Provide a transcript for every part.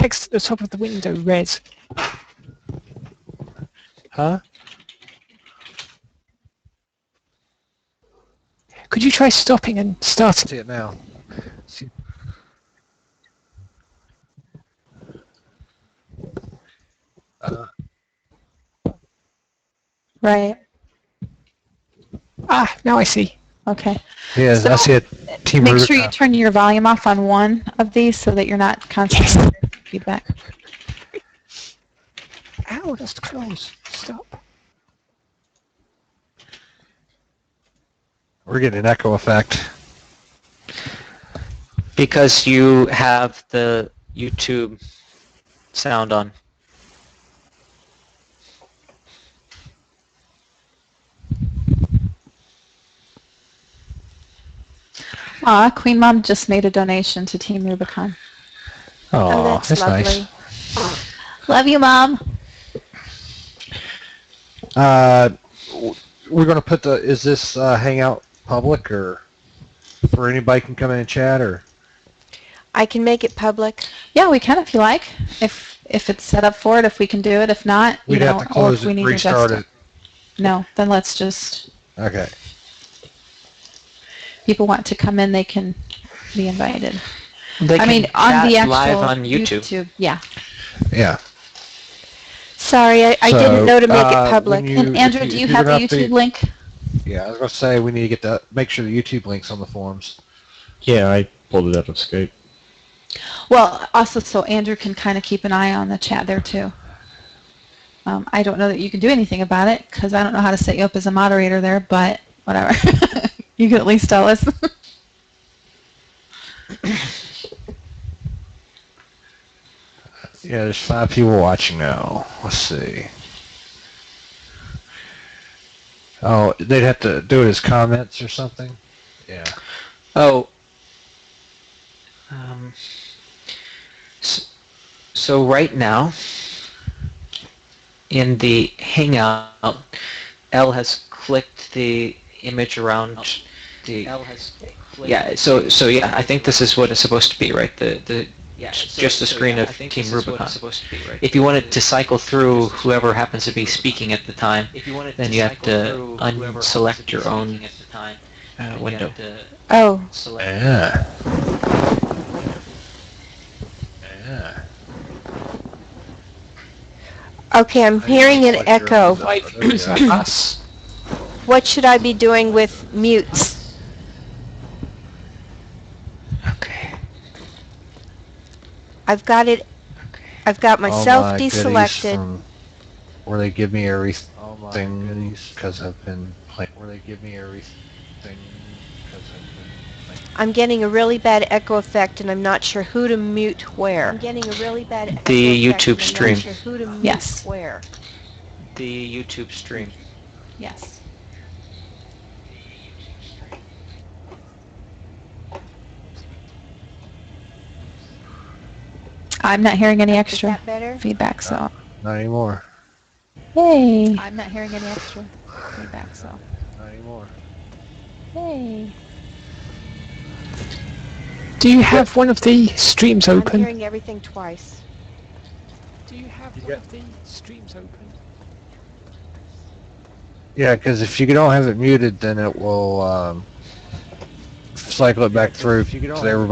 text at the top of the window red? Huh? Could you try stopping and starting? See it now. See. Right. Ah, now I see. Okay. Yeah, So I see it. Team make sure you Rubicon. turn your volume off on one of these so that you're not constantly Yes. getting feedback. Ow, that's close. Stop. We're getting an echo effect. Because you have the YouTube sound on. Aw, Queen Mom just made a donation to Team Rubicon. Oh, that's lovely. nice. Love you, Mom. We're going to put the, is this Hangout public, or where anybody can come in and chat, or? I can make it public. Yeah, we can if you like. If it's set up for it, if we can do it. If not, We'd have to or close if we it, need restart to it. No, then let's just. Okay. People want to come in, they can be invited. They I mean, can on the chat actual live on YouTube. Yeah. Yeah. Sorry, I So, didn't know to make it public. when And Andrew, do you have the YouTube link? Yeah, I was going to say we need to get that. Make sure the YouTube link's on the forums. Yeah, I pulled it out of Skype. Well, also so Andrew can kind of keep an eye on the chat there too. I don't know that you can do anything about it because I don't know how to set you up as a moderator there, but whatever. You can at least tell us. Yeah, there's 5 people watching now. Let's see. Oh, they'd have to do it as comments or something? Yeah. Oh. So right now, in the Hangout, Elle has clicked the image around the. Yeah. So yeah, I think this is what it's supposed to be, right? Just the screen of Team Rubicon. If you wanted to cycle through whoever happens to be speaking at the time, then you have to unselect your own window. Oh. Yeah. Yeah. Okay, I'm hearing an echo. Us. What should I be doing with mutes? Okay. I've got it. I've got All myself my goodies deselected. from where they give me everything because I've been playing. Where they give me everything because I've been playing. I'm getting a really bad echo effect, and I'm not sure who to mute where. I'm getting a really bad echo The effect, YouTube and I'm stream. not sure who to mute Yes. where. The YouTube stream. Yes. I'm not hearing any Is extra that better? feedback, so. Not anymore. Yay. I'm not hearing any extra feedback, so. Not anymore. Yay. Do you have one of the streams I'm open? hearing everything twice. Do you have one of the streams open? Yeah, because if you don't have it muted, then it will cycle it back through to everybody.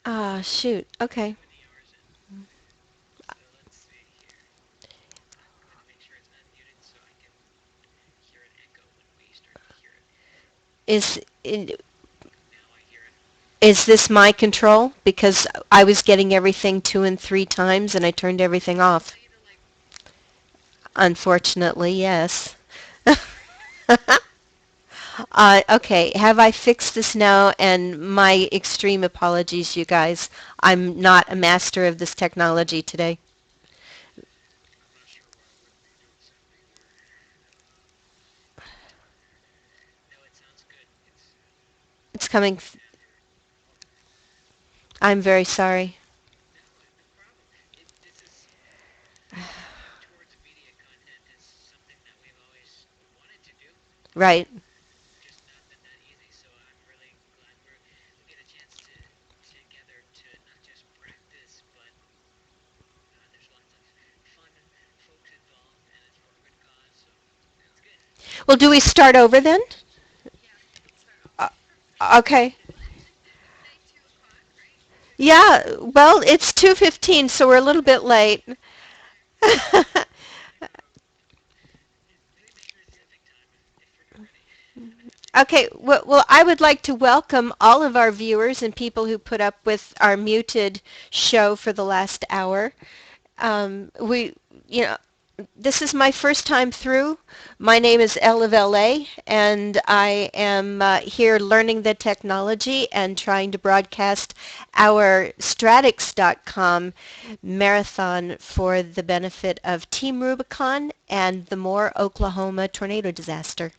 Ah, shoot. Okay. Is is this my control? Because I was getting everything 2 and 3 times and I turned everything off. Unfortunately, yes. Okay, have I fixed this now? And my extreme apologies, you guys. I'm not a master of this technology today. It's coming. I'm very sorry. Right. Well, do we start over then? Uh, okay. Yeah, well, it's 2:15, so we're a little bit late. Okay, well, I would like to welcome all of our viewers and people who put up with our muted show for the last hour. We, you know, this is my first time through. My name is Elle of LA, and I am here learning the technology and trying to broadcast our Stratics.com marathon for the benefit of Team Rubicon and the Moore, Oklahoma tornado disaster.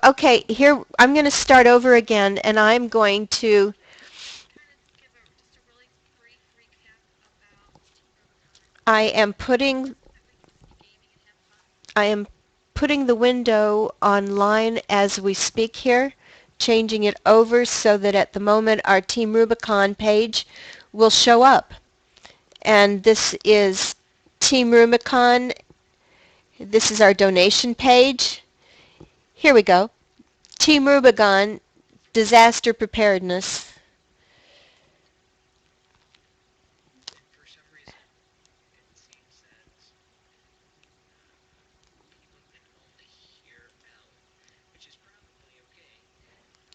Okay, here I'm going to start over again, and I'm going to. I am putting. I am putting the window online as we speak here, changing it over so that at the moment our Team Rubicon page will show up. And this is Team Rubicon. This is our donation page. Here we go. Team Rubicon, disaster preparedness.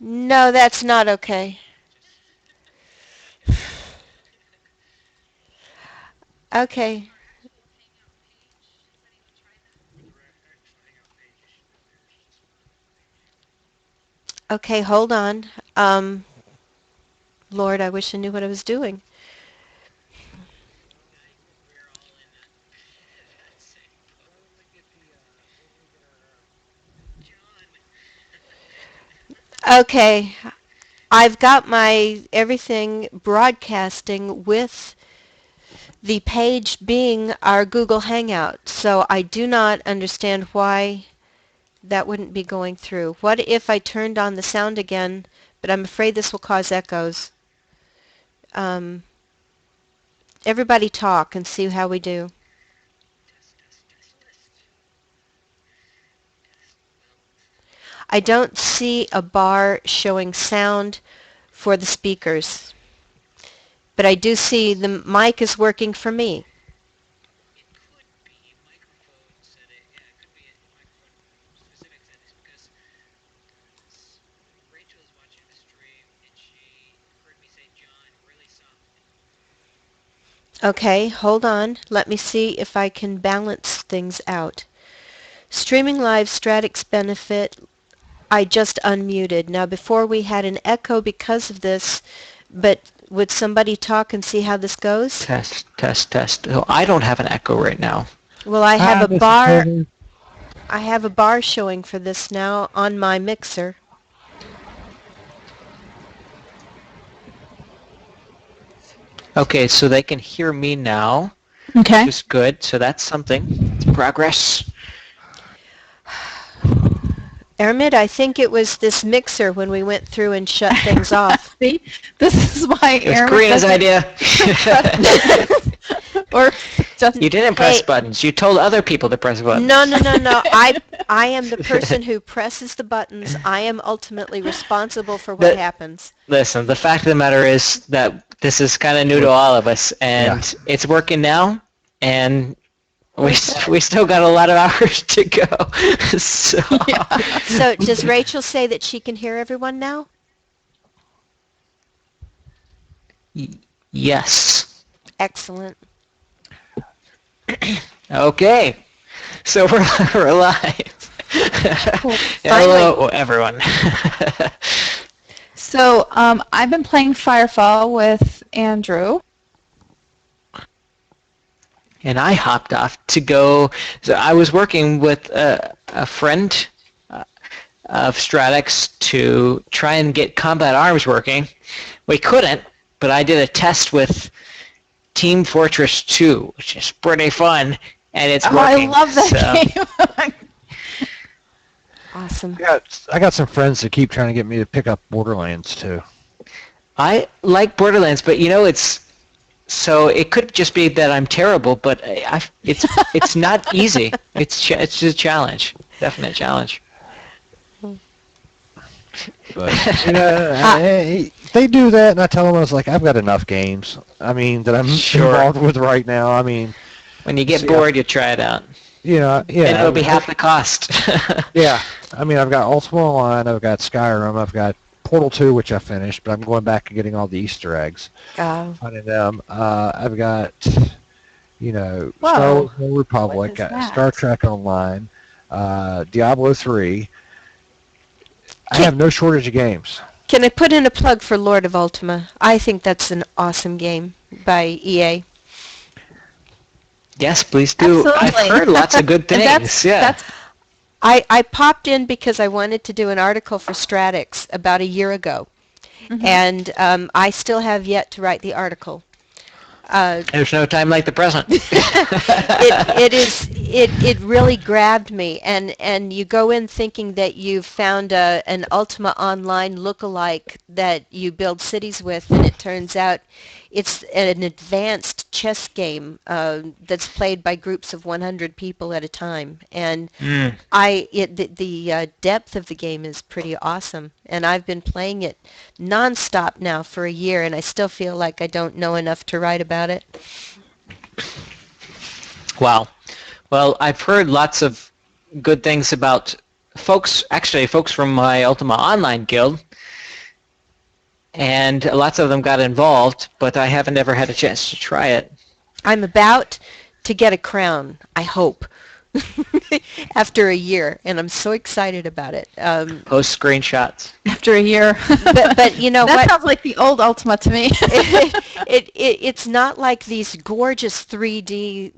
No, that's not okay. Okay. Okay, hold on. Lord, I wish I knew what I was doing. Okay, I've got my everything broadcasting with the page being our Google Hangout, so I do not understand why that wouldn't be going through. What if I turned on the sound again, but I'm afraid this will cause echoes. Everybody talk and see how we do. I don't see a bar showing sound for the speakers, but I do see the mic is working for me. Okay, hold on. Let me see if I can balance things out. Streaming live Stratix benefit, I just unmuted. Now before we had an echo because of this, but would somebody talk and see how this goes? Test, test, test. Oh, I don't have an echo right now. Well, I have a this is bar. Toby. I have a bar showing for this now on my mixer. Okay, so they can hear me now, Okay. which is good. So that's something. It's progress. Ermit, I think it was this mixer when we went through and shut things off. See, this is why It was Aaron Karina's doesn't idea. or Just You didn't press Hey. buttons. You told other people to press buttons. No. I am the person who presses the buttons. I am ultimately responsible for what The- happens. Listen, the fact of the matter is that this is kind of new to all of us, and it's working now, and we still got a lot of hours to go. So, So does Rachel say that she can hear everyone now? yes. Excellent. Okay. So we're live. Cool. Hello, everyone. So I've been playing Firefall with Andrew. And I hopped off to go. So I was working with a friend of Stratics to try and get combat arms working. We couldn't, but I did a test with Team Fortress 2, which is pretty fun, and it's working. I love that game. Awesome. I got some friends that keep trying to get me to pick up Borderlands too. I like Borderlands, but it's so it could just be that I'm terrible, but it's not easy. It's just a challenge, definite challenge. But they do that, and I tell them, I was like, I've got enough games. I mean, that I'm involved with right now. I mean, when you get bored, you try it out. Yeah. And it'll be half the cost. Yeah. I mean, I've got Ultima Online, I've got Skyrim, I've got Portal 2, which I finished, but I'm going back and getting all the Easter eggs. Finding them. I've got, Star Wars Old Republic, Star Trek Online, Diablo 3. I have no shortage of games. Can I put in a plug for Lord of Ultima? I think that's an awesome game by EA. Yes, please do. Absolutely. I've heard lots of good things. I popped in because I wanted to do an article for Stratics about a year ago, and I still have yet to write the article. There's no time like the present. It really grabbed me, and you go in thinking that you've found an Ultima Online lookalike that you build cities with, and it turns out it's an advanced chess game that's played by groups of 100 people at a time, and the depth of the game is pretty awesome, and I've been playing it nonstop now for a year, and I still feel like I don't know enough to write about it. Wow. Well, I've heard lots of good things about folks from my Ultima Online guild, and lots of them got involved, but I haven't ever had a chance to try it. I'm about to get a crown, I hope, after a year, and I'm so excited about it. Post screenshots. After a year. But you know that what? sounds like the old Ultima to me. It's not like these gorgeous 3D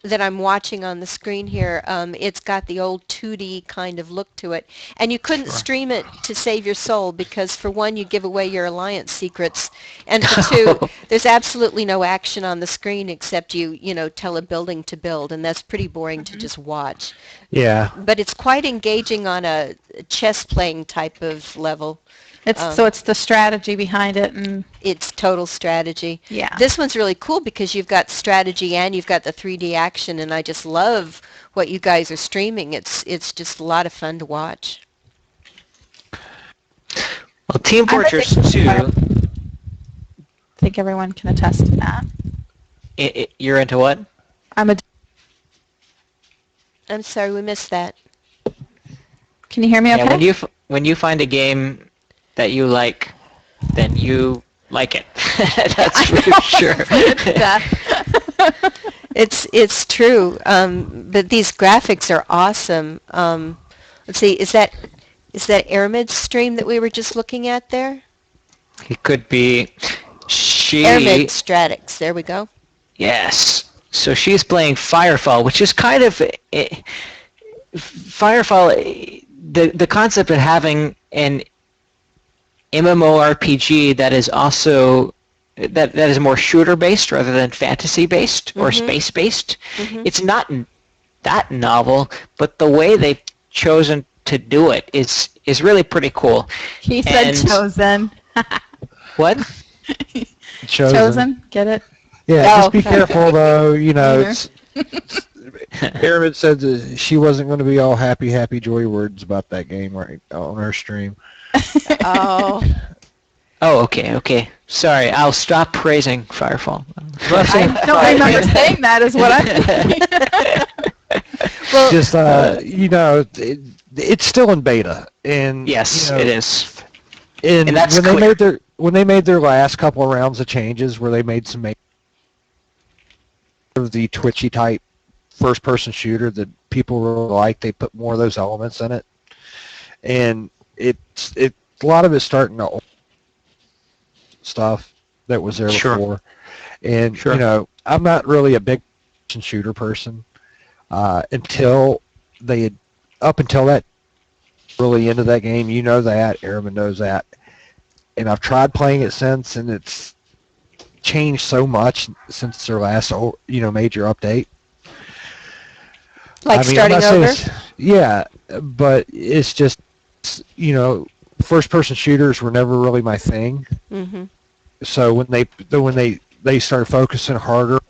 that I'm watching on the screen here. It's got the old 2D kind of look to it. And you couldn't stream it to save your soul because, for one, you give away your alliance secrets. And for two, there's absolutely no action on the screen except you tell a building to build. And that's pretty boring to just watch. Yeah. But it's quite engaging on a chess playing type of level. So it's the strategy behind it, and it's total strategy. Yeah. This one's really cool because you've got strategy and you've got the 3D action, and I just love what you guys are streaming. It's just a lot of fun to watch. Well, Team Fortress 2. I think everyone can attest to that. You're into what? I'm sorry, we missed that. Can you hear me okay? Yeah, when you find a game that you like, then you like it. That's for sure. It's true. But these graphics are awesome. Let's see, is that Airmid's stream that we were just looking at there? It could be Airmid Stratics. There we go. Yes. So she's playing Firefall, which is kind of Firefall. The concept of having an MMORPG that is also that is more shooter based rather than fantasy based or space based. It's not that novel, but the way they've chosen to do it is really pretty cool. He said chosen. What? Chosen. Get it? Yeah, just be careful though. You know, Mhm. Erin said that she wasn't going to be all happy, joy words about that game right on her stream. Oh. Oh, okay. Sorry, I'll stop praising Firefall. I don't remember saying that is what I'm thinking. Well, Just you know, it's still in beta, and Yes, you know, it is. And that's when clear. they made their last couple of rounds of changes, where they made some of the twitchy type first-person shooter that people really like, they put more of those elements in it, and a lot of it's starting to stuff that was there Sure. before. And Sure. you know, I'm not really a big shooter person until they had, up until that really into that game. You know that, Airman knows that, and I've tried playing it since, and it's changed so much since their last major update. like I mean, starting over? Yeah, but it's just, you know, first-person shooters were never really my thing. Mm-hmm. So when they started focusing harder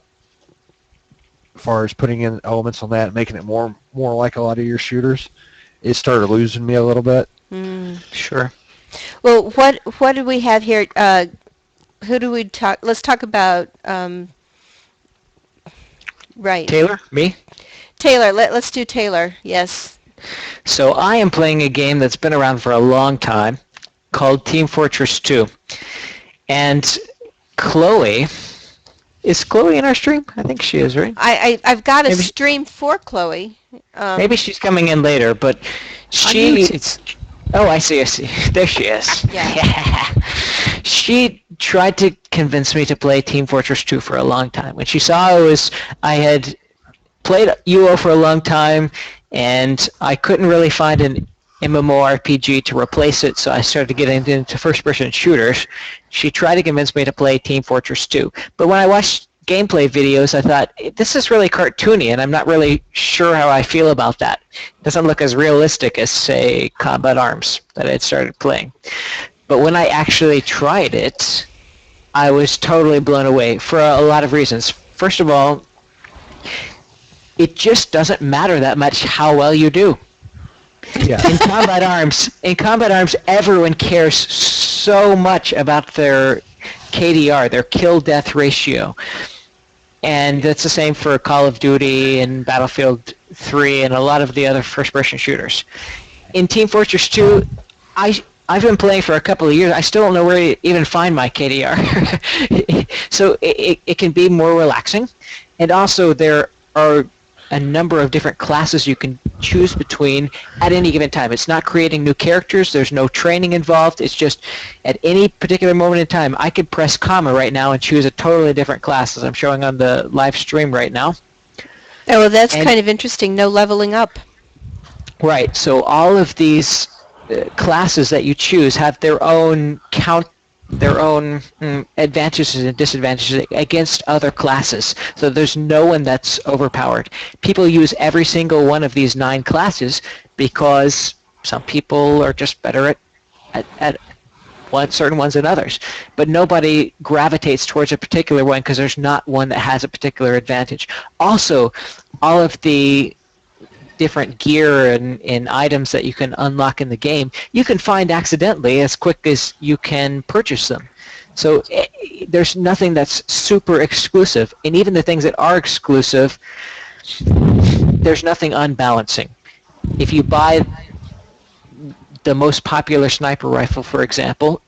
as far as putting in elements on that, making it more like a lot of your shooters, it started losing me a little bit. Mm. Sure. Well, what do we have here? Who do we talk? Let's talk about. Right. Taylor, me? Taylor. Let's do Taylor. Yes. So I am playing a game that's been around for a long time called Team Fortress 2. And Chloe, is Chloe in our stream? I think she is, right? I've got a Maybe- stream for Chloe. Maybe she's coming in later, but Oh, I see. There she is. Yeah. She tried to convince me to play Team Fortress 2 for a long time. When she saw I had played UO for a long time, and I couldn't really find an MMORPG to replace it, so I started getting into first-person shooters. She tried to convince me to play Team Fortress 2. But when I watched gameplay videos, I thought, this is really cartoony, and I'm not really sure how I feel about that. It doesn't look as realistic as, say, Combat Arms that I had started playing. But when I actually tried it, I was totally blown away for a lot of reasons. First of all, it just doesn't matter that much how well you do. Yeah. In Combat Arms, everyone cares so much about their KDR, their kill-death ratio. And that's the same for Call of Duty and Battlefield 3 and a lot of the other first-person shooters. In Team Fortress 2, I've been playing for a couple of years. I still don't know where to even find my KDR. So it can be more relaxing. And also there are a number of different classes you can choose between at any given time. It's not creating new characters. There's no training involved. It's just at any particular moment in time, I could press comma right now and choose a totally different class, as I'm showing on the live stream right now. Oh, well, that's kind of interesting. No leveling up. Right. So all of these classes that you choose have their own advantages and disadvantages against other classes. So there's no one that's overpowered. People use every single one of these 9 classes because some people are just better at certain ones than others. But nobody gravitates towards a particular one because there's not one that has a particular advantage. Also, all of the different gear and items that you can unlock in the game, you can find accidentally as quick as you can purchase them. So there's nothing that's super exclusive. And even the things that are exclusive, there's nothing unbalancing. If you buy the most popular sniper rifle, for example,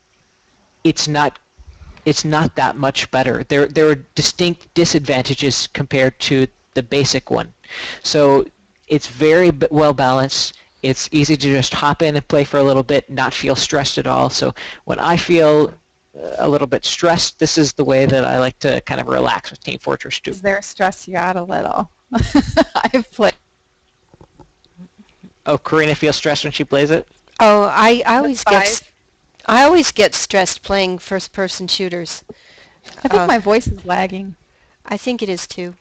it's not that much better. There are distinct disadvantages compared to the basic one. So it's very well balanced. It's easy to just hop in and play for a little bit, not feel stressed at all. So when I feel a little bit stressed, this is the way that I like to kind of relax with Team Fortress 2. Is there stress you out a little? I've played. Oh, Karina feels stressed when she plays it? Oh, I always Five. I always get stressed playing first-person shooters. I think my voice is lagging. I think it is too.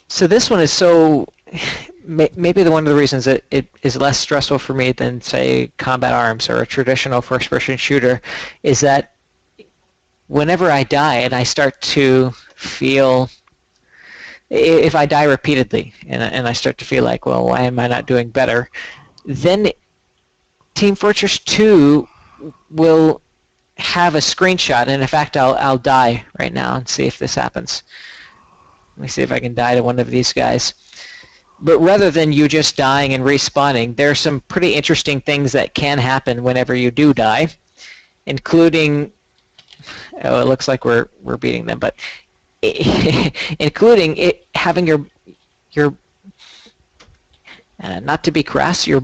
So this one is so maybe one of the reasons that it is less stressful for me than, say, Combat Arms or a traditional first-person shooter is that whenever I die and I start to feel, if I die repeatedly and I start to feel like, well, why am I not doing better, then Team Fortress 2 will have a screenshot, and in fact, I'll die right now and see if this happens. Let me see if I can die to one of these guys. But rather than you just dying and respawning, there are some pretty interesting things that can happen whenever you do die, including, oh, it looks like we're beating them, but including it having your not to be crass, your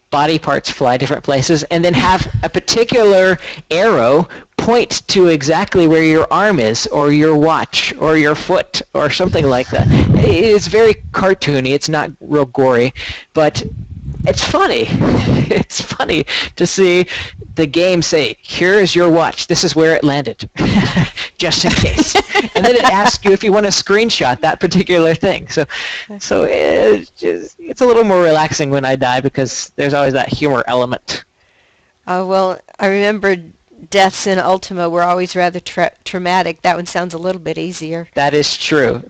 body parts fly different places, and then have a particular arrow point to exactly where your arm is, or your watch, or your foot, or something like that. It's very cartoony. It's not real gory, but it's funny. It's funny to see the game say, here is your watch. This is where it landed, just in case. And then it asks you if you want to screenshot that particular thing. So it's a little more relaxing when I die because there's always that humor element. Well, I remember deaths in Ultima were always rather traumatic. That one sounds a little bit easier. That is true.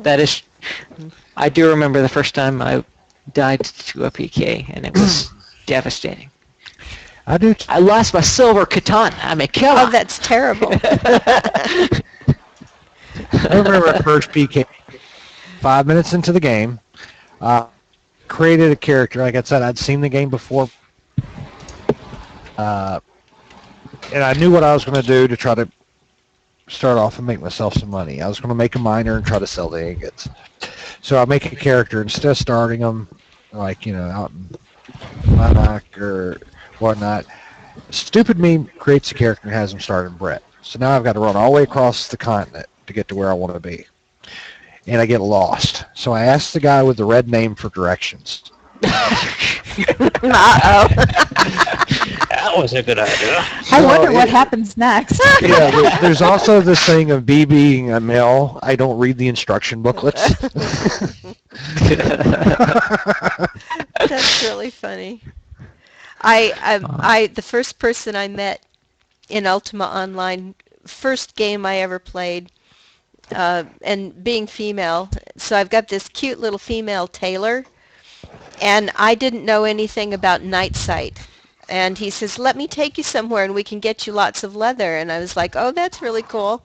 I do remember the first time I died to a PK, and it was devastating. I do. I lost my silver katana. I mean, come on. Oh, that's terrible. I remember at first PK, 5 minutes into the game, created a character. Like I said, I'd seen the game before, and I knew what I was going to do to try to start off and make myself some money. I was going to make a miner and try to sell the ingots. So I make a character instead of starting them, like, out in Monarch or whatnot. Stupid me creates a character and has them start in Brett. So now I've got to run all the way across the continent to get to where I want to be. And I get lost. So I asked the guy with the red name for directions. Uh-oh. That was a good idea. I wonder what happens next. Yeah, there's also this thing of me being a male. I don't read the instruction booklets. That's really funny. The first person I met in Ultima Online, first game I ever played, and being female, so I've got this cute little female tailor, and I didn't know anything about night sight. And he says, let me take you somewhere and we can get you lots of leather. And I was like, oh, that's really cool.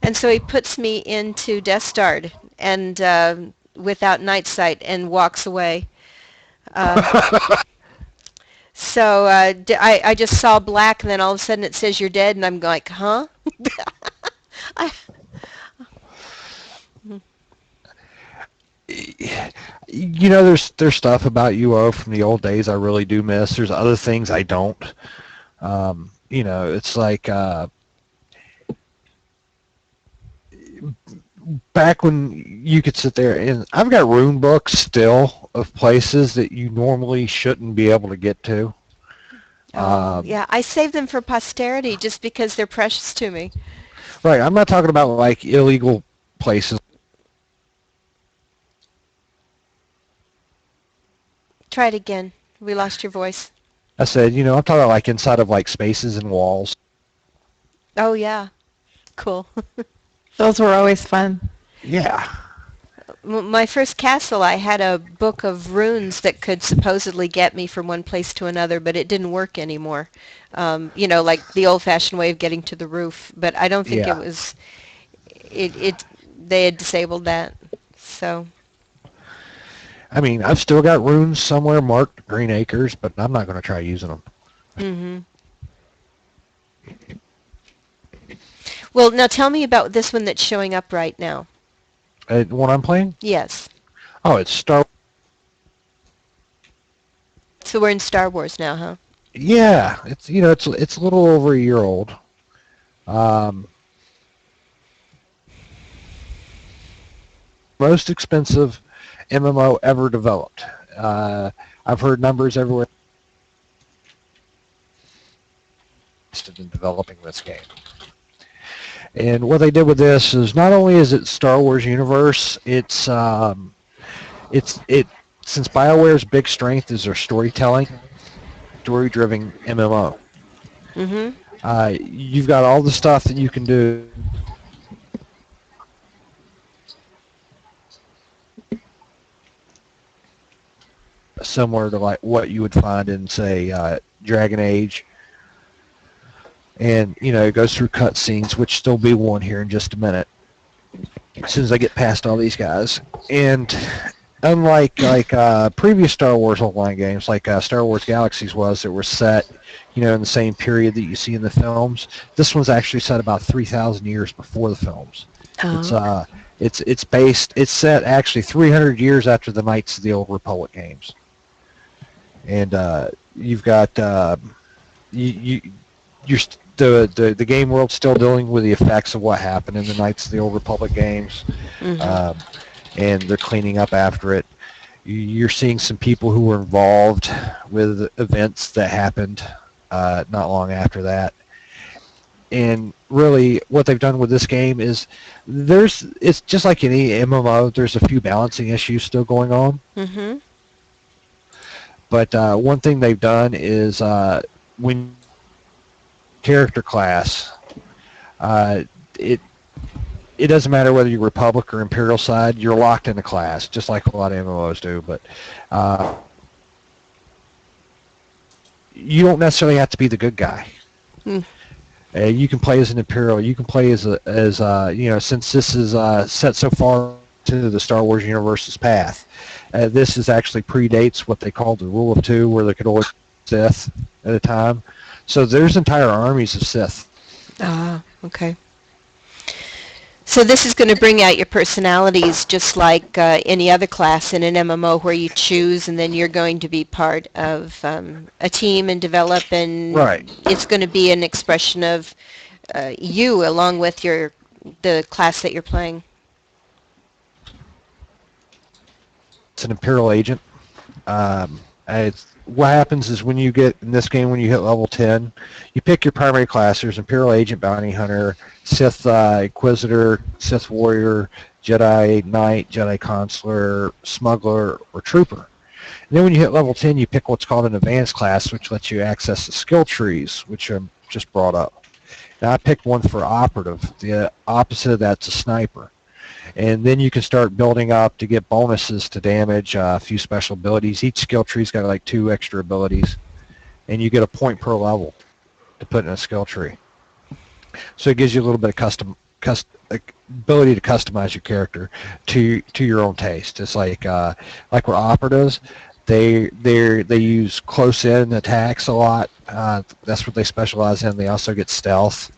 And so he puts me into Death Starred and without night sight and walks away. So I just saw black, and then all of a sudden it says you're dead, and I'm like, huh? There's stuff about UO from the old days I really do miss. There's other things I don't. It's like back when you could sit there, and I've got rune books still of places that you normally shouldn't be able to get to. Yeah, I save them for posterity just because they're precious to me. Right, I'm not talking about like illegal places. Try it again. We lost your voice. I said, I'm talking about like inside of like spaces and walls. Oh, yeah. Cool. Those were always fun. Yeah. My first castle, I had a book of runes that could supposedly get me from one place to another, but it didn't work anymore. Like the old-fashioned way of getting to the roof. But I don't think it was... They had disabled that, so... I mean, I've still got runes somewhere marked Green Acres, but I'm not going to try using them. Mm-hmm. Well, now tell me about this one that's showing up right now. What I'm playing? Yes. Oh, it's Star. So we're in Star Wars now, huh? Yeah, it's it's a little over a year old. Most expensive MMO ever developed. I've heard numbers everywhere. In developing this game. And what they did with this is not only is it Star Wars universe, it's since BioWare's big strength is their storytelling, story-driven MMO, Mhm. you've got all the stuff that you can do similar to like what you would find in, say, Dragon Age. And, it goes through cutscenes, which there'll be one here in just a minute, as soon as I get past all these guys. And unlike previous Star Wars online games, like Star Wars Galaxies was, that were set, in the same period that you see in the films, this one's actually set about 3,000 years before the films. Oh. It's set actually 300 years after the Knights of the Old Republic games. And you've got the game world's still dealing with the effects of what happened in the Knights of the Old Republic games, and they're cleaning up after it. You're seeing some people who were involved with events that happened not long after that. And really, what they've done with this game is it's just like any MMO. There's a few balancing issues still going on. Mhm. But one thing they've done is when character class, it doesn't matter whether you're Republic or Imperial side, you're locked in a class, just like a lot of MMOs do. But you don't necessarily have to be the good guy. You can play as an Imperial. You can play as since this is set so far to the Star Wars universe's path. This is actually predates what they call the Rule of Two, where they could only Sith at a time. So there's entire armies of Sith. Ah, okay. So this is going to bring out your personalities just like any other class in an MMO, where you choose and then you're going to be part of a team and develop, and Right. It's going to be an expression of you along with the class that you're playing. It's an Imperial agent. What happens is when you get, in this game, when you hit level 10, you pick your primary class. There's Imperial Agent, Bounty Hunter, Sith Inquisitor, Sith Warrior, Jedi Knight, Jedi Consular, Smuggler, or Trooper. And then when you hit level 10, you pick what's called an Advanced class, which lets you access the skill trees, which I just brought up. Now I picked one for Operative. The opposite of that's a Sniper. And then you can start building up to get bonuses to damage, a few special abilities. Each skill tree's got like 2 extra abilities, and you get a point per level to put in a skill tree. So it gives you a little bit of ability to customize your character to your own taste. It's like with operatives, they use close-in attacks a lot. That's what they specialize in. They also get stealth.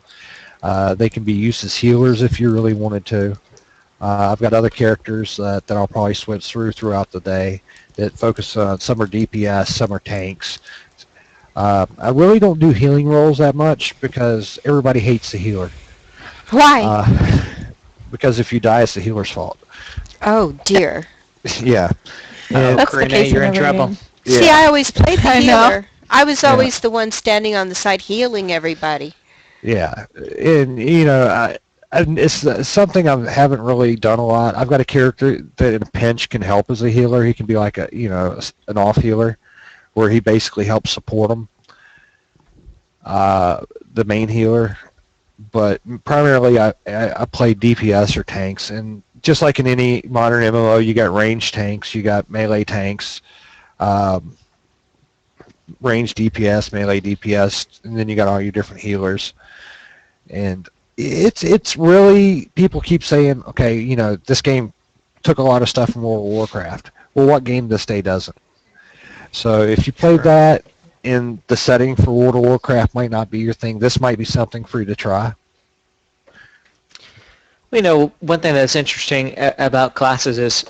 They can be used as healers if you really wanted to. I've got other characters that I'll probably switch throughout the day that focus on, some are DPS, some are tanks. I really don't do healing roles that much because everybody hates the healer. Why? Because if you die, it's the healer's fault. Oh dear. Yeah. That's the Karina, case you're in in every trouble. game. Yeah. See, I always played the I know. healer. I was always the one standing on the side healing everybody. Yeah, and it's something I haven't really done a lot. I've got a character that in a pinch can help as a healer. He can be like an off healer, where he basically helps support him, the main healer. But primarily I play DPS or tanks, and just like in any modern MMO, you got ranged tanks, you got melee tanks, ranged DPS, melee DPS, and then you got all your different healers. And it's really, people keep saying, okay, this game took a lot of stuff from World of Warcraft. Well, what game this day doesn't? So if you played that in the setting for World of Warcraft, might not be your thing. This might be something for you to try. One thing that's interesting about classes is,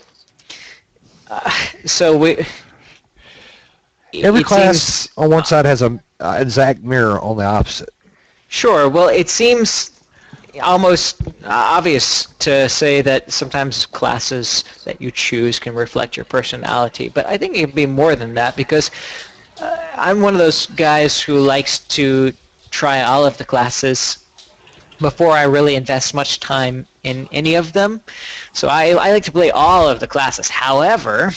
Every it class seems, on one side has an exact mirror on the opposite. Sure. Well, it seems almost obvious to say that sometimes classes that you choose can reflect your personality, but I think it can be more than that, because I'm one of those guys who likes to try all of the classes before I really invest much time in any of them. So I like to play all of the classes. However,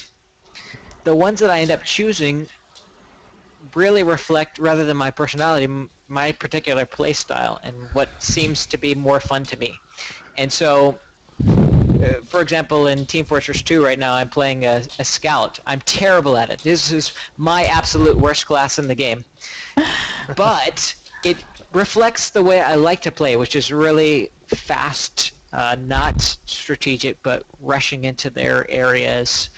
the ones that I end up choosing really reflect, rather than my personality, my particular play style and what seems to be more fun to me. And so, for example, in Team Fortress 2 right now, I'm playing a scout. I'm terrible at it. This is my absolute worst class in the game. But it reflects the way I like to play, which is really fast, not strategic, but rushing into their areas.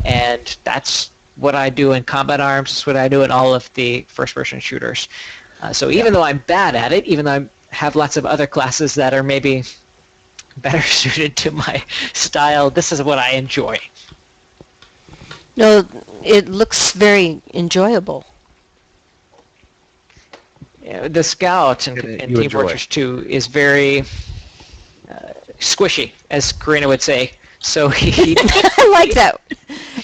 And that's what I do in Combat Arms. It's what I do in all of the first-person shooters. So even though I'm bad at it, even though I have lots of other classes that are maybe better suited to my style, this is what I enjoy. No, it looks very enjoyable. Yeah, the scout in Team Fortress 2 is very squishy, as Karina would say. So he I like that.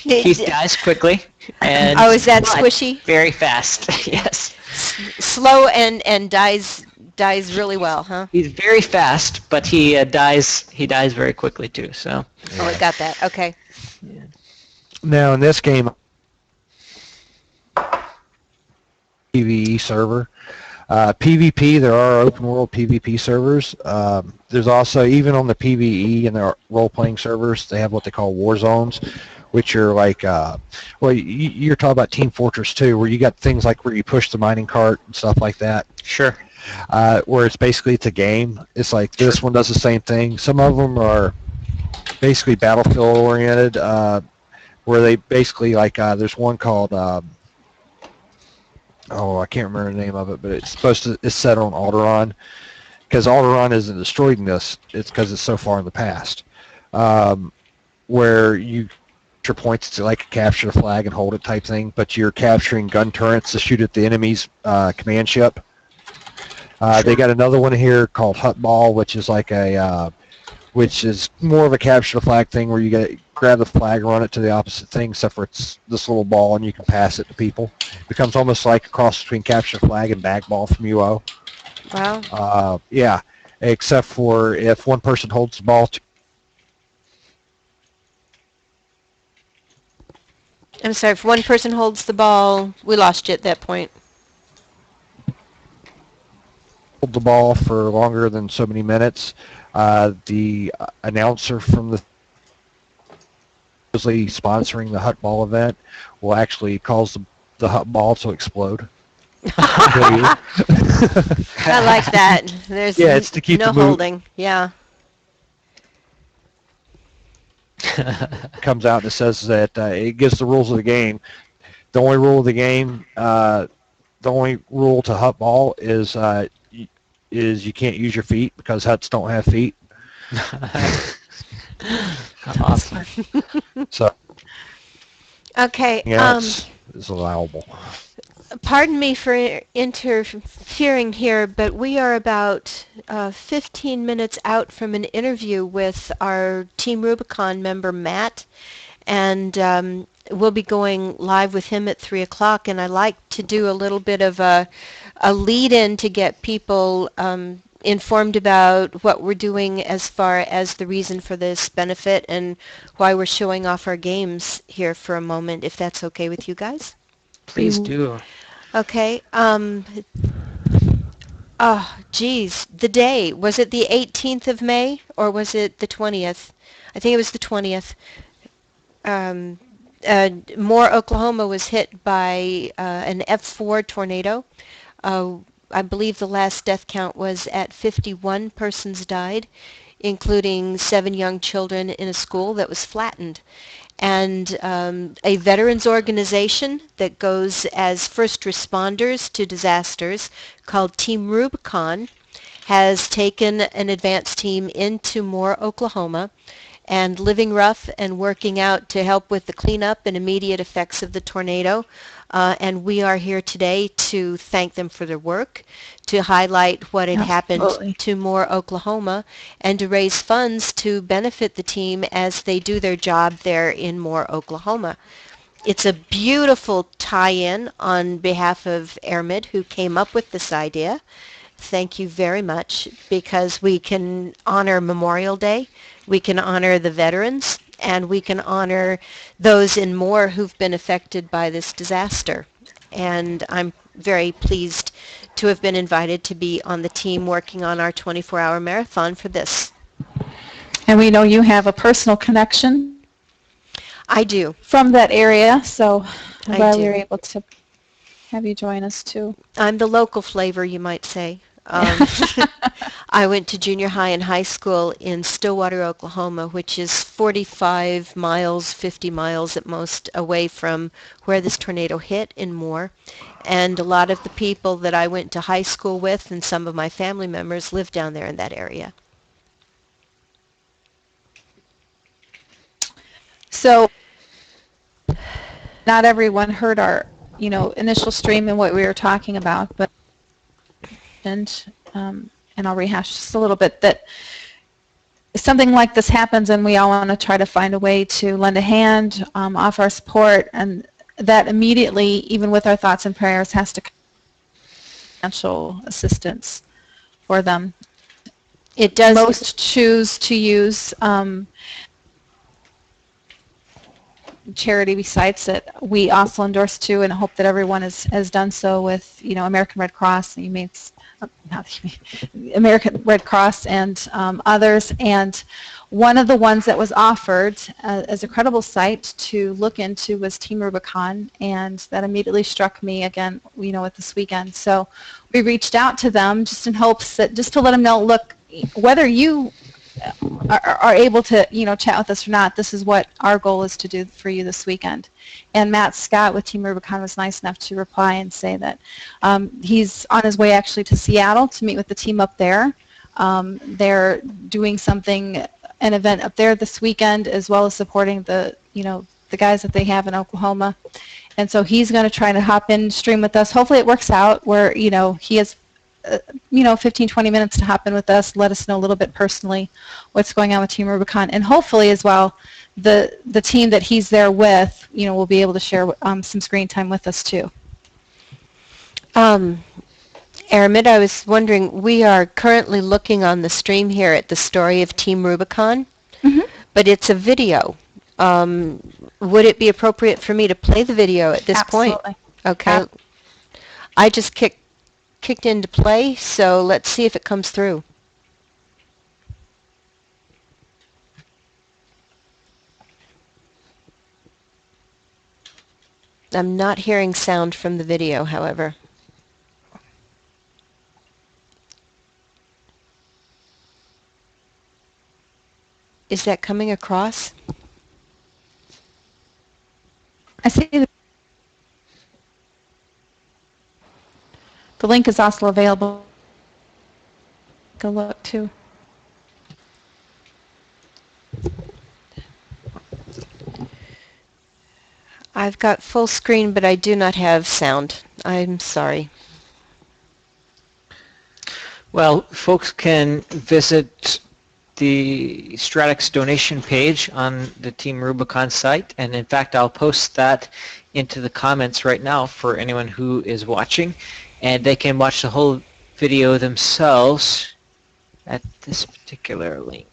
he dies quickly. And oh, is that squishy? Very fast. Yes. Slow and dies really well, huh? He's very fast, but he dies very quickly too. So. Oh, I got that. Okay. Yeah. Now in this game, PvE server. PvP, there are open world PvP servers. There's also, even on the PvE and the role-playing servers, they have what they call war zones, which are like, well, you're talking about Team Fortress 2, where you got things like where you push the mining cart and stuff like that. Sure. Where it's a game. It's like this one does the same thing. Some of them are basically battlefield oriented, where they basically, like, there's one called, I can't remember the name of it, but it's set on Alderaan, because Alderaan isn't destroyed in this. It's because it's so far in the past, where you capture points to like capture the flag and hold it type thing, but you're capturing gun turrets to shoot at the enemy's command ship. They got another one here called Hut Ball, which is like which is more of a capture the flag thing, where you grab the flag, run it to the opposite thing, except for it's this little ball, and you can pass it to people. It becomes almost like a cross between capture the flag and bag ball from UO. Wow. Yeah, except for if one person holds the ball. I'm sorry, if one person holds the ball, we lost you at that point. Hold the ball for longer than so many minutes, the announcer from the usually sponsoring the Hut Ball event will actually cause the Hut Ball to explode. I like that. There's it's to keep no the move. holding. Yeah. Comes out and it says that it gives the rules of the game. The only rule of the game, the only rule to Hut Ball is you can't use your feet, because huts don't have feet. Awesome. So Okay. it's allowable. Pardon me for interfering here, but we are about 15 minutes out from an interview with our Team Rubicon member, Matt, and we'll be going live with him at 3 o'clock, and I like to do a little bit of a lead-in to get people informed about what we're doing as far as the reason for this benefit and why we're showing off our games here for a moment, if that's okay with you guys. Please do. Okay. Oh, geez. The day. Was it the 18th of May or was it the 20th? I think it was the 20th. Moore, Oklahoma was hit by an F4 tornado. I believe the last death count was at 51 persons died, including 7 young children in a school that was flattened. And a veterans organization that goes as first responders to disasters called Team Rubicon has taken an advance team into Moore, Oklahoma, and living rough and working out to help with the cleanup and immediate effects of the tornado. And we are here today to thank them for their work, to highlight what had happened to Moore, Oklahoma, and to raise funds to benefit the team as they do their job there in Moore, Oklahoma. It's a beautiful tie-in on behalf of AirMid, who came up with this idea. Thank you very much, because we can honor Memorial Day, we can honor the veterans, and we can honor those and more who've been affected by this disaster. And I'm very pleased to have been invited to be on the team working on our 24-hour marathon for this. And we know you have a personal connection I do. from that area, so I'm I glad do. we were able to have you join us too. I'm the local flavor, you might say. I went to junior high and high school in Stillwater, Oklahoma, which is 45 miles, 50 miles at most away from where this tornado hit and more. And a lot of the people that I went to high school with and some of my family members live down there in that area. So not everyone heard our, initial stream and what we were talking about, but and I'll rehash just a little bit that if something like this happens and we all want to try to find a way to lend a hand, offer our support, and that immediately, even with our thoughts and prayers, has to come financial assistance for them. It does. Most choose to use charity besides it. We also endorse too, and hope that everyone has done so with, American Red Cross. You may, American Red Cross and others. And one of the ones that was offered as a credible site to look into was Team Rubicon, and that immediately struck me again, with this weekend. So we reached out to them just in hopes that, just to let them know, look, whether you are able to, chat with us or not, this is what our goal is to do for you this weekend. And Matt Scott with Team Rubicon was nice enough to reply and say that he's on his way actually to Seattle to meet with the team up there. They're doing an event up there this weekend, as well as supporting the guys that they have in Oklahoma. And so he's going to try to hop in, stream with us. Hopefully it works out where, he has 15, 20 minutes to hop in with us, let us know a little bit personally what's going on with Team Rubicon, and hopefully as well the team that he's there with, will be able to share some screen time with us too. Aramid, I was wondering, we are currently looking on the stream here at the story of Team Rubicon, but it's a video. Would it be appropriate for me to play the video at this point? Absolutely. Okay. I just kicked into play, so let's see if it comes through. I'm not hearing sound from the video, however. Is that coming across? I see the link is also available. Take a look too. I've got full screen, but I do not have sound. I'm sorry. Well, folks can visit the Stratics donation page on the Team Rubicon site, and in fact I'll post that into the comments right now for anyone who is watching, and they can watch the whole video themselves at this particular link.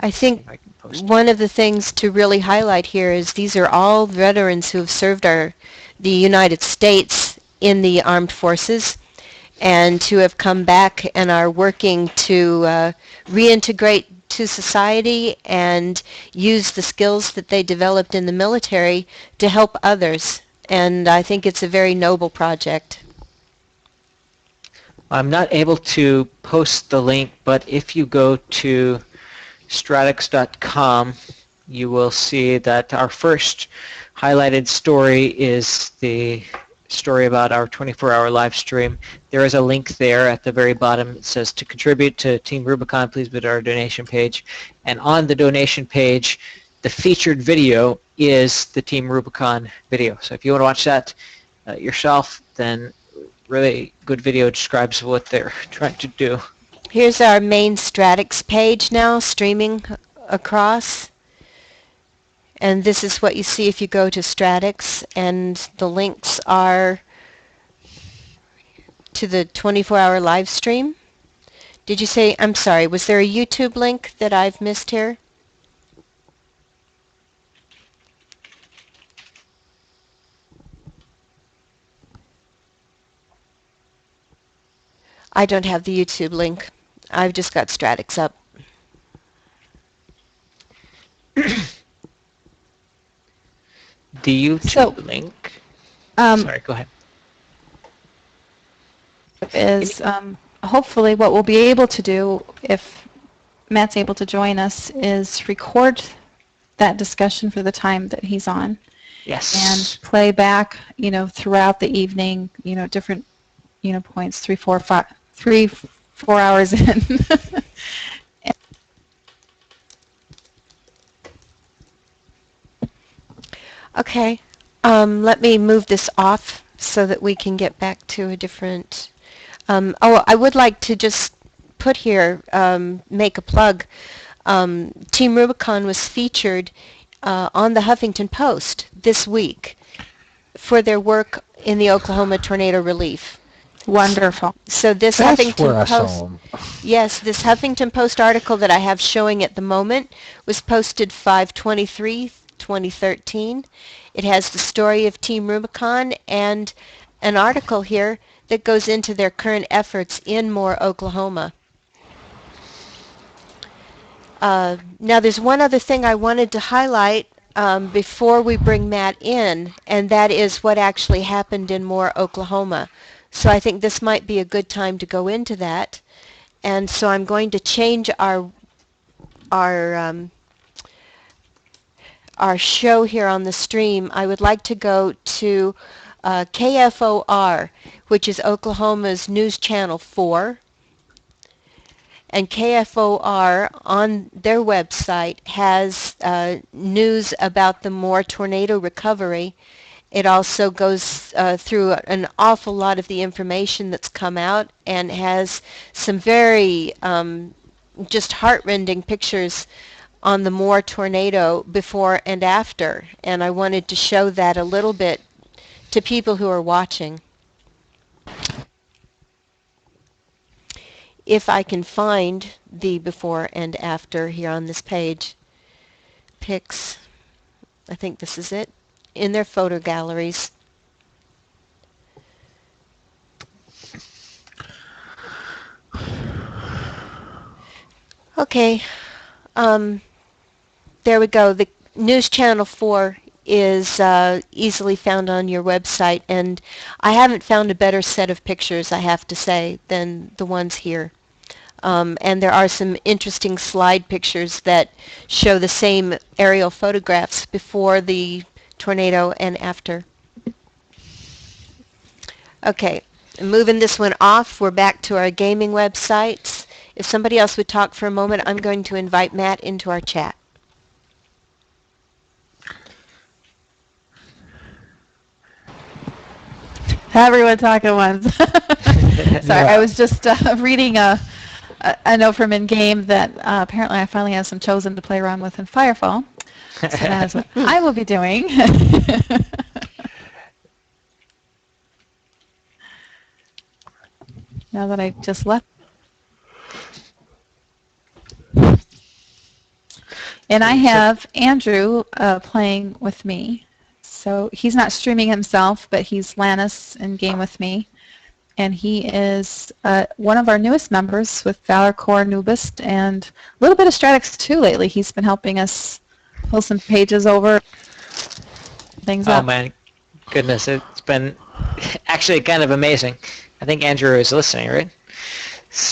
I think one of the things to really highlight here is these are all veterans who have served the United States in the armed forces and who have come back and are working to reintegrate to society and use the skills that they developed in the military to help others. And I think it's a very noble project. I'm not able to post the link, but if you go to Stratics.com, you will see that our first highlighted story is the story about our 24-hour live stream. There is a link there at the very bottom. It says to contribute to Team Rubicon, please visit our donation page. And on the donation page, the featured video is the Team Rubicon video. So if you want to watch that yourself, then really good video describes what they're trying to do. Here's our main Stratics page now, streaming across. And this is what you see if you go to Stratics, and the links are to the 24-hour live stream. Did you say, I'm sorry, was there a YouTube link that I've missed here? I don't have the YouTube link. I've just got Stratics up. The YouTube link. Sorry, go ahead. Is hopefully what we'll be able to do if Matt's able to join us is record that discussion for the time that he's on. Yes. And play back, throughout the evening, different, points, 4 hours in. Okay. Let me move this off so that we can get back to a different... I would like to just put here, make a plug. Team Rubicon was featured on the Huffington Post this week for their work in the Oklahoma tornado relief. Wonderful. So this That's Huffington where I Post, saw 'em. yes, this Huffington Post article that I have showing at the moment was posted 5/23/2013. It has the story of Team Rubicon and an article here that goes into their current efforts in Moore, Oklahoma. Now there's one other thing I wanted to highlight before we bring Matt in, and that is what actually happened in Moore, Oklahoma. So I think this might be a good time to go into that. And so I'm going to change our show here on the stream. I would like to go to KFOR, which is Oklahoma's News Channel 4. And KFOR on their website has news about the Moore tornado recovery. It also goes through an awful lot of the information that's come out and has some very just heartrending pictures on the Moore tornado before and after. And I wanted to show that a little bit to people who are watching. If I can find the before and after here on this page. Pics. I think this is it. In their photo galleries. Okay. There we go. The News Channel 4 is easily found on your website, and I haven't found a better set of pictures, I have to say, than the ones here. And there are some interesting slide pictures that show the same aerial photographs before the tornado and after. Okay, moving this one off, we're back to our gaming websites. If somebody else would talk for a moment, I'm going to invite Matt into our chat. Everyone talk at once. Sorry, I was just reading a note from in-game that apparently I finally have some Chosen to play around with in Firefall. So that's what I will be doing. Now that I just left. And I have Andrew playing with me. So he's not streaming himself, but he's Lannis in game with me. And he is one of our newest members with Valour Corp, Noobist, and a little bit of Stratics too lately. He's been helping us pull some pages over, things up. Oh my goodness, it's been actually kind of amazing. I think Andrew is listening, right?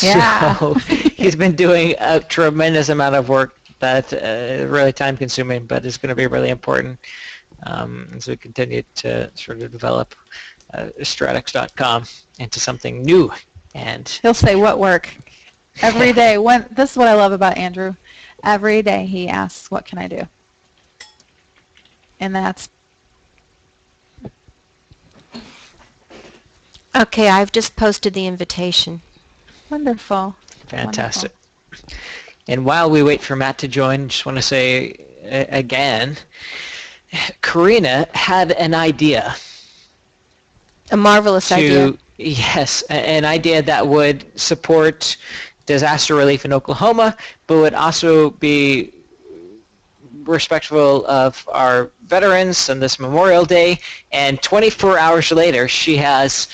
Yeah. So he's been doing a tremendous amount of work that's really time-consuming, but it's going to be really important as we continue to sort of develop Stratics.com into something new. And he'll say, what work? Every day. This is what I love about Andrew. Every day he asks, what can I do? And that's... Okay, I've just posted the invitation. Wonderful. Fantastic. Wonderful. And while we wait for Matt to join, just want to say again, Karina had an idea. A marvelous idea. Yes, an idea that would support disaster relief in Oklahoma, but would also be respectful of our veterans on this Memorial Day. And 24 hours later, she has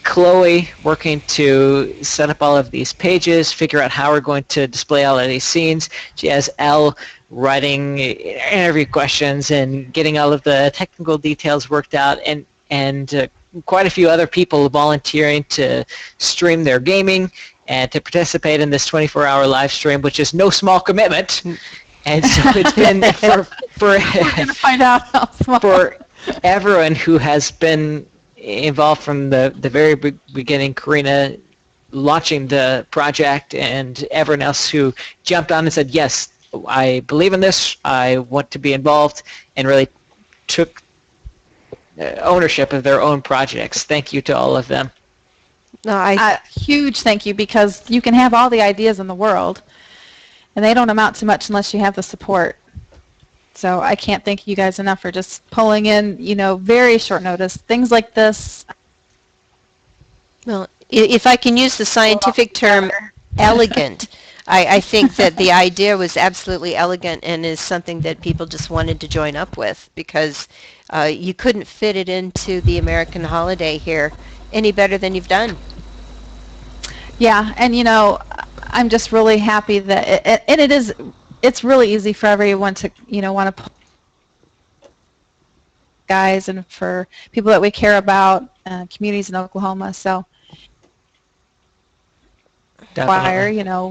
Chloe working to set up all of these pages, figure out how we're going to display all of these scenes. She has Elle writing interview questions and getting all of the technical details worked out, and quite a few other people volunteering to stream their gaming and to participate in this 24-hour live stream, which is no small commitment. And so it's been We're going to find out how small. for everyone who has been involved from the very beginning, Karina launching the project, and everyone else who jumped on and said, yes, I believe in this, I want to be involved, and really took ownership of their own projects. Thank you to all of them. No, Huge thank you, because you can have all the ideas in the world, and they don't amount to much unless you have the support. So I can't thank you guys enough for just pulling in, very short notice, things like this. well, if I can use the scientific term elegant, I think that the idea was absolutely elegant and is something that people just wanted to join up with, because you couldn't fit it into the American holiday here any better than you've done. Yeah, and I'm just really happy that it's really easy for everyone to want to guys, and for people that we care about, communities in Oklahoma. So require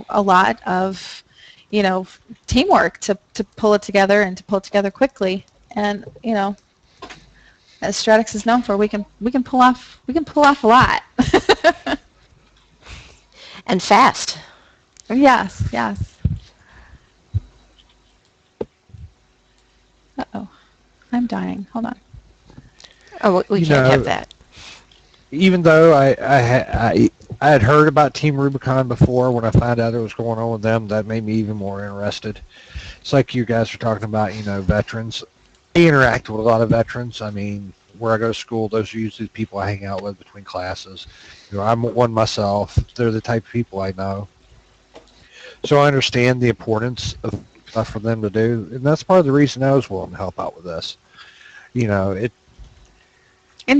a lot of teamwork to pull it together, and to pull it together quickly. And as Stratics is known for, we can pull off a lot. And fast. Yes. Uh-oh. I'm dying. Hold on. Oh, we can't have that. Even though I had heard about Team Rubicon before, when I found out what was going on with them, that made me even more interested. It's like you guys are talking about, veterans. I interact with a lot of veterans. I mean, where I go to school, those are usually the people I hang out with between classes. I'm one myself. They're the type of people I know. So I understand the importance of stuff for them to do, and that's part of the reason I was willing to help out with this. And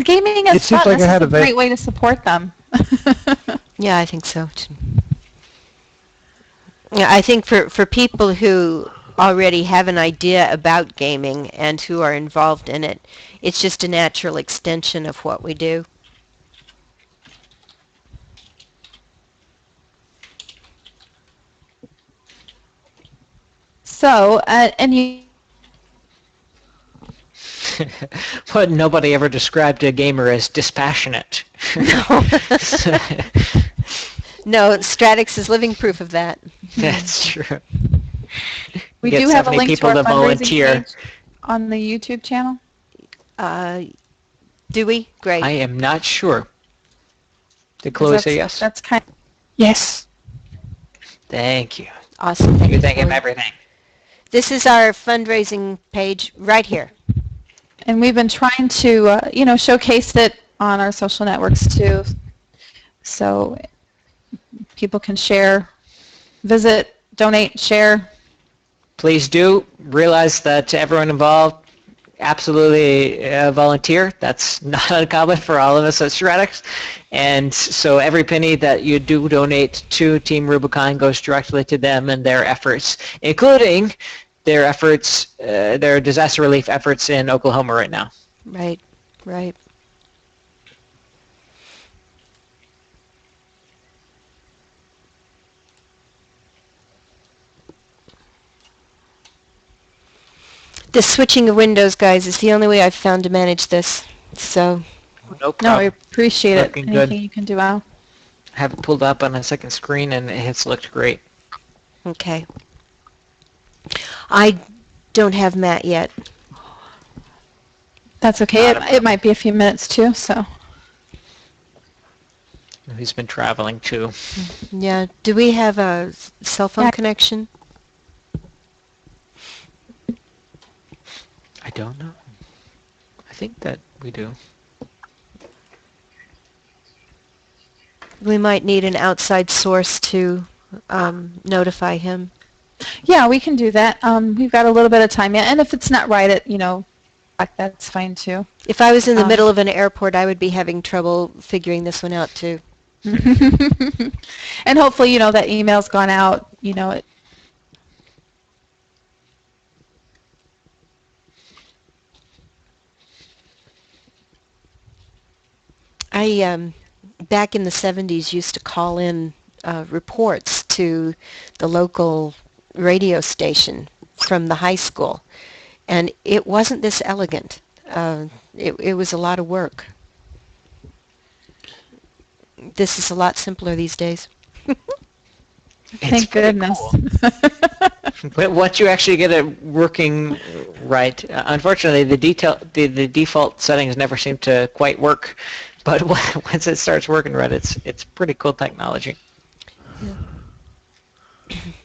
gaming is fun. Like this is a great way to support them. Yeah, I think so too. Yeah, I think for people who already have an idea about gaming and who are involved in it, it's just a natural extension of what we do. So, and you... But nobody ever described a gamer as dispassionate. No, Stratics is living proof of that. That's true. We Get do have a 70 link to people our to fundraising volunteer. page on the YouTube channel. Do we? Great. I am not sure. Did Chloe say yes? That's kind of... Yes. Thank you. Awesome. Thank You you, think of Chloe. everything. This is our fundraising page right here. And we've been trying to, showcase it on our social networks too, so people can share, visit, donate, share. Please do realize that everyone involved absolutely volunteer. That's not uncommon for all of us at Stratics. And so every penny that you do donate to Team Rubicon goes directly to them and their efforts, including their efforts, their disaster relief efforts in Oklahoma right now. Right. The switching of windows, guys, is the only way I've found to manage this. So, No problem. No, we appreciate it. Looking Anything good. you can do, Al. Have it pulled up on a second screen and it's looked great. okay. I don't have Matt yet. That's okay. Not a It might be a few minutes too, so. He's been traveling too. Yeah. Do we have a cell phone Yeah. connection? I don't know. I think that we do. We might need an outside source to notify him. Yeah, we can do that. We've got a little bit of time yet, and if it's not right at, that's fine too. If I was in the Um, middle of an airport, I would be having trouble figuring this one out too. and hopefully, that email's gone out. I back in the 70s used to call in reports to the local radio station from the high school, and it wasn't this elegant. It was a lot of work. This is a lot simpler these days. Thank goodness. But once you actually get it working right, unfortunately, the default settings never seem to quite work. But once it starts working right, it's pretty cool technology.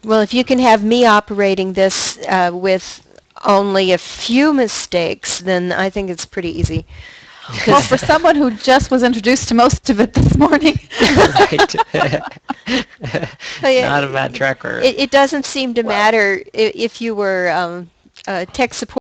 Well, if you can have me operating this with only a few mistakes, then I think it's pretty easy. Well, for someone who just was introduced to most of it this morning. Right. Yeah, Not a bad track record. it doesn't seem to matter if you were tech support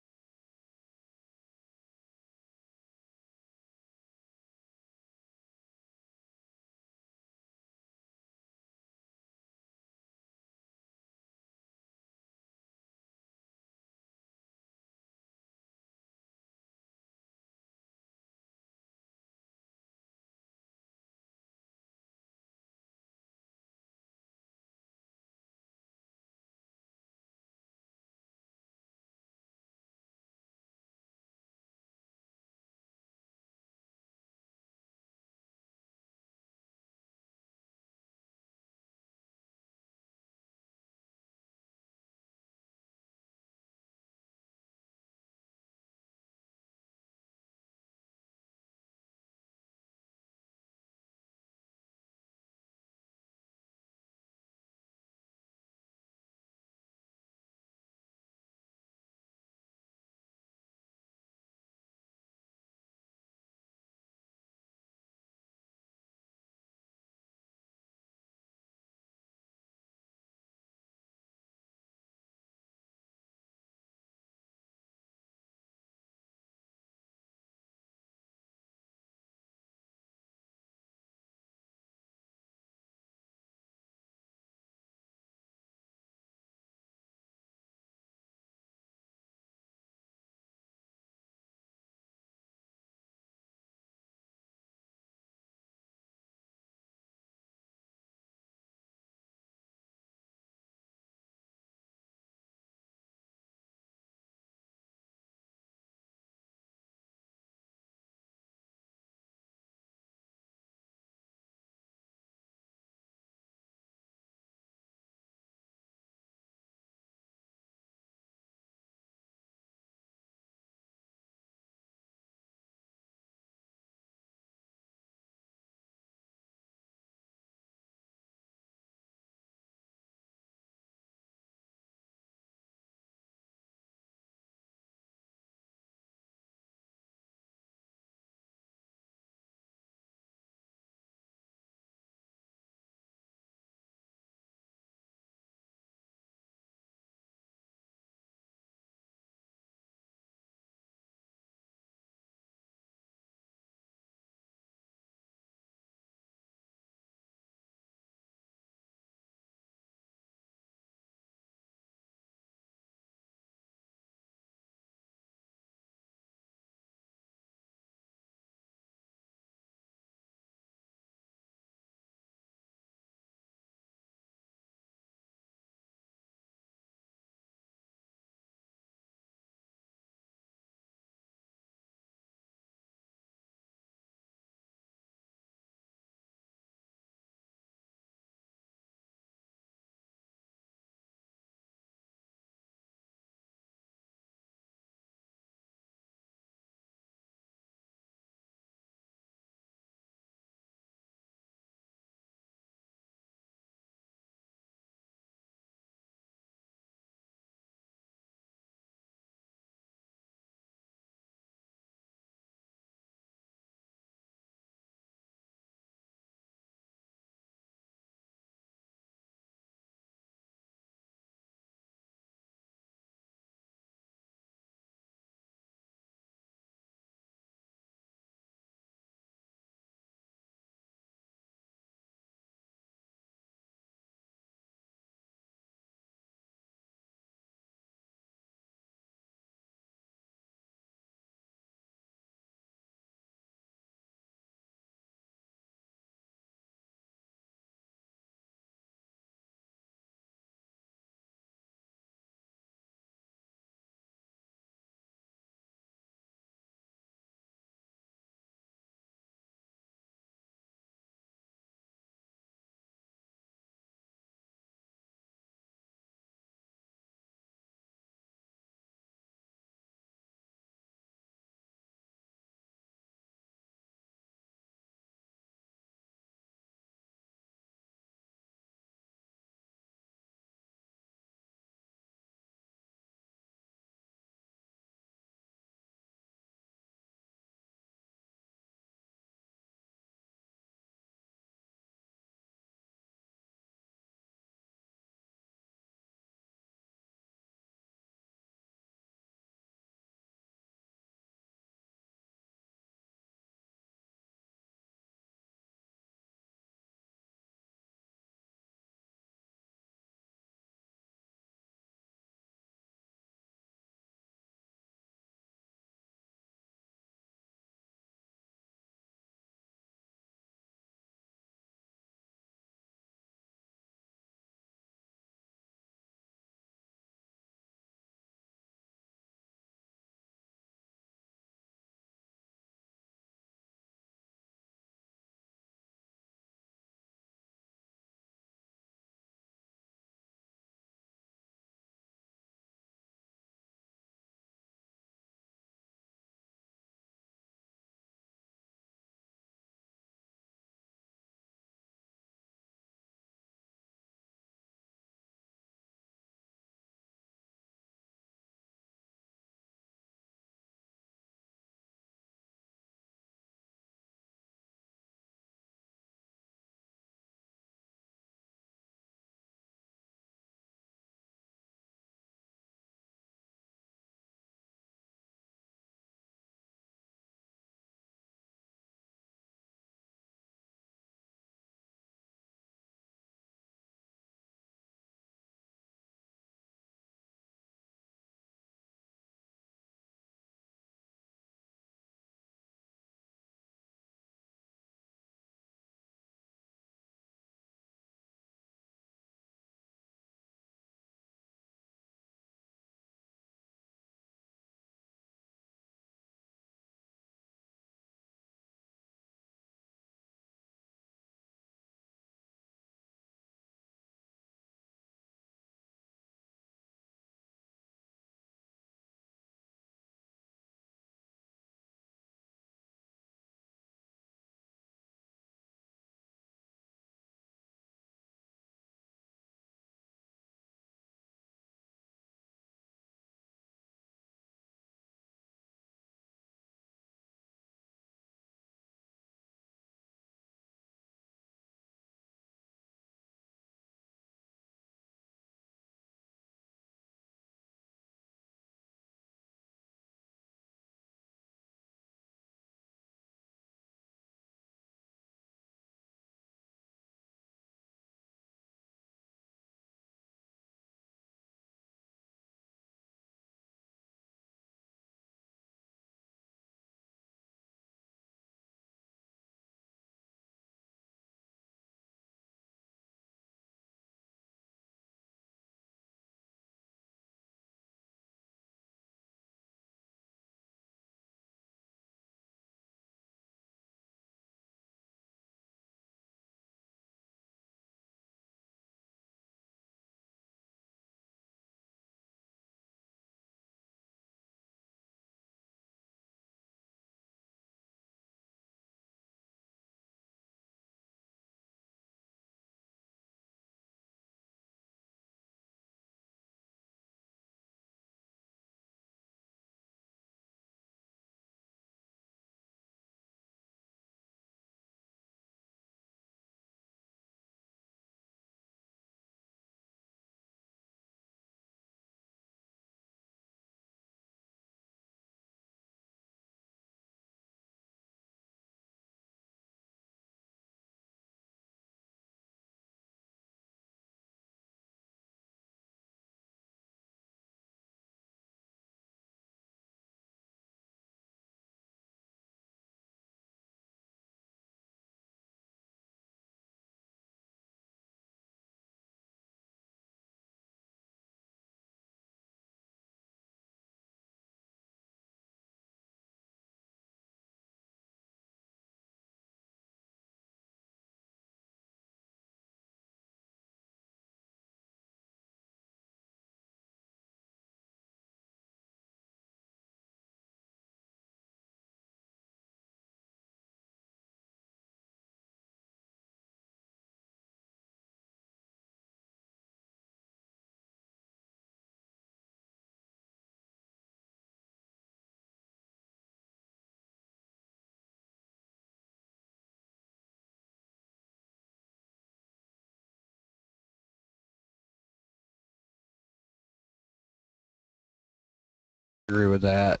agree with that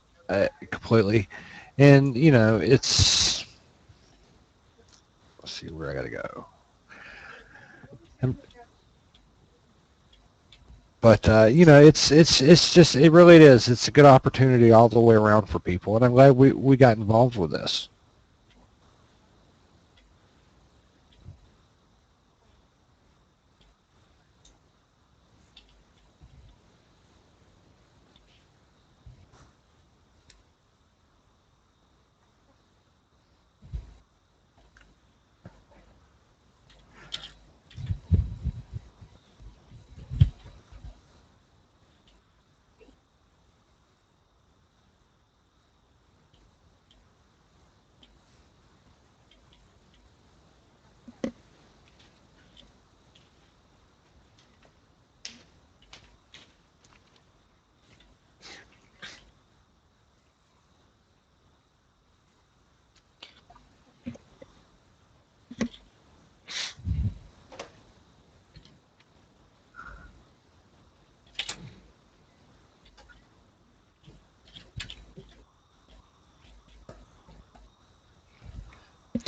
completely. And, you know, it's, let's see where I got to go. But you know, it's just, it really is. It's a good opportunity all the way around for people, and I'm glad we got involved with this.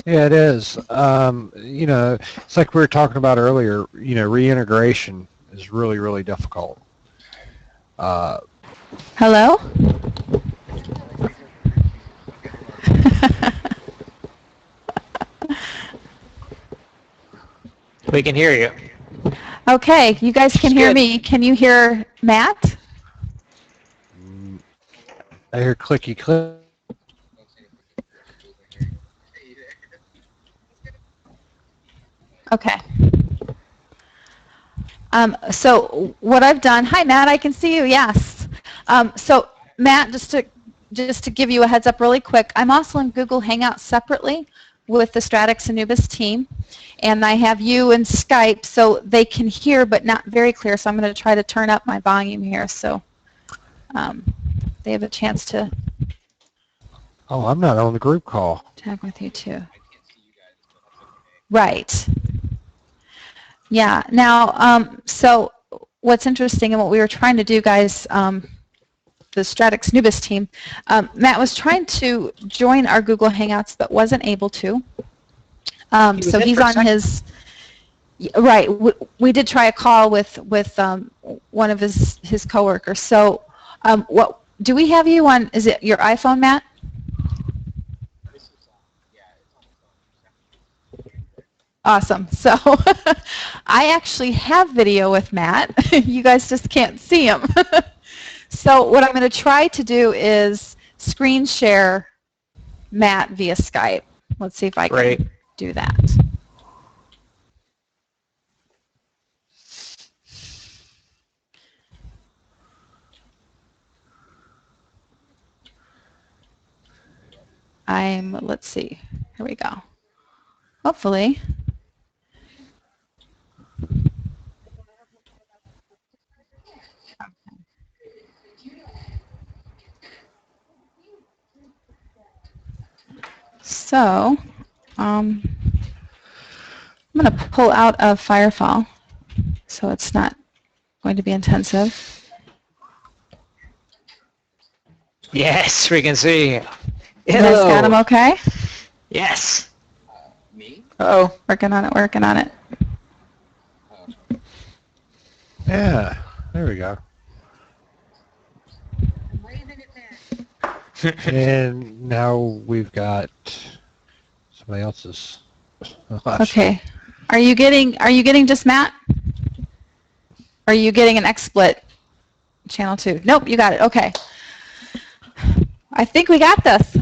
Yeah, it is. You know, it's like we were talking about earlier. You know, reintegration is really, really difficult. Hello? We can hear you. Okay, you guys can hear me. Can you hear Matt? I hear clicky click. Okay. So what I've done, hi Matt, I can see you, yes. So Matt, just to give you a heads up really quick, I'm also in Google Hangouts separately with the Stratics and Noobist team, and I have you in Skype so they can hear but not very clear, so I'm going to try to turn up my volume here so they have a chance to Oh, I'm not on the group call. tag with you too. Right. Yeah. Now, so what's interesting and what we were trying to do, guys, the Stratics Noobist team, Matt was trying to join our Google Hangouts but wasn't able to. So he's on his, right, we did try a call with one of his coworkers. So what, do we have you on, is it your iPhone, Matt? Awesome. So I actually have video with Matt. You guys just can't see him. So what I'm going to try to do is screen share Matt via Skype. Let's see if I can do that. Let's see. Here we go. Hopefully. So, I'm going to pull out of Firefall so it's not going to be intensive. Yes, we can see you. You guys got him okay? Yes. Me? Uh-oh. Working on it. Yeah, there we go. And now we've got somebody else's. Okay. Are you getting just Matt? Are you getting an XSplit channel 2? Nope, you got it. Okay. I think we got this.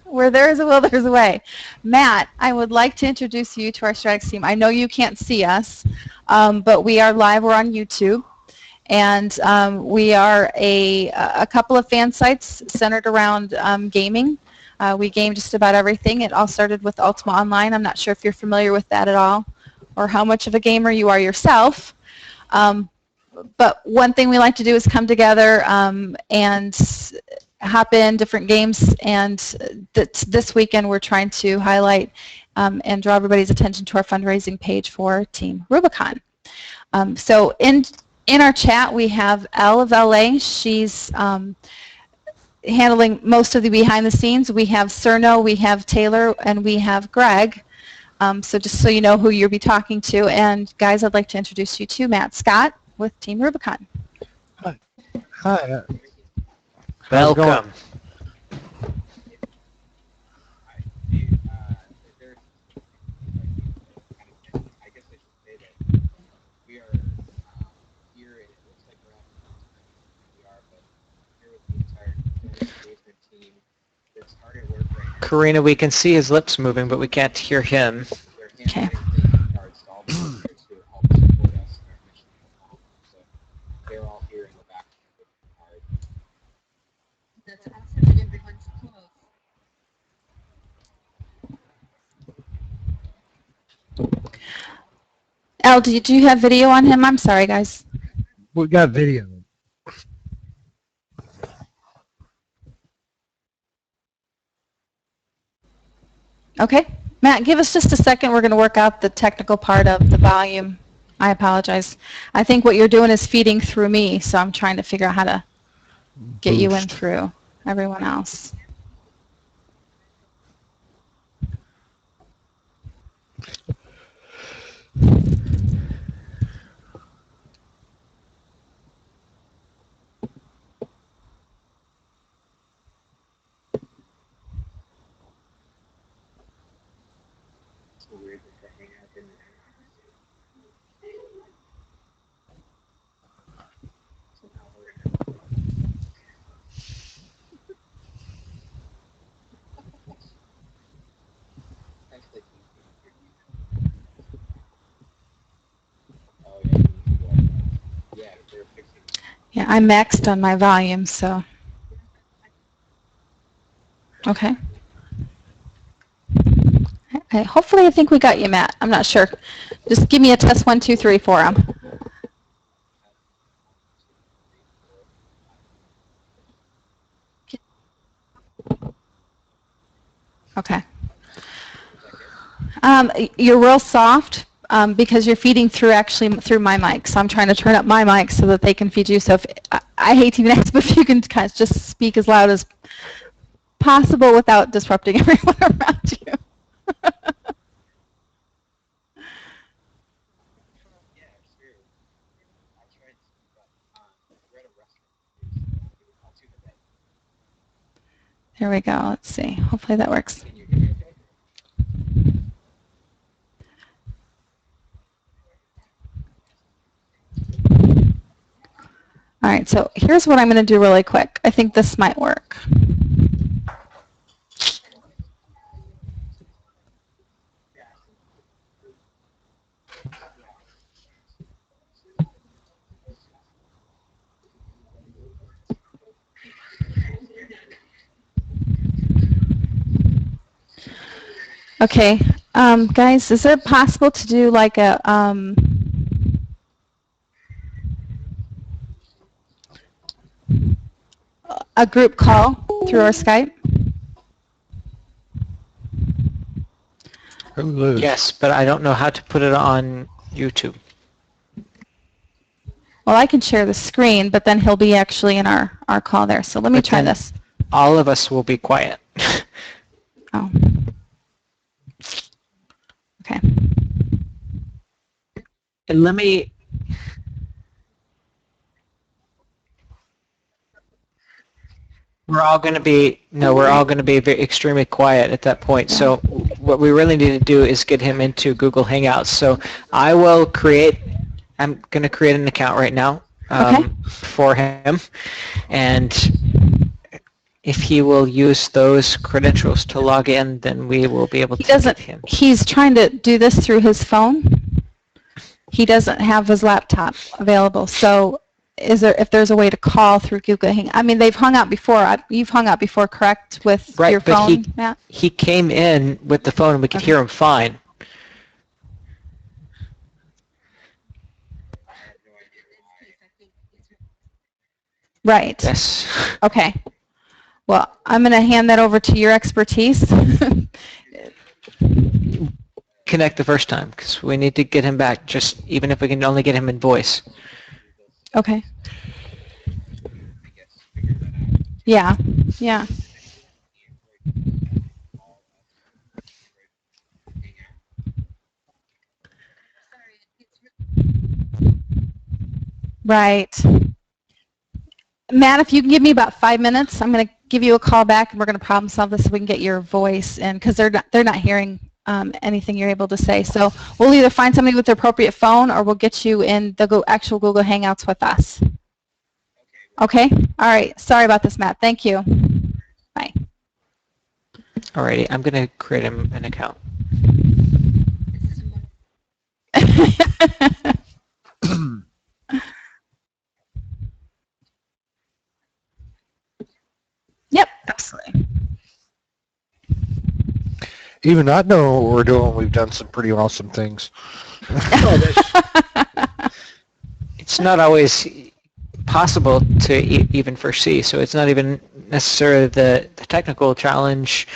Where there is a will, there's a way. Matt, I would like to introduce you to our Stratics team. I know you can't see us, but we are live. We're on YouTube. And we are a couple of fan sites centered around gaming. We game just about everything. It all started with Ultima Online. I'm not sure if you're familiar with that at all or how much of a gamer you are yourself. But one thing we like to do is come together and hop in different games. And this weekend we're trying to highlight and draw everybody's attention to our fundraising page for Team Rubicon. So in in our chat, we have Elle of LA. She's handling most of the behind the scenes. We have Cerno, we have Taylor, and we have Greg. So just so you know who you'll be talking to. And guys, I'd like to introduce you to Matt Scott with Team Rubicon. Hi. How's it going? Welcome. Karina, we can see his lips moving, but we can't hear him. Okay. Elle, do you have video on him? I'm sorry, guys. We got video. Okay. Matt, give us just a second. We're going to work out the technical part of the volume. I apologize. I think what you're doing is feeding through me, so I'm trying to figure out how to get you in through everyone else. Yeah, I'm maxed on my volume, so. Okay. Okay. Hopefully, I think we got you, Matt. I'm not sure. Just give me a test 1, 2, 3 for him. Okay. You're real soft because you're feeding through my mic. So I'm trying to turn up my mic so that they can feed you. So if, I hate to even ask, but if you can kind of just speak as loud as possible without disrupting everyone around you. There we go. Let's see. Hopefully that works. All right, so here's what I'm going to do really quick. I think this might work. Okay, guys, is it possible to do like a group call through our Skype? Yes, but I don't know how to put it on YouTube. Well, I can share the screen, but then he'll be actually in our call there. So let me try this. All of us will be quiet. Oh. Okay. And let me... We're all going to be extremely quiet at that point. Yeah. So what we really need to do is get him into Google Hangouts. So I'm going to create an account right now for him. And if he will use those credentials to log in, then we will be able to get him. He's trying to do this through his phone. He doesn't have his laptop available. So if there's a way to call through Google Hang? I mean, they've hung out before. You've hung out before, correct, with your phone, Matt? He came in with the phone and we could hear him fine. Right. Yes. Okay. Well, I'm going to hand that over to your expertise. Connect the first time because we need to get him back, just even if we can only get him in voice. Okay. Yeah. Yeah. Right. Matt, if you can give me about 5 minutes, I'm going to give you a call back, and we're going to problem solve this so we can get your voice in, because they're not hearing anything you're able to say. So we'll either find somebody with the appropriate phone, or we'll get you in the actual Google Hangouts with us. Okay? All right. Sorry about this, Matt. Thank you. Bye. Alrighty, I'm going to create an account. Yep, absolutely. Even not knowing what we're doing, we've done some pretty awesome things. It's not always possible to even foresee, so it's not even necessarily the technical challenge.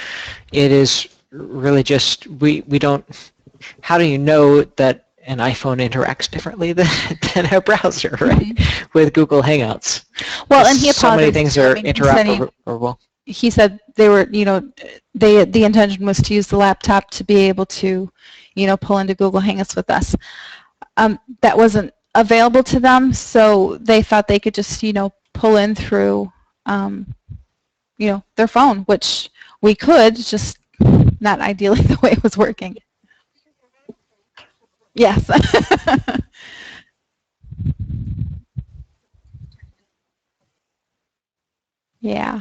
It is really just we don't. How do you know that an iPhone interacts differently than a browser, right? With Google Hangouts. Well, and he apologized. So many things are I mean, interoperable. He said they were, the intention was to use the laptop to be able to, pull into Google Hangouts with us. That wasn't available to them, so they thought they could just, pull in through, their phone, which we could, just not ideally the way it was working. Yes. Yeah.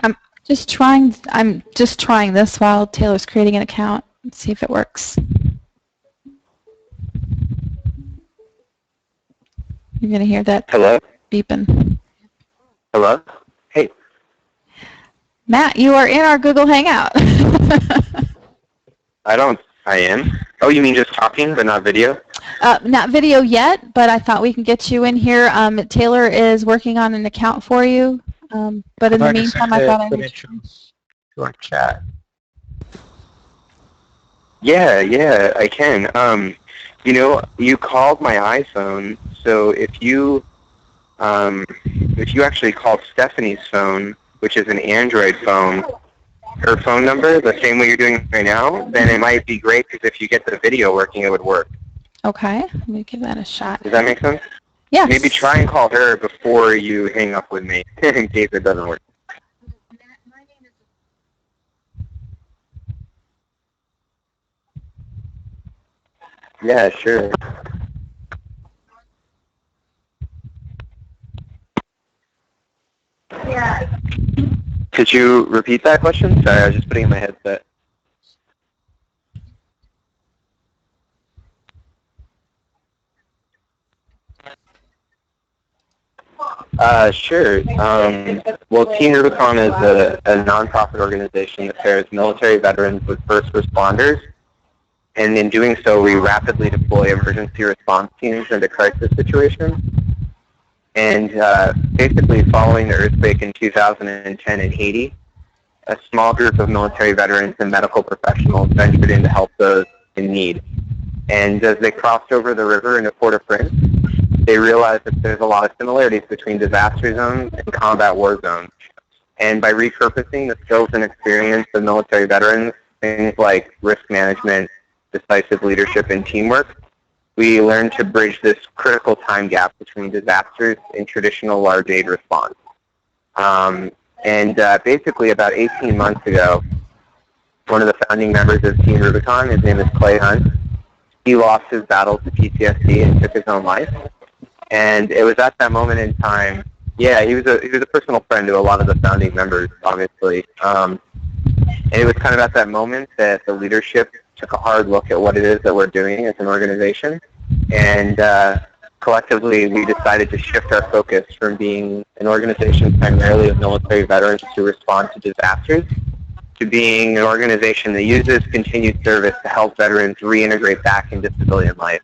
I'm just trying this while Taylor's creating an account. Let's see if it works. You're going to hear that Hello? beeping. Hello? Hey. Matt, you are in our Google Hangout. I am? Oh, you mean just talking, but not video? Not video yet, but I thought we can get you in here. Taylor is working on an account for you, but in the meantime, I thought I would... To our chat. Yeah, I can. You called my iPhone, so if you actually called Stephanie's phone, which is an Android phone, her phone number, the same way you're doing right now, then it might be great, because if you get the video working, it would work. Okay, let me give that a shot. Does that make sense? Yes. Maybe try and call her before you hang up with me, in case it doesn't work. Yeah, sure. Yeah. Could you repeat that question? Sorry, I was just putting in my headset. Sure. Well, Team Rubicon is a nonprofit organization that pairs military veterans with first responders. And in doing so, we rapidly deploy emergency response teams into crisis situations. And basically, following the earthquake in 2010 in Haiti, a small group of military veterans and medical professionals ventured in to help those in need. And as they crossed over the river into Port-au-Prince, they realized that there's a lot of similarities between disaster zones and combat war zones. And by repurposing the skills and experience of military veterans, things like risk management, decisive leadership, and teamwork, we learned to bridge this critical time gap between disasters and traditional large aid response. Basically about 18 months ago, one of the founding members of Team Rubicon, his name is Clay Hunt, he lost his battle to PTSD and took his own life. And it was at that moment in time, yeah, he was a personal friend to a lot of the founding members, obviously. And it was kind of at that moment that the leadership took a hard look at what it is that we're doing as an organization. And collectively, we decided to shift our focus from being an organization primarily of military veterans who respond to disasters to being an organization that uses continued service to help veterans reintegrate back into civilian life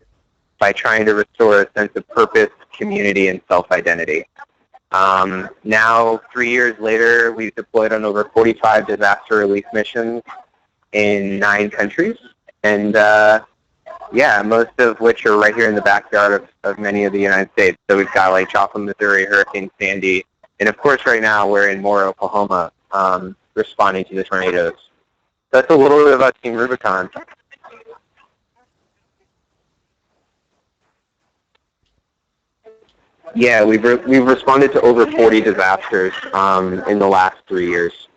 by trying to restore a sense of purpose, community, and self-identity. Now, 3 years later, we've deployed on over 45 disaster relief missions in 9 countries, and yeah, most of which are right here in the backyard of many of the United States. So we've got like Joplin, Missouri, Hurricane Sandy, and of course right now we're in Moore, Oklahoma, responding to the tornadoes. That's a little bit about Team Rubicon. Yeah, we've responded to over 40 disasters in the last 3 years.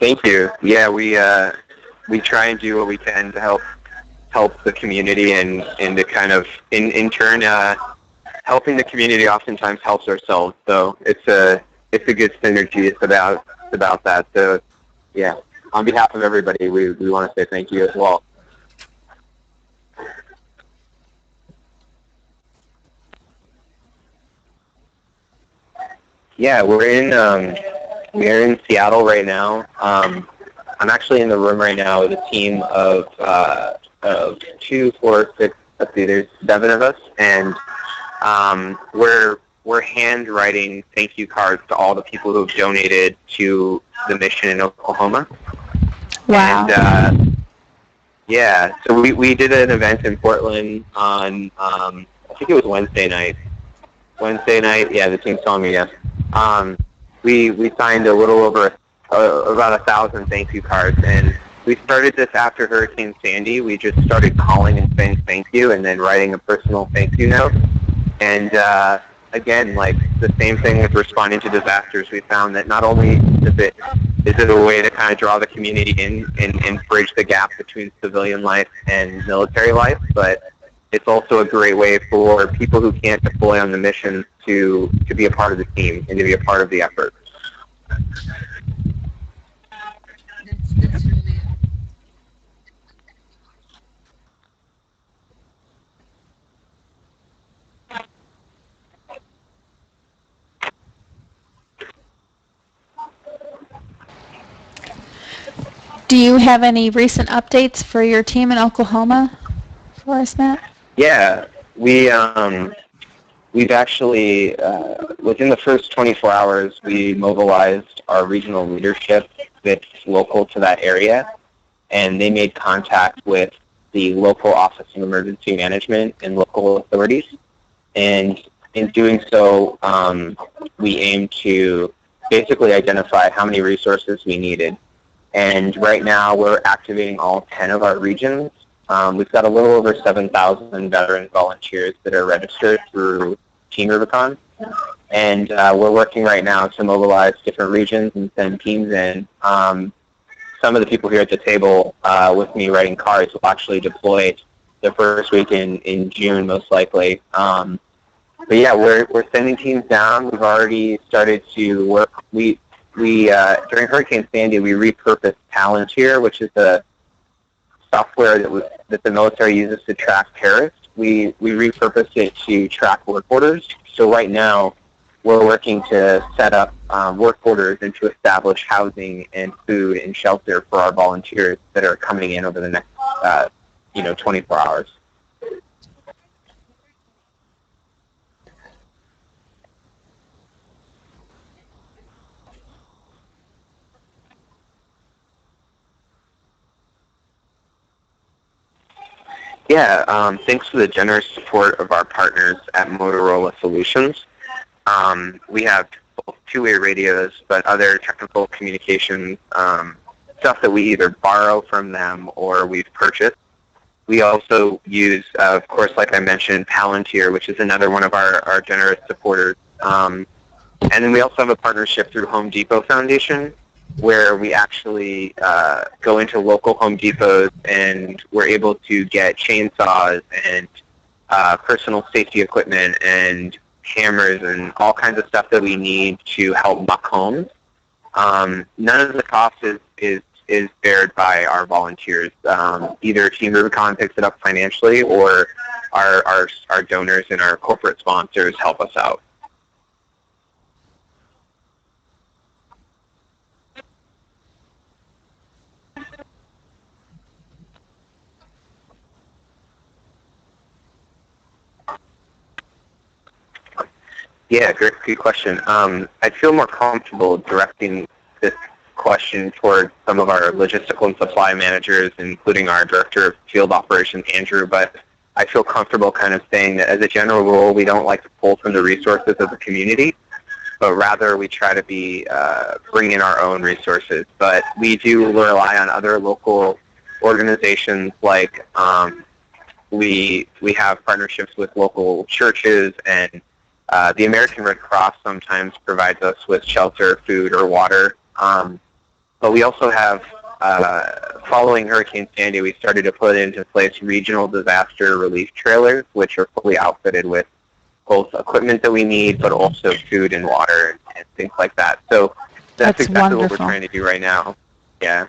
Thank you. Yeah, we try and do what we can to help the community and to kind of in turn helping the community oftentimes helps ourselves. So it's a good synergy. It's about that. So yeah, on behalf of everybody, we want to say thank you as well. Yeah, we're in Seattle right now. I'm actually in the room right now with a team of 2, 4, 6. Let's see, there's 7 of us, and we're handwriting thank you cards to all the people who've donated to the mission in Oklahoma. Wow. And yeah, so we did an event in Portland on I think it was Wednesday night. Yeah, the team saw me. Yes. We signed a little over about 1,000 thank you cards, and we started this after Hurricane Sandy. We just started calling and saying thank you, and then writing a personal thank you note. And again, like the same thing with responding to disasters, we found that not only is it a way to kind of draw the community in and bridge the gap between civilian life and military life, but it's also a great way for people who can't deploy on the mission to be a part of the team and to be a part of the effort. Do you have any recent updates for your team in Oklahoma for us, Matt? Yeah, we've actually, within the first 24 hours, we mobilized our regional leadership that's local to that area, and they made contact with the local Office of Emergency Management and local authorities. And in doing so, we aimed to basically identify how many resources we needed. And right now, we're activating all 10 of our regions. We've got a little over 7,000 veteran volunteers that are registered through Team Rubicon. And we're working right now to mobilize different regions and send teams in. Some of the people here at the table with me writing cards will actually deploy the first week in June, most likely. But yeah, we're sending teams down. We've already started to work. We during Hurricane Sandy, we repurposed Palantir, which is the software that the military uses to track terrorists. We repurposed it to track work orders. So right now, we're working to set up work orders and to establish housing and food and shelter for our volunteers that are coming in over the next 24 hours. Yeah, thanks for the generous support of our partners at Motorola Solutions. We have both two-way radios, but other technical communication stuff that we either borrow from them or we've purchased. We also use, of course, like I mentioned, Palantir, which is another one of our generous supporters. And then we also have a partnership through Home Depot Foundation, where we actually go into local Home Depots and we're able to get chainsaws and personal safety equipment and hammers and all kinds of stuff that we need to help muck homes. None of the cost is bared by our volunteers. Either Team Rubicon picks it up financially, or our donors and our corporate sponsors help us out. Yeah, great question. I'd feel more comfortable directing this question towards some of our logistical and supply managers, including our director of field operations, Andrew, but I feel comfortable kind of saying that as a general rule, we don't like to pull from the resources of the community, but rather we try to bring in our own resources. But we do rely on other local organizations, like we have partnerships with local churches, and the American Red Cross sometimes provides us with shelter, food, or water. But we also have, following Hurricane Sandy, we started to put into place regional disaster relief trailers, which are fully outfitted with both equipment that we need, but also food and water and things like that. So that's exactly wonderful. what we're trying to do right now. Yeah.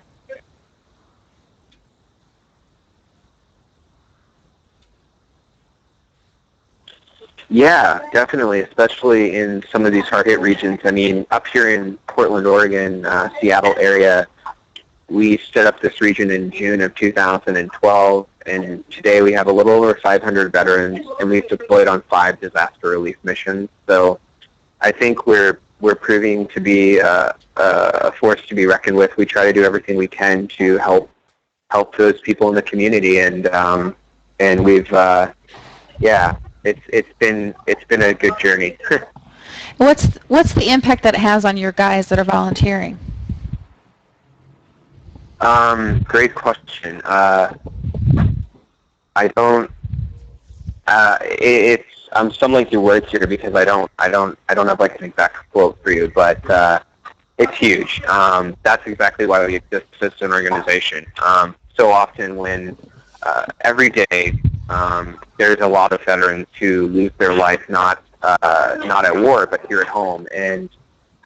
Yeah, definitely, especially in some of these hard-hit regions. I mean, up here in Portland, Oregon, Seattle area, we set up this region in June of 2012, and today we have a little over 500 veterans, and we've deployed on 5 disaster relief missions. So I think we're proving to be a force to be reckoned with. We try to do everything we can to help those people in the community, and we've yeah. It's been a good journey. What's the impact that it has on your guys that are volunteering? Great question. I don't. I'm stumbling through words here because I don't have like an exact quote for you, but it's huge. That's exactly why we exist as an organization. So often when every day there's a lot of veterans who lose their life not at war but here at home, and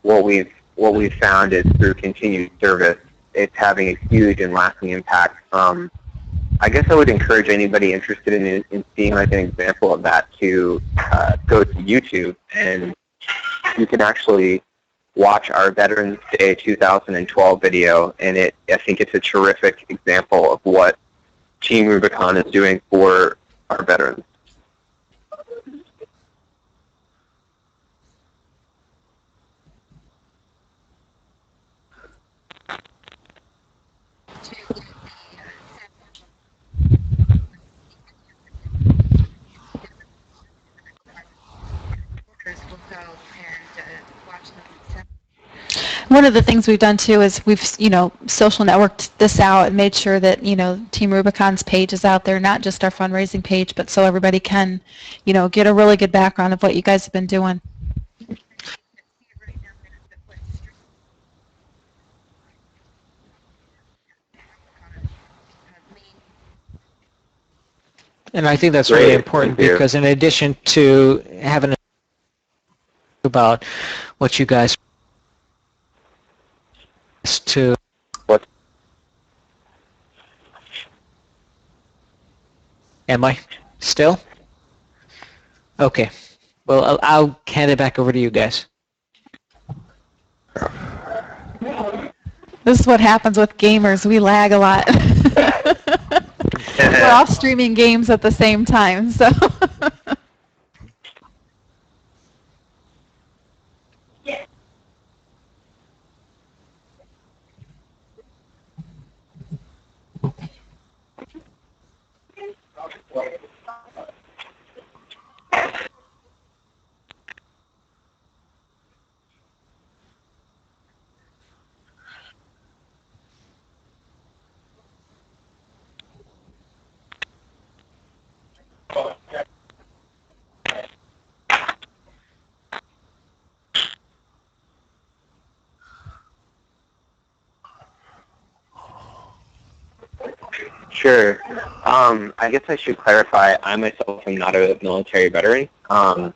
what we've found is through continued service, it's having a huge and lasting impact. I guess I would encourage anybody interested in seeing like an example of that to go to YouTube, and you can actually watch our Veterans Day 2012 video, and I think it's a terrific example of what Team Rubicon is doing for our veterans. One of the things we've done too is we've, social networked this out and made sure that, Team Rubicon's page is out there, not just our fundraising page, but so everybody can, get a really good background of what you guys have been doing. And I think that's really important because in addition to having about what you guys to am I still? Okay. Well, I'll hand it back over to you guys. This is what happens with gamers. We lag a lot. We're all streaming games at the same time, so. Sure. I guess I should clarify. I myself am not a military veteran, but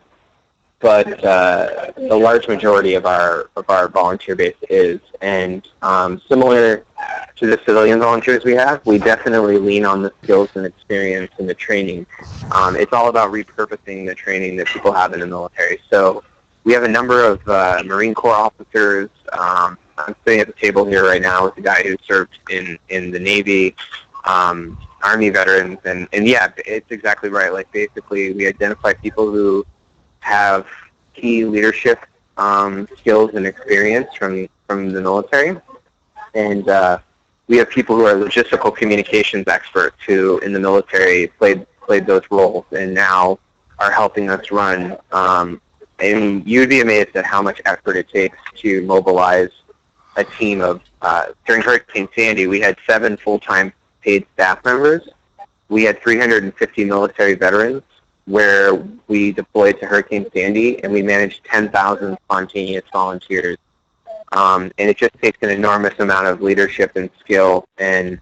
the large majority of our volunteer base is, and similar to the civilian volunteers we have, we definitely lean on the skills and experience and the training. It's all about repurposing the training that people have in the military. So we have a number of Marine Corps officers. I'm sitting at the table here right now with a guy who served in the Navy, Army veterans, and yeah, it's exactly right. Like, basically, we identify people who have key leadership skills and experience from the military, and we have people who are logistical communications experts who, in the military, played those roles and now are helping us run. And you'd be amazed at how much effort it takes to mobilize a team of. During Hurricane Sandy, we had 7 full-time paid staff members. We had 350 military veterans where we deployed to Hurricane Sandy, and we managed 10,000 spontaneous volunteers. And it just takes an enormous amount of leadership and skill and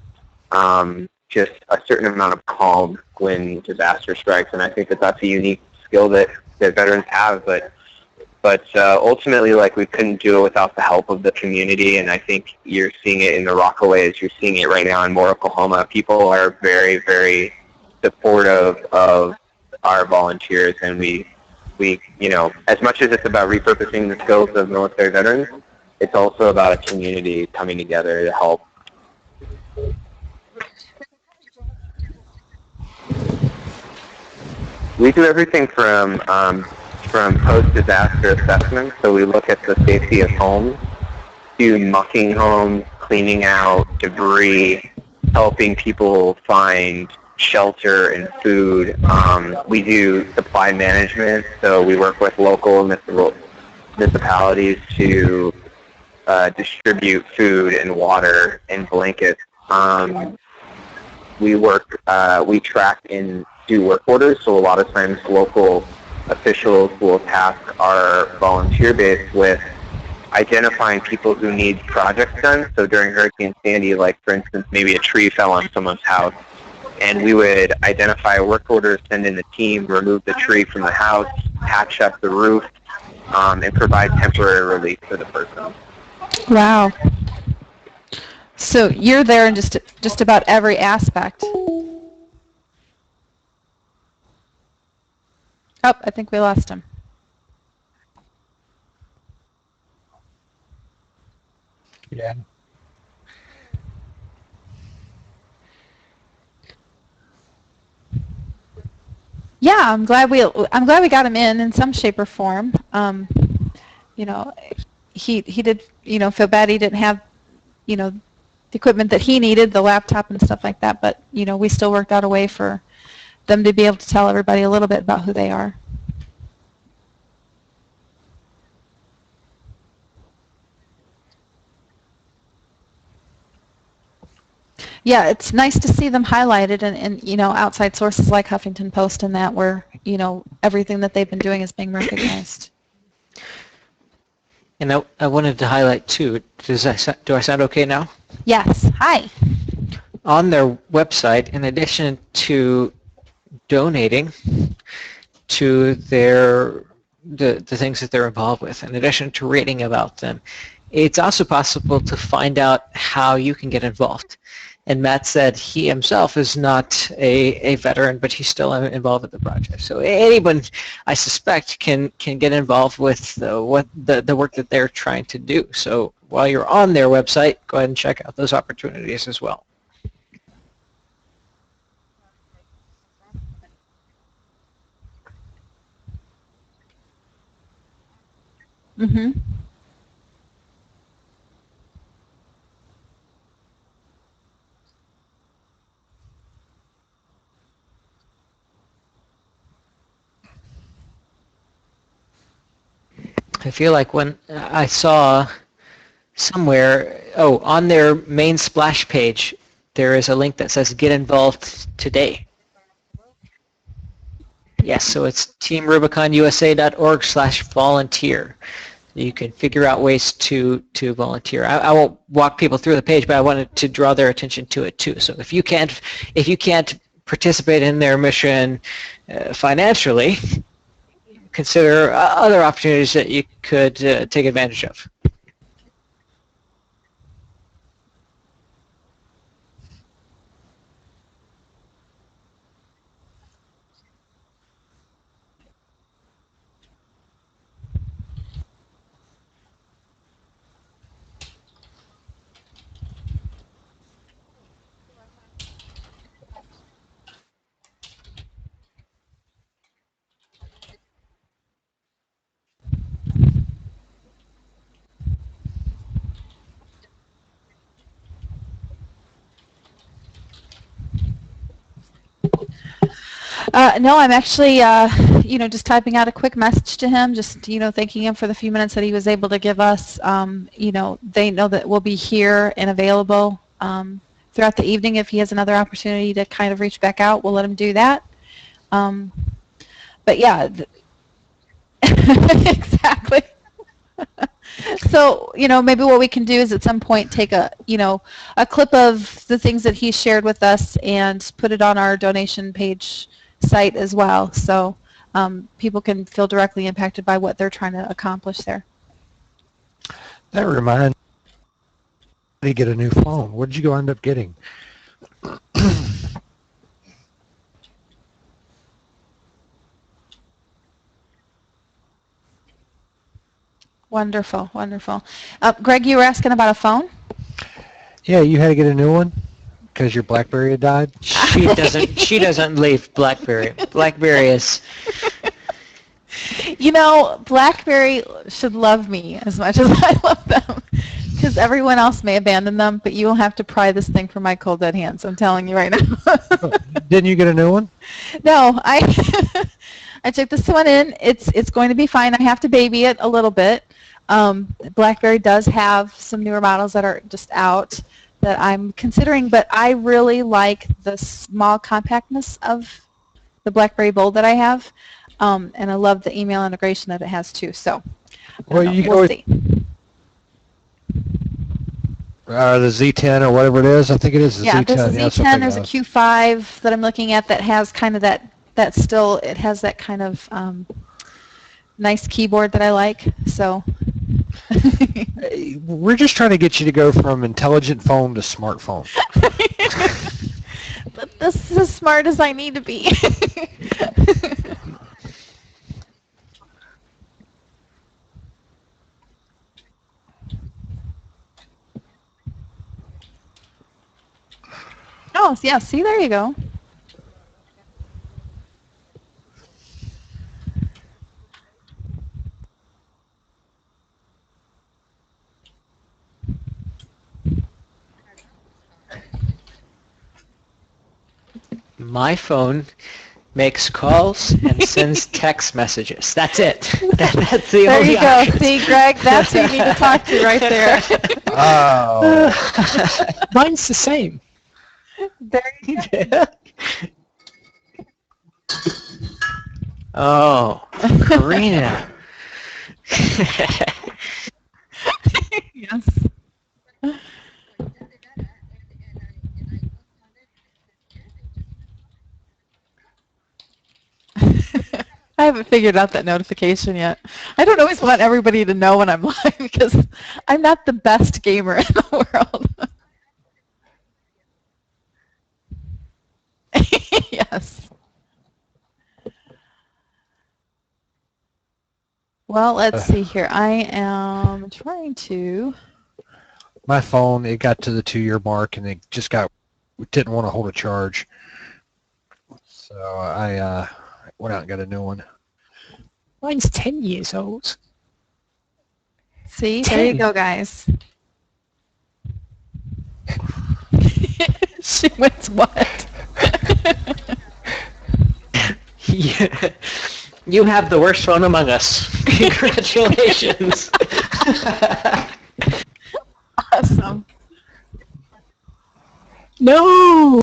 just a certain amount of calm when disaster strikes. And I think that that's a unique skill that veterans have. But ultimately, like, we couldn't do it without the help of the community, and I think you're seeing it in the Rockaways. You're seeing it right now in Moore, Oklahoma. People are very, very supportive of our volunteers, and we, you know, as much as it's about repurposing the skills of military veterans, it's also about a community coming together to help. We do everything from post-disaster assessment, so we look at the safety of homes, to mucking homes, cleaning out debris, helping people find shelter and food. We do supply management, so we work with local municipalities to distribute food and water and blankets. We track and do work orders, so a lot of times local officials will task our volunteer base with identifying people who need projects done. So during Hurricane Sandy, like, for instance, maybe a tree fell on someone's house, and we would identify a work order, send in a team, remove the tree from the house, patch up the roof, and provide temporary relief for the person. Wow. So you're there in just about every aspect. Oh, I think we lost him. Yeah. Yeah, I'm glad we got him in some shape or form. You know, he did, you know, feel bad he didn't have, you know, the equipment that he needed, the laptop and stuff like that, but, you know, we still worked out a way for them to be able to tell everybody a little bit about who they are. Yeah, it's nice to see them highlighted and you know, outside sources like Huffington Post and that, where, you know, everything that they've been doing is being recognized. And I wanted to highlight too, do I sound okay now? Yes, hi. On their website, in addition to donating to the things that they're involved with, in addition to reading about them, it's also possible to find out how you can get involved. And Matt said he himself is not a veteran, but he's still involved with the project. So anyone, I suspect, can get involved with the work that they're trying to do. So while you're on their website, go ahead and check out those opportunities as well. Mm-hmm. I feel like when I saw somewhere, on their main splash page, there is a link that says get involved today. Yes, so it's teamrubiconusa.org/volunteer. You can figure out ways to volunteer. I won't walk people through the page, but I wanted to draw their attention to it too. So if you can't participate in their mission financially, consider other opportunities that you could take advantage of. No, I'm actually, just typing out a quick message to him, just, thanking him for the few minutes that he was able to give us. They know that we'll be here and available throughout the evening. If he has another opportunity to kind of reach back out, we'll let him do that. But yeah, exactly. So, maybe what we can do is at some point take a clip of the things that he shared with us and put it on our donation page site as well, so people can feel directly impacted by what they're trying to accomplish there. That reminds me to get a new phone. What did you go end up getting? Wonderful, wonderful. Greg, you were asking about a phone? Yeah, you had to get a new one because your BlackBerry had died. She doesn't leave BlackBerry. BlackBerry is. BlackBerry should love me as much as I love them, because everyone else may abandon them, but you will have to pry this thing from my cold dead hands. I'm telling you right now. Didn't you get a new one? No, I took this one in. It's going to be fine. I have to baby it a little bit. BlackBerry does have some newer models that are just out that I'm considering, but I really like the small compactness of the BlackBerry Bold that I have, and I love the email integration that it has too. So, Well, you can we'll always see. the Z10 or whatever it is. I think it is the Yeah, Z10. there's a Yeah, that's what Z10. I There's a got. Q5 that I'm looking at that has kind of that still, it has that kind of nice keyboard that I like. So. We're just trying to get you to go from intelligent phone to smartphone. But this is as smart as I need to be. Oh, yeah, see, there you go. My phone makes calls and sends text messages. That's it. That's the There only you go. options. See, Greg, that's who you need to talk to right there. Oh. Mine's the same. There you go. Oh, Karina. Yes. I haven't figured out that notification yet. I don't always want everybody to know when I'm live because I'm not the best gamer in the world. Yes. Well, let's see here. I am trying to. My phone, it got to the 2-year mark and it just didn't want to hold a charge. So I went out and got a new one. Mine's 10 years old. See, there you go, guys. She wins what? You have the worst phone among us. Congratulations. Awesome. No!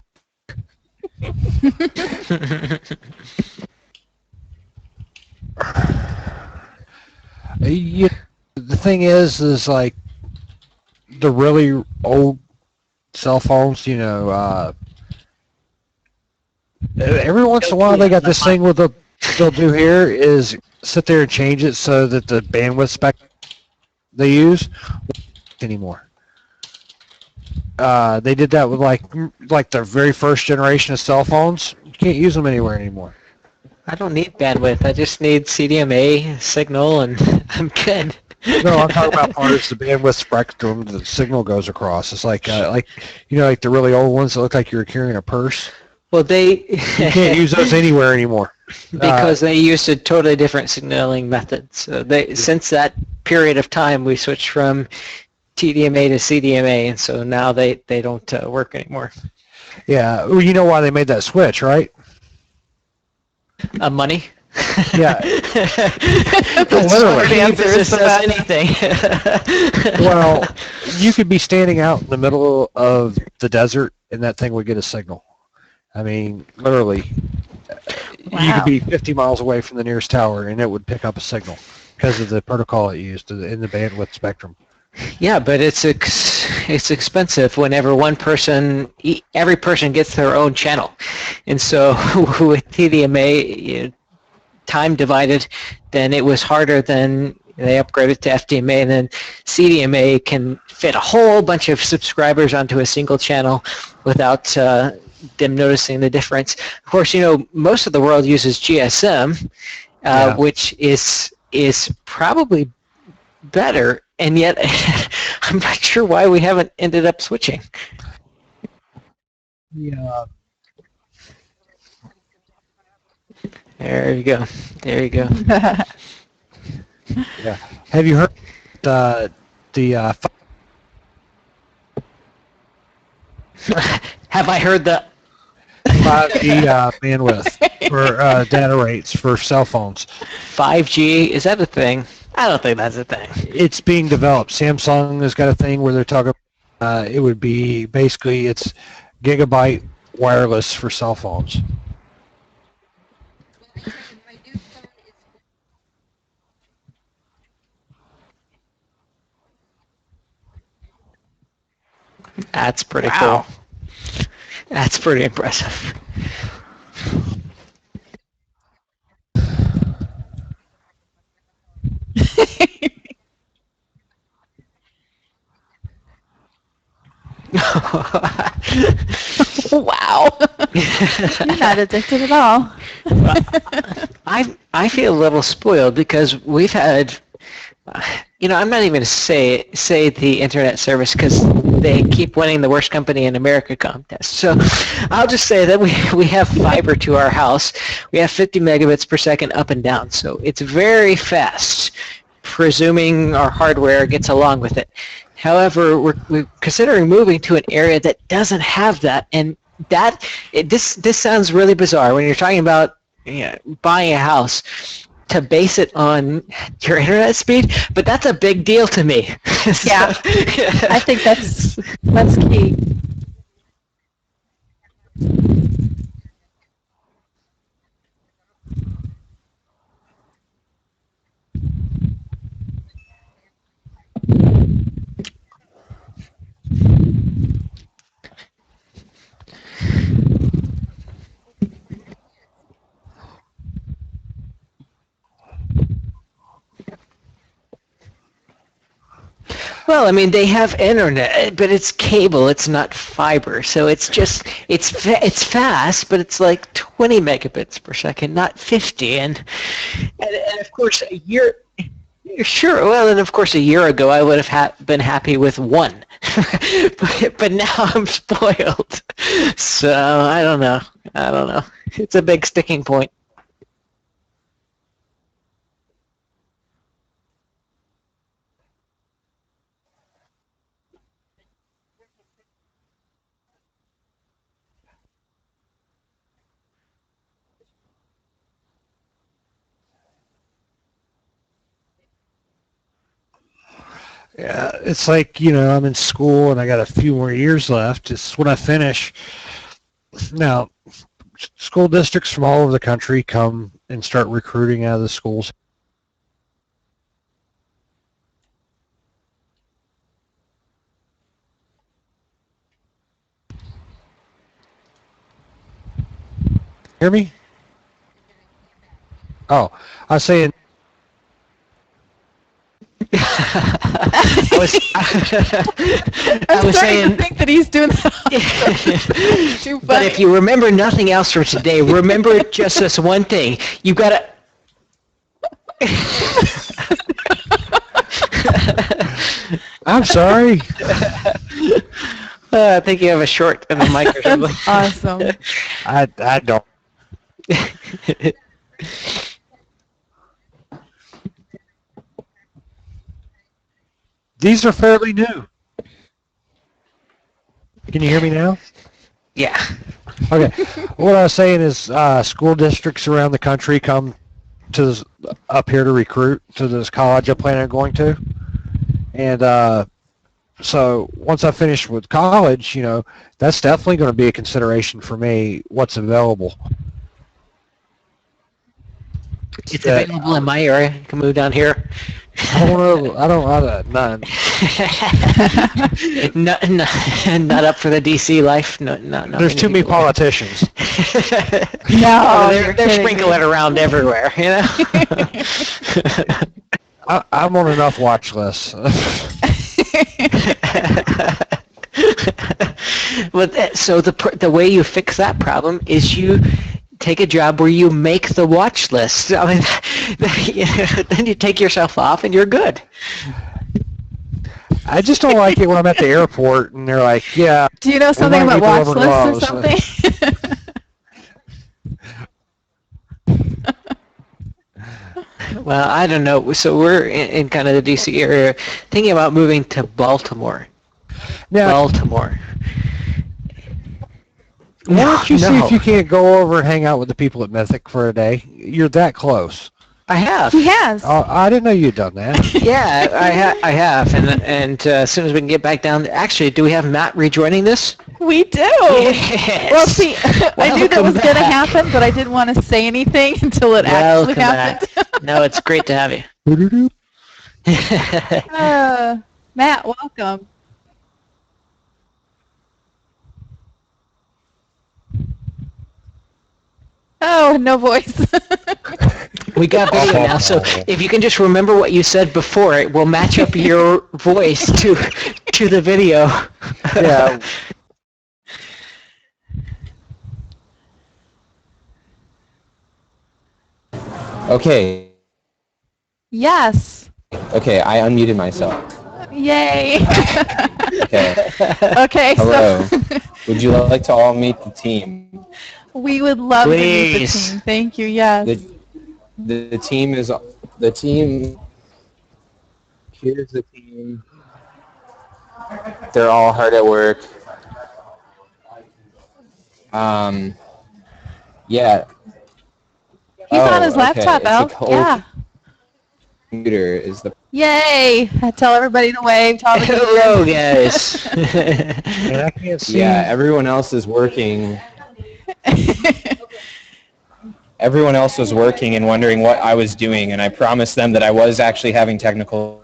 the thing is like the really old cell phones, every once in a while they got this thing where they'll do here is sit there and change it so that the bandwidth spec they use anymore. They did that with like the very first generation of cell phones. You can't use them anywhere anymore. I don't need bandwidth. I just need CDMA signal, and I'm good. No, I'm talking about parts the bandwidth spectrum the signal goes across. It's like like the really old ones that look like you're carrying a purse. Well, You can't use those anywhere anymore. because they used a totally different signaling method. So since that period of time, we switched from TDMA to CDMA, and so now they don't work anymore. Yeah, well, you know why they made that switch, right? Money. Yeah. That's Literally. any business does anything. Well, you could be standing out in the middle of the desert, and that thing would get a signal. I mean, literally, you could be 50 miles away from the nearest tower, and it would pick up a signal because of the protocol it used in the bandwidth spectrum. Yeah, but it's expensive whenever every person gets their own channel, and so with TDMA, time divided, then it was harder. Then they upgraded to FDMA, and then CDMA can fit a whole bunch of subscribers onto a single channel without them noticing the difference. Of course, most of the world uses GSM, which is probably better, and yet I'm not sure why we haven't ended up switching. Yeah. There you go. Yeah. Have you heard Have I heard the 5G bandwidth for data rates for cell phones? 5G? Is that a thing? I don't think that's a thing. It's being developed. Samsung has got a thing where they're talking. It would be basically it's gigabyte wireless for cell phones. That's pretty cool. That's pretty impressive. Wow. You're not addicted at all. I feel a little spoiled because we've had, I'm not even going to say the internet service because they keep winning the worst company in America contest. So I'll just say that we have fiber to our house. We have 50 megabits per second up and down. So it's very fast, presuming our hardware gets along with it. However, we're considering moving to an area that doesn't have that, and this sounds really bizarre when you're talking about buying a house to base it on your internet speed, but that's a big deal to me. Yeah, I think that's key. Well, I mean, they have internet, but it's cable. It's not fiber, so it's fast, but it's like 20 megabits per second, not 50. And of course, a year ago I would have been happy with 1, but now I'm spoiled. So I don't know. It's a big sticking point. Yeah, it's like, I'm in school and I got a few more years left. It's when I finish. Now, school districts from all over the country come and start recruiting out of the schools. Hear me? Oh, I was saying. I was starting saying, to think that he's doing that. Too but funny. if you remember nothing else from today, remember just this one thing. You gotta. I'm sorry. I think you have a short in the mic or something. Awesome. I don't. These are fairly new. Can you hear me now? Yeah. Okay. What I was saying is school districts around the country come to this, up here to recruit to this college I plan on going to. And so once I finish with college, you know, that's definitely going to be a consideration for me, what's available. It's available in my area. You can move down here. I don't know. I don't none. not up for the DC life. No, There's too many politicians. No, they're sprinkling around everywhere. You know. I'm on enough watch lists. So the way you fix that problem is you take a job where you make the watch list. I mean, then you take yourself off and you're good. I just don't like it when I'm at the airport and they're like, "Yeah." Do you know something about watch lists or something? Well, I don't know. So we're in kind of the DC area, thinking about moving to Baltimore. Now, Baltimore. why don't you see if you can't go over and hang out with the people at Mythic for a day? You're that close. I have. He has. I didn't know you'd done that. Yeah, I have, and as soon as we can get back down. Actually, do we have Matt rejoining this? We do. Yes. Well, see, I knew that was going to happen, but I didn't want to say anything until it actually happened. No, it's great to have you. Matt, welcome. Oh, no voice. We got video now, so if you can just remember what you said before, it will match up your voice to the video. Yeah. Okay. Yes. Okay, I unmuted myself. Yay. Okay. Okay, Hello. so Would you like to all meet the team? we would love to meet the Please. team. Thank you, yes. The team is the team. Here's the team. They're all hard at work. Yeah. He's on his laptop, It's Al. Yeah. Computer is the. Yay. I tell everybody to wave. To all the Hello, guys. And I can't see. Yeah, everyone else is working. Everyone else was working and wondering what I was doing, and I promised them that I was actually having technical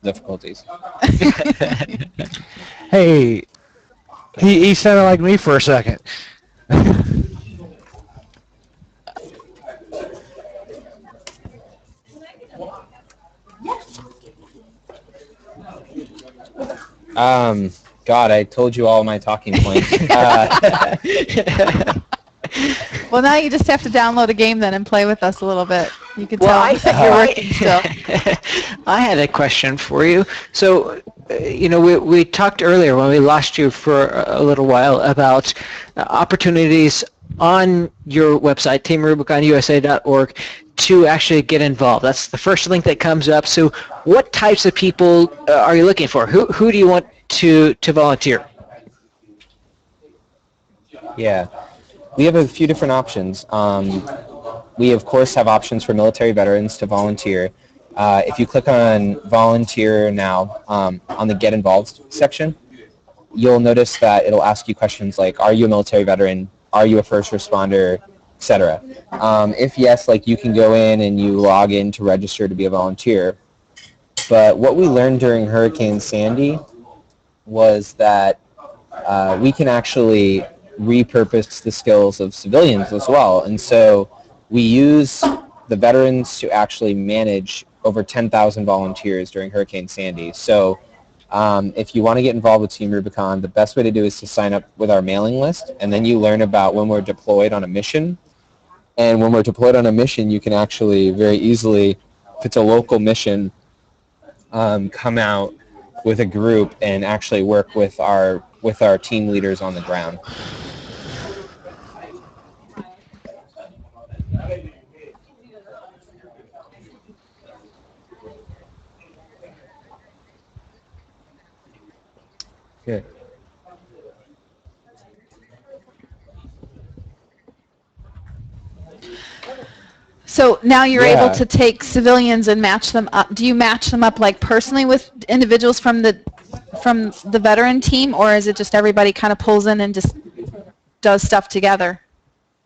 difficulties. Hey, he sounded like me for a second. God, I told you all my talking points. Well, now you just have to download a game then and play with us a little bit. You can Well, tell that you're working still. I had a question for you. So, we talked earlier when we lost you for a little while about opportunities on your website, teamrubiconusa.org, to actually get involved. That's the first link that comes up. So what types of people are you looking for? Who do you want to volunteer? Yeah, we have a few different options. We, of course, have options for military veterans to volunteer. If you click on Volunteer Now on the Get Involved section, you'll notice that it'll ask you questions like, are you a military veteran? Are you a first responder? Etc. If yes, you can go in and you log in to register to be a volunteer. But what we learned during Hurricane Sandy was that we can actually repurpose the skills of civilians as well. And so we use the veterans to actually manage over 10,000 volunteers during Hurricane Sandy. So if you want to get involved with Team Rubicon, the best way to do is to sign up with our mailing list, and then you learn about when we're deployed on a mission. And when we're deployed on a mission, you can actually very easily, if it's a local mission, come out with a group and actually work with our team leaders on the ground. Okay. So now you're able to take civilians and match them up. Do you match them up like personally with individuals from the veteran team, or is it just everybody kind of pulls in and just does stuff together?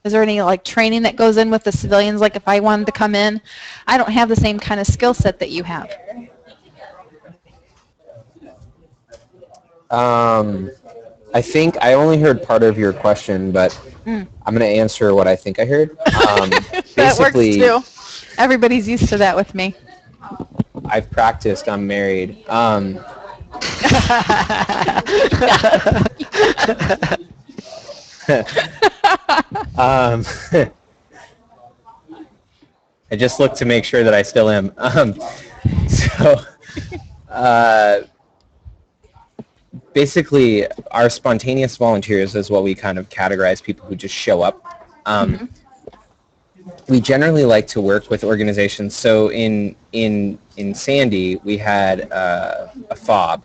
Is there any like training that goes in with the civilians? Like if I wanted to come in, I don't have the same kind of skill set that you have. I think I only heard part of your question, but I'm going to answer what I think I heard. That works too. Everybody's used to that with me. I've practiced. I'm married. I just looked to make sure that I still am. Basically, our spontaneous volunteers is what we kind of categorize people who just show up. We generally like to work with organizations. So in Sandy, we had a FOB,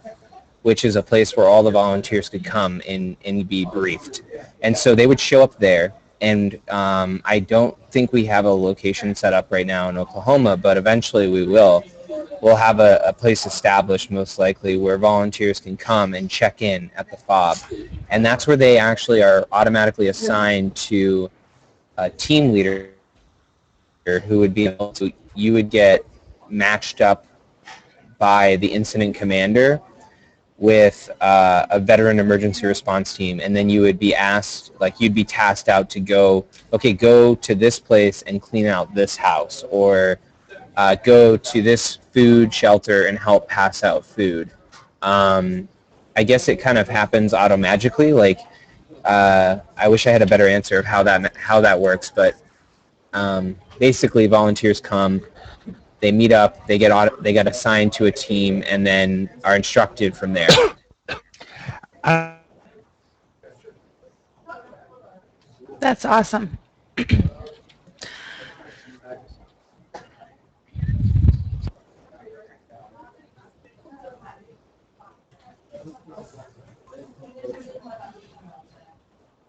which is a place where all the volunteers could come and be briefed. And so they would show up there. And I don't think we have a location set up right now in Oklahoma, but eventually we will. We'll have a place established, most likely, where volunteers can come and check in at the FOB. And that's where they actually are automatically assigned to a team leader who would be able to, you would get matched up by the incident commander with a veteran emergency response team, and then you would be asked, like you'd be tasked out to go to this place and clean out this house, or go to this food shelter and help pass out food. I guess it kind of happens auto-magically. Like, I wish I had a better answer of how that works, but basically volunteers come, they meet up, they get assigned to a team, and then are instructed from there. That's awesome.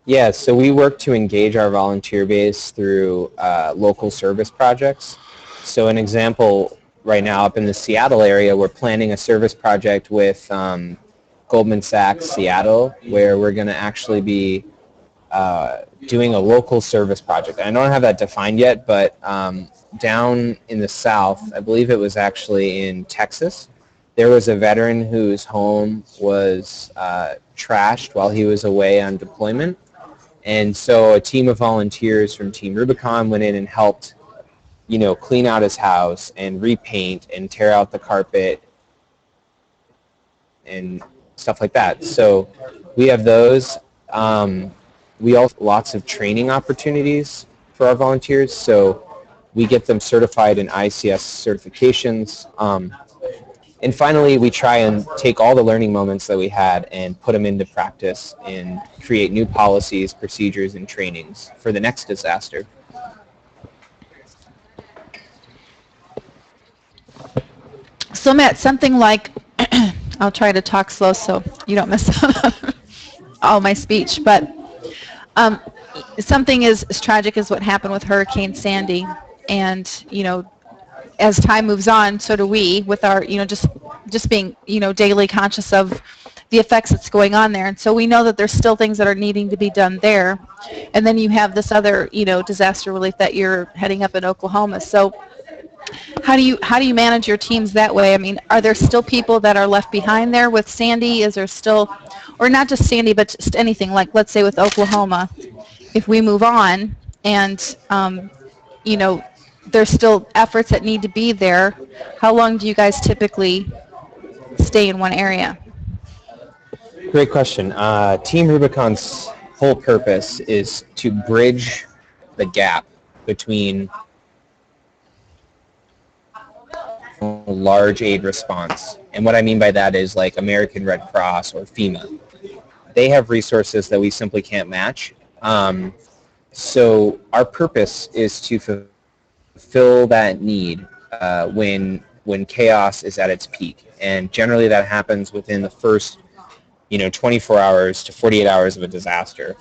Yeah, so we work to engage our volunteer base through local service projects. So an example right now up in the Seattle area, we're planning a service project with Goldman Sachs Seattle, where we're going to actually be doing a local service project. I don't have that defined yet, but down in the south, I believe it was actually in Texas, there was a veteran whose home was trashed while he was away on deployment. And so a team of volunteers from Team Rubicon went in and helped, clean out his house and repaint and tear out the carpet and stuff like that. So we have those. We also have lots of training opportunities for our volunteers. So we get them certified in ICS certifications. And finally, we try and take all the learning moments that we had and put them into practice and create new policies, procedures, and trainings for the next disaster. So Matt, something like, I'll try to talk slow so you don't miss out on all my speech, but something as tragic as what happened with Hurricane Sandy, and as time moves on, so do we, with our, just being, daily conscious of the effects that's going on there. And so we know that there's still things that are needing to be done there. And then you have this other, disaster relief that you're heading up in Oklahoma. So how do you manage your teams that way? I mean, are there still people that are left behind there with Sandy? Is there still, or not just Sandy, but just anything, like let's say with Oklahoma, if we move on and, you know, there's still efforts that need to be there, how long do you guys typically stay in one area? Great question. Team Rubicon's whole purpose is to bridge the gap between large aid response. And what I mean by that is like American Red Cross or FEMA. They have resources that we simply can't match. So our purpose is to fulfill that need when chaos is at its peak. And generally that happens within the first 24 hours to 48 hours of a disaster.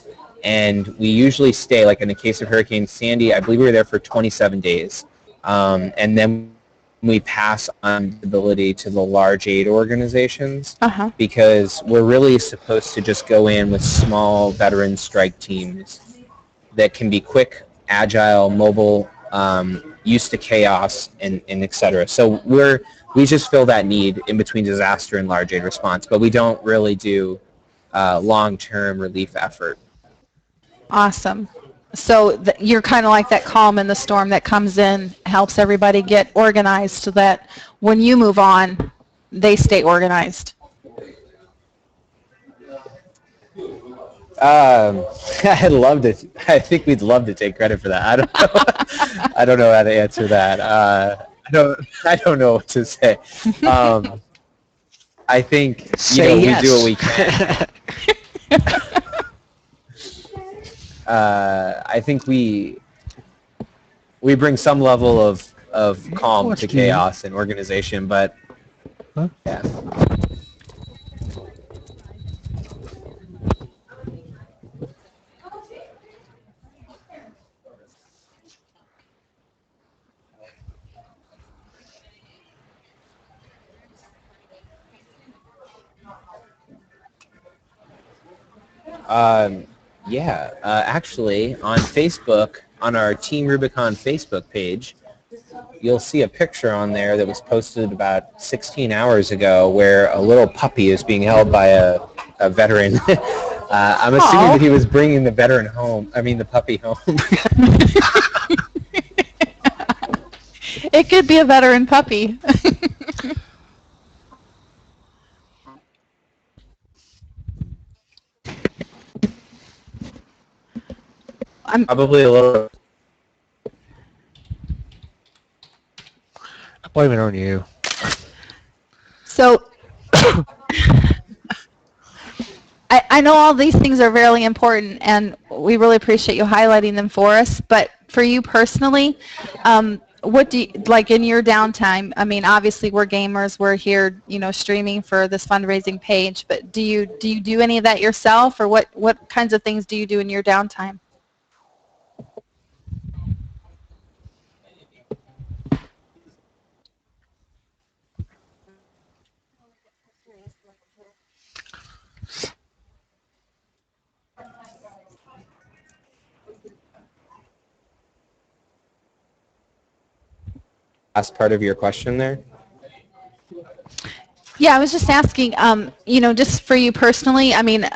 And we usually stay, like in the case of Hurricane Sandy, I believe we were there for 27 days. And then we pass on ability to the large aid organizations because we're really supposed to just go in with small veteran strike teams that can be quick, agile, mobile, used to chaos, and et cetera. So we just fill that need in between disaster and large aid response, but we don't really do long-term relief effort. Awesome. So you're kind of like that calm in the storm that comes in, helps everybody get organized so that when you move on, they stay organized. I'd love to. I think we'd love to take credit for that. I don't know. I don't know how to answer that. I don't know what to say. I think Say yes. we do what we can. I think we bring some level of calm to chaos and organization, but yeah. Actually, on Facebook, on our Team Rubicon Facebook page, you'll see a picture on there that was posted about 16 hours ago where a little puppy is being held by a veteran. I'm assuming that he was bringing the puppy home. It could be a veteran puppy. I'm Probably a little. I blame it on you. So I know all these things are really important, and we really appreciate you highlighting them for us. But for you personally, what do you, like in your downtime? I mean, obviously we're gamers. We're here, streaming for this fundraising page. But do you do any of that yourself, or what kinds of things do you do in your downtime? Last part of your question there? Yeah, I was just asking, just for you personally, I mean,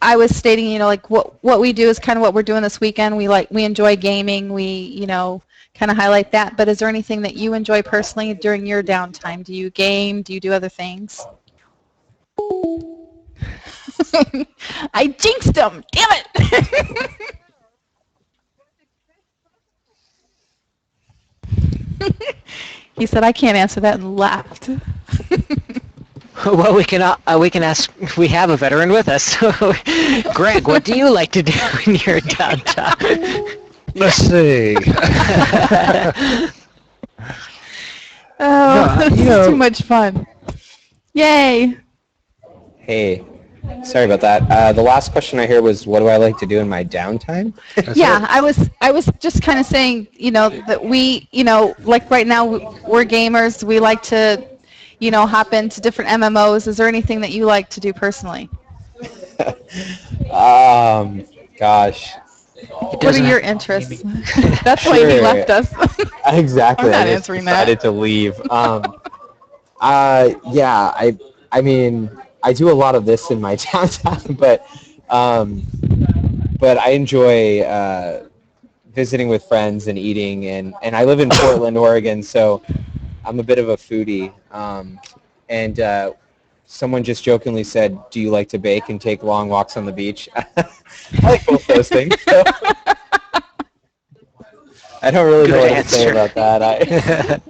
I was stating, like what we do is kind of what we're doing this weekend. We enjoy gaming. We, kind of highlight that. But is there anything that you enjoy personally during your downtime? Do you game? Do you do other things? I jinxed him. Damn it. He said, I can't answer that, and laughed. Well, we can ask. We have a veteran with us. So, Greg, what do you like to do in your downtime? Let's see. Oh, this is too much fun. Yay. Hey, sorry about that. The last question I heard was, what do I like to do in my downtime? Yeah, I was just kind of saying, that we, like right now we're gamers. We like to, hop into different MMOs. Is there anything that you like to do personally? Gosh. What are your interests? That's why he left us. Exactly. I'm not I answering that. decided to leave. Yeah, I mean, I do a lot of this in my downtime, but I enjoy visiting with friends and eating, and I live in Portland, Oregon, so I'm a bit of a foodie. And someone just jokingly said, "Do you like to bake and take long walks on the beach?" I like both those things. So I don't really know what to say about that.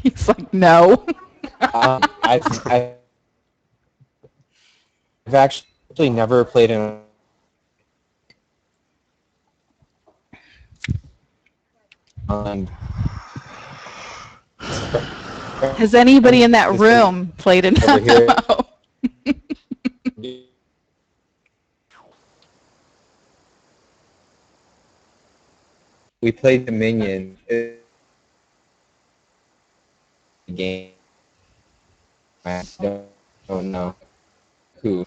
He's like, no. I've actually never played in. Has anybody in that room played an MMO? We played Dominion game. I don't know who.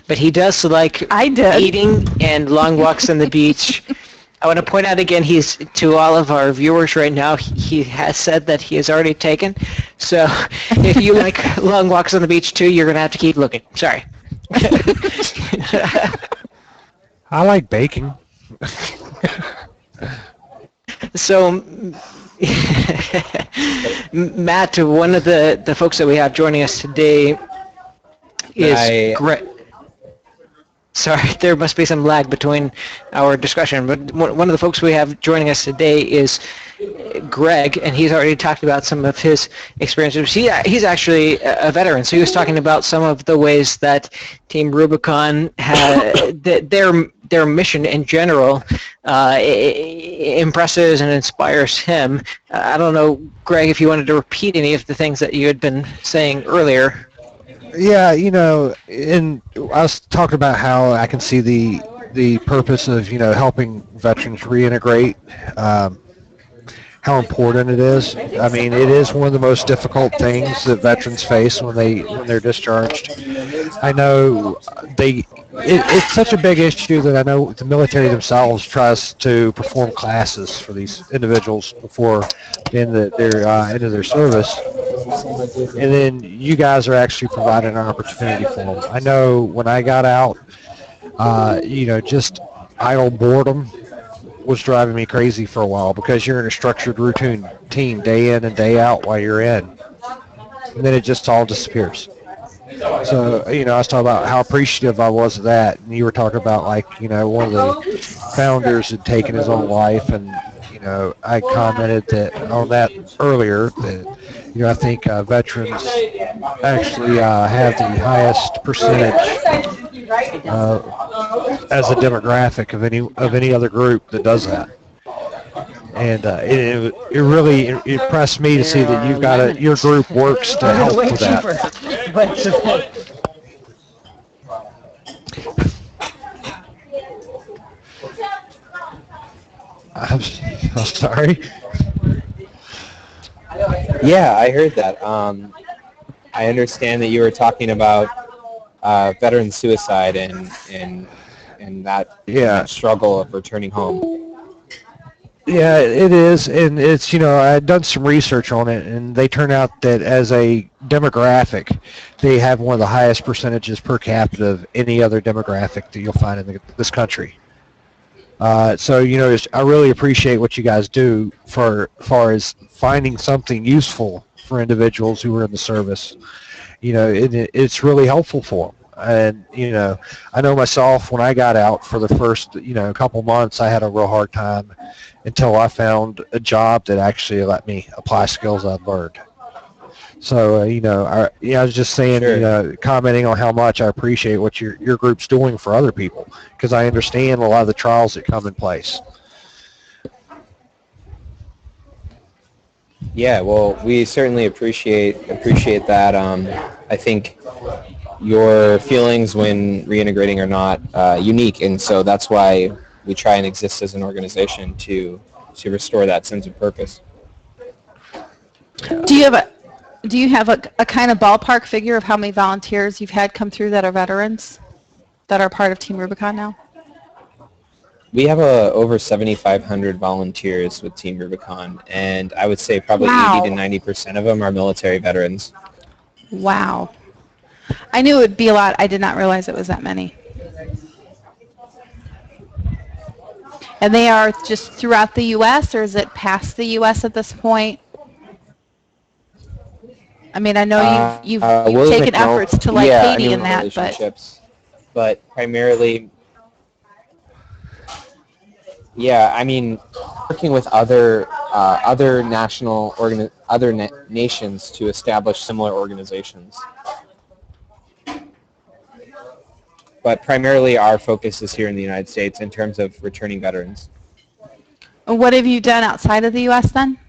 But he does like eating and long walks on the beach. I want to point out again, he's to all of our viewers right now, he has said that he has already taken. So if you like long walks on the beach too, you're going to have to keep looking. Sorry. I like baking. So, Matt, one of the folks that we have joining us today is Greg. Sorry, there must be some lag between our discussion, but one of the folks we have joining us today is Greg, and he's already talked about some of his experiences. He's actually a veteran, so he was talking about some of the ways that Team Rubicon had their mission in general impresses and inspires him. I don't know, Greg, if you wanted to repeat any of the things that you had been saying earlier. Yeah, and I was talking about how I can see the purpose of, helping veterans reintegrate, how important it is. I mean, it is one of the most difficult things that veterans face when they're discharged. I know it's such a big issue that I know the military themselves tries to perform classes for these individuals before the end of their service. And then you guys are actually providing an opportunity for them. I know when I got out, just idle boredom was driving me crazy for a while because you're in a structured routine team day in and day out while you're in. And then it just all disappears. So, I was talking about how appreciative I was of that. And you were talking about, one of the founders had taken his own life. And, I commented on that earlier that, I think veterans actually have the highest percentage as a demographic of any other group that does that. And it really impressed me to see that your group works to help with that. I'm sorry. Yeah, I heard that. I understand that you were talking about veteran suicide and that struggle of returning home. Yeah, it is, and it's, I had done some research on it, and they turn out that as a demographic, they have one of the highest percentages per capita of any other demographic that you'll find in this country. So, I really appreciate what you guys do for far as finding something useful for individuals who are in the service. It's really helpful for them. And, I know myself, when I got out for the first, couple months, I had a real hard time until I found a job that actually let me apply skills I've learned. So, I was just saying, Sure. Commenting on how much I appreciate what your group's doing for other people, because I understand a lot of the trials that come in place. Yeah, well, we certainly appreciate that. I think your feelings when reintegrating are not unique, and so that's why we try and exist as an organization to restore that sense of purpose. Do you have Do you have a kind of ballpark figure of how many volunteers you've had come through that are veterans that are part of Team Rubicon now? We have over 7,500 volunteers with Team Rubicon, and I would say probably 80 to 90% of them are military veterans. Wow. I knew it would be a lot. I did not realize it was that many. And they are just throughout the U.S., or is it past the U.S. at this point? I mean, I know you've taken efforts to like Haiti and that, but primarily, yeah, I mean, working with other nations to establish similar organizations. But primarily, our focus is here in the United States in terms of returning veterans. What have you done outside of the U.S. then?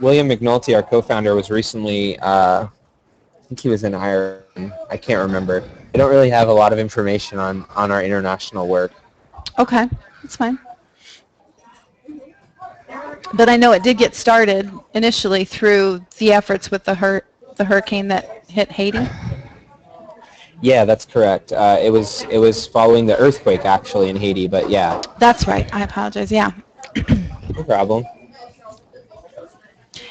William McNulty, our co-founder, was recently, I think he was in Ireland. I can't remember. I don't really have a lot of information on our international work. Okay, that's fine. But I know it did get started initially through the efforts with the hurricane that hit Haiti. Yeah, that's correct. It was following the earthquake actually in Haiti, but yeah. That's right. I apologize. Yeah. No problem.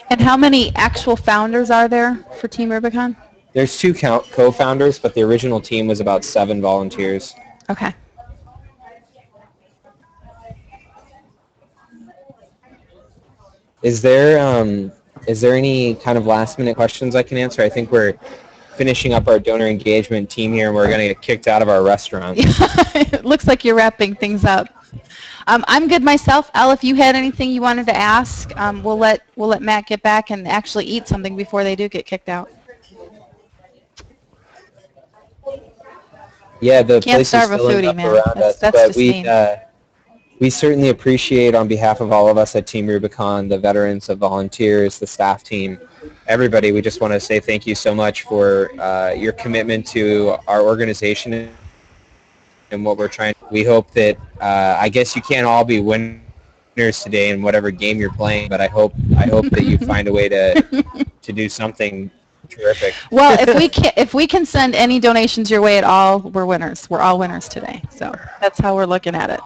And how many actual founders are there for Team Rubicon? There's 2 co-founders, but the original team was about 7 volunteers. Okay. Is there any kind of last minute questions I can answer? I think we're finishing up our donor engagement team here, and we're going to get kicked out of our restaurant. It looks like you're wrapping things up. I'm good myself. Al, if you had anything you wanted to ask, we'll let Matt get back and actually eat something before they do get kicked out. Yeah, the Can't place is starve a filling foodie, up man. around us, That's but just mean. we certainly appreciate, on behalf of all of us at Team Rubicon, the veterans, the volunteers, the staff team, everybody. We just want to say thank you so much for your commitment to our organization and what we're trying. We hope that I guess you can't all be winners today in whatever game you're playing, but I hope that you find a way to do something terrific. Well, if we can send any donations your way at all, we're winners. We're all winners today. So that's how we're looking at it.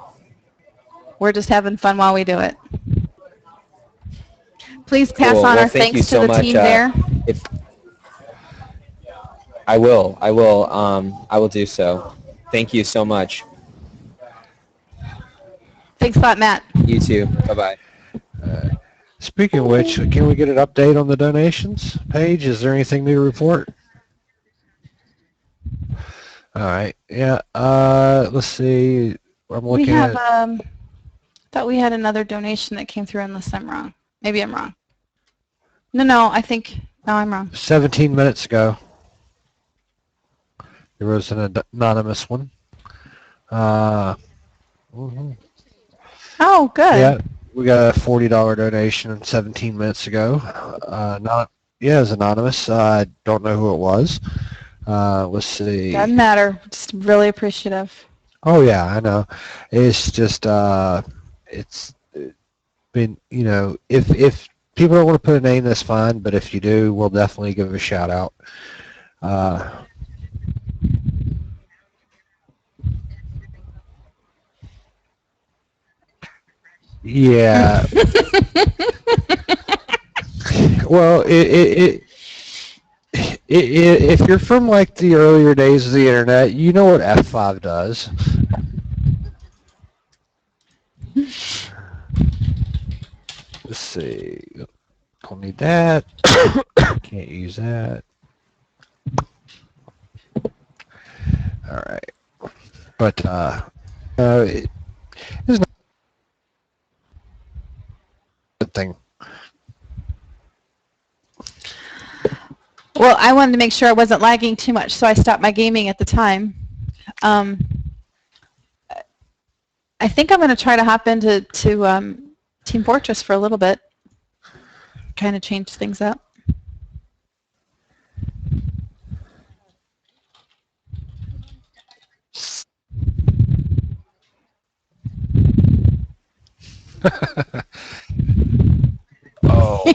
We're just having fun while we do it. Please pass on our thanks to the team there. I will do so. Thank you so much. Thanks a lot, Matt. You too. Bye-bye. Speaking of which, can we get an update on the donations page? Is there anything new to report? All right. Yeah. Let's see. I'm looking at. Thought we had another donation that came through unless I'm wrong. Maybe I'm wrong. No, I think, no, I'm wrong. 17 minutes ago. There was an anonymous one. Oh, good. Yeah, we got a $40 donation 17 minutes ago. It was anonymous. I don't know who it was. Let's see. Doesn't matter. Just really appreciative. Oh yeah, I know. It's just it's been, if people don't want to put a name, that's fine. But if you do, we'll definitely give a shout out. Yeah. Well, if you're from like the earlier days of the internet, you know what F5 does. Let's see. Don't need that. Can't use that. All right. But it's not a good thing. Well, I wanted to make sure I wasn't lagging too much, so I stopped my gaming at the time. I think I'm going to try to hop into Team Fortress for a little bit, kind of change things up. Oh.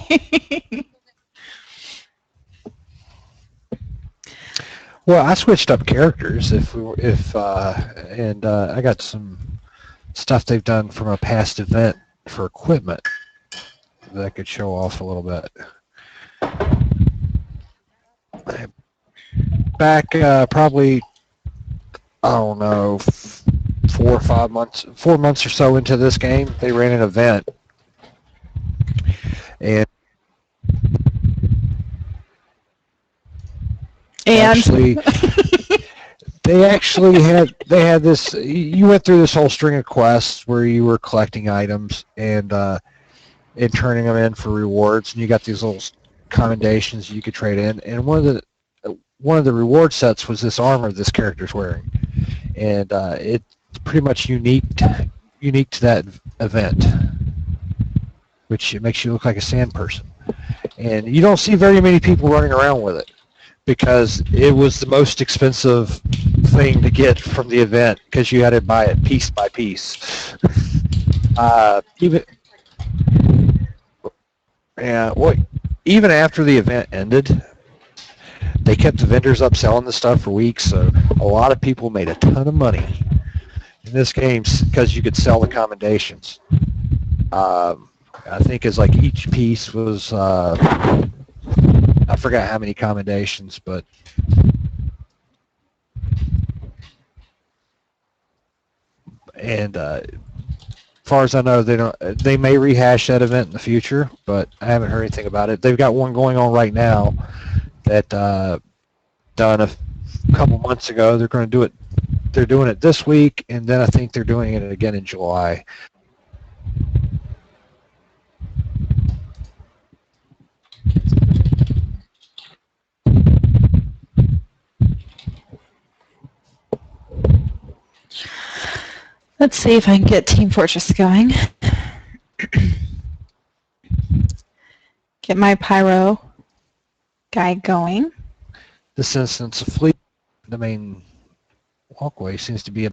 Well, I switched up characters and I got some stuff they've done from a past event for equipment that I could show off a little bit. Back probably, I don't know, 4 months or so into this game, they ran an event, and actually they had this. You went through this whole string of quests where you were collecting items and turning them in for rewards, and you got these little commendations you could trade in. And one of the reward sets was this armor this character's wearing, and it's pretty much unique to that event, which it makes you look like a sand person. And you don't see very many people running around with it, because it was the most expensive thing to get from the event, because you had to buy it piece by piece. Even after the event ended, they kept the vendors up selling the stuff for weeks, so a lot of people made a ton of money in this game because you could sell the commendations. I think it's like each piece was... I forgot how many commendations, but as far as I know, they may rehash that event in the future, but I haven't heard anything about it. They've got one going on right now that done a couple months ago. They're going to do it. They're doing it this week, and then I think they're doing it again in July. Let's see if I can get Team Fortress going. Get my pyro guy going. This instance of fleet, the main walkway seems to be a...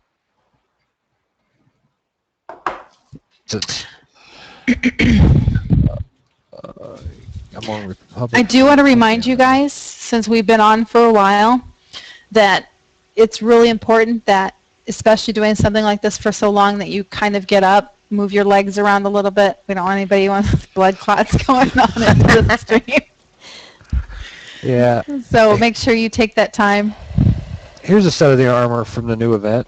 I'm on Republic. I do want to remind you guys, since we've been on for a while, that it's really important that, especially doing something like this for so long, that you kind of get up, move your legs around a little bit. We don't want anybody with blood clots going on into the stream. Yeah. So make sure you take that time. Here's a set of the armor from the new event.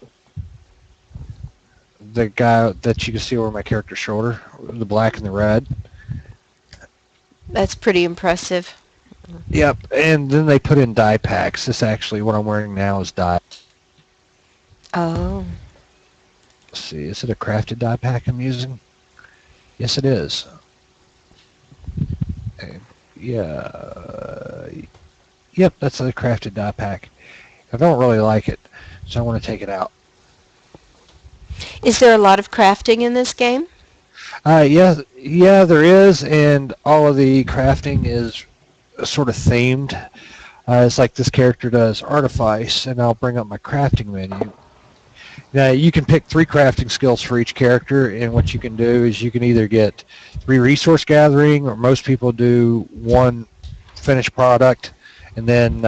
The guy that you can see over my character's shoulder, the black and the red. That's pretty impressive. Yep, and then they put in dye packs. This actually, what I'm wearing now is dye. Oh. Let's see, is it a crafted dye pack I'm using? Yes, it is. Yeah. Yep, that's a crafted dye pack. I don't really like it, so I want to take it out. Is there a lot of crafting in this game? Yeah, there is, and all of the crafting is sort of themed. It's like this character does artifice, and I'll bring up my crafting menu. Now, you can pick 3 crafting skills for each character, and what you can do is you can either get 3 resource gathering, or most people do 1 finished product, and then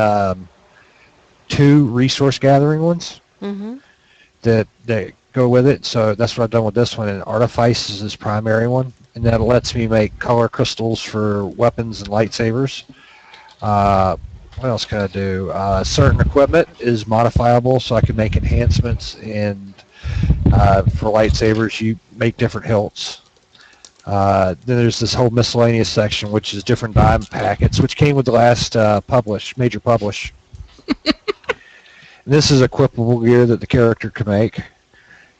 2 resource gathering ones that go with it. So that's what I've done with this one, and artifice is this primary one, and that lets me make color crystals for weapons and lightsabers. What else can I do? Certain equipment is modifiable, so I can make enhancements, and for lightsabers you make different hilts. Then there's this whole miscellaneous section, which is different dime packets, which came with the last major publish. This is equipable gear that the character can make.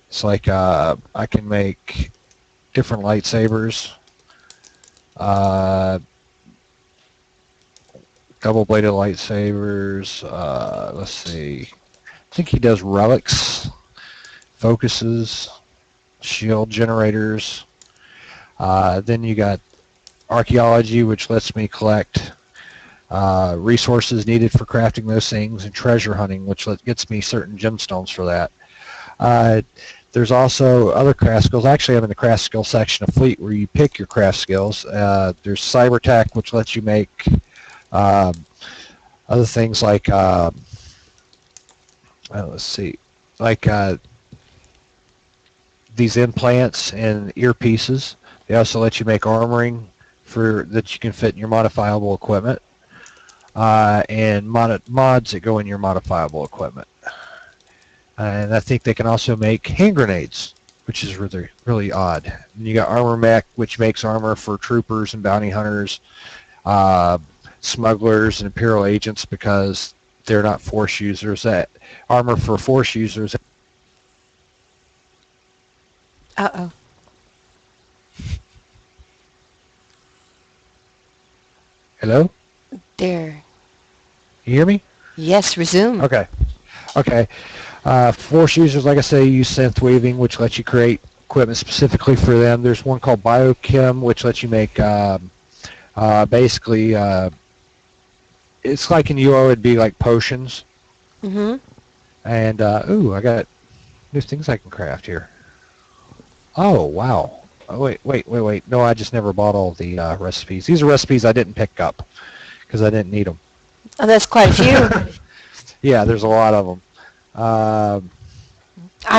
It's like I can make different lightsabers, double-bladed lightsabers. Let's see. I think he does relics, focuses, shield generators. Then you got archaeology, which lets me collect resources needed for crafting those things, and treasure hunting, which gets me certain gemstones for that. There's also other craft skills. Actually, I'm in the craft skill section of Fleet where you pick your craft skills. There's cyber tech, which lets you make other things like, let's see, like these implants and earpieces. They also let you make armoring that you can fit in your modifiable equipment, and mods that go in your modifiable equipment. And I think they can also make hand grenades, which is really, really odd. And you got Armor Mech, which makes armor for troopers and bounty hunters, smugglers and Imperial agents, because they're not Force users. That armor for Force users. Uh-oh. Hello? There. You hear me? Yes, resume. Okay. Okay. Force users, like I say, use synth weaving, which lets you create equipment specifically for them. There's one called Biochem, which lets you make basically, it's like in UO, it'd be like potions. Mm-hmm. And, ooh, I got new things I can craft here. Oh, wow. Oh, wait. No, I just never bought all the recipes. These are recipes I didn't pick up because I didn't need them. Oh, that's quite a few. Yeah, there's a lot of them. I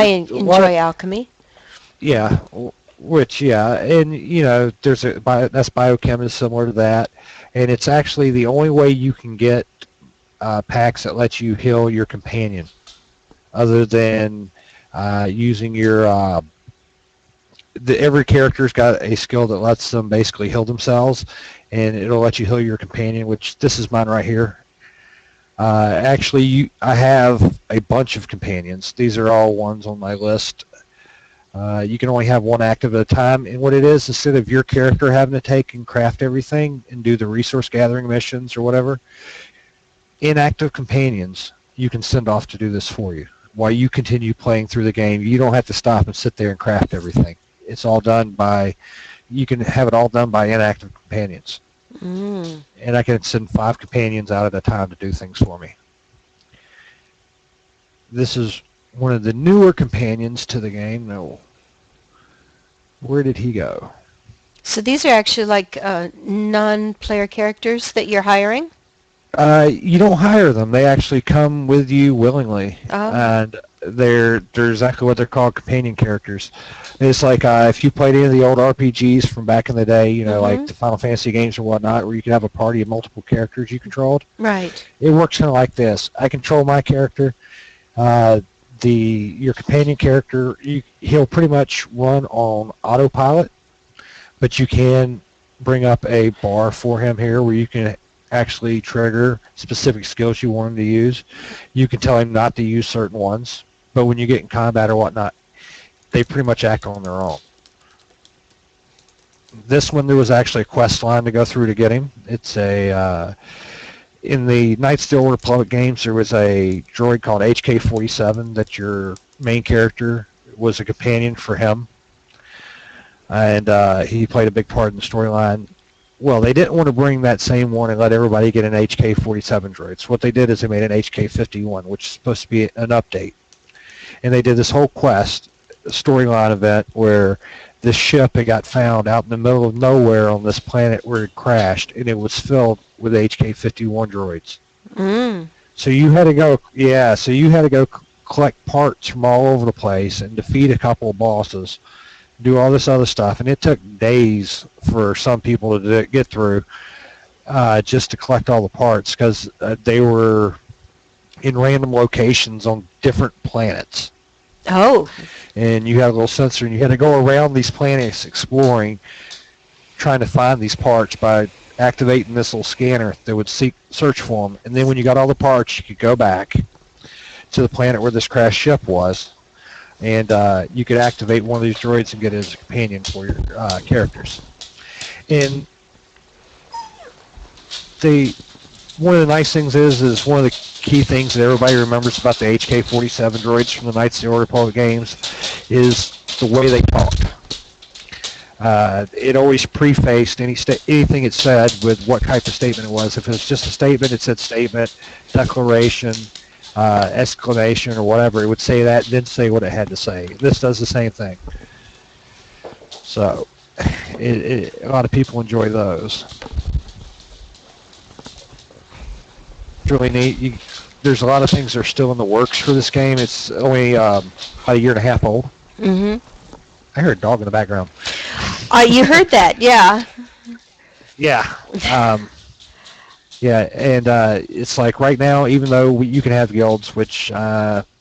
enjoy alchemy. Yeah, and you know, that's Biochem is similar to that, and it's actually the only way you can get packs that let you heal your companion, other than using your. Every character's got a skill that lets them basically heal themselves, and it'll let you heal your companion. Which this is mine right here. Actually, I have a bunch of companions. These are all ones on my list. You can only have one active at a time, and what it is, instead of your character having to take and craft everything and do the resource gathering missions or whatever, inactive companions you can send off to do this for you while you continue playing through the game. You don't have to stop and sit there and craft everything. It's all done by, you can have it all done by inactive companions. Mm. And I can send 5 companions out at a time to do things for me. This is one of the newer companions to the game. No, where did he go? So these are actually like non-player characters that you're hiring? You don't hire them. They actually come with you willingly. Oh. And they're exactly what they're called, companion characters. It's like if you played any of the old RPGs from back in the day, you know, like the Final Fantasy games or whatnot, where you could have a party of multiple characters you controlled. Right. It works kind of like this. I control my character. Your companion character, he'll pretty much run on autopilot, but you can bring up a bar for him here where you can actually trigger specific skills you want him to use. You can tell him not to use certain ones, but when you get in combat or whatnot, they pretty much act on their own. This one, there was actually a quest line to go through to get him. It's in the Knights of the Old Republic games, there was a droid called HK-47 that your main character was a companion for him, and he played a big part in the storyline. Well, they didn't want to bring that same one and let everybody get an HK-47 droid. So what they did is they made an HK-51, which is supposed to be an update. And they did this whole quest, storyline event, where this ship had got found out in the middle of nowhere on this planet where it crashed, and it was filled with HK-51 droids. Mm. So you had to go, collect parts from all over the place and defeat a couple of bosses, do all this other stuff, and it took days for some people to get through just to collect all the parts, because they were in random locations on different planets. Oh. And you had a little sensor, and you had to go around these planets exploring, trying to find these parts by activating this little scanner that would search for them. And then when you got all the parts, you could go back to the planet where this crashed ship was, and you could activate one of these droids and get it as a companion for your characters. And one of the nice things is one of the key things that everybody remembers about the HK-47 droids from the Knights of the Old Republic games is the way they talk. It always prefaced anything it said with what type of statement it was. If it was just a statement, it said statement, declaration, exclamation or whatever. It would say that, then say what it had to say. This does the same thing. So a lot of people enjoy those. It's really neat. There's a lot of things that are still in the works for this game. It's only about a year and a half old. Mm-hmm. I heard a dog in the background. You heard that, yeah. Yeah. Yeah, and it's like right now, even though you can have guilds, which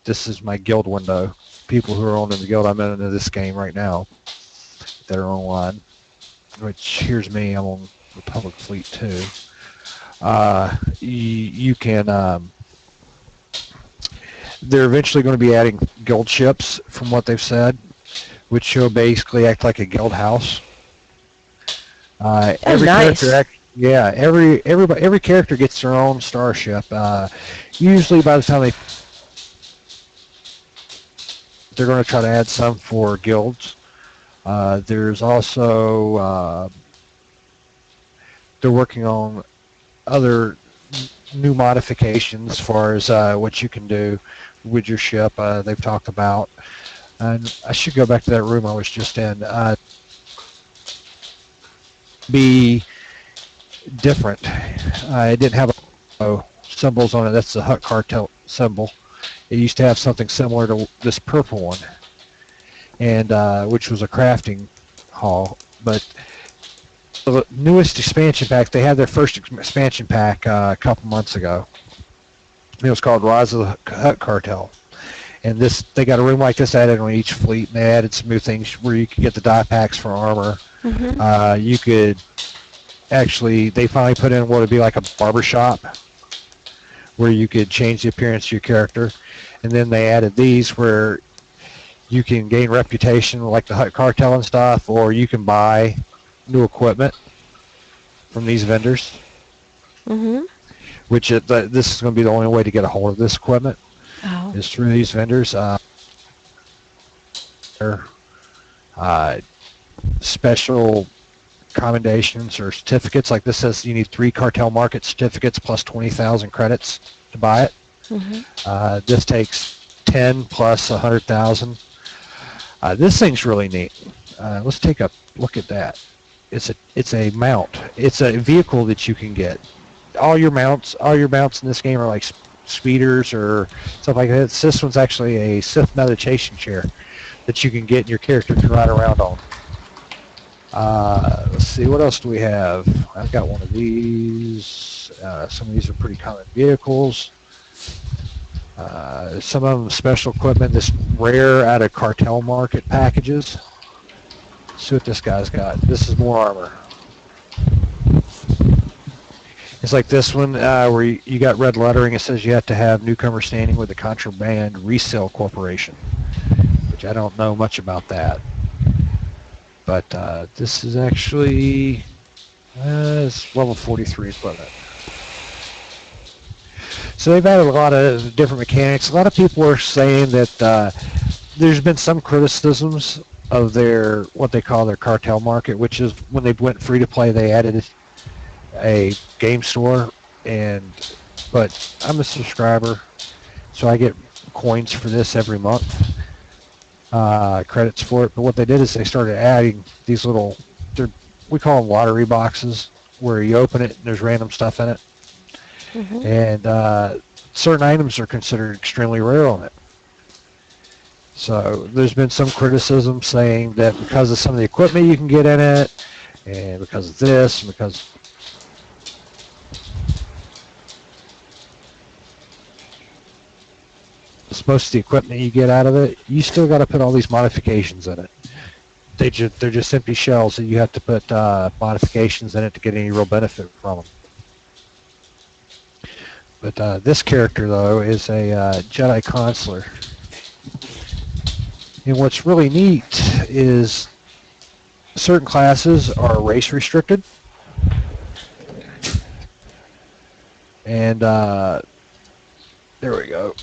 this is my guild window, people who are on in the guild I'm in this game right now that are online, which here's me, I'm on Republic Fleet too. You can, they're eventually going to be adding guild ships from what they've said, which will basically act like a guild house. Every nice. character every character gets their own starship. Usually by the time they're going to try to add some for guilds. There's also they're working on other new modifications as far as what you can do with your ship. They've talked about, and I should go back to that room I was just in. Be different. It didn't have symbols on it. That's the Hut Cartel symbol. It used to have something similar to this purple one, and which was a crafting hall. But the newest expansion pack, they had their first expansion pack a couple months ago. It was called Rise of the Hut Cartel. And they got a room like this added on each fleet, and they added some new things where you could get the die packs for armor. Mm-hmm. You could actually, they finally put in what would be like a barber shop where you could change the appearance of your character. And then they added these where you can gain reputation like the Hut Cartel and stuff, or you can buy new equipment from these vendors. Mm-hmm. Which this is going to be the only way to get a hold of this equipment is through these vendors. Special commendations or certificates, like this says you need 3 cartel market certificates plus 20,000 credits to buy it. Mm-hmm. This takes 10 plus 100,000. This thing's really neat. Let's take a look at that. It's a mount. It's a vehicle that you can get. All your mounts in this game are like speeders or stuff like that. This one's actually a Sith meditation chair that you can get and your character can ride around on. Let's see, what else do we have? I've got one of these. Some of these are pretty common vehicles. Some of them special equipment. This rare out of cartel market packages. Let's see what this guy's got. This is more armor. It's like this one where you got red lettering. It says you have to have newcomer standing with the Contraband Resale Corporation, which I don't know much about that. But this is actually it's level 43 equipment. So they've added a lot of different mechanics. A lot of people are saying that there's been some criticisms of their what they call their cartel market, which is when they went free to play, they added a game store, but I'm a subscriber, so I get coins for this every month, credits for it. But what they did is they started adding these little, we call them lottery boxes, where you open it and there's random stuff in it. Mm-hmm. And certain items are considered extremely rare on it. So there's been some criticism saying that because of some of the equipment you can get in it, and because of this, and because most of the equipment you get out of it, you still got to put all these modifications in it. They're just empty shells that you have to put modifications in it to get any real benefit from them. But this character, though, is a Jedi Consular. And what's really neat is certain classes are race restricted. And there we go.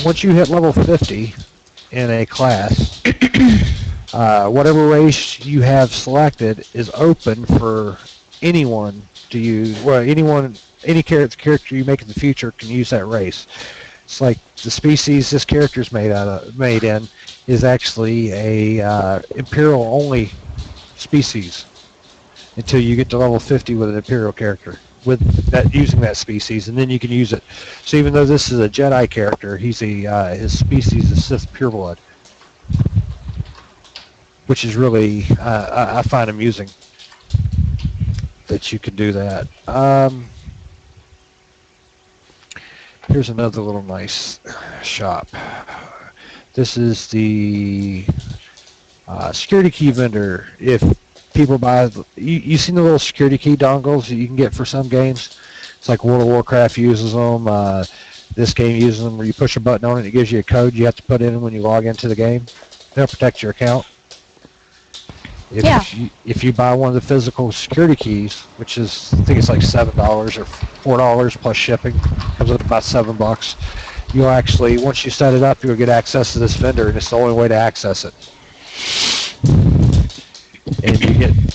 Once you hit level 50 in a class, whatever race you have selected is open for anyone to use. Well, any character you make in the future can use that race. It's like the species this character's made in is actually a Imperial only species until you get to level 50 with an Imperial character with that using that species, and then you can use it. So even though this is a Jedi character, he's his species is Sith pureblood, which is really I find amusing that you can do that. Here's another little nice shop. This is the security key vendor. If people buy, you seen the little security key dongles that you can get for some games? It's like World of Warcraft uses them. This game uses them where you push a button on it, it gives you a code you have to put in when you log into the game. They'll protect your account. If you buy one of the physical security keys, which is, I think it's like $7 or $4 plus shipping, comes up to about $7. You'll actually, once you set it up, you'll get access to this vendor, and it's the only way to access it. And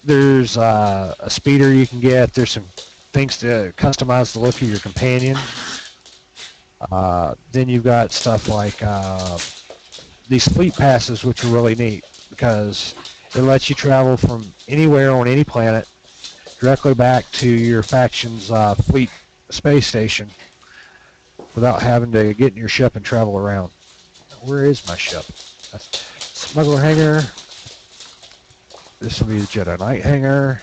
there's a speeder you can get. There's some things to customize the look of your companion. Then you've got stuff like these fleet passes, which are really neat because it lets you travel from anywhere on any planet directly back to your faction's fleet space station without having to get in your ship and travel around. Where is my ship? That's Smuggler Hangar. This will be the Jedi Knight Hangar.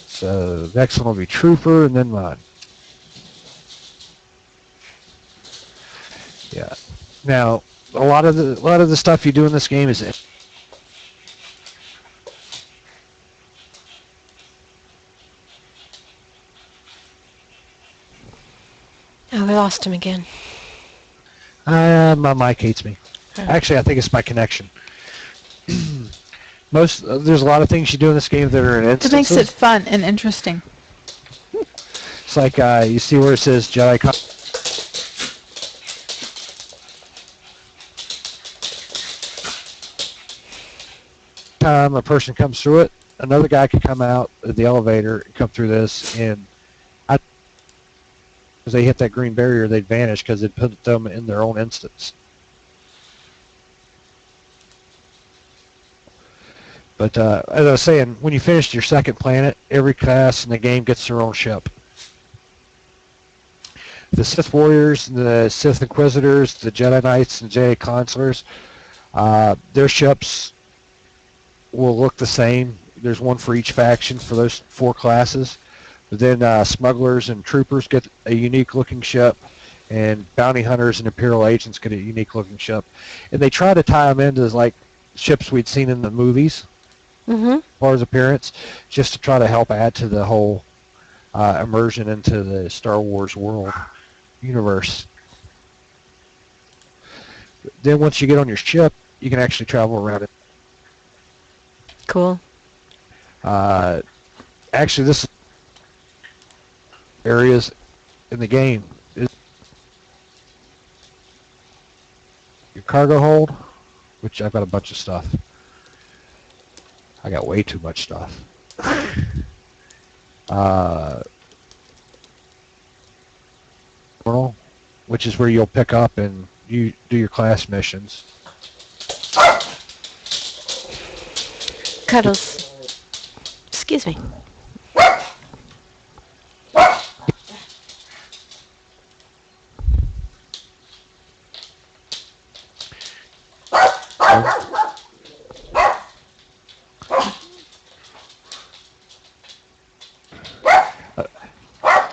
So the next one will be Trooper, and then mine. Yeah. Now, a lot of the stuff you do in this game is Oh, we lost him again. my mic hates me. Actually, I think it's my connection. There's a lot of things you do in this game that are in instances. It makes it fun and interesting. It's like you see where it says Jedi. Time a person comes through it, another guy could come out of the elevator and come through this, and as they hit that green barrier, they'd vanish because it put them in their own instance. But as I was saying, when you finish your second planet, every class in the game gets their own ship. The Sith Warriors, the Sith Inquisitors, the Jedi Knights, and Jedi Consulars, their ships will look the same. There's one for each faction for those 4 classes. But then smugglers and troopers get a unique looking ship, and bounty hunters and Imperial agents get a unique looking ship. And they try to tie them into like ships we'd seen in the movies, as far as appearance, just to try to help add to the whole immersion into the Star Wars world universe. Then once you get on your ship, you can actually travel around it. Cool. Actually, this areas in the game is your cargo hold, which I've got a bunch of stuff. I got way too much stuff. Which is where you'll pick up and you do your class missions. Cuddles. Excuse me.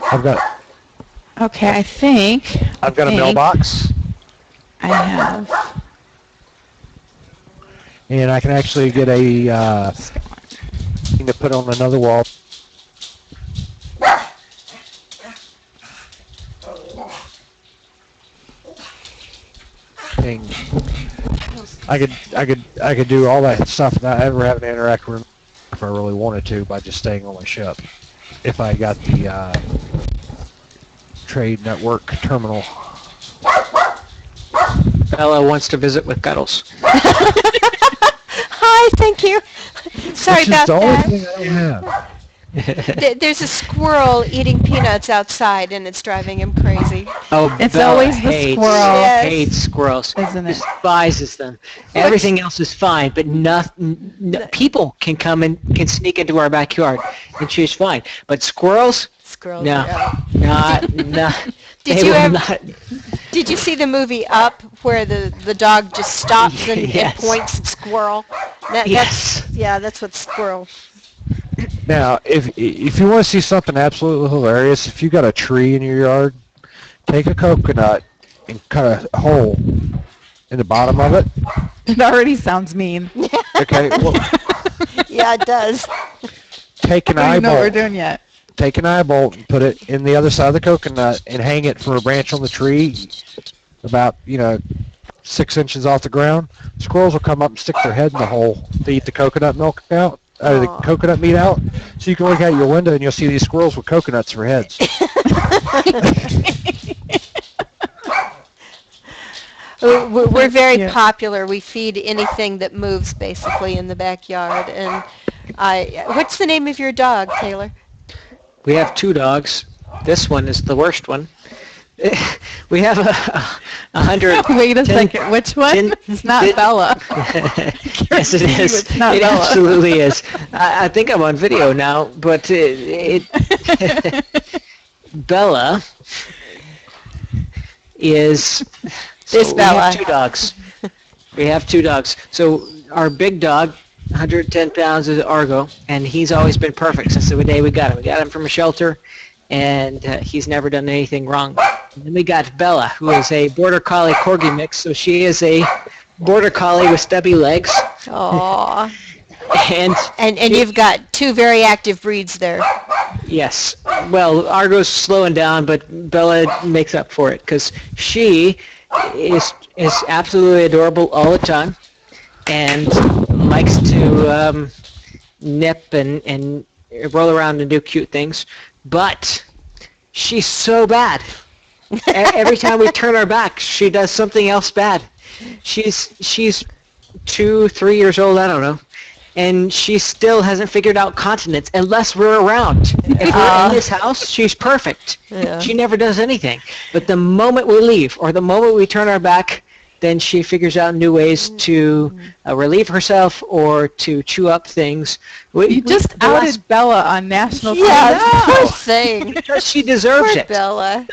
I've got. Okay, I think. I've got a mailbox. I have. And I can actually get a thing to put on another wall. Thing. I could do all that stuff without ever having to interact with them if I really wanted to by just staying on my ship. If I got the trade network terminal. Bella wants to visit with Cuddles. Hi, thank you. Sorry Which about is the that. only thing I don't have. There's a squirrel eating peanuts outside, and it's driving him crazy. Oh, It's Bella always the hates, squirrel. Yes. hates squirrels. Isn't it? Despises them. Everything else is fine, but people can come and can sneak into our backyard, and she's fine. But squirrels, Squirrels no, are out. not. Did they you will ever? not. Did you see the movie Up, where the dog just stops and Yes. points at squirrel? Yes. That's what squirrel. Now, if you want to see something absolutely hilarious, if you got a tree in your yard, take a coconut and cut a hole in the bottom of it. It already sounds mean. Okay, well, Yeah, it does. take an I don't even know what we're eyeball. doing yet. Take an eyebolt and put it in the other side of the coconut and hang it from a branch on the tree about, 6 inches off the ground. Squirrels will come up and stick their head in the hole to eat the coconut milk out, the Aw. coconut meat out. So you can look out your window and you'll see these squirrels with coconuts for heads. We're very Yeah. popular. We feed anything that moves, basically, in the backyard. And what's the name of your dog, Taylor? We have 2 dogs. This one is the worst one. We have a 100. Wait a 10 second. Which one? ten- It's not ten- Bella. Yes, it you is. it's not It Bella. absolutely is. I think I'm on video now, but Bella is. This We Bella. have 2 dogs. We have 2 dogs. So our big dog, 110 pounds, is Argo, and he's always been perfect since the day we got him. We got him from a shelter, and he's never done anything wrong. And then we got Bella, who is a Border Collie Corgi mix. So she is a Border Collie with stubby legs, Aw. and And you've got 2 very active breeds there. yes. Well, Argo's slowing down, but Bella makes up for it because she is absolutely adorable all the time, and likes to nip and roll around and do cute things. But she's so bad. Every time we turn our back, she does something else bad. She's 2, 3 years old. I don't know. And she still hasn't figured out continence unless we're around. If we're in this house, she's perfect. Yeah. She never does anything. But the moment we leave or the moment we turn our back, then she figures out new ways to relieve herself or to chew up things. You just outed Bella on national TV. Yeah, poor thing. Because she deserves Poor it. Bella.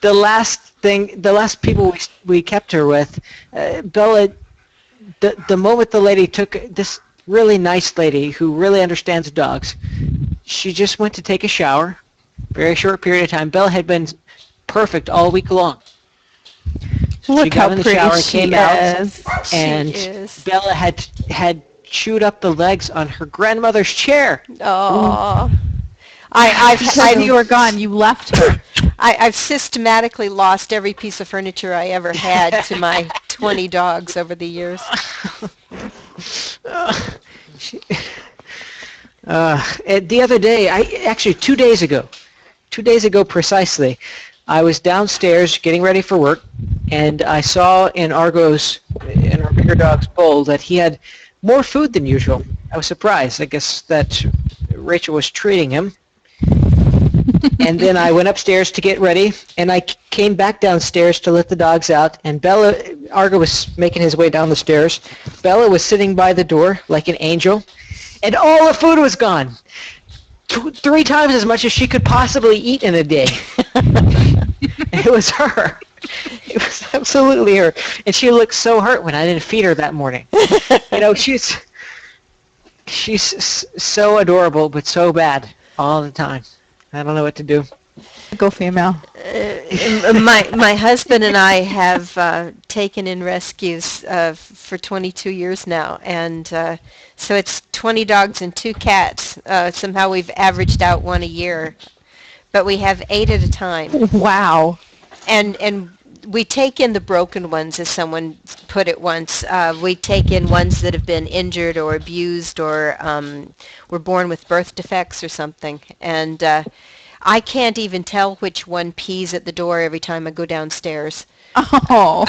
The last people we kept her with, Bella, the moment the lady took this really nice lady who really understands dogs, she just went to take a shower, very short period of time. Bella had been perfect all week long. Look She got how in the pretty shower, she came out, is. and She is. Bella had chewed up the legs on her grandmother's chair. Oh. Because you were gone, you left her. I've systematically lost every piece of furniture I ever had to my 20 dogs over the years. The other day, actually 2 days ago precisely, I was downstairs getting ready for work, and I saw in our bigger dog's bowl that he had more food than usual. I was surprised. I guess that Rachel was treating him. And then I went upstairs to get ready, and I came back downstairs to let the dogs out, and Argo was making his way down the stairs. Bella was sitting by the door like an angel, and all the food was gone. 3 times as much as she could possibly eat in a day. It was her. It was absolutely her. And she looked so hurt when I didn't feed her that morning. She's so adorable, but so bad all the time. I don't know what to do. Go female. My husband and I have taken in rescues for 22 years now, and so it's 20 dogs and 2 cats. Somehow we've averaged out 1 a year, but we have 8 at a time. Wow. And we take in the broken ones, as someone put it once. We take in ones that have been injured or abused or were born with birth defects or something. And I can't even tell which one pees at the door every time I go downstairs. Oh.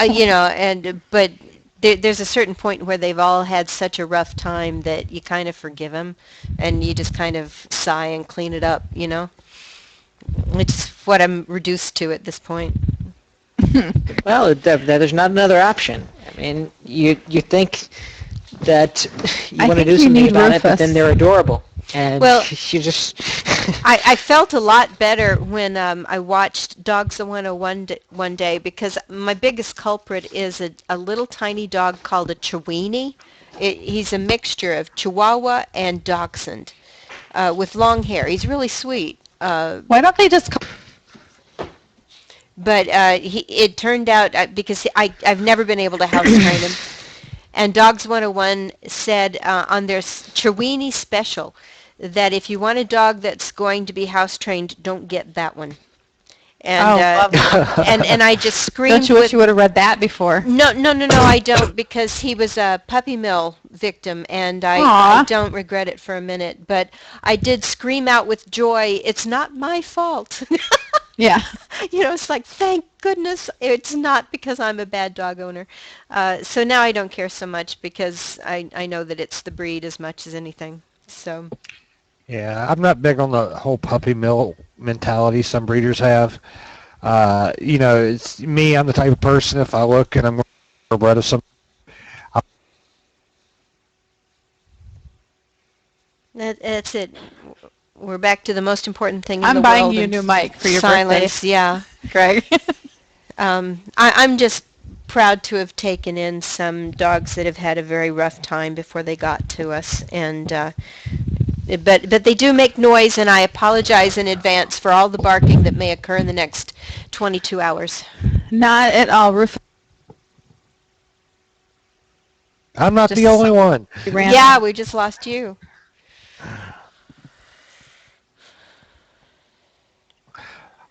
But there's a certain point where they've all had such a rough time that you kind of forgive them, and you just kind of sigh and clean it up, you know? It's what I'm reduced to at this point. Well, there's not another option. I mean, you think that you I want to think do you something need about it, but Rufus. then they're adorable, and Well, you just. I felt a lot better when I watched Dogs 101 one day, because my biggest culprit is a little tiny dog called a Chiweenie. He's a mixture of Chihuahua and Dachshund with long hair. He's really sweet. Why don't they just But it turned out, because I've never been able to house train him, and Dogs 101 said on their Chiweenie special that if you want a dog that's going to be house trained, don't get that one. And lovely. and I just screamed. Don't you wish you would have read that before? No, I don't, because he was a puppy mill victim, and I Aw. don't regret it for a minute. But I did scream out with joy, "It's not my fault." Yeah. You know, it's like, thank goodness it's not because I'm a bad dog owner. So now I don't care so much, because I know that it's the breed as much as anything. So. Yeah, I'm not big on the whole puppy mill mentality some breeders have. It's me. I'm the type of person, if I look and I'm going to bred of some. That's it. We're back to the most important thing in the I'm world. buying you a new mic for your silence, birthday. yeah. Greg. I'm just proud to have taken in some dogs that have had a very rough time before they got to us, and but they do make noise, and I apologize in advance for all the barking that may occur in the next 22 hours. Not at all. Rufus I'm not Just- the only one. ran. Yeah, we just lost you.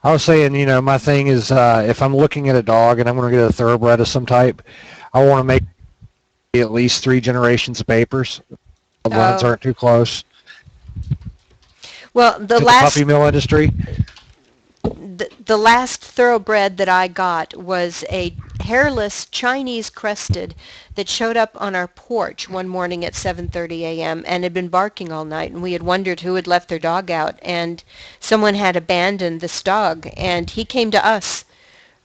I was saying, my thing is, if I'm looking at a dog and I'm going to get a thoroughbred of some type, I want to make at least 3 generations of papers. The lines aren't too close Well, to the puppy mill industry. The last thoroughbred that I got was a hairless Chinese crested that showed up on our porch one morning at 7:30 a.m. and had been barking all night, and we had wondered who had left their dog out, and someone had abandoned this dog, and he came to us.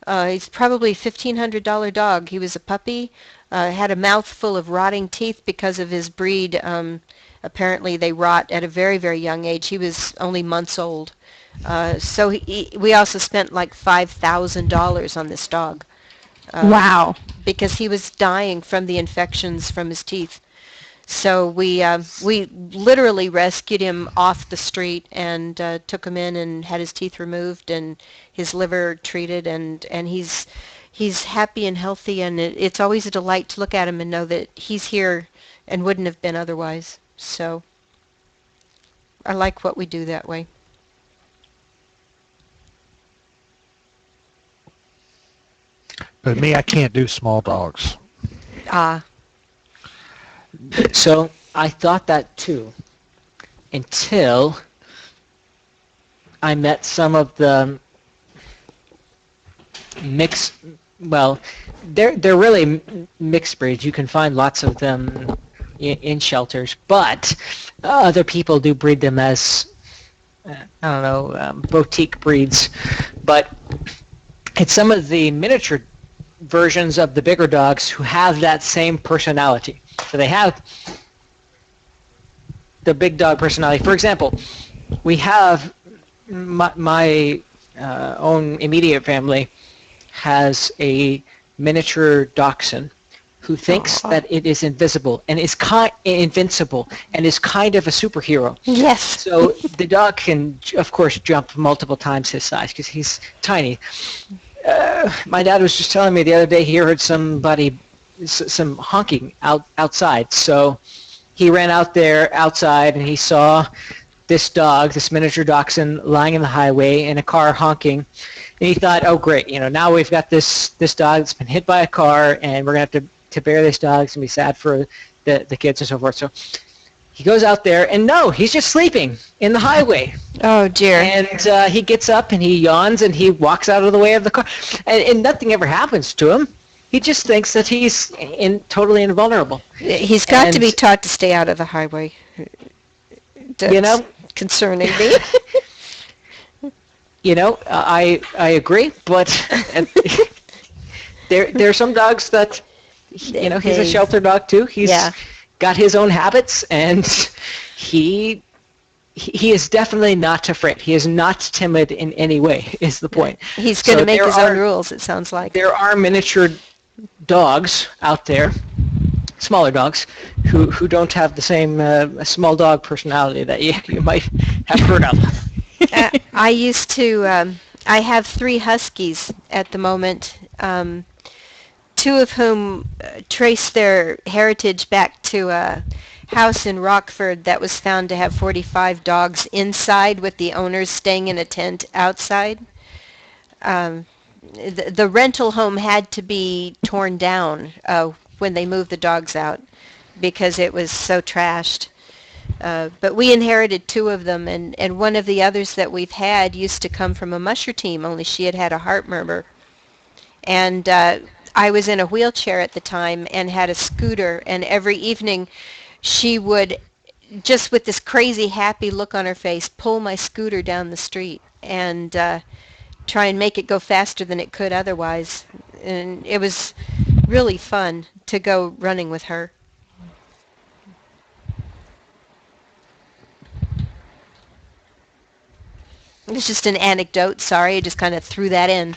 He's probably a $1,500 dog. He was a puppy, had a mouth full of rotting teeth because of his breed. Apparently they rot at a very, very young age. He was only months old. So we also spent like $5,000 on this dog. Wow. Because he was dying from the infections from his teeth. So we literally rescued him off the street and took him in and had his teeth removed and his liver treated, and he's happy and healthy, and it's always a delight to look at him and know that he's here and wouldn't have been otherwise. So I like what we do that way. But me, I can't do small dogs. So I thought that too, until I met some of the mixed. Well, they're really mixed breeds. You can find lots of them in shelters, but other people do breed them as boutique breeds. But it's some of the miniature versions of the bigger dogs who have that same personality. So they have the big dog personality. For example, we have my own immediate family has a miniature dachshund who thinks that it is invisible and is invincible and is kind of a superhero. Yes. So the dog can, of course, jump multiple times his size because he's tiny. My dad was just telling me the other day he heard some honking outside. So he ran outside, and he saw this dog, this miniature dachshund, lying in the highway in a car honking. And he thought, oh, great, now we've got this dog that's been hit by a car, and we're going to have to bury this dog. It's going to be sad for the kids and so forth. So he goes out there, and no, he's just sleeping in the highway. Oh, dear. And he gets up, and he yawns, and he walks out of the way of the car. And nothing ever happens to him. He just thinks that he's totally invulnerable. He's got to be And, taught to stay out of the highway. That's you know, concerning me. I agree, but there are some dogs that, he's a shelter dog too. He's got his own habits, and he is definitely not afraid. He is not timid in any way, is the point. He's going to make his own rules, it sounds like. There are miniature dogs out there, smaller dogs, who don't have the same small dog personality that you might have heard of. I used to, I have 3 huskies at the moment, 2 of whom trace their heritage back to a house in Rockford that was found to have 45 dogs inside with the owners staying in a tent outside. The rental home had to be torn down when they moved the dogs out because it was so trashed. But we inherited 2 of them, and one of the others that we've had used to come from a musher team, only she had a heart murmur. And I was in a wheelchair at the time and had a scooter, and every evening she would, just with this crazy happy look on her face, pull my scooter down the street and try and make it go faster than it could otherwise. And it was really fun to go running with her. It's just an anecdote, sorry, I just kind of threw that in.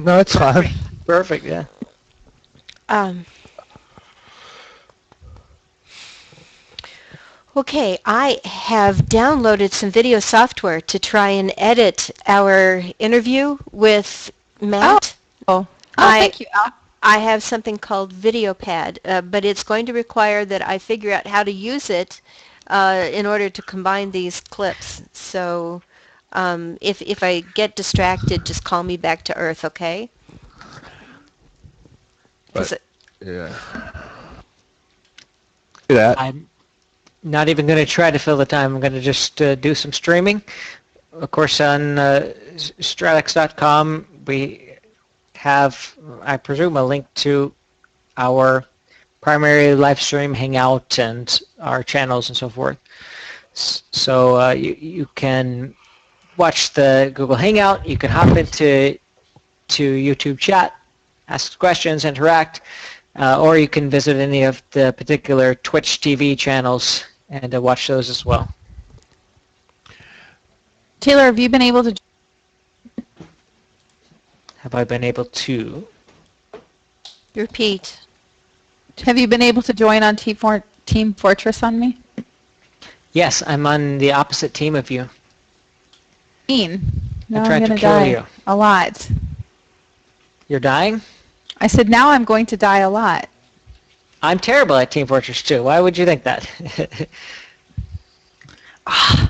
No, it's fine. Perfect, yeah. Okay, I have downloaded some video software to try and edit our interview with Matt. Thank you, Al. I have something called VideoPad, but it's going to require that I figure out how to use it in order to combine these clips. So if I get distracted, just call me back to earth, okay? Yeah. Do that. I'm not even going to try to fill the time. I'm going to just do some streaming. Of course, on Stratics.com, we have, I presume, a link to our primary live stream, Hangout, and our channels and so forth. So you can watch the Google Hangout. You can hop into YouTube chat, ask questions, interact, or you can visit any of the particular Twitch TV channels and watch those as well. Taylor, have you been able to? Have I been able to? Repeat. Have you been able to join on Team Fortress on me? Yes, I'm on the opposite team of you. Now tried I'm to going to kill die you. a lot. You're dying? I said now I'm going to die a lot. I'm terrible at Team Fortress 2. Why would you think that? Oh,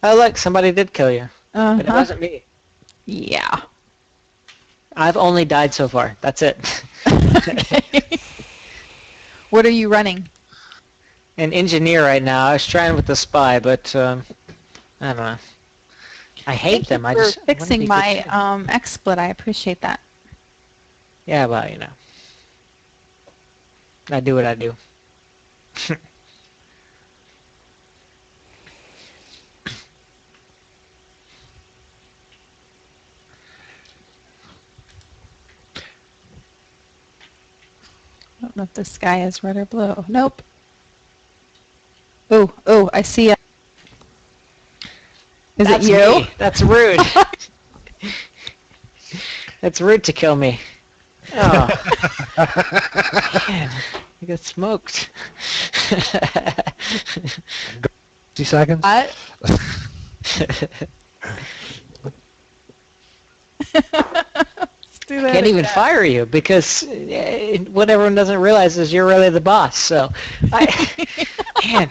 look, somebody did kill you. But it wasn't me. Yeah. I've only died so far. That's it. Okay. What are you running? An engineer right now. I was trying with the spy, but I don't know. I hate them. I just fixing my XSplit. I appreciate that. Yeah, well, you know. I do what I do. I don't know if the sky is red or blue. Nope. Oh, I see it. Is That's it you? me. That's rude. That's rude to kill me. Oh. Man, you got smoked. 60 seconds? What? Can't even fire you because what everyone doesn't realize is you're really the boss. So, man.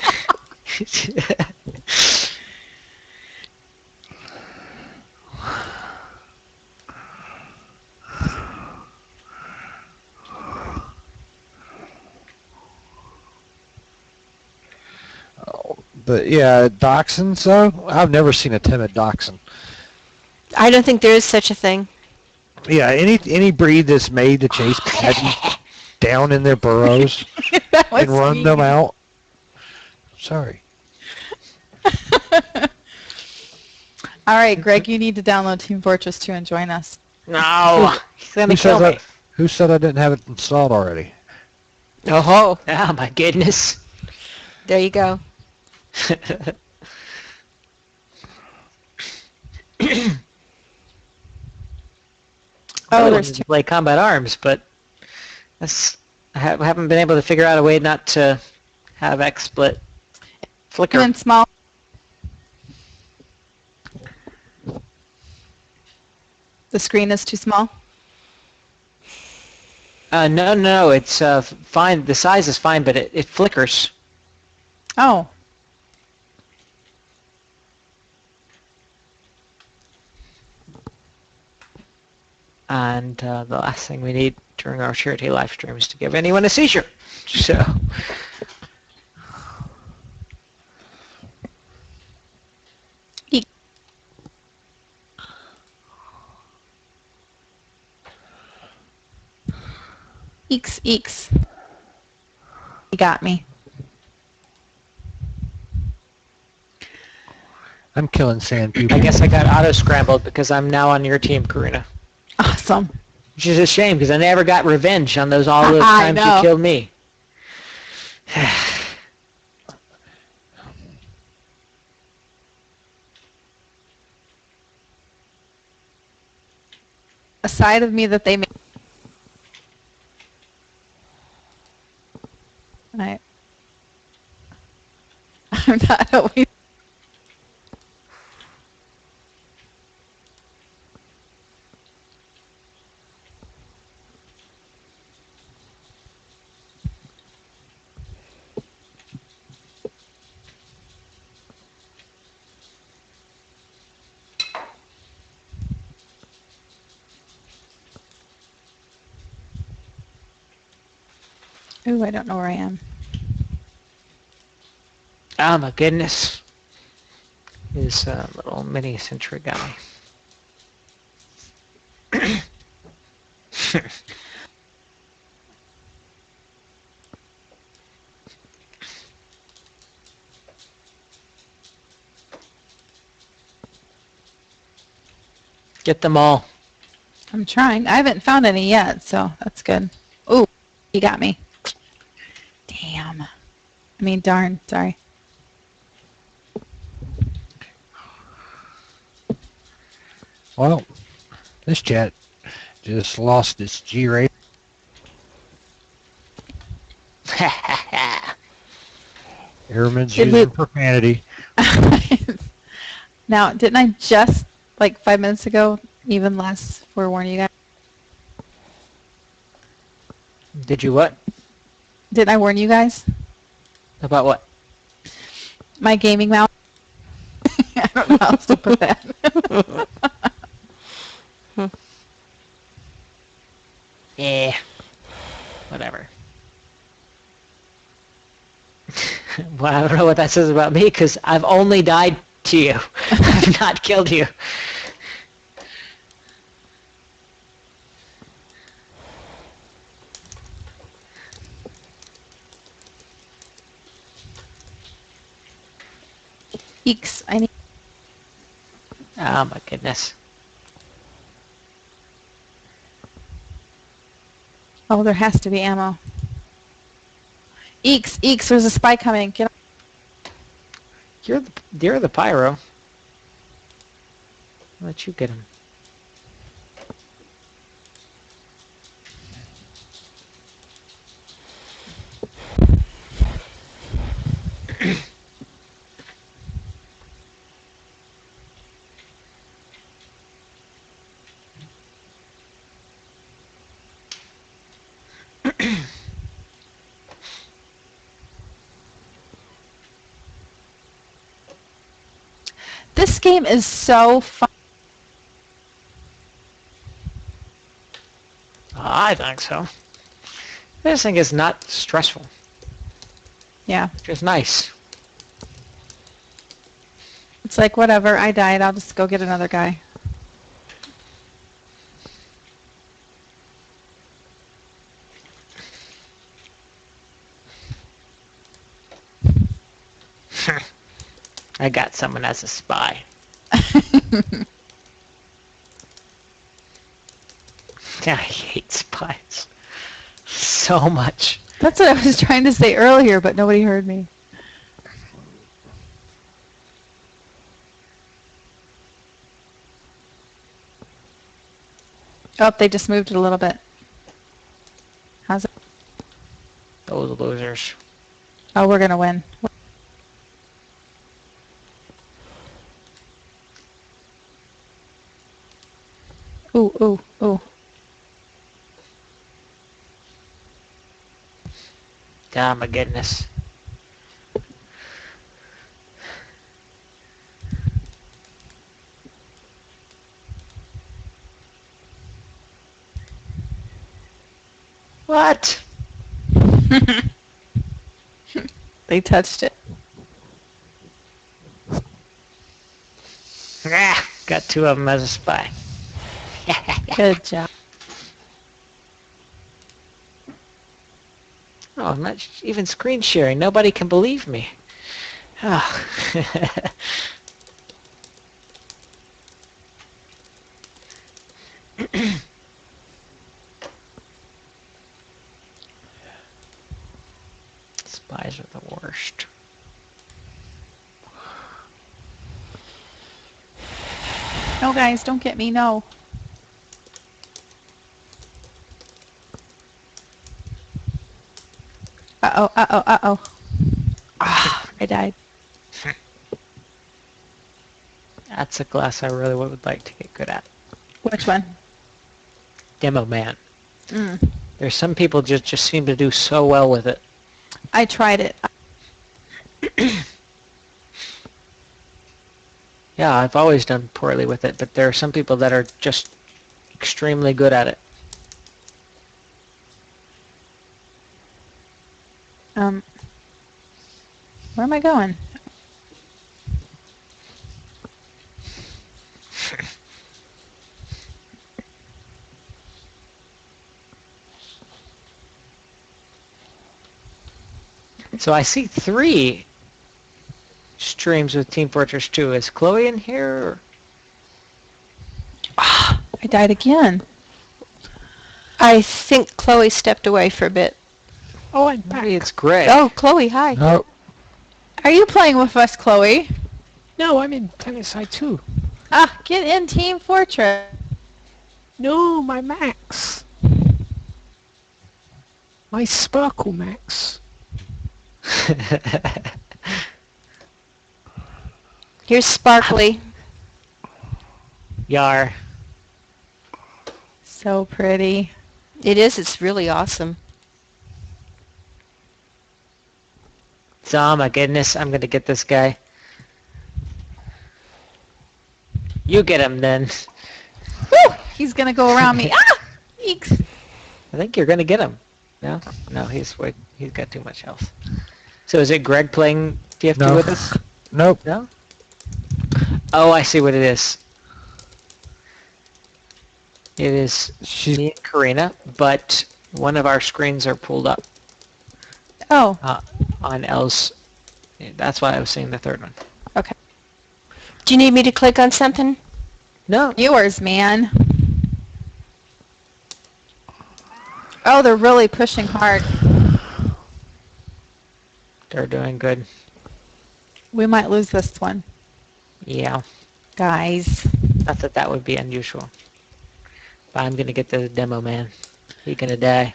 But yeah, dachshunds though, I've never seen a timid dachshund. I don't think there is such a thing. Yeah, any breed that's made to chase patties down in their burrows That was and run mean. them out. Sorry. All right, Greg, you need to download Team Fortress 2 and join us. No, he's gonna Who kill said me. that? Who said I didn't have it installed already? Oh, Oh my goodness. there you go. Oh, Really there's wanted two. to play Combat Arms, but I haven't been able to figure out a way not to have XSplit flicker. And small. The screen is too small. No, it's fine. The size is fine, but it flickers. Oh. And the last thing we need during our charity live stream is to give anyone a seizure. So, Eeks, eeks. You got me. I'm killing sand people. I guess I got auto-scrambled because I'm now on your team, Karina. Awesome. Which is a shame because I never got revenge on all those I times you know. killed me. A side of me that they made. I'm not always. Ooh, I don't know where I am. Oh my goodness. His little mini sentry guy. Get them all. I'm trying. I haven't found any yet, so that's good. Ooh, you got me. Damn. I mean, darn. Sorry. Well, this chat just lost its G rate. Airman's Did using we- profanity. Now, didn't I just, like 5 minutes ago, even less, forewarn you guys? Did you what? Didn't I warn you guys? About what? My gaming mouse. I don't know how else to put that. Yeah. Whatever. Well, I don't know what that says about me because I've only died to you. I've not killed you. Eeks, I need. Oh my goodness. Oh, there has to be ammo. Eeks, eeks, there's a spy coming. Get. You're the pyro. I'll let you get him. This game is so fun. I think so. This thing is not stressful. Yeah. Just nice. It's like, whatever, I died, I'll just go get another guy. I got someone as a spy. I hate spies so much. That's what I was trying to say earlier, but nobody heard me. Oh, they just moved it a little bit. How's it? Those losers. Oh, we're gonna win. Ooh, ooh, ooh. Oh my goodness. What? They touched it. Ah, got two of them as a spy. Good job. Oh, I'm not even screen sharing. Nobody can believe me. Oh. Spies are the worst. No, guys, don't get me. No. Uh-oh, uh-oh, uh-oh. Ah, I died. That's a class I really would like to get good at. Which one? Demo man. Mm. There's some people just seem to do so well with it. I tried it. Yeah, I've always done poorly with it, but there are some people that are just extremely good at it. Where am I going? So I see 3 streams with Team Fortress 2. Is Chloe in here? Or? Ah, I died again. I think Chloe stepped away for a bit. Oh, I'm back. Maybe it's Greg. Oh, Chloe, hi. No. Are you playing with us, Chloe? No, I'm in Tenniside too. Ah, get in Team Fortress. No, my Max. My Sparkle Max. Here's Sparkly. Yar. So pretty. It is. It's really awesome. Oh my goodness, I'm gonna get this guy. You get him then. Woo! He's gonna go around me. Ah! Eeks. I think you're gonna get him. No? No, he's got too much health. So is it Greg playing TF2 No. with us? Nope. No? Oh, I see what it is. It is me and Karina, but one of our screens are pulled up Oh, on L's. That's why I was seeing the third one. okay. Do you need me to click on something? No. Yours, man. Oh, they're really pushing hard. They're doing good. We might lose this one, Yeah. guys. Not that that would be unusual. But I'm gonna get the demo man. He's gonna die.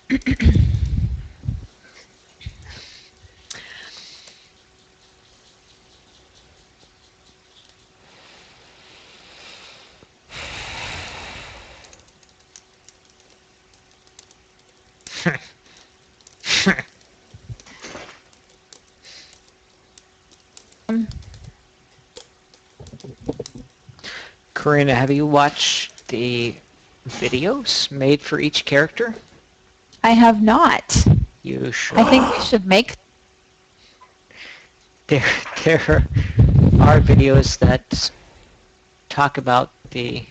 Karina, have you watched the videos made for each character? I have not. You should. I think we should make. There are videos that talk about the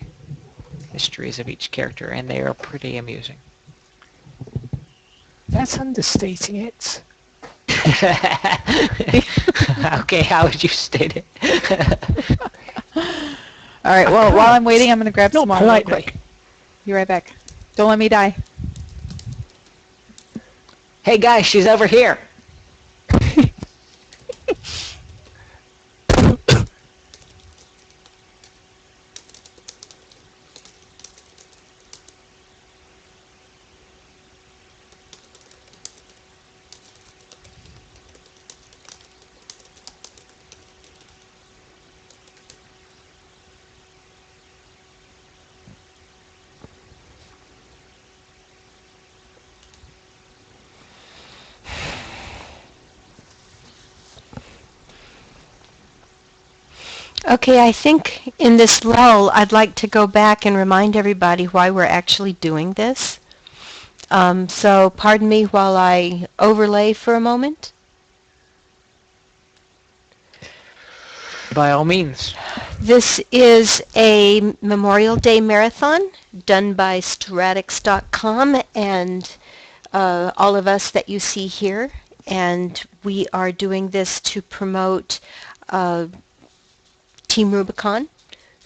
histories of each character, and they are pretty amusing. That's understating it. Okay, how would you state it? All right. Well, while I'm waiting, I'm going to grab No, some water real politely. quick. Be right back. Don't let me die. Hey guys, she's over here. Okay, I think in this lull, I'd like to go back and remind everybody why we're actually doing this. So pardon me while I overlay for a moment. By all means. This is a Memorial Day marathon done by Stratics.com and all of us that you see here. And we are doing this to promote Team Rubicon,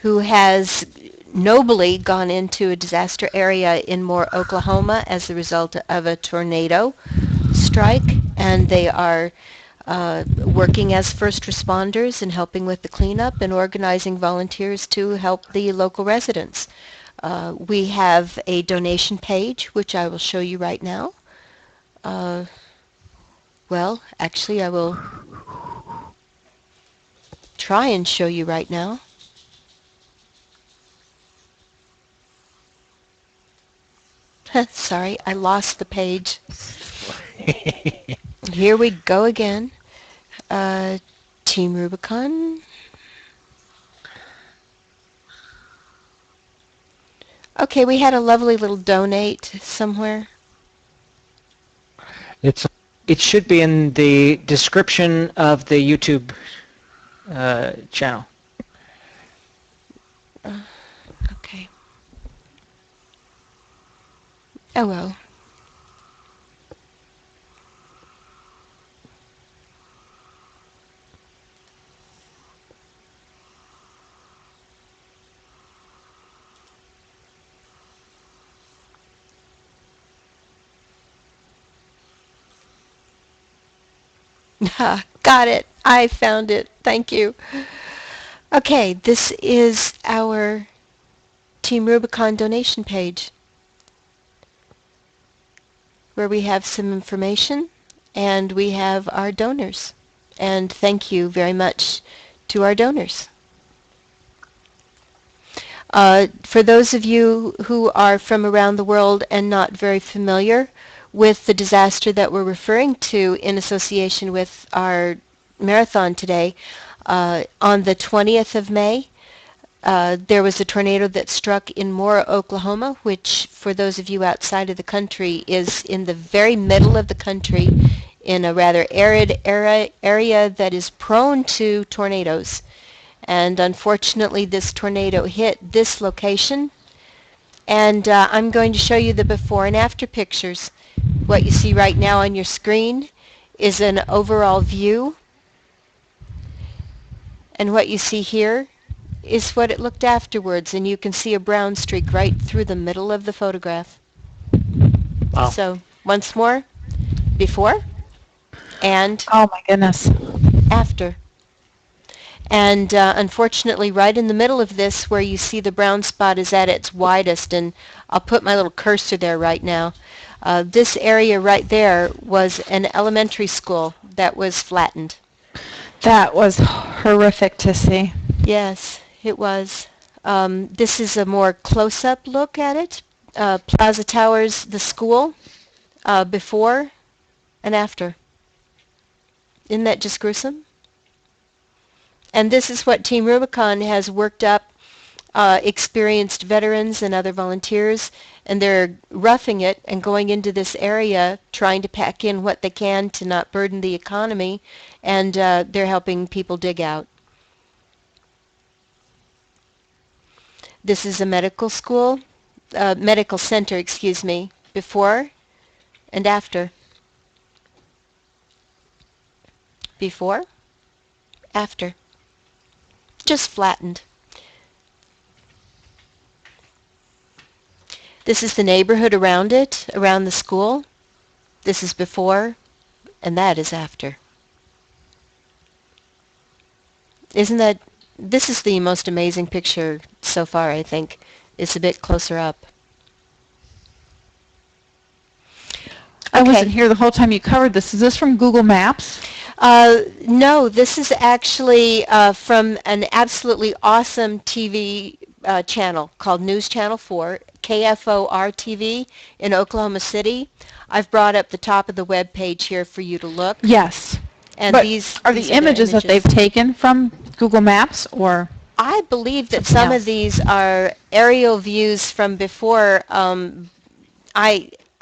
who has nobly gone into a disaster area in Moore, Oklahoma as a result of a tornado strike. And they are working as first responders and helping with the cleanup and organizing volunteers to help the local residents. We have a donation page, which I will show you right now. Well, actually, I will try and show you right now. Sorry, I lost the page. Here we go again. Team Rubicon. Okay, we had a lovely little donate somewhere. It should be in the description of the YouTube channel. Okay. Oh well. Got it. I found it. Thank you. Okay, this is our Team Rubicon donation page where we have some information and we have our donors. And thank you very much to our donors. For those of you who are from around the world and not very familiar with the disaster that we're referring to in association with our marathon today, on the 20th of May, there was a tornado that struck in Moore, Oklahoma, which for those of you outside of the country is in the very middle of the country in a rather arid area that is prone to tornadoes. And unfortunately, this tornado hit this location. And I'm going to show you the before and after pictures. What you see right now on your screen is an overall view. And what you see here is what it looked afterwards. And you can see a brown streak right through the middle of the photograph. Wow. So once more, before and Oh my goodness. after. And unfortunately, right in the middle of this, where you see the brown spot is at its widest, and I'll put my little cursor there right now. This area right there was an elementary school that was flattened. That was horrific to see. Yes, it was. This is a more close-up look at it. Plaza Towers, the school, before and after. Isn't that just gruesome? And this is what Team Rubicon has worked up, experienced veterans and other volunteers, and they're roughing it and going into this area, trying to pack in what they can to not burden the economy, and they're helping people dig out. This is a medical school, medical center, excuse me, before and after. Before, after. Just flattened. This is the neighborhood around it, around the school. This is before, and that is after. Isn't that, this is the most amazing picture so far, I think. It's a bit closer up. I wasn't here the whole time you covered this. Is this from Google Maps? No, this is actually from an absolutely awesome TV channel called News Channel 4, KFOR TV in Oklahoma City. I've brought up the top of the web page here for you to look. Yes. And but these are these the images that they've taken from Google Maps, or? I believe that something some else? of these are aerial views from before.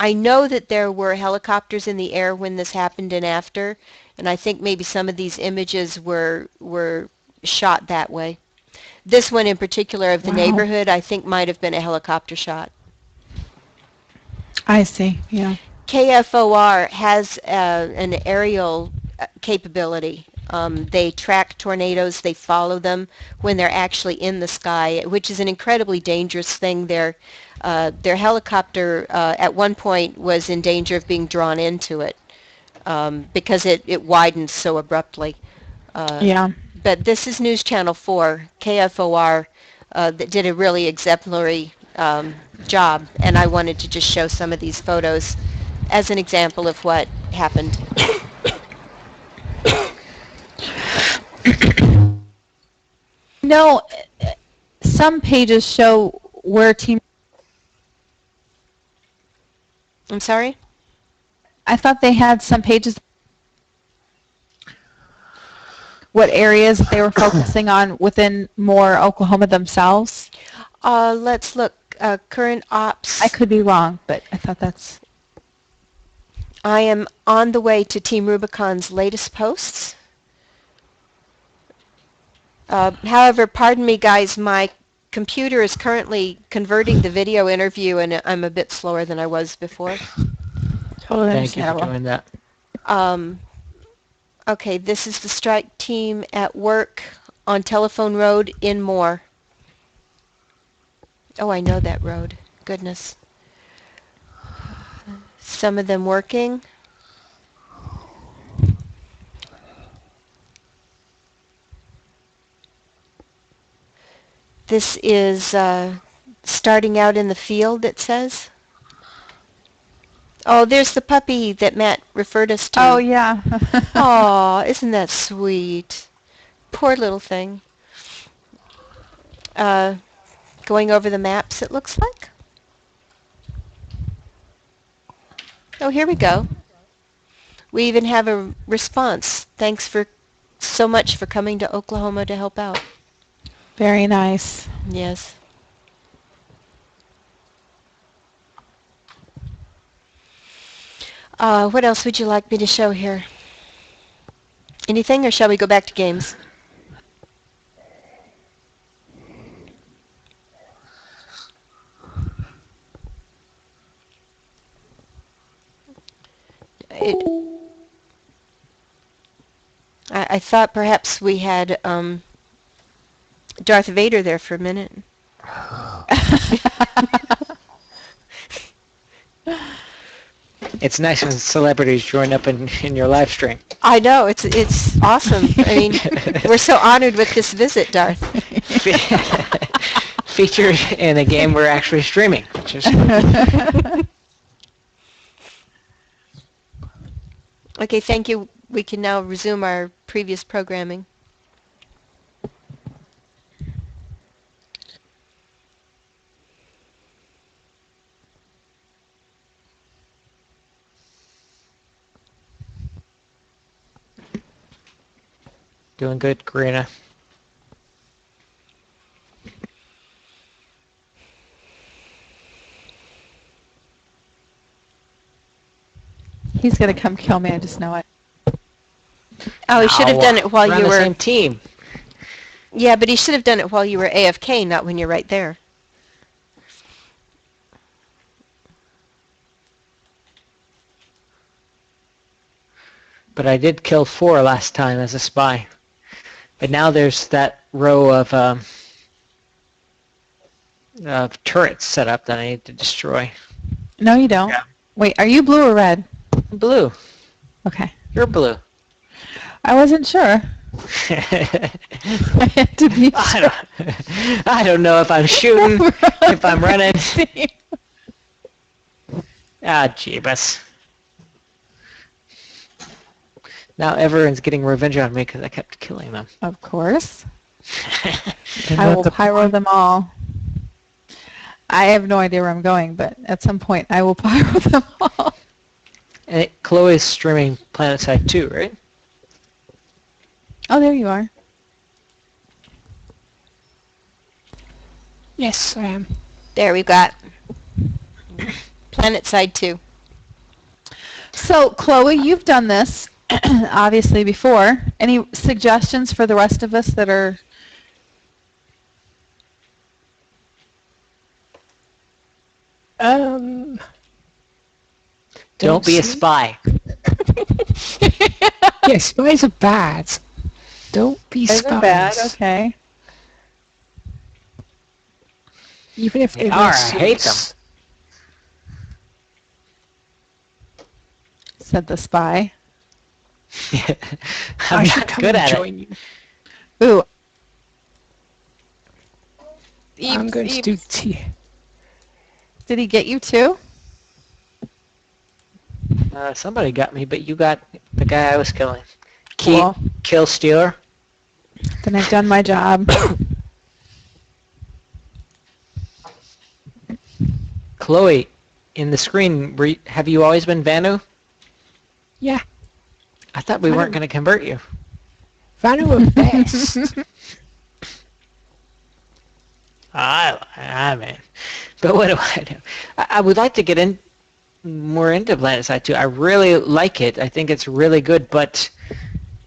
I know that there were helicopters in the air when this happened and after, and I think maybe some of these images were shot that way. This one in particular of the Wow. neighborhood, I think might have been a helicopter shot. I see, yeah. KFOR has an aerial capability. They track tornadoes. They follow them when they're actually in the sky, which is an incredibly dangerous thing. Their helicopter at one point was in danger of being drawn into it because it widens so abruptly. Yeah. But this is News Channel 4, KFOR, that did a really exemplary job, and I wanted to just show some of these photos as an example of what happened. No, some pages show where Team... I'm sorry? I thought they had some pages what areas they were focusing on within more Oklahoma themselves. Let's look. Current ops. I could be wrong, but I thought that's... I am on the way to Team Rubicon's latest posts. However, pardon me, guys, my computer is currently converting the video interview, and I'm a bit slower than I was before. Totally Thank you for understandable. doing that. Okay, this is the strike team at work on Telephone Road in Moore. Oh, I know that road. Goodness. Some of them working. This is starting out in the field, it says. Oh, there's the puppy that Matt referred us to. Oh, yeah. Aw, isn't that sweet? Poor little thing. Going over the maps, it looks like. Oh, here we go. We even have a response. Thanks for so much for coming to Oklahoma to help out. Very nice. Yes. What else would you like me to show here? Anything, or shall we go back to games? I thought perhaps we had Darth Vader there for a minute. It's nice when celebrities join up in your live stream. I know, it's awesome. I mean, we're so honored with this visit, Darth. Featured in a game we're actually streaming. Okay, thank you. We can now resume our previous programming. Doing good, Karina. He's going to come kill me, I just know it. Oh, he should have done it while we're you on were... the same team. Yeah, but he should have done it while you were AFK, not when you're right there. but I did kill 4 last time as a spy. But now there's that row of turrets set up that I need to destroy. No, you don't. Yeah. Wait, are you blue or red? Blue. Okay. You're blue. I wasn't sure. I had to be sure. I don't know if I'm shooting, if I'm running. Jeebus. Now everyone's getting revenge on me because I kept killing them. Of course. I will pyro them all. I have no idea where I'm going, but at some point I will pyro them all. And Chloe's streaming PlanetSide 2, right? Oh, there you are. Yes, I am. There we've got PlanetSide 2. So, Chloe, you've done this, obviously, before. Any suggestions for the rest of us that are... Don't be a spy. Yes, spies are bad. Don't be spies. They're bad, okay. Even if they I wear hate them. suits. Said the spy. I'm I should not come good and at it. join you. Ooh. I'm going to do tea. Did he get you too? Somebody got me, but you got the guy I was killing. Cool. Kill stealer. Then I've done my job. Chloe, in the screen, have you always been Vanu? Yeah, I thought we weren't going to convert you. Vanu are best. I mean, but what do I do? I would like to get more into PlanetSide 2. I really like it. I think it's really good, but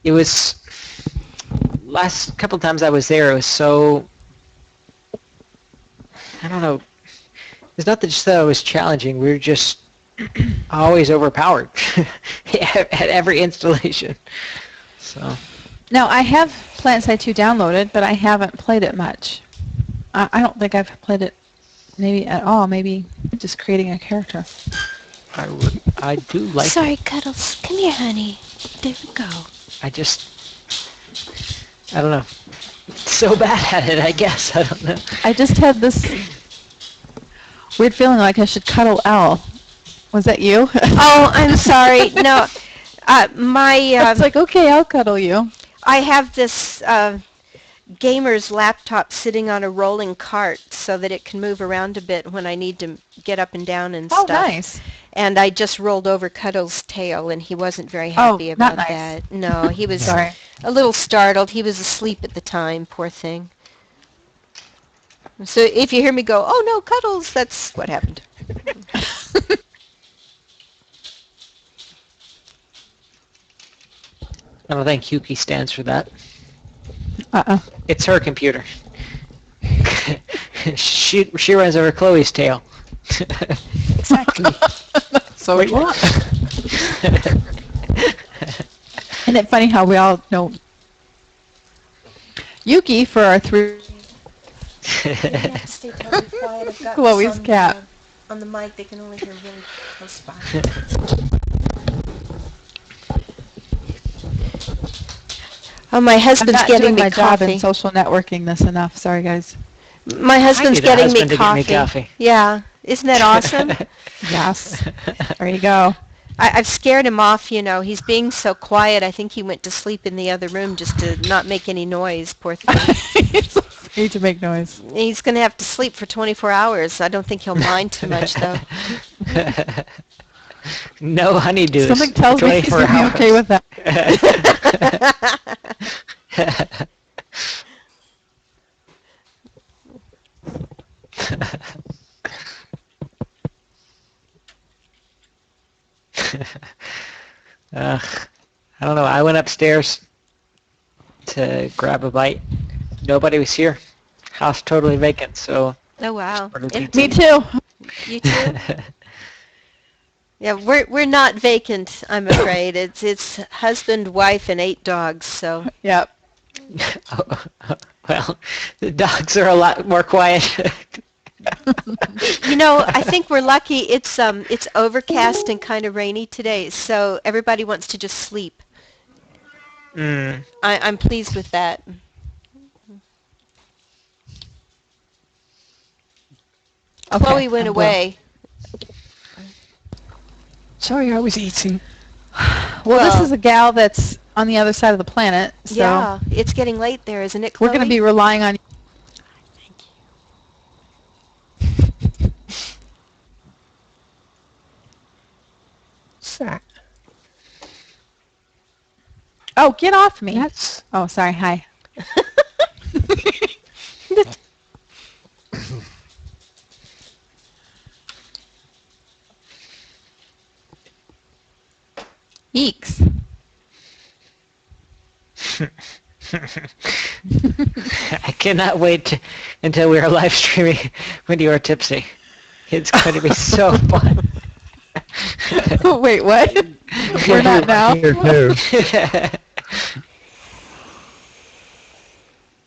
it was last couple times I was there. It was so, I don't know. It's not that just that it was challenging. We were just always overpowered at every installation. So. Now, I have PlanetSide 2 downloaded, but I haven't played it much. I don't think I've played it maybe at all. Maybe just creating a character. I do like it. Sorry, Cuddles. Come here, honey. There we go. I don't know. So bad at it, I guess. I don't know. I just had this weird feeling like I should cuddle Al. Was that you? Oh, I'm sorry. No, It's like, okay, I'll cuddle you. I have this gamer's laptop sitting on a rolling cart so that it can move around a bit when I need to get up and down and Oh, stuff. nice. And I just rolled over Cuddles' tail, and he wasn't very happy about not nice. that. No, he was Sorry. a little startled. He was asleep at the time, poor thing. So if you hear me go, oh no, Cuddles, that's what happened. I don't think Yuki stands for that. Uh-uh. It's her computer. She runs over Chloe's tail. Exactly. So Wait, what? Isn't it funny how we all know Yuki for our three Chloe's cat. On the mic, they can only hear really close by. Oh, my I'm husband's not getting doing me my job coffee. in social networking this enough. Sorry, guys. My husband's need a getting husband me to get me coffee. coffee. Yeah, isn't that awesome? Yes. There you go. I've scared him off, you know. He's being so quiet. I think he went to sleep in the other room just to not make any noise, poor thing. It's afraid to make noise. He's going to have to sleep for 24 hours. I don't think he'll mind too much, though. No honeydews. Something tells me he's 24 going to be hours. okay with that. I don't know. I went upstairs to grab a bite. Nobody was here. House totally vacant. So. Oh, wow. What did Me too. You too? Yeah, we're not vacant, I'm afraid. It's husband, wife, and 8 dogs. So Yep. Well, the dogs are a lot more quiet. I think we're lucky. It's overcast and kind of rainy today, so everybody wants to just sleep. Mm. I'm pleased with that. Okay, Chloe went I'm blue. away. Sorry, I was eating. Well, this is a gal that's on the other side of the planet, so Yeah, it's getting late there, isn't it, we're Chloe? going to be relying on. Sat. Oh, get off me! That's Oh, sorry. Hi. Eeks. I cannot wait until we are live streaming when you are tipsy. It's going to be so fun. Wait, what? We're not now. Here too.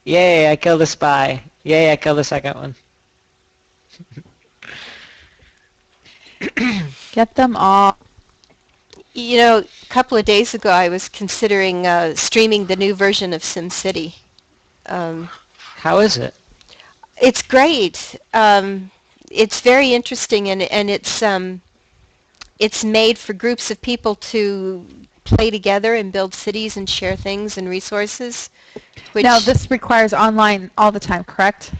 Yay, I killed a spy. Yay, I killed the second one. Get them all. A couple of days ago, I was considering streaming the new version of SimCity. How is it? It's great. It's very interesting, and it's made for groups of people to play together and build cities and share things and resources. Now, this requires online all the time, correct?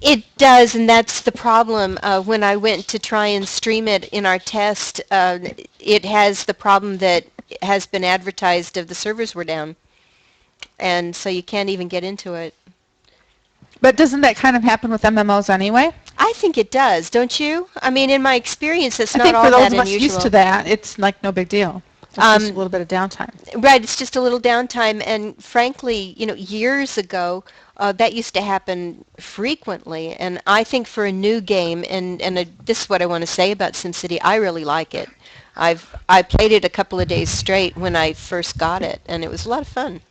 It does, and that's the problem. When I went to try and stream it in our test, it has the problem that has been advertised of the servers were down, and so you can't even get into it. But doesn't that kind of happen with MMOs anyway? I think it does, don't you? I mean, in my experience, it's I not think all for those that of us unusual. used to that, it's like no big deal. It's just a little bit of downtime. Right, it's just a little downtime, and frankly, years ago, that used to happen frequently, and I think for a new game, and this is what I want to say about SimCity, I really like it. I played it a couple of days straight when I first got it, and it was a lot of fun.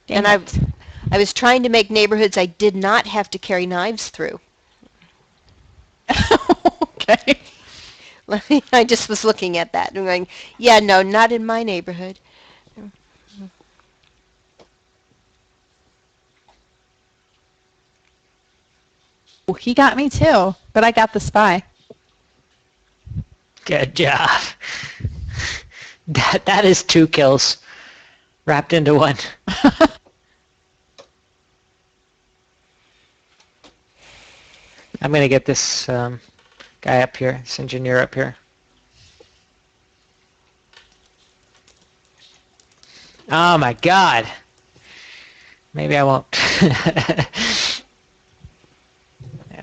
And I was trying to make neighborhoods I did not have to carry knives through. Okay. I just was looking at that and going, yeah, no, not in my neighborhood. Well, he got me too, but I got the spy. Good job. That is 2 kills wrapped into one. I'm going to get this guy up here, this engineer up here. Oh my god. Maybe I won't. Yeah,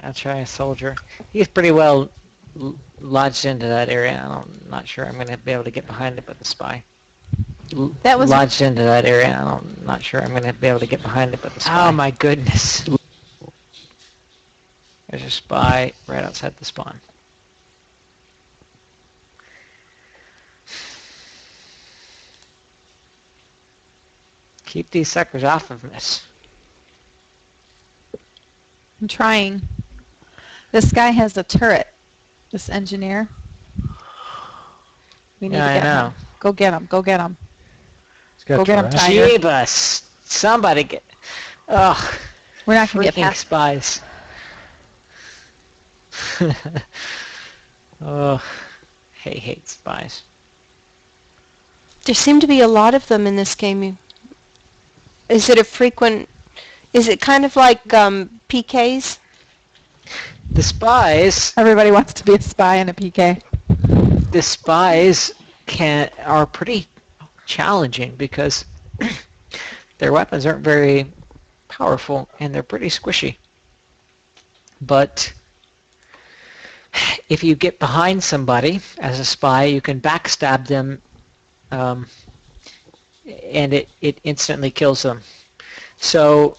I'll try a soldier. He's pretty well lodged into that area. I'm not sure I'm going to be able to get behind it with the spy. That was lodged into that area. I'm not sure I'm going to be able to get behind it with the spy. Oh my goodness. There's a spy right outside the spawn. Keep these suckers off of us. I'm trying. This guy has a turret. This engineer. We need to get him. Go get him. Go get him. Go get him, Tiger. Jeebus. Somebody get... Ugh. We're not going to get Freaking past. spies. Oh, hate spies. There seem to be a lot of them in this game. Is it kind of like PKs? The spies... Everybody wants to be a spy in a PK. The spies are pretty challenging because their weapons aren't very powerful and they're pretty squishy. But if you get behind somebody as a spy, you can backstab them and it instantly kills them. So,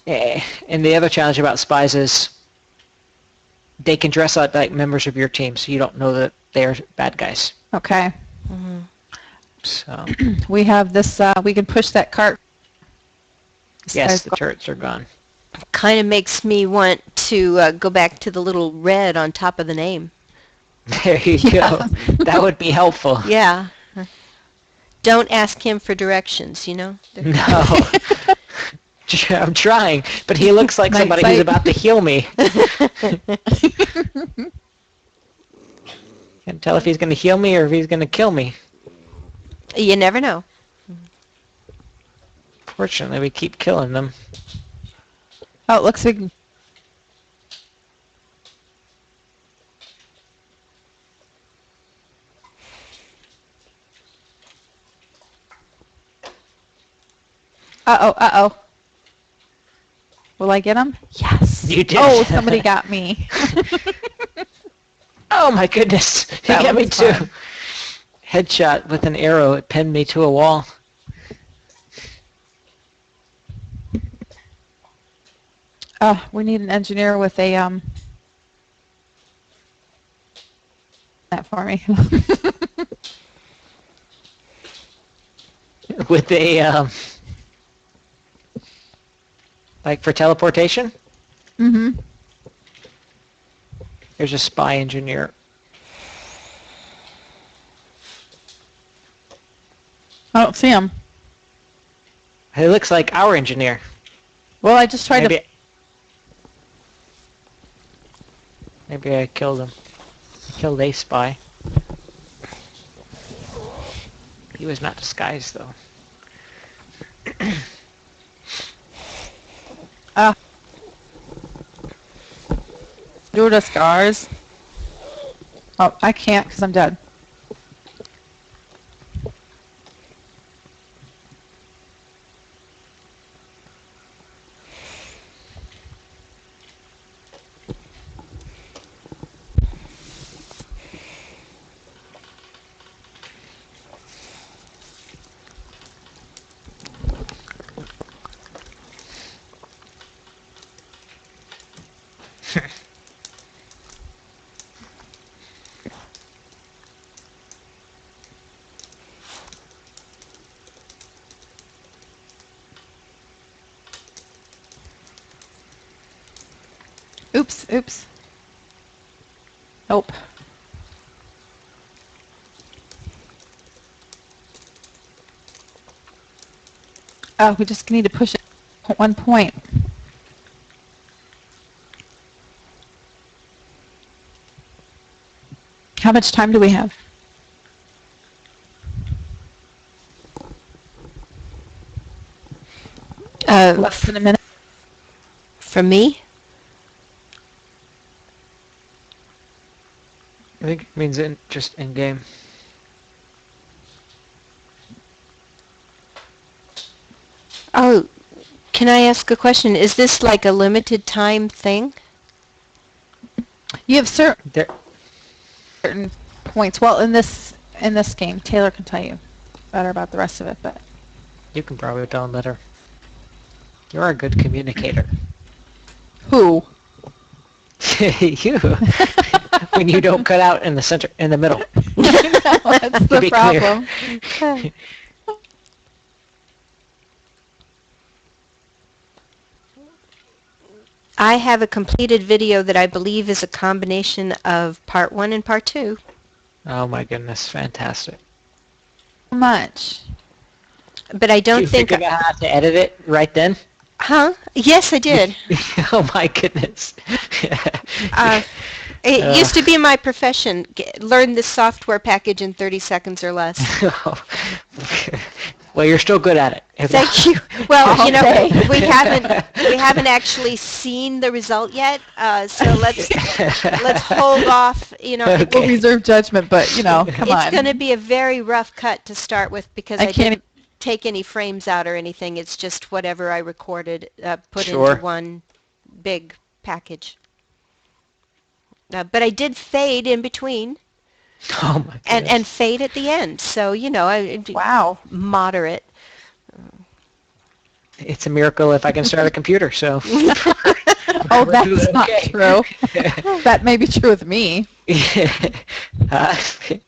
and the other challenge about spies is they can dress out like members of your team, so you don't know that they're bad guys. Okay. So, We have this, we can push that cart. yes, the turrets are gone. Kind of makes me want to go back to the little red on top of the name. There you go. That would be helpful. Yeah. Don't ask him for directions, you know? No. I'm trying, but he looks like somebody who's about to heal me. Can't tell if he's going to heal me or if he's going to kill me. You never know. Fortunately, we keep killing them. Oh, it looks like... Uh-oh. Will I get him? Yes. You did. Oh, somebody got me. Oh my goodness. He got me too. Fun. Headshot with an arrow. It pinned me to a wall. We need an engineer with a, that for me. With a, like for teleportation? Mm-hmm. There's a spy engineer. I don't see him. He looks like our engineer. Well, I just tried to... Maybe I killed him. I killed a spy. He was not disguised, though. Do the scars. Oh, I can't because I'm dead. Oops. Nope. Oh, we just need to push it at 1 point. How much time do we have? Less than a minute. For me? I think it means just in-game. Oh, can I ask a question? Is this like a limited time thing? You have certain points. Well, in this game, Taylor can tell you better about the rest of it, but You can probably tell him better. You're a good communicator. who? You. When you don't cut out in the center, in the middle. That's the problem. I have a completed video that I believe is a combination of part 1 and part 2. Oh my goodness, fantastic. How much? But I don't You think... figured out how to edit it right then? Huh? Yes, I did. Oh my goodness. It used to be my profession. Learn this software package in 30 seconds or less. Well, you're still good at it. Thank you. Well, you know, we haven't actually seen the result yet, so let's hold off. You know, Okay. We'll reserve judgment, but you know, come on. it's going to be a very rough cut to start with because I didn't take any frames out or anything. It's just whatever I recorded, put Sure. into one big package. But I did fade in between. Oh my goodness. And fade at the end. So, you know, Wow. moderate. it's a miracle if I can start a computer. So. Oh, that's not true. That may be true with me. Yeah. You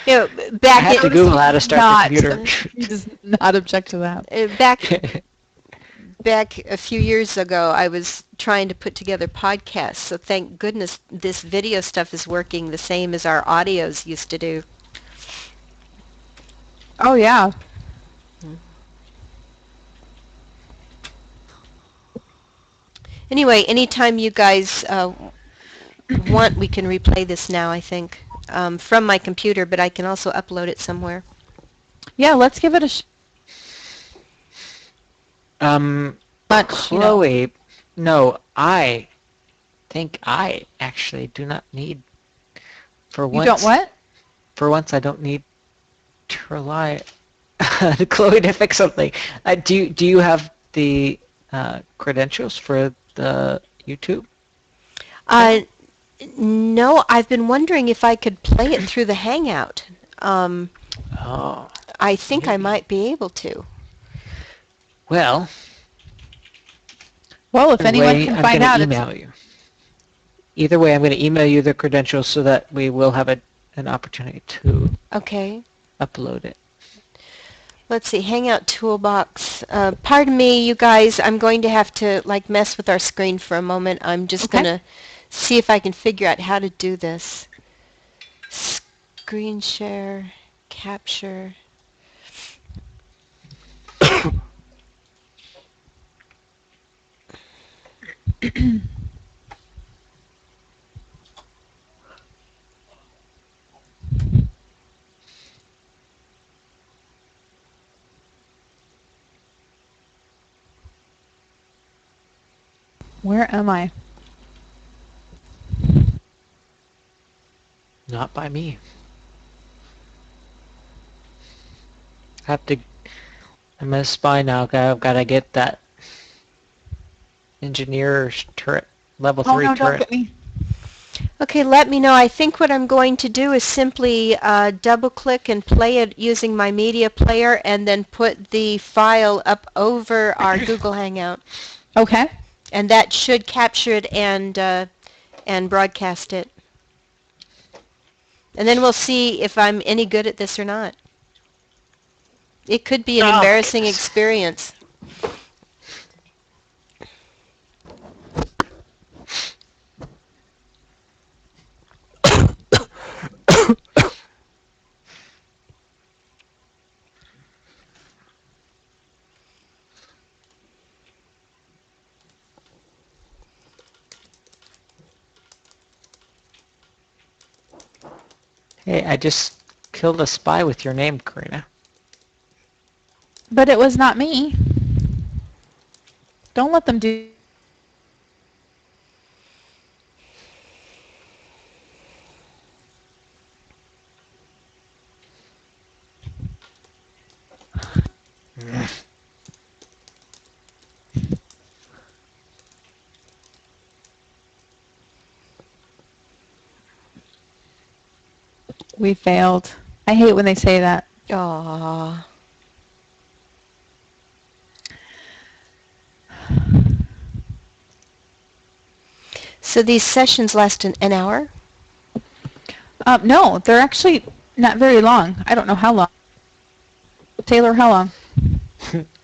know, I back have to Google how to start the computer. He does not object to that. Back a few years ago, I was trying to put together podcasts, so thank goodness this video stuff is working the same as our audios used to do. Oh, yeah. Anyway, anytime you guys want, we can replay this now, I think, from my computer, but I can also upload it somewhere. Yeah, let's give it a Chloe, no, I think I actually do not need, for once. You don't what? For once, I don't need to rely on Chloe to fix something. Do you have the credentials for the YouTube? No, I've been wondering if I could play it through the Hangout. I think maybe. I might be able to. Well, if anyone can find out, email you. Either way, I'm going to email you the credentials so that we will have an opportunity to upload it. Let's see, Hangout Toolbox. Pardon me, you guys. I'm going to have to mess with our screen for a moment. I'm just going to see if I can figure out how to do this. Screen share, capture. Where am I? Not by me. I'm a spy now. I've got to get that engineer's turret, level 3 no, turret. don't get me. Okay, let me know. I think what I'm going to do is simply double-click and play it using my media player and then put the file up over our Google Hangout. Okay. And that should capture it and broadcast it. And then we'll see if I'm any good at this or not. It could be an embarrassing experience. Hey, I just killed a spy with your name, Karina. But it was not me. Don't let them do... We failed. I hate when they say that. Aww. So these sessions last an hour? No, they're actually not very long. I don't know how long. Taylor, how long?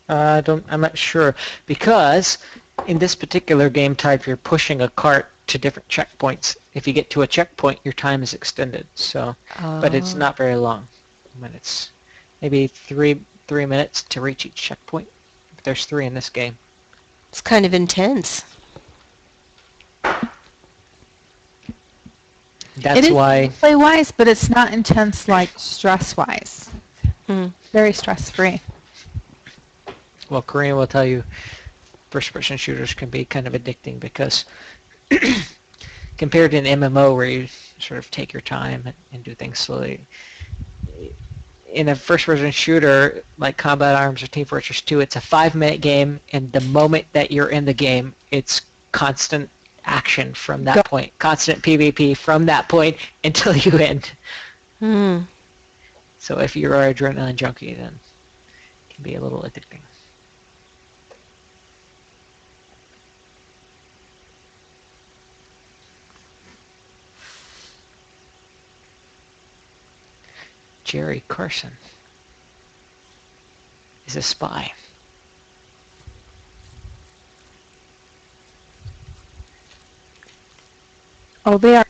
I'm not sure, because in this particular game type, you're pushing a cart to different checkpoints. If you get to a checkpoint, your time is extended. So, but it's not very long. It's maybe three minutes to reach each checkpoint. There's 3 in this game. It's kind of intense. That's why. Play-wise, but it's not intense like stress-wise. Very stress-free. Well, Korean will tell you first-person shooters can be kind of addicting because compared to an MMO where you sort of take your time and do things slowly, in a first-person shooter like Combat Arms or Team Fortress 2, it's a 5-minute game, and the moment that you're in the game, it's constant action from that point, constant PvP from that point until you end. So if you're an adrenaline junkie, then it can be a little addicting. Jerry Carson is a spy. Oh, they are.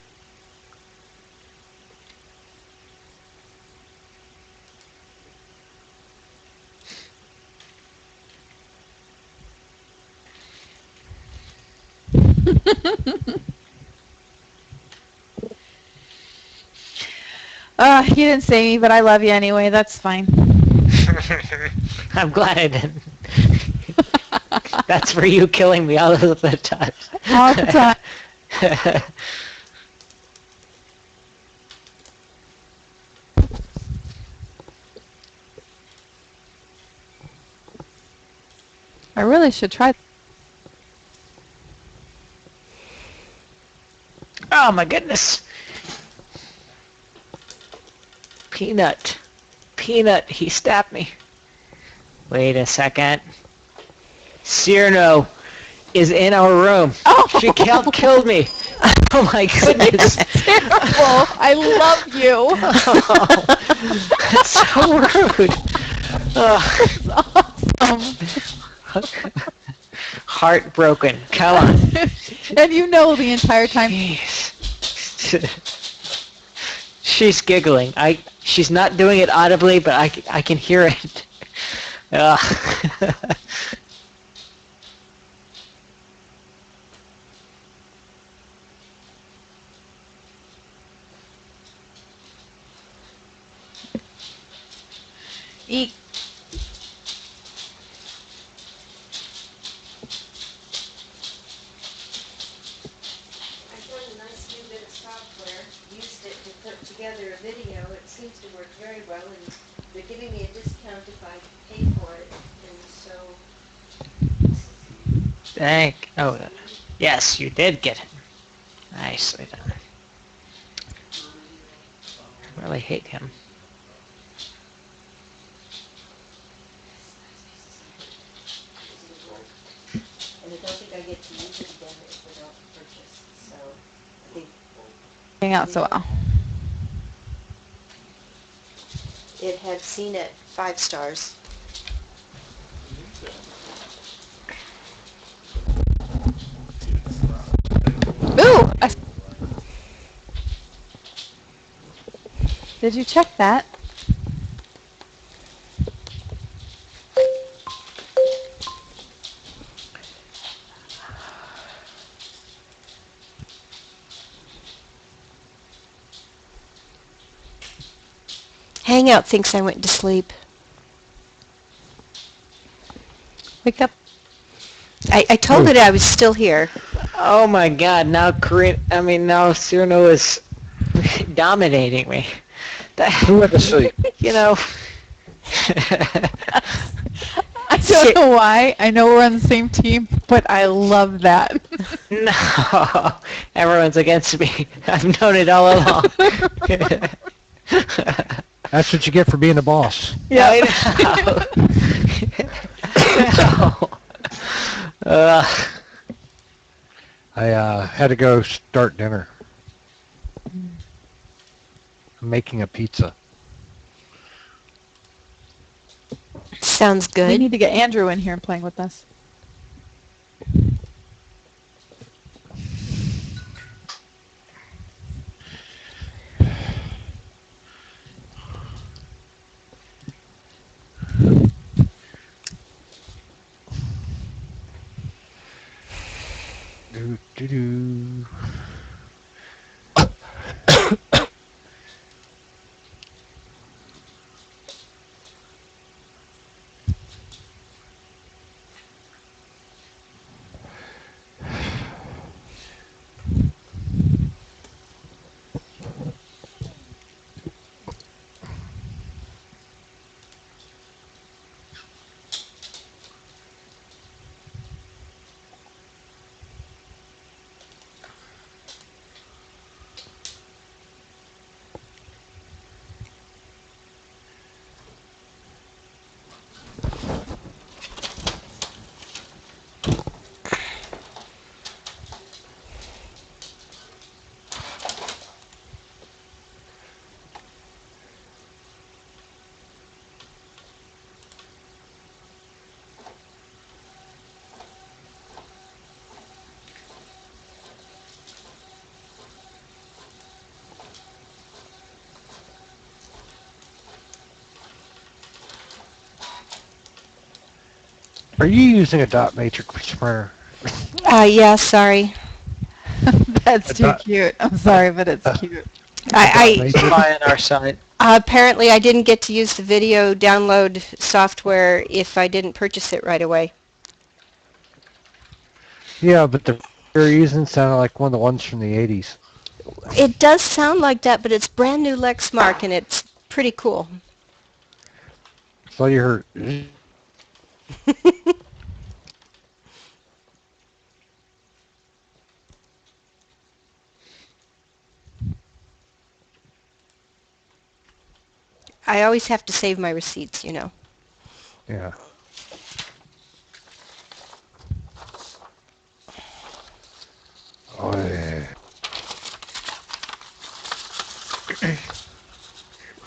You didn't say me, but I love you anyway. That's fine. I'm glad I didn't. That's for you killing me all of the time. All the time. I really should try. Oh my goodness. Peanut. Peanut, he stabbed me. Wait a second. Cyrano is in our room. Oh! She killed me. Oh my goodness. Terrible. I love you. Oh, that's so rude. Awesome. Heartbroken. Come on. And you know the entire time. Jeez. She's giggling. She's not doing it audibly, but I can hear it. Eek. I found a nice new bit of software, used it to put together a video. It seems to work very well, and they're giving me a discount if I pay for it. And so, Oh, yes, you did get it. Nicely done. I really hate him. and I don't think I get to use it again if we don't purchase. So I think Hang out so well. it had seen it 5 stars. Ooh! Did you check that? Hangout thinks I went to sleep. Wake up. I told it I was still here. Oh my god, now now Cyrano is dominating me. Who went to sleep? You know. I don't know why. I know we're on the same team, but I love that. No, everyone's against me. I've known it all along. That's what you get for being the boss. Yeah. No. I had to go start dinner. I'm making a pizza. Sounds We good. need to get Andrew in here and playing with us. Do, do, do. Are you using a dot matrix printer? Yeah, sorry. That's A too dot, cute. I'm sorry, but it's cute. a dot I, It's matrix? fine on our side. apparently I didn't get to use the video download software if I didn't purchase it right away. Yeah, but the you're using sounded like one of the ones from the 80s. It does sound like that, but it's brand new Lexmark and it's pretty cool. So you heard. I always have to save my receipts, you know. Yeah. Oh, yeah.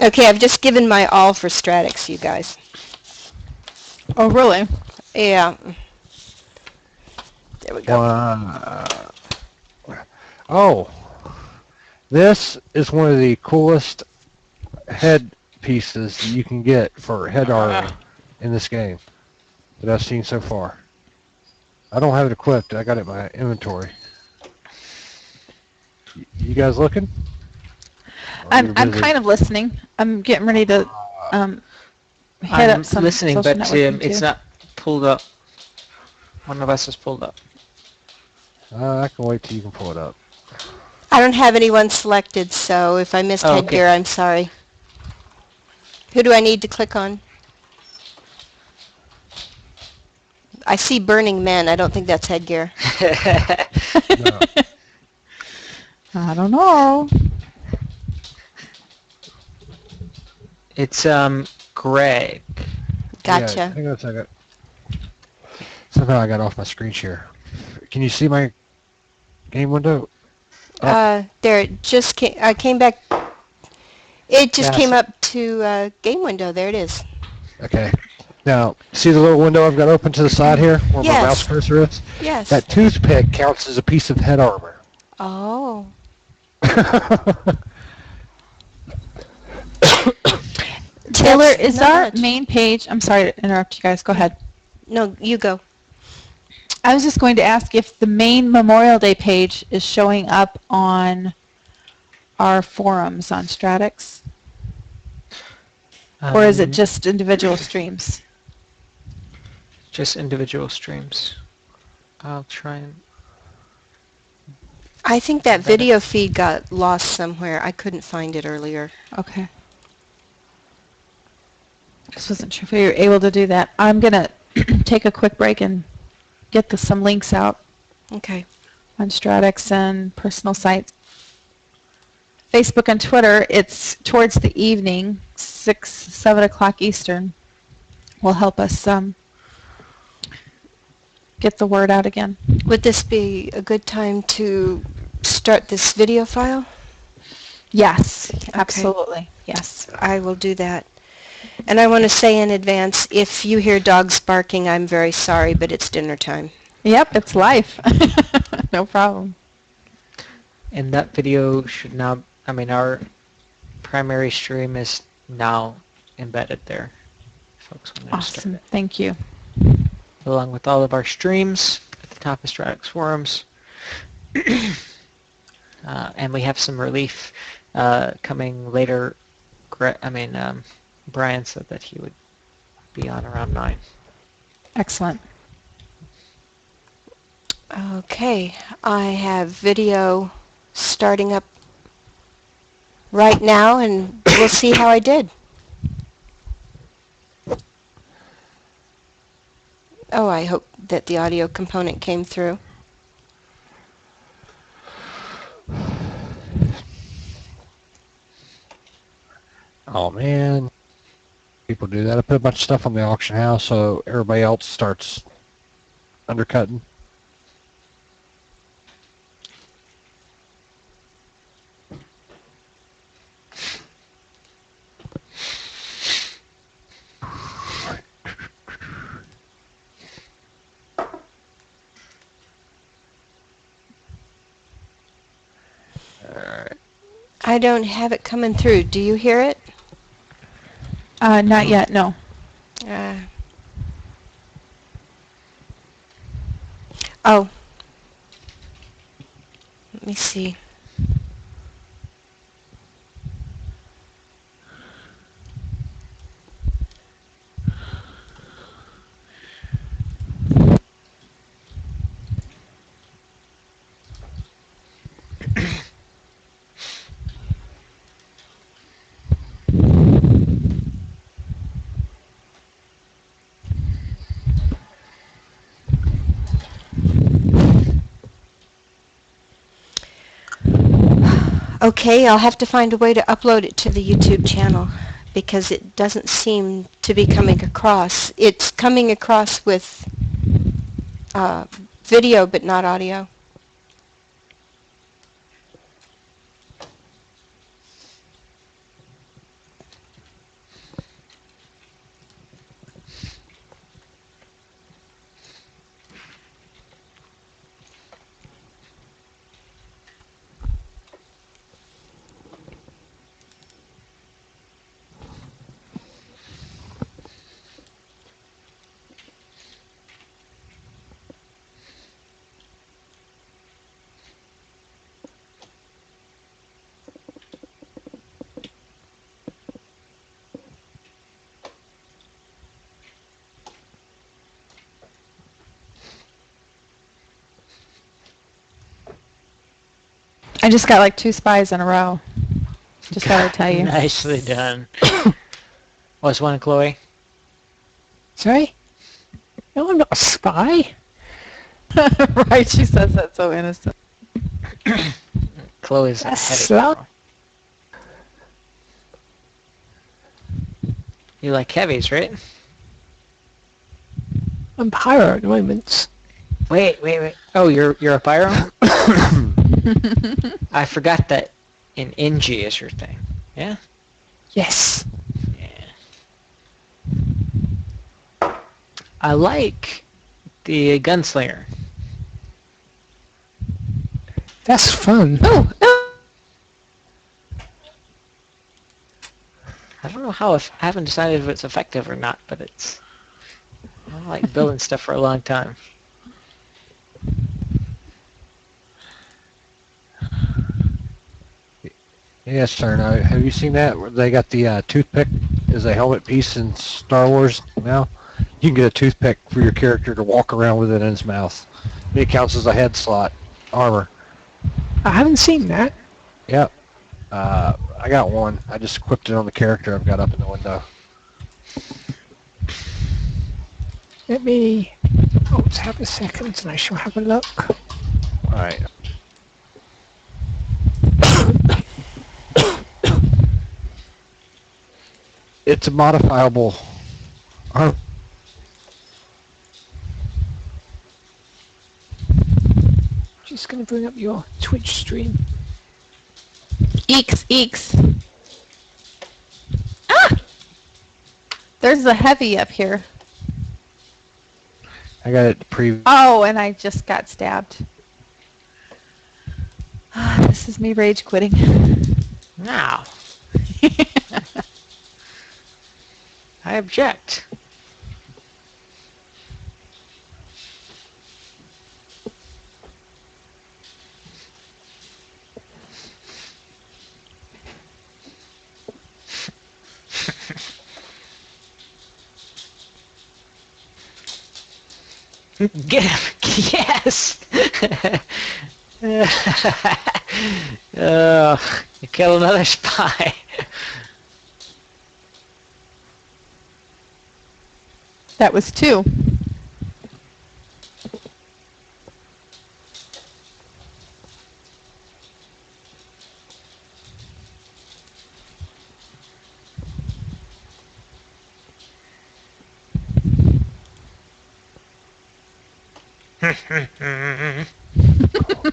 Okay, I've just given my all for Stratics, you guys. Oh, really? Yeah. There we go. Oh, this is one of the coolest head pieces that you can get for head armor in this game that I've seen so far. I don't have it equipped. I got it in my inventory. You guys looking? I'm kind of listening. I'm getting ready to hit I'm up some listening, social but networking it's too. not pulled up. One of us is pulled up. I can wait till you can pull it up. I don't have anyone selected, so if I missed Oh, headgear, okay. I'm sorry. Who do I need to click on? I see Burning Men. I don't think that's headgear. No. I don't know. It's Greg. Yeah, Gotcha. hang on a second. Somehow I got off my screen share. Can you see my game window? There, it just came, I came back. It just Yeah, came so- up to game window. There it is. Okay. Now, see the little window I've got open to the side here where my mouse Yes. cursor is? Yes. That toothpick counts as a piece of head armor. Oh. Taylor, That's is not our much. main page, I'm sorry to interrupt you guys, go ahead. No, you go. I was just going to ask if the main Memorial Day page is showing up on our forums on Stratix, or is it just individual streams? just individual streams? I'll try and... I think that video feed got lost somewhere. I couldn't find it earlier. Okay. Just wasn't sure if we were able to do that. I'm going to take a quick break and get some links out Okay. on Stratix and personal sites. Facebook and Twitter, it's towards the evening, 6, 7 o'clock Eastern, will help us get the word out again. Would this be a good time to start this video file? Yes, Okay. absolutely. Yes. I will do that. And I want to say in advance, if you hear dogs barking, I'm very sorry, but it's dinner time. Yep, it's life. No problem. And that video should now... I mean, our primary stream is now embedded there. Folks want to start Awesome. it. Thank you. Along with all of our streams at the top of Stratix forums. And we have some relief coming later. Brian said that he would be on around 9. Excellent. Okay, I have video starting up right now, and we'll see how I did. Oh, I hope that the audio component came through. Oh, man. People do that. I put a bunch of stuff on the auction house so everybody else starts undercutting. I don't have it coming through. Do you hear it? Not yet, no. Uh, Oh. Let me see. Okay, I'll have to find a way to upload it to the YouTube channel because it doesn't seem to be coming across. It's coming across with video but not audio. I just got like 2 spies in a row. Just thought I'd tell you. Nicely done. What's one, Chloe? Sorry? No, I'm not a spy. Right, she says that so innocent. Chloe's a That's heavy slow. girl. You like heavies, right? I'm pyro at the moment. Wait. Oh, you're a pyro? I forgot that in NG is your thing. Yeah? Yes. Yeah. I like the gunslinger. That's fun. Oh, no. I don't know how I haven't decided if it's effective or not, but it's... I like building stuff for a long time. Yes, sir. Now, have you seen that? Where they got the toothpick as a helmet piece in Star Wars now? You can get a toothpick for your character to walk around with it in his mouth. It counts as a head slot armor. I haven't seen that. Yep. I got one. I just equipped it on the character I've got up in the window. Let me... Oh, have a second and I shall have a look. All right. It's a modifiable armor. Just going to bring up your Twitch stream. Eeks. Ah! There's a heavy up here. I got it pre. Oh, and I just got stabbed. This is me rage quitting. Now, I object. Get him! Yes! You killed another spy. That was 2.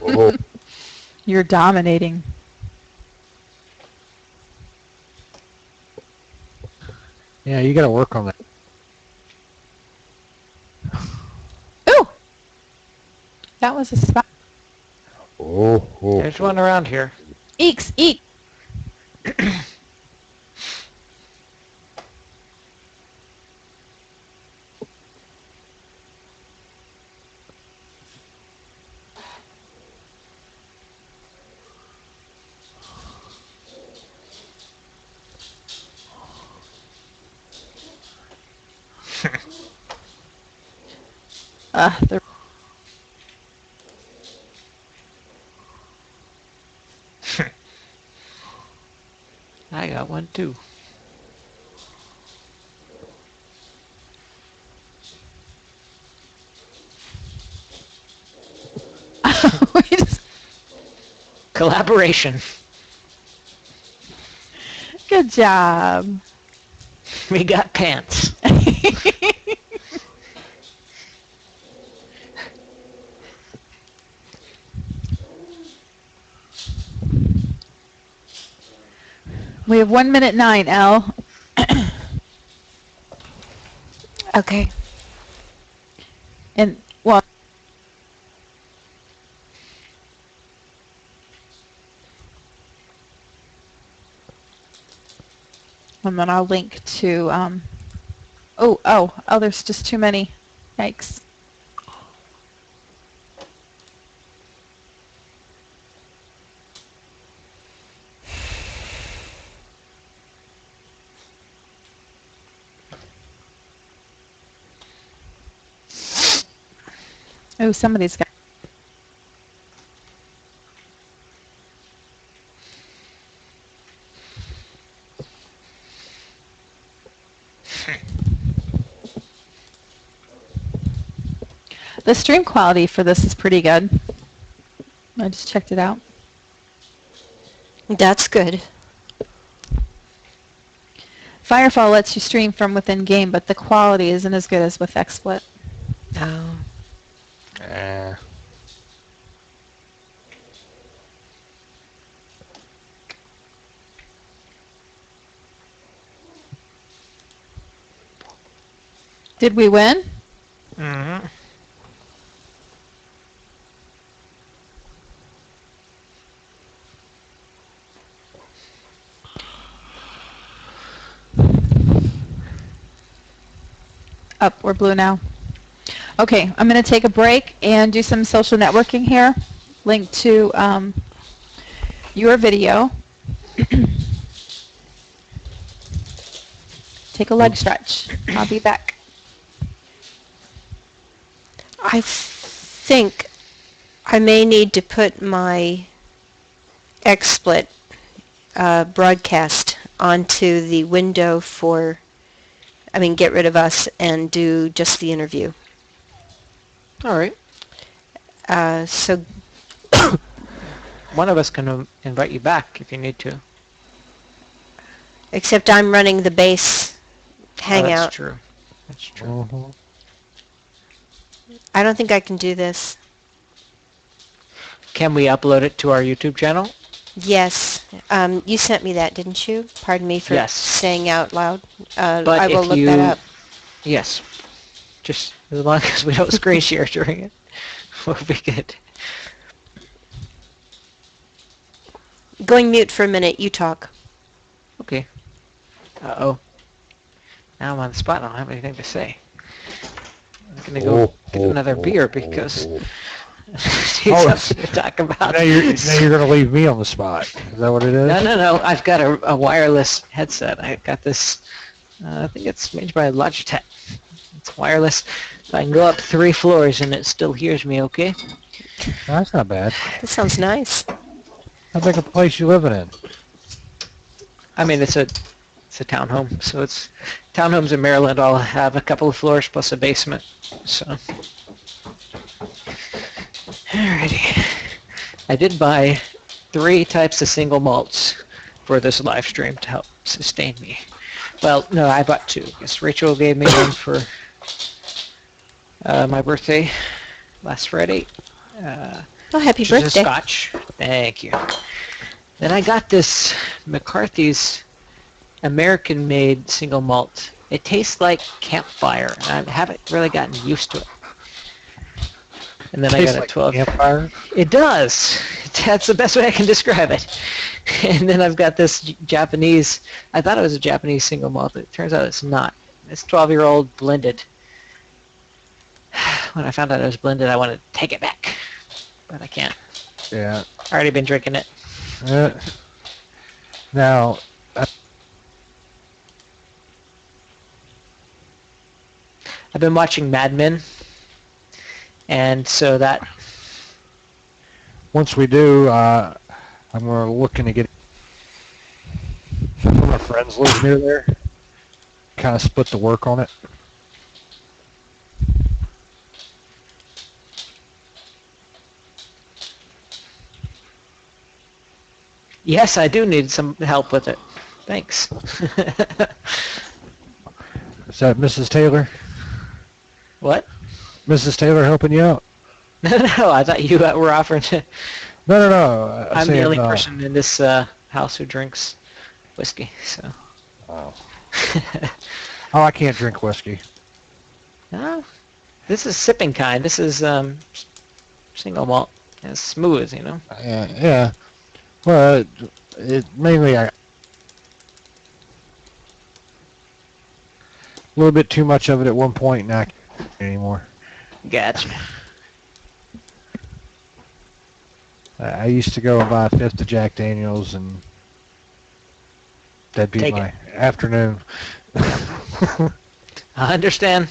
Oh. You're dominating. Yeah, you got to work on that. Ooh! That was a spot. Oh. There's one around here. Eeks. The I got one too. we just- Collaboration. Good job. We got pants. We have 1:09, Elle. Okay. And, well, and then I'll link to, oh, there's just too many. Yikes. Oh, somebody's got. The stream quality for this is pretty good. I just checked it out. That's good. Firefall lets you stream from within game, but the quality isn't as good as with XSplit. Oh. Did we win? Mm-hmm. Up, we're blue now. Okay, I'm going to take a break and do some social networking here. Link to your video. Take a leg stretch. I'll be back. I think I may need to put my XSplit broadcast onto the window for, get rid of us and do just the interview. All right. So One of us can invite you back if you need to. except I'm running the base hangout. Oh, that's true. That's true. I don't think I can do this. Can we upload it to our YouTube channel? Yes. You sent me that, didn't you? Pardon me for Yes. saying out loud. But I will if look you, that up. Yes. Just as long as we don't screen share during it, we'll be good. Going mute for a minute. You talk. Okay. Uh-oh. Now I'm on the spot. I don't have anything to say. I'm going to go get another beer because I need something to talk about. Now you're going to leave me on the spot. Is that what it is? No. I've got a wireless headset. I got this, I think it's made by Logitech. It's wireless. So I can go up 3 floors and it still hears me okay. That's not bad. That sounds nice. How big a place you living in? I mean, it's a townhome, so it's townhomes in Maryland all have a couple of floors plus a basement. So, alrighty. I did buy 3 types of single malts for this live stream to help sustain me. Well, no, I bought 2 because Rachel gave me one for my birthday last Friday. Oh, happy Which is a birthday. Scotch. Thank you. Then I got this McCarthy's American-made single malt. It tastes like campfire, and I haven't really gotten used to it. And then I got a 12. Campfire? It does. That's the best way I can describe it. And then I've got this Japanese. I thought it was a Japanese single malt. It turns out it's not. It's 12-year-old blended. When I found out it was blended, I wanted to take it back, but I can't. Yeah. Already been drinking it. Now, I've been watching Mad Men, and so that Once we do, I'm going to look into getting some of my friends live near there. Kind of split the work on it. yes, I do need some help with it. Thanks. Is that Mrs. Taylor? What? Mrs. Taylor helping you out? No, I thought you were offering to. No. I'm the only person in this house who drinks whiskey, so. Oh. Oh, I can't drink whiskey. No, this is sipping kind. This is single malt. It's smooth, you know. Yeah. Well, mainly a little bit too much of it at one point, not anymore. Gotcha. I used to go and buy a fifth of Jack Daniels, and that'd be Take my afternoon. I understand.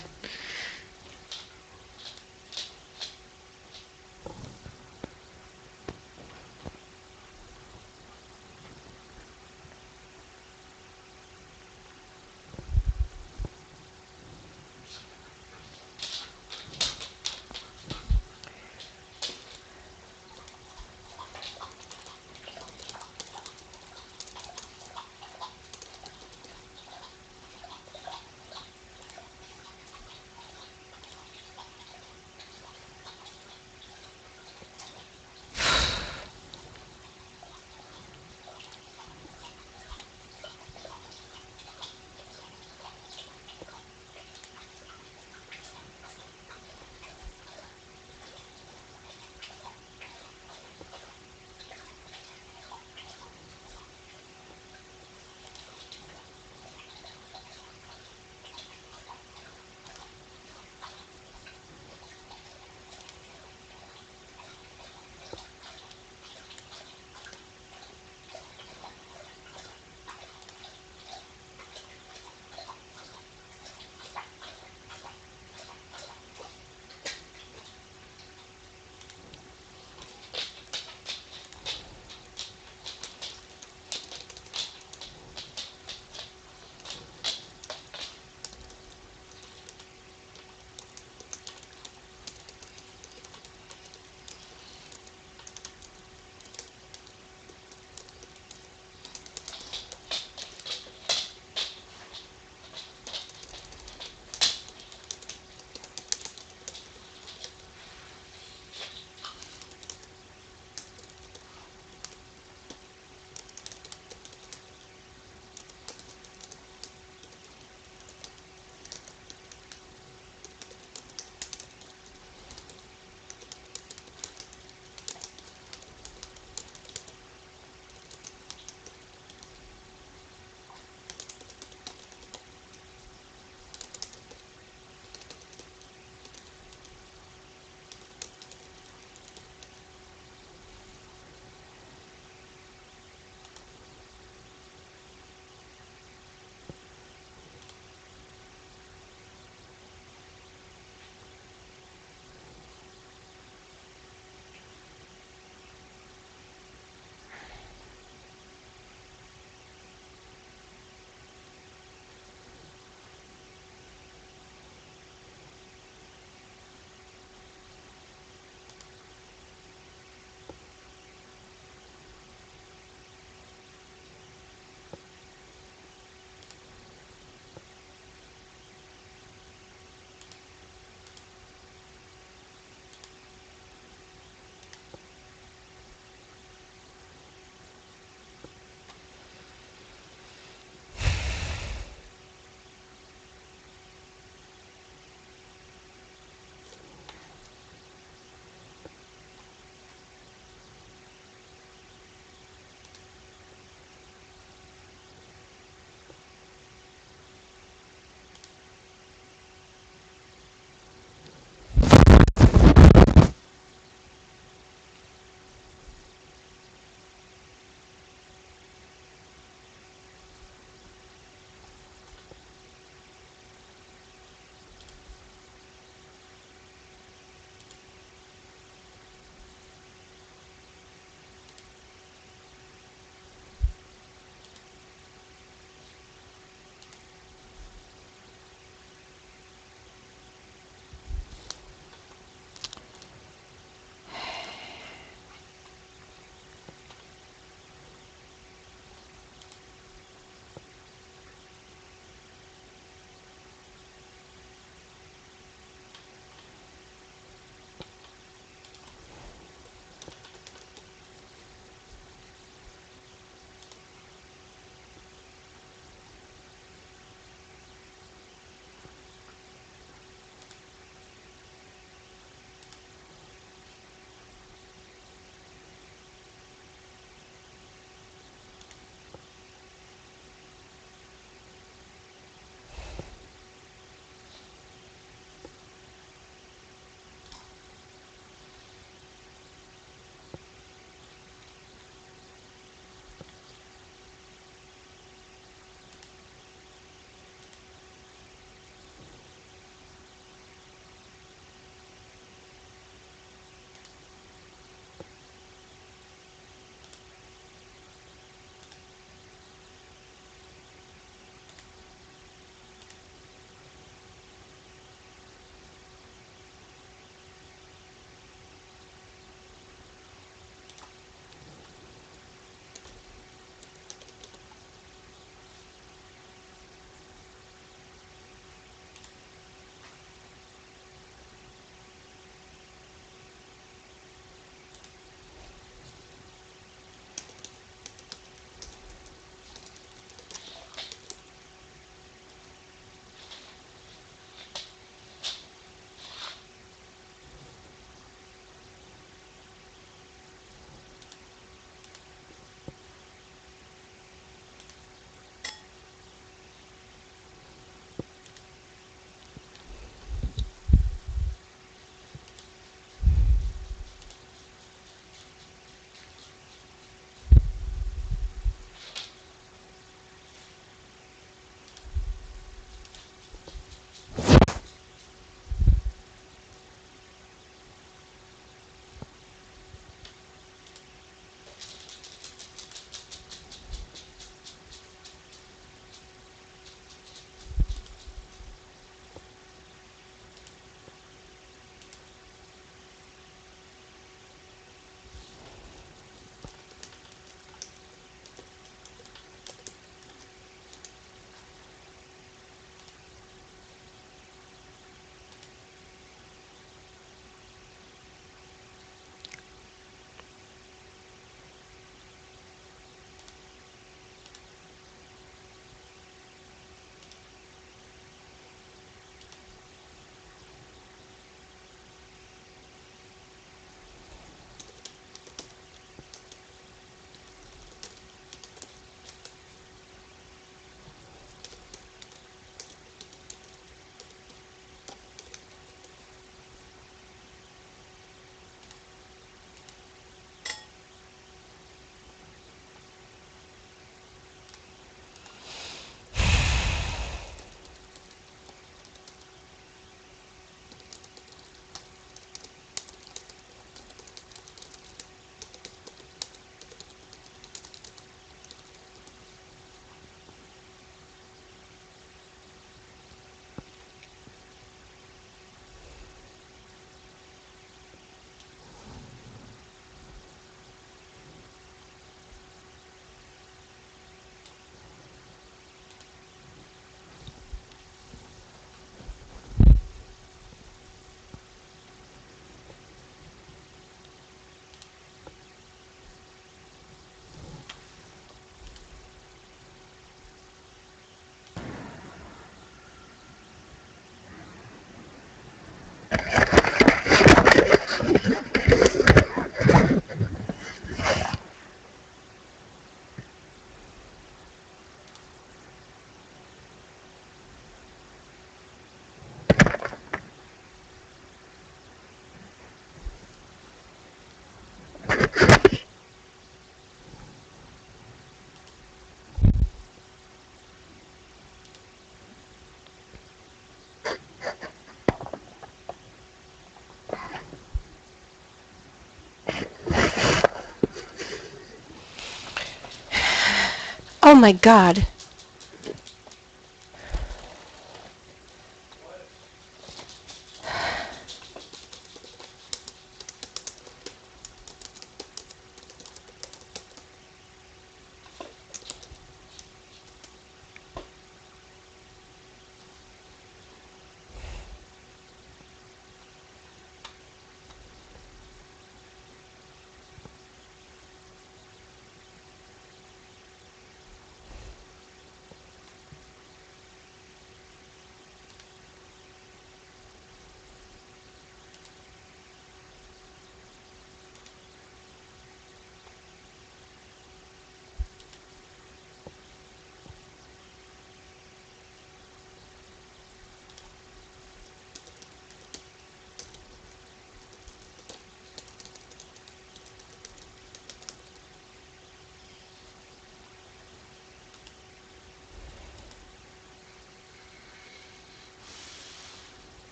Oh my God.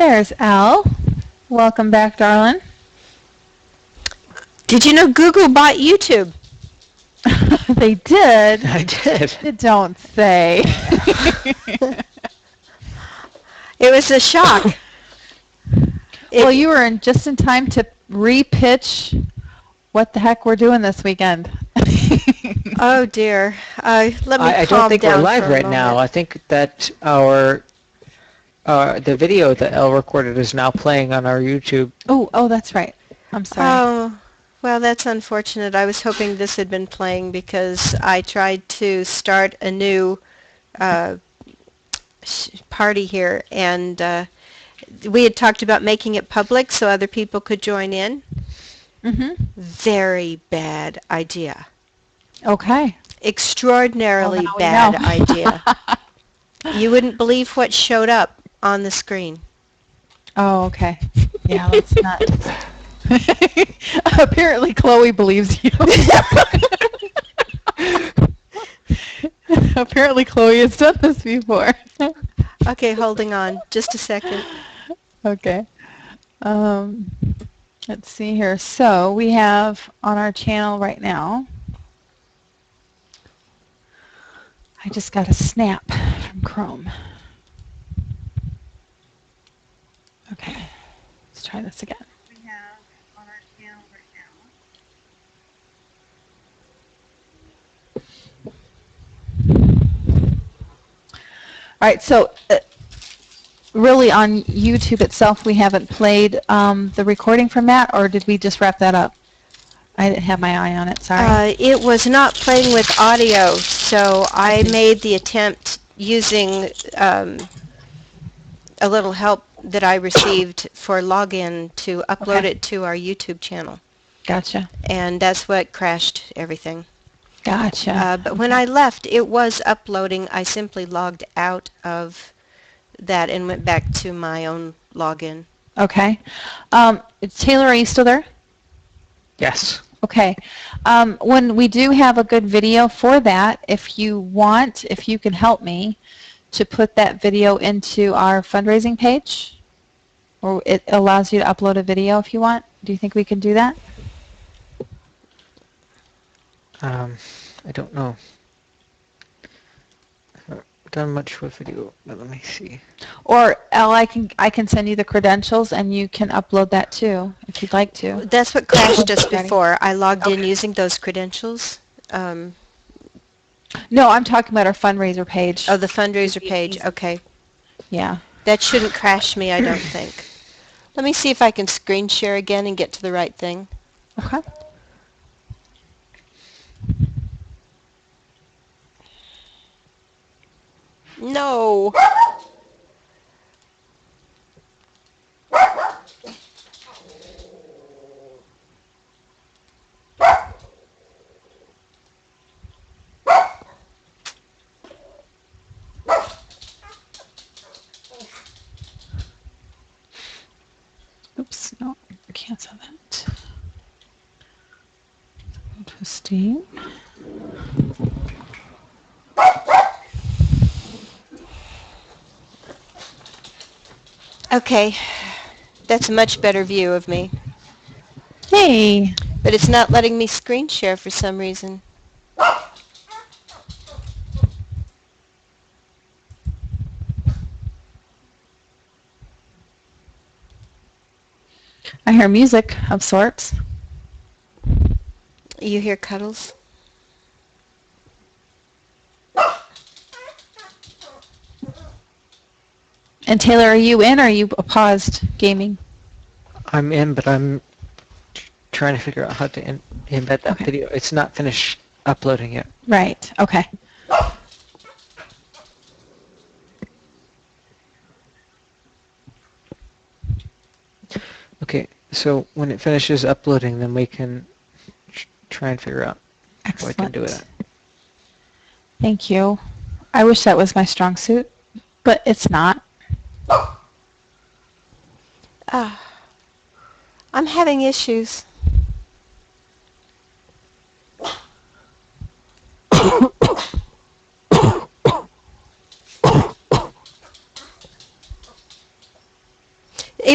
There's Al. Welcome back, darling. Did you know Google bought YouTube? They did. I did. Don't say. It was a shock. Well, you were just in time to re-pitch what the heck we're doing this weekend. Oh dear. Let me I calm don't think we're down live for a right now. moment. I think that the video that Elle recorded is now playing on our YouTube. Oh, that's right. I'm sorry. Oh, well, that's unfortunate. I was hoping this had been playing because I tried to start a new party here, and we had talked about making it public so other people could join in. Mm-hmm. Very bad idea. Okay. Extraordinarily Well, now we bad know. idea. You wouldn't believe what showed up on the screen. Oh, okay. Yeah, let's not. Apparently, Chloe believes you. Apparently, Chloe has done this before. Okay, holding on. Just a second. Okay. Let's see here. So we have on our channel right now. I just got a snap from Chrome. Okay. Let's try this again. We have on our channel right now. All right, so really on YouTube itself, we haven't played the recording from that, or did we just wrap that up? I didn't have my eye on it, sorry. It was not playing with audio, so I made the attempt using a little help that I received for login to upload Okay. it to our YouTube channel. Gotcha. And that's what crashed everything. Gotcha. But when I left, it was uploading. I simply logged out of that and went back to my own login. Okay. Taylor, are you still there? Yes. Okay. When we do have a good video for that, if you want, if you can help me to put that video into our fundraising page, or it allows you to upload a video if you want. Do you think we can do that? I don't know. I haven't done much with video, but let me see. Or Elle, I can send you the credentials and you can upload that too, if you'd like to. That's what crashed just Ready? before. I logged in Okay. using those credentials. No, I'm talking about our fundraiser page. Oh, the fundraiser page. Okay. Yeah. That shouldn't crash me, I don't think. Let me see if I can screen share again and get to the right thing. Okay. No. Oops, no, cancel that. Interesting. Okay. That's a much better view of me. Hey. But it's not letting me screen share for some reason. I hear music of sorts. You hear Cuddles? And Taylor, are you in or are you paused gaming? I'm in, but I'm trying to figure out how to embed that Okay. video. It's not finished uploading yet. Right. Okay. Okay, so when it finishes uploading, then we can try and figure out how I can do it. Thank you. I wish that was my strong suit, but it's not. I'm having issues.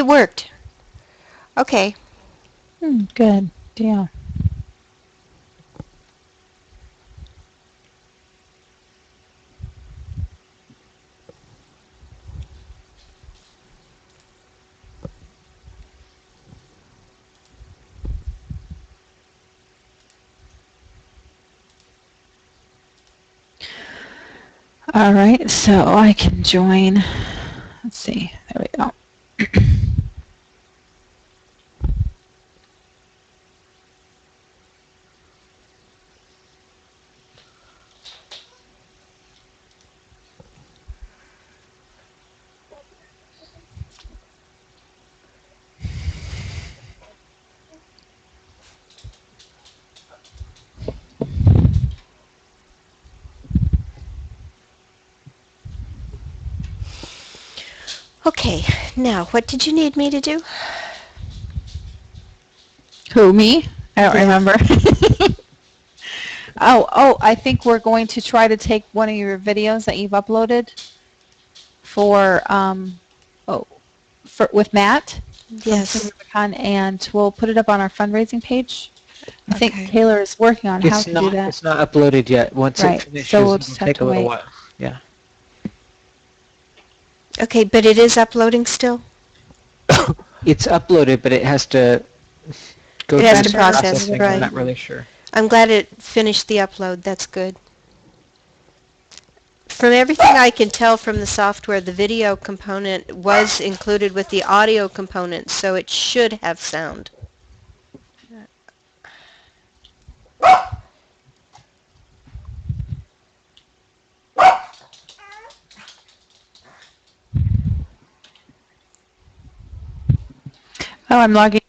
It worked. Okay. Good. Yeah. All right, so I can join. Let's see. There we go. Okay, now what did you need me to do? Who, me? I don't Yeah. remember. I think we're going to try to take one of your videos that you've uploaded for, with Matt from Team Yes. Rubicon, and we'll put it up on our fundraising page. I think Okay. Taylor is working on how It's to do not. that. It's not uploaded yet. Once Right, it finishes, so we'll it'll just have take to a little wait. while. Yeah. Okay, but it is uploading still? It's uploaded, but it has to go It through has to some process, processing. right. I'm not really sure. I'm glad it finished the upload. That's good. From everything I can tell from the software, the video component was included with the audio component, so it should have sound. Oh, I'm logging.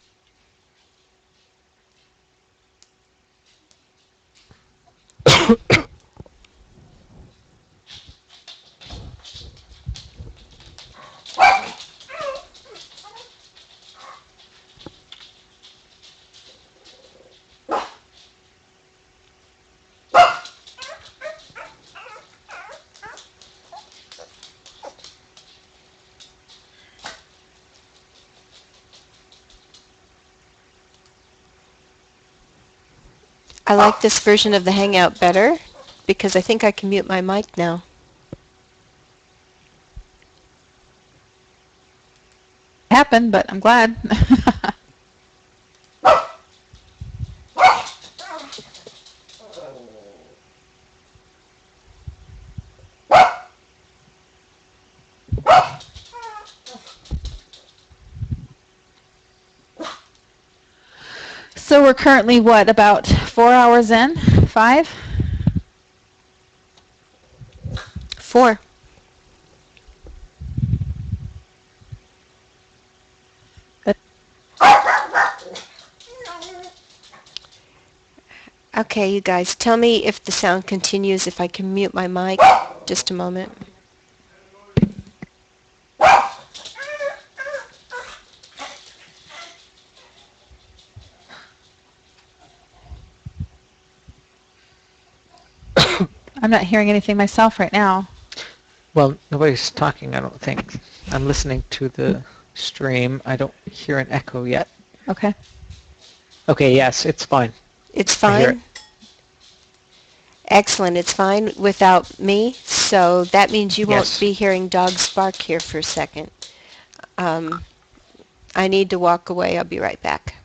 I like this version of the Hangout better because I think I can mute my mic now. Happened, but I'm glad. So we're currently, what, about 4 hours in? 5? 4. Okay, you guys, tell me if the sound continues, if I can mute my mic. Just a moment. I'm not hearing anything myself right now. Well, nobody's talking, I don't think. I'm listening to the stream. I don't hear an echo yet. Okay. Okay, yes, it's fine. It's I hear it. fine? Excellent. It's fine without me, so that means you won't Yes. be hearing dogs bark here for a second. I need to walk away. I'll be right back.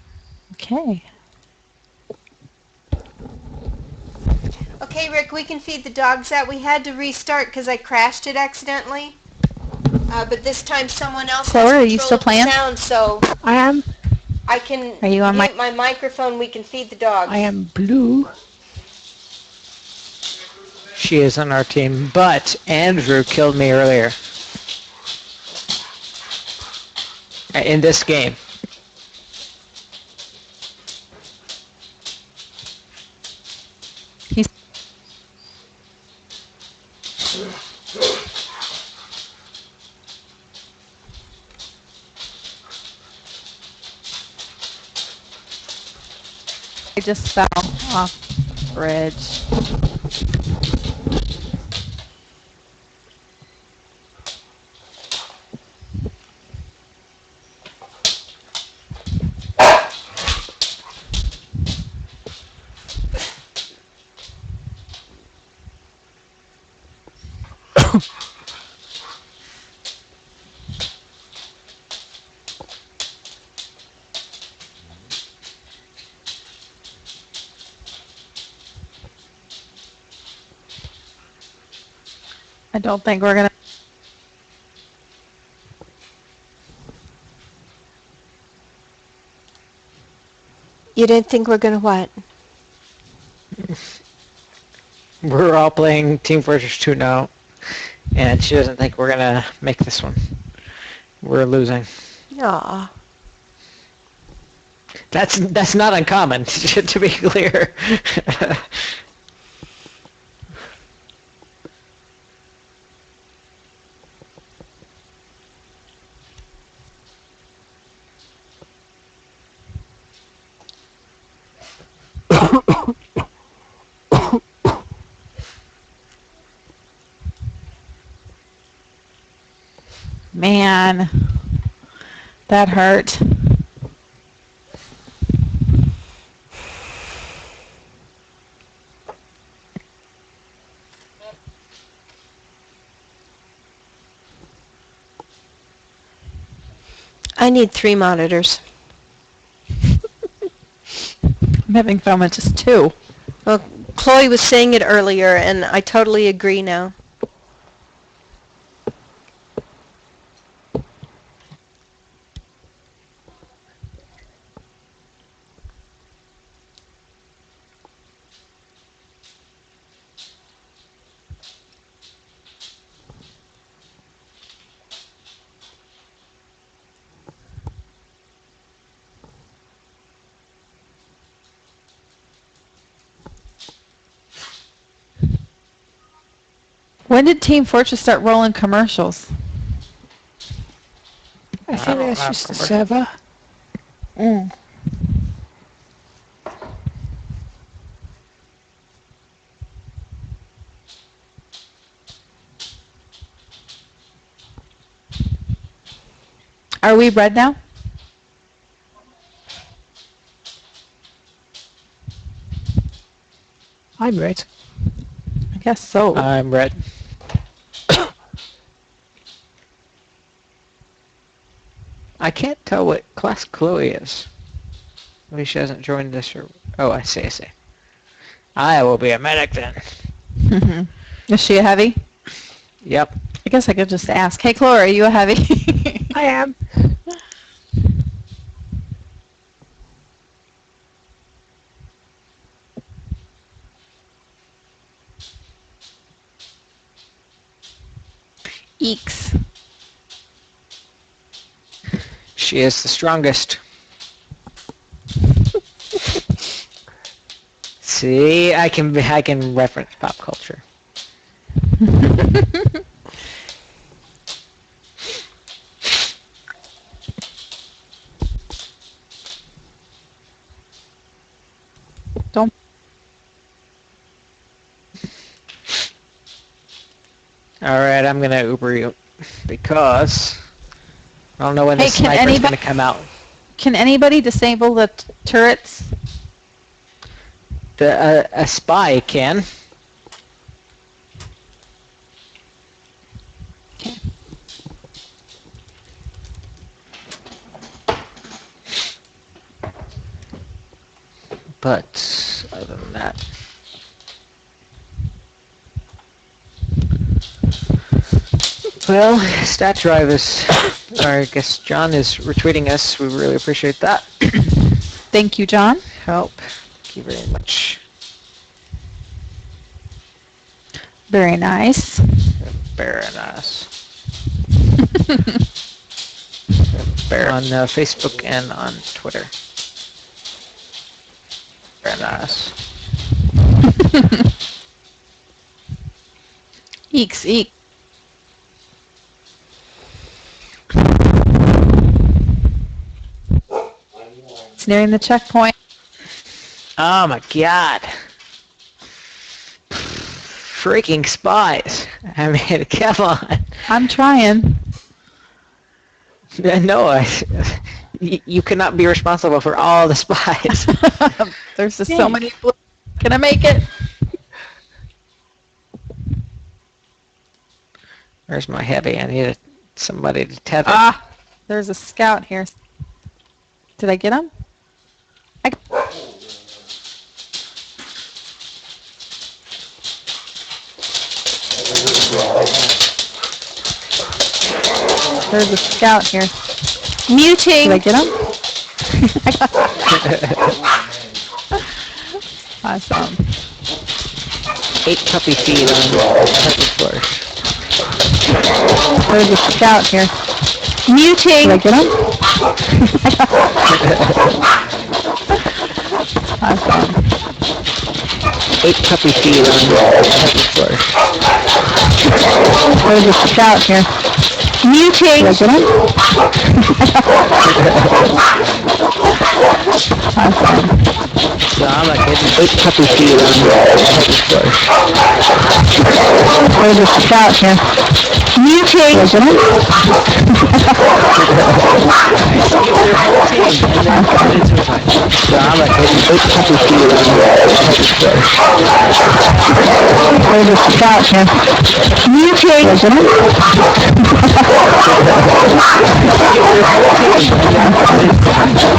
Okay. Okay, Rick, we can feed the dogs out. We had to restart because I crashed it accidentally. But this time someone else Chloe, has are control you still of the playing? sound, so I am. I can Are you on mute my microphone. We can feed the dogs. I am blue. She is on our team, but Andrew killed me earlier. In this game. He's I just fell off the bridge. I don't think we're going to. You didn't think we're going to what? We're all playing Team Fortress 2 now, and she doesn't think we're gonna make this one. We're losing. Aw. That's not uncommon, to be clear. Man, that hurt. I need 3 monitors. I'm having fun with just 2. Well, Chloe was saying it earlier, and I totally agree now. When did Team Fortress start rolling commercials? I think don't that's have just the commercials. server. Mm. Are we red now? I'm red. I guess so. I'm red. I can't tell what class Chloe is. Maybe she hasn't joined this or... Oh, I see. I will be a medic then. Is she a heavy? Yep. I guess I could just ask. Hey, Chloe, are you a heavy? I am. Eeks. She is the strongest. See, I can reference pop culture. Don't. All right, I'm gonna Uber you because I don't know when Hey, the sniper's gonna come out. Can anybody disable the turrets? A spy can. Okay. But other than that, well, stat drive is, or I guess John is retweeting us. We really appreciate that. Thank you, John. Help. Thank you very much. Very nice. Very nice. On Facebook and on Twitter. Very nice. Eeks, eek. It's nearing the checkpoint. Oh my god. Freaking spies. I mean, come on. I'm trying. No, you cannot be responsible for all the spies. There's just so many. Can I make it? Where's my heavy? I need somebody to tether. Ah, there's a scout here. Did I get him? There's a scout here. Muting. Did I get him? Awesome. 8 puppy feet on puppy flourish. There's a scout here. Muting. Did I get him? Awesome. 8 puppy feet on puppy flourish. There's a scout here. Muting. Did I get him? Awesome. So I'm like hitting 8 puppy feet on puppy flourish. There's a scout here. Muting. Did I get him? So I'm like hitting 8 puppy feet on puppy flourish. There's a scout here. Muting. Did I get him?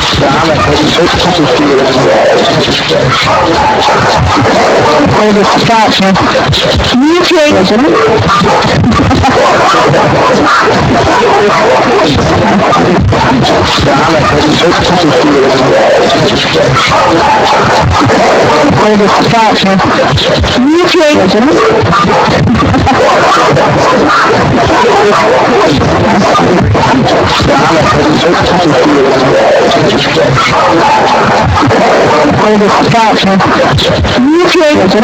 So I'm like hitting 8 puppy feet on puppy flourish. There's a scout here. Muting. Did I get him? So I'm like hitting 8 puppy feet on puppy flourish. There's a scout here. Muting. Did I get him?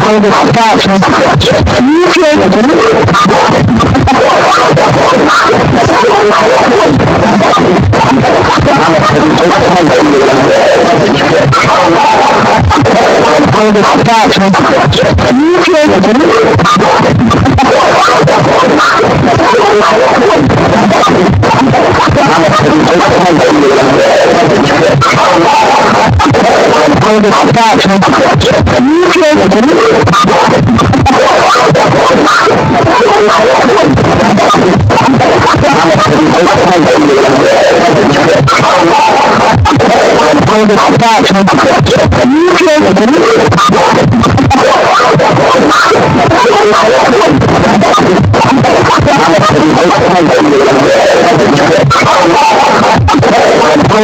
There's a scout here. Muting. Did I get him? There's a scout here. Muting. Did I get him? There's a scout here. Muting. Did I get him? There's a scout here. Muting. Did I get him? There's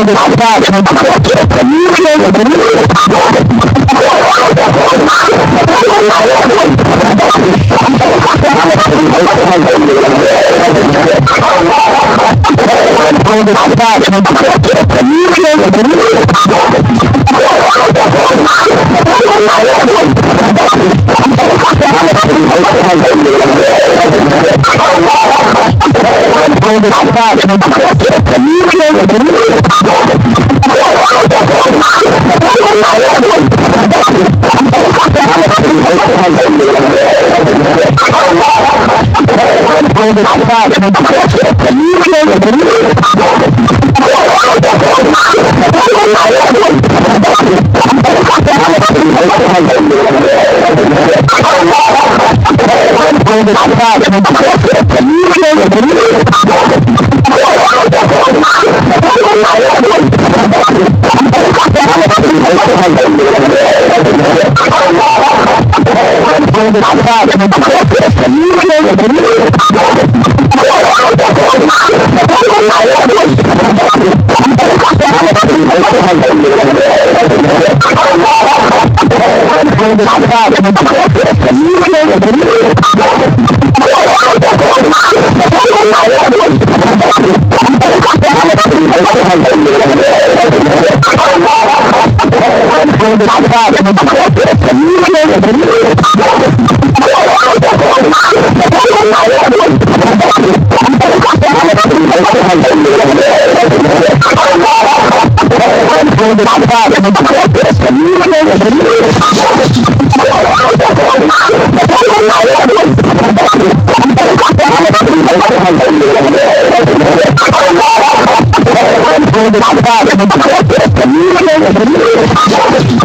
a scout here. Muting. Did I get him? There's a scout here. Muting. Did I get him? There's a scout here. Muting. Did I get him? There's a scout here. Muting. Did I get him? There's a scout here. Muting. Did I get him? There's a scout here. Muting. Did I get him? There's a scout here. Muting. Did I get him? There's a scout here. Muting. There's a scout here.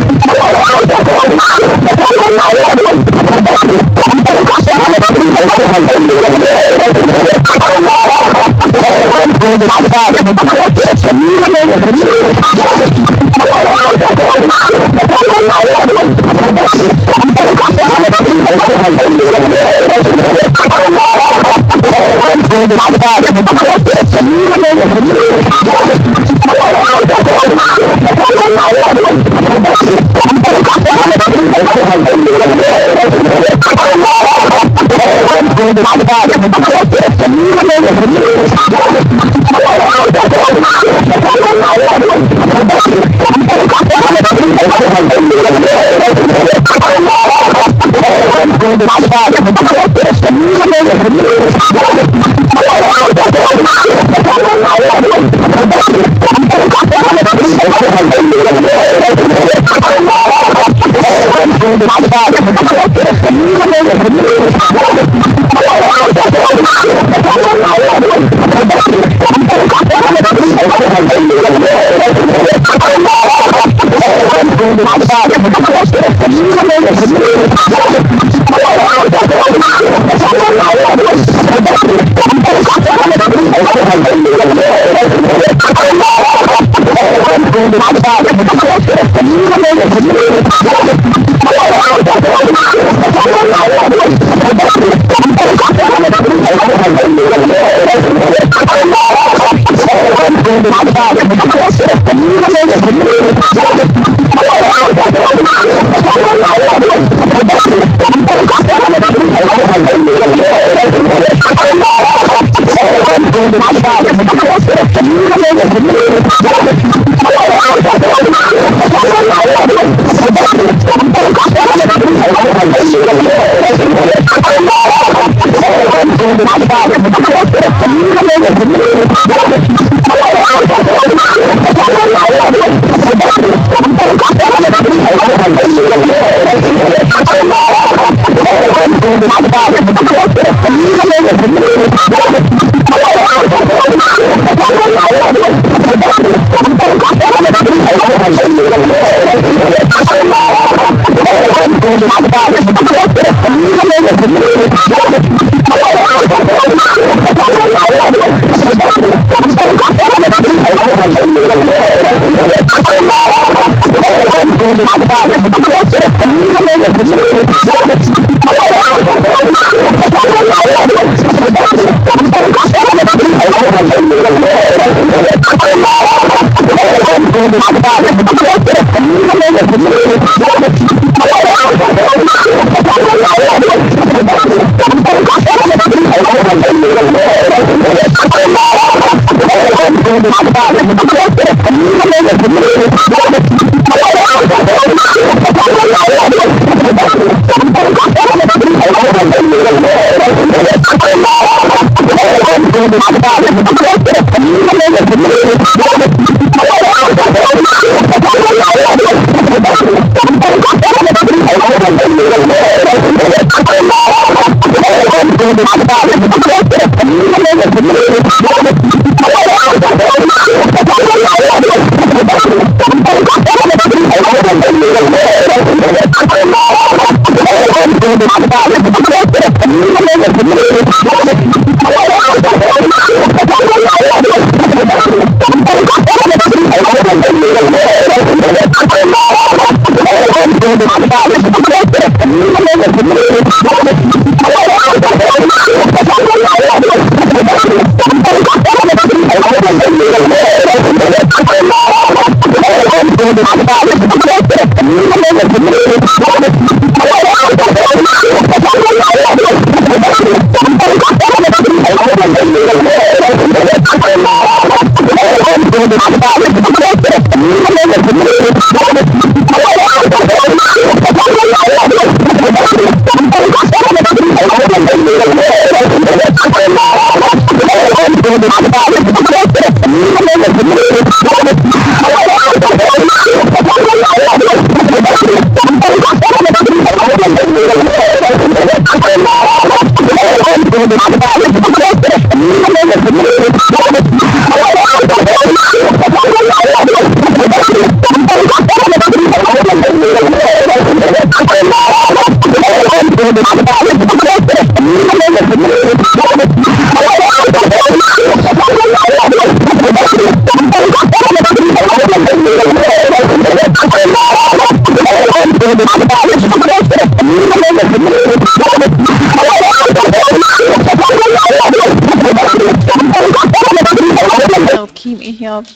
Healed, keep me healed.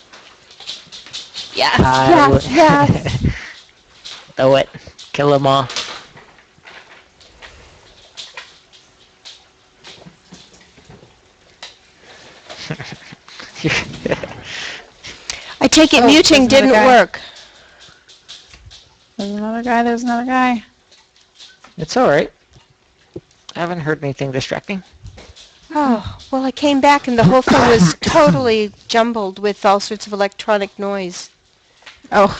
Yes, yes, yes. Throw it. Kill them all. I take it Oh, muting there's another didn't guy. work. There's another guy, there's another guy. It's alright. I haven't heard anything distracting. Oh, well, I came back and the whole thing was totally jumbled with all sorts of electronic noise. Oh.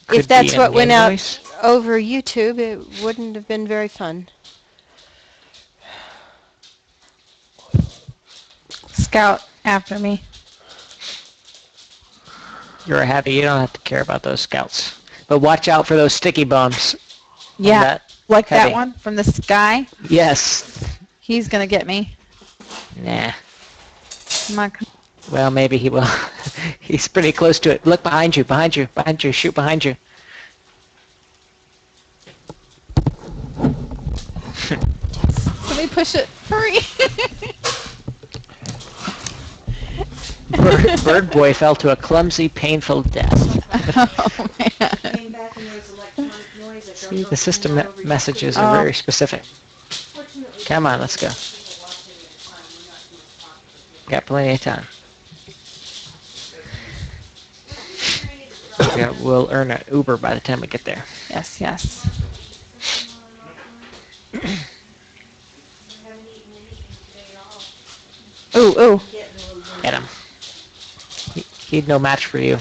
Could If that's be what went in-game out noise. over YouTube, it wouldn't have been very fun. Scout after me. You're happy. You don't have to care about those scouts. But watch out for those sticky bombs. Yeah, That like heavy. that one from the sky. Yes. He's gonna get me. Nah. Come on, Well, maybe he will. He's pretty close to it. Look behind you, behind you, behind you. Shoot behind you. let me push it. Hurry. Bird Boy fell to a clumsy, painful death. Oh, man. See, the system messages are very specific. Come on, let's go. Got plenty of time. Yeah, we'll earn an Uber by the time we get there. Yes, yes. Ooh, ooh. Get him. He'd no match for you.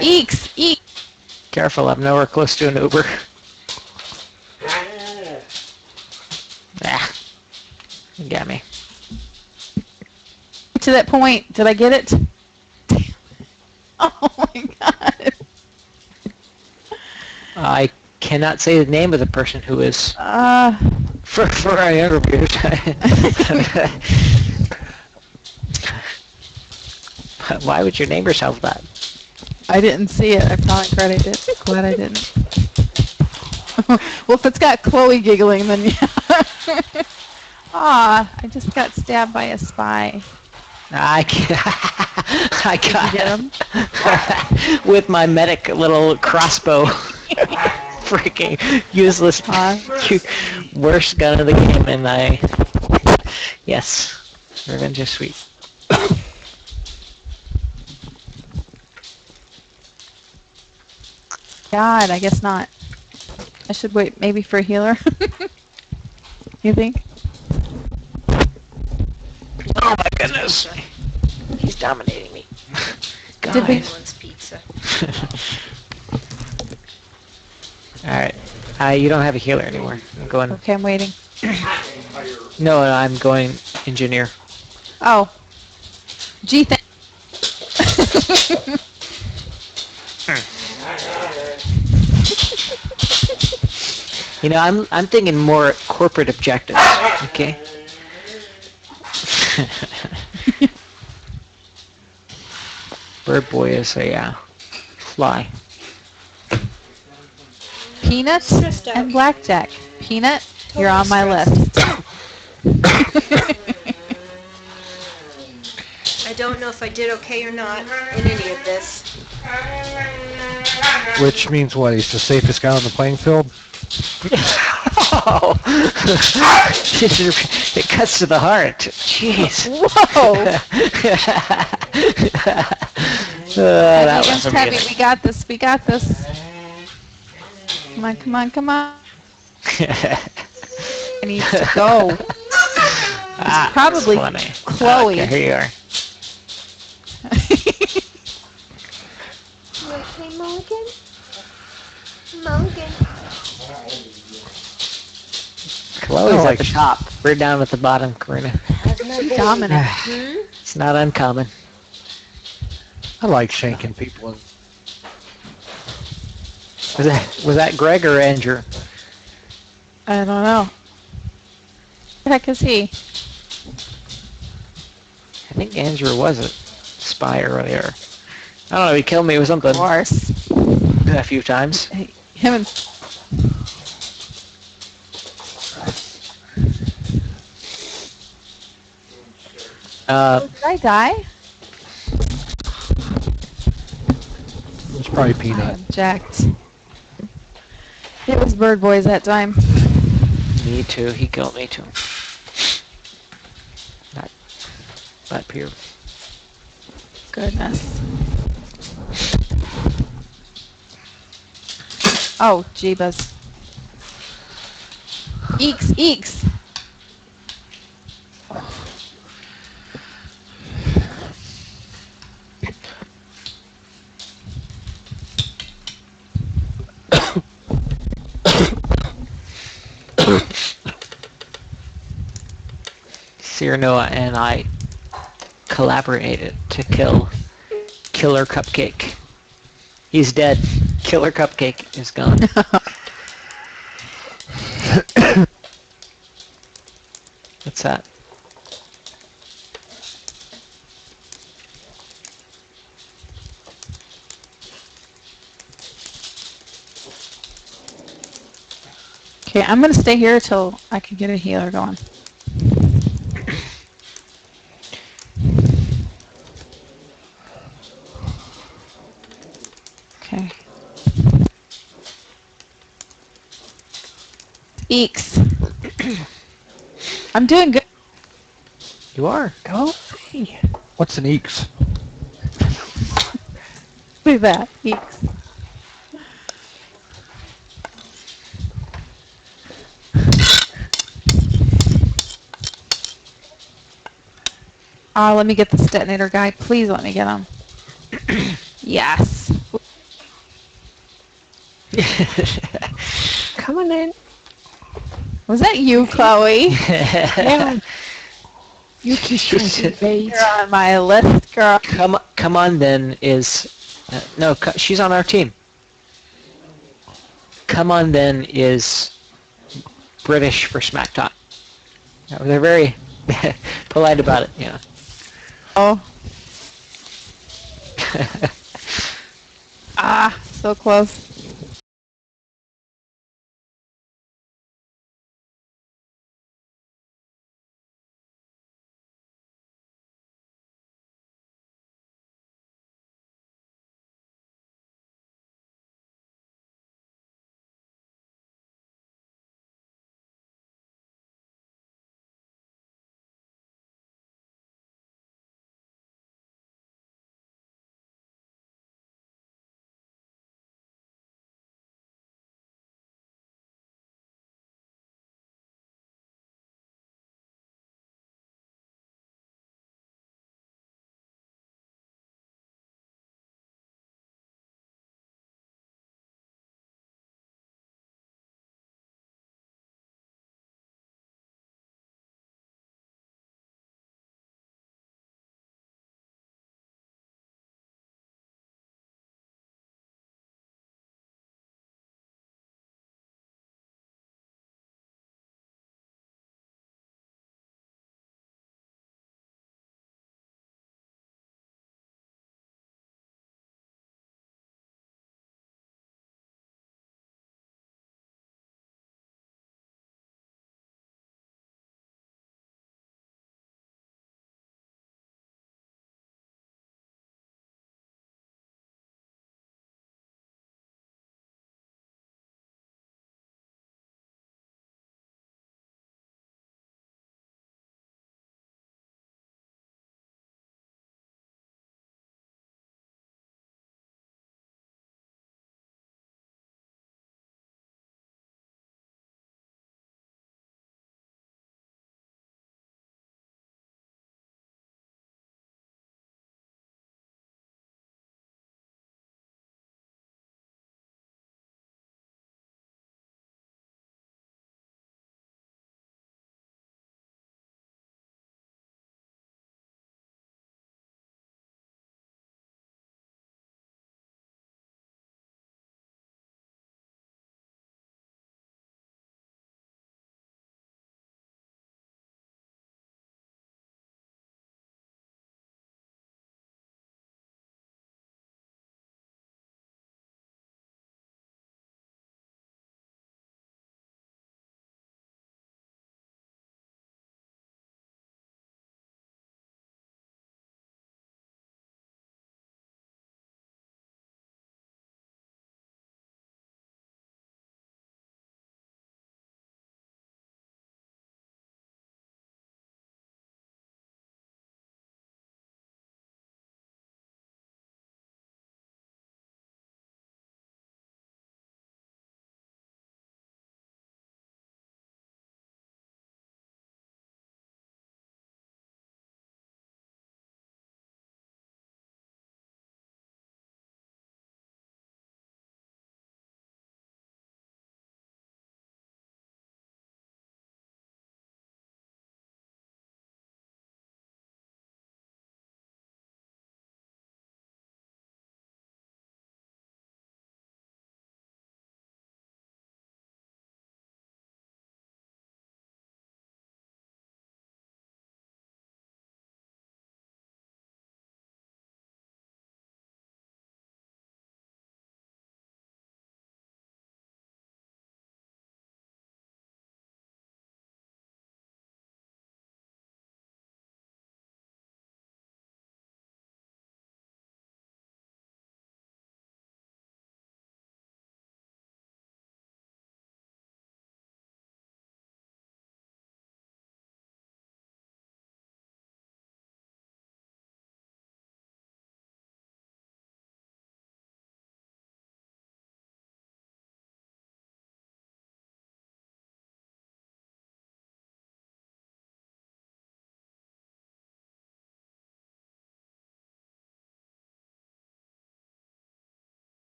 Eeks, eek. Careful, I'm nowhere close to an Uber. Ah, you got me. To that point. Did I get it? Oh my god. I cannot say the name of the person who is for our younger viewers. Why would you name yourself that? I didn't see it. I'm not credited. Glad I didn't. Well, if it's got Chloe giggling, then yeah. Ah, I just got stabbed by a spy. I got get him with my medic little crossbow. Freaking useless, worst gun of the game, and yes, revenge is sweet. God, I guess not. I should wait maybe for a healer. You think? Oh my goodness. He's dominating me. Did we- Wants pizza. Alright. You don't have a healer anymore. I'm going... Okay, I'm waiting. No, I'm going engineer. Oh. Gee, You know, I'm thinking more corporate objectives, okay? Bird Boy is a fly. Peanuts and blackjack. Peanut, you're on my list. I don't know if I did okay or not in any of this. Which means what? He's the safest guy on the playing field? Oh. It cuts to the heart. Jeez. Whoa! That Against was heavy. amazing. We got this. We got this. Come on, come on, come on. I need to go. Probably that's funny. Chloe. Okay, here you are. Okay, Mulligan? Mulligan. Chloe's Oh, at the top. We're down at the bottom, Karina. Dominant. It's not uncommon. I like shanking people. Was that Greg or Andrew? I don't know. the heck is he? I think Andrew was a spy earlier. I don't know, he killed me with something Of course. a few times. Him and did I die? It's probably I Peanut. object. It was Bird Boys that time. Me too, he killed me too. Not Peter. Goodness. Oh, jeebus. Eeks, eeks. Cyranoa and I collaborated to kill Killer Cupcake. He's dead. Killer Cupcake is gone. What's that? Okay, I'm gonna stay here till I can get a healer going. Okay. Eeks. I'm doing good. You are. Go me. What's an eeks? Do that. Eeks. Let me get this detonator guy. Please let me get him. Yes. Come on in. Was that you, Chloe? Yeah. You just trying to evade. You're on my list, girl. Come on then is no. She's on our team. Come on then is British for smack talk. They're very polite about it. Yeah. Oh. So close.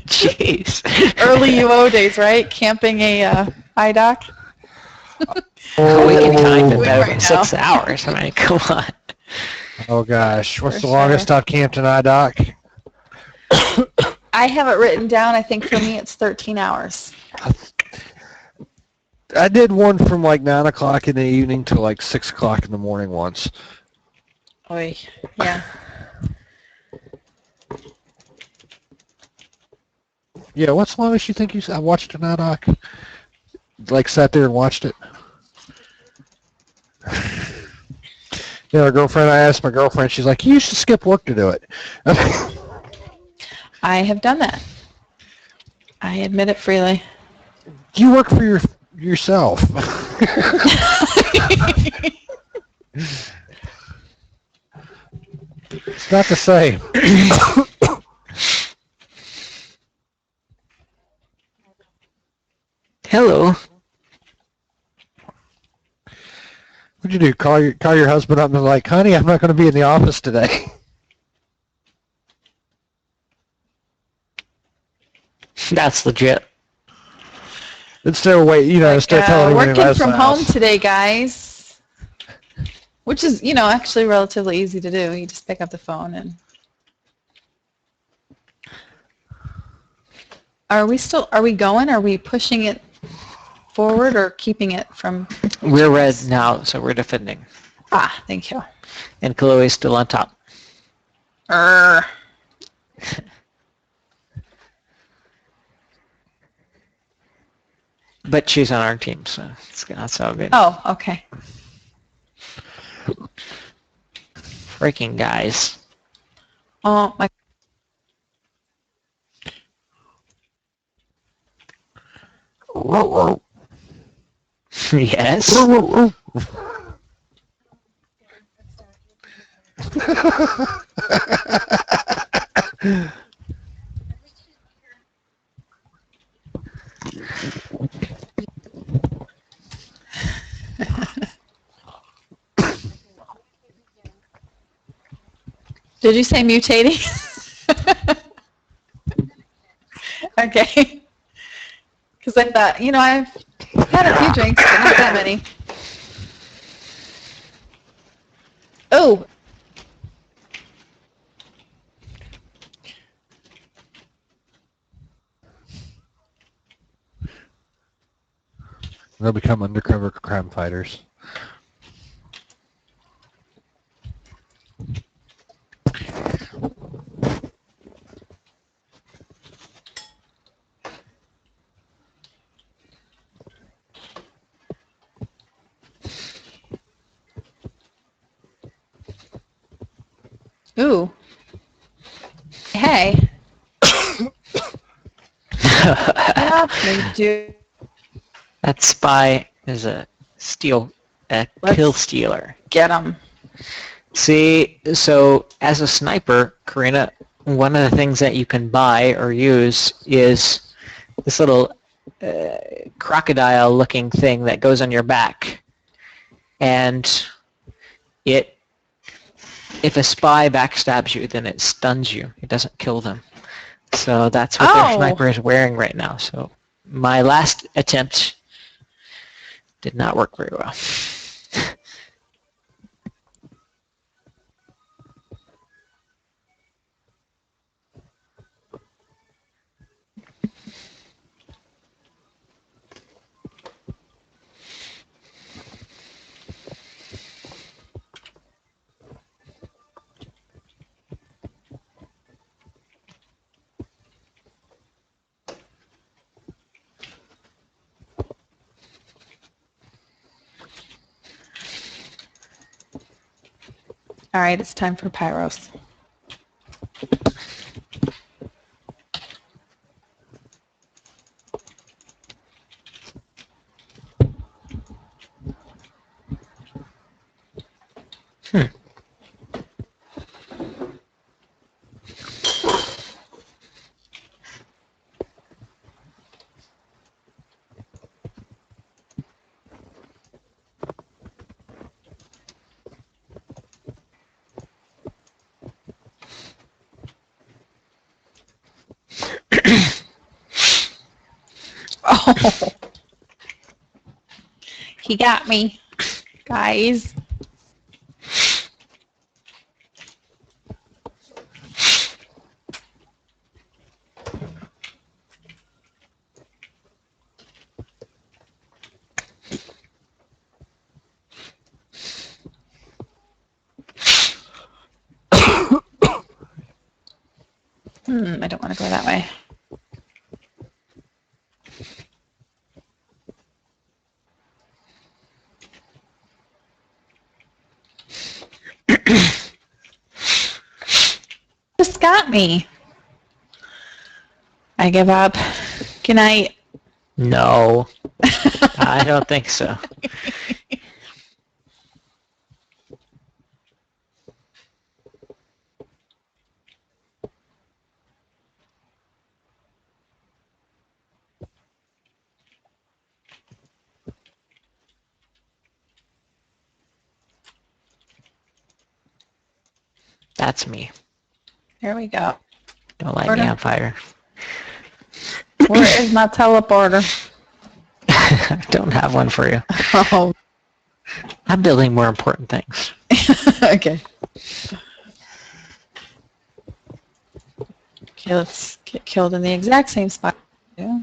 Jeez. Early UO days, right? Camping a IDOC. We can time it Doing better right than now. 6 hours. I mean, come on. Oh gosh, what's For the longest sure. I've camped in IDOC? I have it written down. I think for me it's 13 hours. I did one from like 9 o'clock in the evening to like 6 o'clock in the morning once. Oy. Yeah. Yeah, what's the longest you think I watched an IDOC? Like sat there and watched it? A girlfriend, I asked my girlfriend, she's like, you used to skip work to do it. I have done that. I admit it freely. You work for yourself. It's not the same. Hello. What'd you do? Call your husband up and be like, honey, I'm not going to be in the office today. That's legit. Instead of instead of telling him when he working left from the home house. today, guys. Which is, actually relatively easy to do. You just pick up the phone and. Are we going? Are we pushing it forward or keeping it from? We're red now, so we're defending. Ah, thank you. And Chloe's still on top. Err. But she's on our team, so that's all good. Oh, okay. Freaking guys. Oh, my. Yes. Did you say mutating? Okay. Because I thought, I've had a few drinks, but not that many. Oh. They'll become undercover crime fighters. Ooh. Hey. Yeah, they do. That spy is a kill stealer. Get them. See, so as a sniper, Karina, one of the things that you can buy or use is this little crocodile-looking thing that goes on your back. And if a spy backstabs you, then it stuns you. It doesn't kill them. So that's what their sniper is wearing right now. So my last attempt did not work very well. All right, it's time for Pyros. He got me, guys. I don't want to go that way. Just got me. I give up. Good night. No, I don't think so. That's me. Here we go. Don't light me on fire. Where is my teleporter? I don't have one for you. Oh. I'm building more important things. Okay. Okay, let's get killed in the exact same spot. Yeah.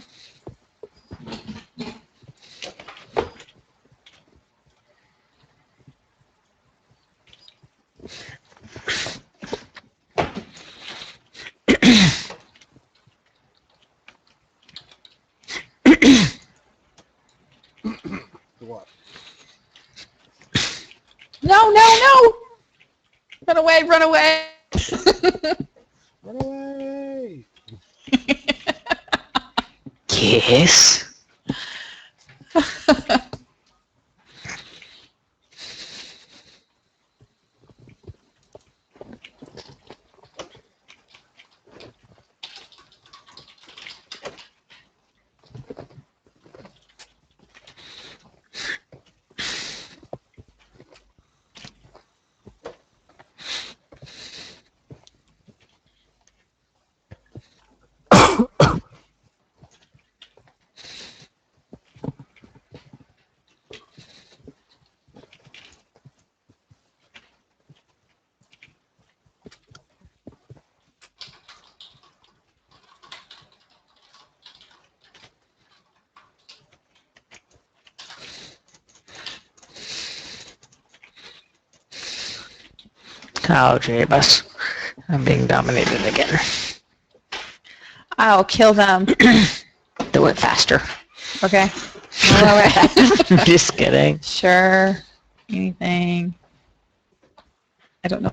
What? No, no, no! Run away, run away! Run away! Yes. Oh, Jabus. I'm being dominated again. I'll kill them. Do it faster. Okay. All right. Just kidding. Sure. Anything. I don't know.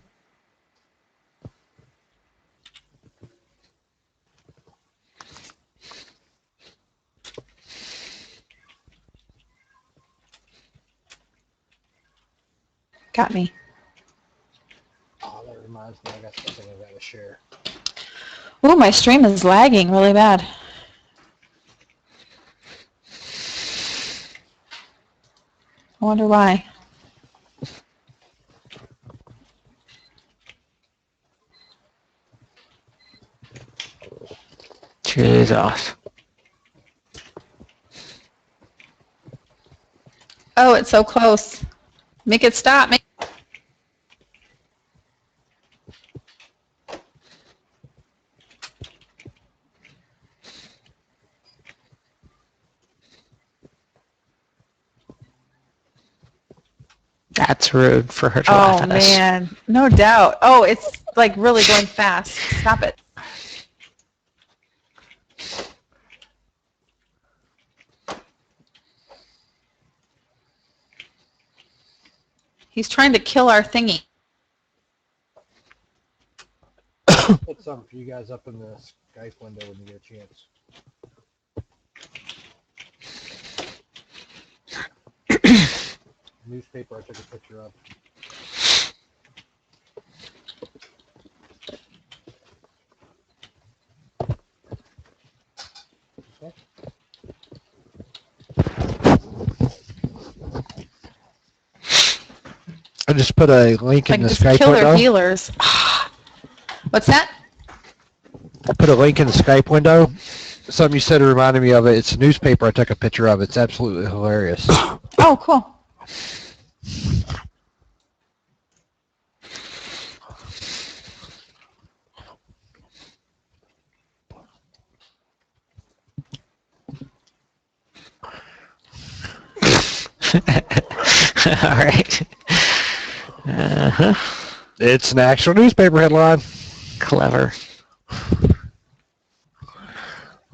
Got me. Oh, that reminds me, I got something I gotta share. Ooh, my stream is lagging really bad. I wonder why. Jesus. Oh, it's so close. Make it stop. Make That's rude for her to laugh Oh at us. man, no doubt. Oh, it's like really going fast. Stop it. He's trying to kill our thingy. Put something for you guys up in the Skype window when you get a chance. Newspaper I took a picture of. Okay. I just put a link Like in the just Skype kill window. their healers. What's that? I put a link in the Skype window. something you said reminded me of it. It's a newspaper. I took a picture of. It's absolutely hilarious. Oh, cool. All right. Uh-huh. It's an actual newspaper headline. Clever.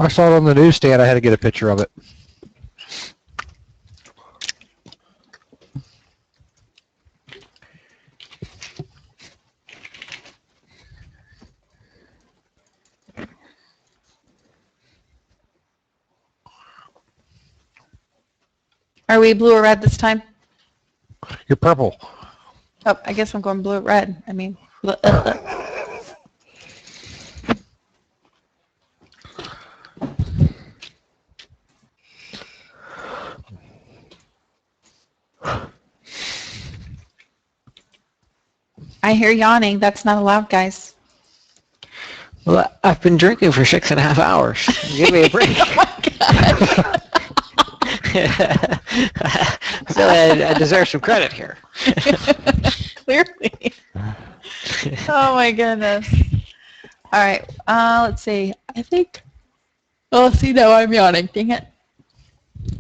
I saw it on the newsstand. I had to get a picture of it. Are we blue or red this time? You're purple. Oh, I guess I'm going blue or red. I mean, I hear yawning. That's not allowed, guys. Well, I've been drinking for 6.5 hours. Give me a break. Oh my god. I feel I deserve some credit here. Clearly. Oh my goodness. All right. Let's see. I think. Oh, see now I'm yawning. Dang it.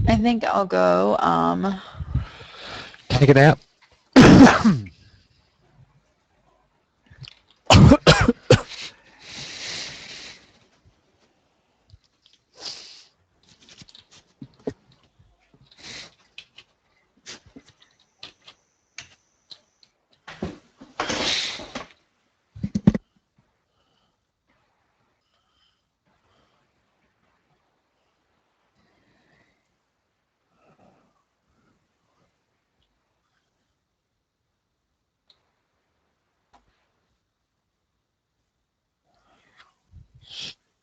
I think I'll go. Take a nap.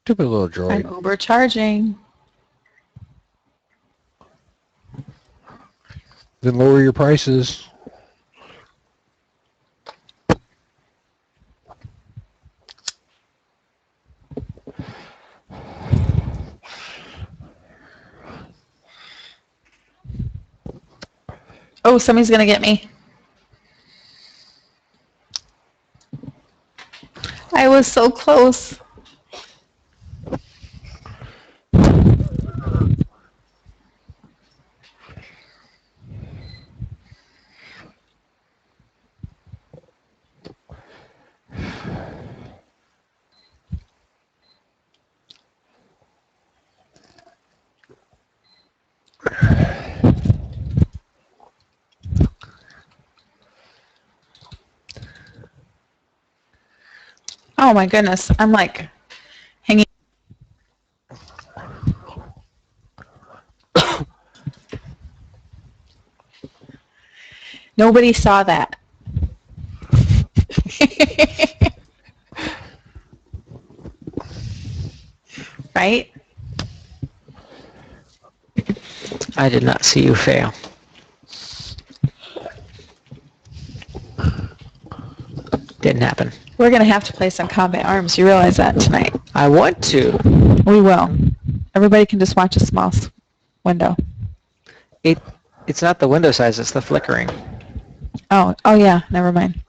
Stupid little I'm droid. Uber charging. Then lower your prices. Oh, somebody's gonna get me. I was so close. Oh my goodness. I'm like hanging. Nobody saw that. Right? I did not see you fail. Didn't happen. We're going to have to play some Combat Arms. You realize that tonight. I want to. We will. Everybody can just watch a small window. It's not the window size, it's the flickering. Oh yeah. Never mind.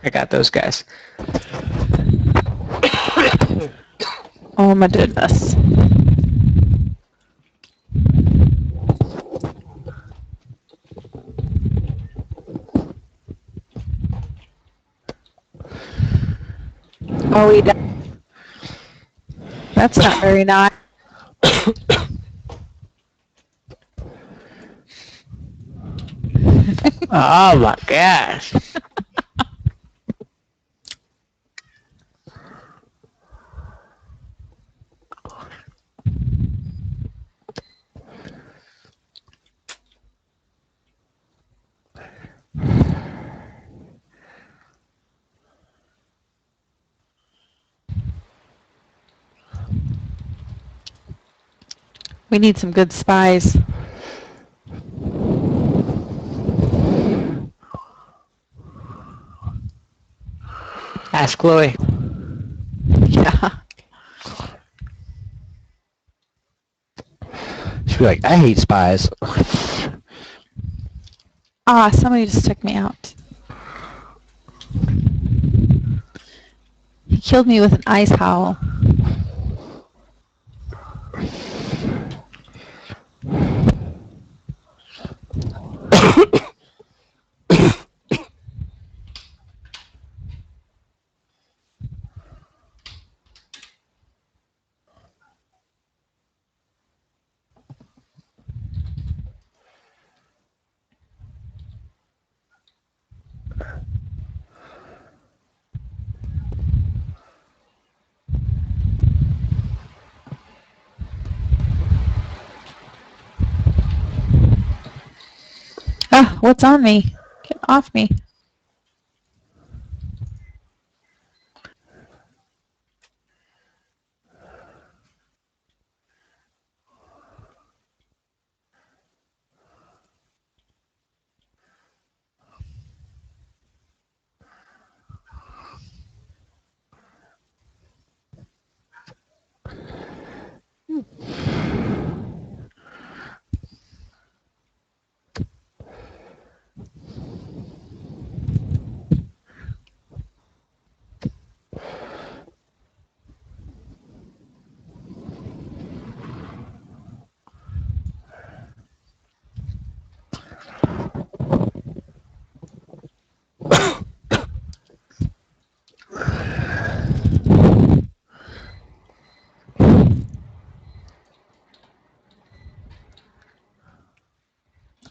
I got those guys. Oh my goodness. Oh, we done. That's not very nice. Oh my gosh. We need some good spies. Ask Chloe. Yeah. She'd be like, I hate spies. Ah, somebody just took me out. He killed me with an ice howl. Ah, what's on me? Get off me.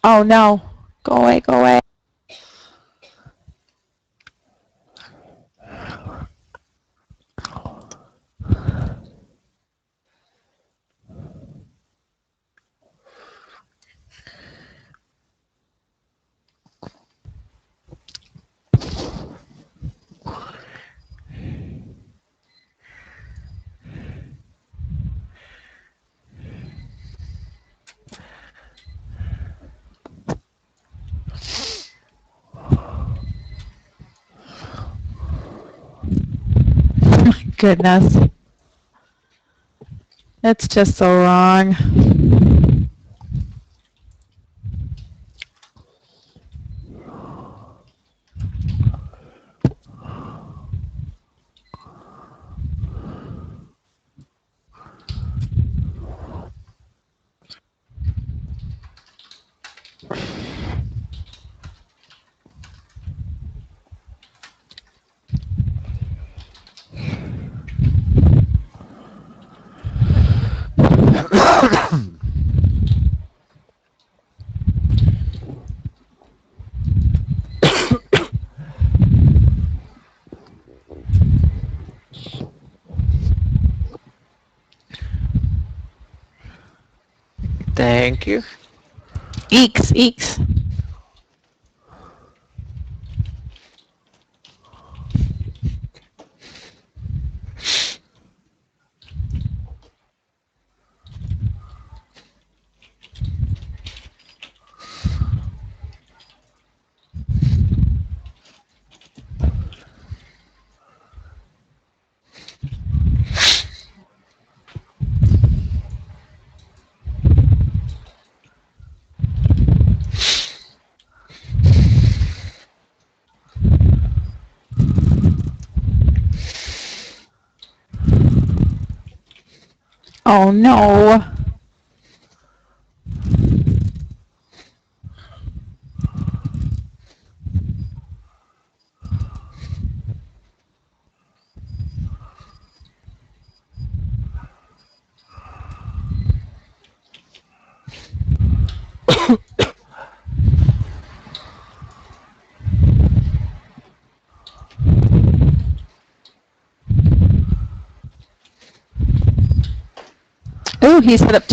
Oh no. Go away, go away. Goodness. That's just so wrong. Thank you. Eeks, eeks. Oh no. Ooh, he set up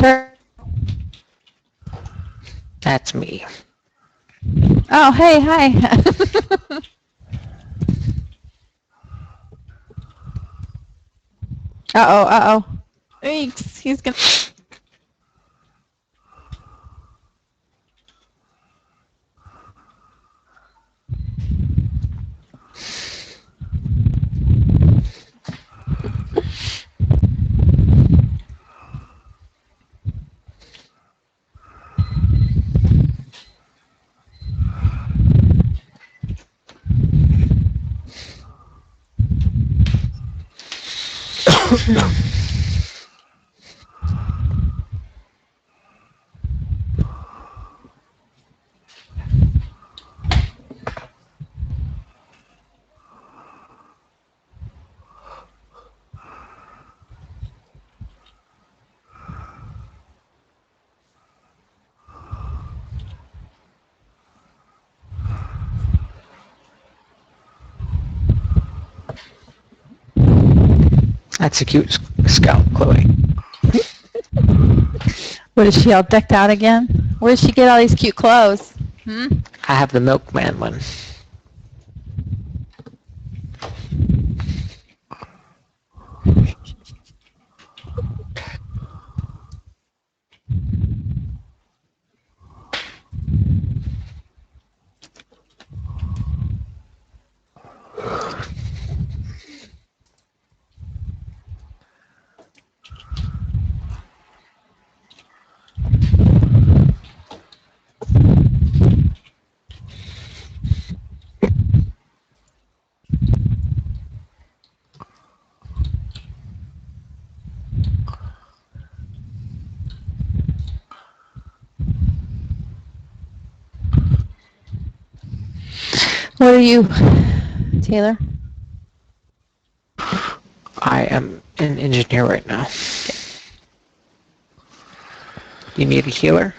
That's me. Oh, hey, hi. Uh-oh, uh-oh. Eeks, he's gonna... That's a cute scout, Chloe. What, is she all decked out again? Where did she get all these cute clothes? I have the milkman one. What are you, Taylor? I am an engineer right now. You need a healer?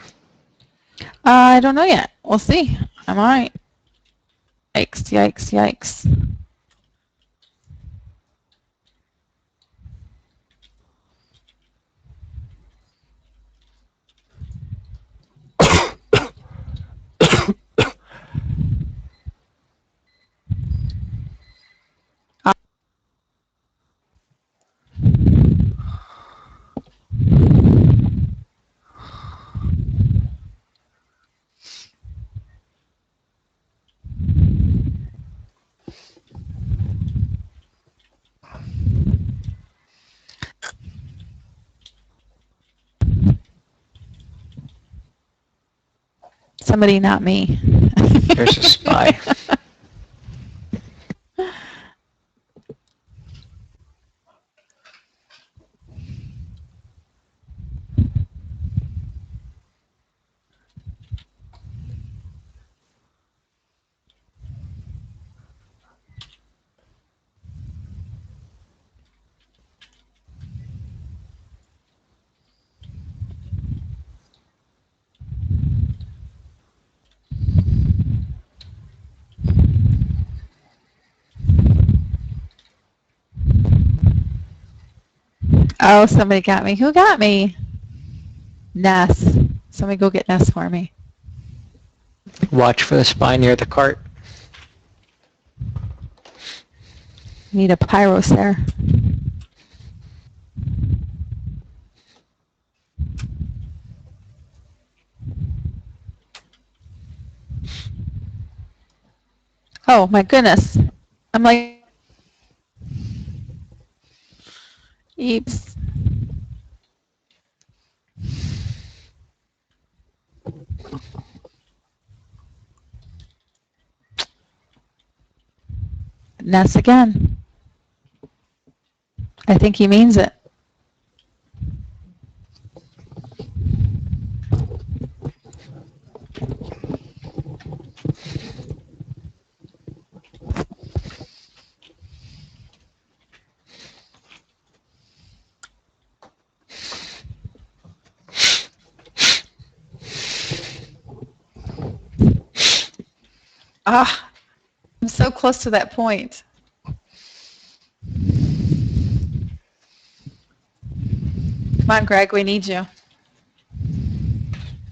I don't know yet. We'll see. I'm all right. Yikes, yikes, yikes. Somebody, not me. There's a spy. Oh, somebody got me. Who got me? Ness. Somebody go get Ness for me. Watch for the spy near the cart. Need a pyros there. Oh my goodness. I'm like, eeps. Ness again. I think he means it. Ah, I'm so close to that point. Come on, Greg, we need you.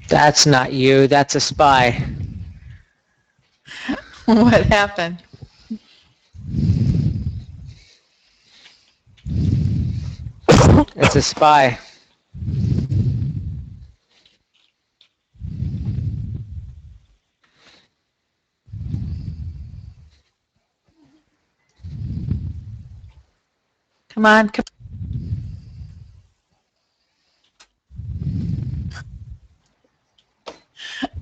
That's not you. That's a spy. What happened? It's a spy. Come on, come.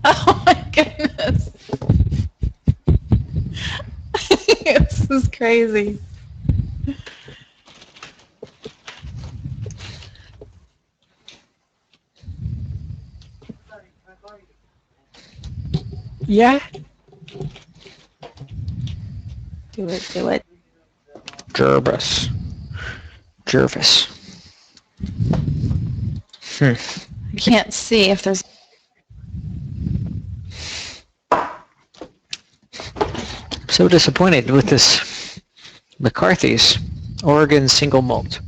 Oh my goodness. This is crazy. Yeah? Do it, do it. Jervis. I can't see if there's... So disappointed with this McCarthy's Oregon single malt.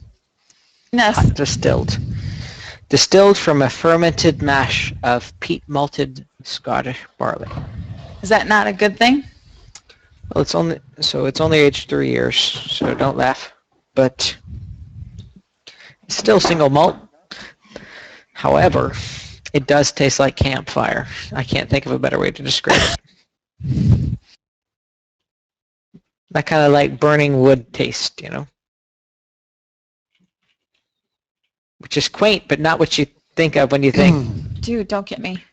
Yes. Hot distilled. Distilled from a fermented mash of peat malted Scottish barley. Is that not a good thing? Well, it's only aged 3 years, so don't laugh. But it's still single malt. However, it does taste like campfire. I can't think of a better way to describe it. That kind of like burning wood taste, you know? Which is quaint, but not what you think of when you think Dude, don't get me.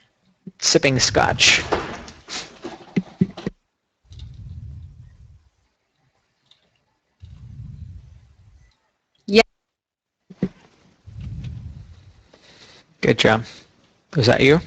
sipping scotch. Yeah. Good job. Was that you?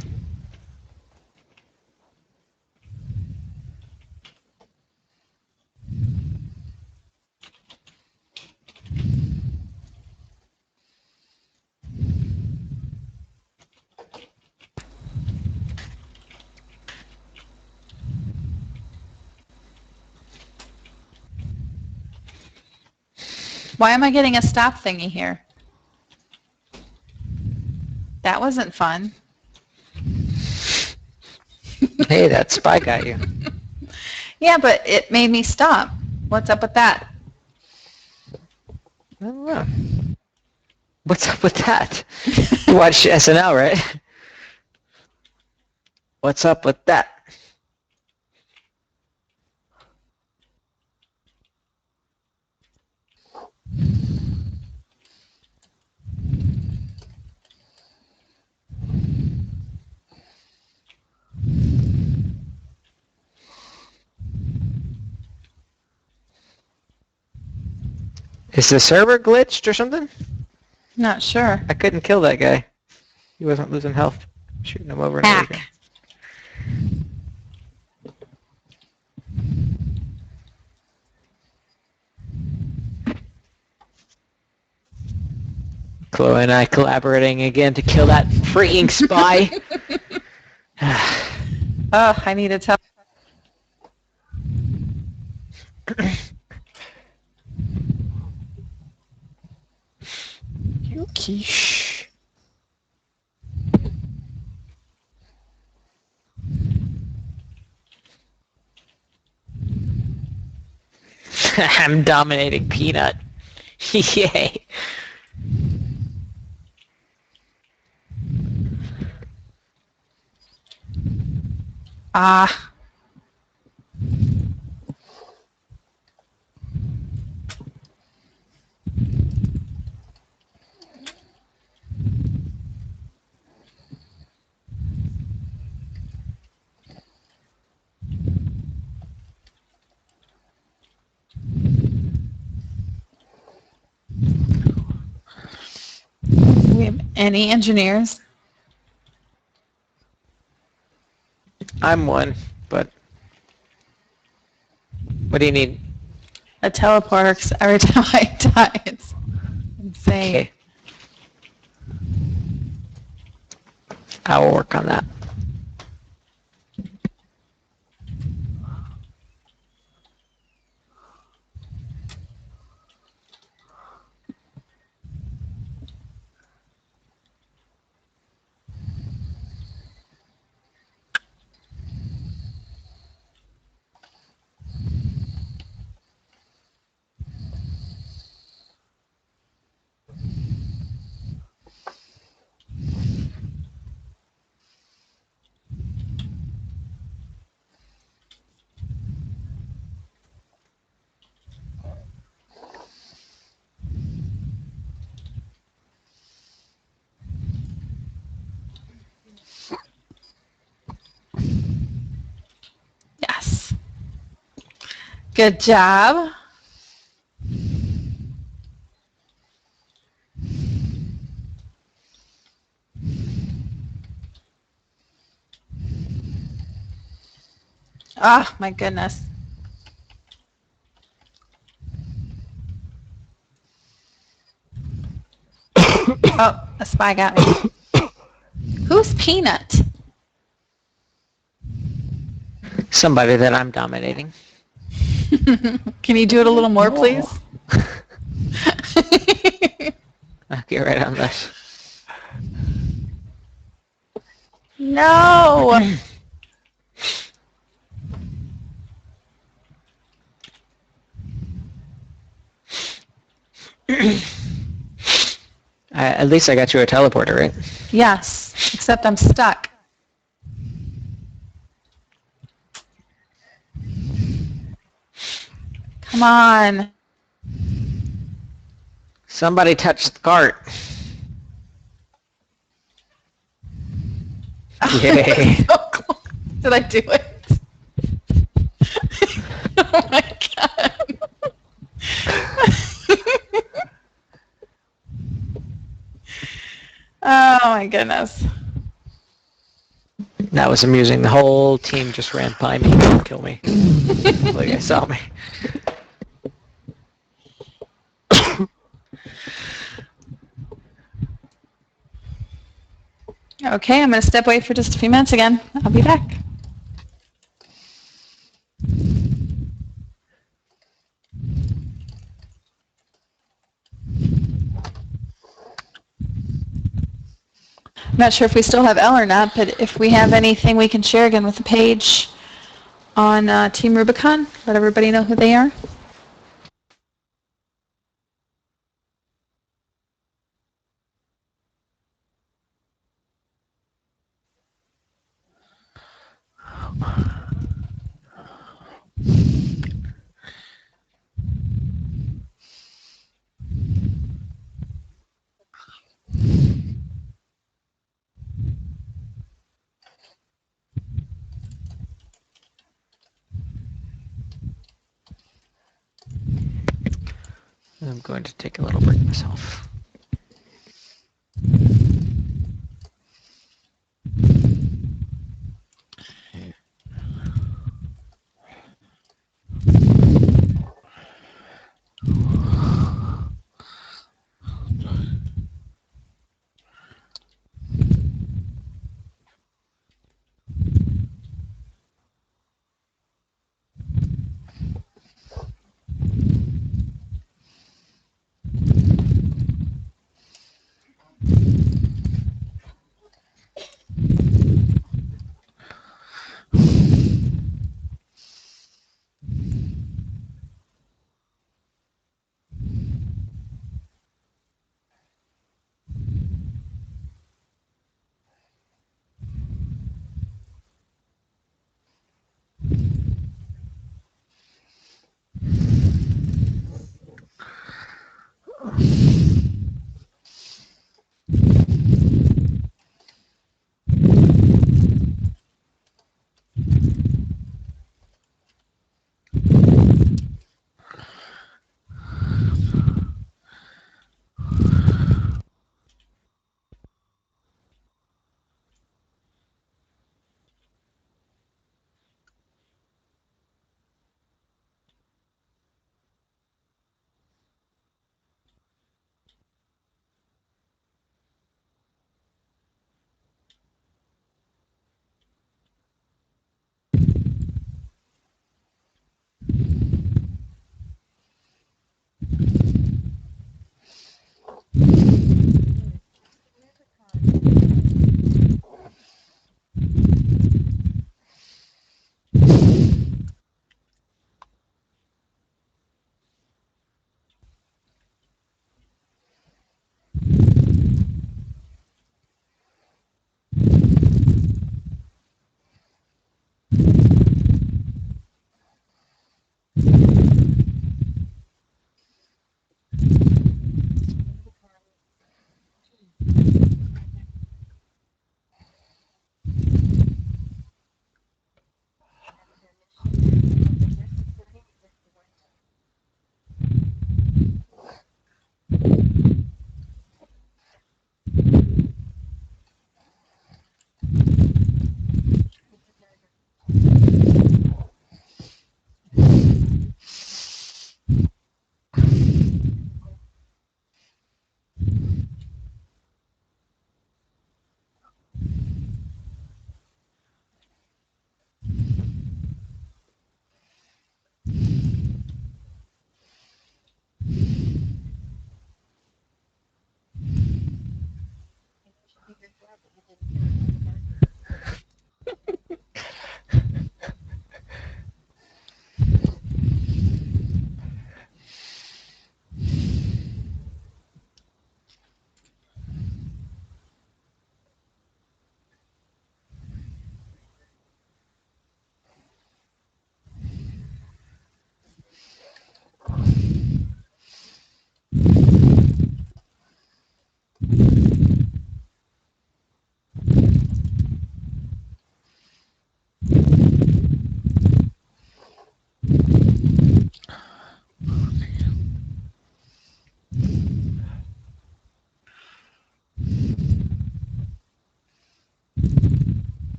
Why am I getting a stop thingy here? That wasn't fun. Hey, that spy got you. Yeah, but it made me stop. What's up with that? I don't know. What's up with that? You watch SNL, right? What's up with that? Is the server glitched or something? Not sure. I couldn't kill that guy. He wasn't losing health. Shooting him over and over Hack. again. Chloe and I collaborating again to kill that freaking spy. Oh, I need to tell. Quiche. I'm dominating Peanut. Yay. Ah. Do we have any engineers? I'm one, but what do you need? A teleporter 'cause every time I die, it's insane. Okay. I will work on that. Yes. Good job. Ah, my goodness. Oh, a spy got me. Who's Peanut? Somebody that I'm dominating. Can you do it a little more, please? I'll get right on this. No! At least I got you a teleporter, right? Yes, except I'm stuck. Come on. Somebody touched the cart. Yay. So close. Did I do it? Oh my god. Oh my goodness. That was amusing. The whole team just ran by me to kill me. Like they saw me. Okay, I'm going to step away for just a few minutes again. I'll be back. I'm not sure if we still have Elle or not, but if we have anything we can share again with the page on Team Rubicon, let everybody know who they are. I'm going to take a little break myself.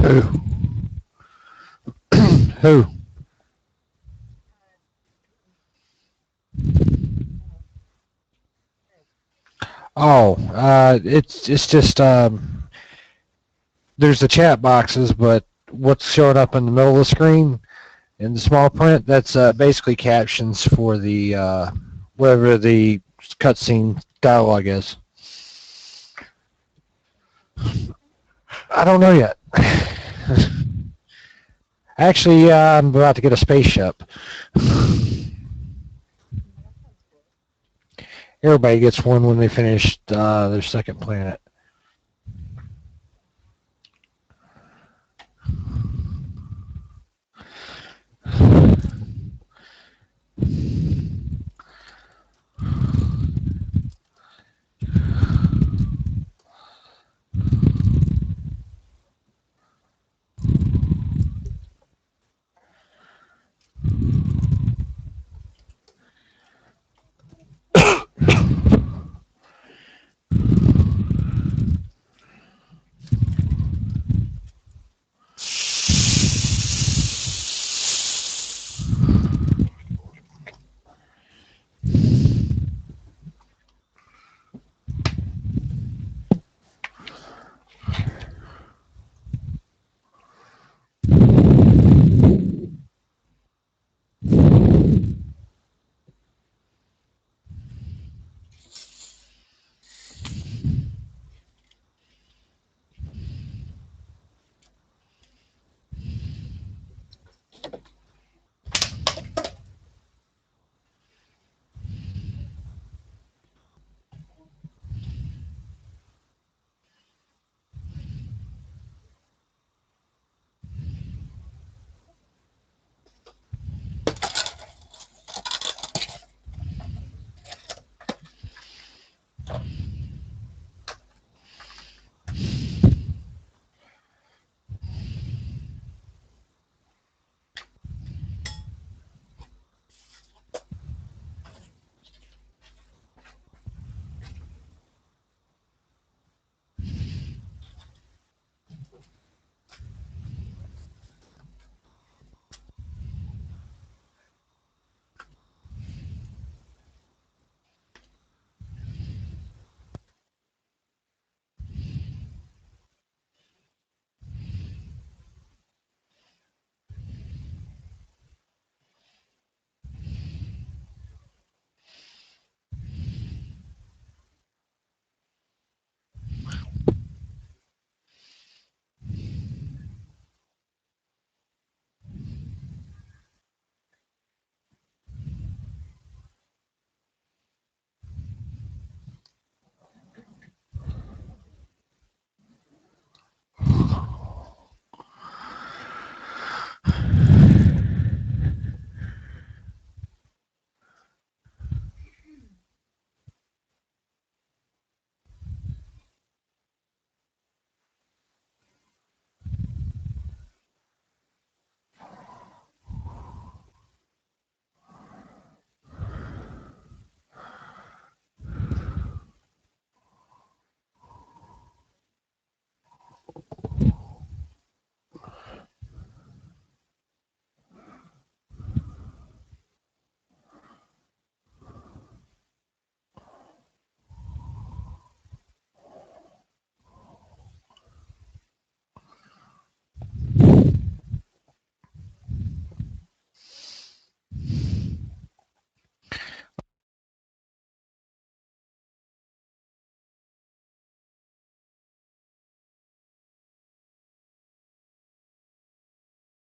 Who? Who? Oh, it's just there's the chat boxes, but what's showing up in the middle of the screen in the small print, that's basically captions for the whatever the cutscene dialogue is. I don't know yet. Actually, I'm about to get a spaceship. Everybody gets one when they finish their second planet.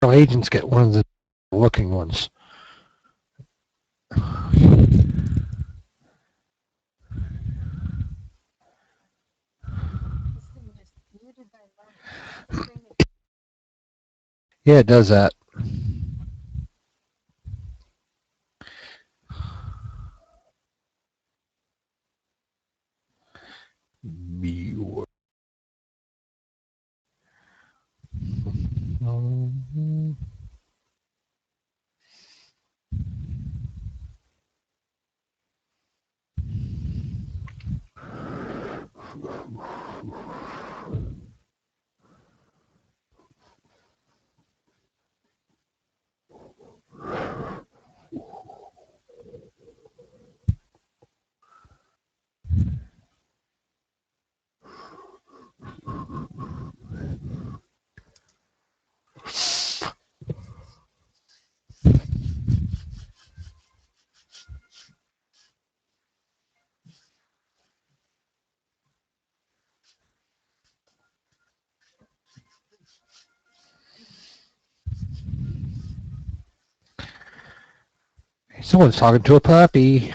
Agents get one of the looking ones. Yeah, it does that. Someone's talking to a puppy.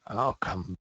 Oh, come.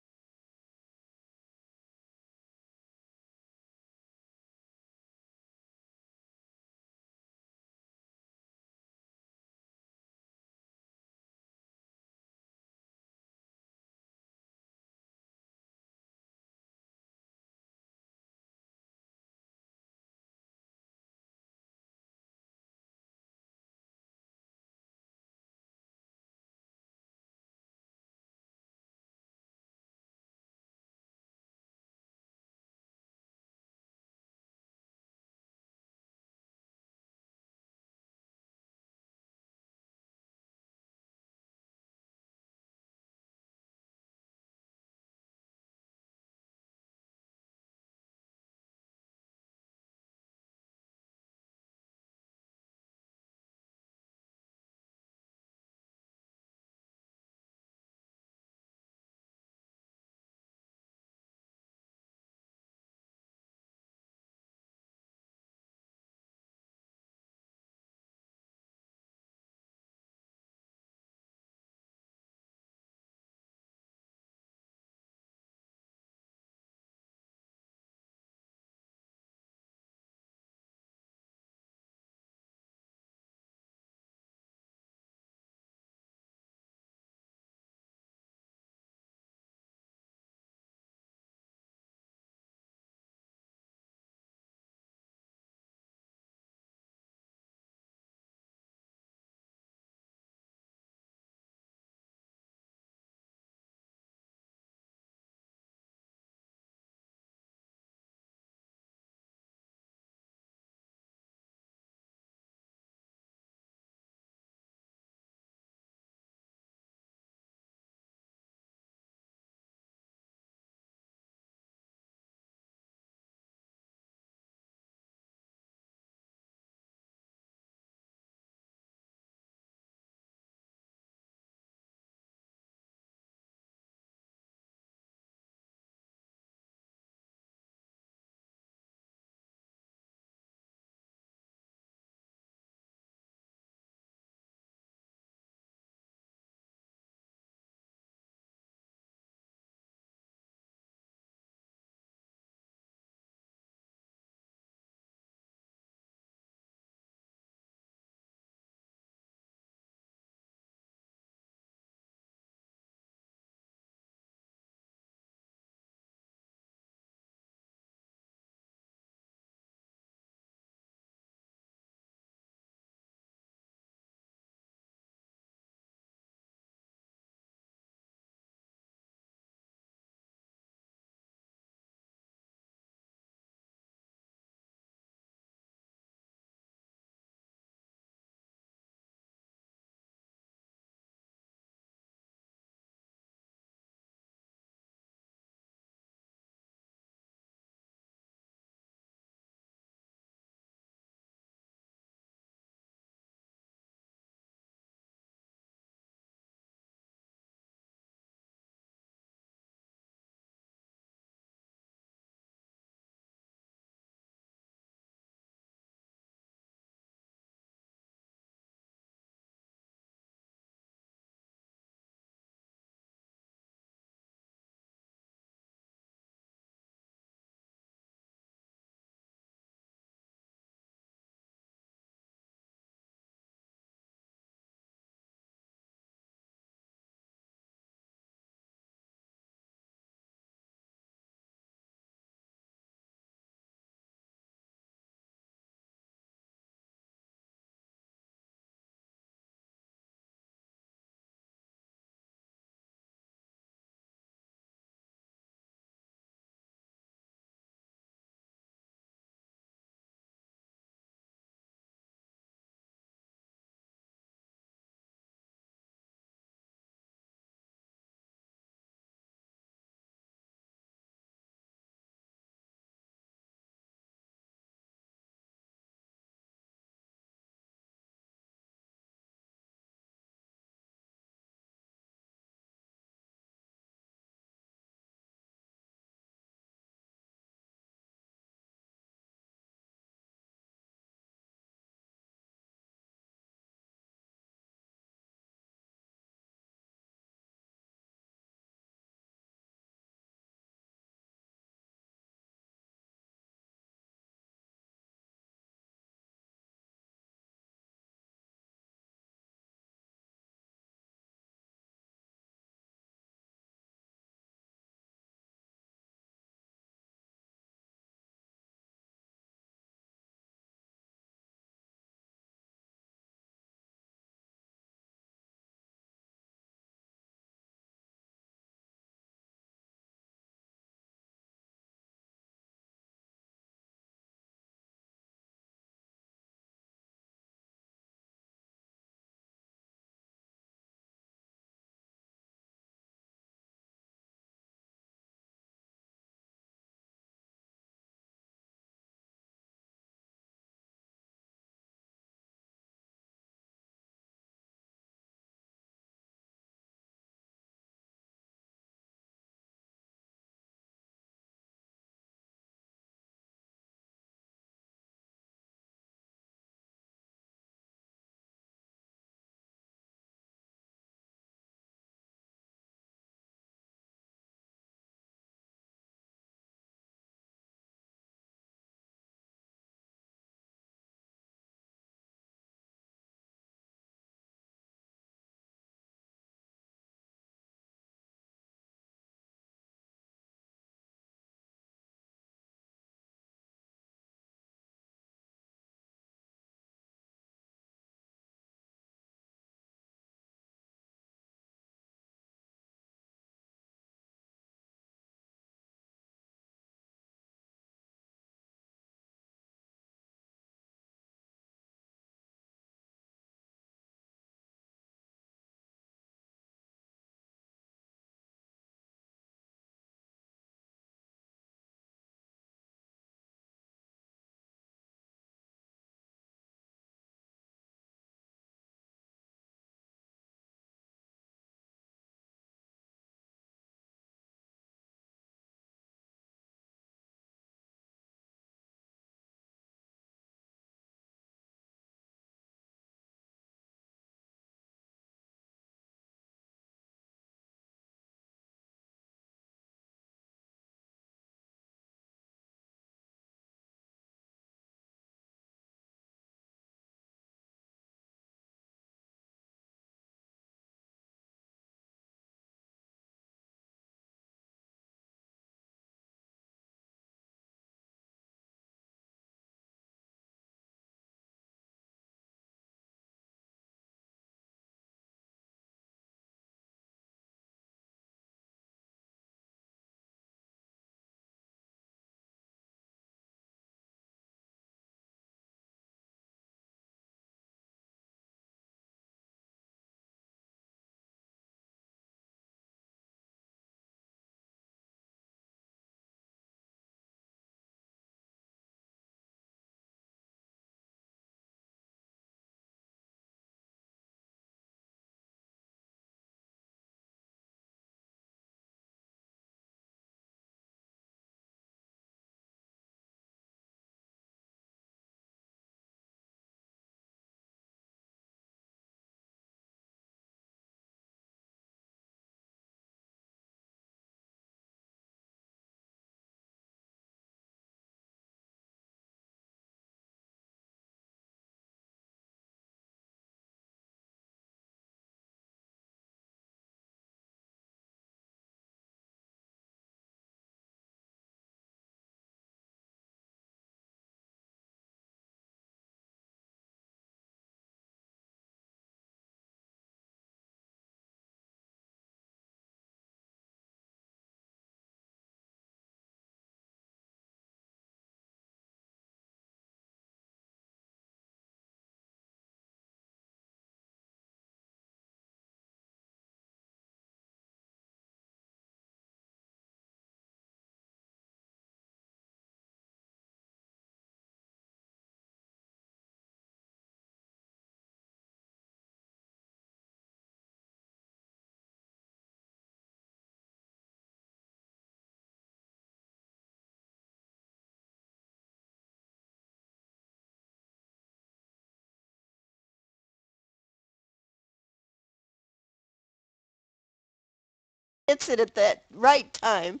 hits it at that right time.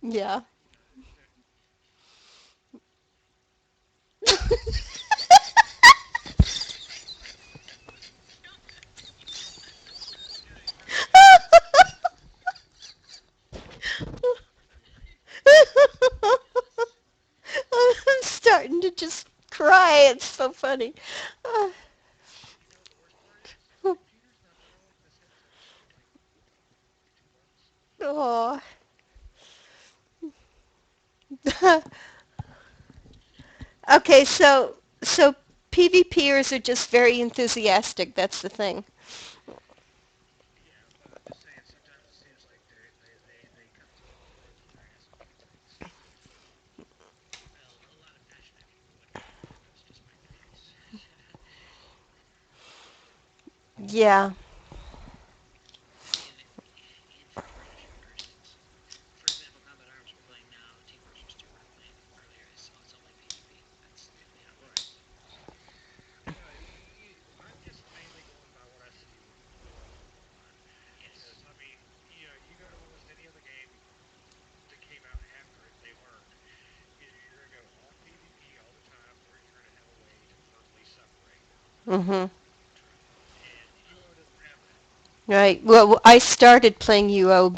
Yeah. I'm starting to just cry. It's so funny. Uh, oh. Okay, so PvPers are just very enthusiastic. That's the thing. Yeah. Mhm. Right. Well, I started playing UO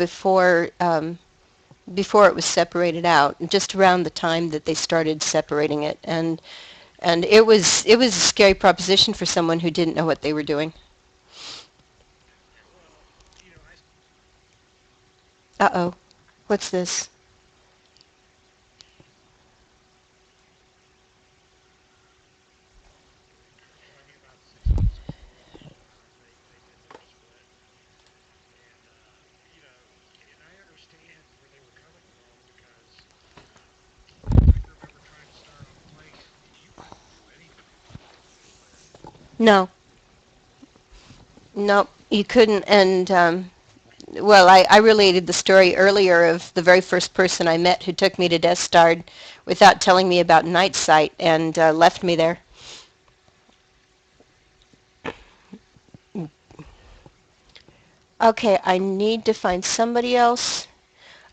before it was separated out, just around the time that they started separating it, and it was a scary proposition for someone who didn't know what they were doing. Uh-oh. What's this? No. Nope. You couldn't. And well, I related the story earlier of the very first person I met who took me to Death Star without telling me about Night Sight and left me there. Okay, I need to find somebody else.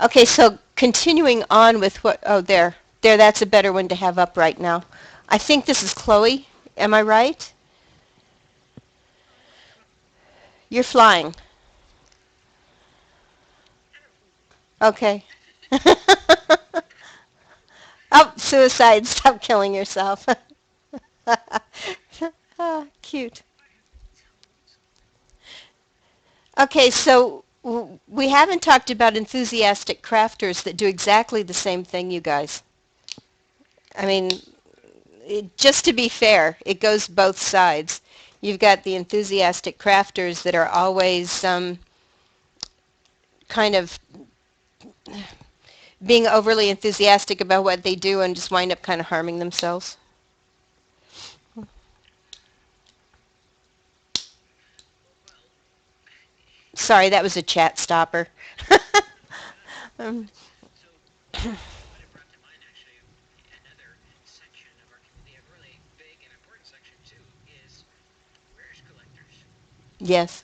Okay, so continuing on with what, oh, there, that's a better one to have up right now. I think this is Chloe. Am I right? You're flying. Okay. Oh, suicide. Stop killing yourself. Ah, cute. Okay, so we haven't talked about enthusiastic crafters that do exactly the same thing, you guys. I mean, just to be fair, it goes both sides. You've got the enthusiastic crafters that are always kind of being overly enthusiastic about what they do and just wind up kind of harming themselves. Sorry, that was a chat stopper. um, yes.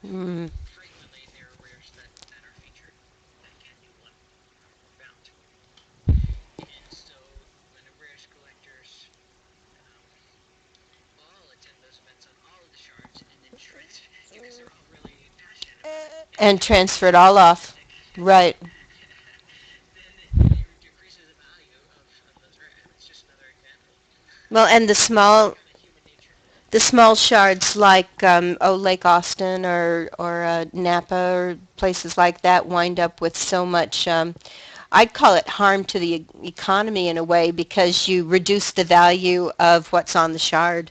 Mm. And transfer it all off. Right. Well, and the small shards like Lake Austin or Napa or places like that wind up with so much. I'd call it harm to the economy in a way because you reduce the value of what's on the shard.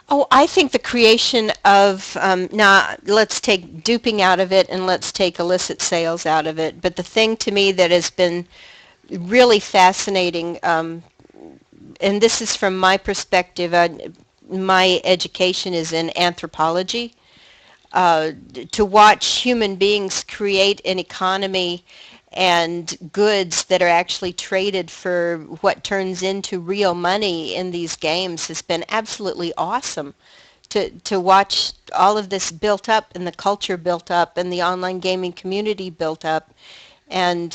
Oh, I think the creation of, now let's take duping out of it and let's take illicit sales out of it. But the thing to me that has been really fascinating, and this is from my perspective, my education is in anthropology, uh, to watch human beings create an economy and goods that are actually traded for what turns into real money in these games has been absolutely awesome. To watch all of this built up and the culture built up and the online gaming community built up, and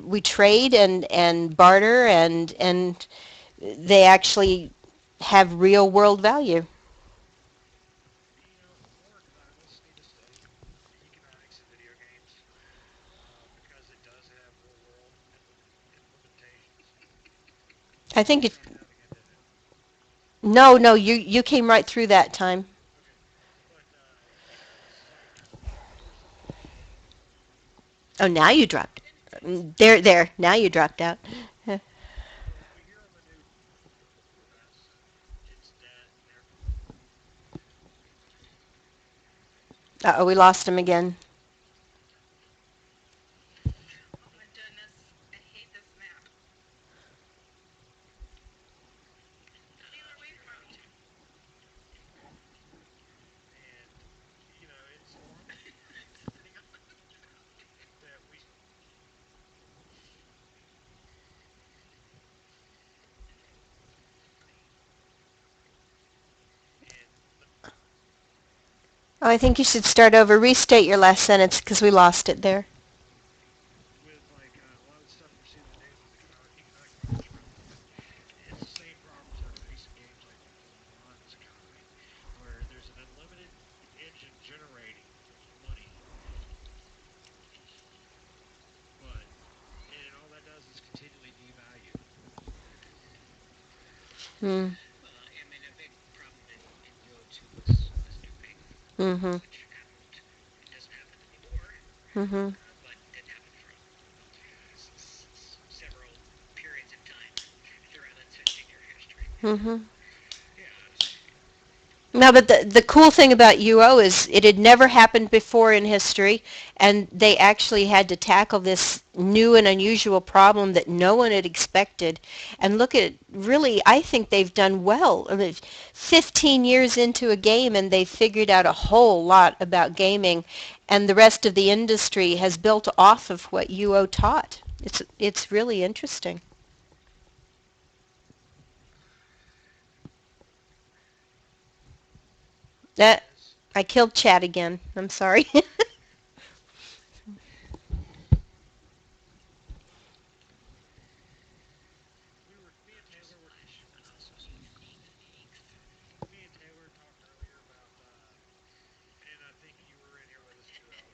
we trade and barter and they actually have real world value. More economists need to study the economics of video games because it does have real world implementations. I think It it, dropped out again, didn't it? no, you came right through that time. Okay. But, it's like, there's, Oh, now you dropped. There. Now you dropped out. we hear on the news US and its debt and everything. Uh-oh, we lost him again. And, it's alarming that we, and Oh, I think you should start over. Restate your last sentence because we lost it there. with like a lot of the stuff we're seeing in the news with economic problems around the world, it's the same problems that are facing games like Valorant's economy, where there's an unlimited engine generating money, but and all that does is continually devalue. Hmm. I mean, a big problem in UO2 was duping, Mm-hmm. which happened. It doesn't happen anymore, Mm-hmm. but did happen for several periods of time throughout its 15-year history. Mm-hmm. Yeah, No, but the cool thing about UO is it had never happened before in history, and they actually had to tackle this new and unusual problem that no one had expected. And look at, really, I think they've done well. I mean, 15 years into a game, and they've figured out a whole lot about gaming, and the rest of the industry has built off of what UO taught. It's really interesting. it That is. I killed Chad again. I'm sorry. Me and Taylor were, me and Taylor talked earlier about, and I think you were in here with us too, El,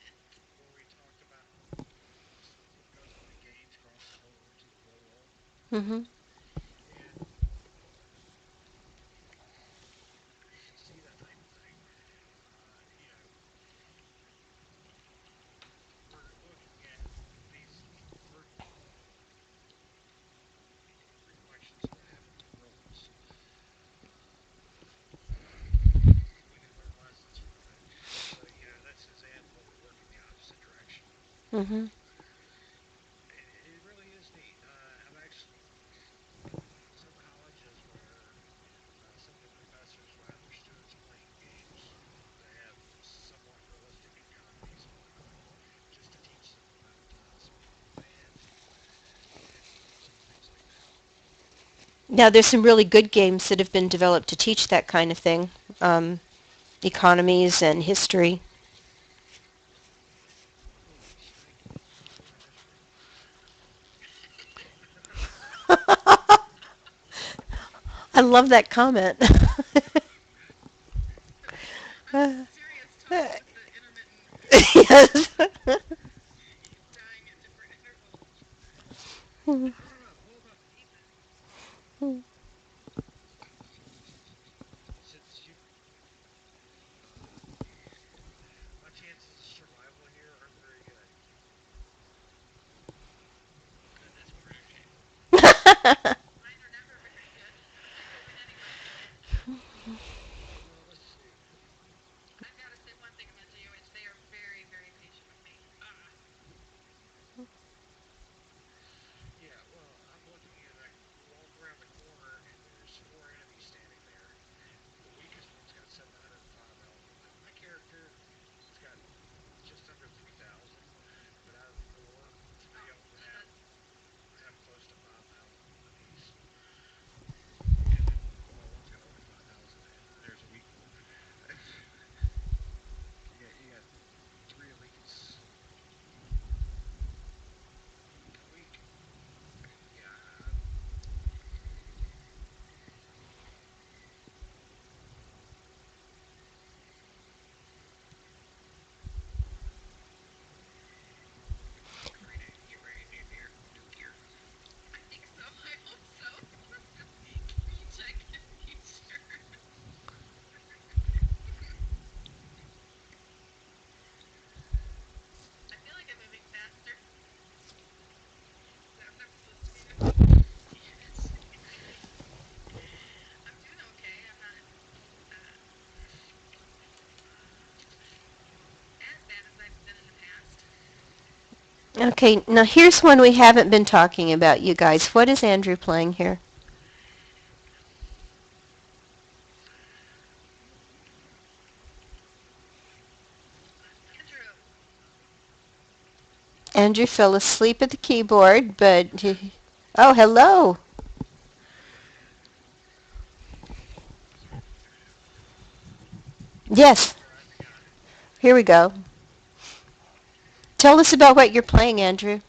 where we talked about what goes on in games crosses over into the real world, Mhm. and to see that type of thing, you know, we're looking at these reflections of what happened in worlds. Um, we can learn lessons from it. So, that's an example of it working the opposite direction. Mhm. It really is neat. I've actually some colleges where some of the professors will have their students playing games that have somewhat realistic economies and whatnot, just to teach them about supply and demand and things like that. Now, there's some really good games that have been developed to teach that kind of thing, um, economies and history. Oh, speaking of war and history, I love that comment. Yes. I don't know. What about since you my chances of survival here aren't very good. That's correct. Okay, now here's one we haven't been talking about, you guys. What is Andrew playing here? Andrew fell asleep at the keyboard, but oh, hello. Yes, here we go. Tell us about what you're playing, Andrew.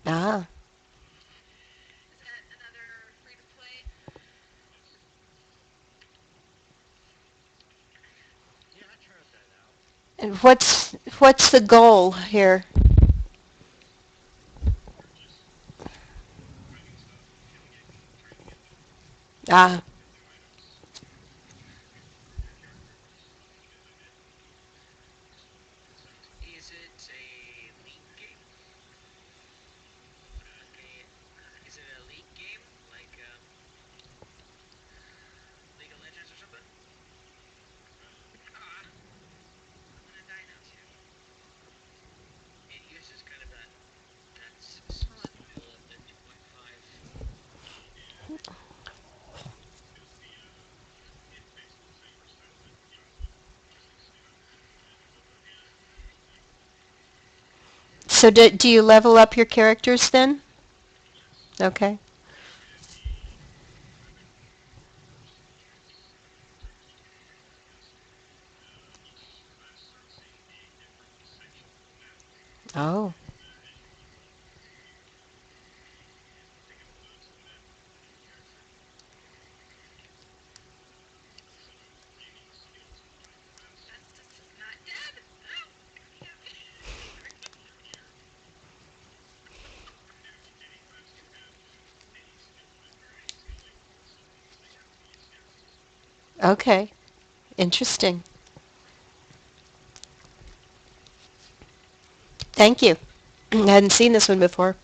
Ah. And what's the goal here? Ah. So do you level up your characters then? Okay. Oh. Okay. Interesting. Thank you. I hadn't seen this one before.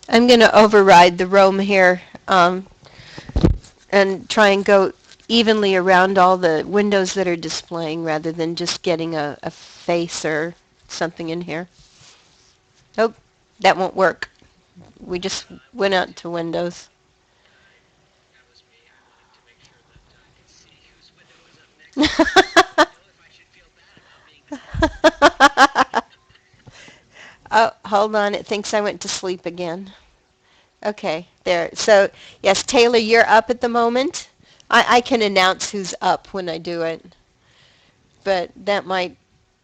I'm going to override the roam here and try and go evenly around all the windows that are displaying rather than just getting a face or something in here. Oh, that won't work. We just went out to Windows. Oh, hold on. It thinks I went to sleep again. Okay, there. So, yes, Taylor, you're up at the moment. I can announce who's up when I do it, but that might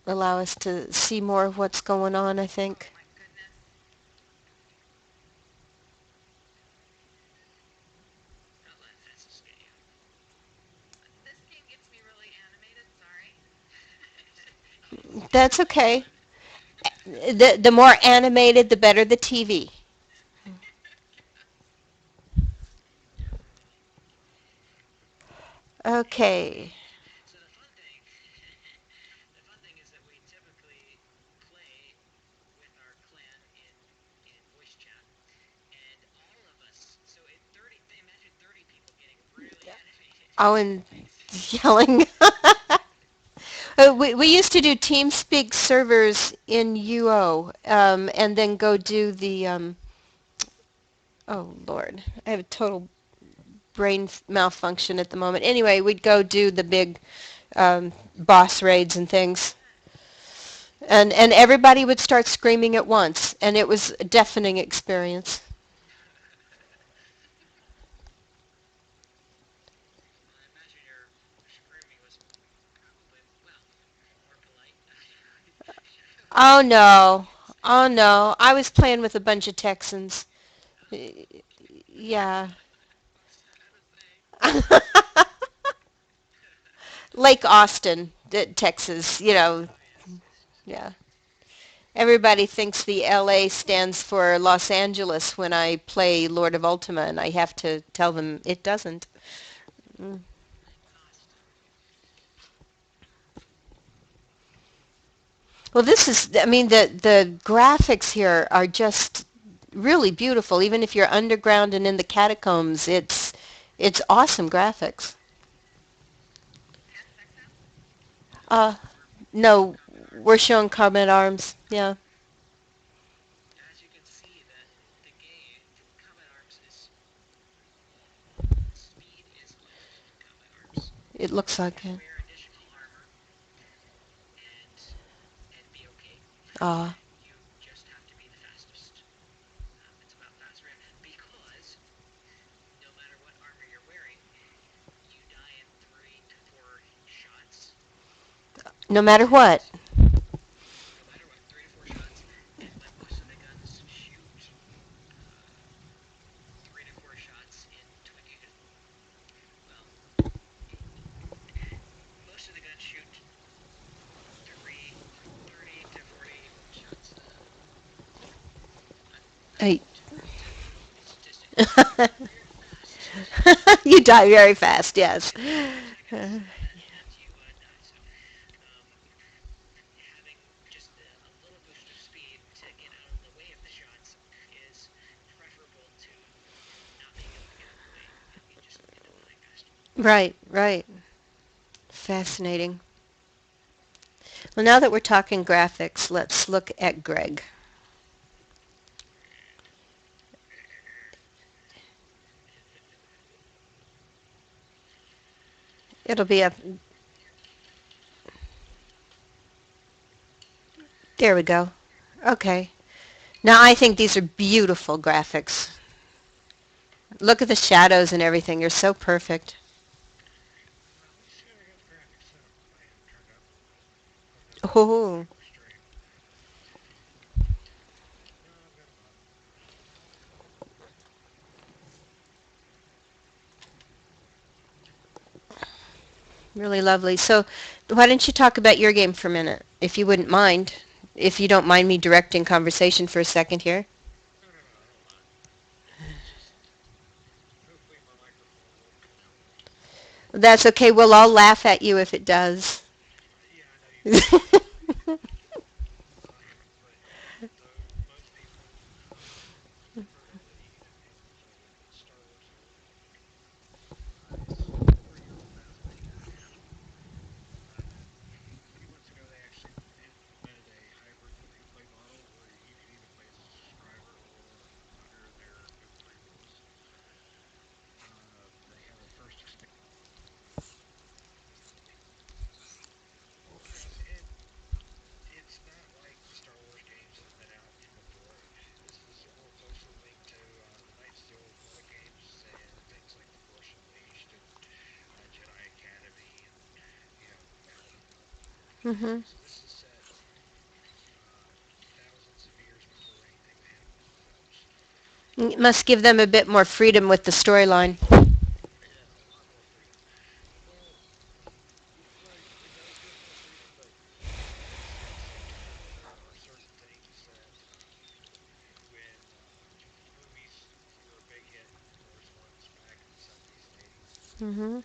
allow us to see more of what's going on, I think. That's okay. The more animated, the better the TV. Okay. Oh, and yelling. We used to do TeamSpeak servers in UO, and then go do the, oh Lord, I have a total brain malfunction at the moment. Anyway, we'd go do the big boss raids and things. And everybody would start screaming at once, and it was a deafening experience. Oh no. Oh no. I was playing with a bunch of Texans. Yeah. Lake Austin, Texas, yeah. Everybody thinks the LA stands for Los Angeles when I play Lord of Ultima, and I have to tell them it doesn't. Mm. Well, I mean, the graphics here are just really beautiful. Even if you're underground and in the catacombs, it's awesome graphics. Uh, no, we're showing Carbonate Arms. Yeah, it looks like it. Ah, no matter what. Hey. You die very fast, yes. Right, right. Fascinating. Well, now that we're talking graphics, let's look at Greg. It'll be up. There we go. Okay. Now I think these are beautiful graphics. Look at the shadows and everything. You're so perfect. Oh, really lovely. So why don't you talk about your game for a minute, if you wouldn't mind, if you don't mind me directing conversation for a second here. That's okay. We'll all laugh at you if it does. Mhm. It must give them a bit more freedom with the storyline. Mhm.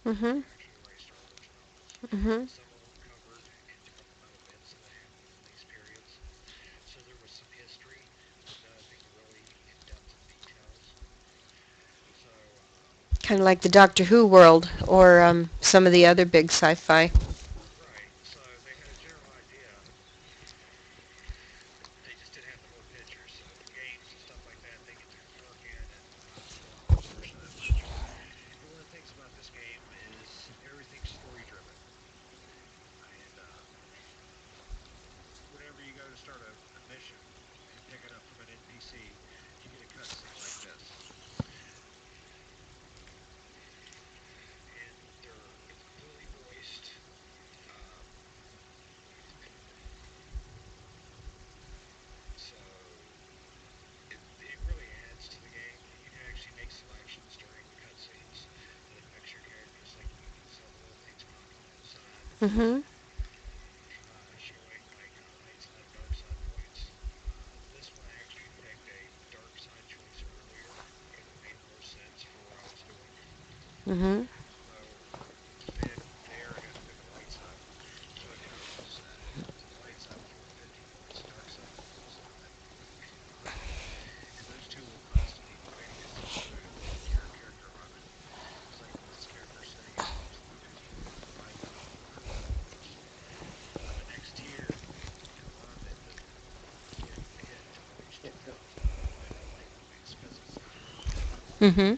Mhm. Mhm. Kind of like the Doctor Who world, or some of the other big sci-fi. Mhm. showing like light side, dark side points. This one I actually picked a dark side choice earlier because it made more sense for what I was doing. Mhm. So then there I got to pick a light side. So again, it was the light side was worth 50 points, the dark side was 75. And those two will constantly fight against each other to get your character on it. It's like with this character sitting at approximately 15.5 million followers. On the next tier, on the get ahead to reach 2,000 like points because it's not really fair. Mhm.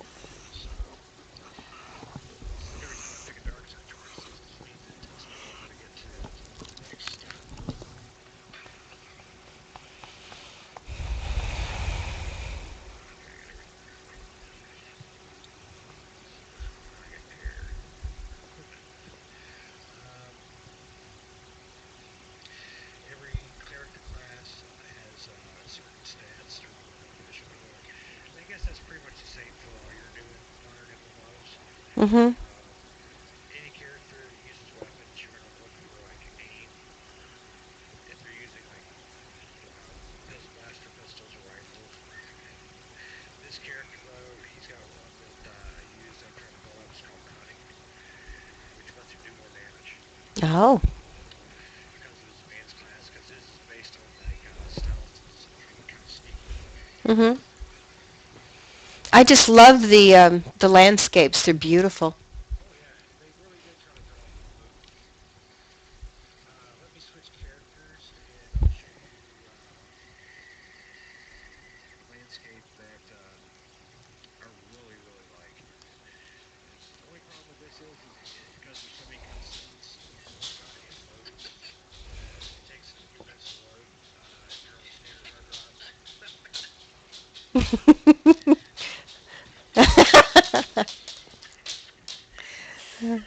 So every time I pick a dark side choice, it just means it takes me longer to get to the next target here. um, every character class has certain stats through beneficial healing. And I guess that's pretty much the same for all you're doing, modern MMOs. Mhm. Um, any character that uses weapons, you're going to look for like aim. If they're using like blaster pistols or rifles. This character though, he's got one that I use. I'm trying to build up. It's called Cunning, which lets him do more damage Oh. because of his advanced class. Because his is based on like stealth and being kind of sneaky. Mhm. I just love the landscapes. They're beautiful. Oh yeah, they really did try to draw from the movie. Let me switch characters and I'll show you a landscape that I really really like. It's the only problem with this is because there's so many cutscenes it loads. It takes a few minutes to load if you're on a standard hard drive.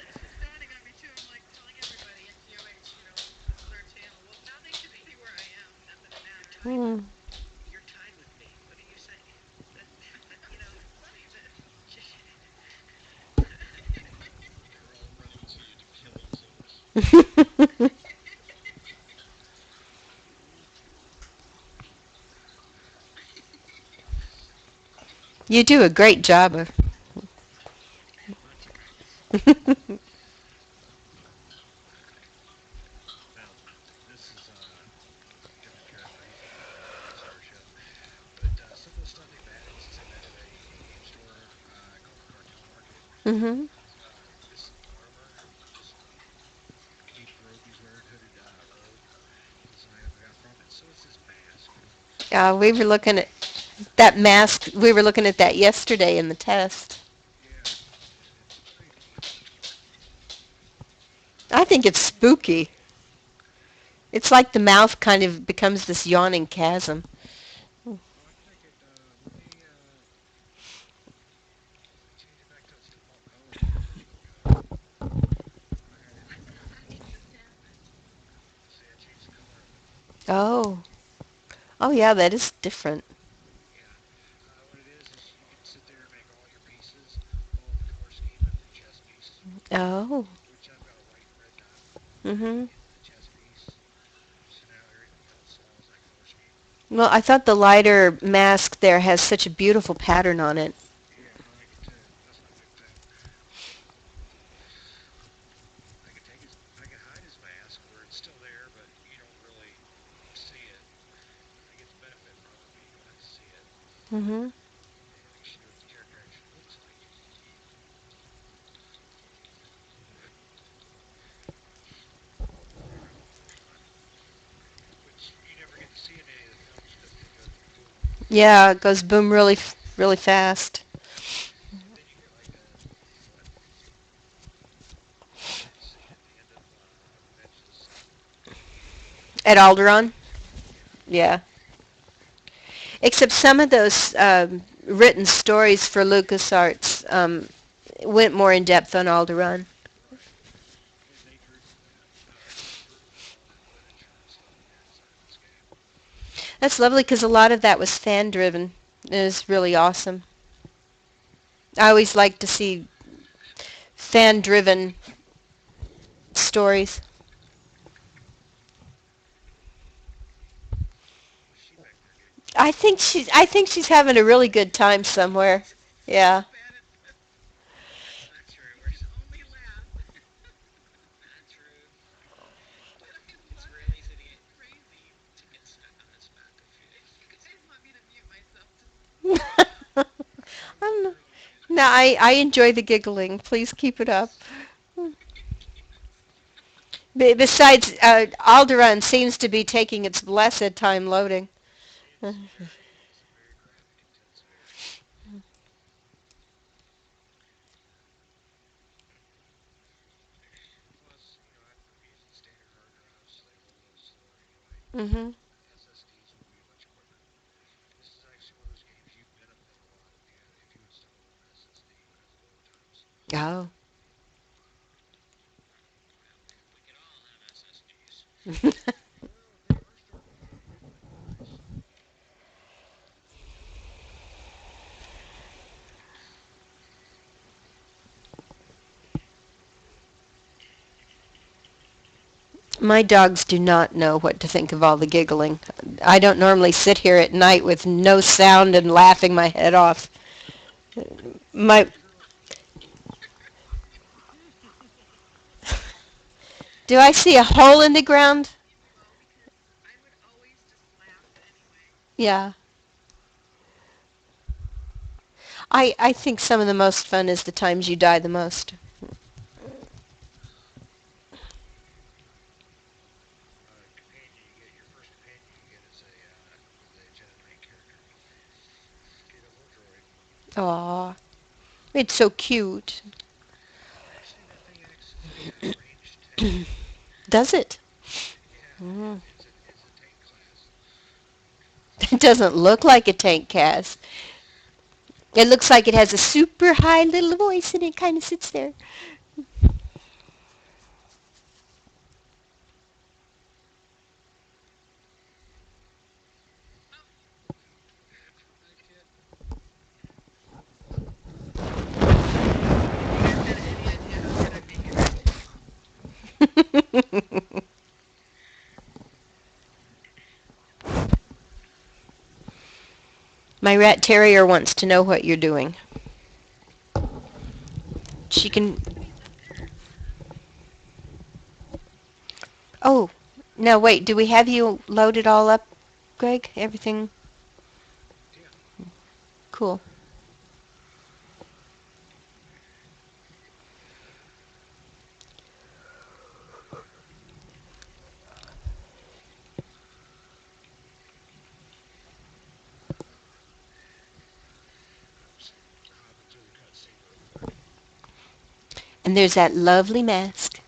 It's been dawning on me too. I'm like telling everybody at GOH, other channel. Well, now they can see where I am. Now Hmm. you're tied with me. What are you saying? Funny that they're all running to you to kill you soon. You do a great job of. Lots of practice. Now, this is a different character. He's in a starship. But some of the stuff they've added since they've added a game store called the Cartoon Market. Mhm. This armor, this caped robe he's wearing, hooded robe, is an item I got from it. So is this mask. We were looking at that mask. We were looking at that yesterday in the test. Yeah, it's pretty neat. I think it's spooky. It's like the mouth kind of becomes this yawning chasm. Oh, I like it. Let me change it back to its default color here. There we go. I got it. See, I changed the color of it. Oh. Oh yeah, that is different. Yeah. What it is you can sit there and make all your pieces follow the color scheme of your chess piece, Oh. which I've got a white and red dot Mhm. in the chess piece. So now everything else follows that color scheme. Well, I thought the lighter mask there has such a beautiful pattern on it. Yeah, I like it too. That's what I picked too. I could hide his mask where it's still there, but you don't really see it. I get the benefit from it, but you don't have to see it. Mhm. And let me show you what the character actually looks like. Which you never get to see in any of the films because it goes boom. Yeah, it goes boom really fast. And then you get like what you get to see at the end of Revenge of the Sith. At Alderaan? Yeah. Yeah. Except some of those written stories for LucasArts went more in depth on Alderaan. Right. And they drew from that. They drew from all that literature and stuff like that inside of this game. That's lovely because a lot of that was fan driven. It was really awesome. I always like to see fan driven stories. I think she's having a really good time somewhere. Yeah. I'm, no, I enjoy the giggling. Please keep it up. Besides, Alderaan seems to be taking its blessed time loading. Mhm. Oh. My dogs do not know what to think of all the giggling. I don't normally sit here at night with no sound and laughing my head off. My Do I see a hole in the ground? Yeah. I think some of the most fun is the times you die the most. Aw. It's so cute. Does it? Mm. It doesn't look like a tank cast. It looks like it has a super high little voice and it kind of sits there. My rat terrier wants to know what you're doing. She can... Oh, no, wait. Do we have you loaded all up, Greg? Everything cool. And there's that lovely mask.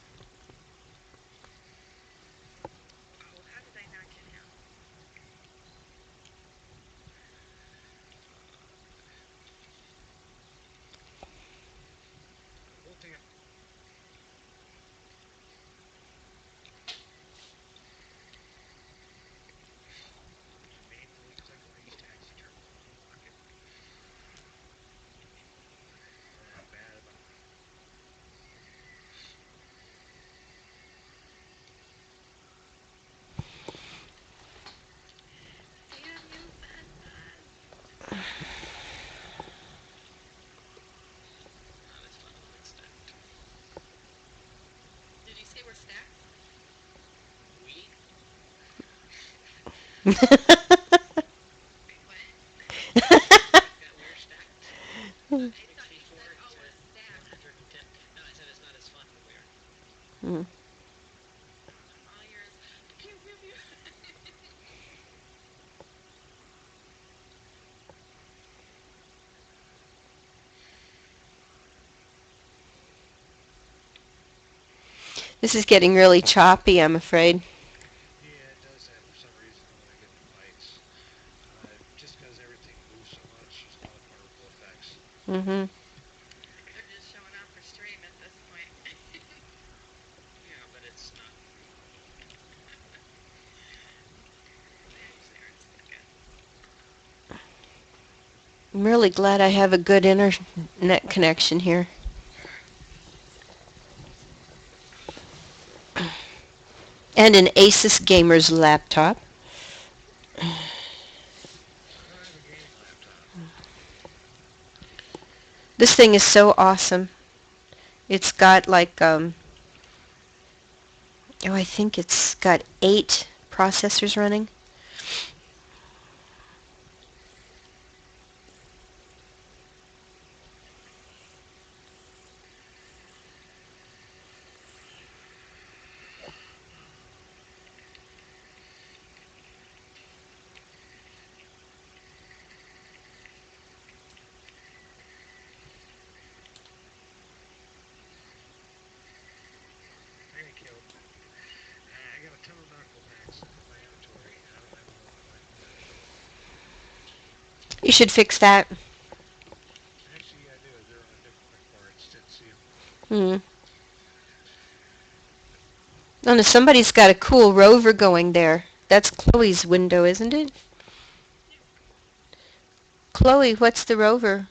Mm. This is getting really choppy, I'm afraid. Mm-hmm. I'm really glad I have a good internet connection here. And an Asus gamer's laptop. This thing is so awesome. It's got like, I think it's got 8 processors running. Hey, Caleb. I got a ton of knuckle packs in my inventory, and I don't have a lot left. You should fix that. Actually, I do. They're on different parts. Didn't see them. Hmm. Oh, no, somebody's got a cool rover going there. That's Chloe's window, isn't it? Chloe, what's the rover?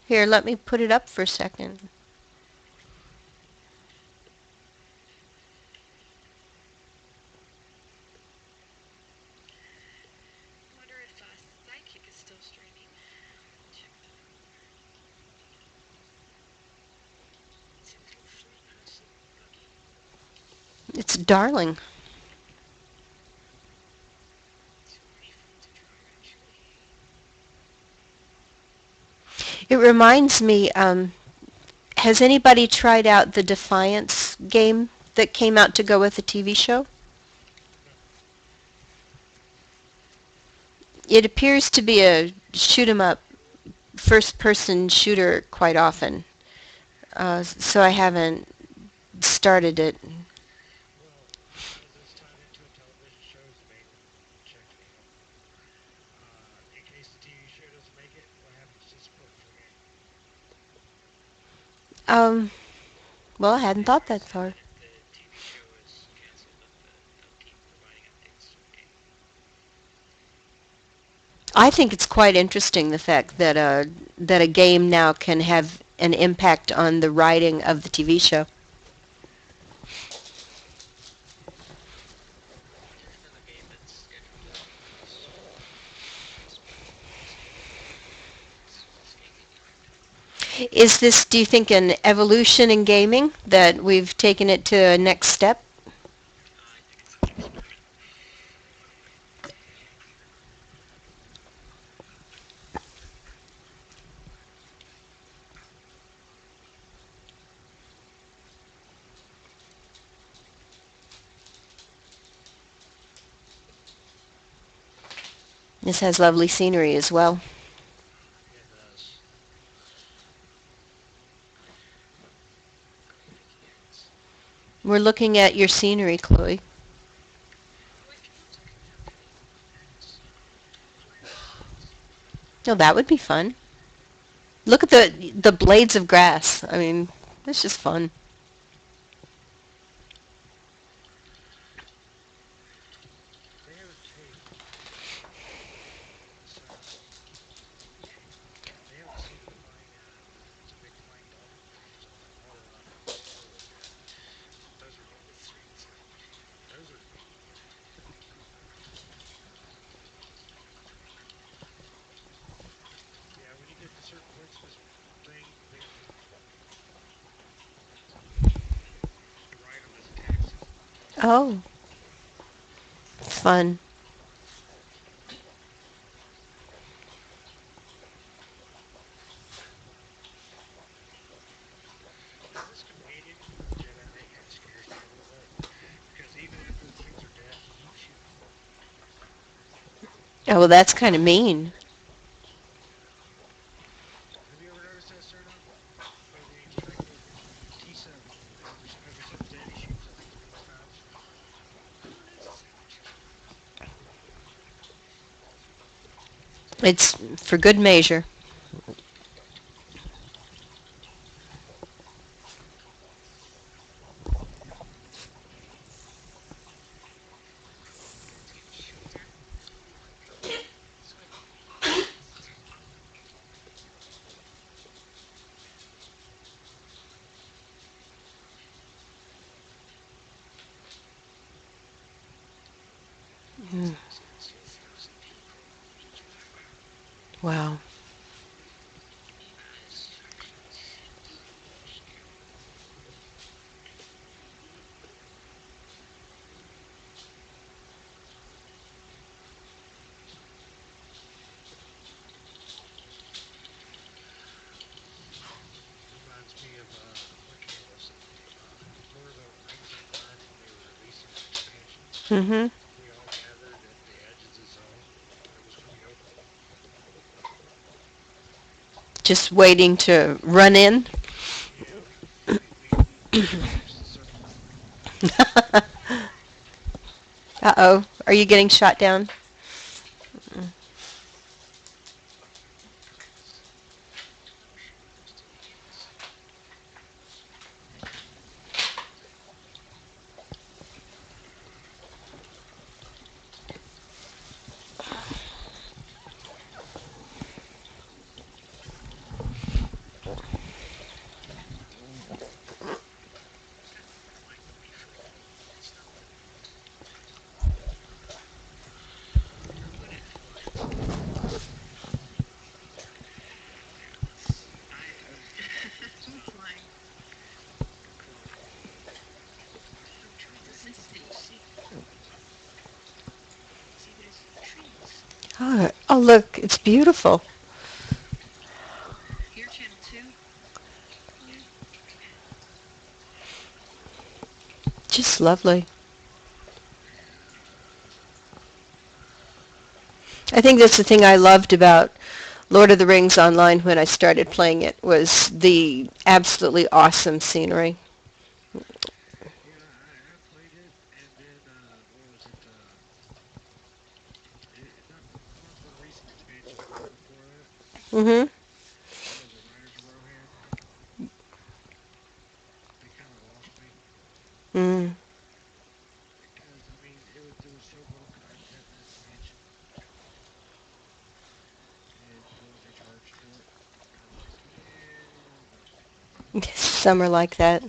Here, let me put it up for a second. It's darling. It reminds me, has anybody tried out the Defiance game that came out to go with the TV show? No. It appears to be a shoot 'em up first-person shooter quite often. So I haven't started it. Well, because it's tied into a television show is the main reason I'm checking it out. In case the TV show doesn't make it, what happens to support for the game? Um, well, I hadn't thought that far. If the TV show is canceled, then they'll keep providing updates to the game. I think it's quite interesting the fact that a game now can have an impact on the writing of the TV show. There's another game that's scheduled to release next month. It's escaping me right now. Is this, do you think, an evolution in gaming that we've taken it to a next step? I think it's the next step. This has lovely scenery as well. Yeah, it does. What are you looking at? We're looking at your scenery, Chloe. I could have people at fire departments. Oh, that would be fun. Look at the blades of grass. I mean, it's just fun. They have a hey, so they haven't seen the flying. It's a big flying dolphin cruise on that water off of Hollywood yet. Those are going to the streets. Those are neat. Yeah, when you get to certain points of this thing, they you ride them as a taxi. Oh, fun. Is this companion Jedi? It scares me a little bit because even after the things are dead, he keeps shooting them. Oh, well, that's kind of mean. Have you ever noticed that, Cerno? For the Strike T7, every time it's dead, he shoots it like 3 more times. It's for good measure. Let's get shelter. This way. Mm, Let's get some people. wow. Mm-hmm. We all gathered at the edge of the zone when it was coming open. Just waiting to run in. Yeah, we marched the circle. Uh-oh. Are you getting shot down? Just idiots. Like to be friendly. It's not that hard. Here, put it in line. Yeah, let's see. I'm trying to think of what scene. See, there's trees. Oh, look. It's beautiful. Just lovely. I think that's the thing I loved about Lord of the Rings Online when I started playing it was the absolutely awesome scenery. Yeah, I played it, and then what was it? Not the more recent expansion, the one before that. Mm-hmm. What was it? Riders of Rohan. They kind of lost me Mm. because I mean there was so little content in that expansion, and for what they charged for it, I was like, yeah, I'm not sticking with that. Some are like that.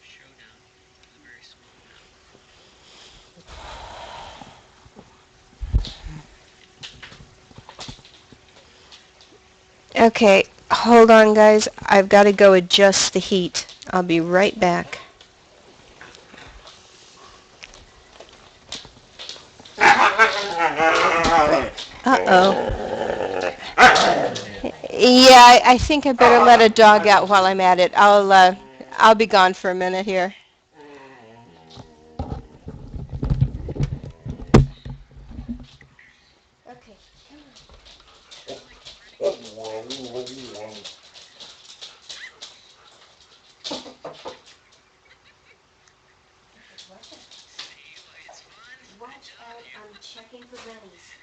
Showdown is a very small map. Okay, hold on, guys. I've got to go adjust the heat. I'll be right back. Uh-oh. Yeah, I think I better let a dog out while I'm at it. I'll be gone for a minute here. Okay. Watch out, I'm checking for bunnies.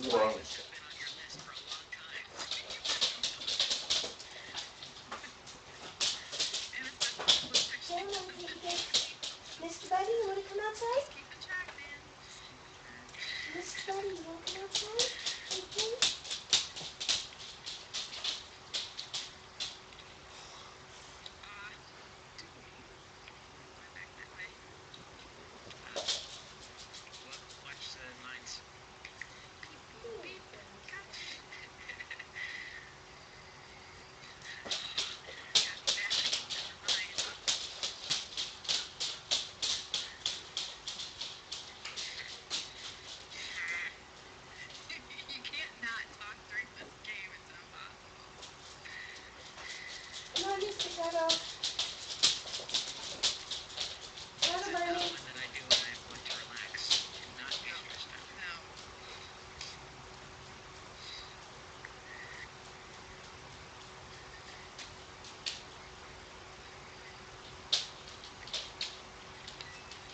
Watch out. Mr. Buddy, you want to come outside? Mr. Buddy, you want to come outside? Okay. Watch the mines. Come on, Mr. Shadow. Shadow It's a Bunny. common that I do when I want to relax and not be stressed out.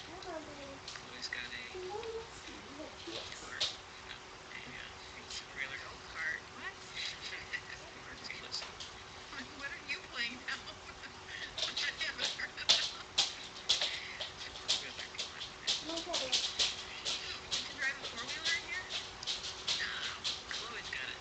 Come on, Bunny. Always got a No, let's see. You have treats. killer, a four-wheeler. Artsy list. Four-wheeler climb. Come on, Shadow. Chloe's got it.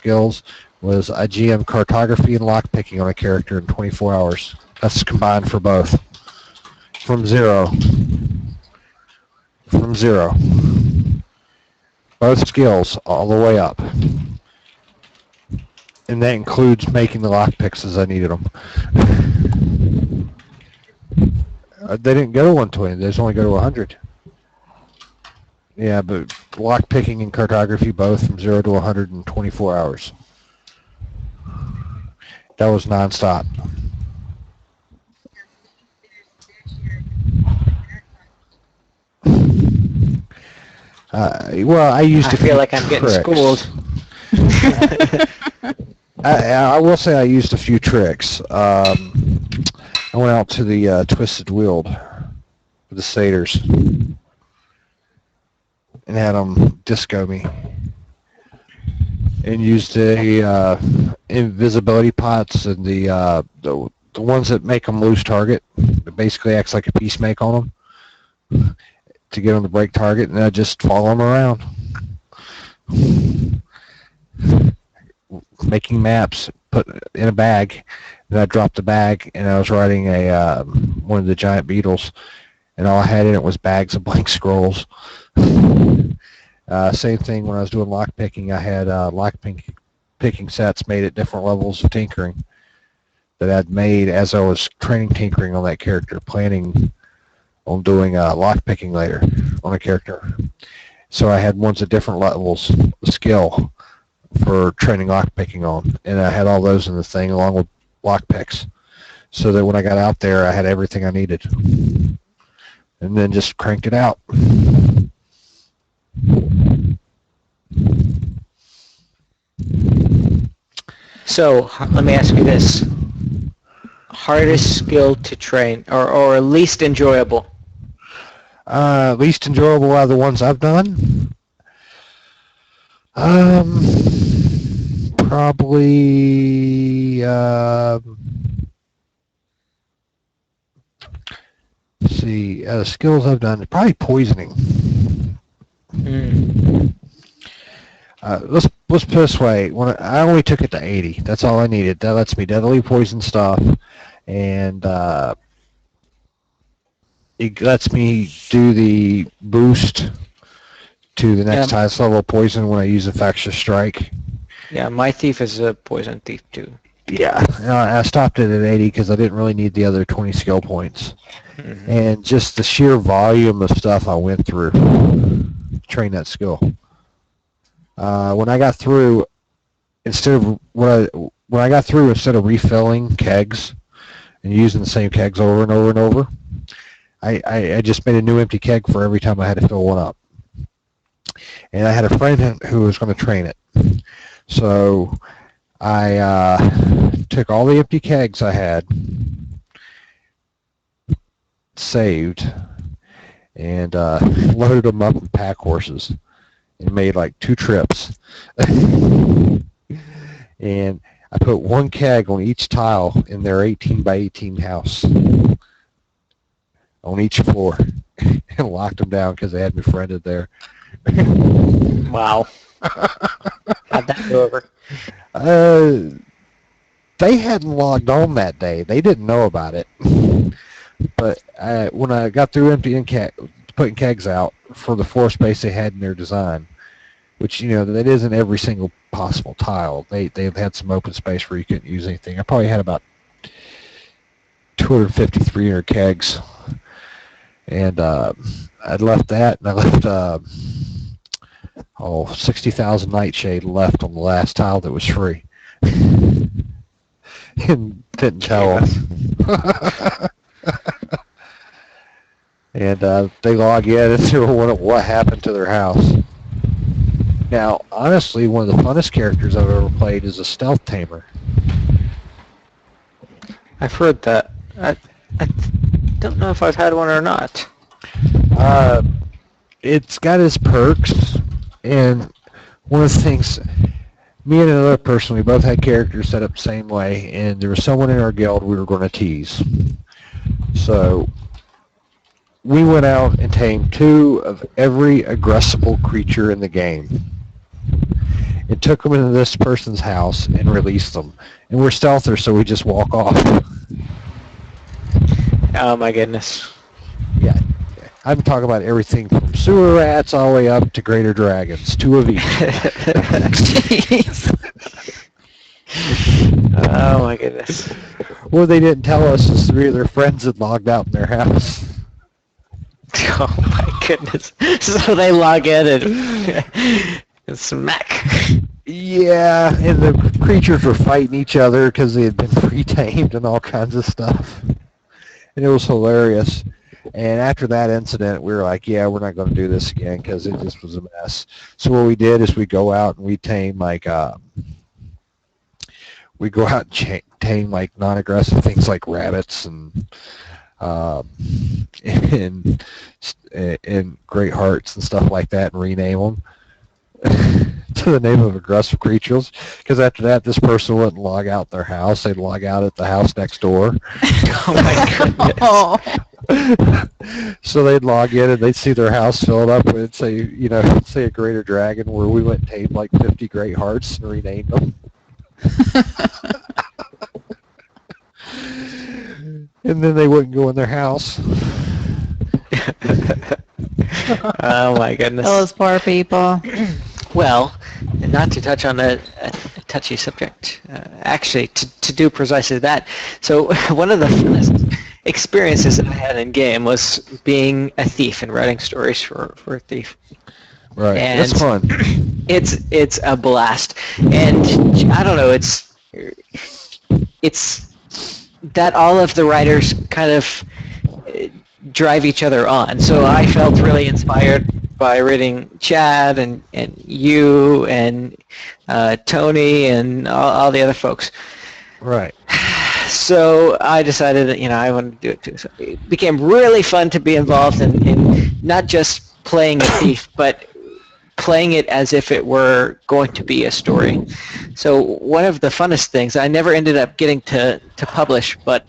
skills was I GM cartography and lockpicking on a character in 24 hours. That's combined for both. From zero. Both skills all the way up. And that includes making the lockpicks as I needed them. They didn't go to 120. They just only go to 100. Yeah, but lockpicking and cartography both from 0 to 100 in 24 hours. That was nonstop. Well, I used I feel like I'm getting schooled. I will say I used a few tricks. I went out to the Twisted Wield with the satyrs and had them disco me, and used the invisibility pots and the ones that make them lose target. It basically acts like a peacemaker on them to get them to break target, and I just follow them around. Making maps, put in a bag, then I dropped the bag, and I was riding a one of the giant beetles, and all I had in it was bags of blank scrolls. Same thing when I was doing lock picking. I had lock picking sets made at different levels of tinkering that I'd made as I was training tinkering on that character, planning on doing lock picking later on a character. So I had ones at different levels of skill for training lockpicking on, and I had all those in the thing along with lockpicks, so that when I got out there, I had everything I needed, and then just cranked it out. So let me ask you this: hardest skill to train, or least enjoyable? Least enjoyable out of the ones I've done. Probably, let's see, skills I've done, probably poisoning. Let's put it this way, I only took it to 80. That's all I needed. That lets me deadly poison stuff, and it lets me do the boost to the next highest level of poison when I use Infectious Strike. Yeah, my thief is a poison thief too. Yeah, I stopped it at 80 because I didn't really need the other 20 skill points. Mm-hmm. And just the sheer volume of stuff I went through to train that skill. When I got through, instead of refilling kegs and using the same kegs over and over and over, I just made a new empty keg for every time I had to fill one up. And I had a friend who was going to train it. So I took all the empty kegs I had saved and loaded them up in pack horses and made like 2 trips. And I put 1 keg on each tile in their 18 by 18 house on each floor and locked them down because they had me friended there. Wow. How'd that go over? They hadn't logged on that day. They didn't know about it. But when I got through putting kegs out for the floor space they had in their design, which, that isn't every single possible tile. They've had some open space where you couldn't use anything. I probably had about 250, 300 kegs. And I'd left that, and I left 60,000 Nightshade left on the last tile that was free. And didn't tell them. And they log in and see what happened to their house. Now, honestly, one of the funnest characters I've ever played is a stealth tamer. I've heard that. I don't know if I've had one or not. It's got its perks, and one of the things, me and another person, we both had characters set up the same way, and there was someone in our guild we were going to tease. So we went out and tamed 2 of every aggressible creature in the game. and took them into this person's house and released them. And we're stealthers, so we just walk off. Oh my goodness. Yeah. I'm talking about everything from sewer rats all the way up to greater dragons, 2 of each. Jeez. Oh my goodness. What they didn't tell us is 3 of their friends had logged out in their house. Oh my goodness. So they log in and smack. Yeah, and the creatures were fighting each other because they had been pre-tamed and all kinds of stuff. And it was hilarious. And after that incident, we were like, yeah, we're not going to do this again because it just was a mess. So what we did is we go out and we tame tame like non-aggressive things like rabbits and great hearts and stuff like that, and rename them to the name of aggressive creatures. Because after that, this person wouldn't log out their house; they'd log out at the house next door. Oh my goodness. Oh. So they'd log in and they'd see their house filled up with, say a greater dragon, where we went and tamed like 50 great hearts and renamed them. And then they wouldn't go in their house. Oh my goodness. Those poor people. Well, not to touch on a touchy subject, actually, to do precisely that. So one of the funnest experiences that I had in game was being a thief and writing stories for a thief. Right, And that's fun. It's a blast, and I don't know. It's that all of the writers kind of drive each other on. So I felt really inspired by reading Chad and you and Tony and all the other folks. Right. So I decided that I wanted to do it too. So it became really fun to be involved in not just playing a thief, but playing it as if it were going to be a story. So one of the funnest things, I never ended up getting to publish, but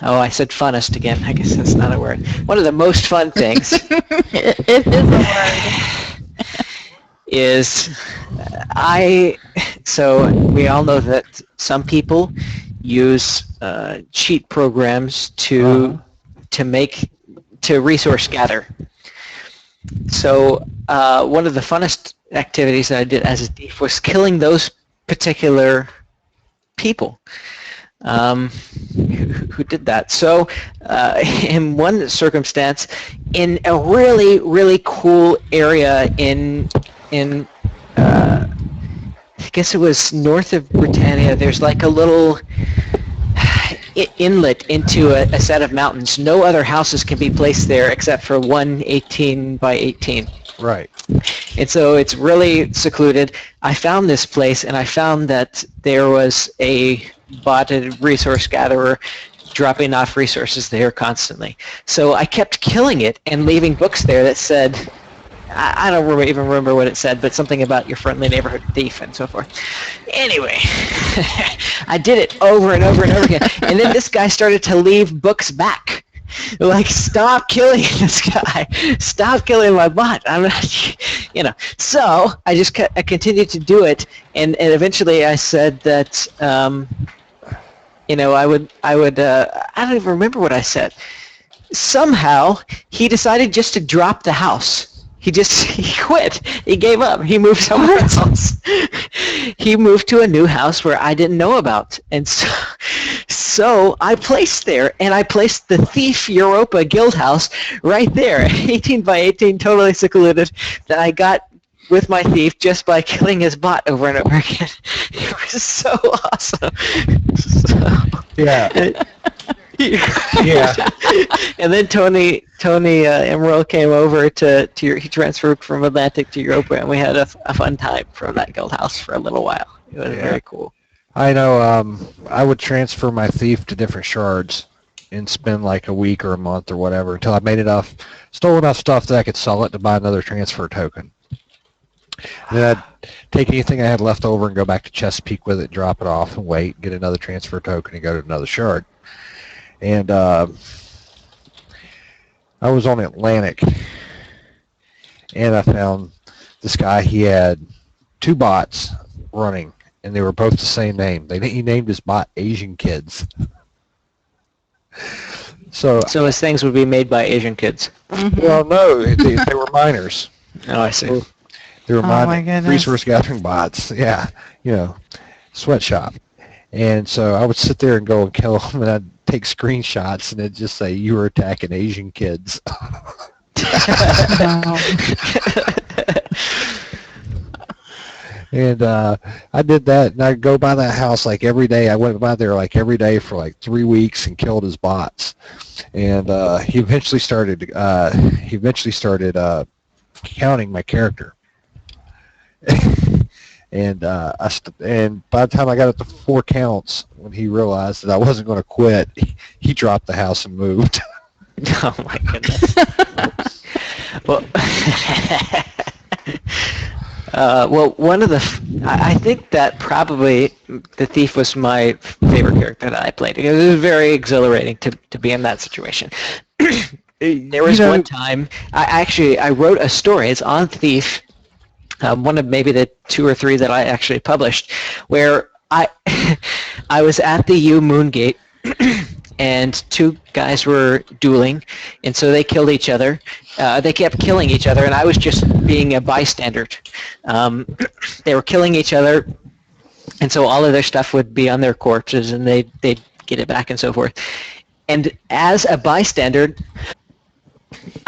I said funnest again. I guess that's not a word. One of the most fun things It is a word. is so we all know that some people use cheat programs to resource gather. So one of the funnest activities that I did as a thief was killing those particular people who did that. So in one circumstance, in a really, really cool area in I guess it was north of Britannia, there's like a little inlet into a set of mountains. No other houses can be placed there except for one 18 by 18. Right. And so it's really secluded. I found this place, and I found that there was a botted resource gatherer dropping off resources there constantly. So I kept killing it and leaving books there that said, I don't even remember what it said, but something about your friendly neighborhood thief and so forth. Anyway, I did it over and over and over again. And then this guy started to leave books back. Like, stop killing this guy. Stop killing my bot. I'm not, So I continued to do it, and eventually I said that, I would. I don't even remember what I said. Somehow he decided just to drop the house. He quit. He gave up. He moved somewhere else. He moved to a new house where I didn't know about. And so I placed there, and I placed the Thief Europa Guild House right there, 18 by 18, totally secluded, that I got with my thief just by killing his bot over and over again. It was so awesome. Yeah. Yeah. And then Tony Emerald came over he transferred from Atlantic to Europa, and we had a fun time from that guild house for a little while. It was very cool. I know. I would transfer my thief to different shards and spend like a week or a month or whatever until I stole enough stuff that I could sell it to buy another transfer token. And then I'd take anything I had left over and go back to Chesapeake with it, drop it off, and wait, get another transfer token, and go to another shard. And I was on Atlantic, and I found this guy. He had two bots running, and they were both the same name. He named his bot Asian Kids. So his things would be made by Asian kids. well, no, they were minors. Oh, I see. They were my goodness. resource gathering bots. Yeah, sweatshop. And so I would sit there and go and kill them, and I'd take screenshots, and it'd just say, "You were attacking Asian kids." And I did that, and I'd go by that house like every day. I went by there like every day for like 3 weeks and killed his bots. And he eventually started counting my character. And and by the time I got up to 4 counts, when he realized that I wasn't going to quit, he dropped the house and moved. Oh my goodness. Well, one of I think that probably the thief was my favorite character that I played. It was very exhilarating to be in that situation. There was one time I wrote a story. It's on Thief, one of maybe the 2 or 3 that I actually published, where I was at the U Moongate. And 2 guys were dueling, and so they killed each other. They kept killing each other, and I was just being a bystander. They were killing each other, and so all of their stuff would be on their corpses, and they'd get it back and so forth. And as a bystander,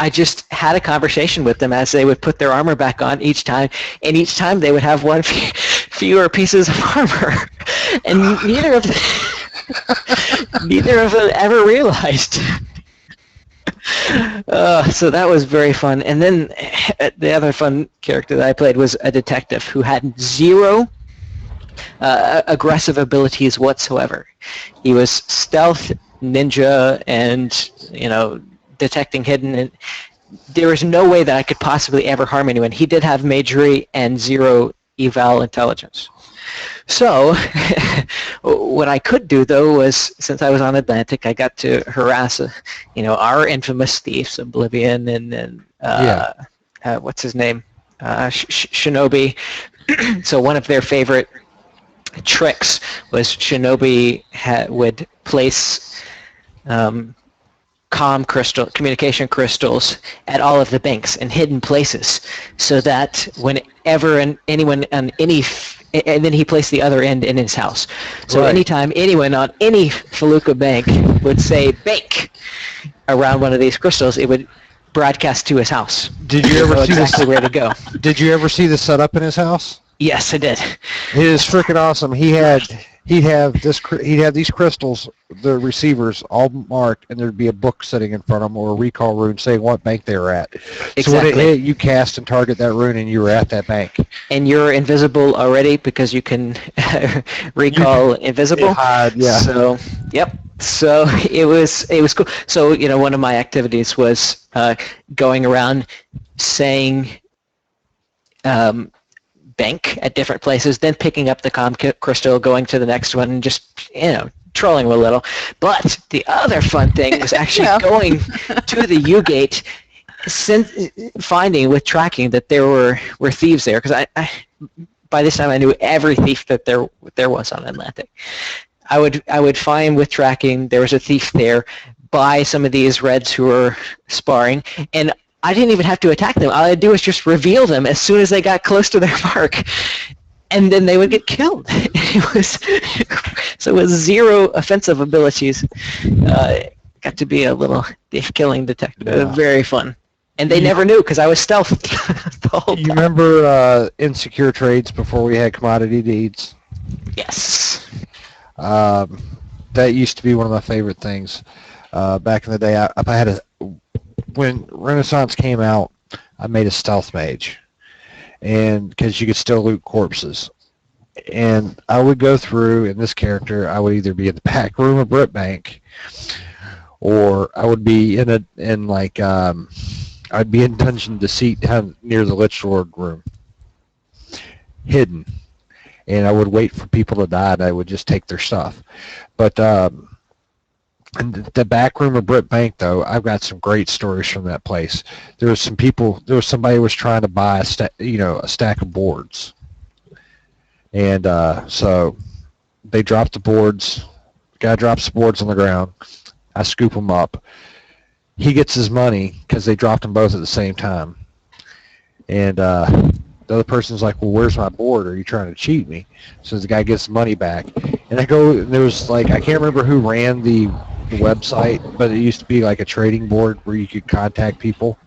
I just had a conversation with them as they would put their armor back on each time, and each time they would have 1 fewer pieces of armor, and neither of them ever realized. So that was very fun. And then the other fun character that I played was a detective who had 0 aggressive abilities whatsoever. He was stealth, ninja, and detecting hidden. And there was no way that I could possibly ever harm anyone. He did have magery and 0 eval intelligence. So what I could do, though, was, since I was on Atlantic, I got to harass our infamous thieves, Oblivion, and then what's his name, Shinobi. So one of their favorite tricks was Shinobi would place communication crystals at all of the banks in hidden places, so that whenever anyone on any and then he placed the other end in his house. So anytime anyone on any Felucca bank would say bank around one of these crystals, it would broadcast to his house. Did you ever see exactly where to go? Did you ever see the setup in his house? Yes, I did. It is freaking awesome. He'd have these crystals, the receivers, all marked, and there'd be a book sitting in front of them or a recall rune saying what bank they were at. Exactly. So when it hit, you cast and target that rune, and you were at that bank. And you're invisible already because you can recall invisible. Hide, yeah. So, yep. So it was cool. So one of my activities was going around saying bank at different places, then picking up the crystal, going to the next one, and just trolling a little. But the other fun thing was actually going to the U-Gate, finding with tracking that there were thieves there, because I by this time I knew every thief that there was on Atlantic. I would find with tracking there was a thief there by some of these Reds who were sparring, and I didn't even have to attack them. All I'd do was just reveal them as soon as they got close to their mark, and then they would get killed. It was 0 offensive abilities. Got to be a little thief-killing detective. It was very fun. And they never knew because I was stealthed the whole time. You remember Insecure Trades before we had Commodity Deeds? Yes. That used to be one of my favorite things. Back in the day, when Renaissance came out, I made a stealth mage, and because you could still loot corpses, and I would go through, in this character, I would either be in the back room of Britbank, or I would be I'd be in Dungeon Deceit down near the Lich Lord room, hidden, and I would wait for people to die, and I would just take their stuff. But in the back room of Britbank, though, I've got some great stories from that place. There was somebody who was trying to buy a stack of boards, And so they drop the boards. Guy drops the boards on the ground. I scoop them up. He gets his money because they dropped them both at the same time. And the other person's like, well, where's my board? Are you trying to cheat me? So the guy gets the money back. And I go, there was like, I can't remember who ran the website, but it used to be like a trading board where you could contact people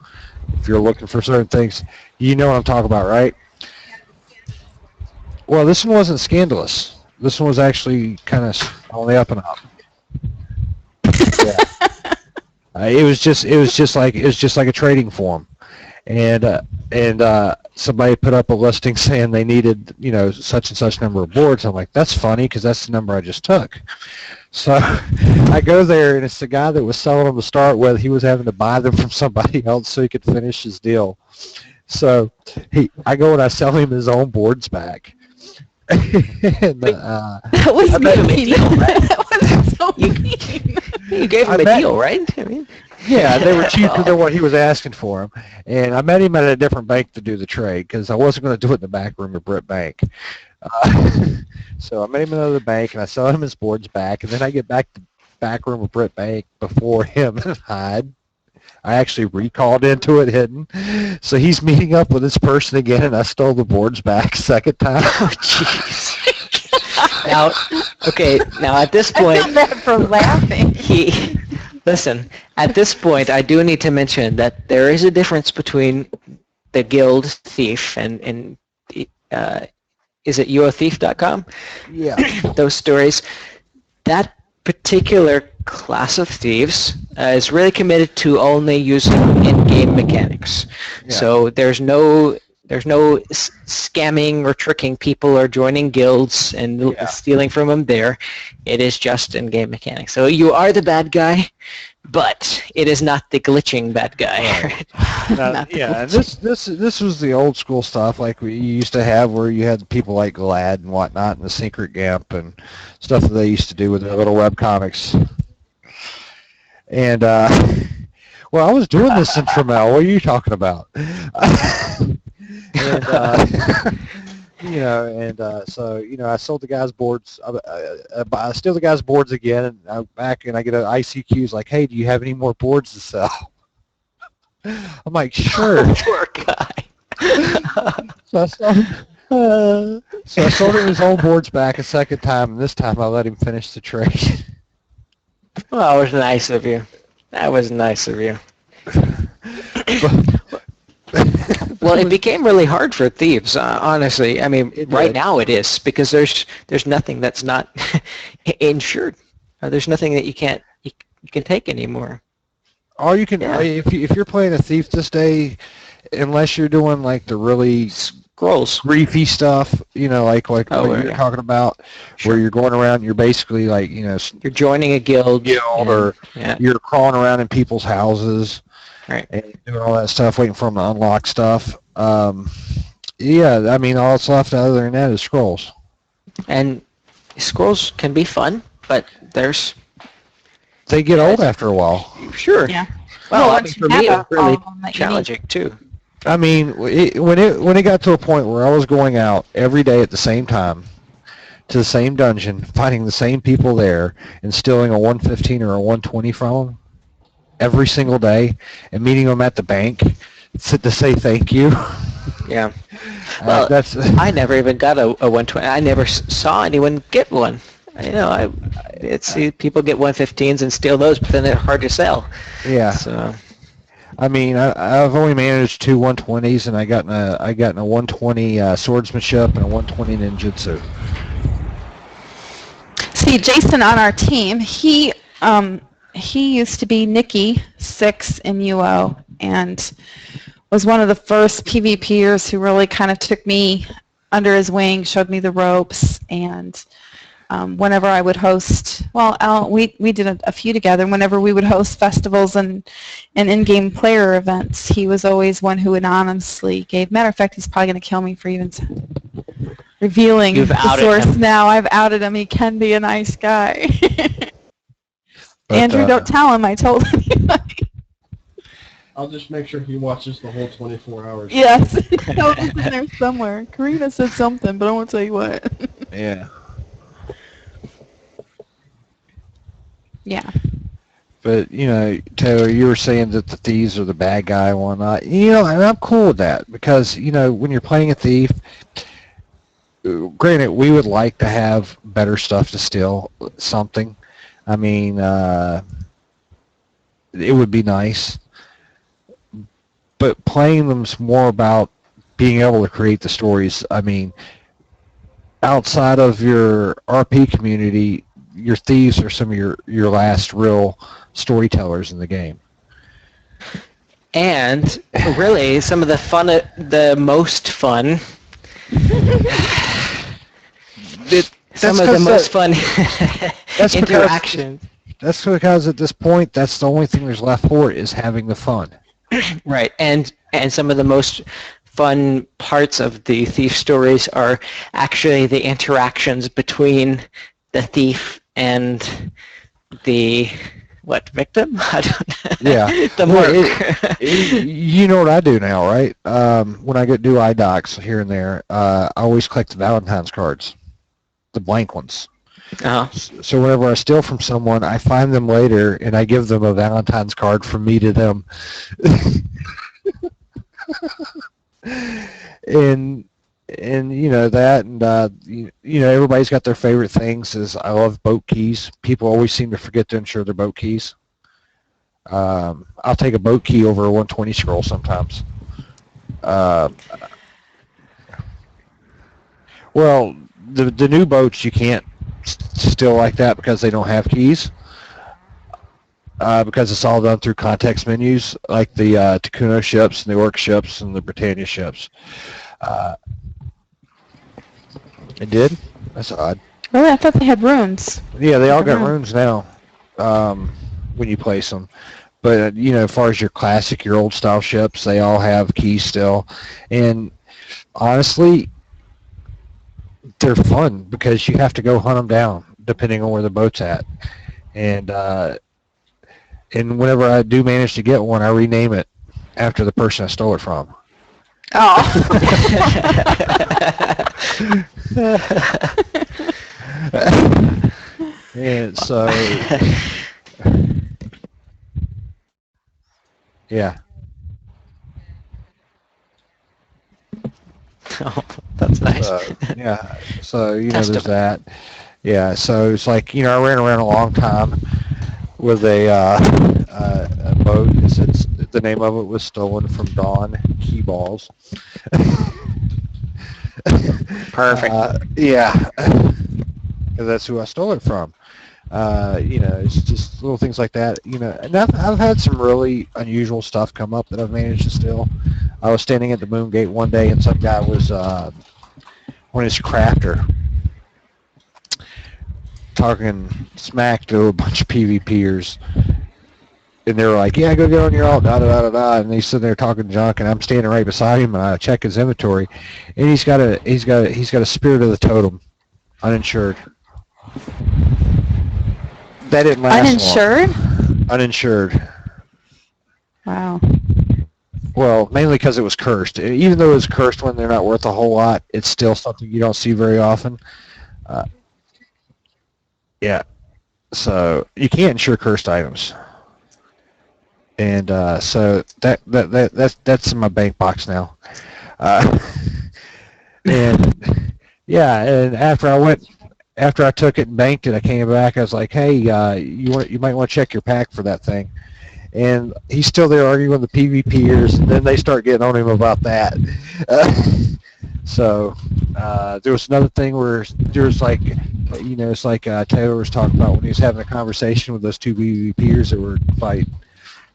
if you're looking for certain things. You know what I'm talking about, right? Well, this one wasn't scandalous. This one was actually kind of on the up and up. Yeah. It was just like a trading forum, and somebody put up a listing saying they needed, such and such number of boards. I'm like, that's funny because that's the number I just took. So I go there, and it's the guy that was selling them to start with. He was having to buy them from somebody else so he could finish his deal. So I go and I sell him his own boards back. And, That was I bet mean. a deal, right? That was so mean. You gave him a deal, right? I mean, yeah, they were cheaper than what he was asking for them. And I met him at a different bank to do the trade because I wasn't going to do it in the back room of Britt Bank. So I met him at another bank, and I sell him his boards back. And then I get back to the back room of Britt Bank before him and I actually recalled into it hidden. So he's meeting up with this person again, and I stole the boards back second time. oh, jeez. Now at this I point, feel bad for laughing. Listen, at this point, I do need to mention that there is a difference between the guild thief and is it youathief.com? Yeah. Those stories. That particular class of thieves is really committed to only using in-game mechanics. Yeah. So there's no scamming or tricking people or joining guilds and stealing from them there. It is just in-game mechanics. So you are the bad guy, but it is not the glitching bad guy. And this was the old school stuff like we used to have where you had people like Glad and whatnot and the Secret Gimp and stuff that they used to do with their little web comics. And well, I was doing this in Trammell. What are you talking about? And so I sold the guy's boards. I steal the guy's boards again, and I'm back, and I get an ICQ. Like, hey, do you have any more boards to sell? I'm like, sure. Poor guy. So I sold him his own boards back a second time, and this time I let him finish the trade. Well, it was nice of you. That was nice of you. Well, it became really hard for thieves, honestly. I mean, right now it is because there's nothing that's not insured. There's nothing that you can take anymore. Or you can if you're playing a thief this day, unless you're doing like the really Scrolls griefy stuff, like what you're talking about, where you're going around, you're basically like you're joining a guild or you're crawling around in people's houses. Right. And doing all that stuff, waiting for them to unlock stuff. I mean, all that's left other than that is scrolls. And scrolls can be fun, but they get old after a while. Sure. Yeah. Well, I mean, once for you me, have it's really all of them that you challenging too. I mean, when it got to a point where I was going out every day at the same time to the same dungeon, finding the same people there, and stealing a 115 or a 120 from them every single day, and meeting them at the bank to say thank you. Yeah. Well, I never even got a 120. I never saw anyone get one. I see people get 115s and steal those, but then they're hard to sell. Yeah. So. I mean, I've only managed 2 120s, and I got in a 120 swordsmanship and a 120 ninjutsu. See, Jason on our team, he used to be Nikki 6 in UO and was one of the first PvPers who really kind of took me under his wing, showed me the ropes, and whenever I would host, we did a few together. Whenever we would host festivals and in-game player events, he was always one who anonymously gave. Matter of fact, he's probably going to kill me for even revealing the source him. Now. I've outed him. He can be a nice guy. Andrew, don't tell him I told anybody. I'll just make sure he watches the whole 24 hours. Yes. It's in there somewhere. Karina said something, but I won't tell you what. Yeah. Yeah. But, Taylor, you were saying that the thieves are the bad guy and whatnot. And I'm cool with that because, when you're playing a thief, granted, we would like to have better stuff to steal, something. I mean, it would be nice. But playing them's more about being able to create the stories. I mean, outside of your RP community, your thieves are some of your last real storytellers in the game. And really, some of the most fun, some of the most fun interactions. That's because at this point, that's the only thing there's left for it is having the fun. Right, and some of the most fun parts of the thief stories are actually the interactions between the thief and the victim? I don't know. Yeah. The mark. You know what I do now, right? When I do iDocs here and there, I always collect the Valentine's cards, the blank ones. Uh-huh. So whenever I steal from someone, I find them later and I give them a Valentine's card from me to them. and that, and everybody's got their favorite things. I love boat keys. People always seem to forget to insure their boat keys. I'll take a boat key over a 120 scroll sometimes. Well, the new boats you can't steal like that because they don't have keys. Because it's all done through context menus, like the Takuno ships and the Orc ships and the Britannia ships. It did? That's odd. Really? I thought they had runes. Yeah, they all got runes now when you place them. But, as far as your classic, your old style ships, they all have keys still. And honestly, they're fun because you have to go hunt them down depending on where the boat's at. And whenever I do manage to get one, I rename it after the person I stole it from. Oh. And so, yeah. Oh, that's nice. Yeah. So, there's that. Yeah. So it's like, I ran around a long time with a boat. The name of it was stolen from Dawn Key Balls. Perfect. Yeah. Because that's who I stole it from. It's just little things like that. And I've had some really unusual stuff come up that I've managed to steal. I was standing at the Moon Gate one day, and some guy was on his crafter talking smack to a bunch of PvPers. And they were like, "Yeah, go get on your alt, da da da da da." And he's sitting there talking junk, and I'm standing right beside him, and I check his inventory, and he's got a Spirit of the Totem, uninsured. That didn't last Uninsured? long. Uninsured. Wow. Well, mainly because it was cursed. Even though it was cursed when they're not worth a whole lot, it's still something you don't see very often. Yeah. So you can't insure cursed items. And so that's in my bank box now. And yeah, and after I took it and banked it, I came back. I was like, "Hey, you might want to check your pack for that thing." And he's still there arguing with the PvPers, and then they start getting on him about that. So there was another thing where there was like, it's like Taylor was talking about when he was having a conversation with those two PvPers that were fighting.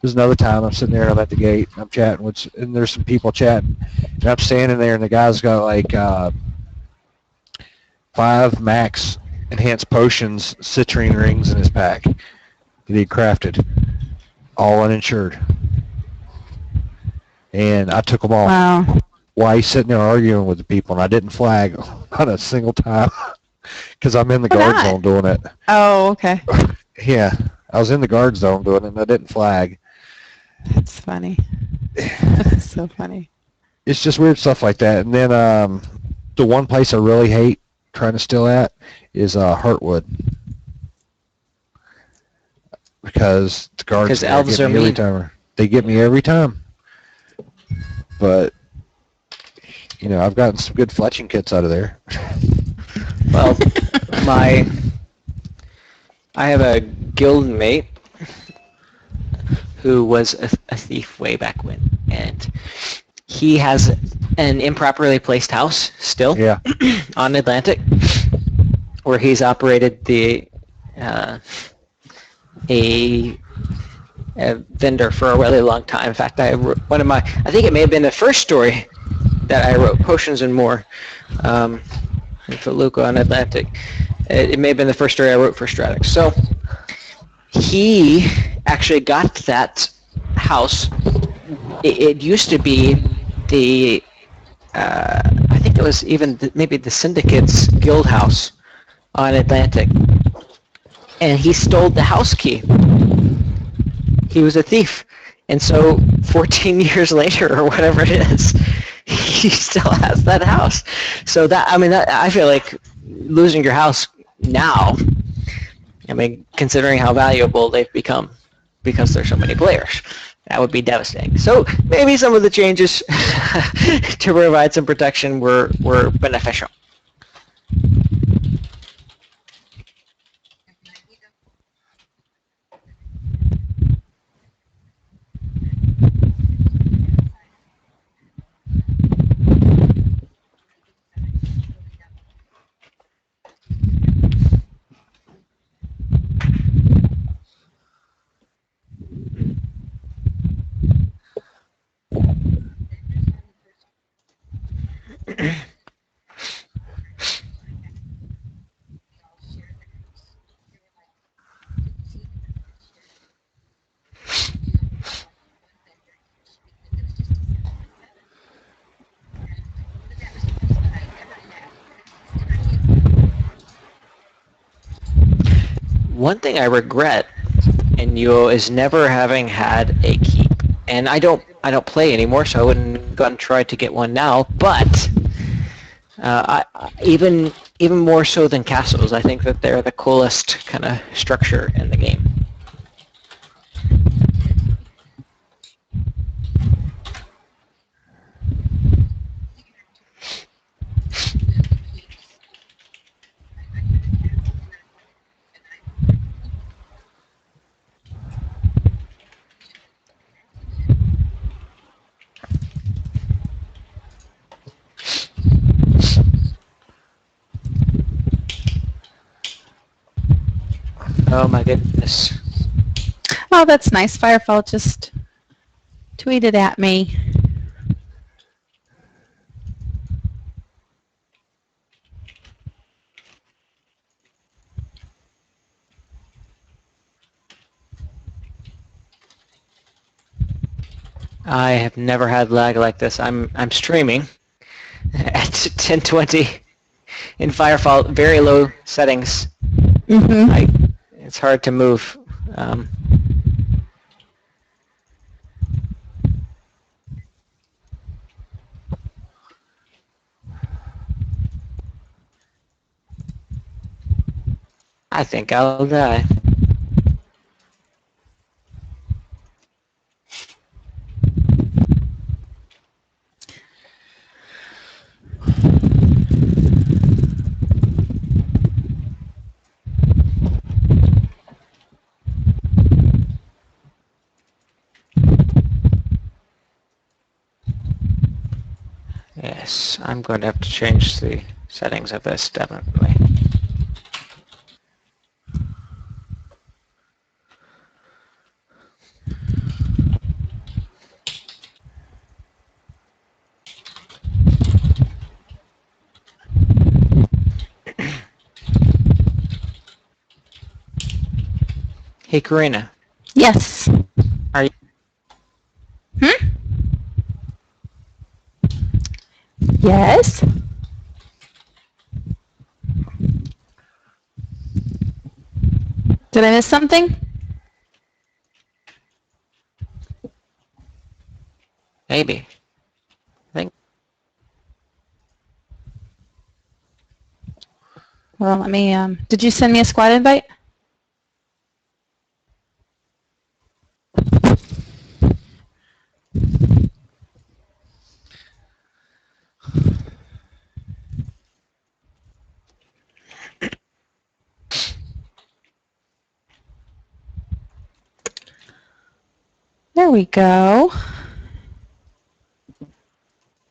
There's another time I'm sitting there and I'm at the gate and I'm chatting and there's some people chatting, and I'm standing there and the guy's got like 5 max enhanced potions, citrine rings in his pack that he crafted, all uninsured. And I took them all. Wow. While he's sitting there arguing with the people, and I didn't flag on a single time because I'm in the guard zone doing it. Oh, okay. Yeah, I was in the guard zone doing it, and I didn't flag. That's funny. That's so funny. It's just weird stuff like that. And then the one place I really hate trying to steal at is Heartwood. Because the guards there elves get are me every mean. time. They get me every time. But, you know, I've gotten some good fletching kits out of there. Well, I have a guild mate who was a thief way back when, and he has an improperly placed house still Yeah. on Atlantic, where he's operated a vendor for a really long time. In fact, I think it may have been the first story that I wrote, Potions and More, in Feluca on Atlantic. It may have been the first story I wrote for Stratics. So he actually got that house. It used to be the, I think it was even maybe the Syndicate's guild house on Atlantic. And he stole the house key. He was a thief. And so 14 years later, or whatever it is, he still has that house. So I feel like losing your house now, I mean, considering how valuable they've become because there's so many players, that would be devastating. So maybe some of the changes to provide some protection were beneficial. One thing I regret in UO is never having had a keep. And I don't play anymore, so I wouldn't go and try to get one now. But even more so than castles, I think that they're the coolest kind of structure in the game. Oh my goodness. Oh, that's nice. Firefall just tweeted at me. I have never had lag like this. I'm streaming at 1020 in Firefall, very low settings. Mm-hmm. It's hard to move. I think I'll die. Yes, I'm going to have to change the settings of this, definitely. Hey, Karina. Yes. Are you? Yes. Did I miss something? Maybe. I think. Well, let me, did you send me a squad invite? There we go.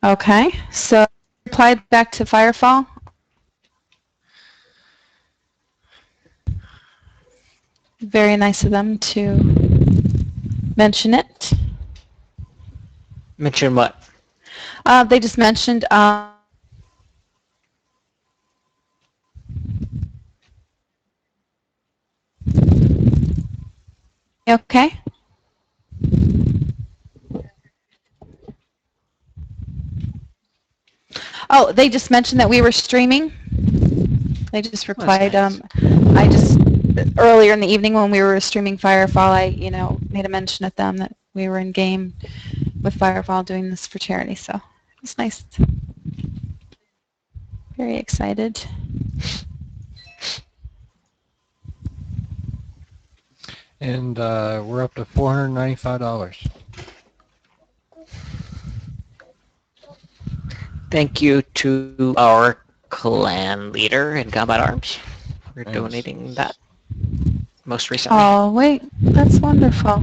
Okay, so replied back to Firefall. Very nice of them to mention it. Mention what? They just mentioned, okay. Oh, they just mentioned that we were streaming. They just replied, nice. I just, earlier in the evening when we were streaming Firefall, I, made a mention at them that we were in game with Firefall doing this for charity, so it was nice. Very excited. And we're up to $495. Thank you to our clan leader in Combat Arms for Thanks. donating that most recently. Oh, wait, that's wonderful.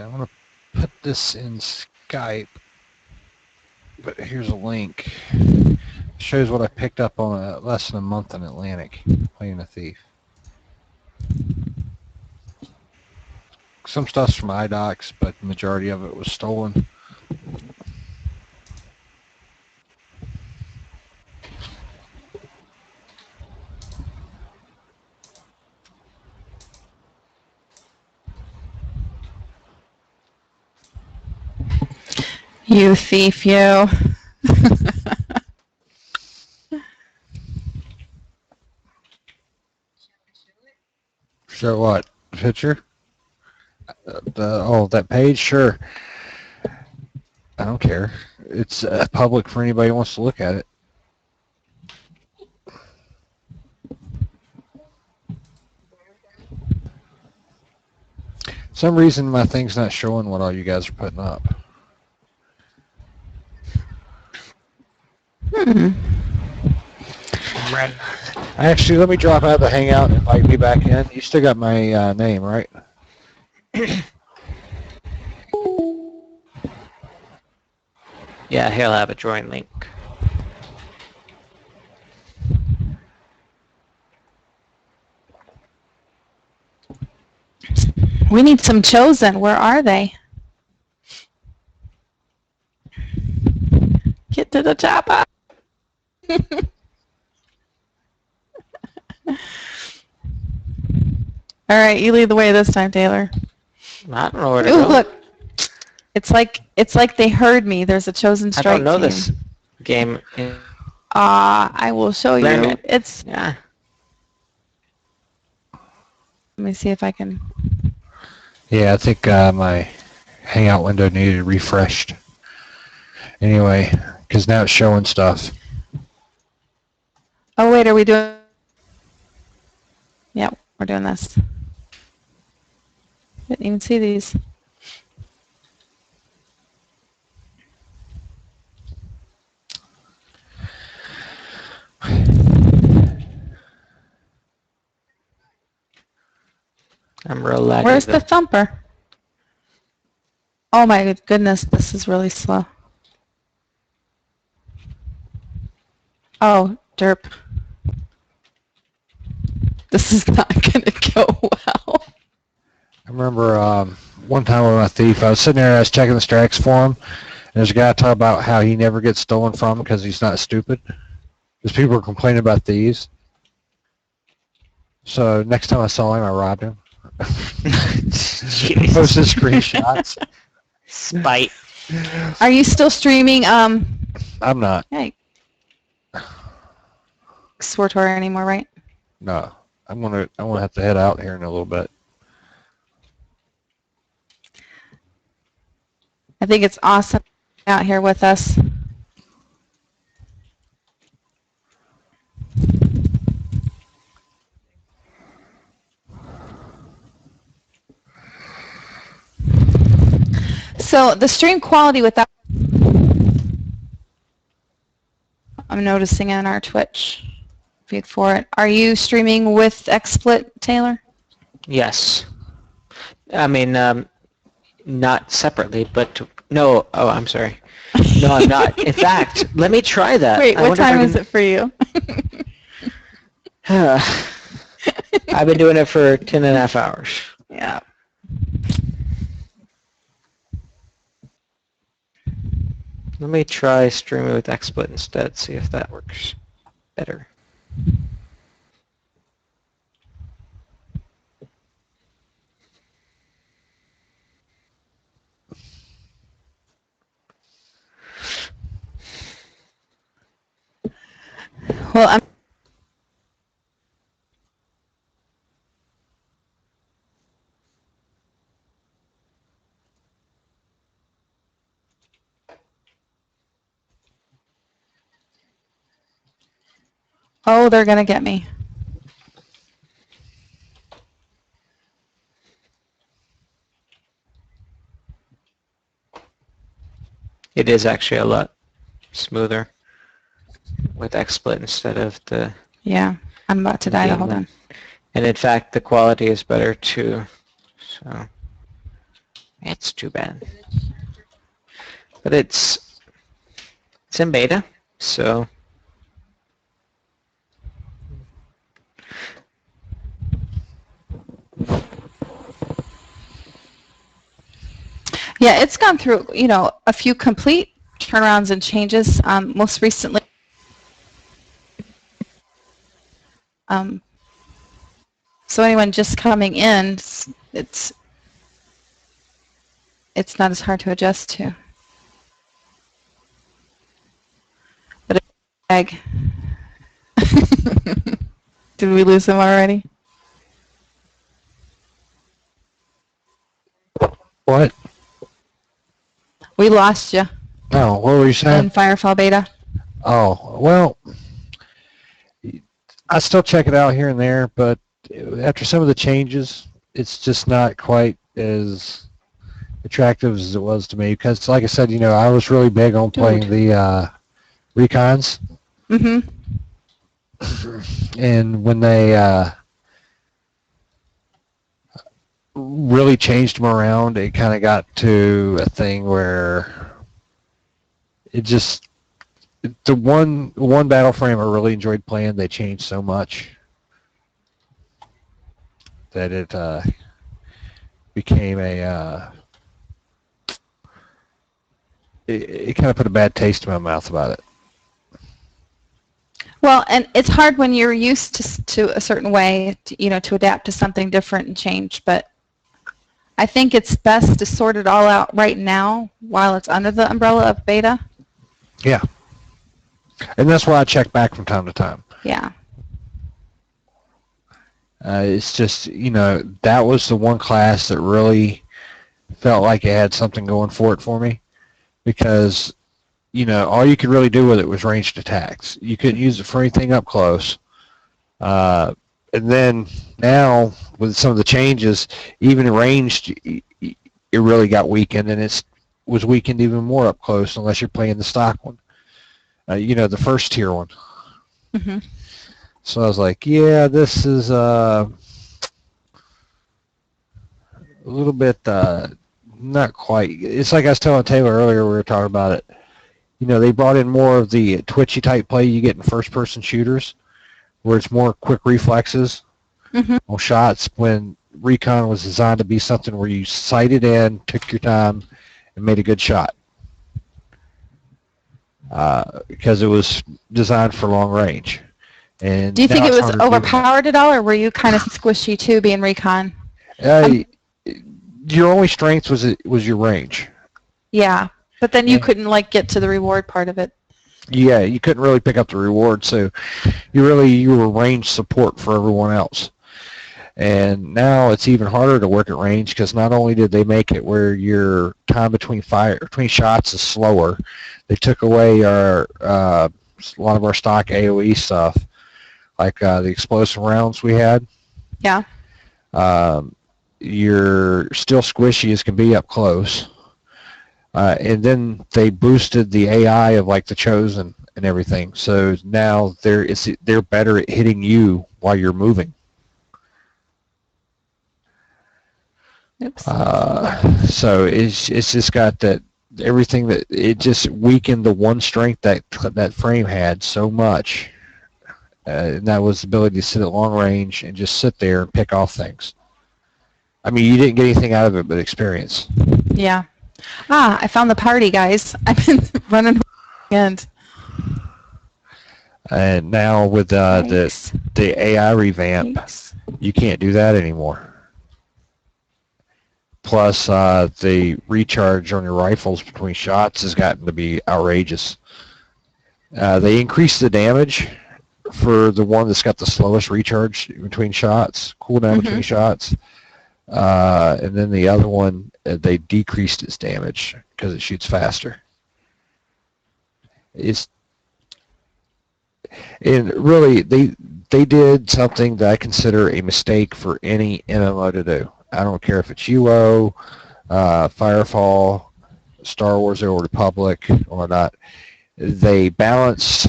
I'm going to put this in Skype, but here's a link. It shows what I picked up on less than a month in Atlantic playing a thief. Some stuff's from iDocs, but the majority of it was stolen. You thief, you. Show what? Picture? That page? Sure. I don't care. It's public for anybody who wants to look at it. Some reason my thing's not showing what all you guys are putting up. Actually, let me drop out of the Hangout and invite me back in. You still got my name, right? Yeah, he'll have a join link. We need some chosen. Where are they? Get to the chopper. All right, you lead the way this time, Taylor. I don't know where to Ooh, go. look. It's like they heard me. There's a chosen strike I don't know team. this game. I will show you. Learn it. It's. Yeah. Let me see if I can. Yeah, I think my Hangout window needed refreshed. Anyway, because now it's showing stuff. Oh wait, are we doing? Yep, we're doing this. Didn't even see these. I'm real laggy. Where's though. the thumper? Oh my goodness, this is really slow. Oh, derp. This is not going to go well. I remember one time with my thief, I was sitting there and I was checking the strikes for him, and there's a guy talking about how he never gets stolen from because he's not stupid. Because people are complaining about thieves. So next time I saw him, I robbed him. Jeez. Posted screenshots. Spite. Are you still streaming? I'm not. Hey, Swartor anymore, right? No. I'm gonna have to head out here in a little bit. I think it's awesome out here with us. So the stream quality without, I'm noticing in our Twitch feed for it. Are you streaming with XSplit, Taylor? Yes. I mean, not separately, but no. Oh, I'm sorry. No, I'm not. In fact, let me try that. Wait, I what wonder if I time is can- it for you? I've been doing it for 10 and a half hours. Yeah. Let me try streaming with XSplit instead, see if that works better. Well, I'm Oh, they're going to get me. It is actually a lot smoother with XSplit instead of the... Yeah, I'm about to die. the Hold other on. one. And in fact, the quality is better too. So it's too bad. But it's in beta, so Yeah, it's gone through, a few complete turnarounds and changes. Most recently, so anyone just coming in, it's not as hard to adjust to. But it's a bag. Did we lose him already? What? We lost you Oh, what were you saying? in Firefall Beta. Oh, well, I still check it out here and there, but after some of the changes, it's just not quite as attractive as it was to me. Because, like I said, I was really big on playing the recons. Mm-hmm. And when they really changed them around, it kind of got to a thing where it just... The one battle frame I really enjoyed playing, they changed so much that it became a it kind of put a bad taste in my mouth about it. Well, and it's hard when you're used to a certain way, to adapt to something different and change. But I think it's best to sort it all out right now while it's under the umbrella of beta. Yeah. And that's why I check back from time to time. Yeah. It's just, that was the one class that really felt like it had something going for it for me, because, all you could really do with it was ranged attacks. You couldn't use it for anything up close. And then now, with some of the changes, even ranged, it really got weakened, and it was weakened even more up close unless you're playing the stock one. The first tier one. Mm-hmm. So I was like, yeah, this is a little bit not quite. It's like I was telling Taylor earlier, we were talking about it. They brought in more of the twitchy type play you get in first-person shooters, where it's more quick reflexes on shots, when Recon was designed to be something where you sighted in, took your time, and made a good shot. Because it was designed for long range. And Do you think now it it's was harder to do that. overpowered at all, or were you kind of squishy too, being recon? Your only strength was your range. Yeah, but then you Yeah. couldn't like get to the reward part of it. Yeah, you couldn't really pick up the reward, so you were range support for everyone else. And now it's even harder to work at range because not only did they make it where your time between shots is slower, they took away a lot of our stock AOE stuff, like the explosive rounds we had. Yeah. You're still squishy as can be up close. And then they boosted the AI of like the Chosen and everything. So now they're better at hitting you while you're moving. Oops. So it's just got that everything that it just weakened the one strength that frame had so much, and that was the ability to sit at long range and just sit there and pick off things. I mean, you didn't get anything out of it but experience. Yeah. I found the party, guys. I've been running and. And now with the AI revamp, you can't do that anymore. Plus, the recharge on your rifles between shots has gotten to be outrageous. They increased the damage for the one that's got the slowest recharge between shots, cooldown between shots. And then the other one, they decreased its damage because it shoots faster. And really, they did something that I consider a mistake for any MMO to do. I don't care if it's UO, Firefall, Star Wars: The Old Republic, or not. They balanced.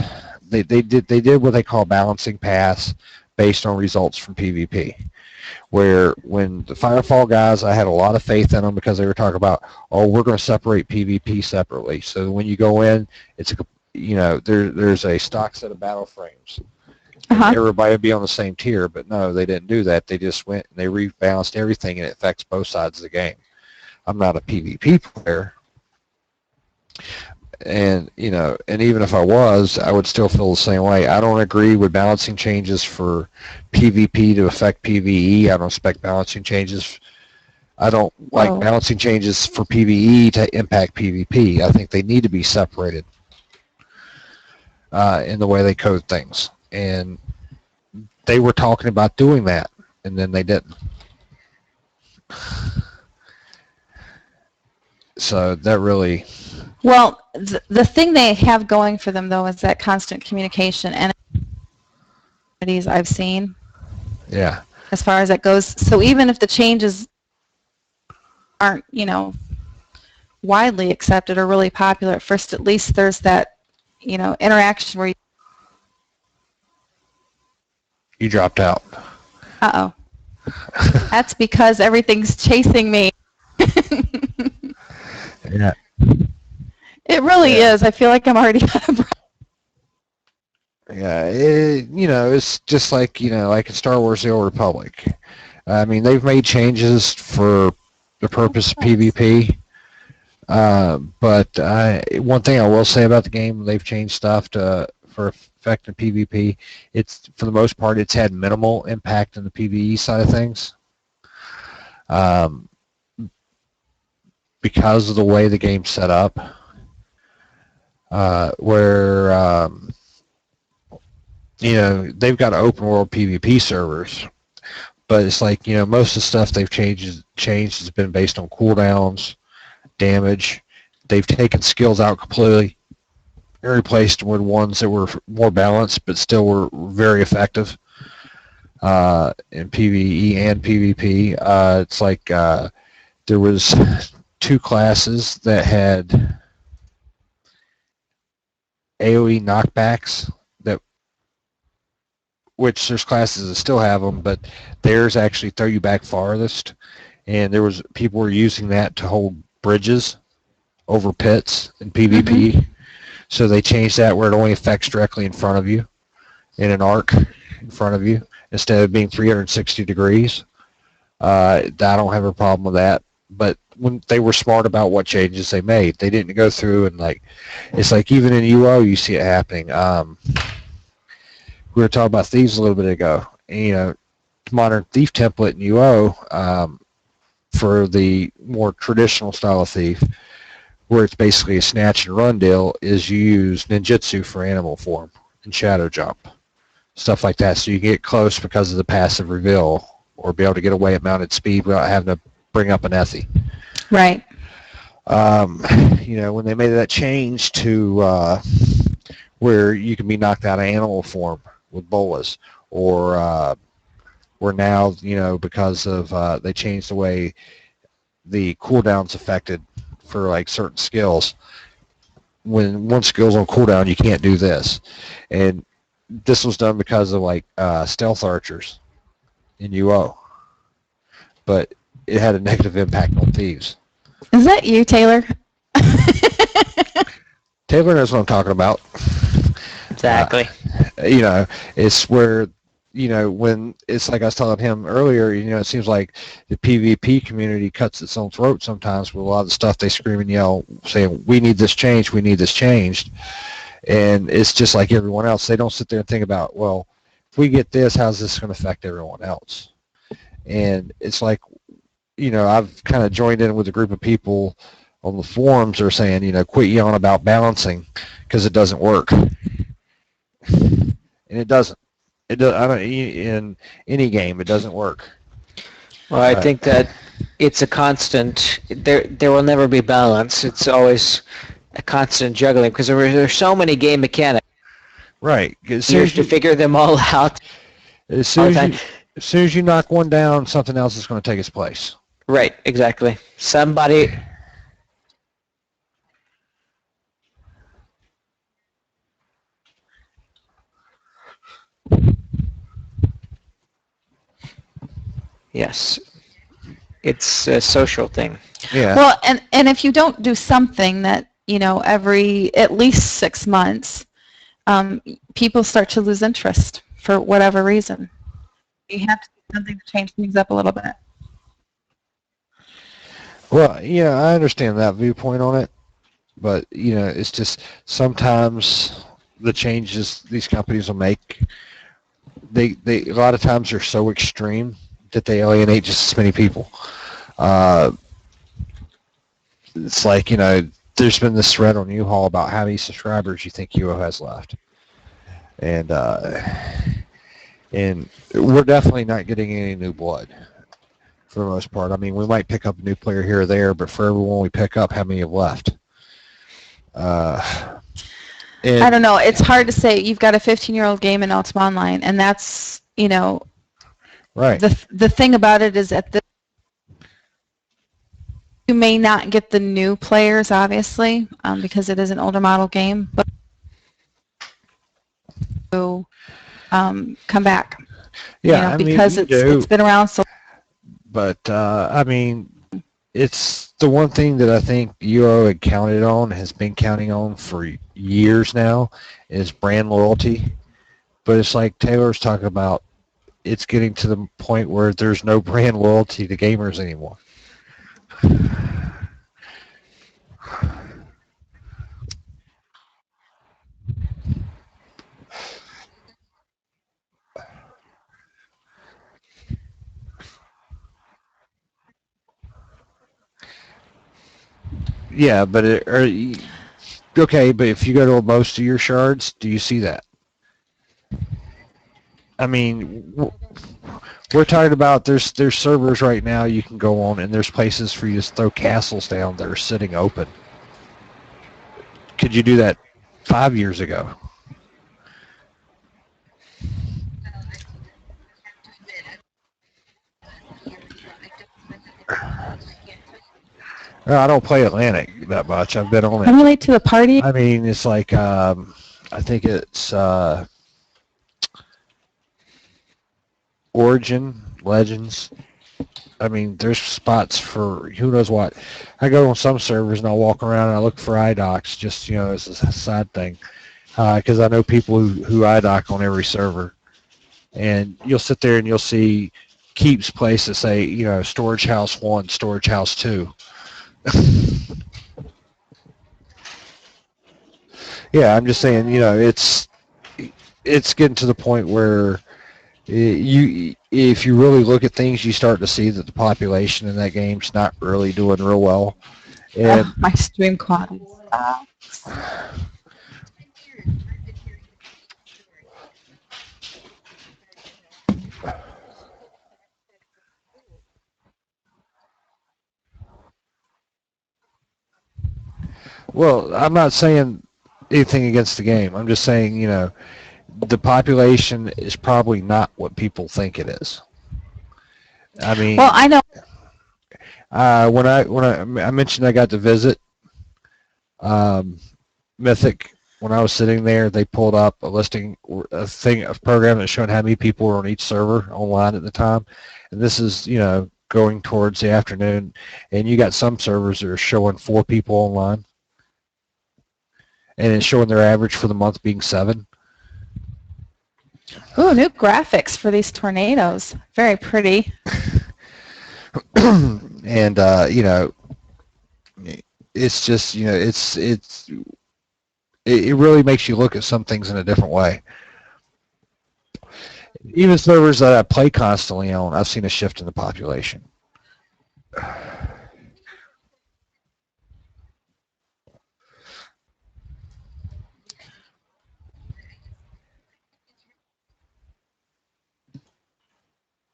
They did what they call balancing paths based on results from PvP. Where when the Firefall guys, I had a lot of faith in them because they were talking about, oh, we're going to separate PvP separately. So when you go in, it's there's a stock set of battle frames. Everybody would be on the same tier, but no, they didn't do that. They just went and they rebalanced everything, and it affects both sides of the game. I'm not a PvP player, and and even if I was, I would still feel the same way. I don't agree with balancing changes for PvP to affect PvE. I don't expect balancing changes. I don't like balancing changes for PvE to impact PvP. I think they need to be separated in the way they code things. And they were talking about doing that, and then they didn't. So that really... Well, the thing they have going for them, though, is that constant communication and I've seen. Yeah. As far as that goes. So even if the changes aren't, widely accepted or really popular at first, at least there's that, interaction where You dropped out. Uh-oh. That's because everything's chasing me. Yeah. It really is. I feel like I'm already out of breath. Yeah, it's just like, like in Star Wars: The Old Republic. I mean, they've made changes for the purpose of PvP. But one thing I will say about the game, they've changed stuff for affecting PvP. It's, for the most part, it's had minimal impact on the PvE side of things. Because of the way the game's set up. Where they've got open world PvP servers, but it's like, most of the stuff they've changed has been based on cooldowns, damage. They've taken skills out completely and replaced with ones that were more balanced but still were very effective in PvE and PvP. It's like there was 2 classes that had AoE knockbacks, which there's classes that still have them, but theirs actually throw you back farthest. And there was people were using that to hold bridges over pits in PvP. So they changed that where it only affects directly in front of you, in an arc in front of you, instead of being 360 degrees. I don't have a problem with that. But when they were smart about what changes they made, they didn't go through and it's like even in UO you see it happening. we were talking about thieves a little bit ago. And, modern thief template in UO for the more traditional style of thief, where it's basically a snatch and run deal, is you use ninjutsu for animal form and shadow jump, stuff like that. So you get close because of the passive reveal, or be able to get away at mounted speed without having to bring up an Effie. Right. When they made that change to where you can be knocked out of animal form with bolas, or where now, because of they changed the way the cooldowns affected for like certain skills. When one skill's on cooldown, you can't do this. And this was done because of like stealth archers in UO. But it had a negative impact on thieves. Is that you, Taylor? Taylor knows what I'm talking about. Exactly. It's where, when it's like I was telling him earlier, it seems like the PvP community cuts its own throat sometimes with a lot of the stuff they scream and yell, saying, we need this changed, we need this changed. And it's just like everyone else. They don't sit there and think about, well, if we get this, how's this going to affect everyone else? And it's like, I've kind of joined in with a group of people on the forums that are saying, quit yelling about balancing because it doesn't work. And it doesn't. In any game, it doesn't work. Well, I think that it's a constant. There will never be balance. It's always a constant juggling because there's so many game mechanics. Right. You have to figure them all out. As soon as you knock one down, something else is going to take its place. Right. Exactly. Somebody. Yes. It's a social thing. Yeah. Well, and if you don't do something that, every at least 6 months, people start to lose interest for whatever reason. You have to do something to change things up a little bit. Well, yeah, I understand that viewpoint on it, but it's just sometimes the changes these companies will make, they a lot of times are so extreme that they alienate just as many people. It's like, there's been this thread on U-Haul about how many subscribers you think UO has left, and we're definitely not getting any new blood for the most part. I mean, we might pick up a new player here or there, but for everyone we pick up, how many have left? I don't know. It's hard to say. You've got a 15-year-old game in Ultima Online, and that's, right. The thing about it is that you may not get the new players, obviously, because it is an older model game, but to come back. Yeah, because it's been around so. But it's the one thing that I think UO had counted on, has been counting on for years now, is brand loyalty. But it's like Taylor's talking about, it's getting to the point where there's no brand loyalty to gamers anymore. Yeah, but okay, but if you go to most of your shards, do you see that? I mean, we're talking about there's servers right now you can go on, and there's places for you to throw castles down that are sitting open. Could you do that 5 years ago? I don't play Atlantic that much. I've been on it. I'm late to the party. I mean, it's like, I think it's Origin, Legends. I mean, there's spots for who knows what. I go on some servers and I'll walk around and I look for iDocs just, as a side thing. Because I know people who iDoc on every server. And you'll sit there and you'll see Keep's place that say, Storage House 1, Storage House 2. Yeah, I'm just saying, it's getting to the point where if you really look at things, you start to see that the population in that game's not really doing real well. And My stream quality. well, I'm not saying anything against the game. I'm just saying, the population is probably not what people think it is. I mean, Well, I know. when I mentioned I got to visit Mythic, when I was sitting there, they pulled up a program that's showing how many people were on each server online at the time, and this is going towards the afternoon, and you got some servers that are showing 4 people online, and it's showing their average for the month being 7. Ooh, new graphics for these tornadoes. Very pretty. And it's just it really makes you look at some things in a different way. Even servers that I play constantly on, I've seen a shift in the population.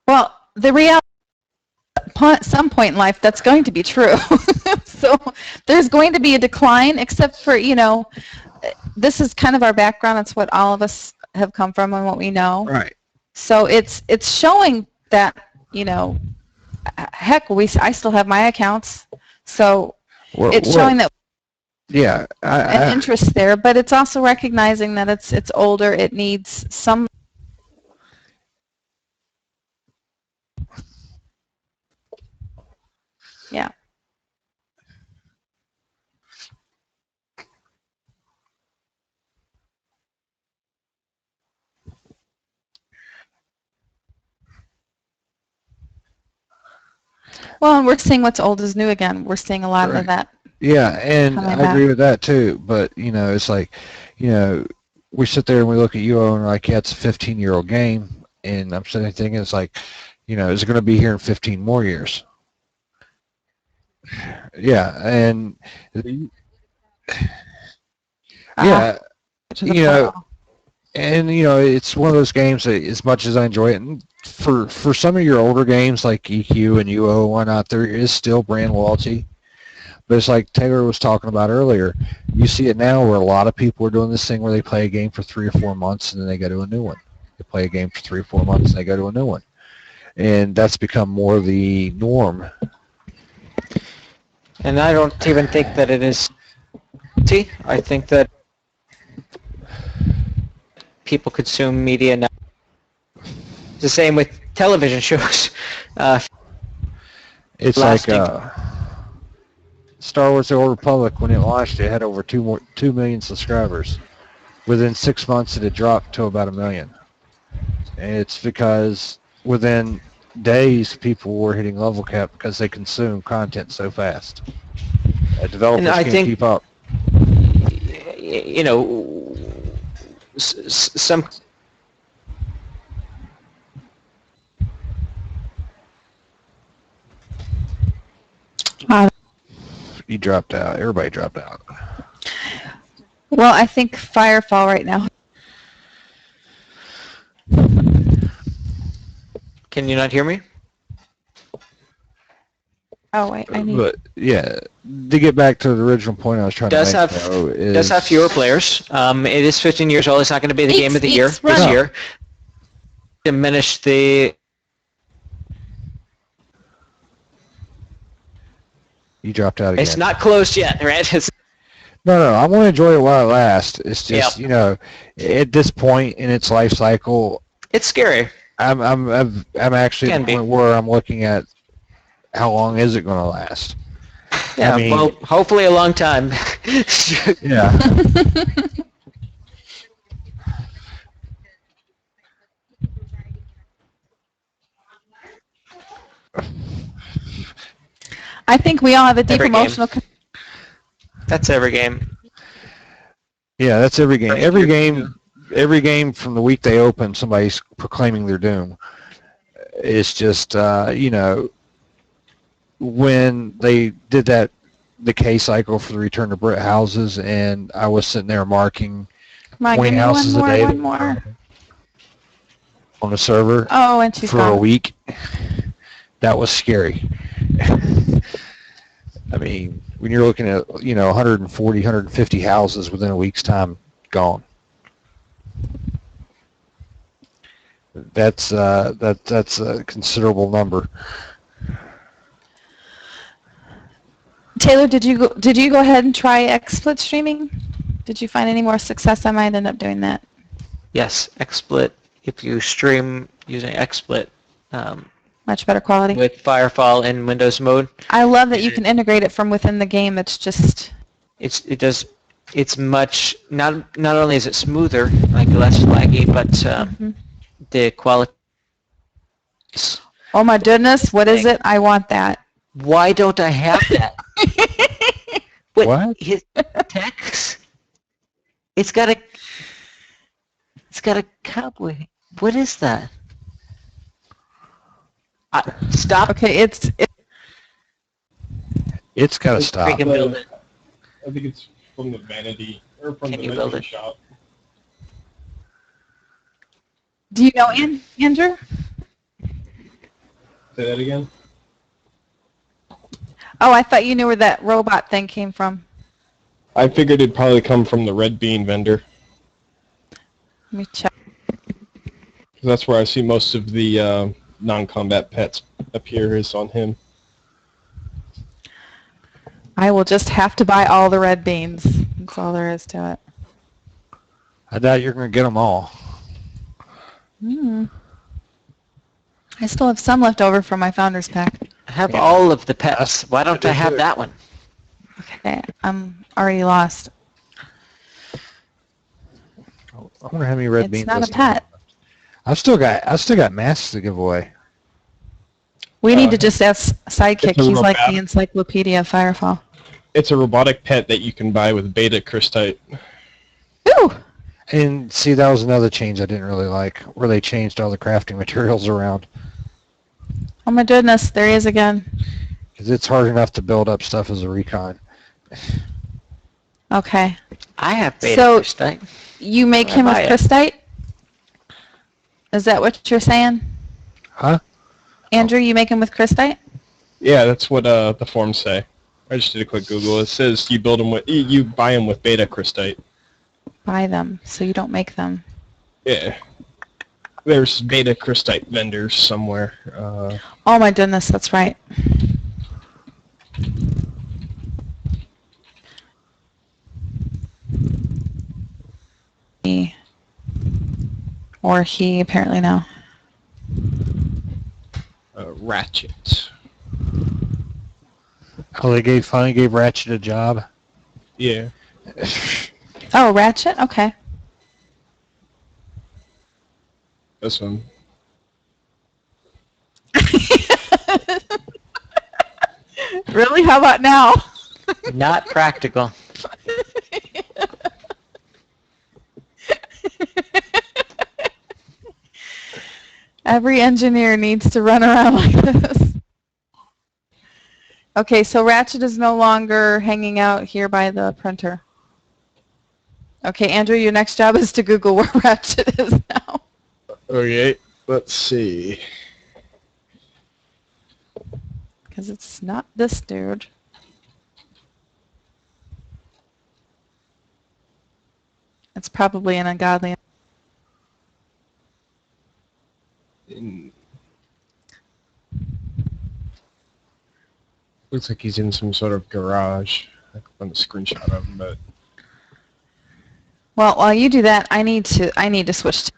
Well, the reality, at some point in life, that's going to be true. So there's going to be a decline, except for, this is kind of our background. It's what all of us have come from and what we know. Right. So it's showing that, heck, I still have my accounts. So it's showing that an interest there, but it's also recognizing that it's older. It needs some. Yeah. Well, and we're seeing what's old is new again. We're seeing a lot of that. Yeah, and I agree with that too. But it's like, we sit there and we look at UO and we're like, yeah, it's a 15-year-old game, and I'm sitting there thinking, it's like, is it going to be here in 15 more years? Yeah, and yeah, and it's one of those games that, as much as I enjoy it, and for some of your older games like EQ and UO and whatnot, there is still brand loyalty. But it's like Taylor was talking about earlier. You see it now where a lot of people are doing this thing where they play a game for 3 or 4 months and then they go to a new one. They play a game for 3 or 4 months and they go to a new one, and that's become more the norm. And I don't even think that it is. I think that people consume media now. It's the same with television shows. It's lasting. like Star Wars: The Old Republic, when it launched, it had over 2 million subscribers. Within 6 months, it had dropped to about 1 million. And it's because within days, people were hitting level cap because they consume content so fast. Developers can't keep up. Some. You dropped out. Everybody dropped out. Well, I think Firefall right now. Can you not hear me? Oh wait, I need. But yeah, to get back to the original point I was trying to make, does have fewer players. It is 15 years old. It's not going to be the game of the year this year. Diminish the. You dropped out again. It's not closed yet, right? No, I want to enjoy it while it lasts. It's just at this point in its life cycle, it's scary. I'm actually at the point where I'm looking at how long is it going to last. Yeah, I mean, well, hopefully a long time. Yeah. I think we all have a deep emotional. That's every game. Yeah, that's every game. Every game. every game from the week they open, somebody's proclaiming their doom. It's just, when they did the K cycle for the Return to Brit houses, and I was sitting there marking Come on, 20 give me houses a day one more. on the server Oh, and she's for a gone. week. That was scary. I mean, when you're looking at 140, 150 houses within a week's time gone. That's a considerable number. Taylor, did you go ahead and try XSplit streaming? Did you find any more success? I might end up doing that. Yes, XSplit. If you stream using XSplit Much better quality. with Firefall in Windows mode, I love that you can integrate it from within the game. It's just it's much not only is it smoother, like less laggy, but the quality. Oh my goodness, what is it? I want that. Why don't I have that? What? His text? It's got a cowboy. What is that? Stop. Okay, It's got to stop. Freaking build it. I think it's from the vanity or from Can the you build vending it? shop. Do you know Andrew? Say that again. Oh, I thought you knew where that robot thing came from. I figured it'd probably come from the red bean vendor. Let me check. That's where I see most of the non-combat pets appear is on him. I will just have to buy all the red beans. That's all there is to it. I doubt you're going to get them all. I still have some left over from my Founders Pack. I have all of the pets. Why don't I have that one? Okay, I'm already lost. I wonder how many red It's beans. not a pet. I've still got masks to give away. We need to just ask Sidekick. It's a He's like robot. the encyclopedia of Firefall. It's a robotic pet that you can buy with beta crystite. Ooh! And see, that was another change I didn't really like, where they changed all the crafting materials around. Oh my goodness, there he is again. Because it's hard enough to build up stuff as a recon. Okay. I have beta So- crystite. You make him with buy it. crystite? Is that what you're saying? Huh? Andrew, you make him with crystite? Yeah, that's what the forms say. I just did a quick Google. It says you build them with you buy them with beta crystite. Buy them, so you don't make them. Yeah. There's beta crystite vendors somewhere. Oh my goodness, that's right. Or he, apparently now. Ratchet. Oh, they finally gave Ratchet a job. Yeah. Oh, Ratchet? Okay. This one. Really? How about now? Not practical. Every engineer needs to run around like this. Okay, so Ratchet is no longer hanging out here by the printer. Okay, Andrew, your next job is to Google where Ratchet is now. Okay, let's see. Because it's not this dude. It's probably an ungodly. Looks like he's in some sort of garage. I can find a screenshot of him, but Well, while you do that, I need to switch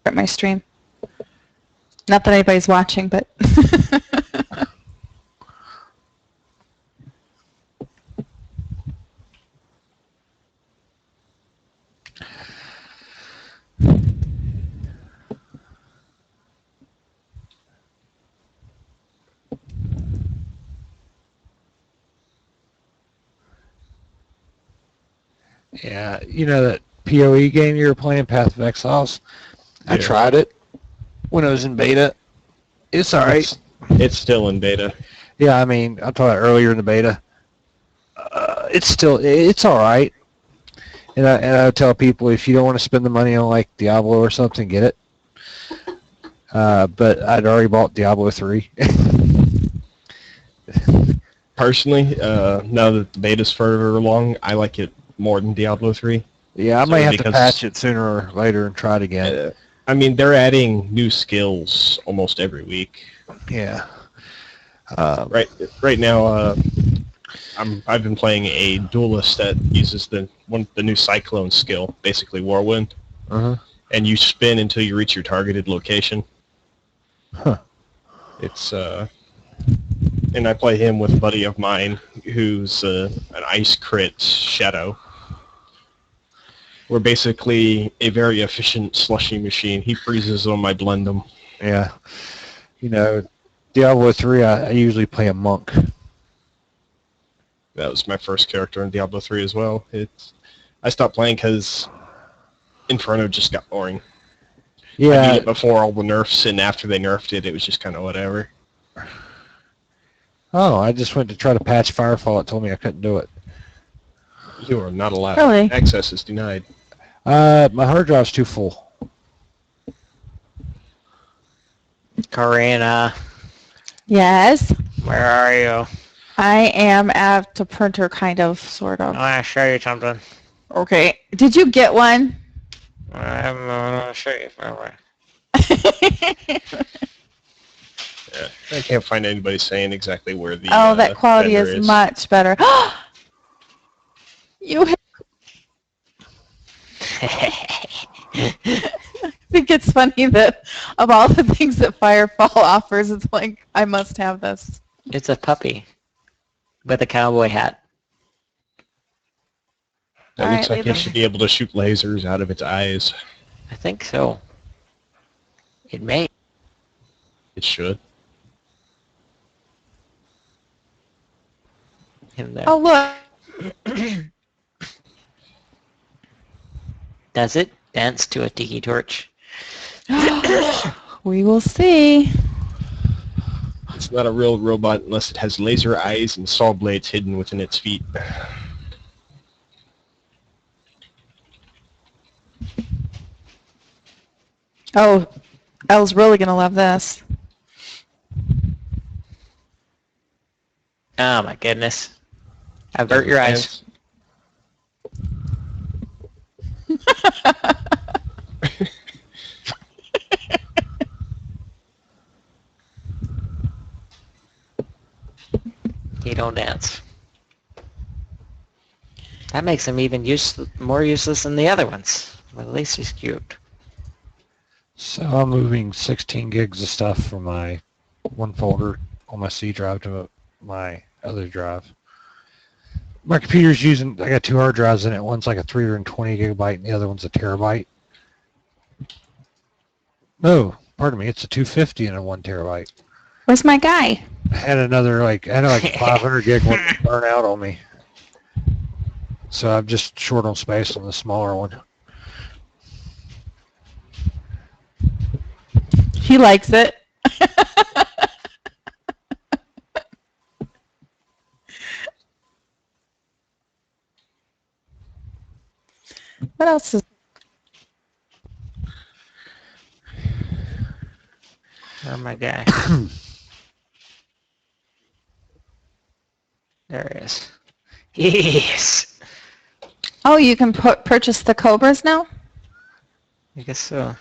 to my stream. Not that anybody's watching, but Yeah, you know that PoE game you were playing, Path of Exiles? I Yeah. tried it when it was in beta. It's all right. It's still in beta. Yeah, I mean, I thought earlier in the beta. It's all right. And I tell people, if you don't want to spend the money on like Diablo or something, get it. But I'd already bought Diablo 3. Personally, now that the beta's further along, I like it more than Diablo 3. Yeah, I So might have to because- patch it sooner or later and try it again. I mean, they're adding new skills almost every week. Yeah. Right now, I've been playing a duelist that uses the new Cyclone skill, basically Whirlwind, Uh-huh. and you spin until you reach your targeted location. Huh. It's and I play him with a buddy of mine who's an ice crit shadow. We're basically a very efficient slushy machine. He freezes them, I blend them. Yeah. You know, Diablo 3, I usually play a monk. That was my first character in Diablo 3 as well. I stopped playing because Inferno just got boring. I beat Yeah. it before all the nerfs, and after they nerfed it, it was just kind of whatever. Oh, I just went to try to patch Firefall. It told me I couldn't do it. You are not allowed. Really? Access is denied. My hard drive's too full. Karina, Yes. where are you? I am at the printer, kind of, sort I of. want to show you something. Okay. Did you get one? I'm going to show you. Yeah. I can't find anybody saying exactly where the Oh, that quality vendor is much better. You have, I think it's funny that of all the things that Firefall offers, it's like, I must have this. It's a puppy with a cowboy hat. That All looks right, like leave it it. should be able to shoot lasers out of its eyes. I think so. It may. It should. In there. Oh, look. Does it dance to a tiki torch? We will see. It's not a real robot unless it has laser eyes and saw blades hidden within its feet. Oh, Elle's really going to love this. Oh my goodness. Avert your eyes. He don't dance. That makes him even more useless than the other ones. But at least he's cute. So I'm moving 16 gigs of stuff from my one folder on my C drive to my other drive. My computer's I got two hard drives in it. One's like a 320 gigabyte and the other one's a terabyte. No, pardon me, it's a 250 and a 1 terabyte. Where's my guy? I had like 500 gig one burn out on me. So I'm just short on space on the smaller one. He likes it. What else is... Oh my god. There he is. Yes! Oh, you can purchase the Cobras now? I guess so.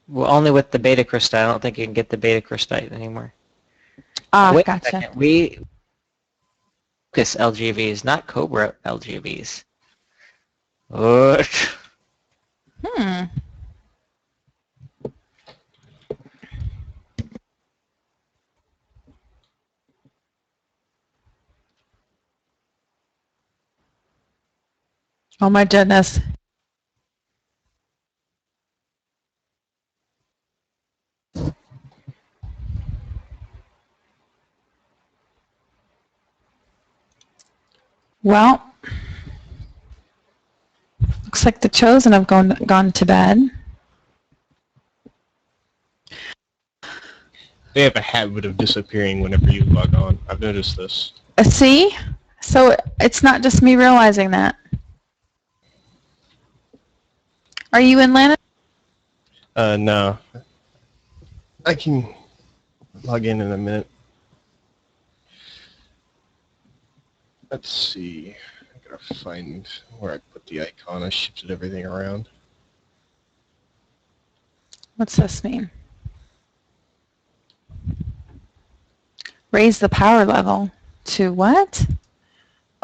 Well, only with the beta crystal. I don't think you can get the beta crystite anymore. Ah, Wait a gotcha. second. We focus LGVs, not Cobra LGVs. What? Hmm. Oh my goodness. Well, looks like the Chosen have gone to bed. They have a habit of disappearing whenever you log on. I've noticed this. See? So it's not just me realizing that. Are you in, Lana? No. I can log in a minute. Let's see. I gotta find where I put the icon. I shifted everything around. What's this mean? Raise the power level to what?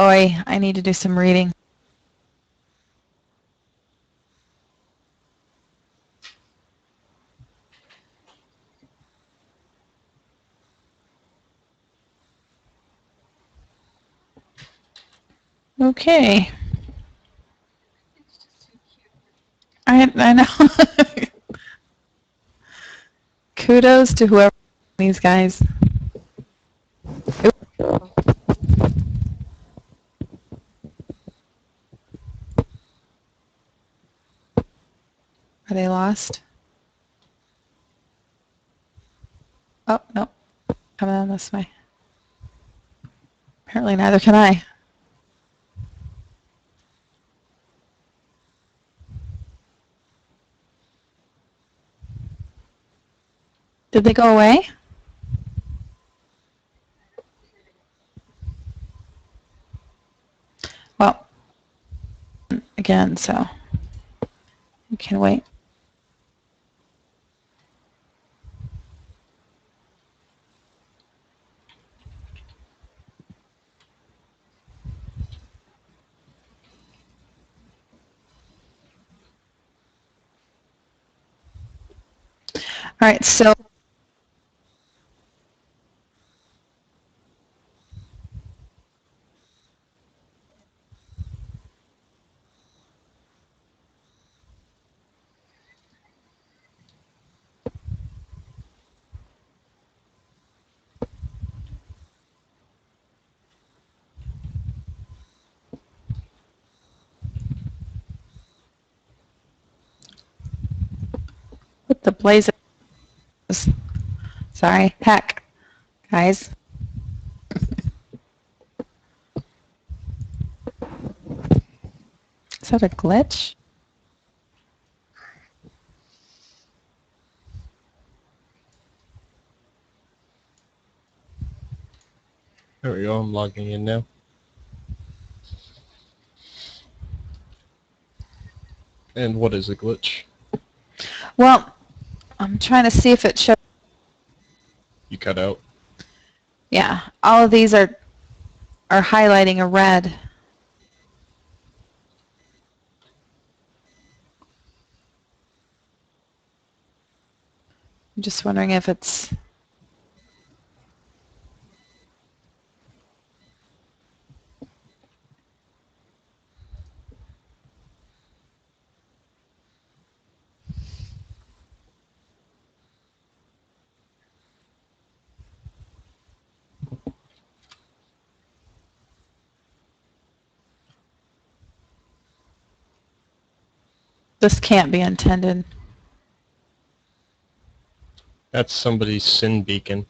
Oi, I need to do some reading. Okay. I know. Kudos to whoever these guys. Are they lost? Oh, no. Coming on this way. Apparently neither can I. Did they go away? Well, again, so you can wait. All right, so what the blazes? Sorry, heck, guys. Is that a glitch? There we go. I'm logging in now. And what is a glitch? Well, I'm trying to see if it shows. You cut out. Yeah, all of these are highlighting a red. I'm just wondering if it's... This can't be intended. That's somebody's sin beacon.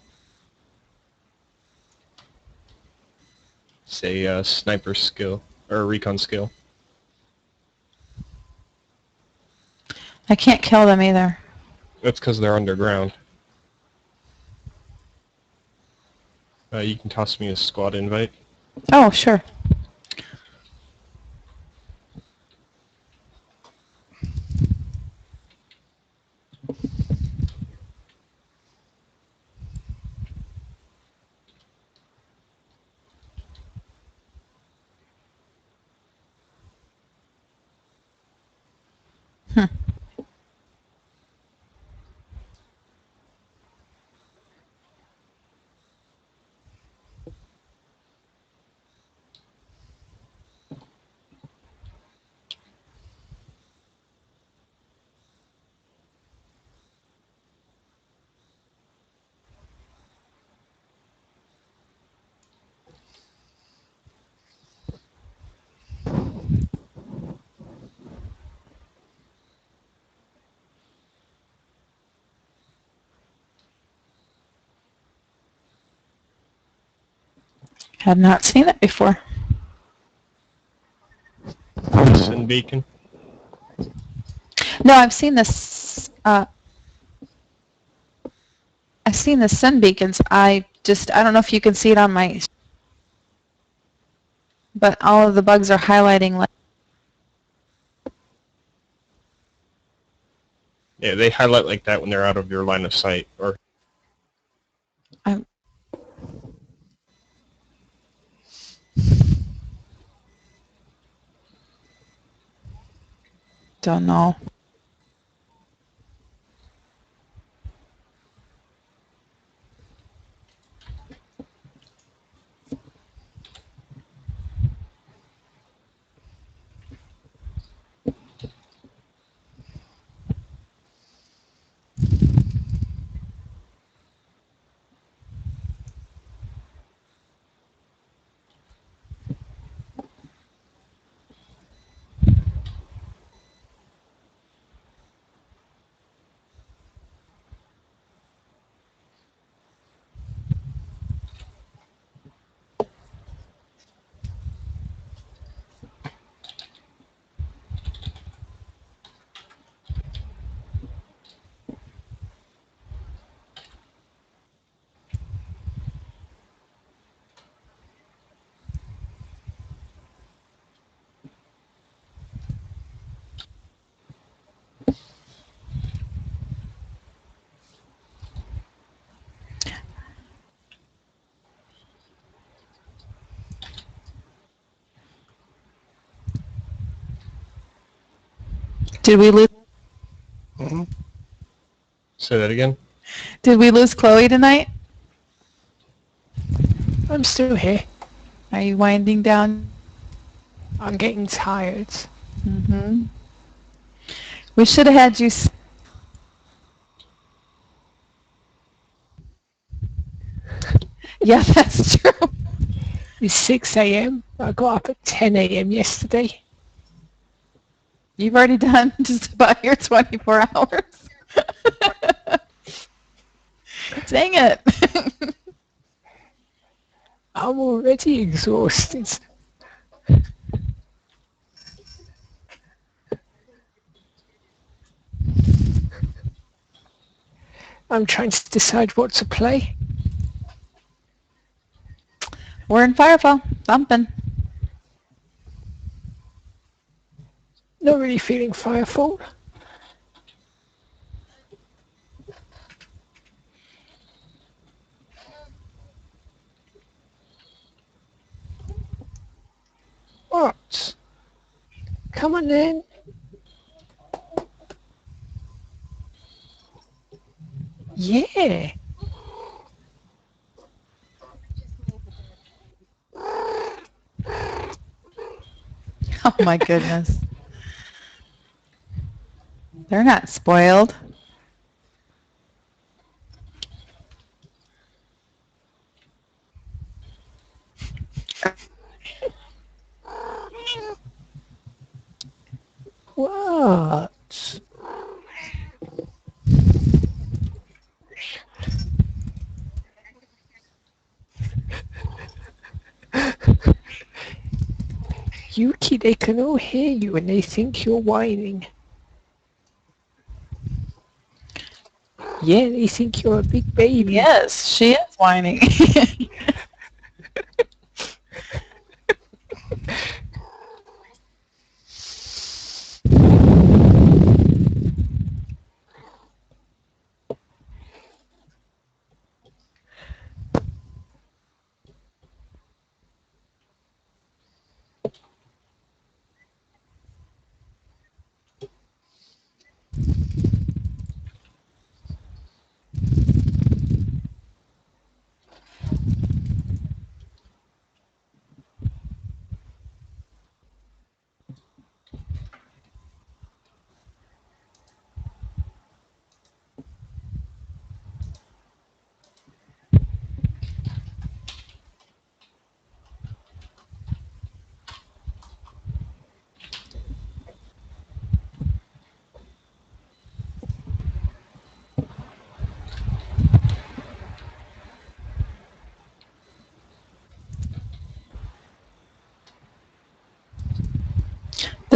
It's a sniper skill, or a recon skill. I can't kill them either. That's because they're underground. You can toss me a squad invite. Oh, sure. Hmm. Have not seen it before. Sun beacon. No, I've seen this. I've seen the sun beacons. I don't know if you can see it on my, but all of the bugs are highlighting like. Yeah, they highlight like that when they're out of your line of sight. Or I don't know. Did we lose? say that again. Did we lose Chloe tonight? I'm still here. Are you winding down? I'm getting tired. Mm-hmm. We should have had you. Yeah, that's true. It's 6 a.m. I got up at 10 a.m. yesterday. You've already done just about your 24 hours. Dang it. I'm already exhausted. I'm trying to decide what to play. We're in Firefall. Thumping. Not really feeling Firefall. What? Come on then. Yeah. Oh my goodness. They're not spoiled. What? Yuki, they can all hear you and they think you're whining. Yeah, they think you're a big baby. Yes, she is whining.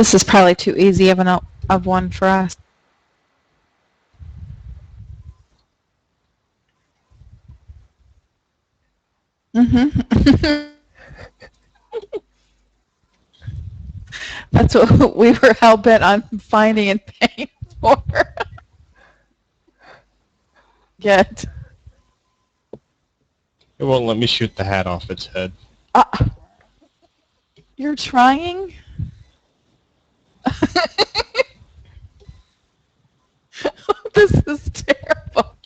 This is probably too easy of one for us. Mm-hmm. That's what we were hell-bent on finding and paying for. Get. It won't let me shoot the hat off its head. You're trying? This is terrible.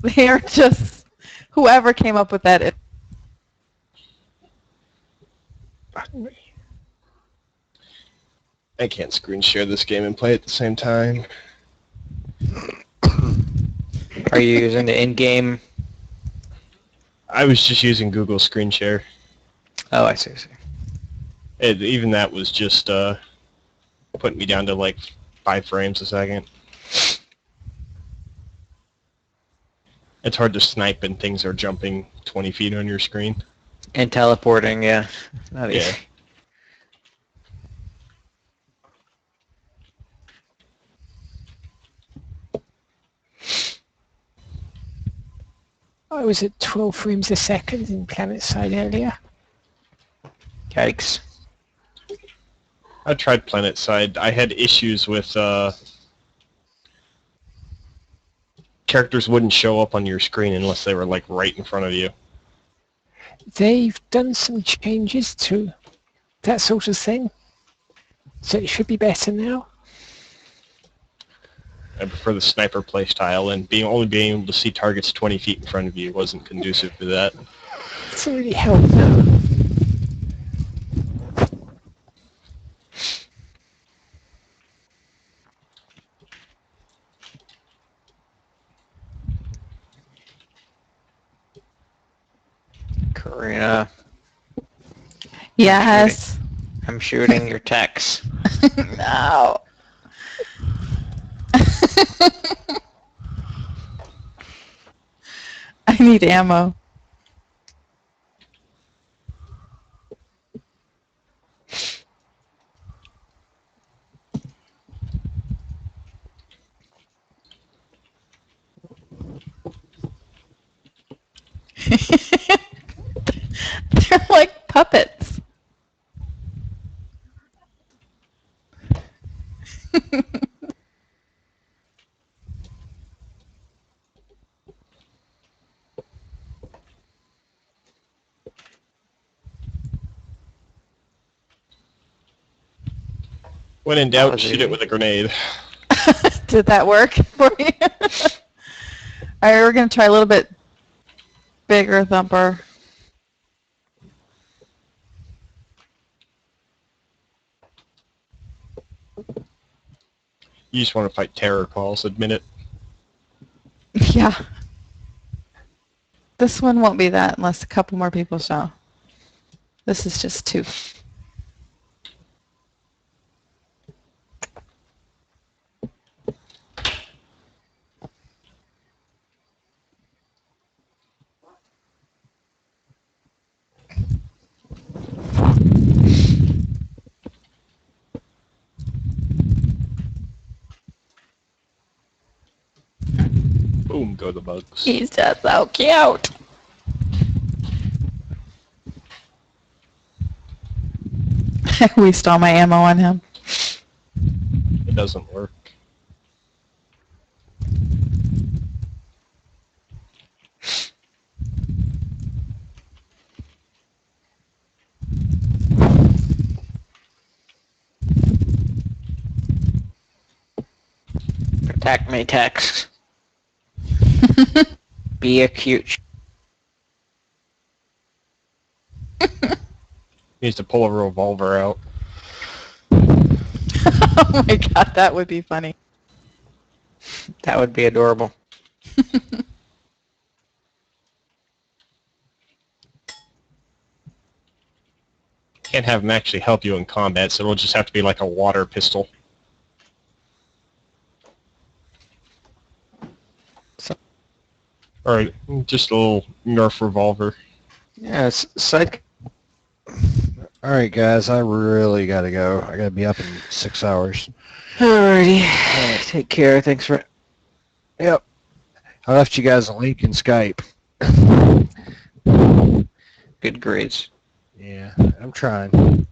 They're just, whoever came up with that. I can't screen share this game and play at the same time. Are you using the in-game? I was just using Google Screen Share. Oh, I see. Even that was just putting me down to like 5 frames a second. It's hard to snipe and things are jumping 20 feet on your screen. And teleporting, yeah. Not Yeah. easy. I was at 12 frames a second in Planet Side earlier. Yikes. I tried Planet Side. I had issues with characters wouldn't show up on your screen unless they were like right in front of you. They've done some changes to that sort of thing, so it should be better now. I prefer the sniper playstyle, and only being able to see targets 20 feet in front of you wasn't conducive to that. Doesn't really help now. Karina, Yes. I'm shooting your text. No. I need ammo. They're like puppets. When in doubt, shoot it with a grenade. Did that work for you? All right, we're going to try a little bit bigger thumper. You just want to fight terror calls, admit it. Yeah. This one won't be that unless a couple more people show. This is just 2. Boom, go the bugs. He's just so cute. We stole my ammo on him. It doesn't work. Protect me, text. Be a cute. Needs to pull a revolver out. Oh my god, that would be funny. That would be adorable. Can't have him actually help you in combat, so it'll just have to be like a water pistol. Or just a little Nerf revolver. Yeah, it's side. All right, guys, I really got to go. I got to be up in 6 hours. Alrighty. Take care. Thanks for. Yep. I left you guys a link in Skype. Good grades. Yeah, I'm trying.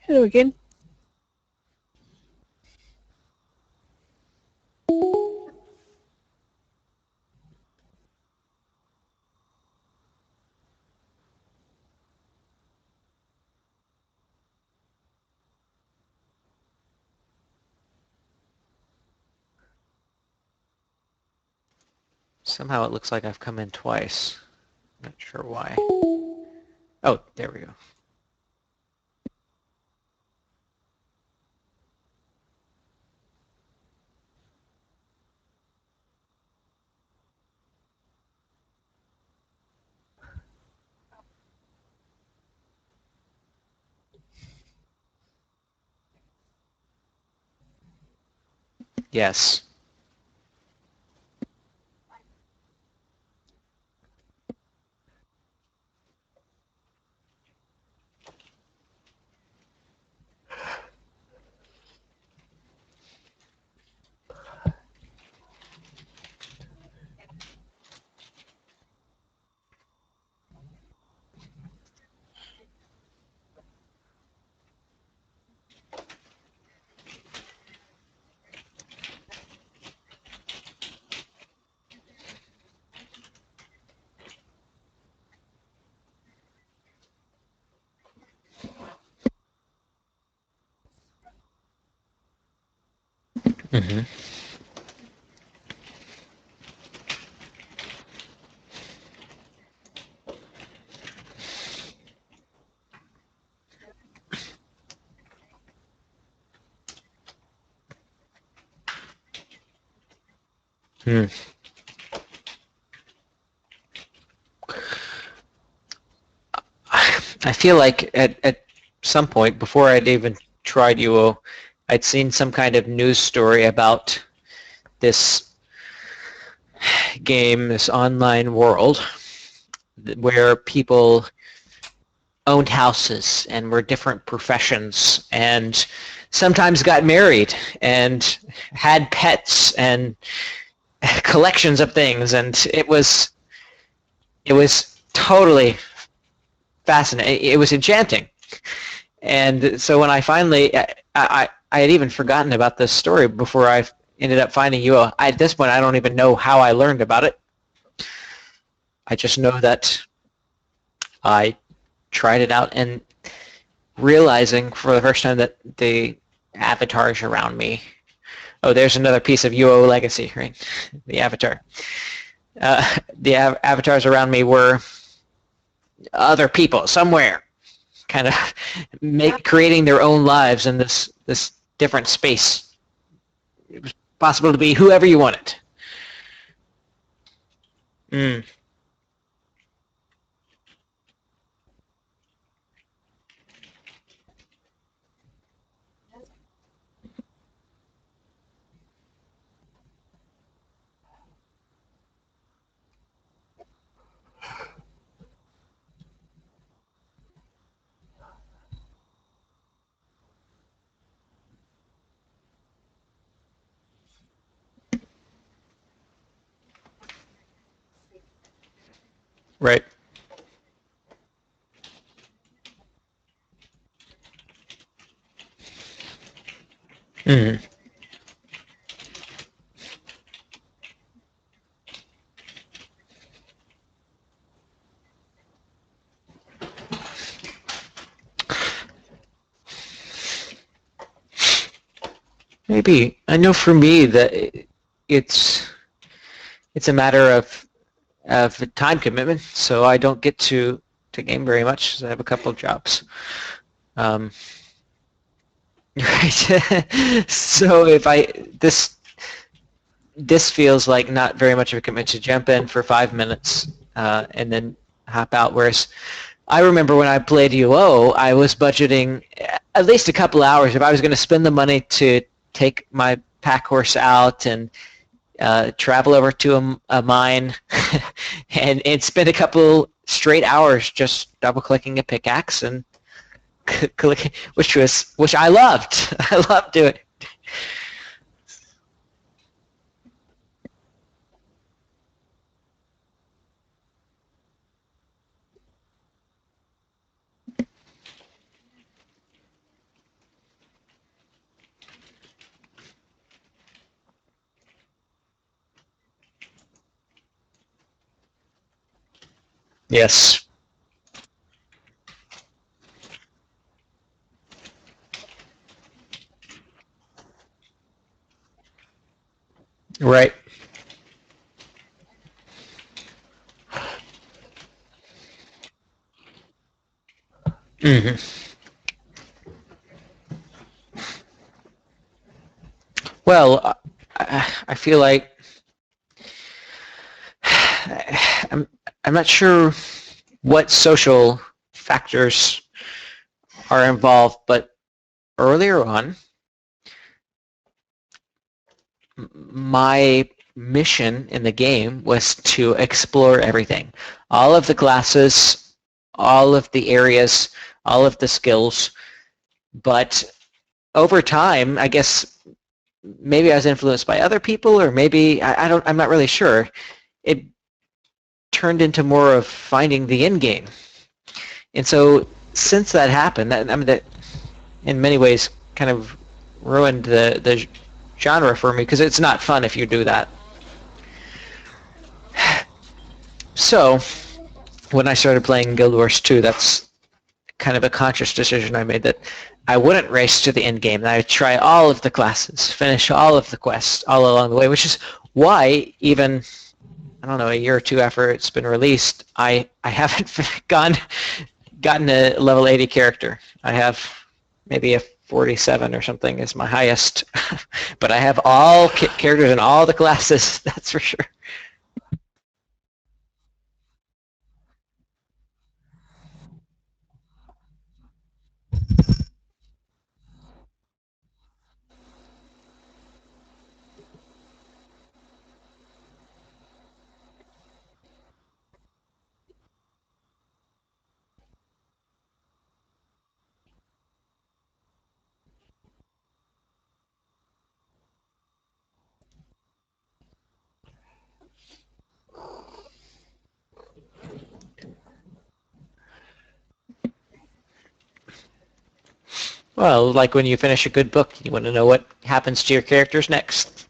Hello again. Somehow it looks like I've come in twice. Not sure why. Oh, there we go. Yes. Mm-hmm. Hmm. I feel like at some point, before I'd even tried UO, I'd seen some kind of news story about this game, this online world, where people owned houses and were different professions and sometimes got married and had pets and collections of things, and it was totally fascinating. It was enchanting. And so when I finally, I had even forgotten about this story before I ended up finding you. At this point, I don't even know how I learned about it. I just know that I tried it out and realizing for the first time that the avatars around me, oh, there's another piece of UO legacy, right? The avatar. The avatars around me were other people somewhere, kind of creating their own lives in this different space. It was possible to be whoever you wanted. Mm, right. Mm. Maybe I know for me that it's it's a matter of time commitment, so I don't get to game very much. 'Cause I have a couple of jobs. Um, right. So if I this feels like not very much of a commitment to jump in for 5 minutes and then hop out. Whereas I remember when I played UO, I was budgeting at least a couple hours if I was going to spend the money to take my pack horse out and travel over to a mine and spend a couple straight hours just double clicking a pickaxe and clicking, which I loved. I loved doing it. Yes. Right. hmm Well, I feel like I'm I'm not sure what social factors are involved, but earlier on, my mission in the game was to explore everything, all of the classes, all of the areas, all of the skills. But over time, I guess maybe I was influenced by other people, or maybe I'm not really sure. It turned into more of finding the end game. And so since that happened, that in many ways kind of ruined the genre for me, because it's not fun if you do that. So when I started playing Guild Wars 2, that's kind of a conscious decision I made, that I wouldn't race to the end game. That I would try all of the classes, finish all of the quests all along the way, which is why even, I don't know, a year or two after it's been released, I haven't gotten a level 80 character. I have maybe a 47 or something is my highest, but I have all characters in all the classes, that's for sure. Well, like when you finish a good book, you want to know what happens to your characters next.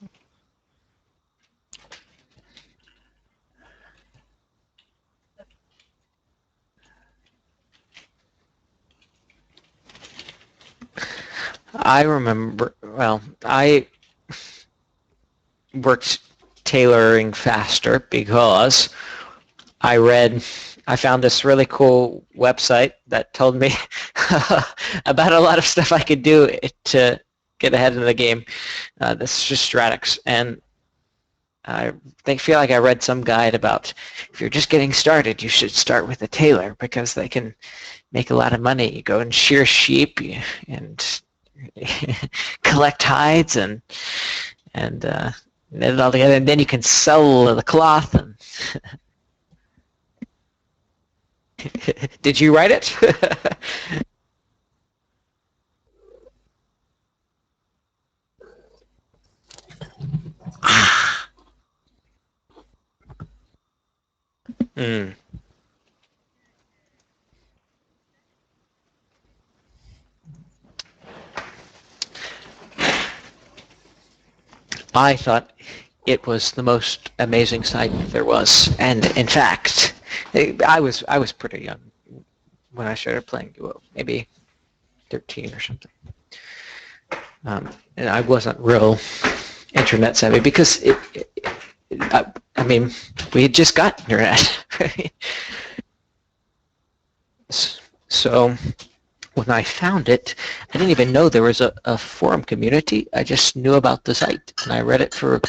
I remember, well, I worked tailoring faster because I found this really cool website that told me about a lot of stuff I could do to get ahead in the game. This is just Stratics, and feel like I read some guide about if you're just getting started, you should start with a tailor because they can make a lot of money. You go and shear sheep and collect hides and knit it all together, and then you can sell the cloth. And did you write it? mm. I thought it was the most amazing site there was, and in fact, I was pretty young when I started playing, well, maybe 13 or something, and I wasn't real internet savvy because I mean, we had just got internet. So when I found it, I didn't even know there was a forum community. I just knew about the site, and I read it for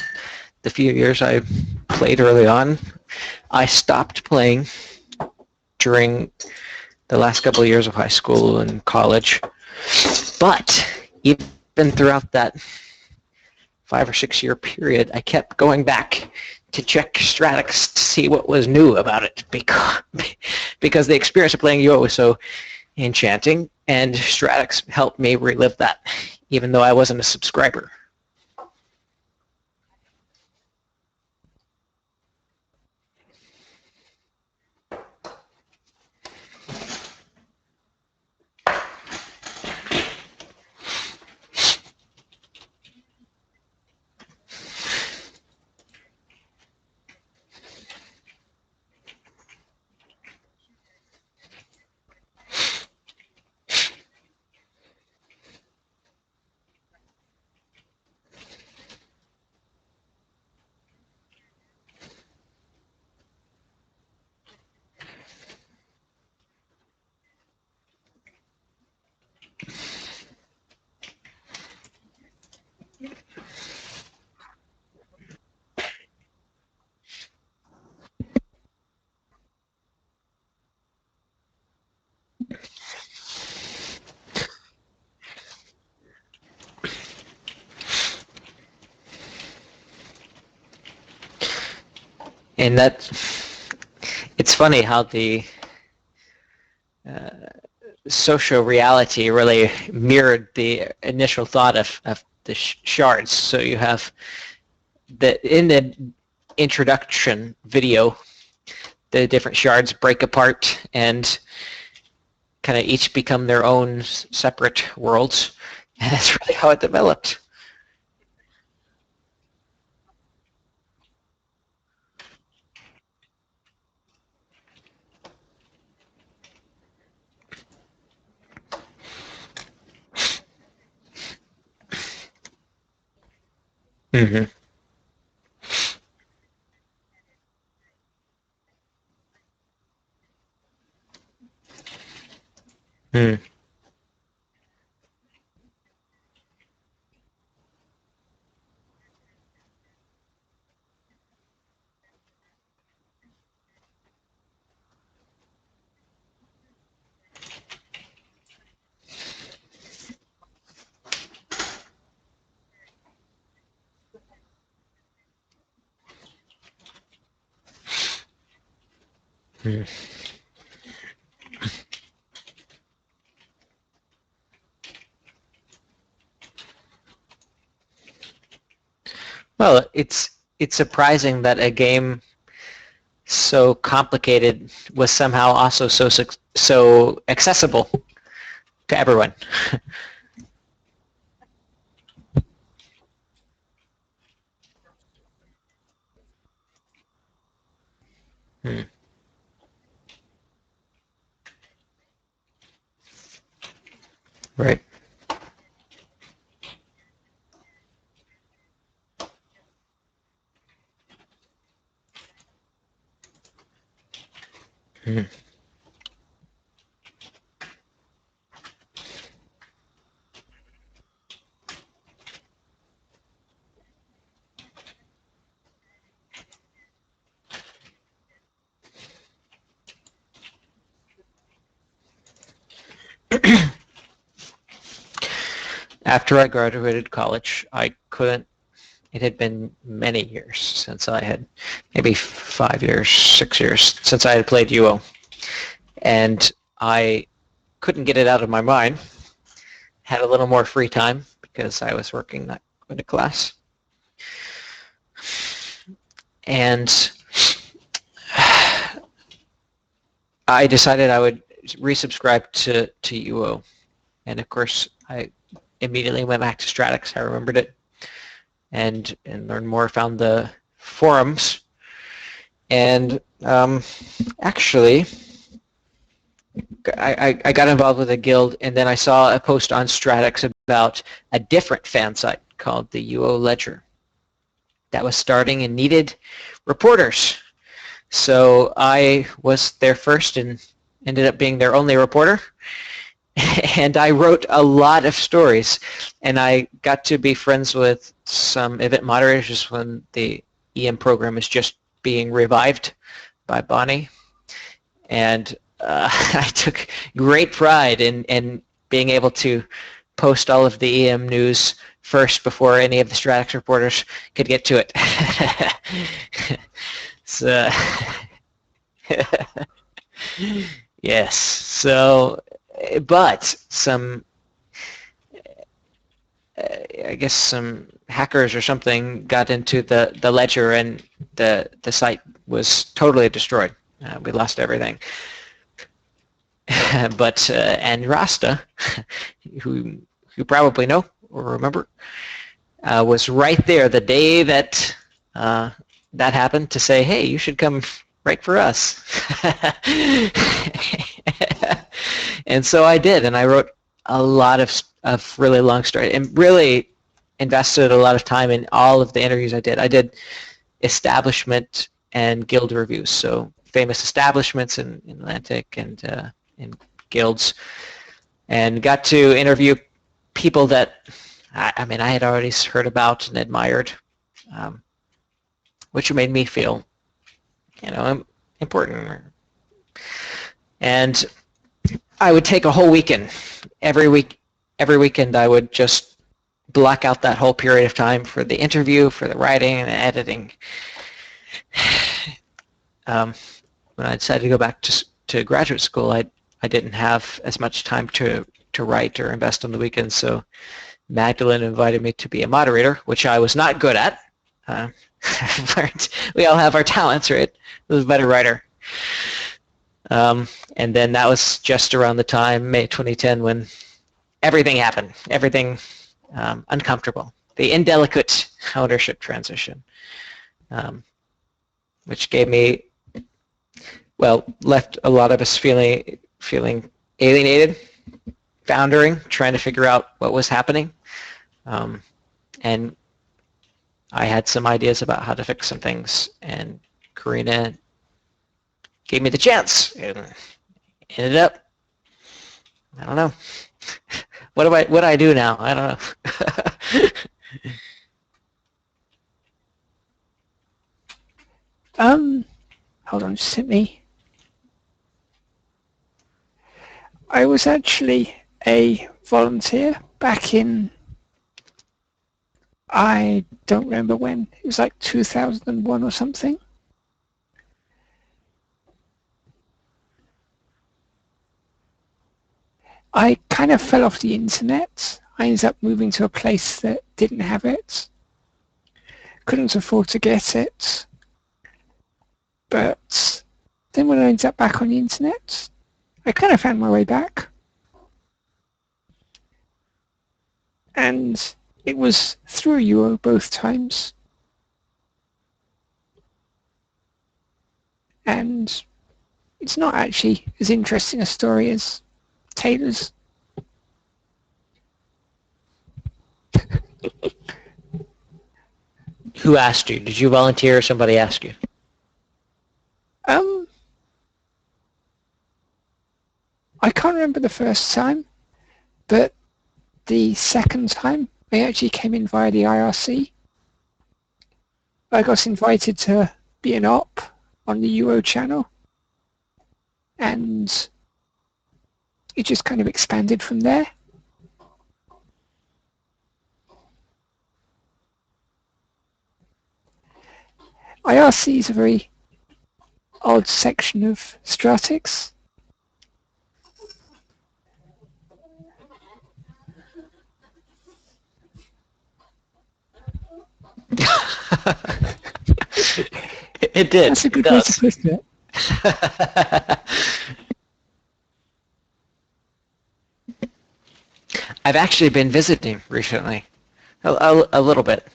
the few years I played early on. I stopped playing during the last couple of years of high school and college, but even throughout that 5 or 6 year period, I kept going back to check Stratics to see what was new about it, because the experience of playing UO was so enchanting, and Stratics helped me relive that, even though I wasn't a subscriber. And that, it's funny how the social reality really mirrored the initial thought of the shards. So you have in the introduction video, the different shards break apart and kind of each become their own separate worlds, and that's really how it developed. Mm-hmm. Mm. Mm. Well, it's surprising that a game so complicated was somehow also so accessible to everyone. Hmm. Right. Hmm. After I graduated college, I couldn't. It had been many years since I had, maybe 5 years, 6 years since I had played UO, and I couldn't get it out of my mind. Had a little more free time because I was working, not going to class, and I decided I would resubscribe to UO, and of course I immediately went back to Stratics. I remembered it, and learned more. Found the forums, and actually, I got involved with a guild, and then I saw a post on Stratics about a different fan site called the UO Ledger that was starting and needed reporters. So I was there first and ended up being their only reporter. And I wrote a lot of stories, and I got to be friends with some event moderators when the EM program is just being revived by Bonnie. And I took great pride in being able to post all of the EM news first before any of the Stratics reporters could get to it. So, yes. So, but some, I guess some hackers or something got into the ledger, and the site was totally destroyed. We lost everything. But and Rasta, who you probably know or remember, was right there the day that that happened to say, hey, you should come write for us. And so I did, and I wrote a lot of really long stories, and really invested a lot of time in all of the interviews I did. I did establishment and guild reviews, so famous establishments in Atlantic and in guilds, and got to interview people that I mean I had already heard about and admired, which made me feel, important. And I would take a whole weekend. Every weekend I would just block out that whole period of time for the interview, for the writing and the editing. when I decided to go back to graduate school, I didn't have as much time to write or invest on the weekends, so Magdalene invited me to be a moderator, which I was not good at. We all have our talents, right? I was a better writer. And then that was just around the time, May 2010, when everything happened, everything uncomfortable, the indelicate ownership transition, which gave me, well, left a lot of us feeling alienated, foundering, trying to figure out what was happening. And I had some ideas about how to fix some things, and Karina gave me the chance, and ended up, I don't know. What do I do now? I don't know. Hold on, just hit me. I was actually a volunteer back in, I don't remember when, it was like 2001 or something. I kind of fell off the internet. I ended up moving to a place that didn't have it. Couldn't afford to get it. But then when I ended up back on the internet, I kind of found my way back. And it was through Euro both times. And it's not actually as interesting a story as Taylor's. Who asked you? Did you volunteer or somebody ask you? I can't remember the first time, but the second time I actually came in via the IRC. I got invited to be an op on the Euro channel, and it just kind of expanded from there. IRC is a very odd section of Stratics. It did. That's a good way to put it. I've actually been visiting recently, a little bit,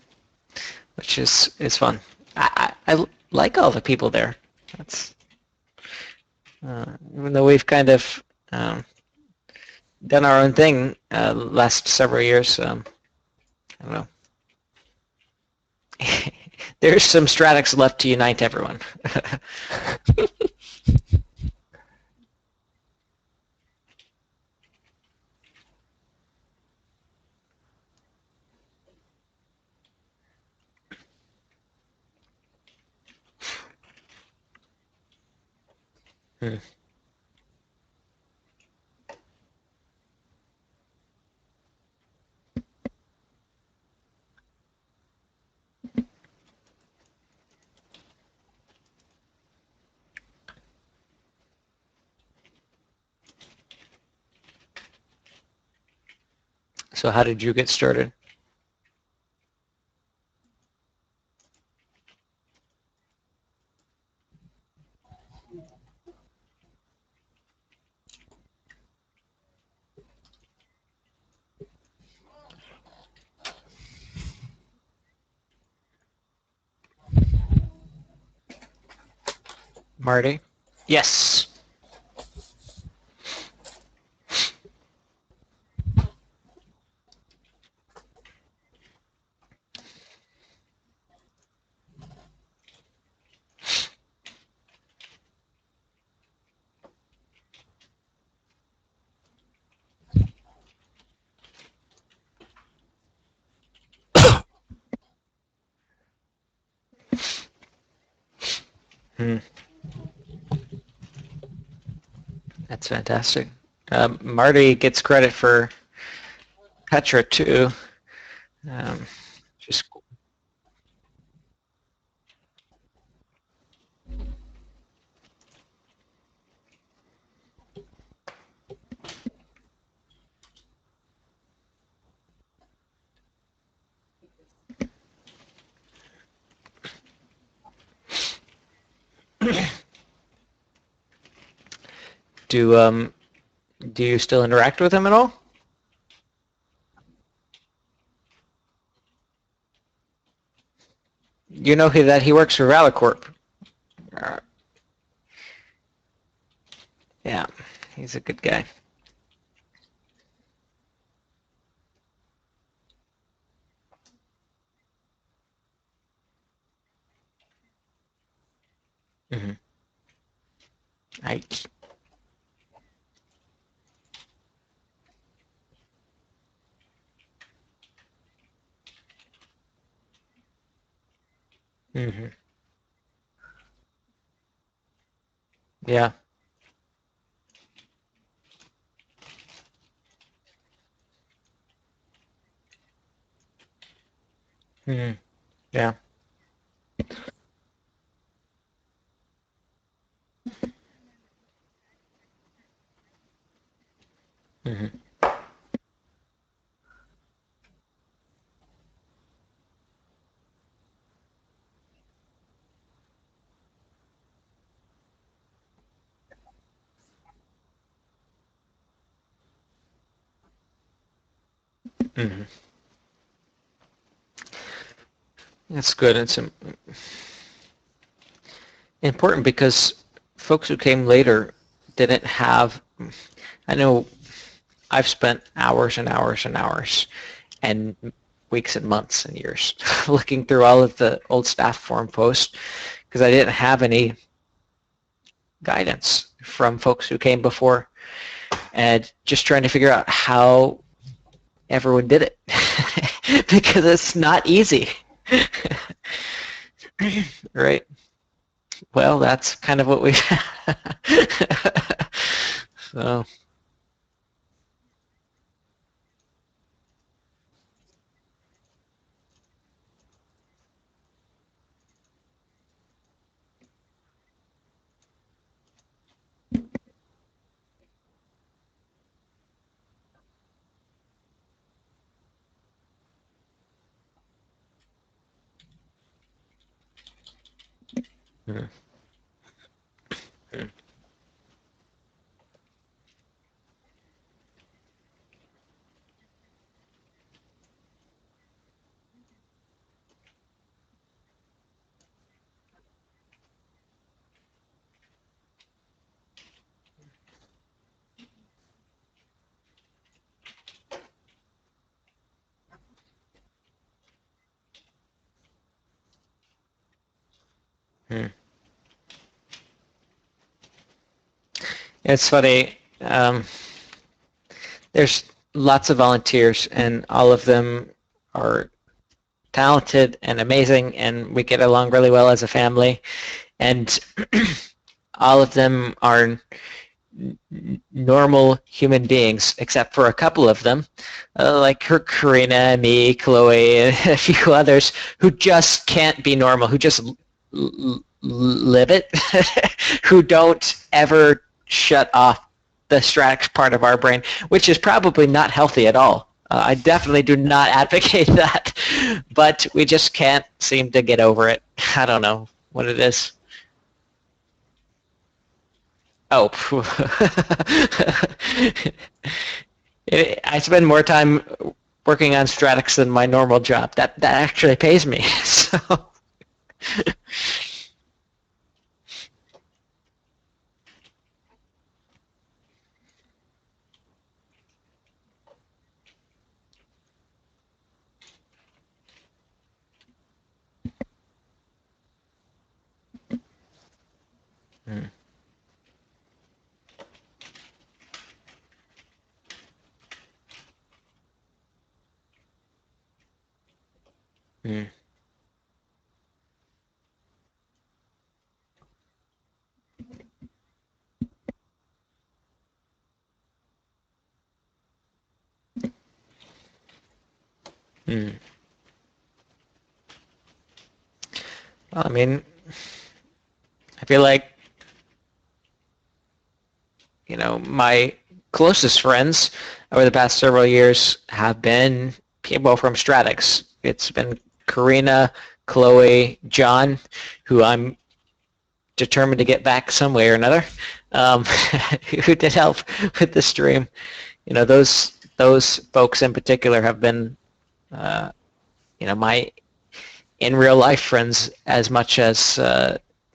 which is fun. I like all the people there. That's even though we've kind of done our own thing last several years. I don't know. There's some Stratics left to unite everyone. So how did you get started? Marty? Yes. That's fantastic. Marty gets credit for Petra too. Just Do you still interact with him at all? You know that he works for Valour Corp. Yeah, he's a good guy. Mm-hmm. Right. Mm-hmm. Yeah. Mm-hmm. Yeah. Mm-hmm. Mm-hmm. That's good. It's important because folks who came later didn't have. I know I've spent hours and hours and hours and weeks and months and years looking through all of the old staff forum posts because I didn't have any guidance from folks who came before and just trying to figure out how everyone did it because it's not easy. Right? Well, that's kind of what we so mm, mm, mm. It's funny. There's lots of volunteers, and all of them are talented and amazing, and we get along really well as a family. And all of them are normal human beings, except for a couple of them, like Karina, me, Chloe, and a few others who just can't be normal, who just live it, who don't ever shut off the Stratics part of our brain, which is probably not healthy at all. I definitely do not advocate that, but we just can't seem to get over it. I don't know what it is. Oh, I spend more time working on Stratics than my normal job. That actually pays me. So. Mm. Mm. Mm. Well, I mean, I feel like, my closest friends over the past several years have been people from Stratics. It's been Karina, Chloe, John, who I'm determined to get back some way or another, who did help with the stream. Those folks in particular have been, my in real life friends as much as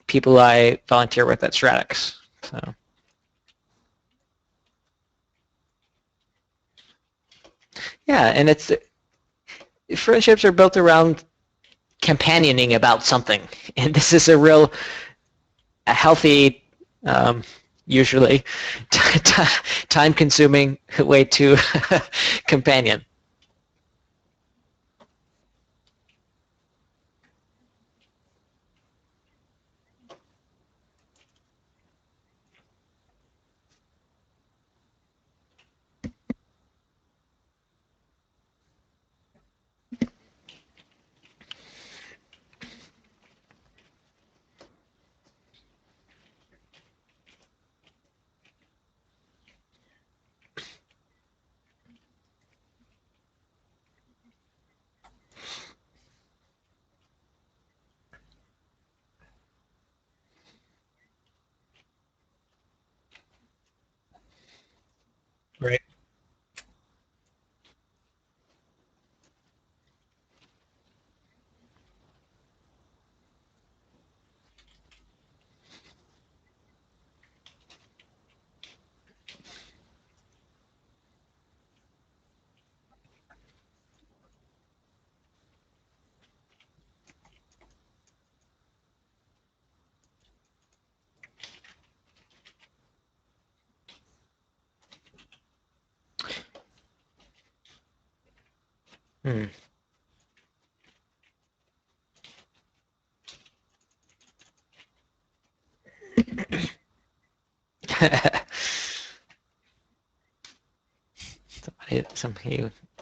people I volunteer with at Stratics. So. Yeah, and friendships are built around companioning about something, and this is a healthy, usually time-consuming way to companion. Right. Hmm.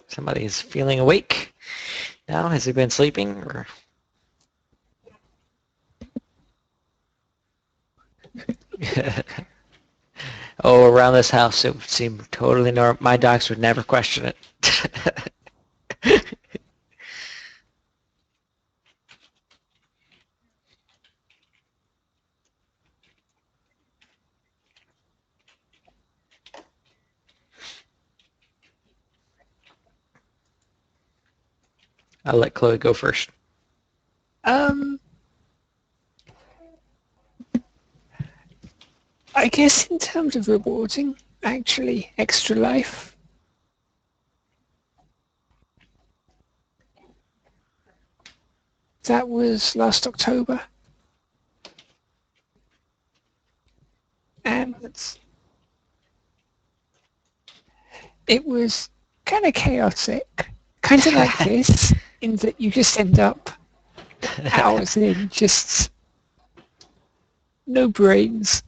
Somebody's feeling awake now. Has he been sleeping? Or? Oh, around this house, it would seem totally normal. My dogs would never question it. I'll let Chloe go first. I guess in terms of rewarding, actually, Extra Life. That was last October. And it was kind of chaotic. Kind of like this, in that you just end up hours in, just no brains,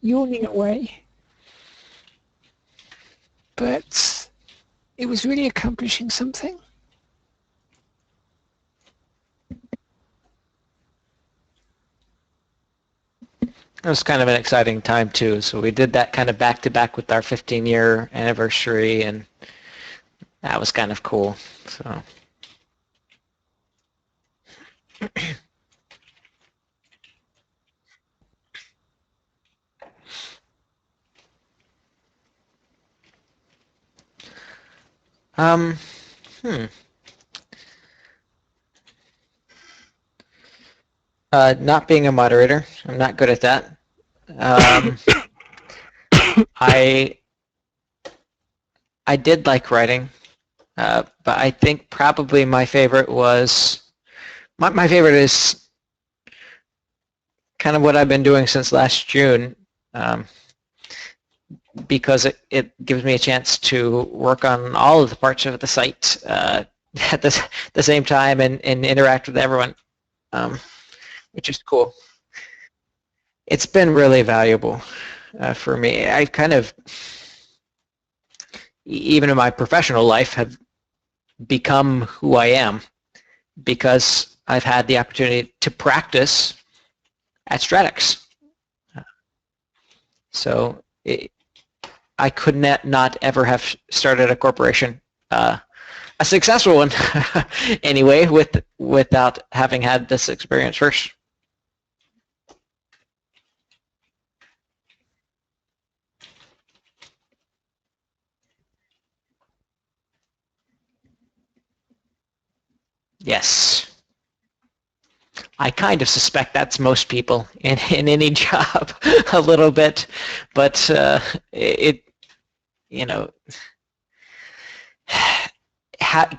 yawning away. But it was really accomplishing something. It was kind of an exciting time too. So we did that kind of back to back with our 15-year anniversary, and that was kind of cool. So. Not being a moderator, I'm not good at that. I did like writing, but I think probably my favorite was my favorite is kind of what I've been doing since last June, because it gives me a chance to work on all of the parts of the site at the same time and interact with everyone, which is cool. It's been really valuable for me. I kind of, even in my professional life, have become who I am because I've had the opportunity to practice at Stratics. So I could not ever have started a corporation, a successful one anyway, without having had this experience first. Yes. I kind of suspect that's most people in any job a little bit, but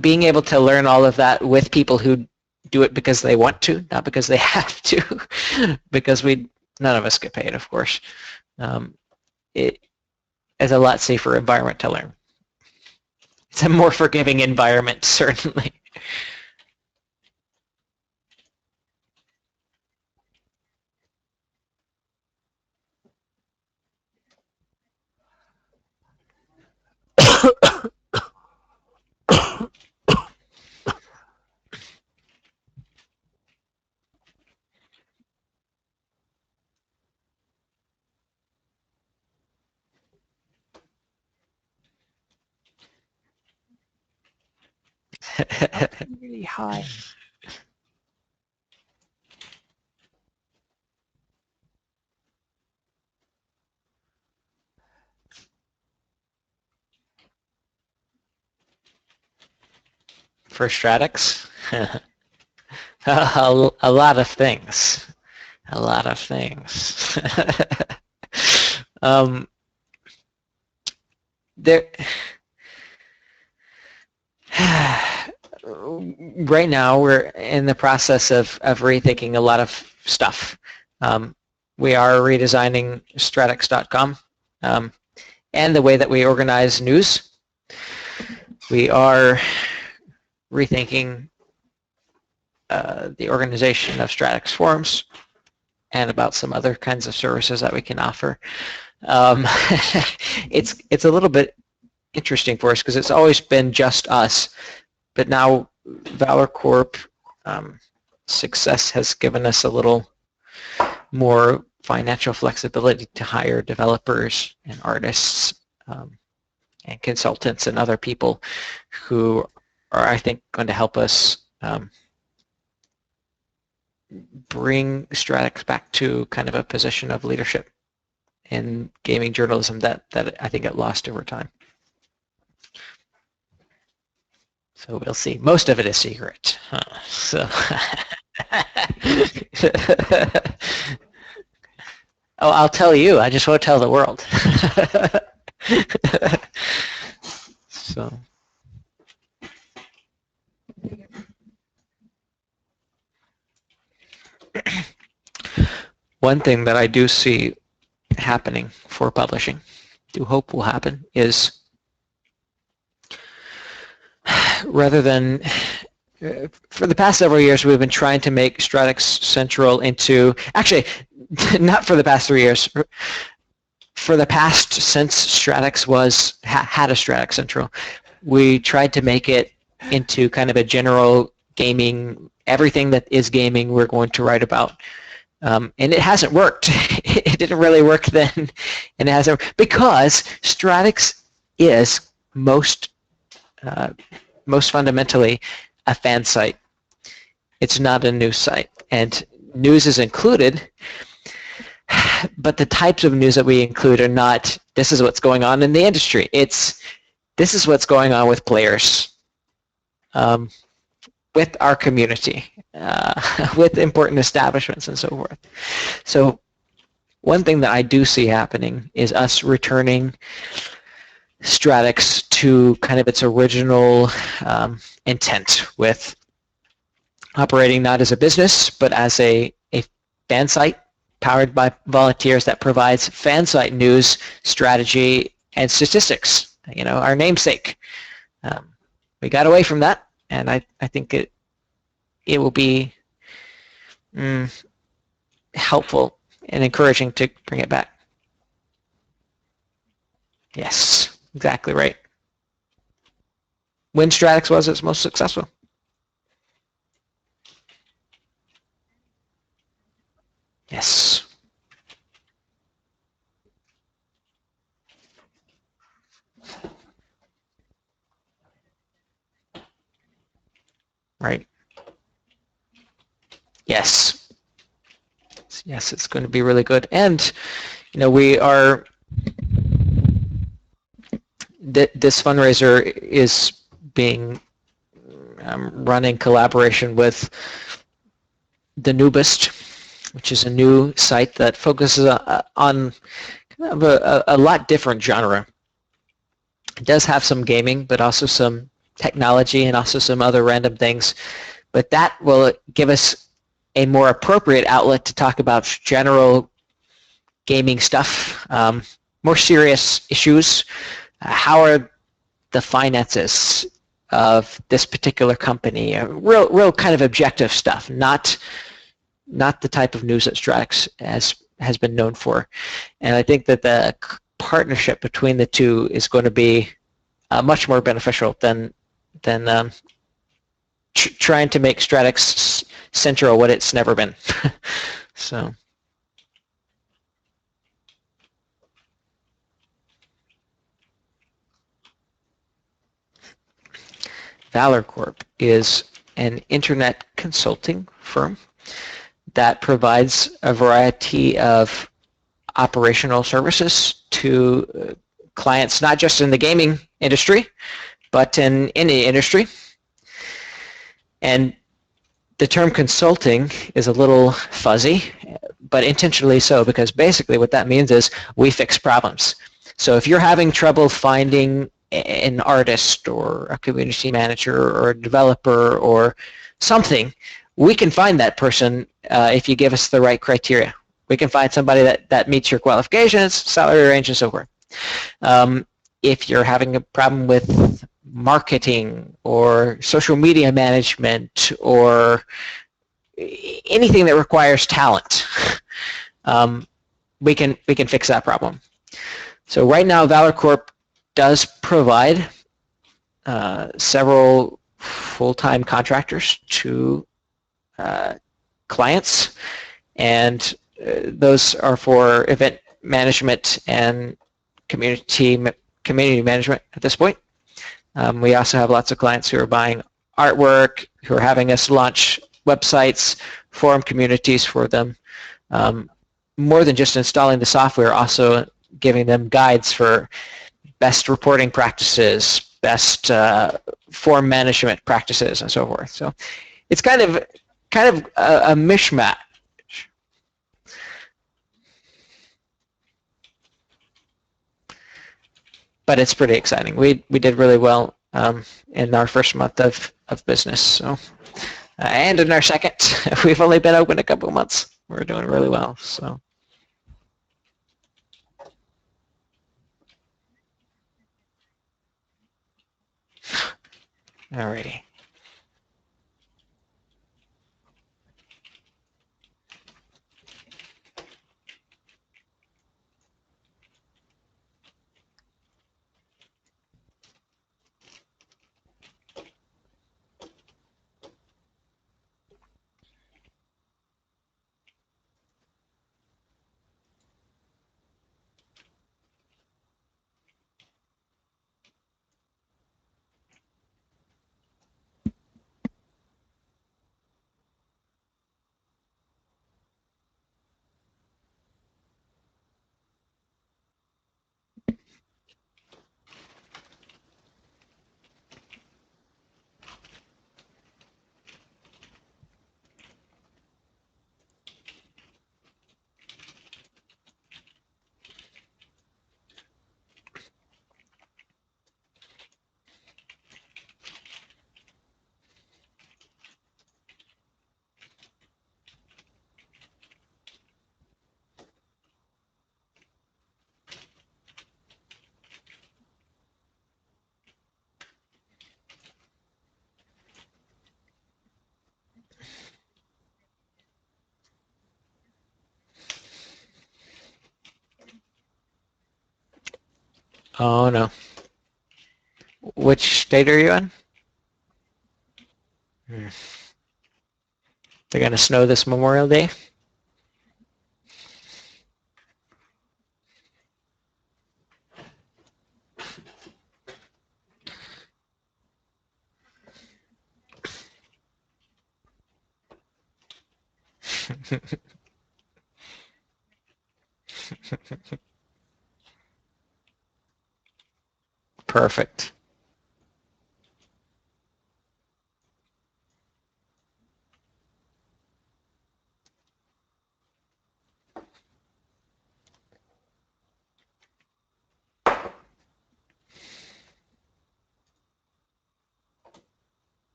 being able to learn all of that with people who do it because they want to, not because they have to, because none of us get paid, of course. It is a lot safer environment to learn. It's a more forgiving environment, certainly. Really high. For Stratics? a lot of things. A lot of things. There. Right now, we're in the process of rethinking a lot of stuff. We are redesigning Stratics.com and the way that we organize news. We are rethinking the organization of Stratics forums and about some other kinds of services that we can offer. It's a little bit interesting for us because it's always been just us, but now Valour Corp success has given us a little more financial flexibility to hire developers and artists and consultants and other people who are, I think, going to help us bring Stratics back to kind of a position of leadership in gaming journalism that I think it lost over time. So we'll see. Most of it is secret. So oh, I'll tell you. I just won't tell the world. So. One thing that I do see happening for publishing, do hope will happen, is rather than, for the past several years, we've been trying to make Stratics Central into, actually, not for the past 3 years, for the past, since Stratics had a Stratics Central, we tried to make it into kind of a general gaming, everything that is gaming we're going to write about. And it hasn't worked. It didn't really work then, and it hasn't, because Stratics is most fundamentally a fan site. It's not a news site, and news is included, but the types of news that we include are not, this is what's going on in the industry. It's, this is what's going on with players, with our community, with important establishments and so forth. So one thing that I do see happening is us returning Stratics to kind of its original intent, with operating not as a business, but as a fan site powered by volunteers that provides fan site news, strategy, and statistics, you know, our namesake. We got away from that, and I think it will be helpful and encouraging to bring it back. Yes, exactly right. When Stratics was its most successful. Yes. Right. Yes. Yes, it's going to be really good. And, you know, we are, this fundraiser is being run in collaboration with the Noobist, which is a new site that focuses on kind of a lot different genre. It does have some gaming, but also some technology and also some other random things. But that will give us a more appropriate outlet to talk about general gaming stuff, more serious issues. How are the finances of this particular company? Real kind of objective stuff, not the type of news that Stratics has been known for. And I think that the partnership between the two is going to be much more beneficial than trying to make Stratics Central what it's never been. So. Valour Corp is an internet consulting firm that provides a variety of operational services to clients, not just in the gaming industry, but in any industry. And the term consulting is a little fuzzy, but intentionally so, because basically what that means is we fix problems. So if you're having trouble finding an artist or a community manager or a developer or something, we can find that person if you give us the right criteria. We can find somebody that meets your qualifications, salary range, and so forth. If you're having a problem with marketing or social media management or anything that requires talent, we can fix that problem. So right now, Valour Corp does provide several full-time contractors to clients, and those are for event management and community management at this point. We also have lots of clients who are buying artwork, who are having us launch websites, forum communities for them. More than just installing the software, also giving them guides for best reporting practices, best form management practices, and so forth. So it's kind of a mishmash. But it's pretty exciting. We did really well in our first month of business. So, and in our second, we've only been open a couple of months. We're doing really well. So. Alrighty. Oh no. Which state are you in? They're gonna snow this Memorial Day? Perfect.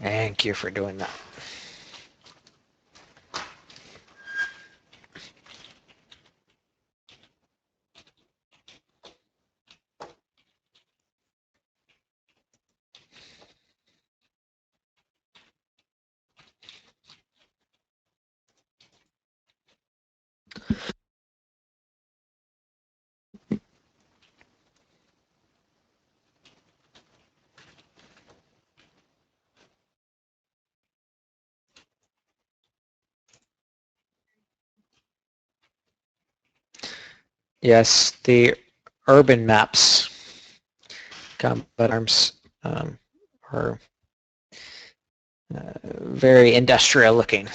Thank you for doing that. Yes, the urban maps, combat arms, are very industrial looking.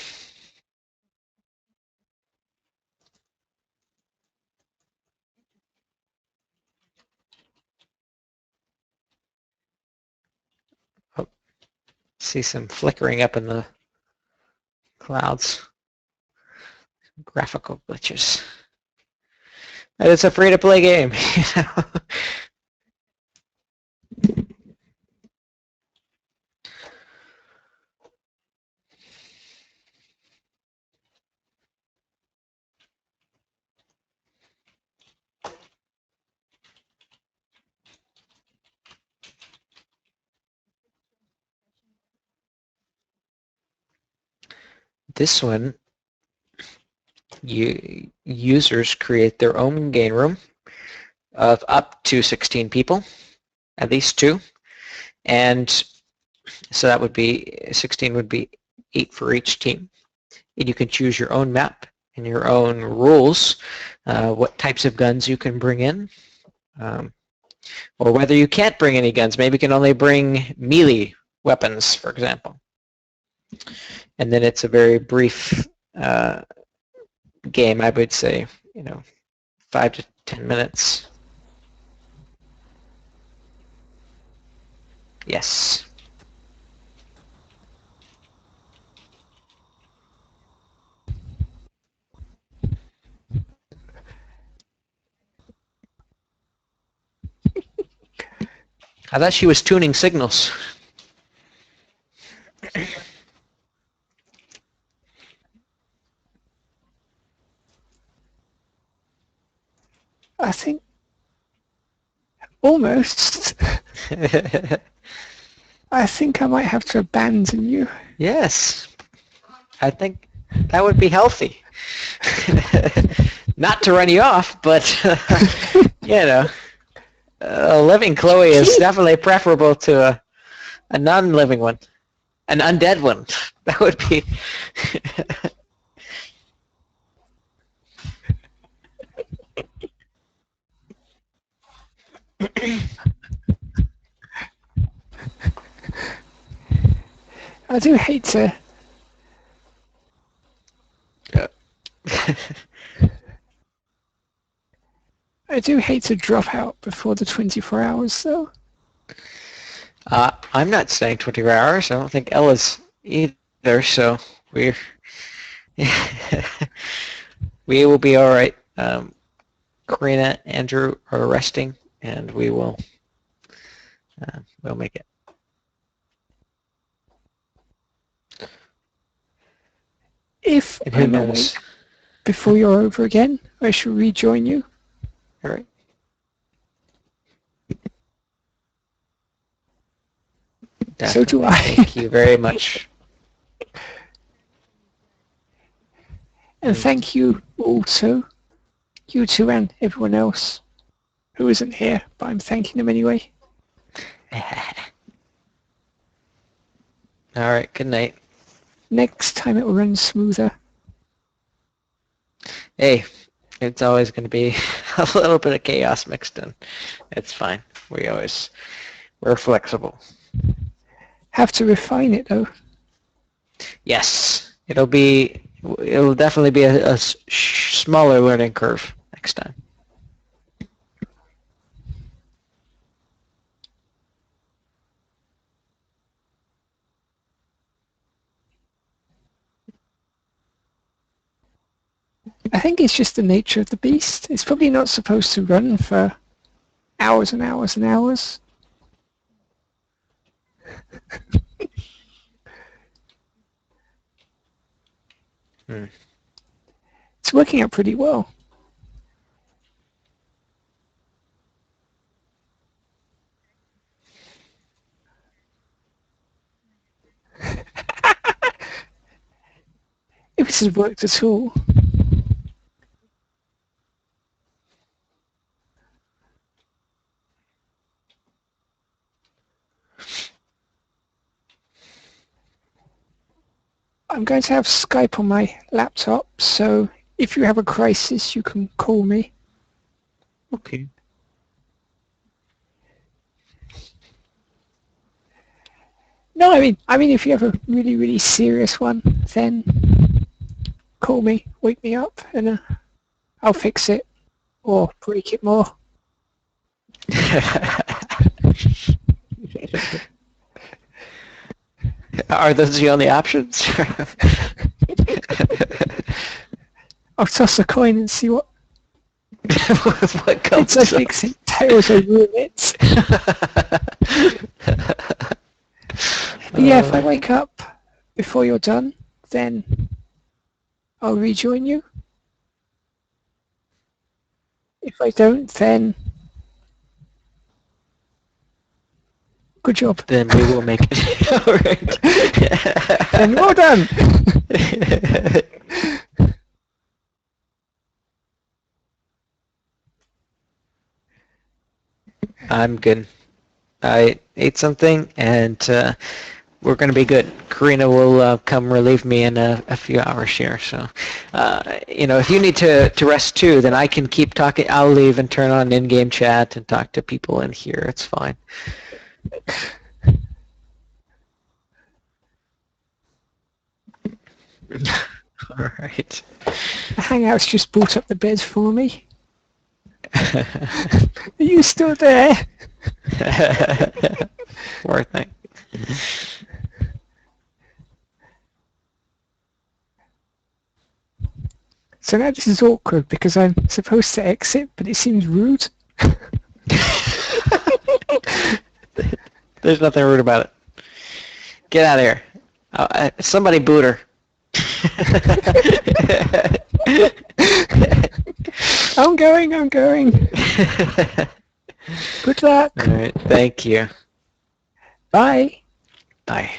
Oh, see some flickering up in the clouds. Graphical glitches. And it's a free-to-play game. This one, users create their own game room of up to 16 people, at least 2, and so that would be 16 would be 8 for each team. And you can choose your own map and your own rules, what types of guns you can bring in, or whether you can't bring any guns. Maybe you can only bring melee weapons, for example. And then it's a very brief game, I would say, 5 to 10 minutes. Yes. I thought she was tuning signals. I think almost. I think I might have to abandon you. Yes. I think that would be healthy. Not to run you off, but, a living Chloe is definitely preferable to a non-living one. An undead one. That would be... I do hate to... I do hate to drop out before the 24 hours, though. I'm not staying 24 hours. I don't think Ella's either, so we will be all right. Karina, Andrew are resting, and we will we'll make it. If And who I'm knows? awake before you're over again, I shall rejoin you. All right. So do Definitely. I. Thank you very much. And thank you also, you two and everyone else who isn't here, but I'm thanking them anyway. All right. Good night. Next time it will run smoother. Hey, it's always going to be a little bit of chaos mixed in. It's fine. We're flexible. Have to refine it though. Yes, it'll definitely be a smaller learning curve next time. I think it's just the nature of the beast. It's probably not supposed to run for hours and hours and hours. It's working out pretty well. If this has worked at all. I'm going to have Skype on my laptop, so if you have a crisis, you can call me. Okay. No, I mean, if you have a really, really serious one, then call me, wake me up, and I'll fix it or break it more. Are those the only options? I'll toss a coin and see what What comes heads I fix it, tails I ruin it. But yeah, if I wake up before you're done, then I'll rejoin you. If I don't, then good job. Then we will make it. All right. Then well done. I'm good. I ate something, and we're going to be good. Karina will come relieve me in a few hours here. So, if you need to rest too, then I can keep talking. I'll leave and turn on in-game chat and talk to people in here. It's fine. All right. Hangouts just brought up the bed for me. Are you still there? Poor thing. So now this is awkward because I'm supposed to exit, but it seems rude. There's nothing rude about it. Get out of here. Somebody boot her. I'm going. Good luck. All right. Thank you. Bye. Bye.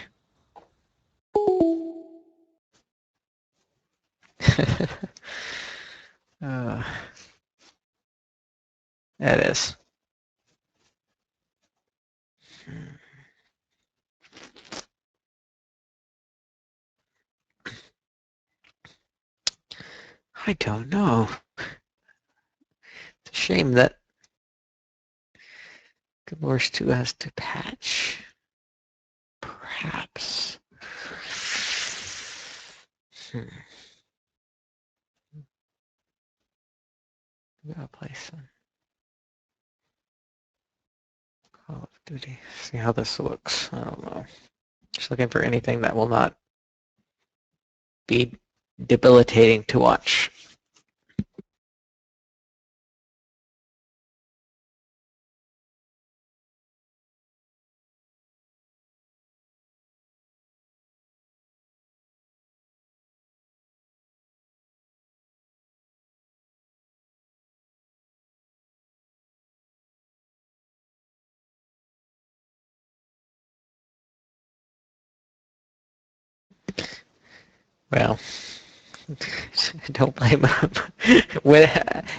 That is. I don't know. It's a shame that Good Wars 2 has to patch. Perhaps. We gotta play some Call of Duty. See how this looks. I don't know. Just looking for anything that will not be debilitating to watch. Well, don't blame him.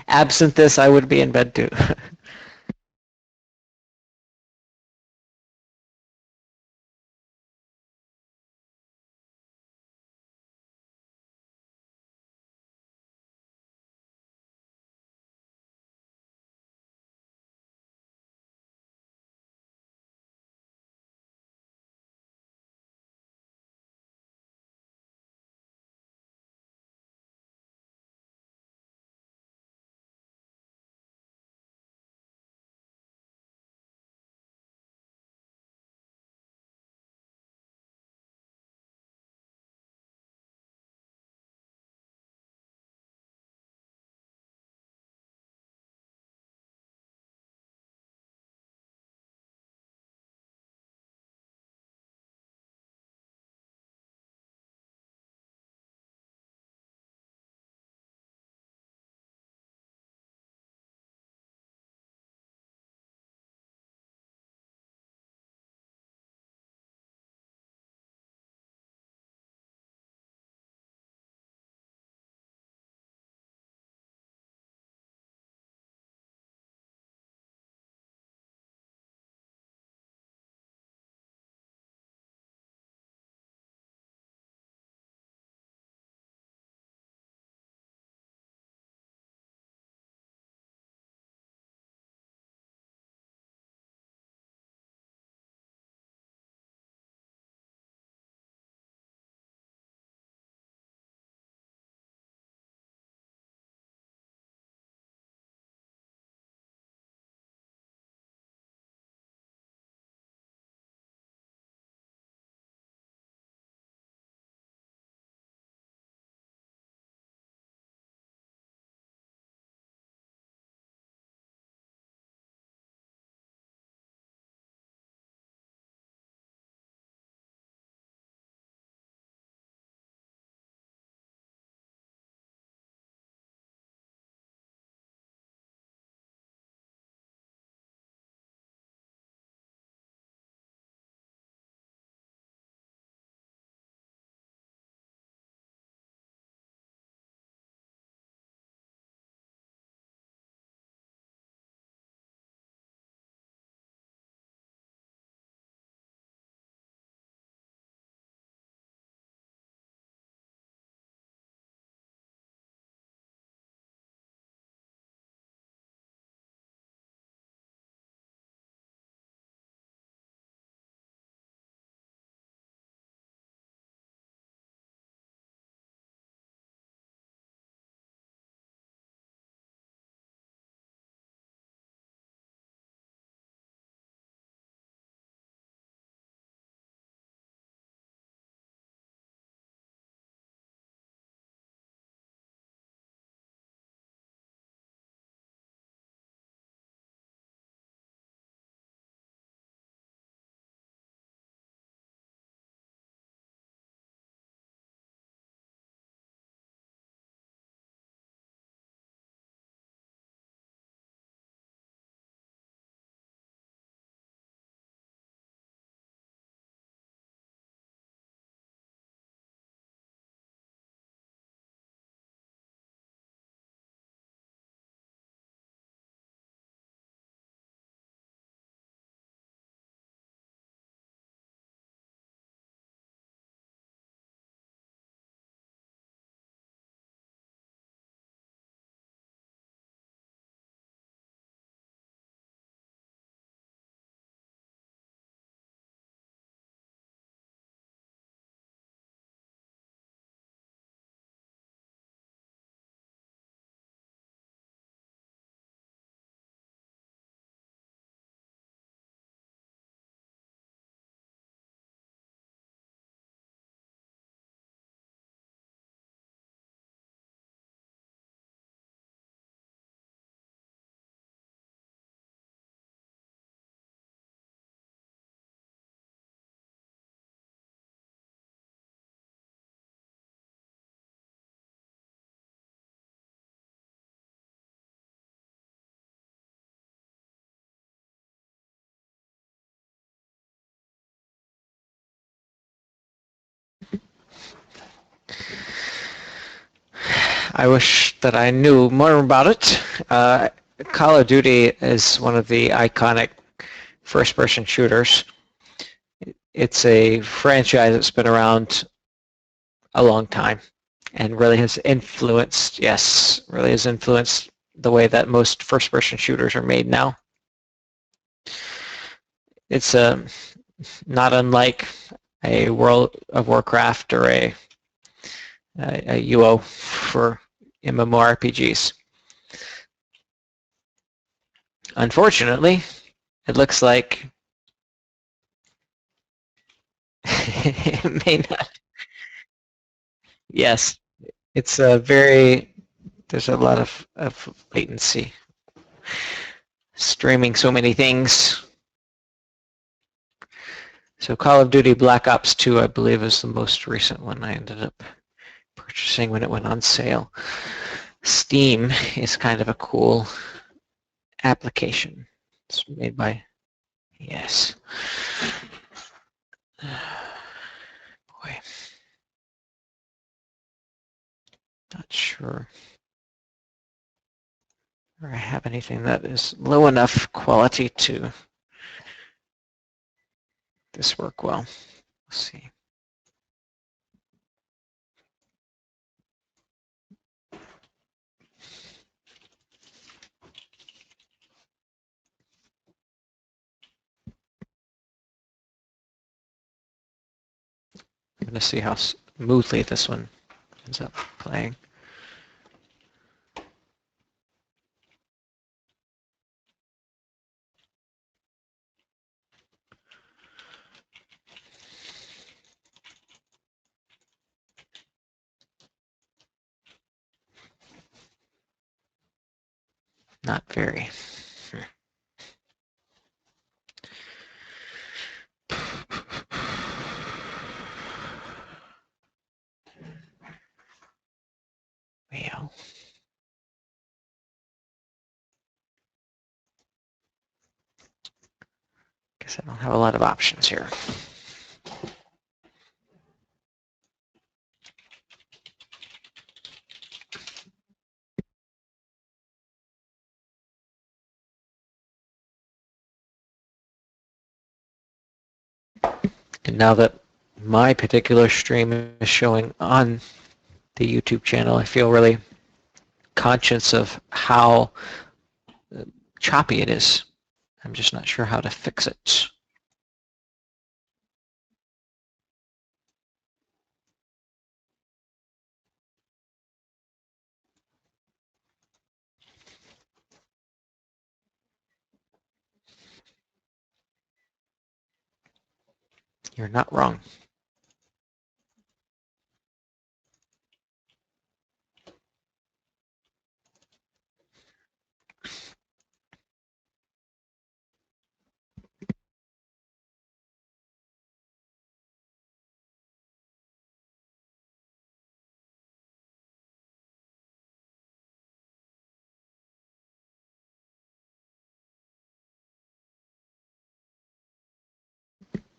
Absent this, I would be in bed too. I wish that I knew more about it. Call of Duty is one of the iconic first-person shooters. It's a franchise that's been around a long time and really has influenced, really has influenced the way that most first-person shooters are made now. It's not unlike a World of Warcraft or a UO for MMORPGs. Unfortunately, it looks like it may not. Yes, it's a very, there's a lot of latency. Streaming so many things. So Call of Duty Black Ops 2, I believe, is the most recent one I ended up purchasing when it went on sale. Steam is kind of a cool application. It's made by, yes. Boy. Not sure or I have anything that is low enough quality to this work well. Let's see. I'm going to see how smoothly this one ends up playing. Not very. Well, guess I don't have a lot of options here. And now that my particular stream is showing on the YouTube channel, I feel really conscious of how choppy it is. I'm just not sure how to fix it. You're not wrong.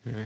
Hmm.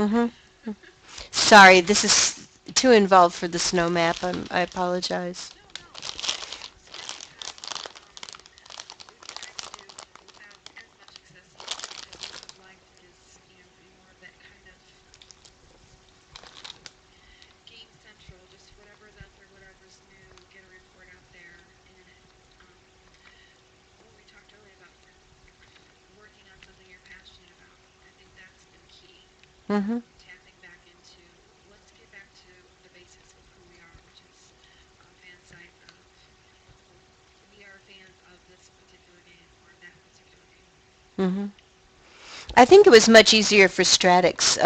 Mm-hmm. Sorry, this is too involved for the snow map. I apologize. Mm-hmm. Mm-hmm. I think it was much easier for Stratics,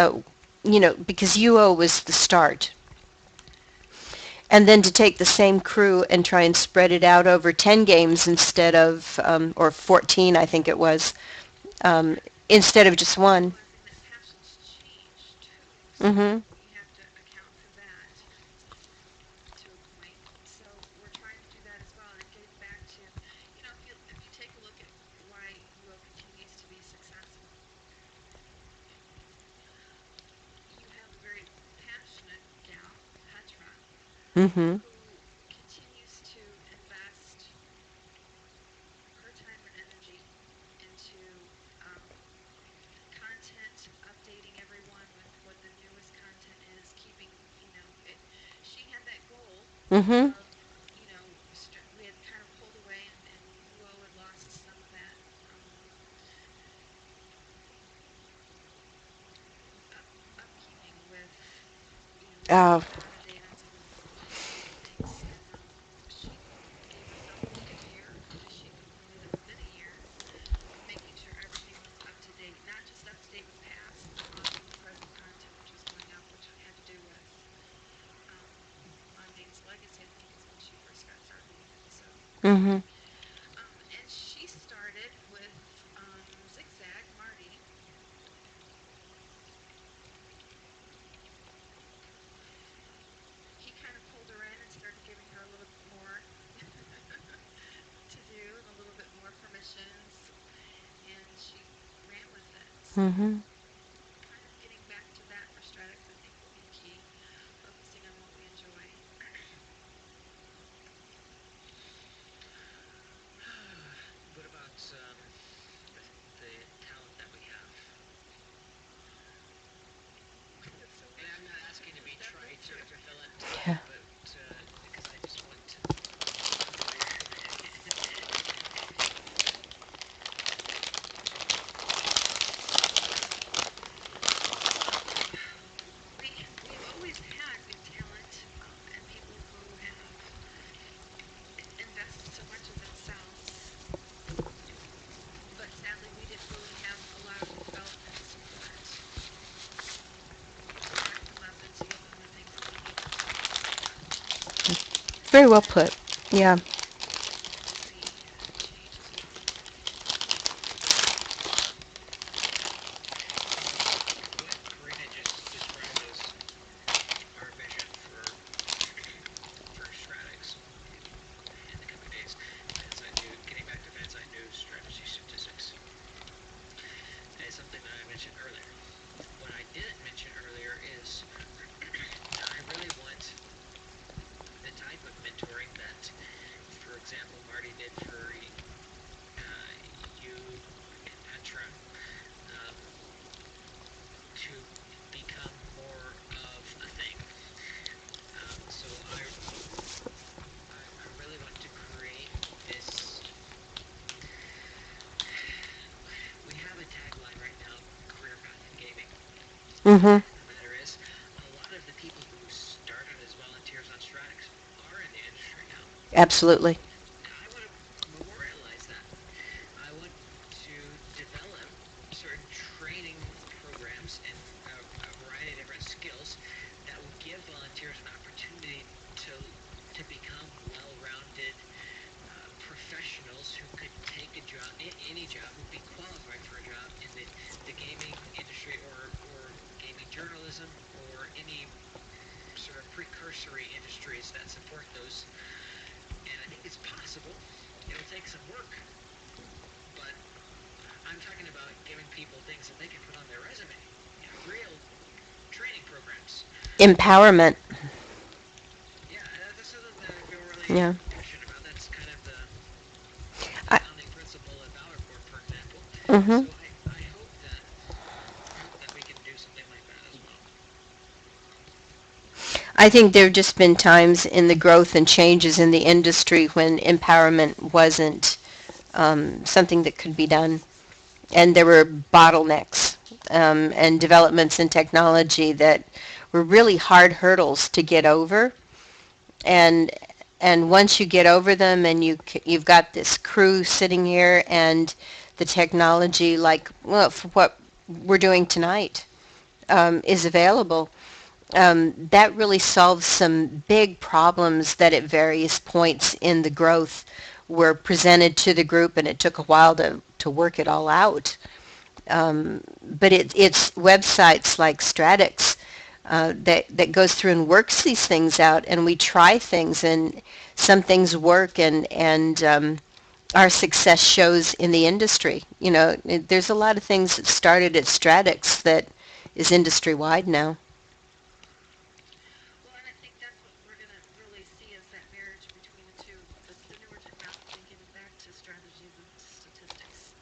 because UO was the start. And then to take the same crew and try and spread it out over 10 games instead of, or 14, I think it was, um, instead of just one. Mm-hmm. Mm-hmm. Mm-hmm. Oh. Mm-hmm. Mm-hmm. Yeah. Very well put. Yeah. Mm-hmm. Absolutely. Empowerment. Yeah, that's something that I feel really Yeah. passionate about. That's kind of the I, founding principle at Valor Corp, for example. hmm So I hope that we can do something like that as well. I think there have just been times in the growth and changes in the industry when empowerment wasn't something that could be done. And there were bottlenecks and developments in technology that were really hard hurdles to get over. And and once you get over them and you've got this crew sitting here and the technology like well for what we're doing tonight is available, that really solves some big problems that at various points in the growth were presented to the group, and it took a while to work it all out. But it's websites like Stratics that goes through and works these things out, and we try things, and some things work, and our success shows in the industry. There's a lot of things that started at Stratics that is industry-wide now. Well, and I think that's what we're going to really see is that marriage between the two, the newer technology, getting back to strategies and statistics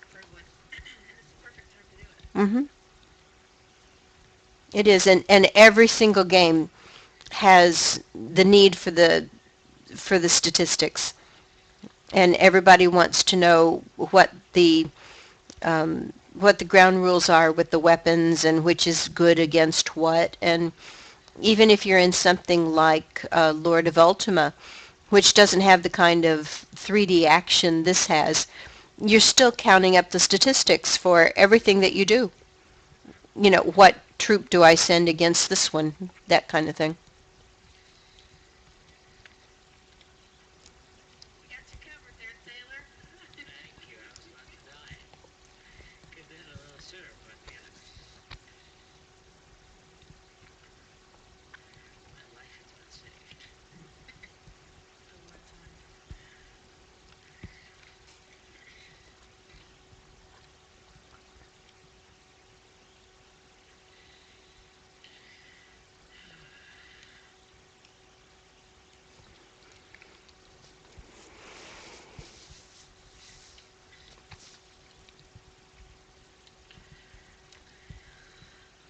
for everyone. And it's the perfect time to do it. hmm It is, and every single game has the need for the statistics, and everybody wants to know what the ground rules are with the weapons and which is good against what. And even if you're in something like Lord of Ultima, which doesn't have the kind of 3D action this has, you're still counting up the statistics for everything that you do. What troop do I send against this one? That kind of thing. We got you covered there, Sailor. Thank you. I was about to die. Could have done it a little sooner, but my life has been saved. The one time.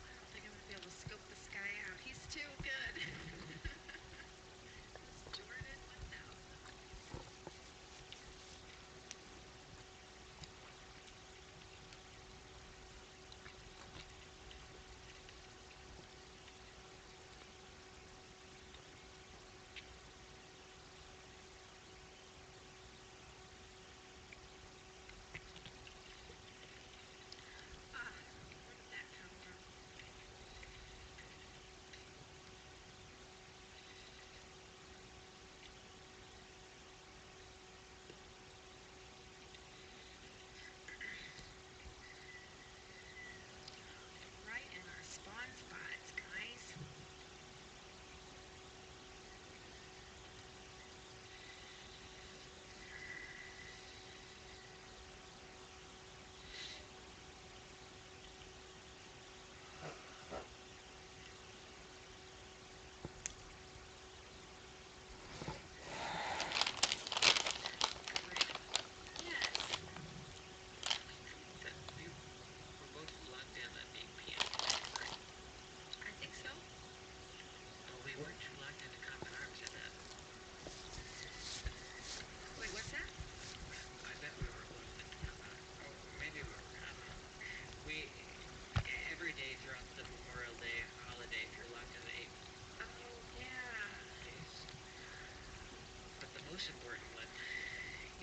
I don't think I'm going to be able to scope this guy out. He's too good. This Jordan 1000. Ah, where did that come from? Right in our spawn spots, guys. Great. Yes. That we were both logged in at 8 p.m. today, right? I think so. Oh, we weren't logged into Combat Arms yet then. Wait, what's that? I bet we were logged into Combat Arms. Or maybe we were. I don't know. We, every day throughout the Memorial Day holiday, if you're logged in at 8 Oh, yeah. days. But the most important one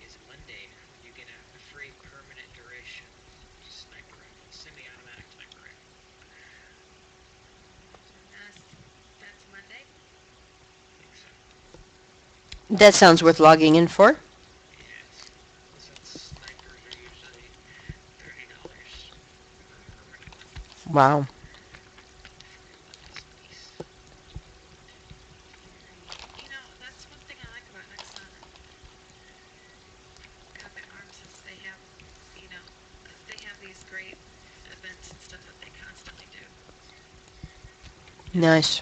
is Monday, when you get a free permanent duration sniper rifle, semi-automatic sniper rifle. And that's Monday. I think so. That sounds worth logging in for. Yes. Since snipers are usually $30 for a permanent one. Wow. Free one is nice. Very. That's one thing I like about Nexon and Combat Arms is you know, they have these great events and stuff that they constantly do. Nice.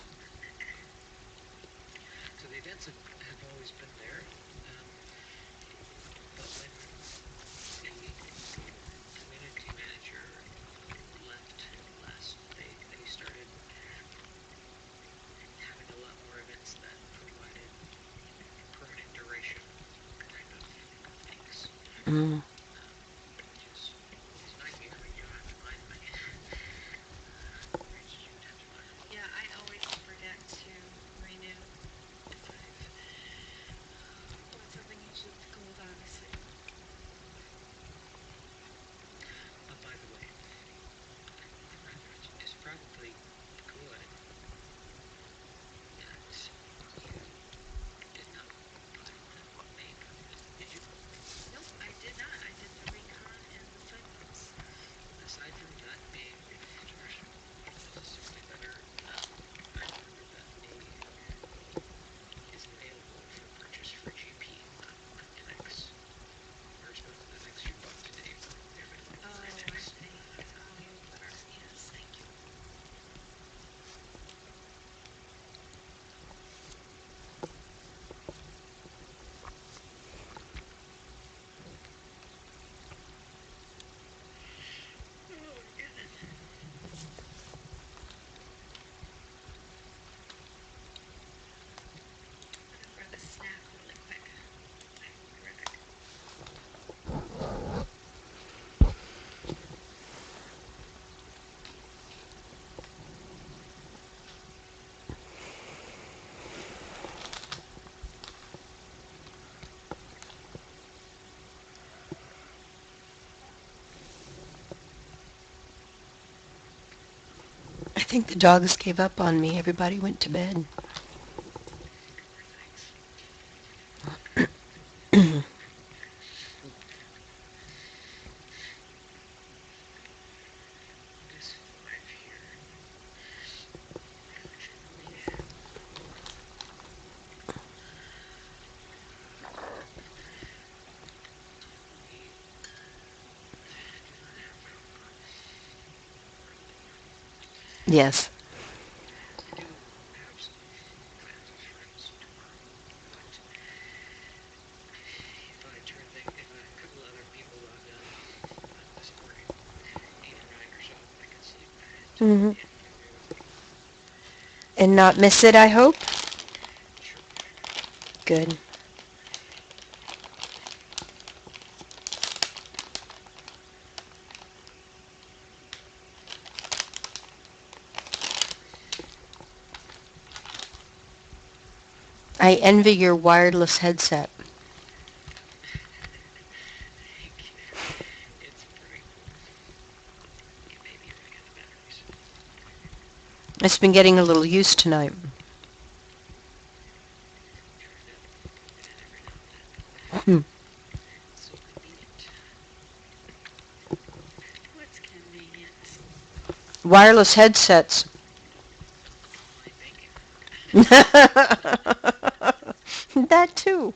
Mm. I think the dogs gave up on me. Everybody went to bed. Yes. Hmm. And not miss it, I hope? Good. I envy your wireless headset. It's been getting a little used tonight. Hmm. Wireless headsets. That too.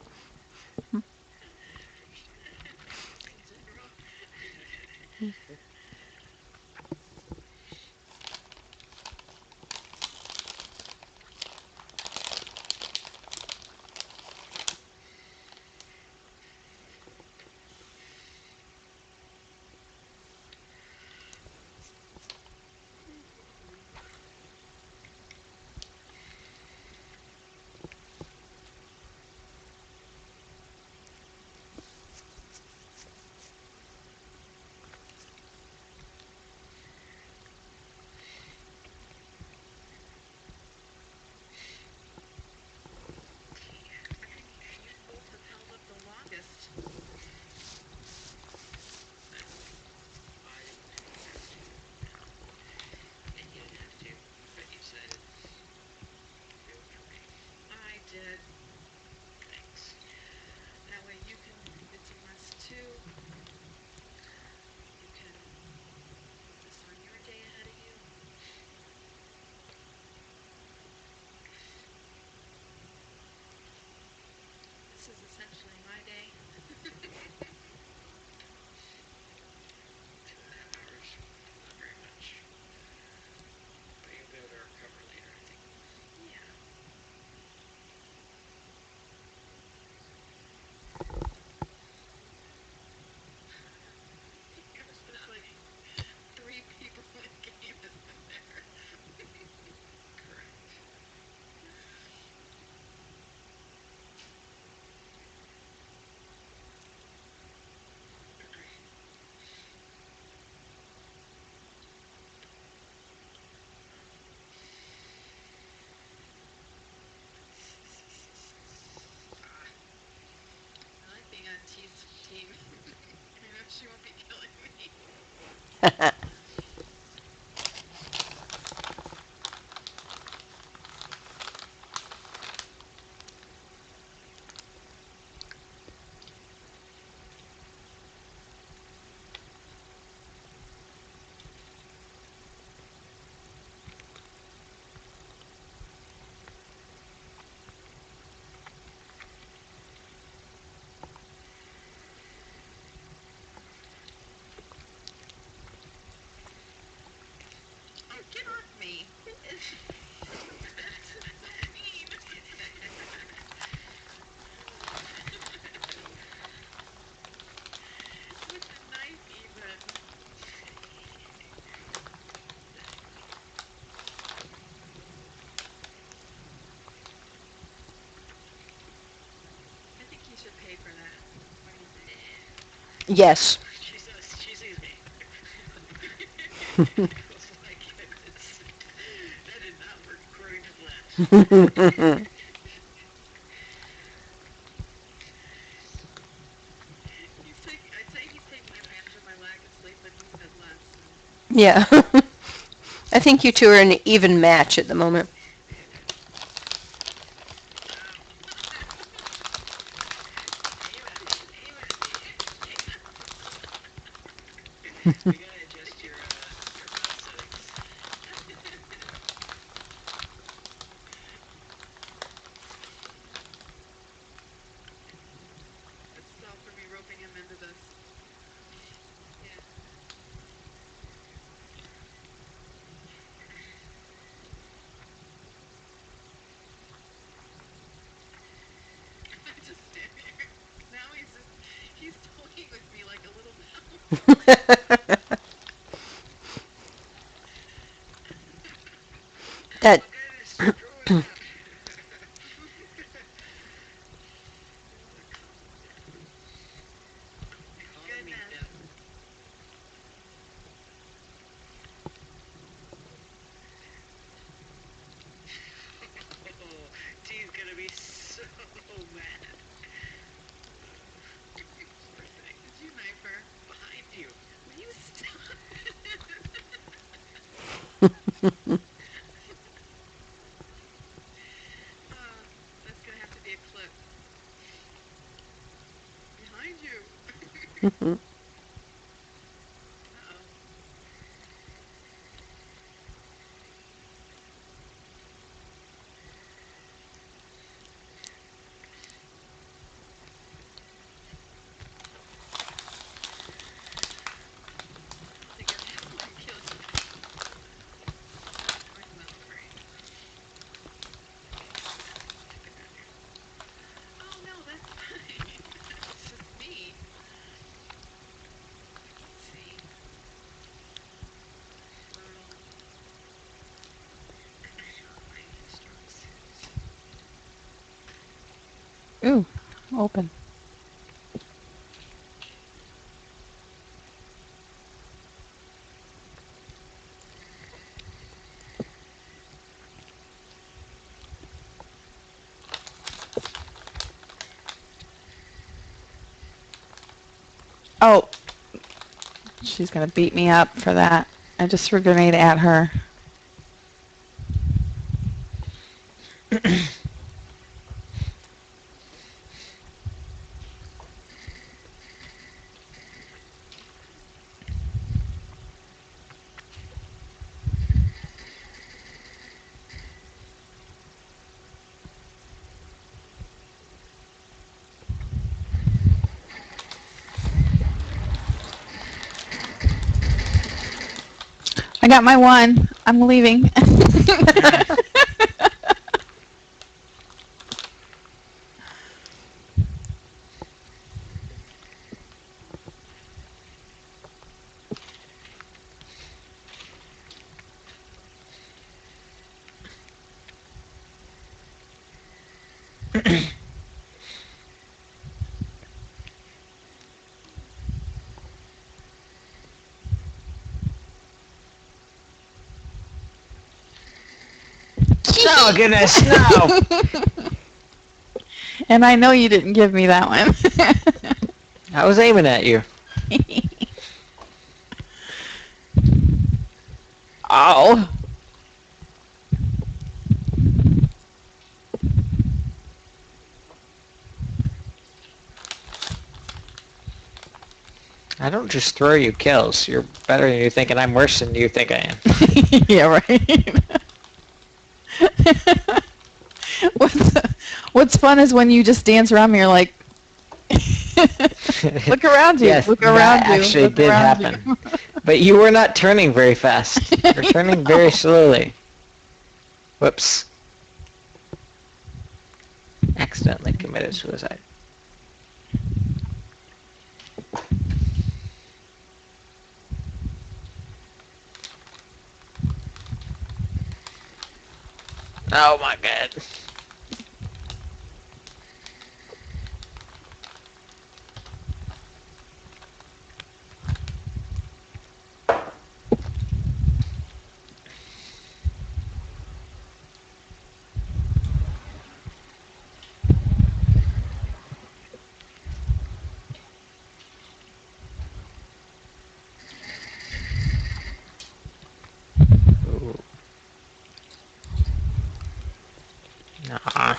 Yes. Yeah. I think you two are an even match at the moment. That Ooh, open. Oh, she's gonna beat me up for that. I just threw a grenade at her. I got my one. I'm leaving. Oh goodness, no! And I know you didn't give me that one. I was aiming at you. Oh. I don't just throw you kills. You're better than you think, and I'm worse than you think I am. Yeah, right. what's what's fun is when you just dance around me. You're like, look around you. Yes, look that around you. actually Look did around happen. you. But you were not turning very fast. You're turning very slowly. Whoops. Accidentally committed suicide. Oh my god. Ooh. Nah.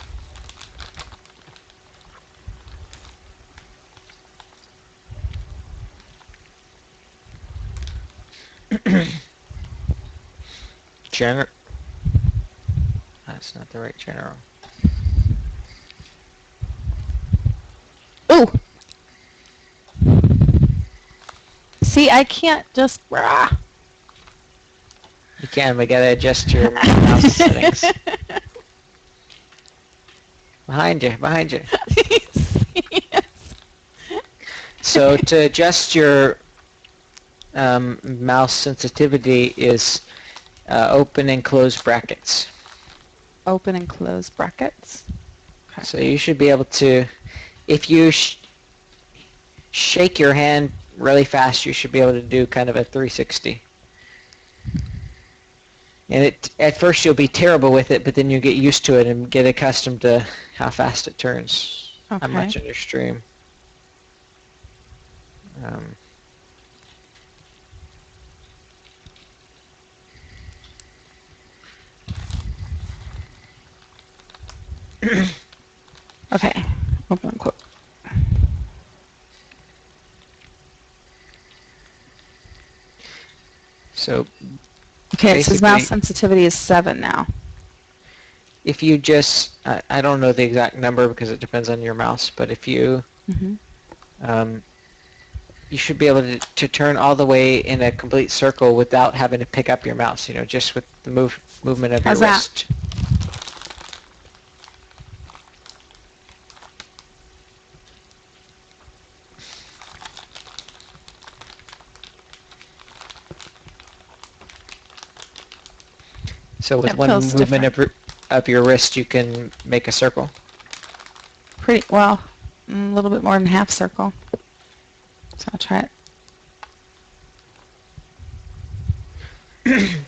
General. That's not the right general. Ooh. See, I can't just. Rah. You can. We gotta adjust your mouse settings. Behind you. Behind you. Yes. So to adjust your mouse sensitivity is open and close brackets. Open and close brackets. Okay. So you should be able to, if you shake your hand really fast, you should be able to do kind of a 360. And at first you'll be terrible with it, but then you get used to it and get accustomed to how fast it turns. Okay. I'm watching your stream. Okay. Open and close. So Okay, it says mouse basically, sensitivity is 7 now. if you just, I don't know the exact number because it depends on your mouse, but if you, you should be able to turn all the way in a complete circle without having to pick up your mouse, just with the movement of How's your that? wrist. So with It one feels movement different. of your wrist, you can make a circle. Pretty well, a little bit more than half circle. So I'll try it.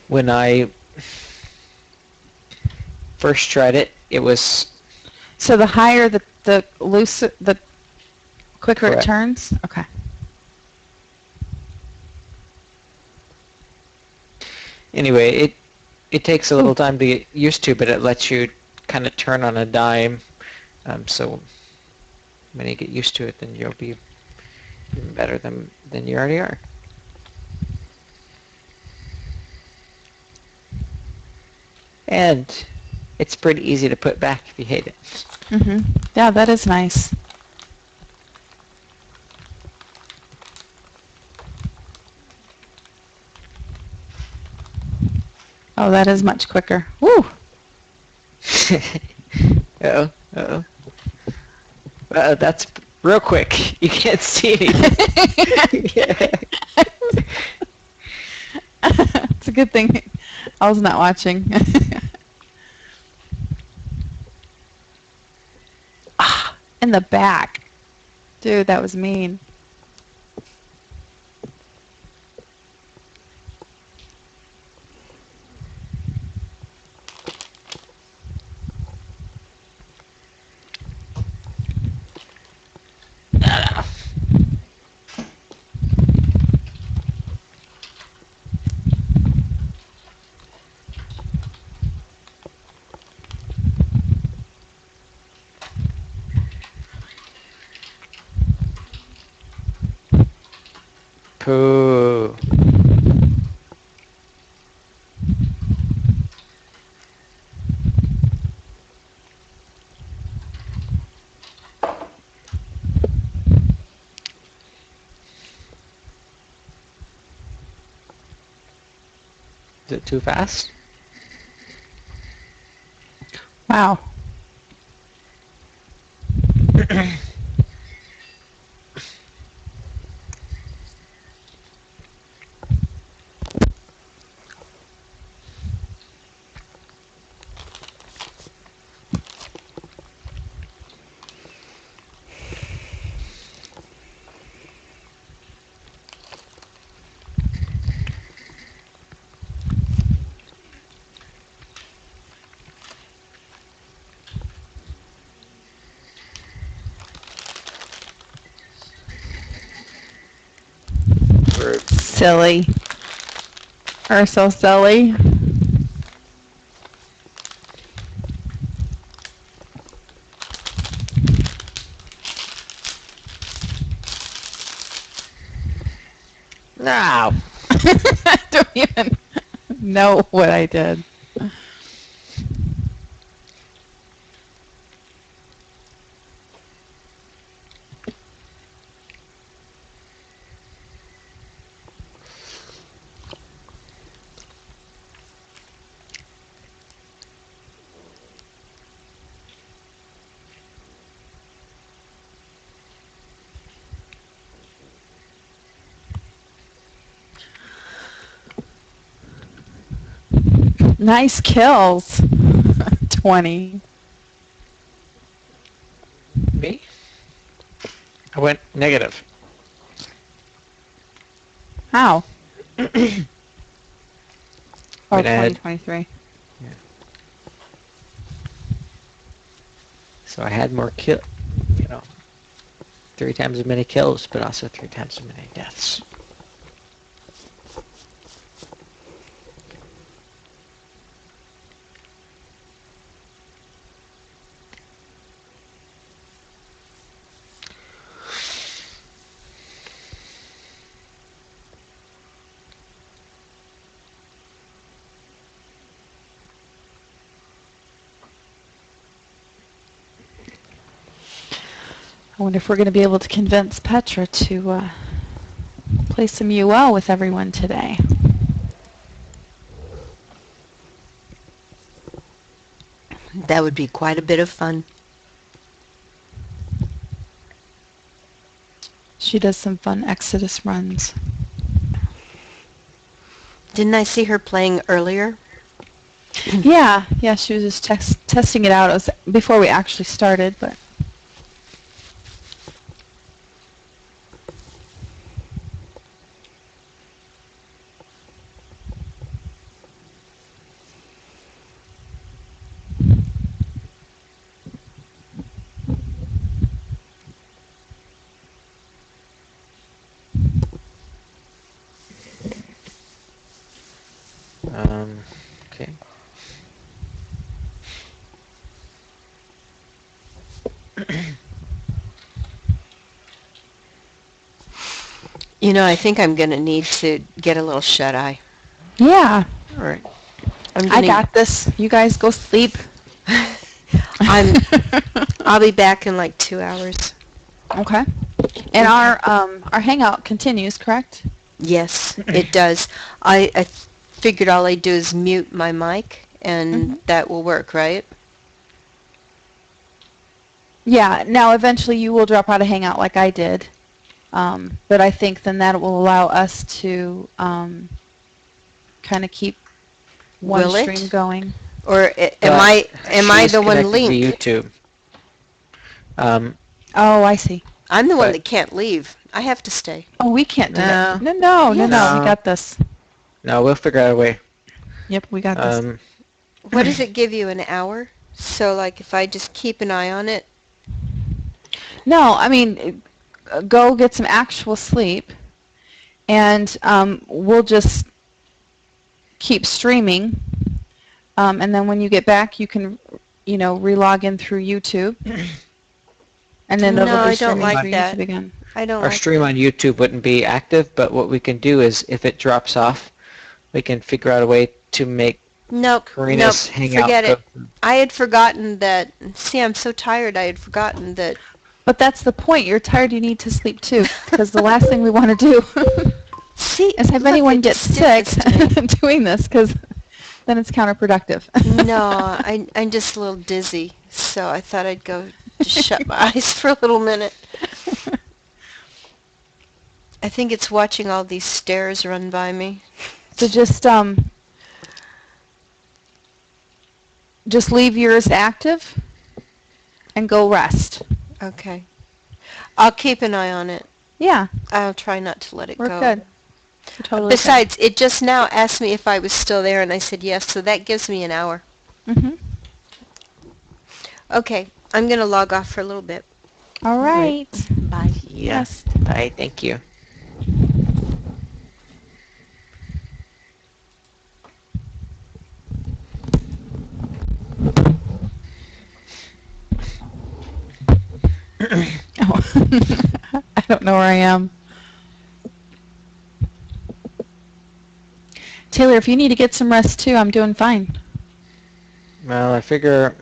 When I first tried it, it was So the higher the looser, the quicker it correct. turns? Okay. Anyway, it takes a little time to get used to, but it lets you kind of turn on a dime. So when you get used to it, then you'll be even better than you already are. And it's pretty easy to put back if you hate it. Yeah, that is nice. Oh, that is much quicker. Woo! Uh-oh, uh-oh. That's real quick. You can't see anything. It's a good thing I was not watching. Ah, in the back. Dude, that was mean. Ooh. Is it too fast? Wow. Silly. Or so silly. No. I don't even know what I did. Nice kills. 20. Me? I went negative. How? Oh, Wait, I had, 2023. so I had more kill, 3 times as many kills, but also 3 times as many deaths. I wonder if we're going to be able to convince Petra to play some UL with everyone today. That would be quite a bit of fun. She does some fun Exodus runs. Didn't I see her playing earlier? Yeah, she was just testing it out. It was before we actually started, but Okay. I think I'm going to need to get a little shut-eye. yeah, All right. I got this. You guys go sleep. I'll be back in like 2 hours. Okay. And our hangout continues, correct? Yes, it does. I figured all I do is mute my mic, and that will work, right? Yeah. Now, eventually, you will drop out of hangout like I did, but I think then that will allow us to kind of keep one Will stream it? going. Or am I She's the one connected to linked? YouTube. Oh, I see. I'm the one but- that can't leave. I have to stay. Oh, we can't do No. that. No. Yes. We got this. No, we'll figure out a way. Yep, we got this. What does it give you, an hour? So, like, if I just keep an eye on it? No, I mean, go get some actual sleep, and we'll just keep streaming. And then when you get back, you can, re-log in through YouTube, And then No, it'll I be don't streaming like through that. YouTube again. I don't Our like stream on YouTube wouldn't be active, but what we can do is if it drops off, we can figure out a way to make Nope, Karina's hangout forget go. it. I had forgotten that. See, I'm so tired. I had forgotten that. But that's the point. You're tired. You need to sleep too, because the last thing we want to do See, is have look, anyone it get just did sick this to me. doing this, because then it's counterproductive. No, I'm just a little dizzy, so I thought I'd go just shut my eyes for a little minute. I think it's watching all these stairs run by me. So just leave yours active and go rest. Okay. I'll keep an eye on it. Yeah, I'll try not to let it we're go. good. We're totally Besides, it just now asked me if I was still there, and I said yes, so that gives me an hour. good. Mm-hmm. Okay, I'm going to log off for a little bit. All right. Bye. Yeah. Yes. Bye. Thank you. Oh. I don't know where I am. Taylor, if you need to get some rest too, I'm doing fine. Well, I figure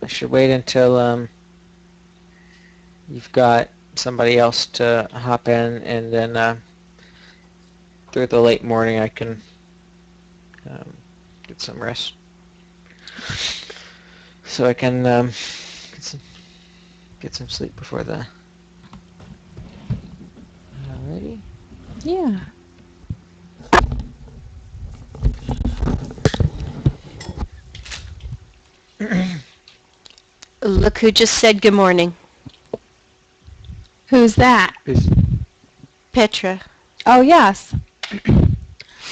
I should wait until you've got somebody else to hop in, and then through the late morning I can get some rest, so I can get some sleep before the. Alrighty. Yeah. Look who just said good morning. Who's that? Petra. Oh, yes.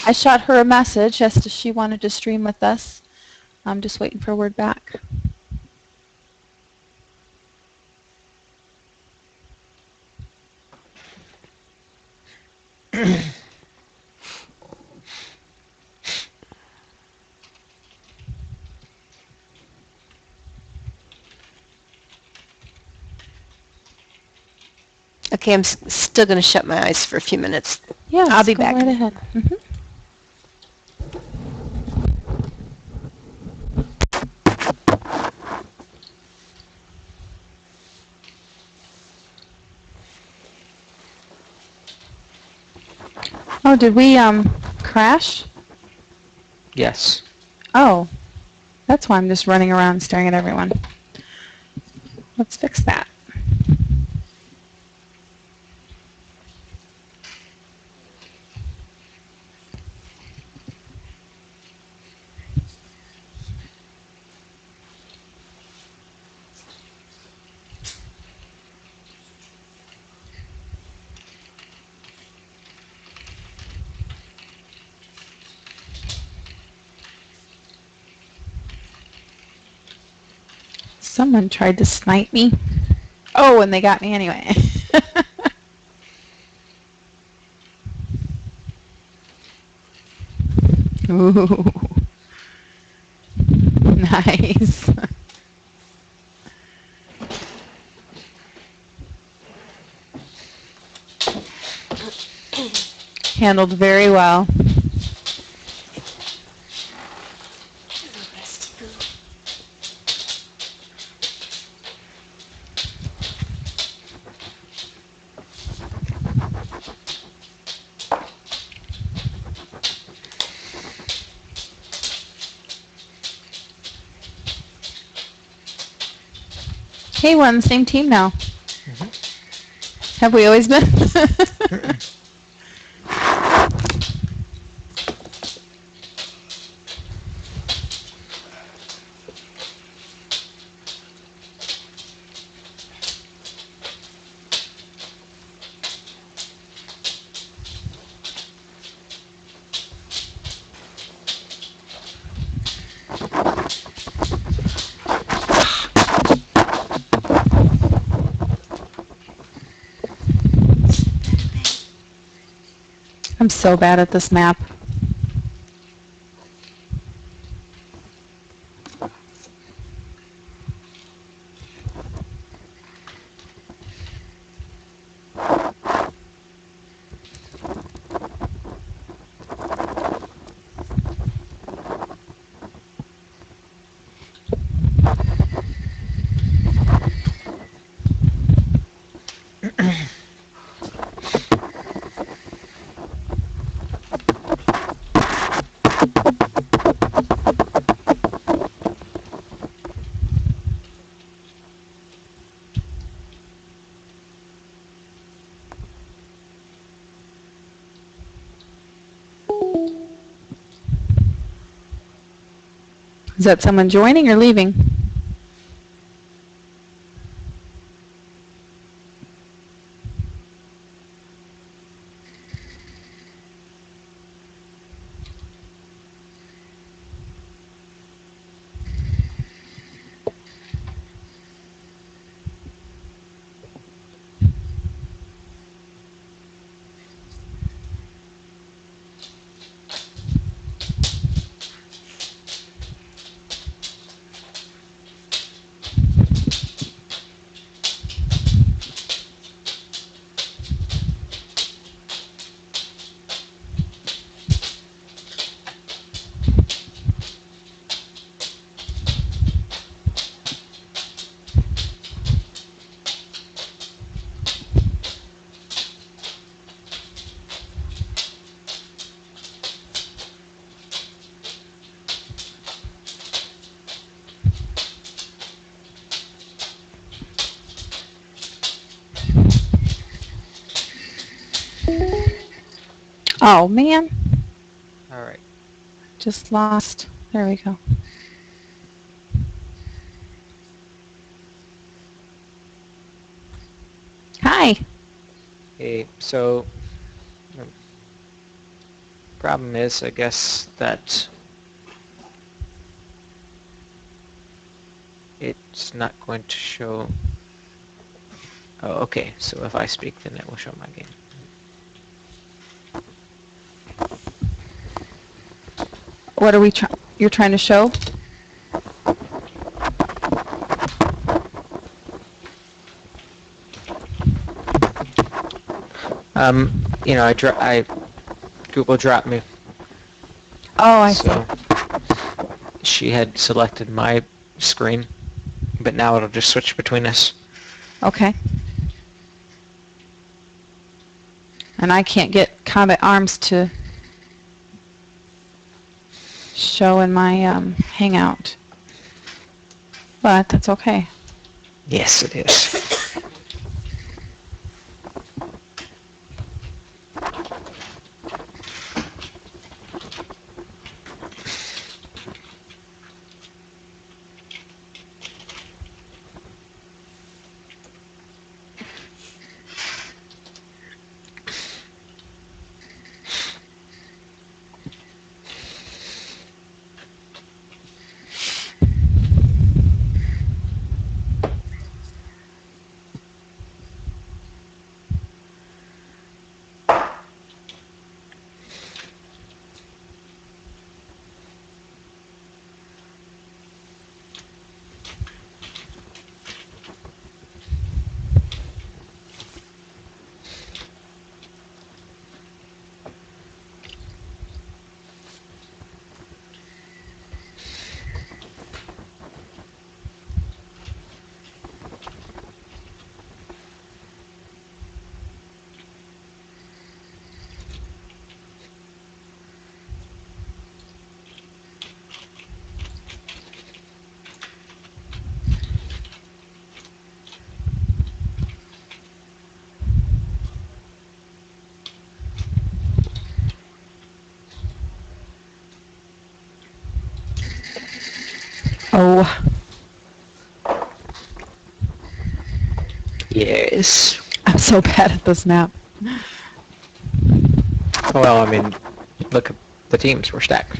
I shot her a message as to she wanted to stream with us. I'm just waiting for a word back. Okay, I'm still going to shut my eyes for a few minutes. Yeah, I'll be go back. right ahead. Mm-hmm. Oh, did we crash? Yes. Oh, that's why I'm just running around staring at everyone. Let's fix that. Someone tried to snipe me. Oh, and they got me anyway. Ooh. Nice. Handled very well. Hey, we're on the same team now. Mm-hmm. Have we always been? I'm so bad at this map. Is that someone joining or leaving? Oh, man. All right. Just lost. There we go. Hi. Okay, so the problem is, I guess, that it's not going to show. Oh, okay. So if I speak, then it will show my game. What are we you're trying to show? I Google dropped me, Oh, I see. so she had selected my screen, but now it'll just switch between us. Okay. And I can't get Combat Arms to show in my Hangout. But that's okay. Yes, it is. Oh, Yes. I'm so bad at this map. Well, I mean, look at the teams we're stacked.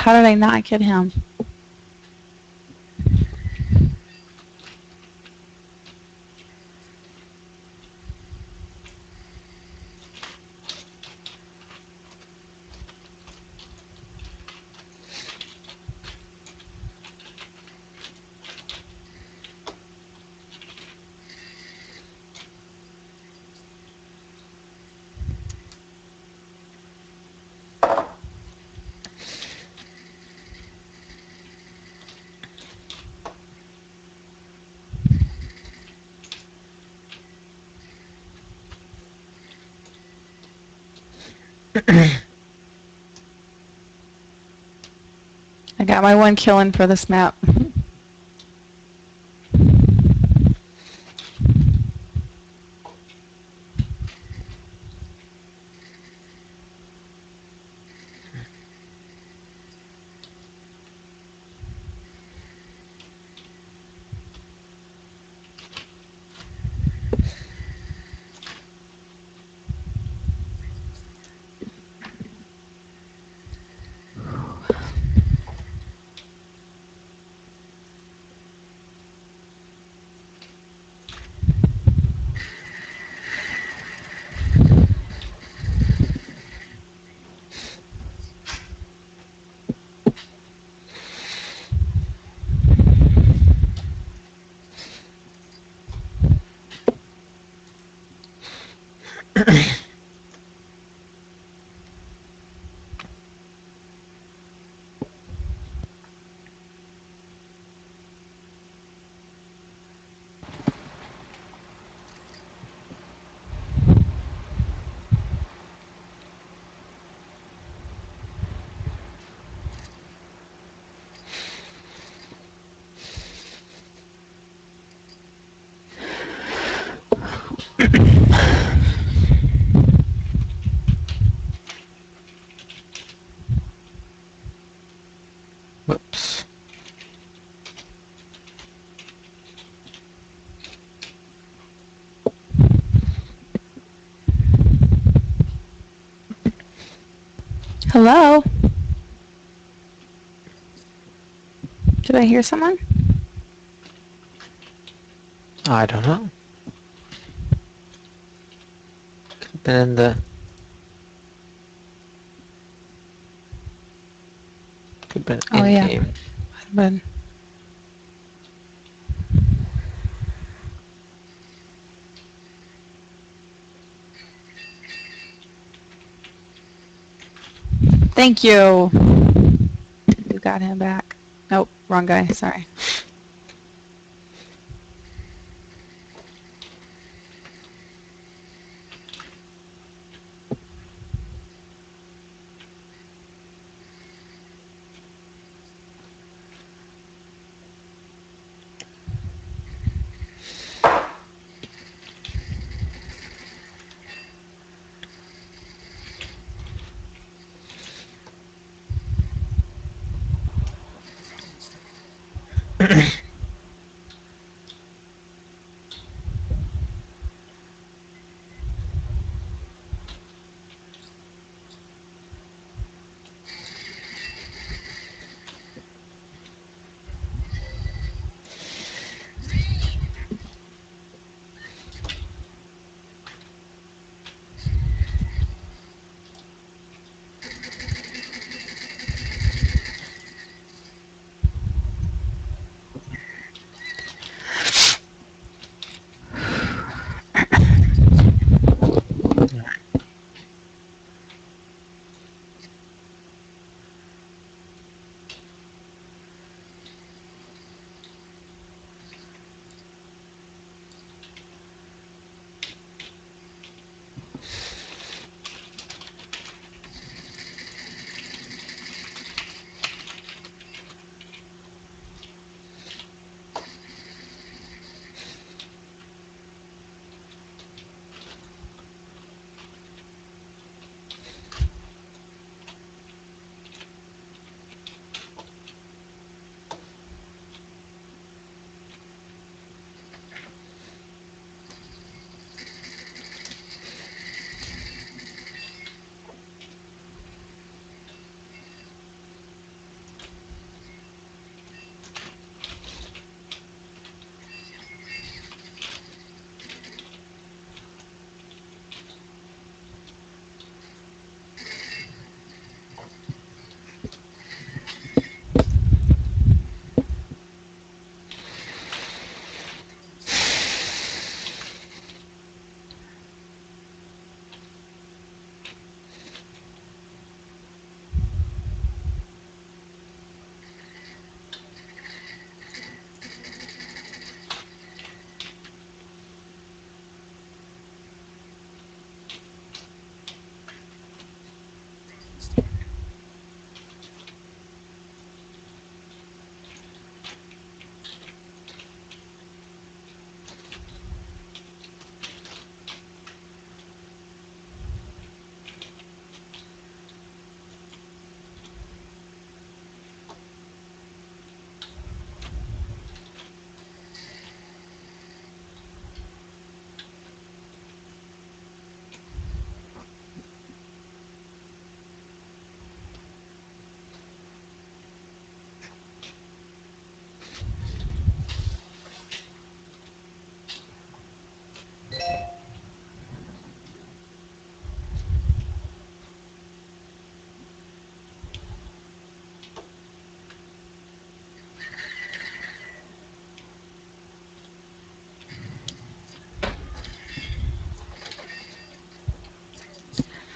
How did I not get him? I got my one kill in for this map. Whoops. Hello? Did I hear someone? I don't know. Been in the could been Oh, in yeah. game. But thank you. You got him back. Nope, wrong guy. Sorry.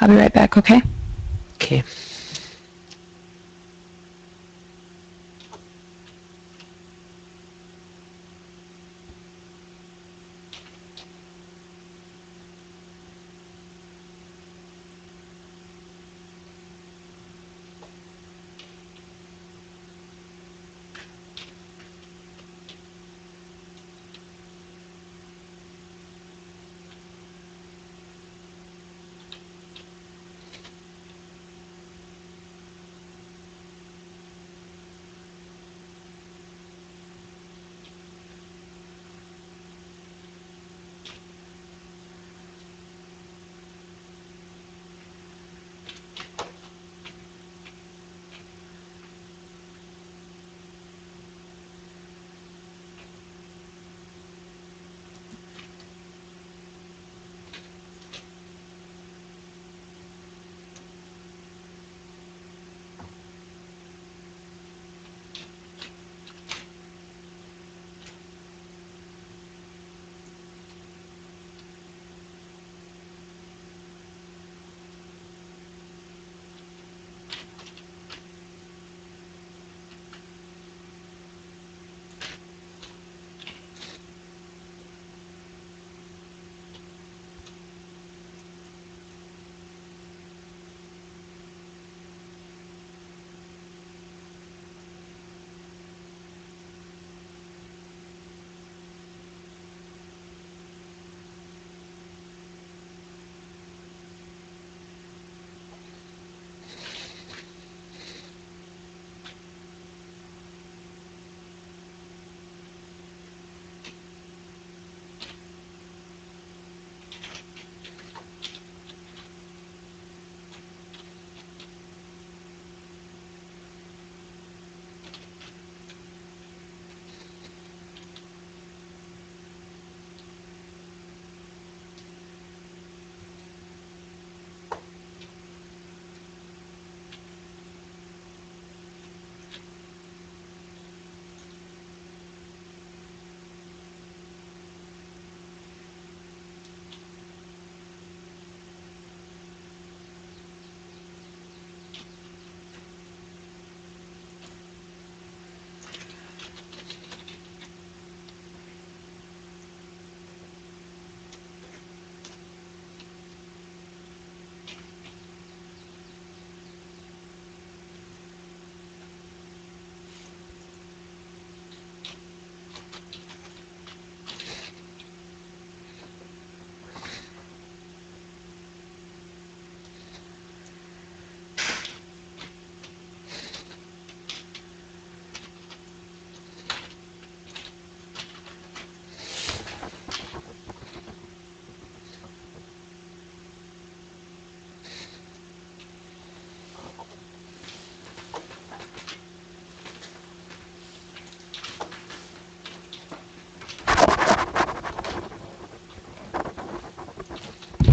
I'll be right back, okay? Okay.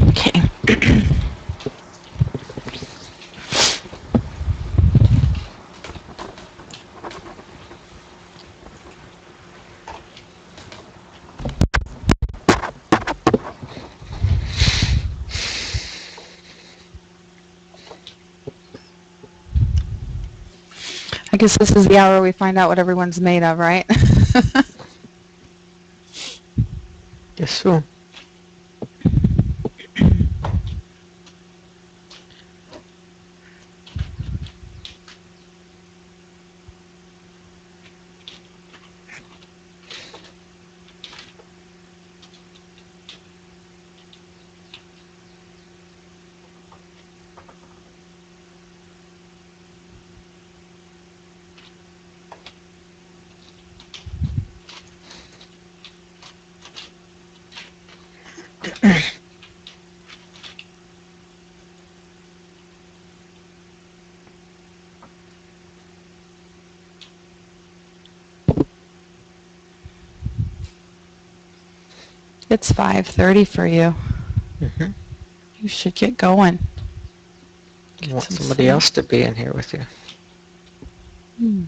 Okay. I guess this is the hour we find out what everyone's made of, right? Yes, so. It's 5:30 for you. Mm-hmm. You should get going. I want some somebody sleep. else to be in here with you. Hmm.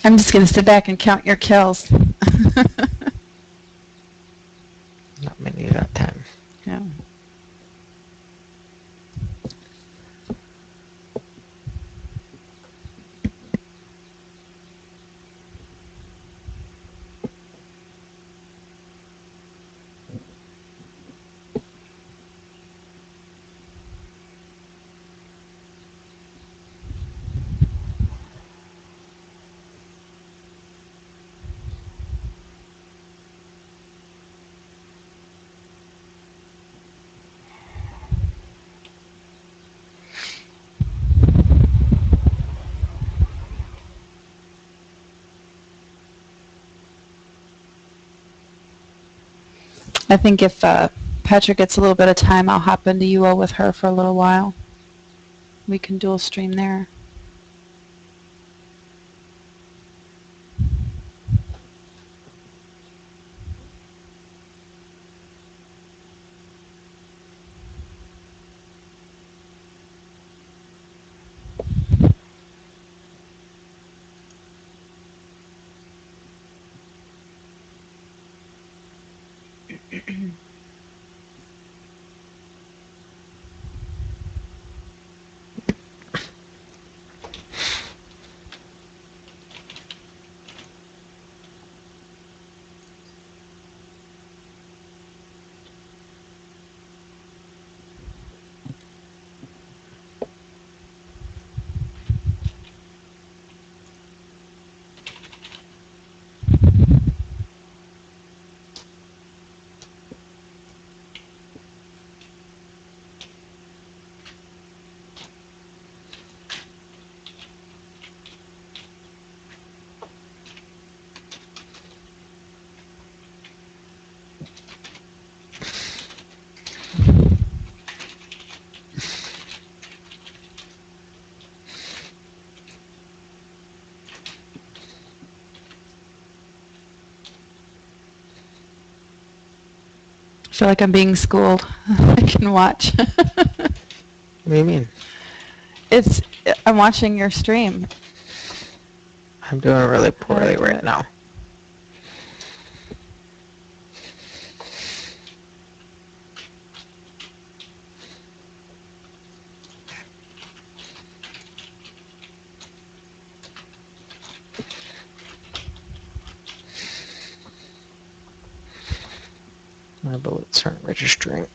I'm just going to sit back and count your kills. Not many that time. Yeah. I think if Patrick gets a little bit of time, I'll hop into UO with her for a little while. We can dual stream there. I feel like I'm being schooled. I can watch. What do you mean? I'm watching your stream. I'm doing really poorly right now. My bullets aren't registering.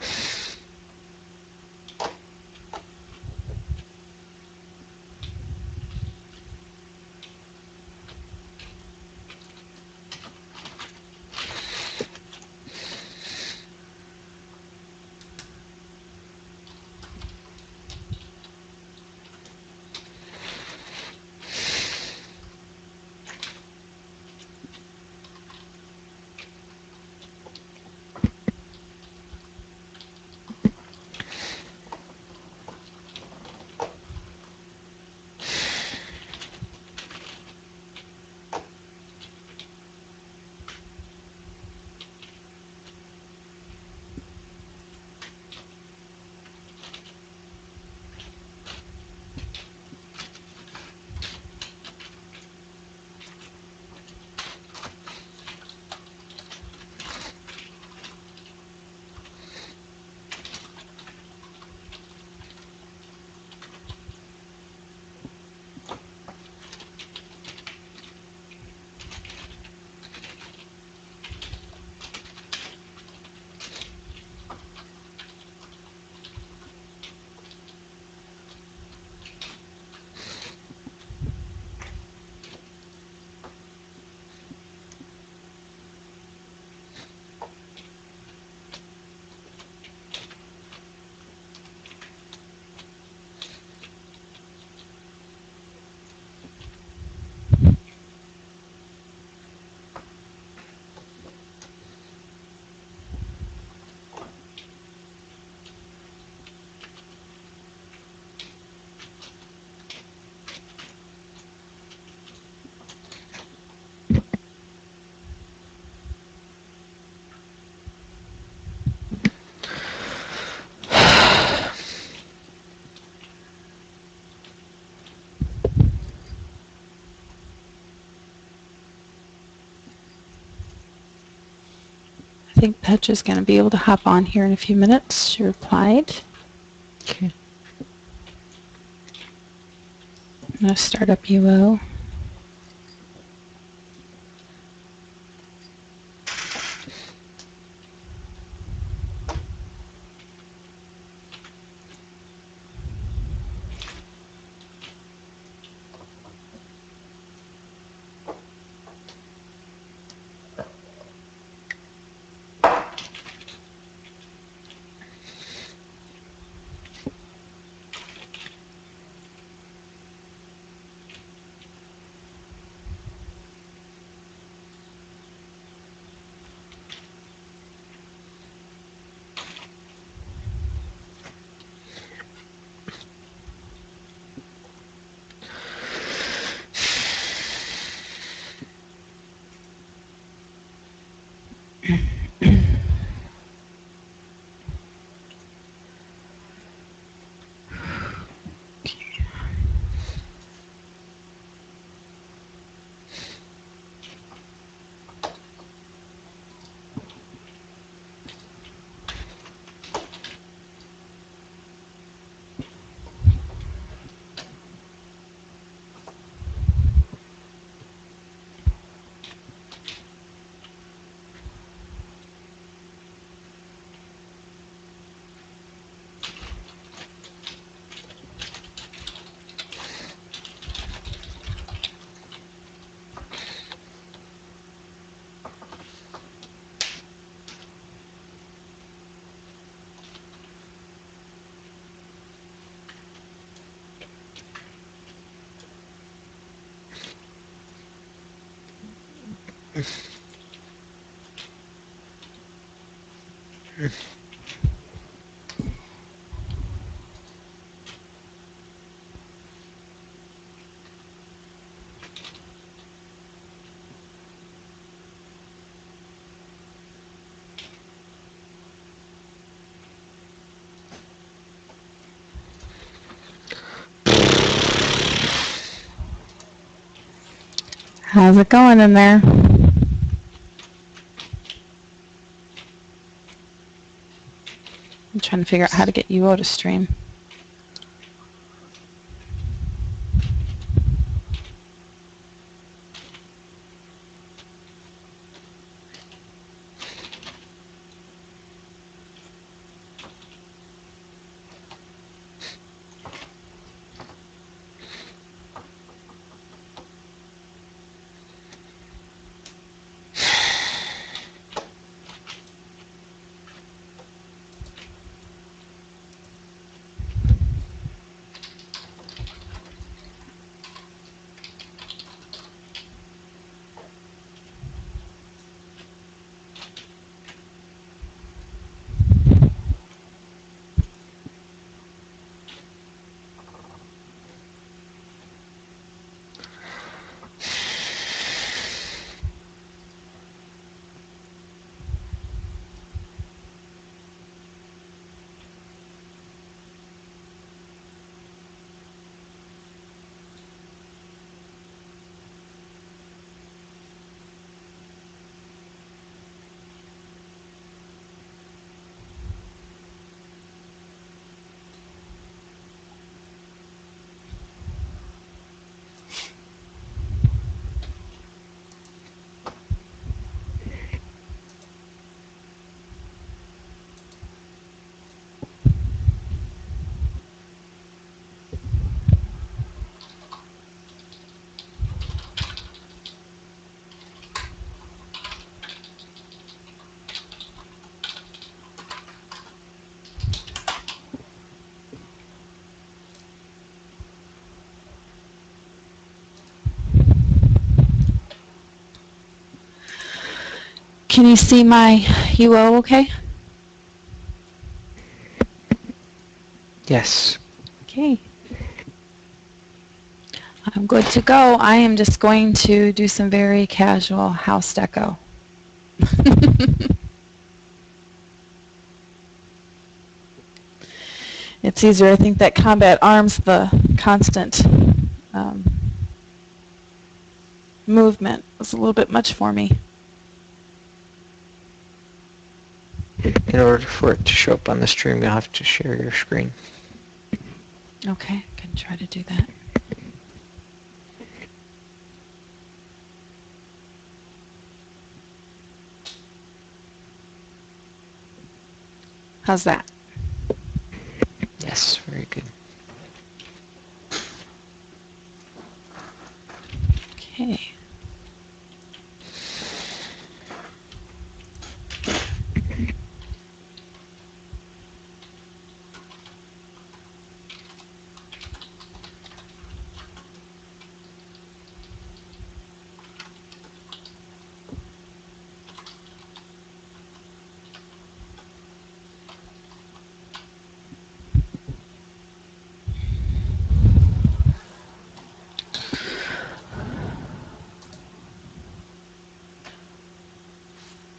I think Petra's going to be able to hop on here in a few minutes. She replied. Okay. I'm going to start up UO. How's it going in there? I'm trying to figure out how to get UO to stream. Can you see my UO okay? Yes. Okay. I'm good to go. I am just going to do some very casual house deco. It's easier. I think that combat arms the constant movement was a little bit much for me. In order for it to show up on the stream, you'll have to share your screen. Okay, can try to do that. How's that? Yes, very good. Okay.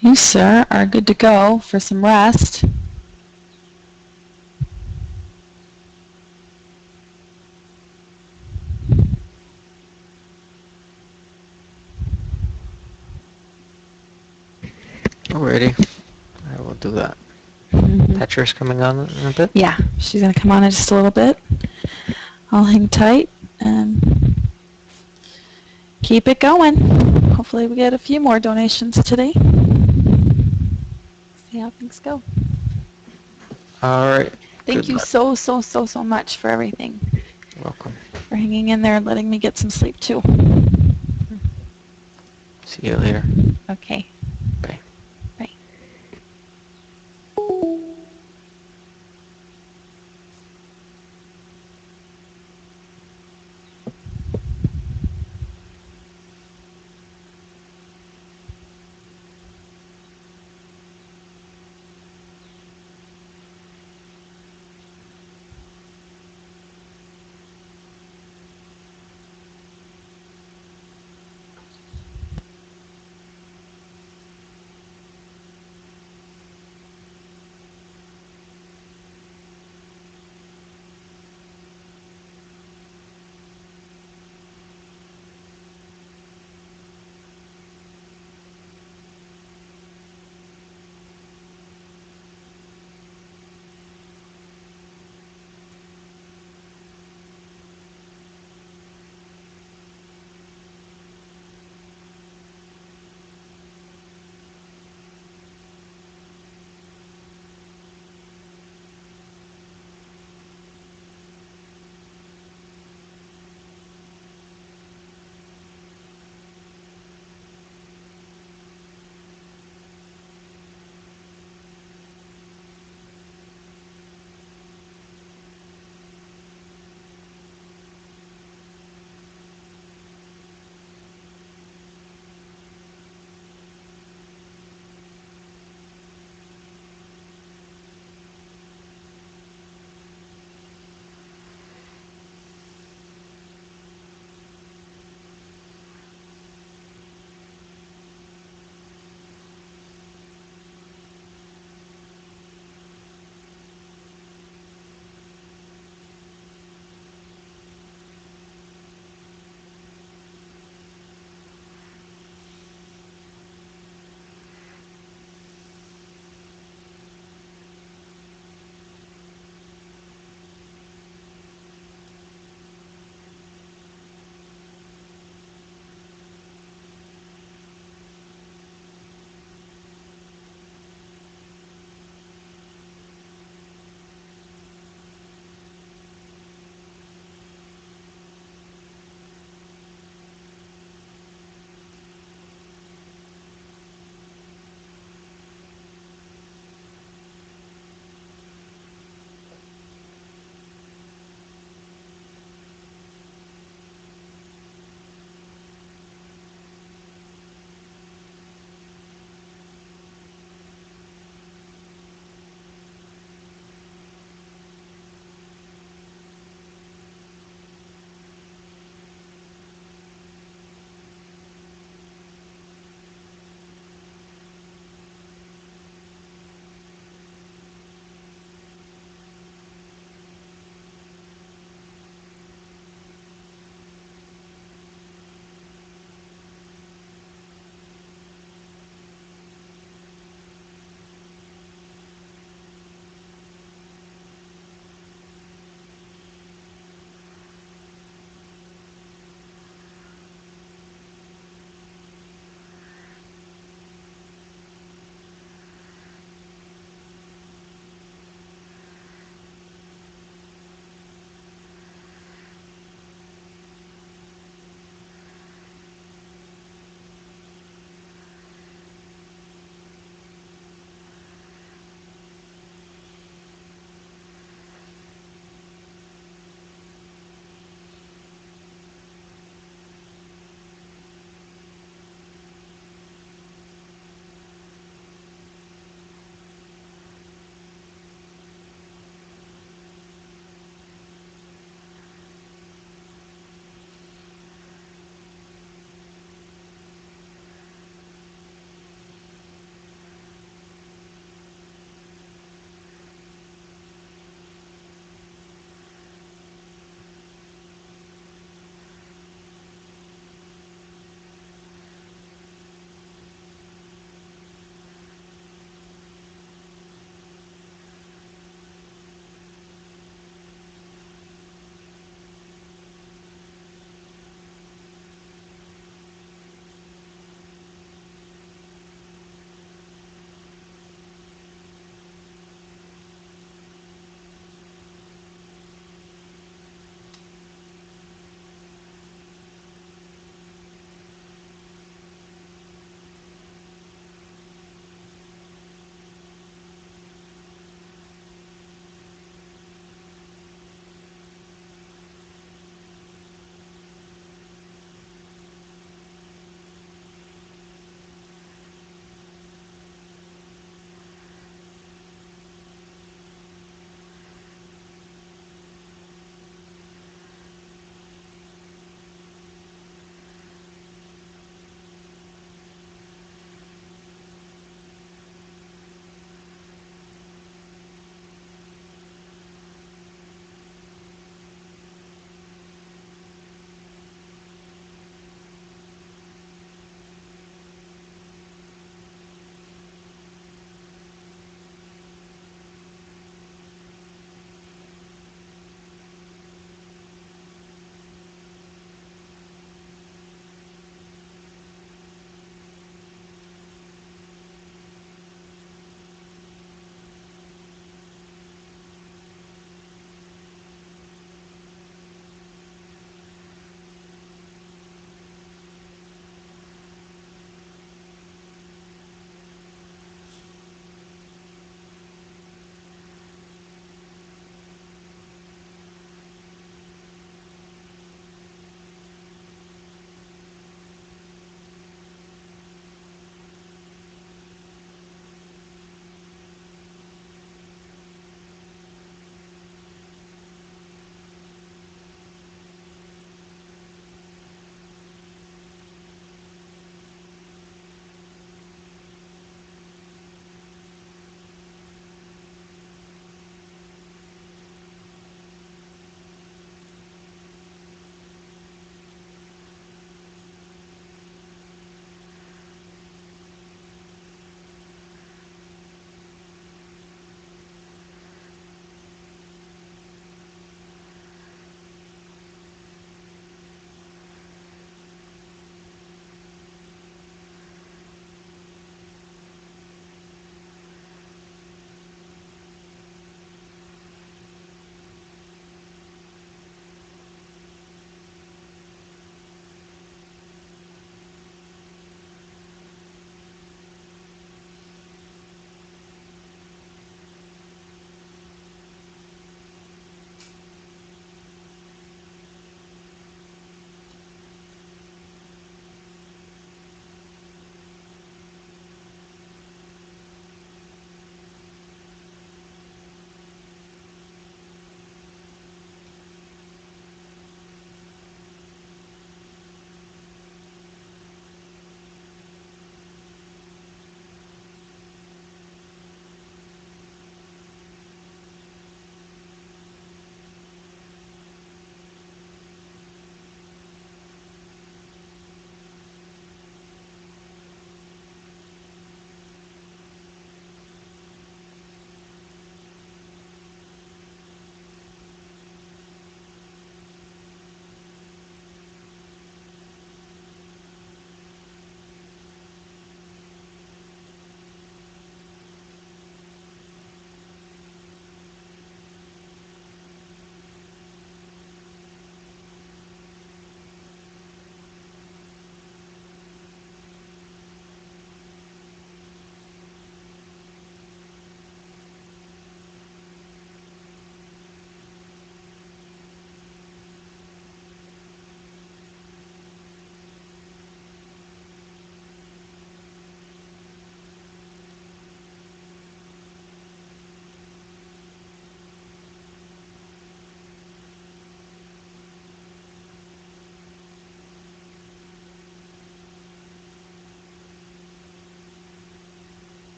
You, sir, are good to go for some rest. Alrighty, I will do that. Mhm. Petra's coming on in a bit. Yeah, she's going to come on in just a little bit. I'll hang tight and keep it going. Hopefully we get a few more donations today. See how things go. Alright, Thank good you luck. so much for everything. You're welcome. For hanging in there and letting me get some sleep too. See you later. Okay. Bye. Bye.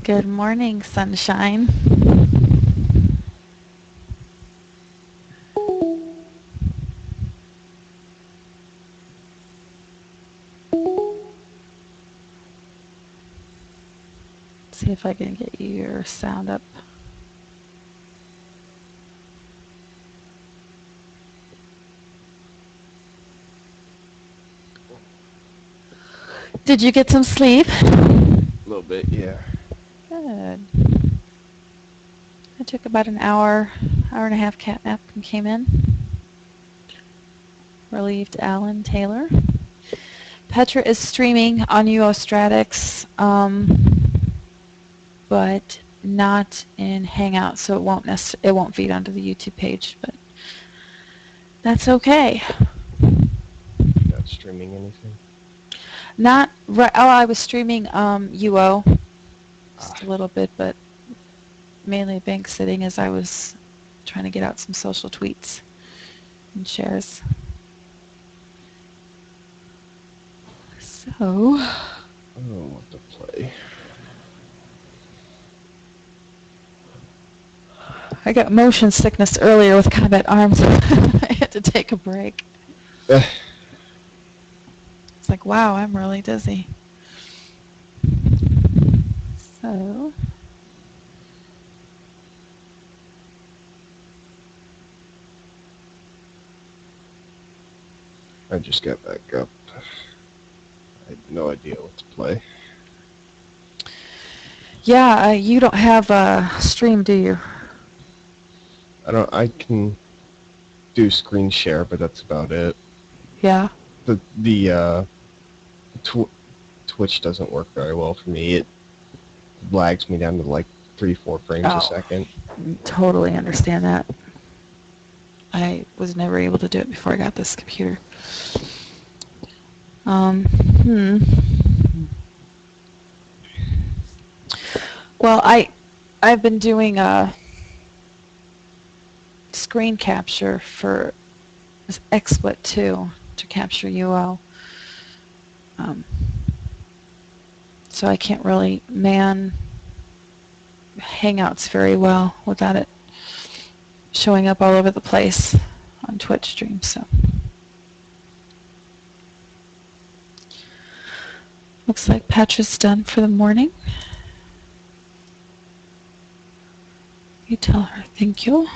Good morning, sunshine. See if I can get your sound up. Did you get some sleep? A little bit, yeah. Good. I took about an hour and a half cat nap and came in. Relieved Alan Taylor. Petra is streaming on UO Stratics, but not in Hangout, so it won't feed onto the YouTube page, but that's okay. Not streaming anything. Not right. Oh, I was streaming UO just a little bit, but mainly bank sitting as I was trying to get out some social tweets and shares. So, I don't know what to play. I got motion sickness earlier with Combat Arms. I had to take a break. It's like, wow, I'm really dizzy. So, I just got back up. I had no idea what to play. yeah, you don't have a stream, do you? I can do screen share, but that's about it. Yeah. The Twitch doesn't work very well for me. It lags me down to like 3-4 frames a second. Totally understand that. I was never able to do it before I got this computer. Well, I've been doing a screen capture for XSplit 2 to capture UO. So I can't really man Hangouts very well without it showing up all over the place on Twitch streams. So looks like Patra's done for the morning. You tell her thank you.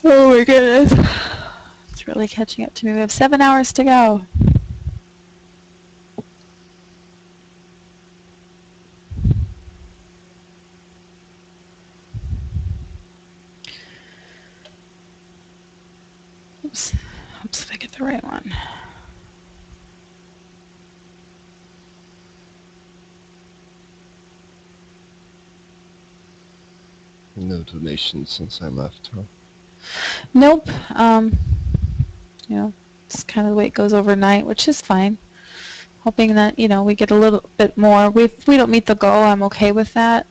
Oh my goodness. It's really catching up to me. We have 7 hours to go. Oops. Oops, if I get the right one. No donations since I left, huh? Nope. It's kind of the way it goes overnight, which is fine. Hoping that, we get a little bit more. If we don't meet the goal, I'm okay with that.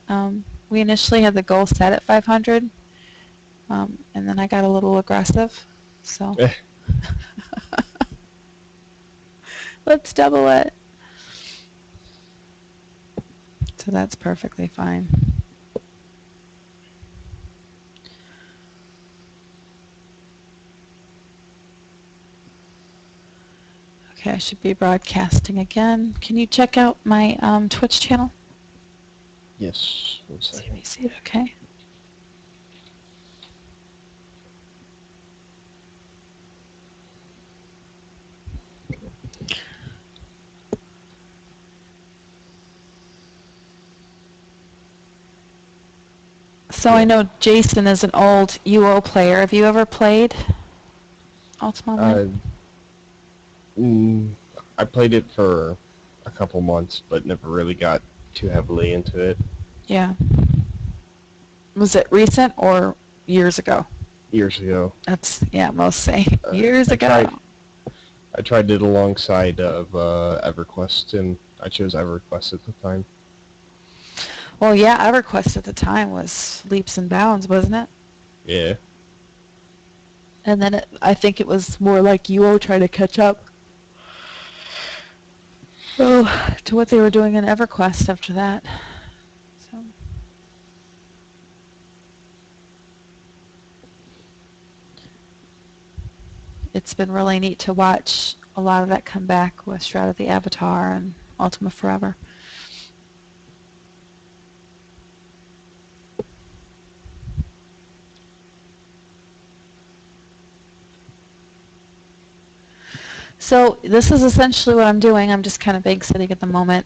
We initially had the goal set at 500, and then I got a little aggressive. So let's double it. So that's perfectly fine. Okay, I should be broadcasting again. Can you check out my Twitch channel? Yes. 1 See if second. you see it okay. So I know Jason is an old UO player. Have you ever played Ultima Online? I played it for a couple months, but never really got too heavily into it. Yeah. Was it recent or years ago? Years ago. That's, most say years ago. I tried it alongside of EverQuest, and I chose EverQuest at the time. Well, yeah, EverQuest at the time was leaps and bounds, wasn't it? Yeah. And then I think it was more like UO trying to catch up. Oh, to what they were doing in EverQuest after that. So. It's been really neat to watch a lot of that come back with Shroud of the Avatar and Ultima Forever. So this is essentially what I'm doing. I'm just kind of babysitting at the moment.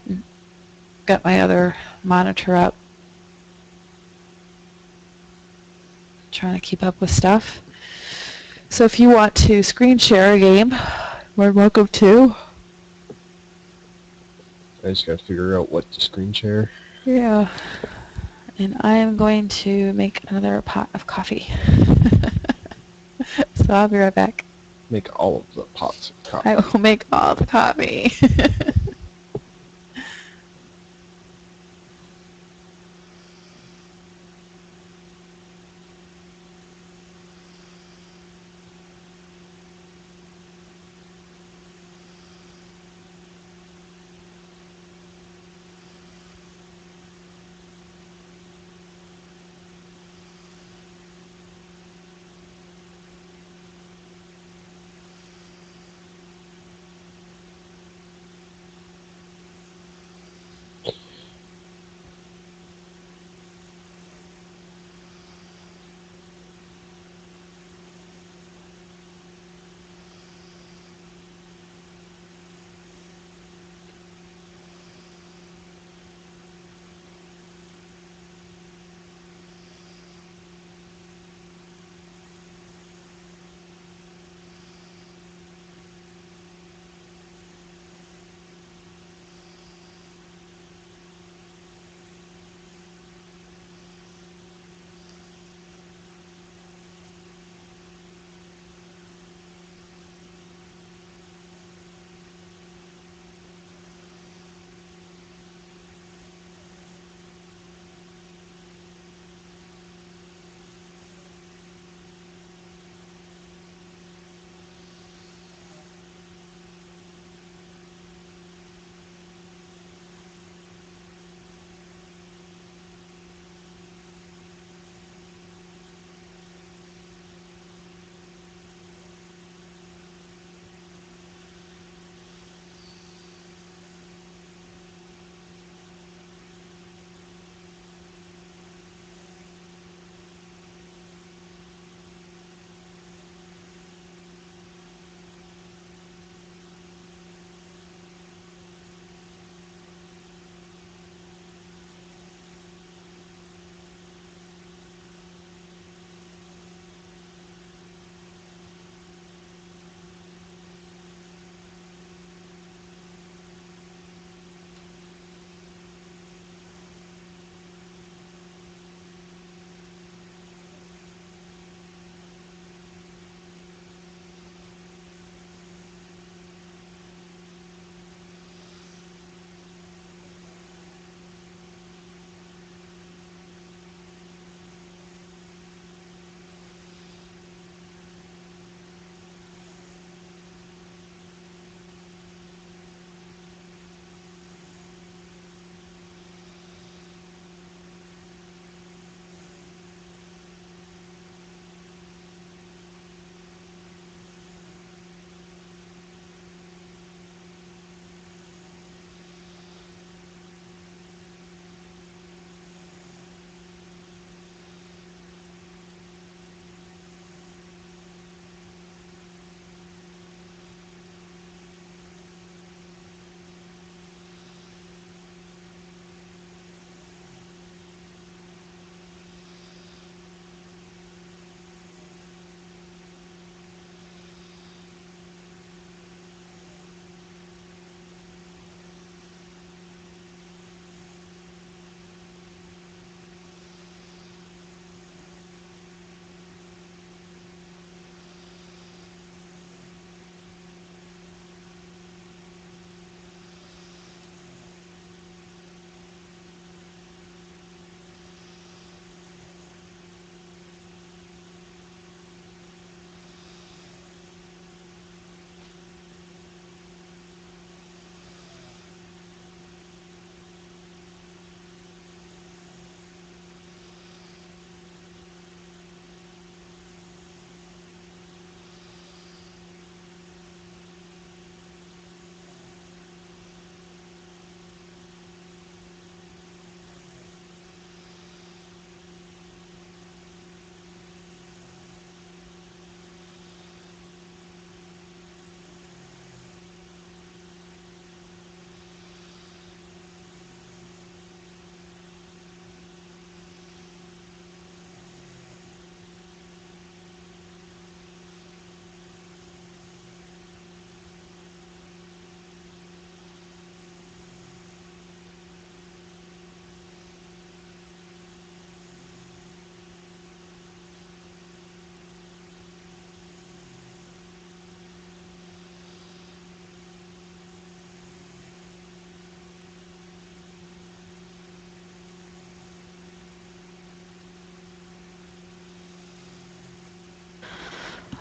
Got my other monitor up. Trying to keep up with stuff. So if you want to screen share a game, you're welcome to. I just got to figure out what to screen share. Yeah. And I am going to make another pot of coffee. So I'll be right back. Make all of the pots of coffee. I will make all the coffee.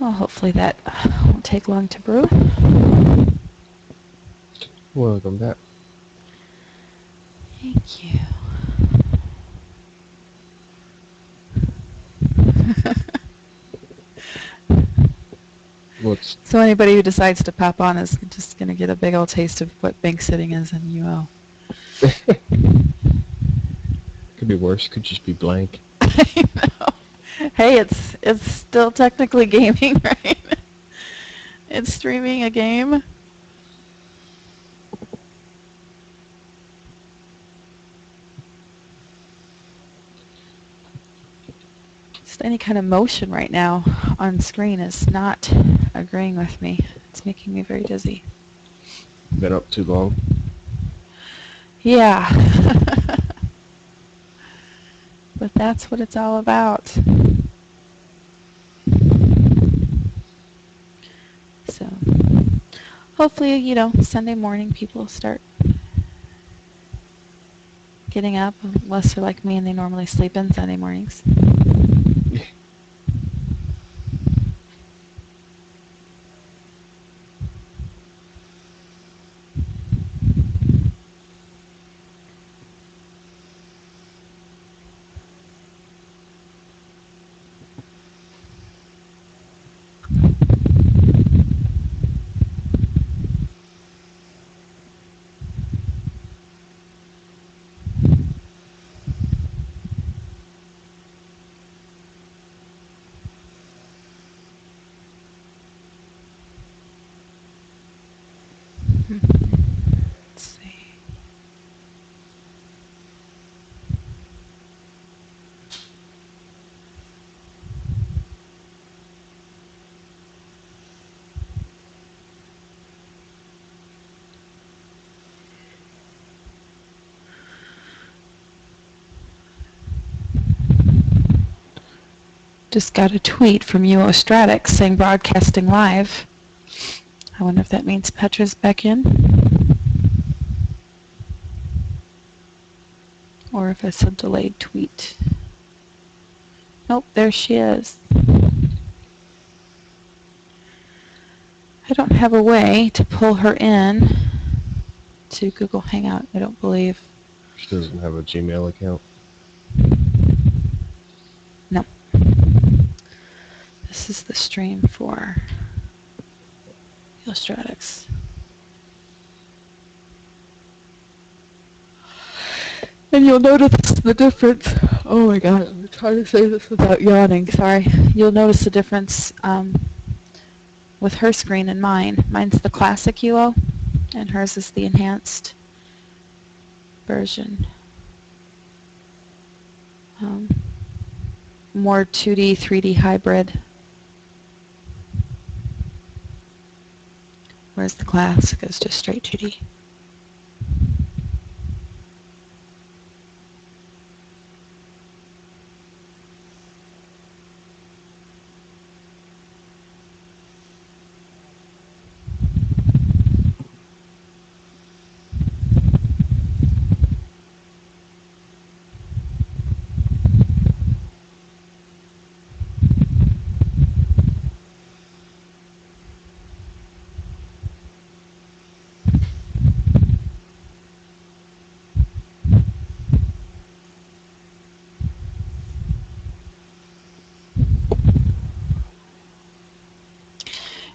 Well, hopefully that won't take long to brew. Welcome back. Thank you. What's So anybody who decides to pop on is just going to get a big old taste of what bank sitting is in UO. could be worse? Could just be blank. I know. Hey, it's still technically gaming, right? It's streaming a game. Just any kind of motion right now on screen is not agreeing with me. It's making me very dizzy. Been up too long. Yeah. But that's what it's all about. So, hopefully, Sunday morning people start getting up, unless they're like me and they normally sleep in Sunday mornings. Let's see. Just got a tweet from UO Stratics saying broadcasting live. I wonder if that means Petra's back in. Or if it's a delayed tweet. Nope, there she is. I don't have a way to pull her in to Google Hangout, I don't believe. She doesn't have a Gmail account. No. This is the stream for Stratics. And you'll notice the difference. Oh my god, I'm trying to say this without yawning, sorry. You'll notice the difference with her screen and mine. Mine's the classic UO, and hers is the enhanced version. More 2D, 3D hybrid. Whereas the classic is just straight 2D.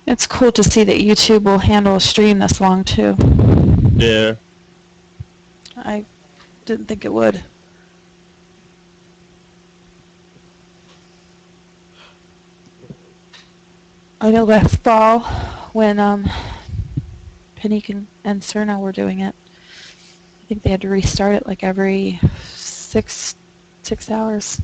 It's cool to see that YouTube will handle a stream this long, too. Yeah. I didn't think it would. I know last fall when Panique and Cerna were doing it, I think they had to restart it like every 6 hours.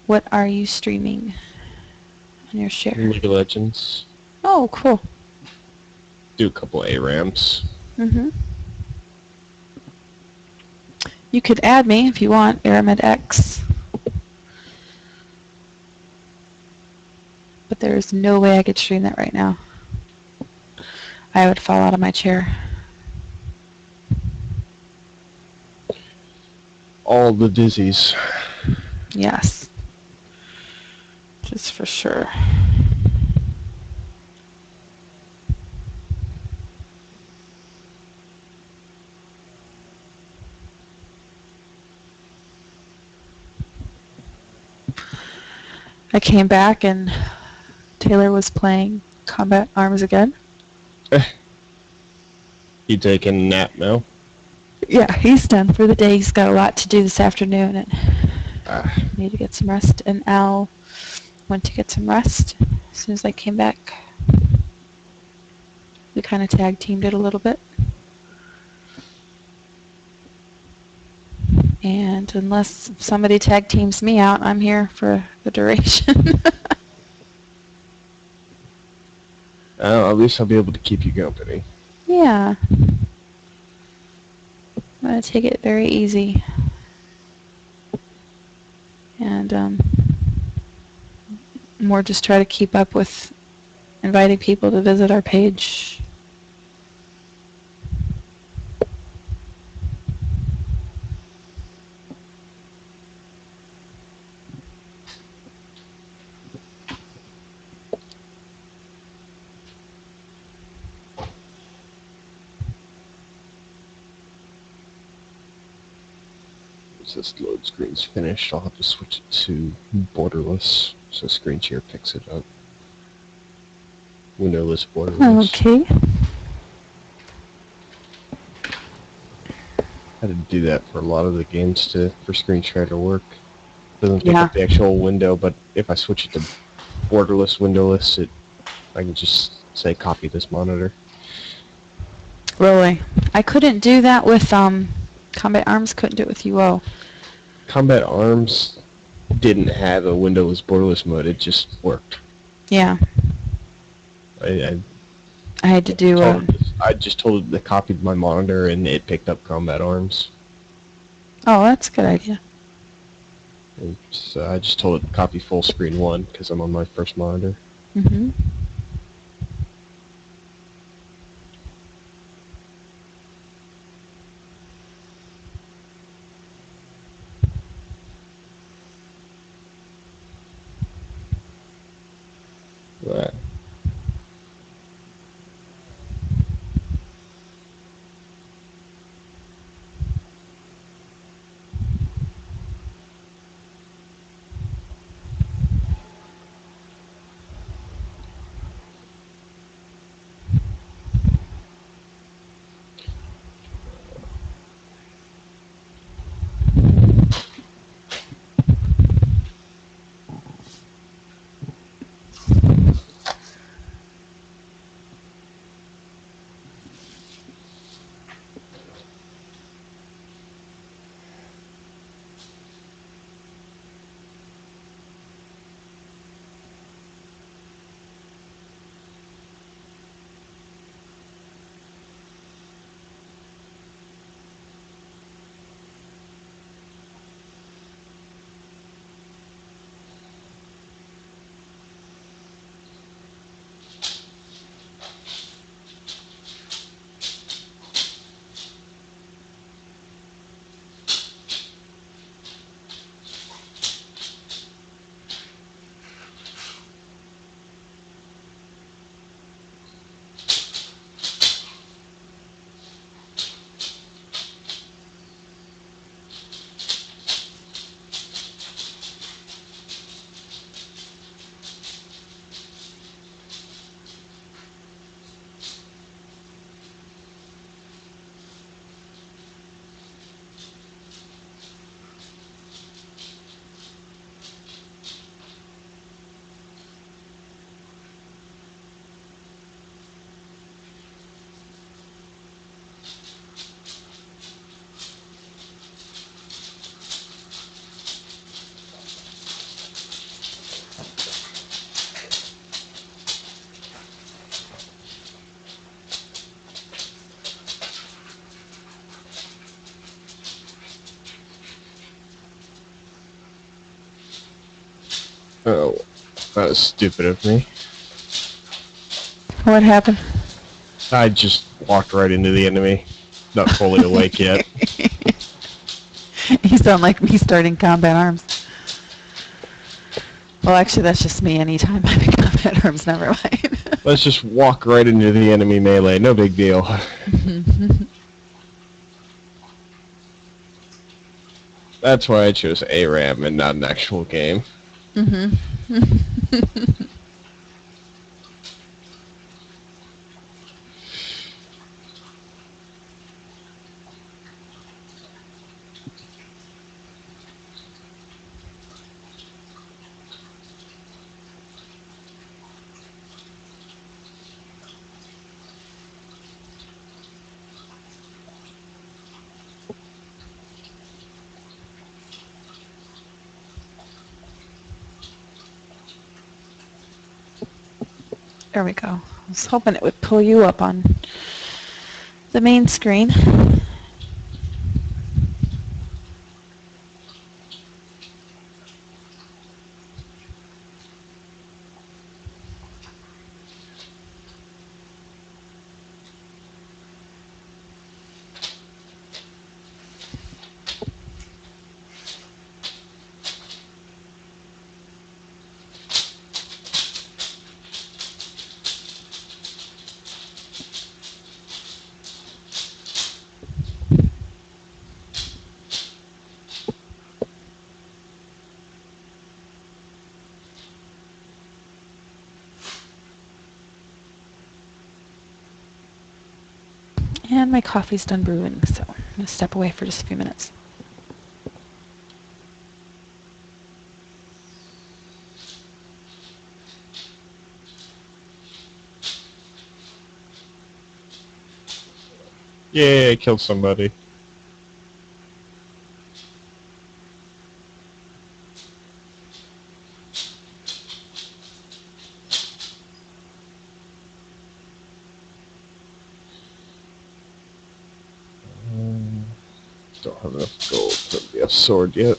What are you streaming on your share? League of Legends. Oh, cool. Do a couple ARAMs. Mm-hmm. You could add me if you want, Aramid X. But there's no way I could stream that right now. I would fall out of my chair. all the dizzies. Yes. Just for sure. I came back and Taylor was playing Combat Arms again. You taking a nap now? Yeah, he's done for the day. He's got a lot to do this afternoon and need to get some rest. And Al went to get some rest as soon as I came back. We kind of tag teamed it a little bit. And unless somebody tag teams me out, I'm here for the duration. At least I'll be able to keep you company. Yeah. I'm going to take it very easy. And more just try to keep up with inviting people to visit our page. Once this load screen's finished, I'll have to switch it to borderless, so screen share picks it up. Windowless borderless. Okay. I had to do that for a lot of the games for screen share to work. Doesn't pick Yeah. up the actual window, but if I switch it to borderless, windowless, I can just say copy this monitor. Really? I couldn't do that with Combat Arms, couldn't do it with UO. Combat Arms didn't have a windowless, borderless mode. It just worked. Yeah. I had to do I just told it to copy my monitor, and it picked up Combat Arms. Oh, that's a good idea. And so I just told it to copy full screen 1 because I'm on my first monitor. Mm-hmm. Right. Oh, that was stupid of me. What happened? I just walked right into the enemy. Not fully awake yet. You sound like me starting combat arms. Well, actually, that's just me anytime I'm in combat arms. Never mind. Let's just walk right into the enemy melee. No big deal. That's why I chose ARAM and not an actual game. There we go. I was hoping it would pull you up on the main screen. And my coffee's done brewing, so I'm going to step away for just a few minutes. Yay, I killed somebody. Don't have enough gold to be a sword yet.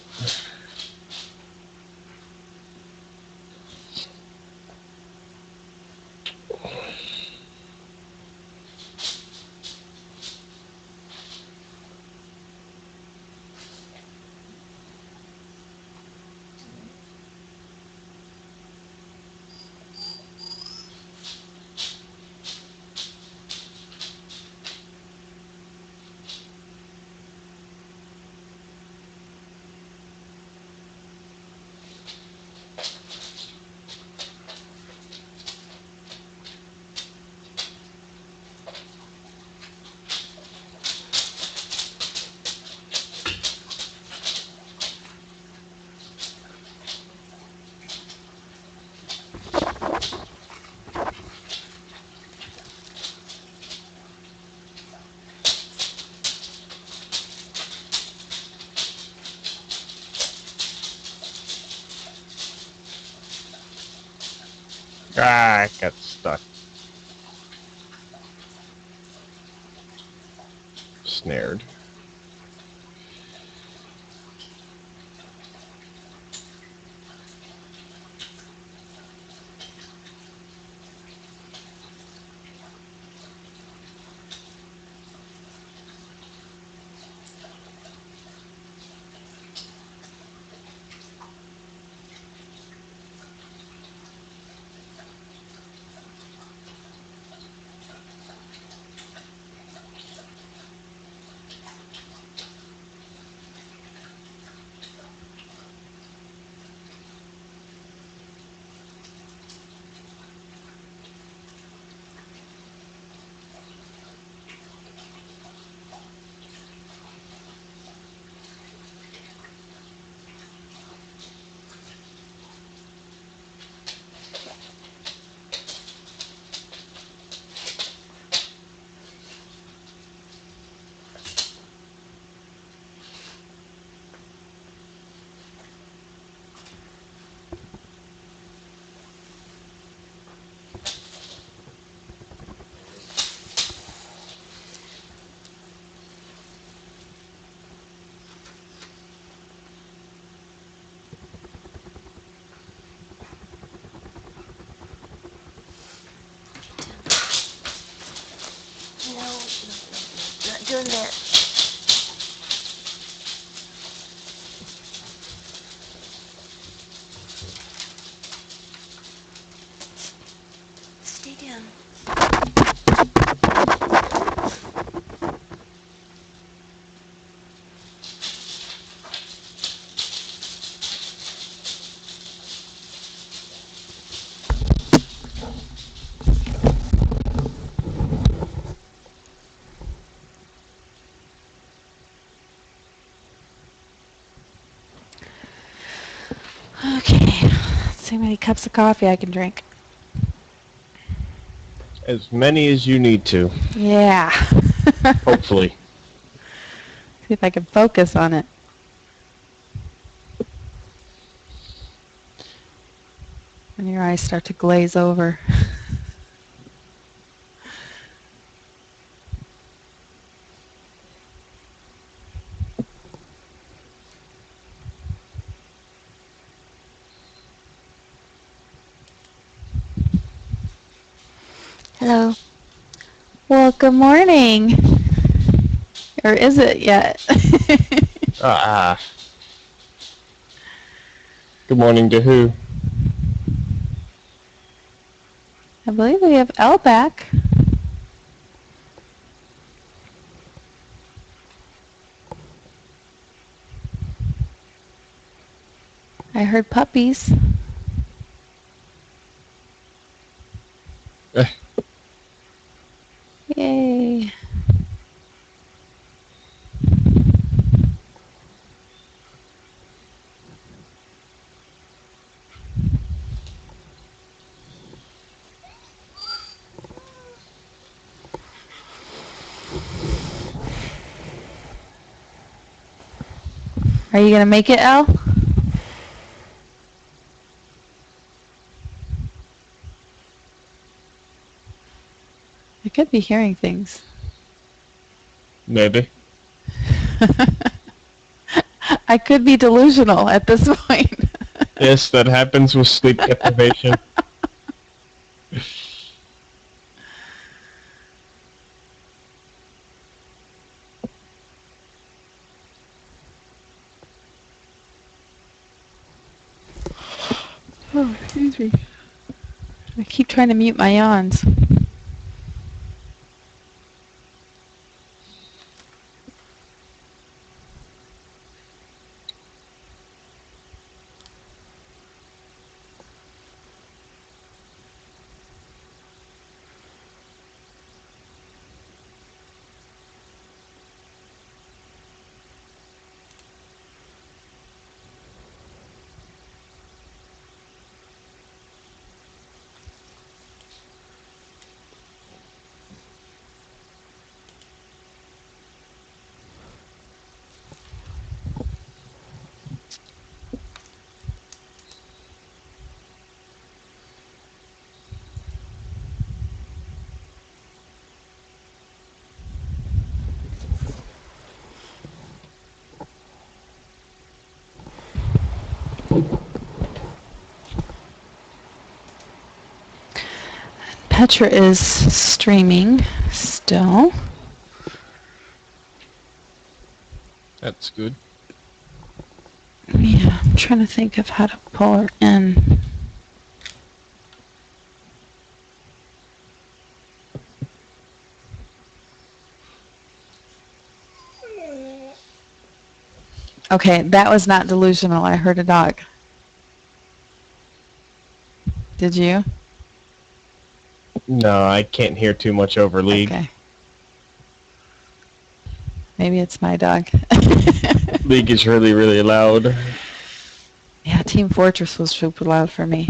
Ah, I got stuck. Snared. No, not doing that. Okay. Let's see how many cups of coffee I can drink. As many as you need to, Yeah. hopefully. See if I can focus on it. When your eyes start to glaze over. Hello. Well, good morning. Or is it yet? Ah. Good morning to who? I believe we have Elle back. I heard puppies. Eh, Yay. Are you going to make it, Elle? I could be hearing things. maybe. I could be delusional at this point. Yes, that happens with sleep deprivation. Oh, excuse me. I keep trying to mute my yawns. Petra is streaming still. That's good. Yeah, I'm trying to think of how to pull her in. Okay, that was not delusional. I heard a dog. Did you? No, I can't hear too much over League. Okay. Maybe it's my dog. League is really, really loud. Yeah, Team Fortress was super loud for me.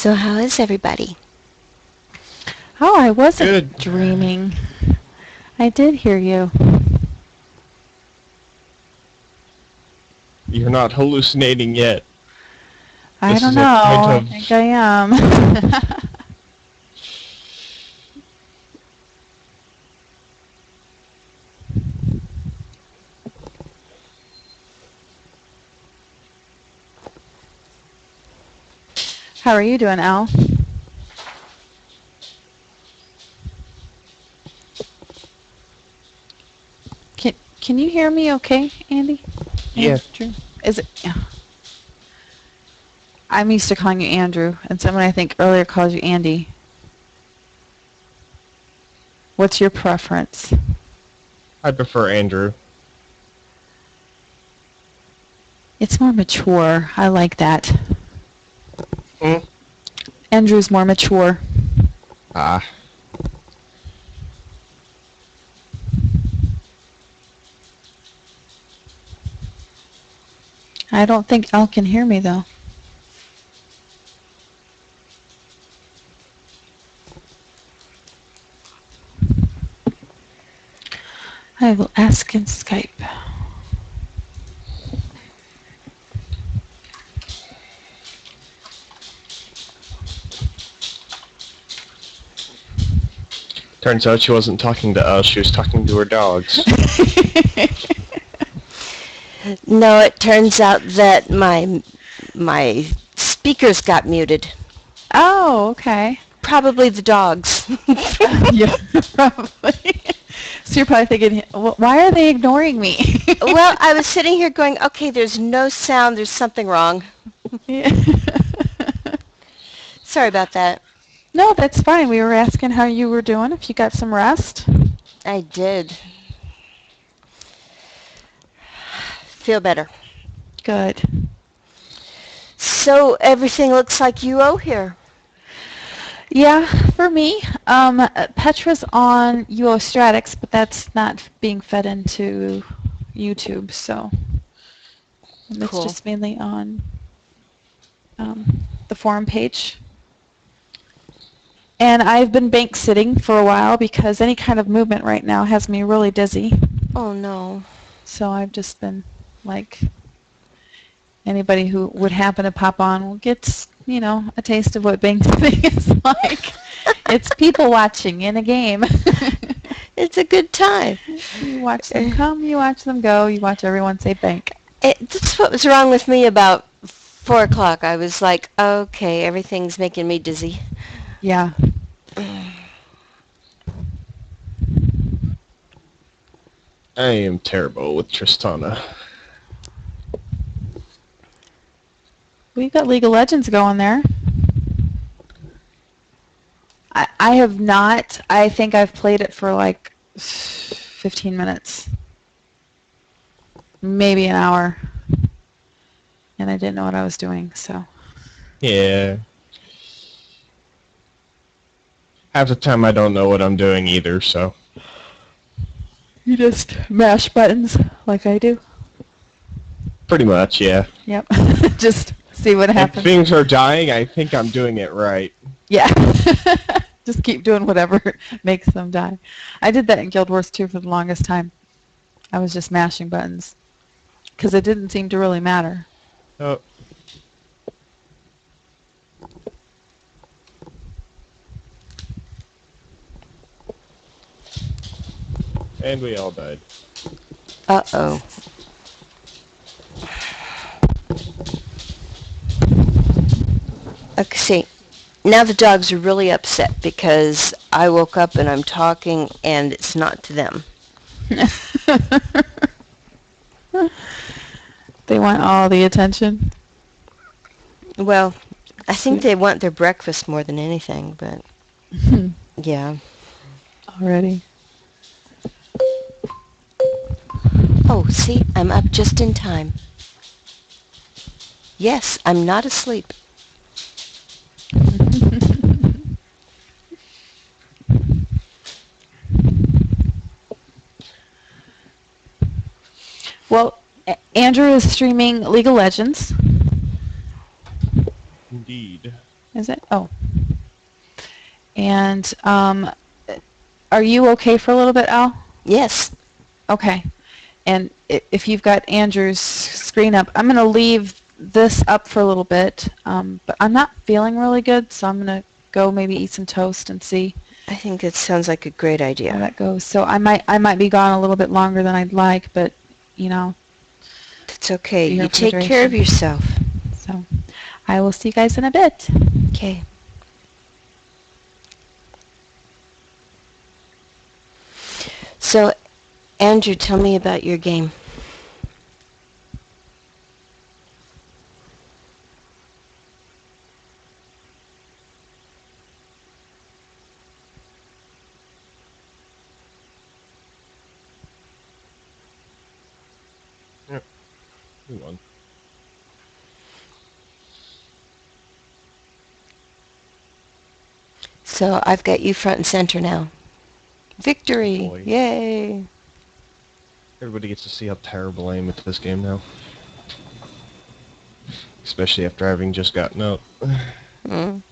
So how is everybody? Oh, I wasn't Good. dreaming. I did hear you. You're not hallucinating yet. I This don't is know. a kind I of- think I am. How are you doing, Al? Can you hear me okay, Andy? Yeah. Andrew? Is it? Yeah. I'm used to calling you Andrew, and someone I think earlier called you Andy. What's your preference? I prefer Andrew. It's more mature. I like that. Hmm? Andrew's more mature. Ah. I don't think Al can hear me, though. I will ask in Skype. Turns out she wasn't talking to us, she was talking to her dogs. No, it turns out that my speakers got muted. Oh, okay. Probably the dogs. Yeah, probably. So you're probably thinking, why are they ignoring me? Well, I was sitting here going, okay, there's no sound, there's something wrong. Yeah. Sorry about that. No, that's fine. We were asking how you were doing, if you got some rest. I did. Feel better. Good. So everything looks like UO here. Yeah, for me, Petra's on UO Stratics, but that's not being fed into YouTube, so it's Cool. just mainly on the forum page. And I've been bank sitting for a while because any kind of movement right now has me really dizzy. Oh no. So I've just been like, anybody who would happen to pop on will get, a taste of what bank sitting is like. It's people watching in a game. It's a good time. You watch them come, you watch them go, you watch everyone say bank. That's what was wrong with me about 4 o'clock. I was like, okay, everything's making me dizzy. Yeah. I am terrible with Tristana. We've got League of Legends going there. I have not. I think I've played it for like 15 minutes. Maybe an hour. And I didn't know what I was doing, so. Yeah. Half the time I don't know what I'm doing either, so. You just mash buttons like I do? Pretty much, yeah. Yep. Just see what If happens. things are dying, I think I'm doing it right. Yeah. Just keep doing whatever makes them die. I did that in Guild Wars 2 for the longest time. I was just mashing buttons. Because it didn't seem to really matter. Oh. And we all died. Uh-oh. Okay, see, now the dogs are really upset because I woke up and I'm talking and it's not to them. They want all the attention. Well, I think they want their breakfast more than anything, but yeah. Already. Oh, see, I'm up just in time. Yes, I'm not asleep. Well, Andrew is streaming League of Legends. Indeed. is it? Oh. And are you okay for a little bit, Al? Yes. Okay. And if you've got Andrew's screen up, I'm going to leave this up for a little bit, but I'm not feeling really good, so I'm going to go maybe eat some toast and see I think it sounds like a great how idea. that goes. So I might be gone a little bit longer than I'd like, but you know, It's okay. be here You for the take care of duration. yourself. So I will see you guys in a bit. Okay. So, Andrew, tell me about your game. Yep. Move on. So I've got you front and center now. Victory! Boy. Yay! Everybody gets to see how terrible I am at this game now. Especially after having just gotten out. Mm.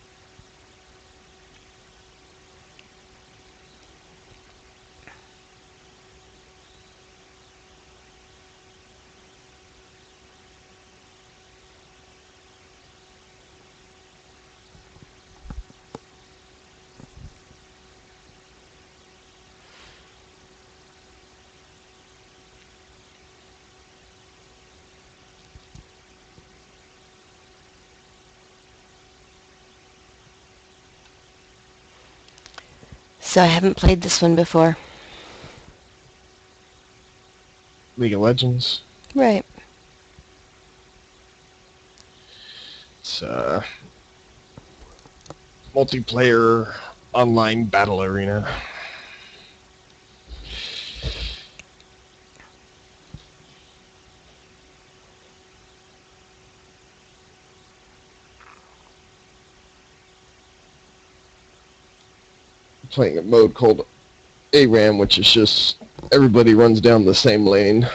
So I haven't played this one before. League of Legends. Right. It's multiplayer online battle arena. Playing a mode called ARAM, which is just everybody runs down the same lane.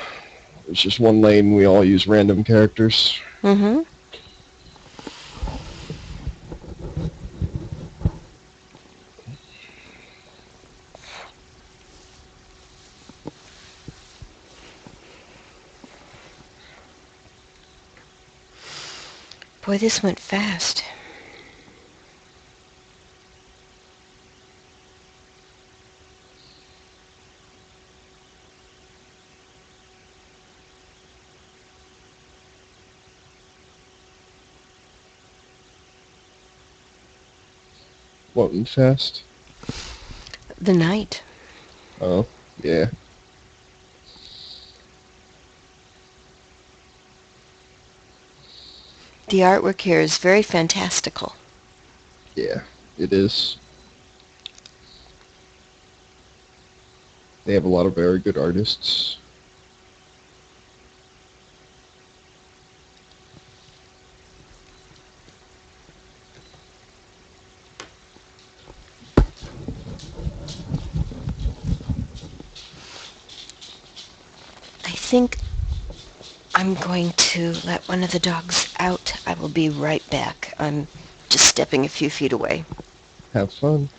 It's just one lane. We all use random characters. Mm-hmm. Boy, this went fast. What, and fast? The night. Oh, yeah. The artwork here is very fantastical. Yeah, it is. They have a lot of very good artists. I think I'm going to let one of the dogs out. I will be right back. I'm just stepping a few feet away. Have fun.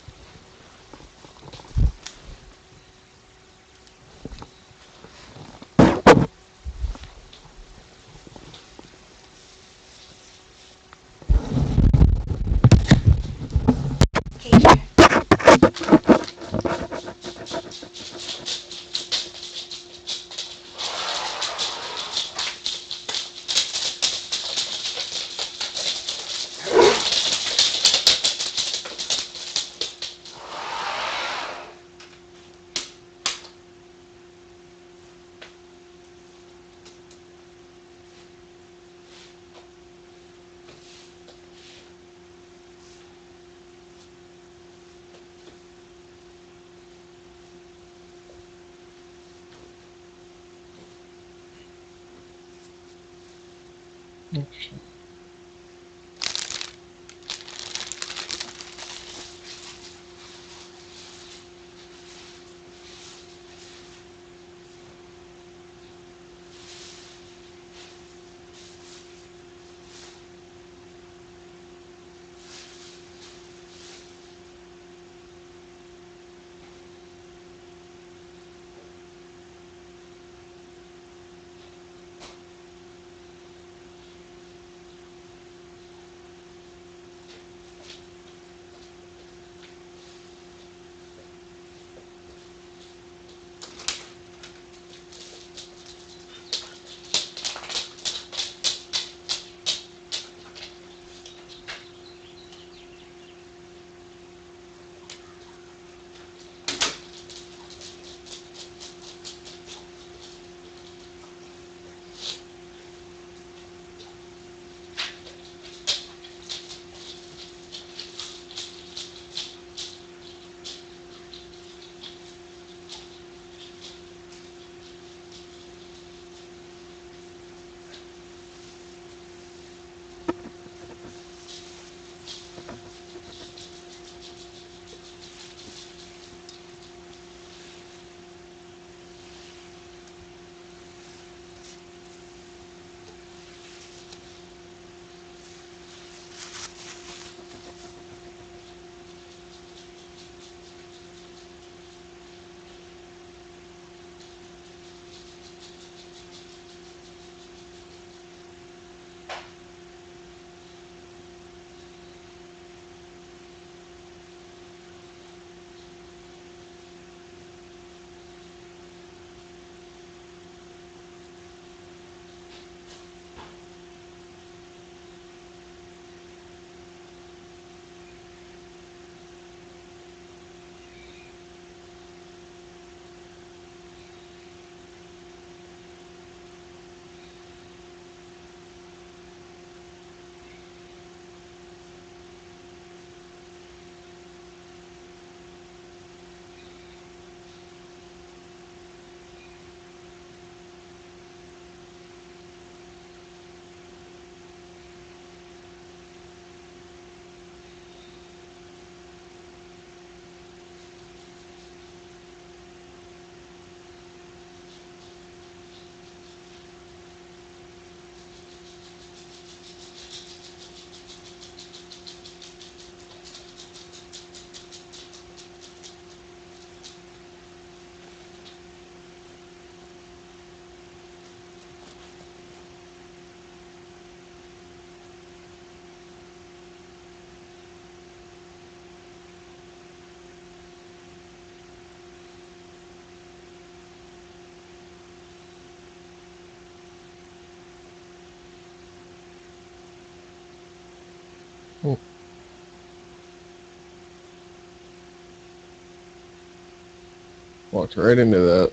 Walked right into that.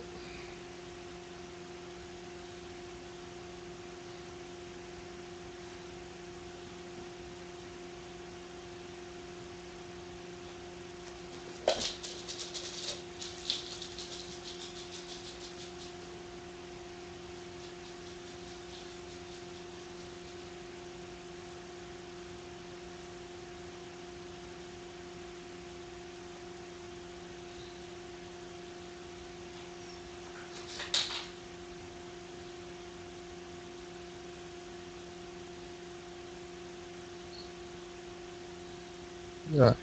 Yeah.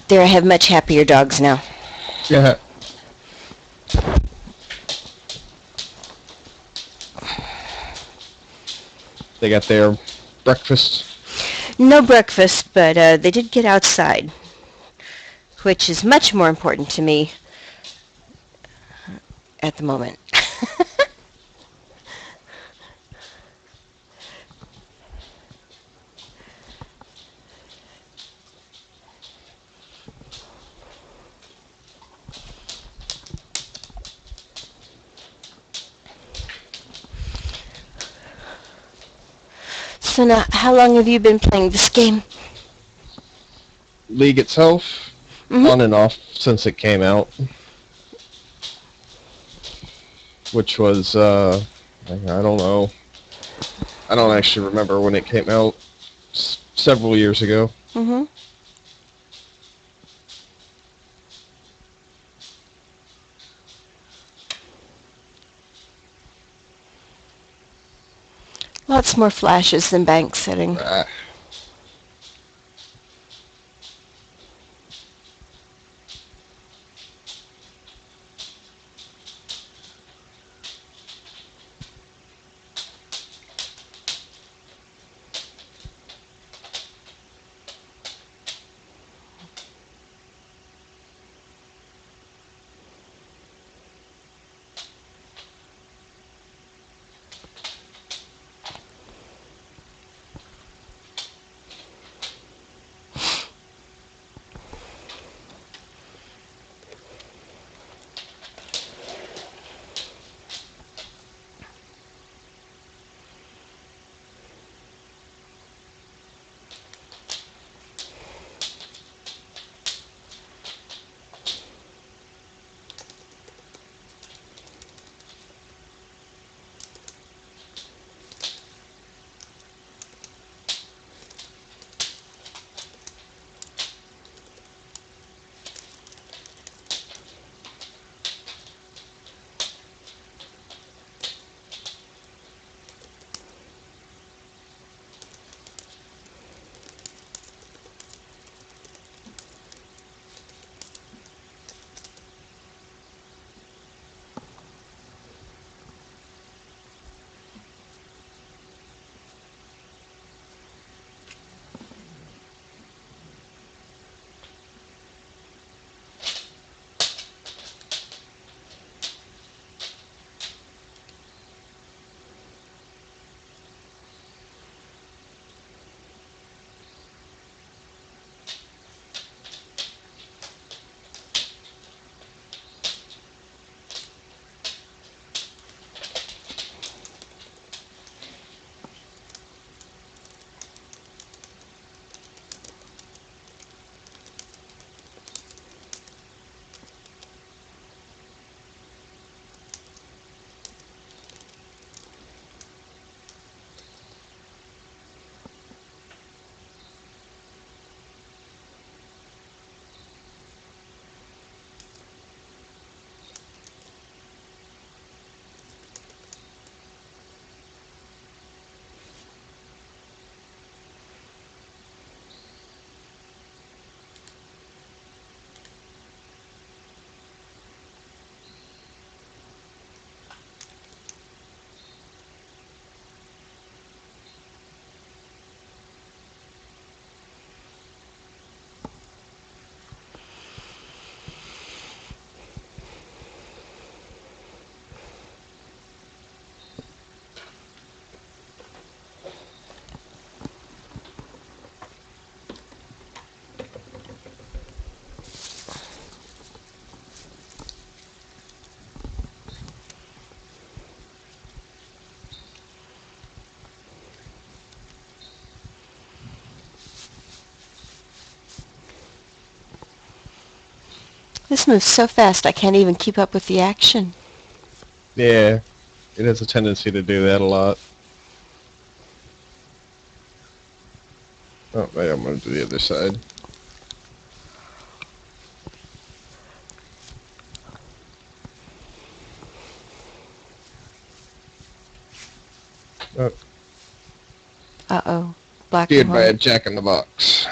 There, I have much happier dogs now. Yeah. They got their breakfast. No breakfast, but they did get outside, which is much more important to me at the moment. So now, how long have you been playing this game? League itself, on and off since it came out, which was I don't know. I don't actually remember when it came out. Several years ago. Mm-hmm. Lots more flashes than bank setting. This moves so fast I can't even keep up with the action. Yeah, it has a tendency to do that a lot. Oh, wait, I'm going to do the other side. Oh, Uh-oh. Black and scared by a white. jack-in-the-box.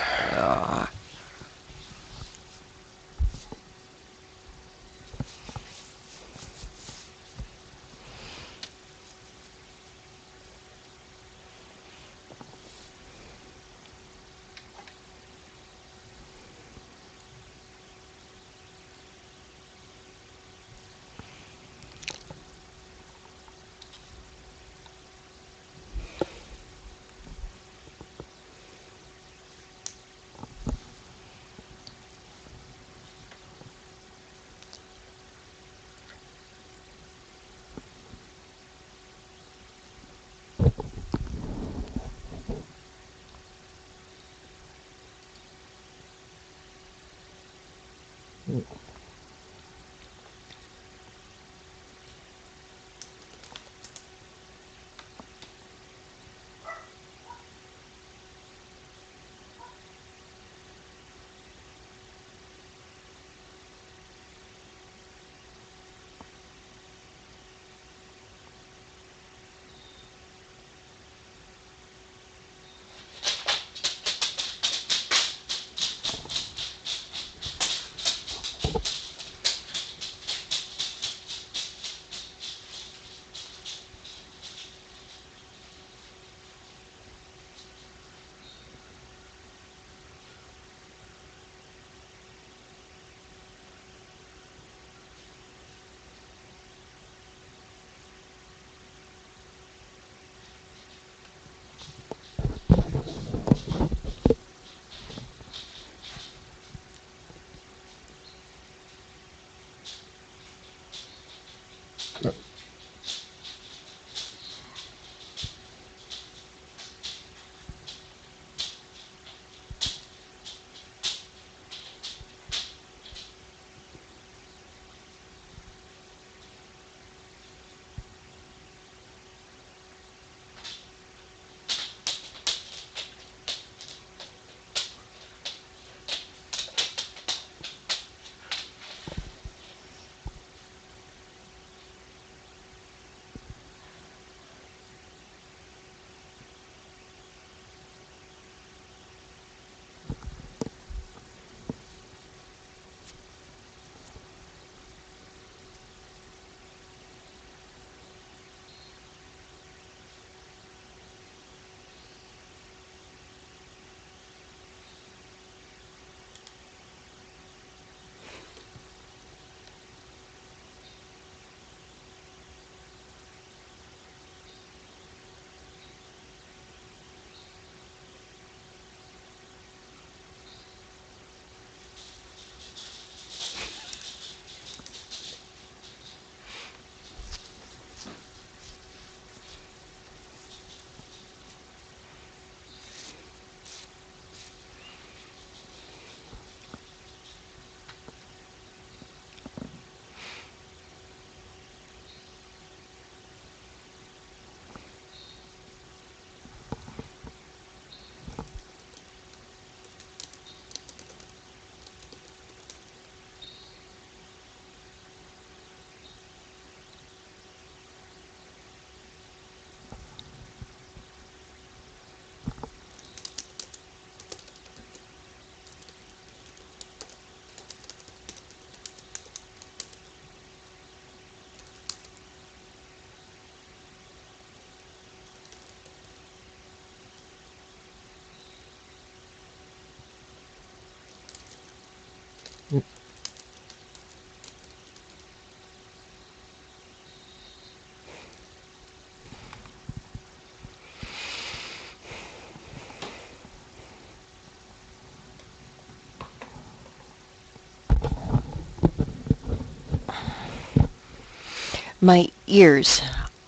My ears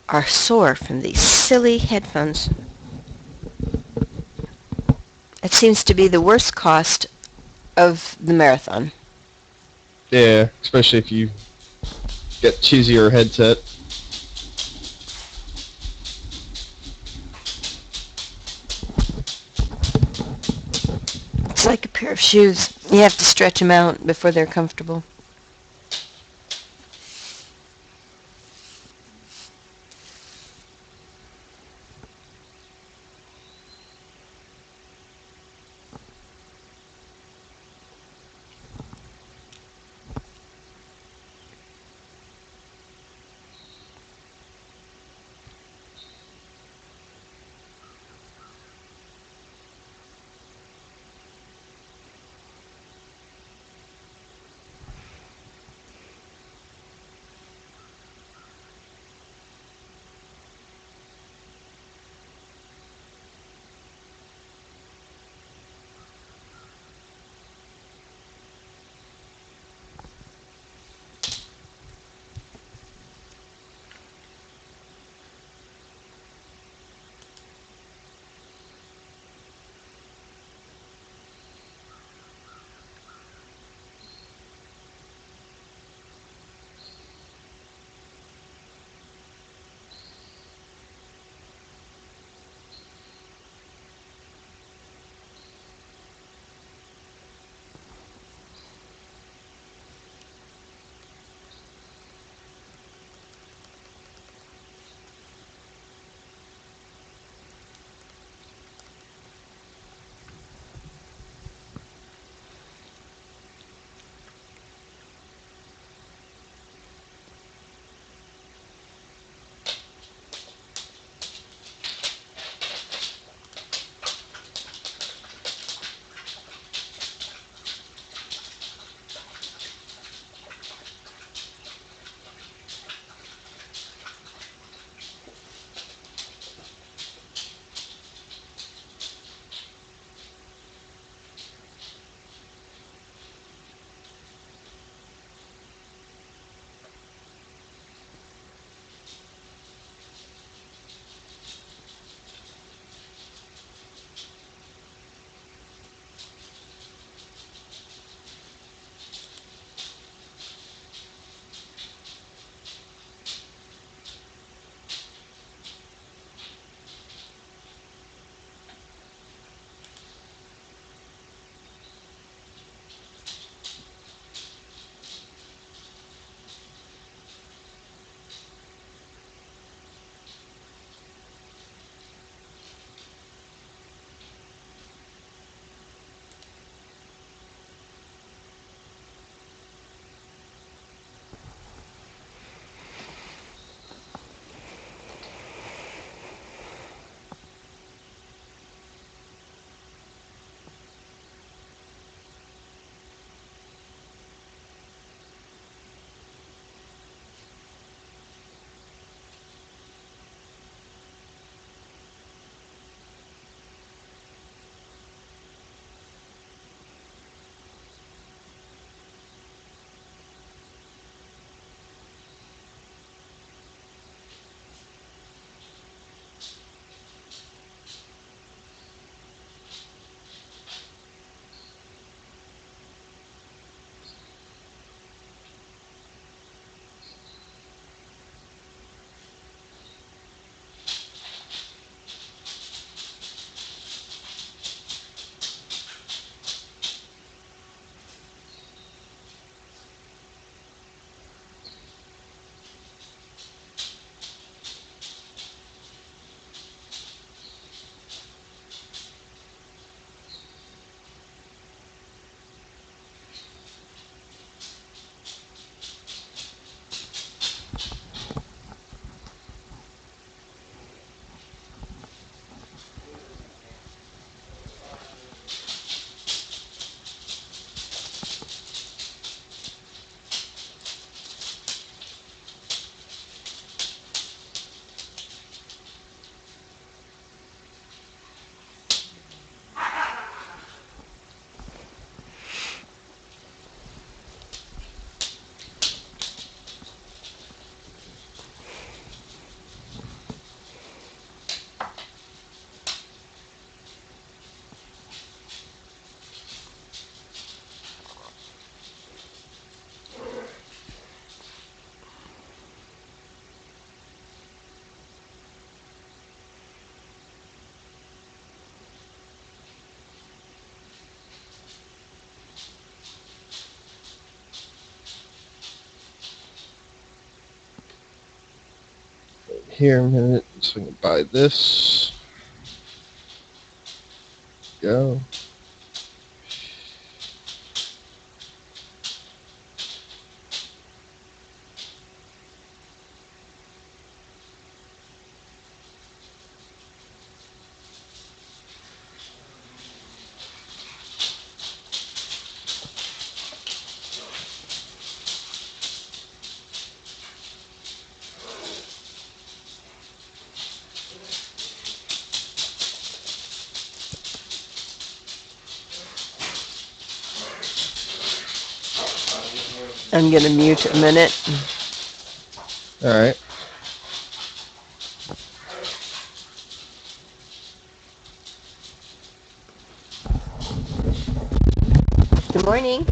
are sore from these silly headphones. It seems to be the worst cost of the marathon. Yeah, especially if you get cheesier headset. It's like a pair of shoes. You have to stretch them out before they're comfortable. here a minute so I can buy this. Go. I'm going to mute a minute. All right. Good morning.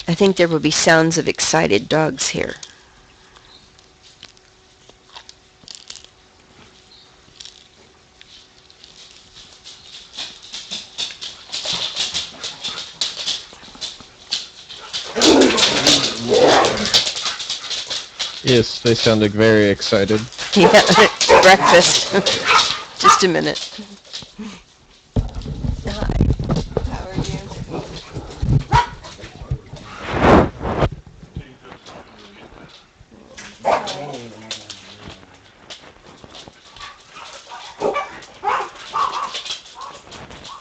I think there will be sounds of excited dogs here. Yes, they sounded very excited. Yeah, it's breakfast. Just a minute. Hi, how are you?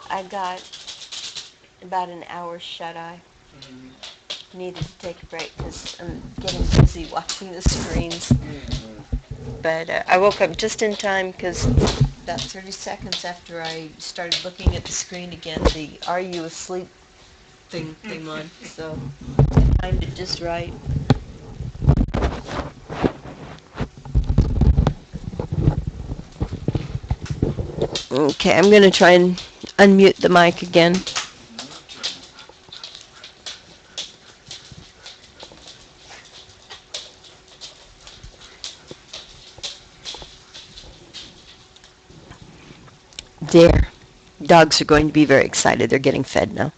I got about an hour shut-eye. Needed to take a break because I'm getting busy watching the screens. But I woke up just in time because about 30 seconds after I started looking at the screen again, the "Are you asleep?" thing came on. So I timed it just right. Okay, I'm going to try and unmute the mic again. There. Dogs are going to be very excited. They're getting fed now.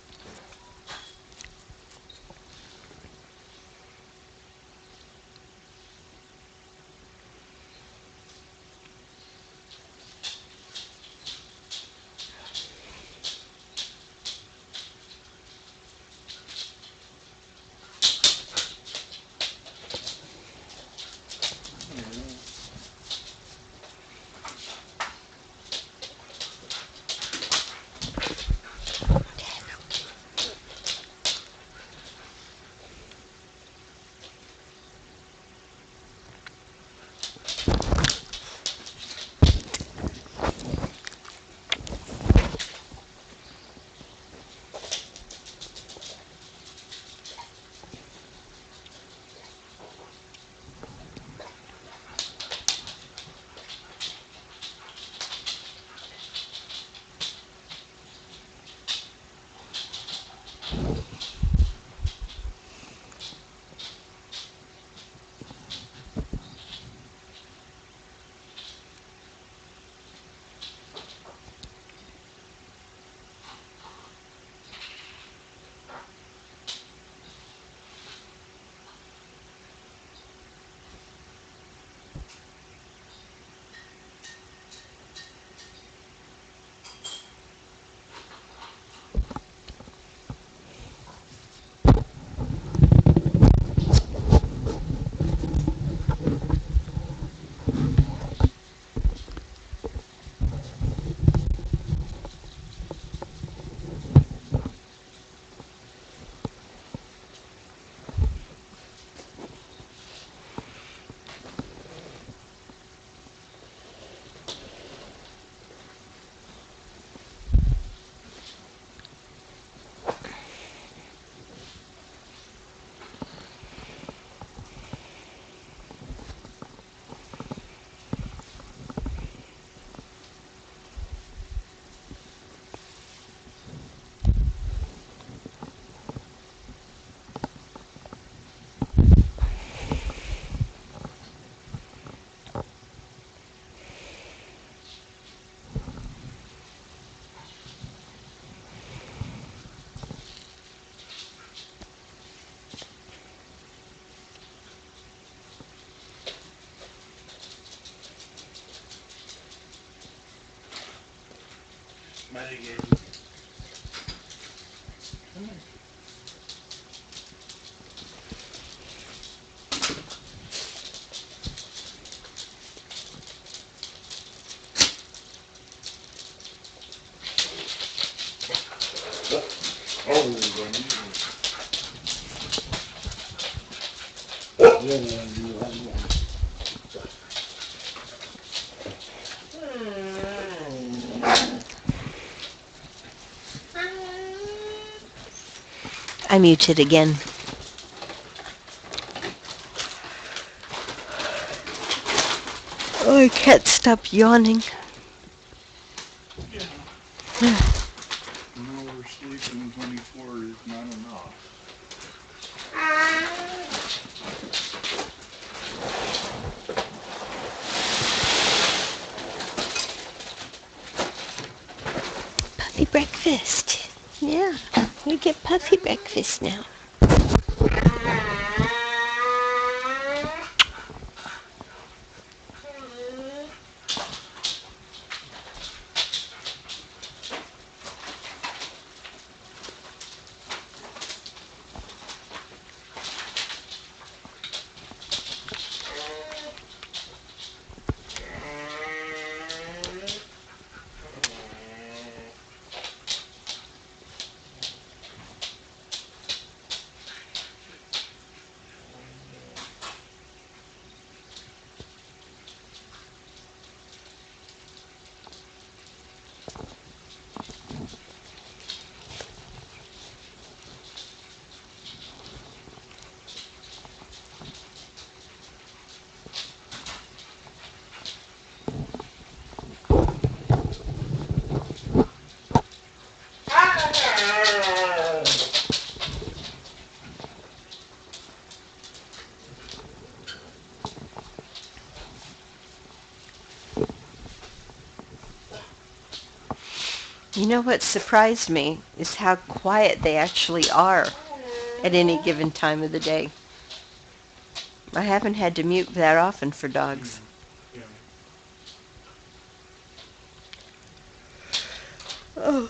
I muted again. Oh, I can't stop yawning. An hour sleeping 24 is not enough. Puffy breakfast. Yeah, we get puffy breakfast now. You know what surprised me is how quiet they actually are at any given time of the day. I haven't had to mute that often for dogs. Oh.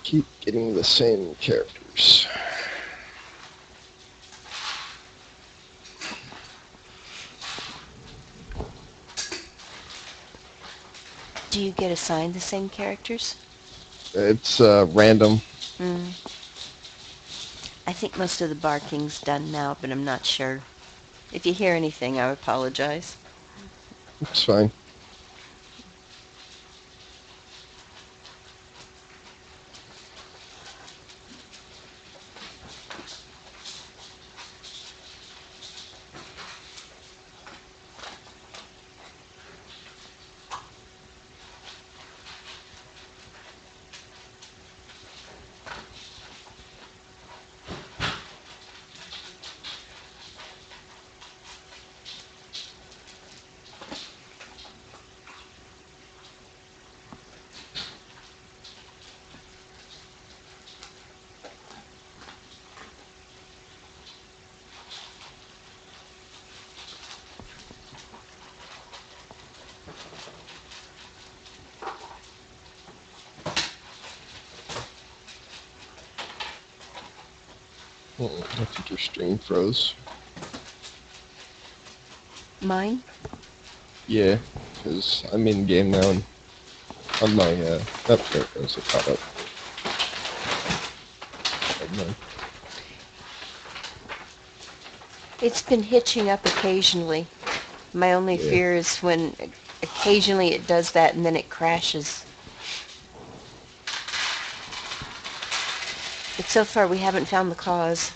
Keep getting the same characters. Do you get assigned the same characters? It's random. Hmm. I think most of the barking's done now, but I'm not sure. If you hear anything, I apologize. It's fine. I think your stream froze. Mine? Yeah, because I'm in game now and on my there it goes. It caught up. Never mind. It's been hitching up occasionally. My only Yeah. fear is when occasionally it does that and then it crashes. But so far we haven't found the cause.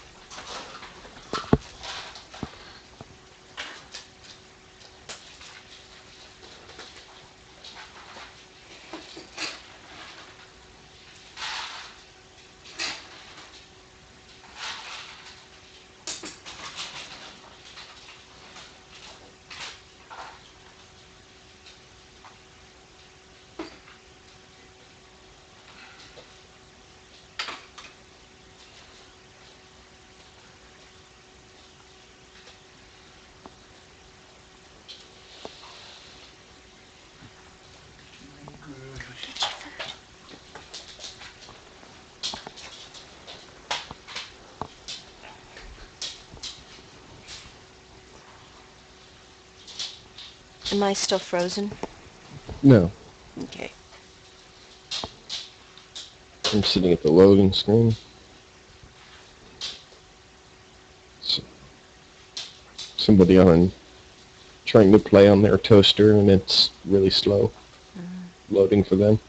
Am I still frozen? No, Okay. I'm sitting at the loading screen. So, somebody on trying to play on their toaster and it's really slow loading for them.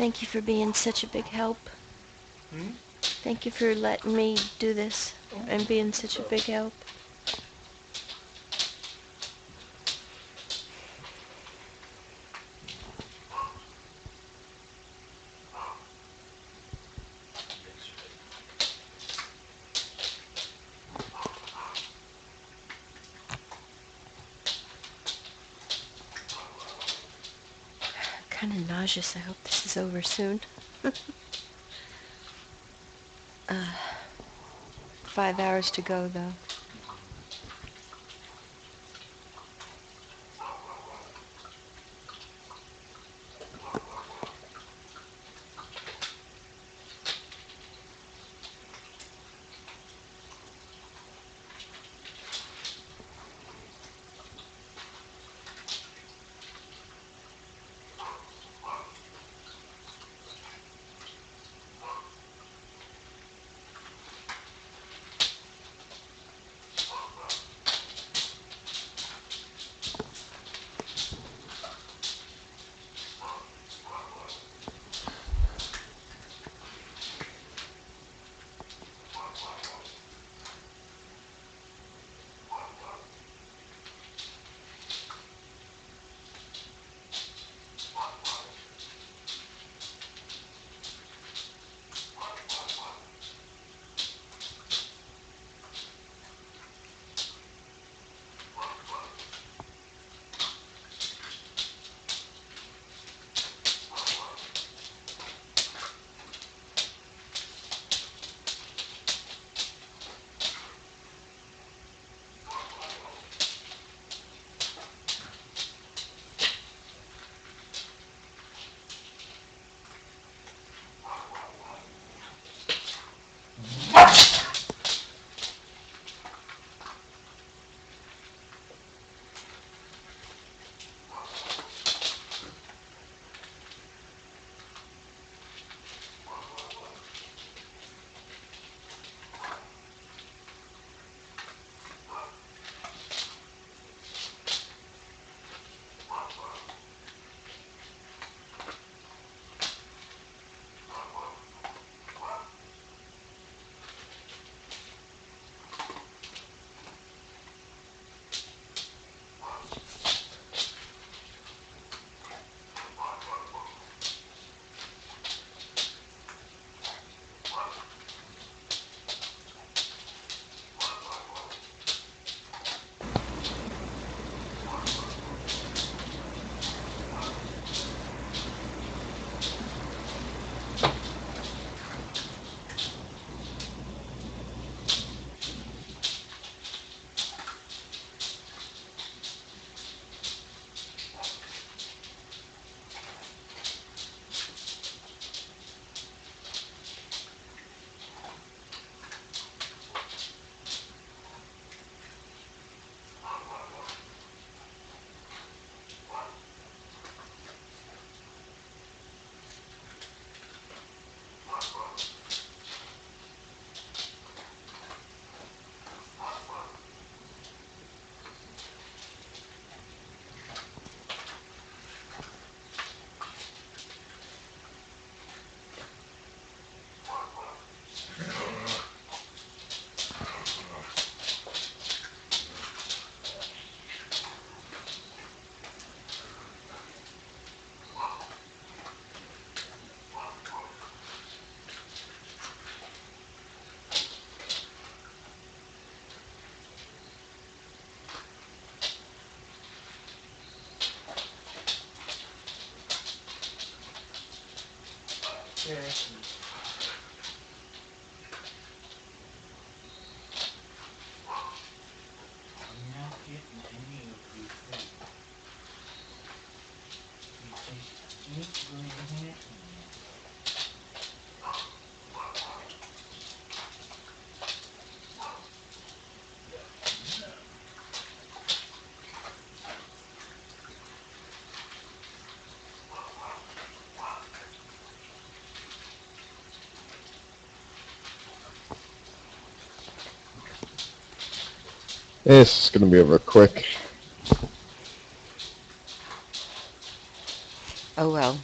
Thank you for being such a big help. Thank you for letting me do this and being such a big help. kind of nauseous. I hope this is over soon. 5 hours to go, though. This is going to be over quick. Oh well.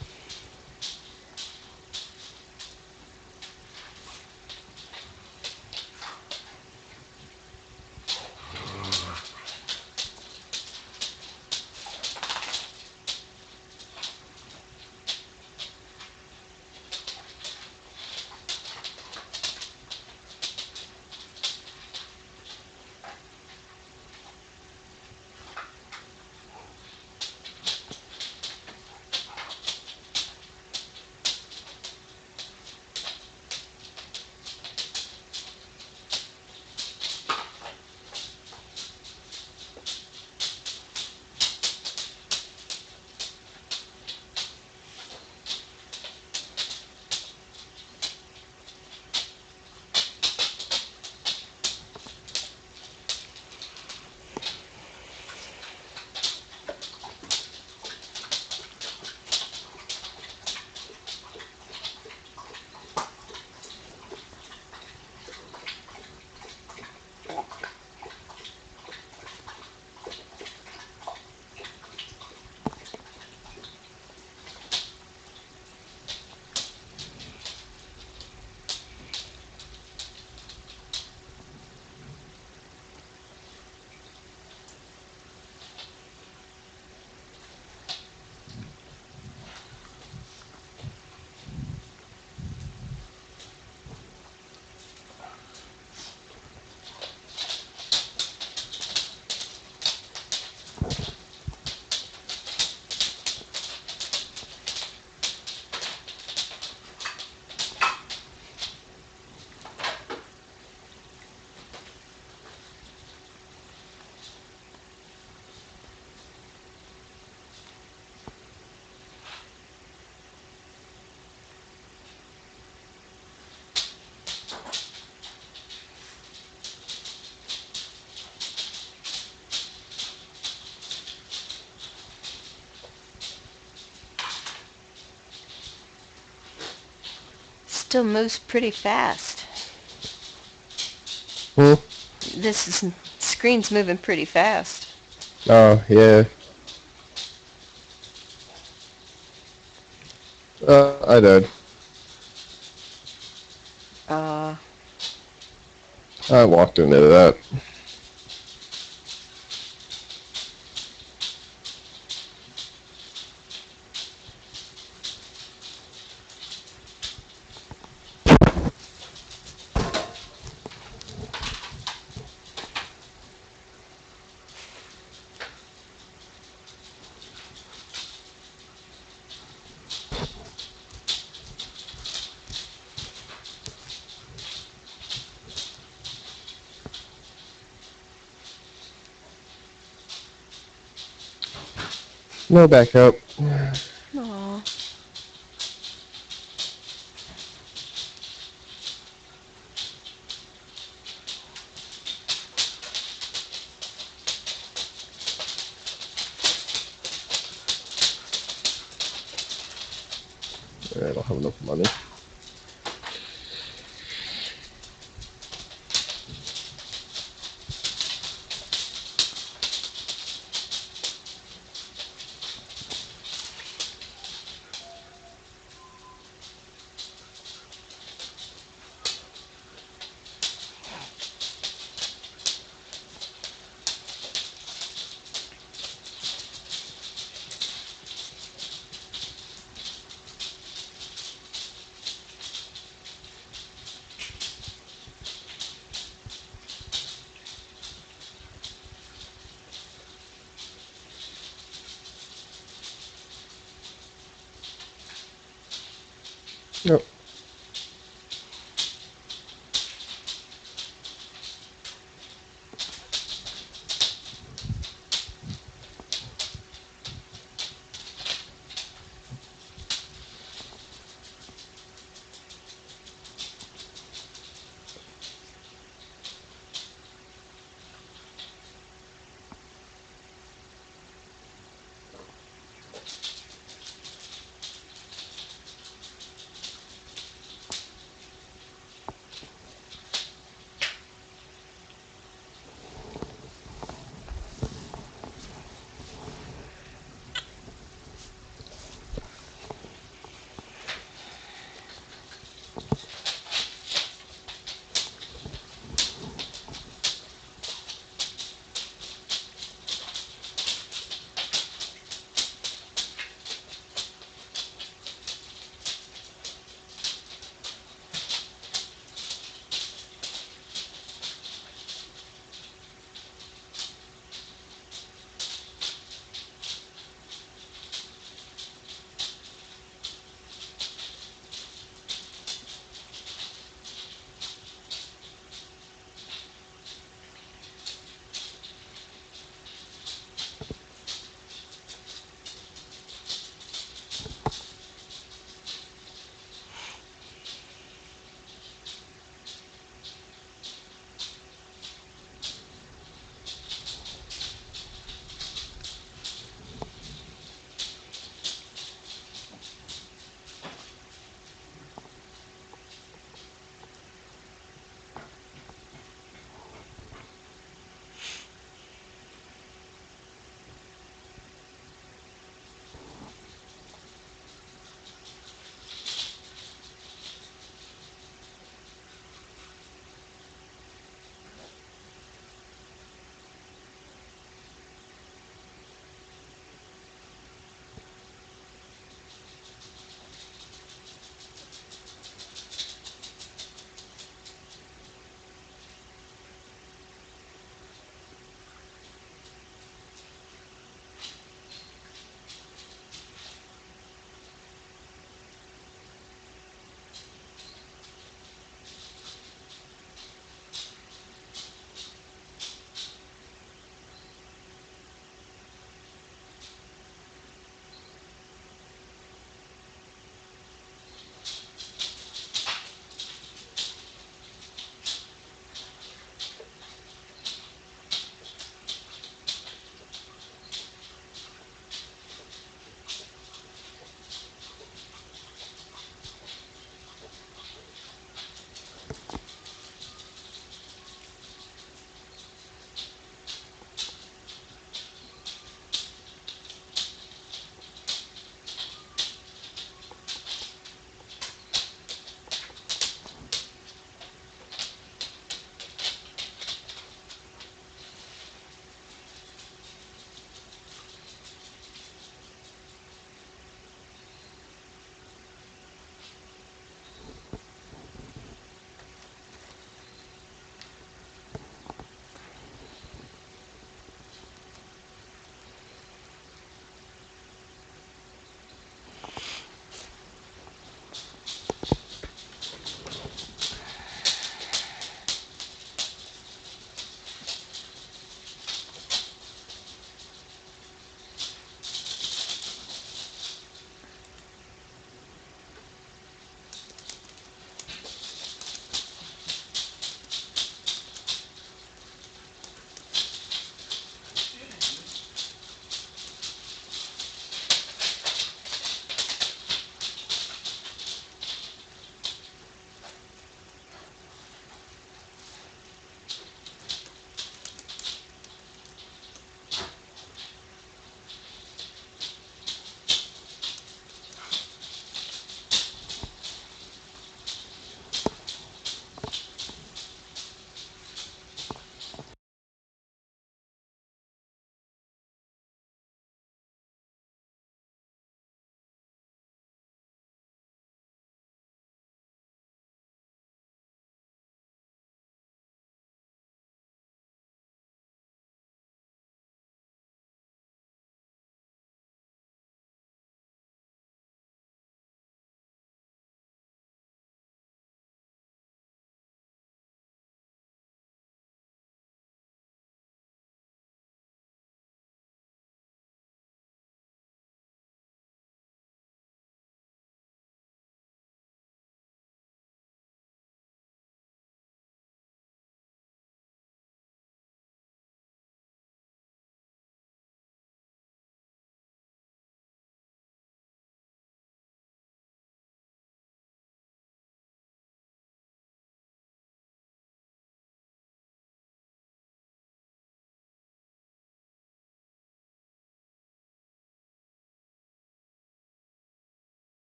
still moves pretty fast. Hmm? Screen's moving pretty fast. Oh, yeah. I died. Uh, I walked into that. No backup. aw. I don't have enough money. Yep.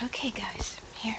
Okay, guys, here.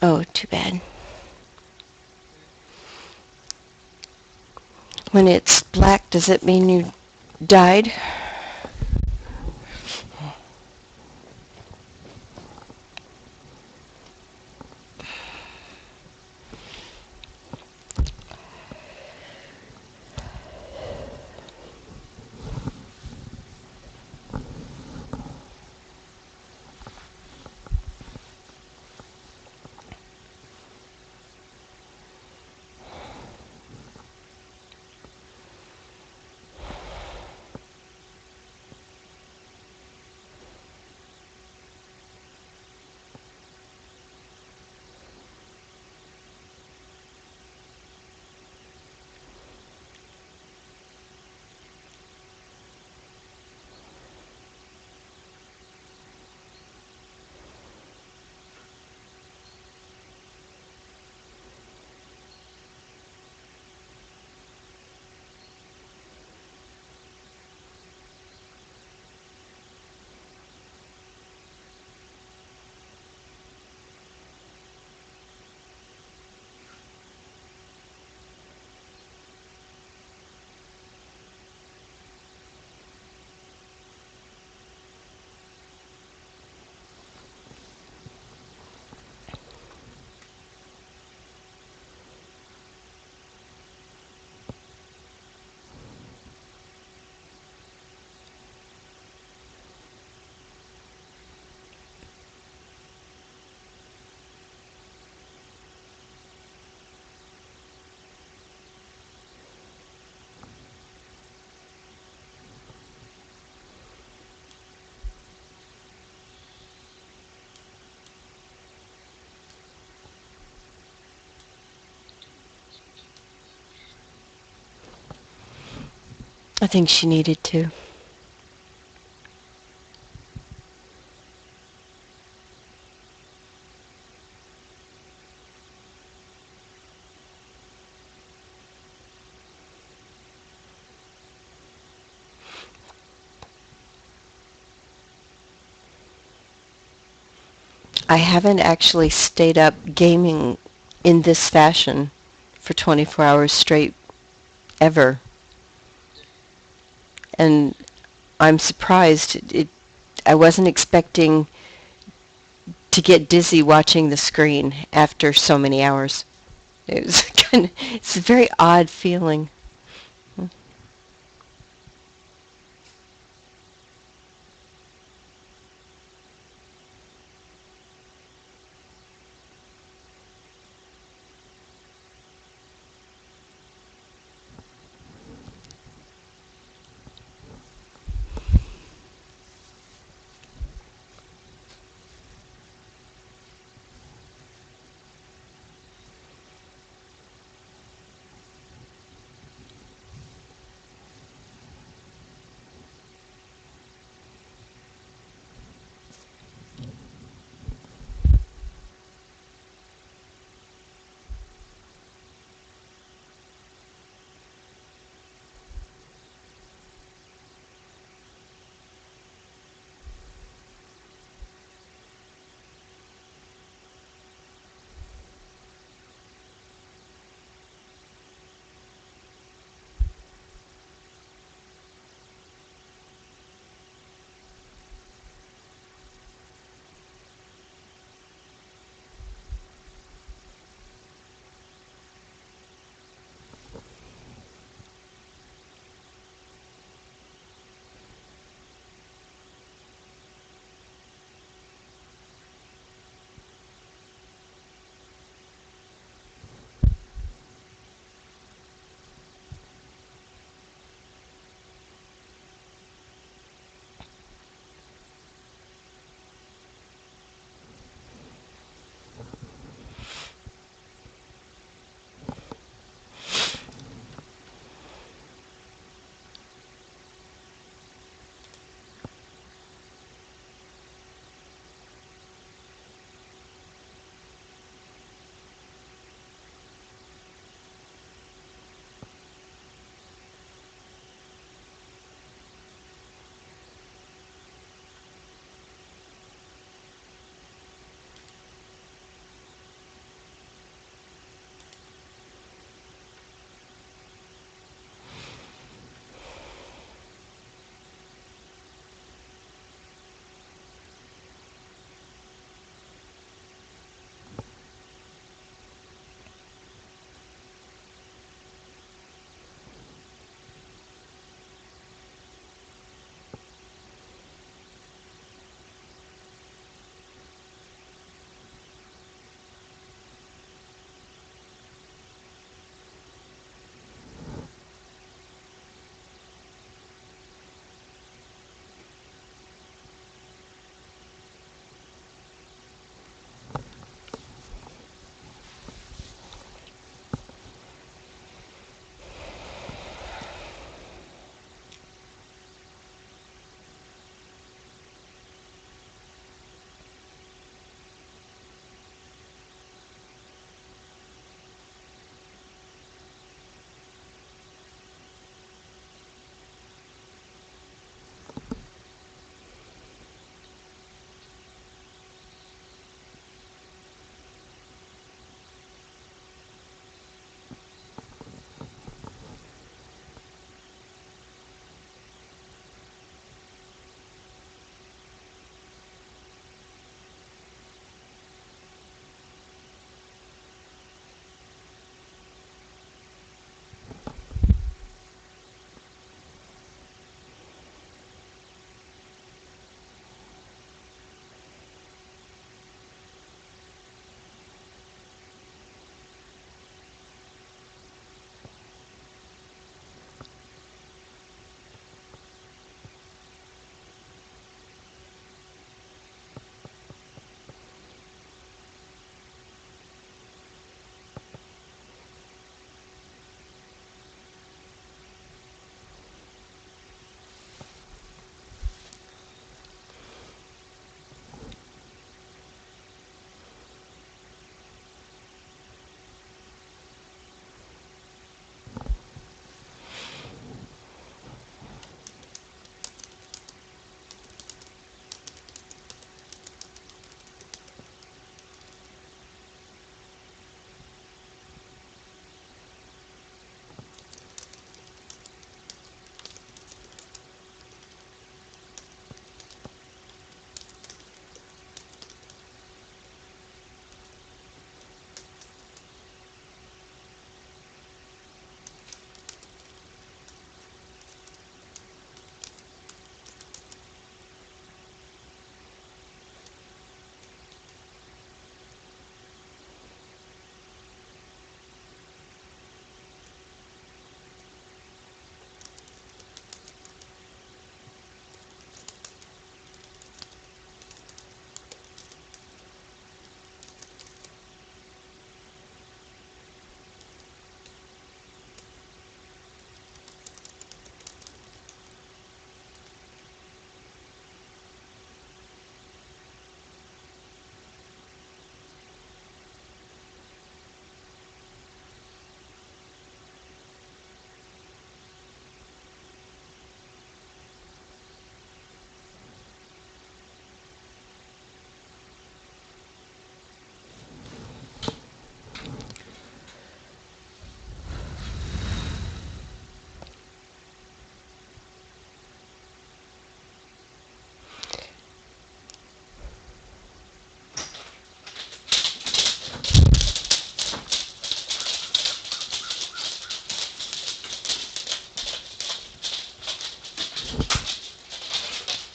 Oh, too bad. When it's black, does it mean you died? I think she needed to. I haven't actually stayed up gaming in this fashion for 24 hours straight ever. And I'm surprised. I wasn't expecting to get dizzy watching the screen after so many hours. It was it's a very odd feeling.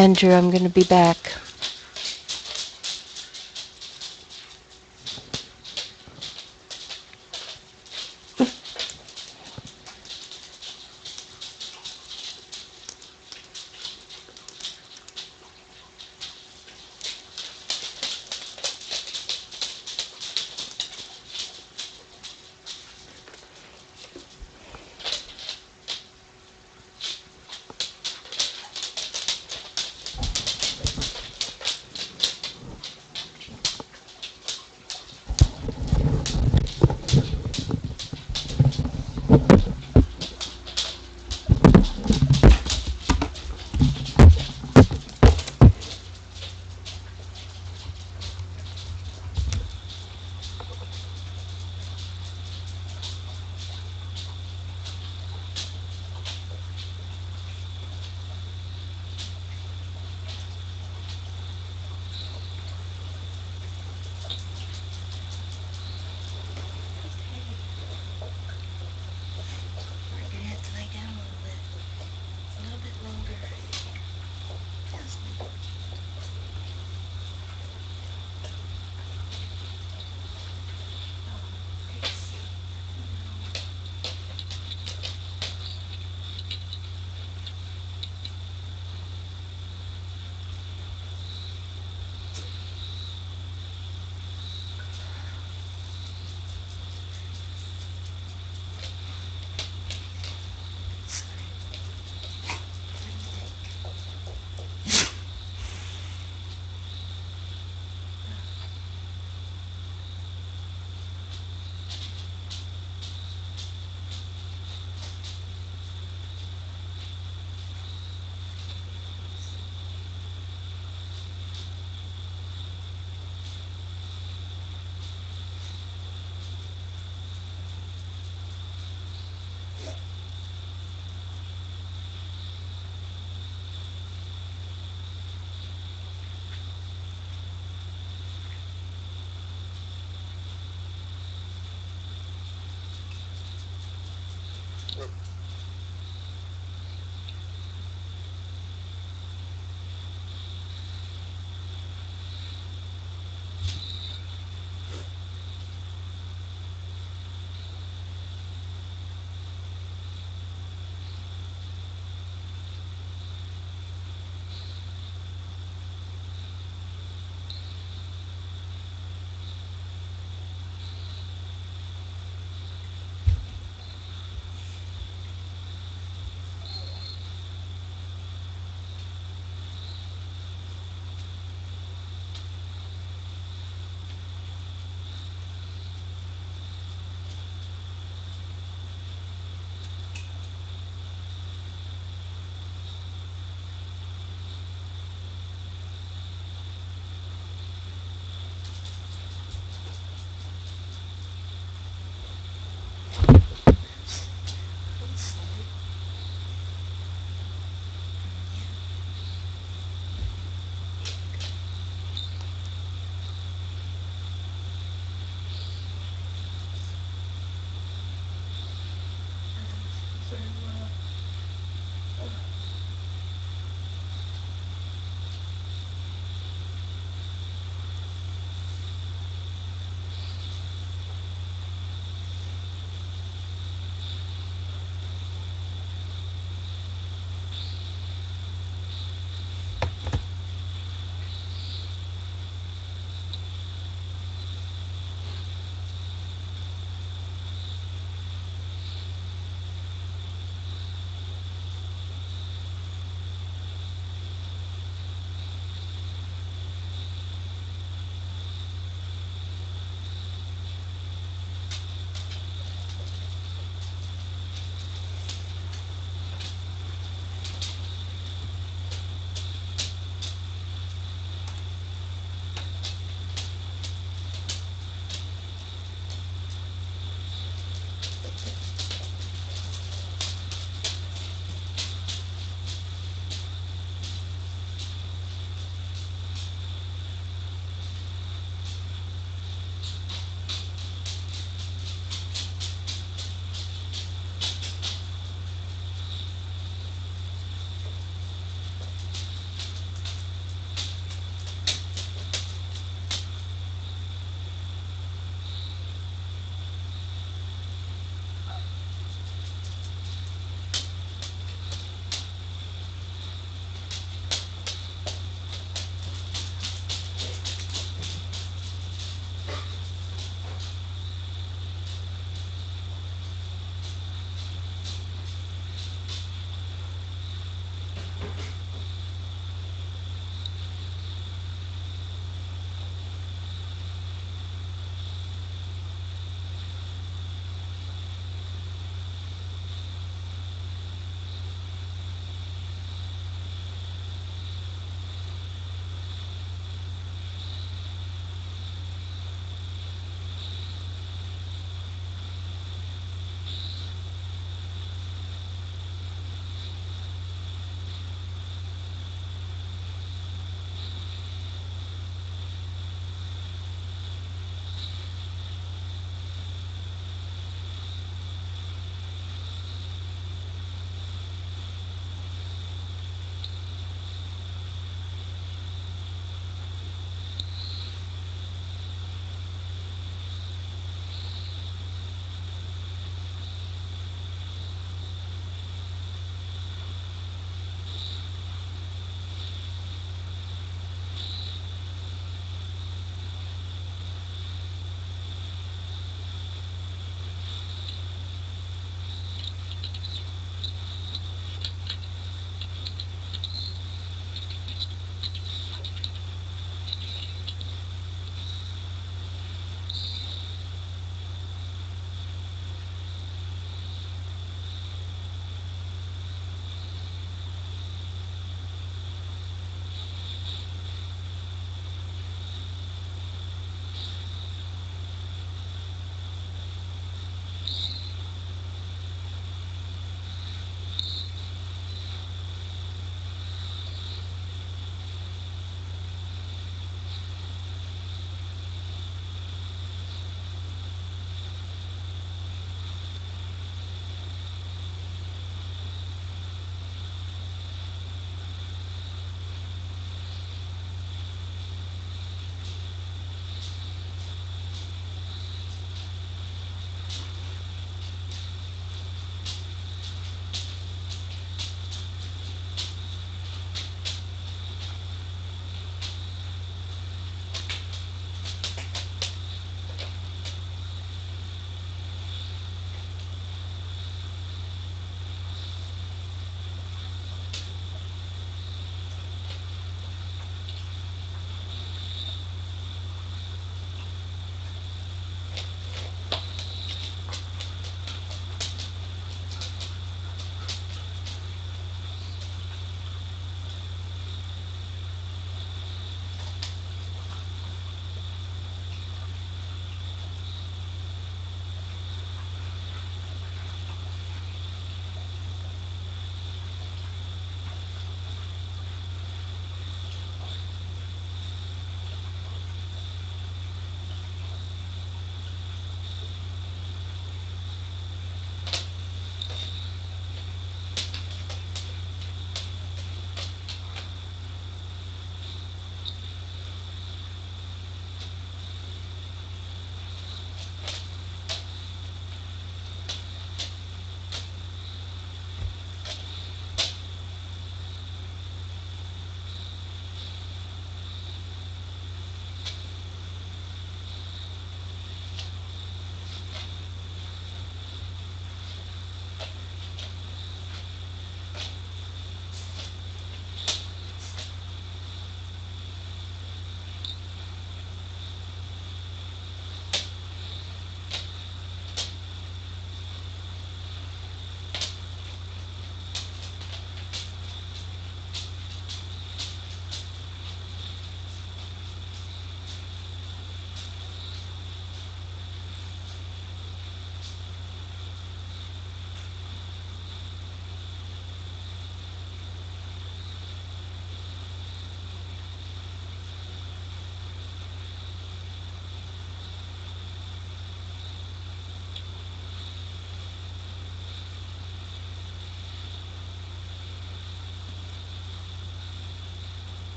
Andrew, I'm going to be back.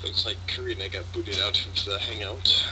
Looks like Karina got booted out of the hangout.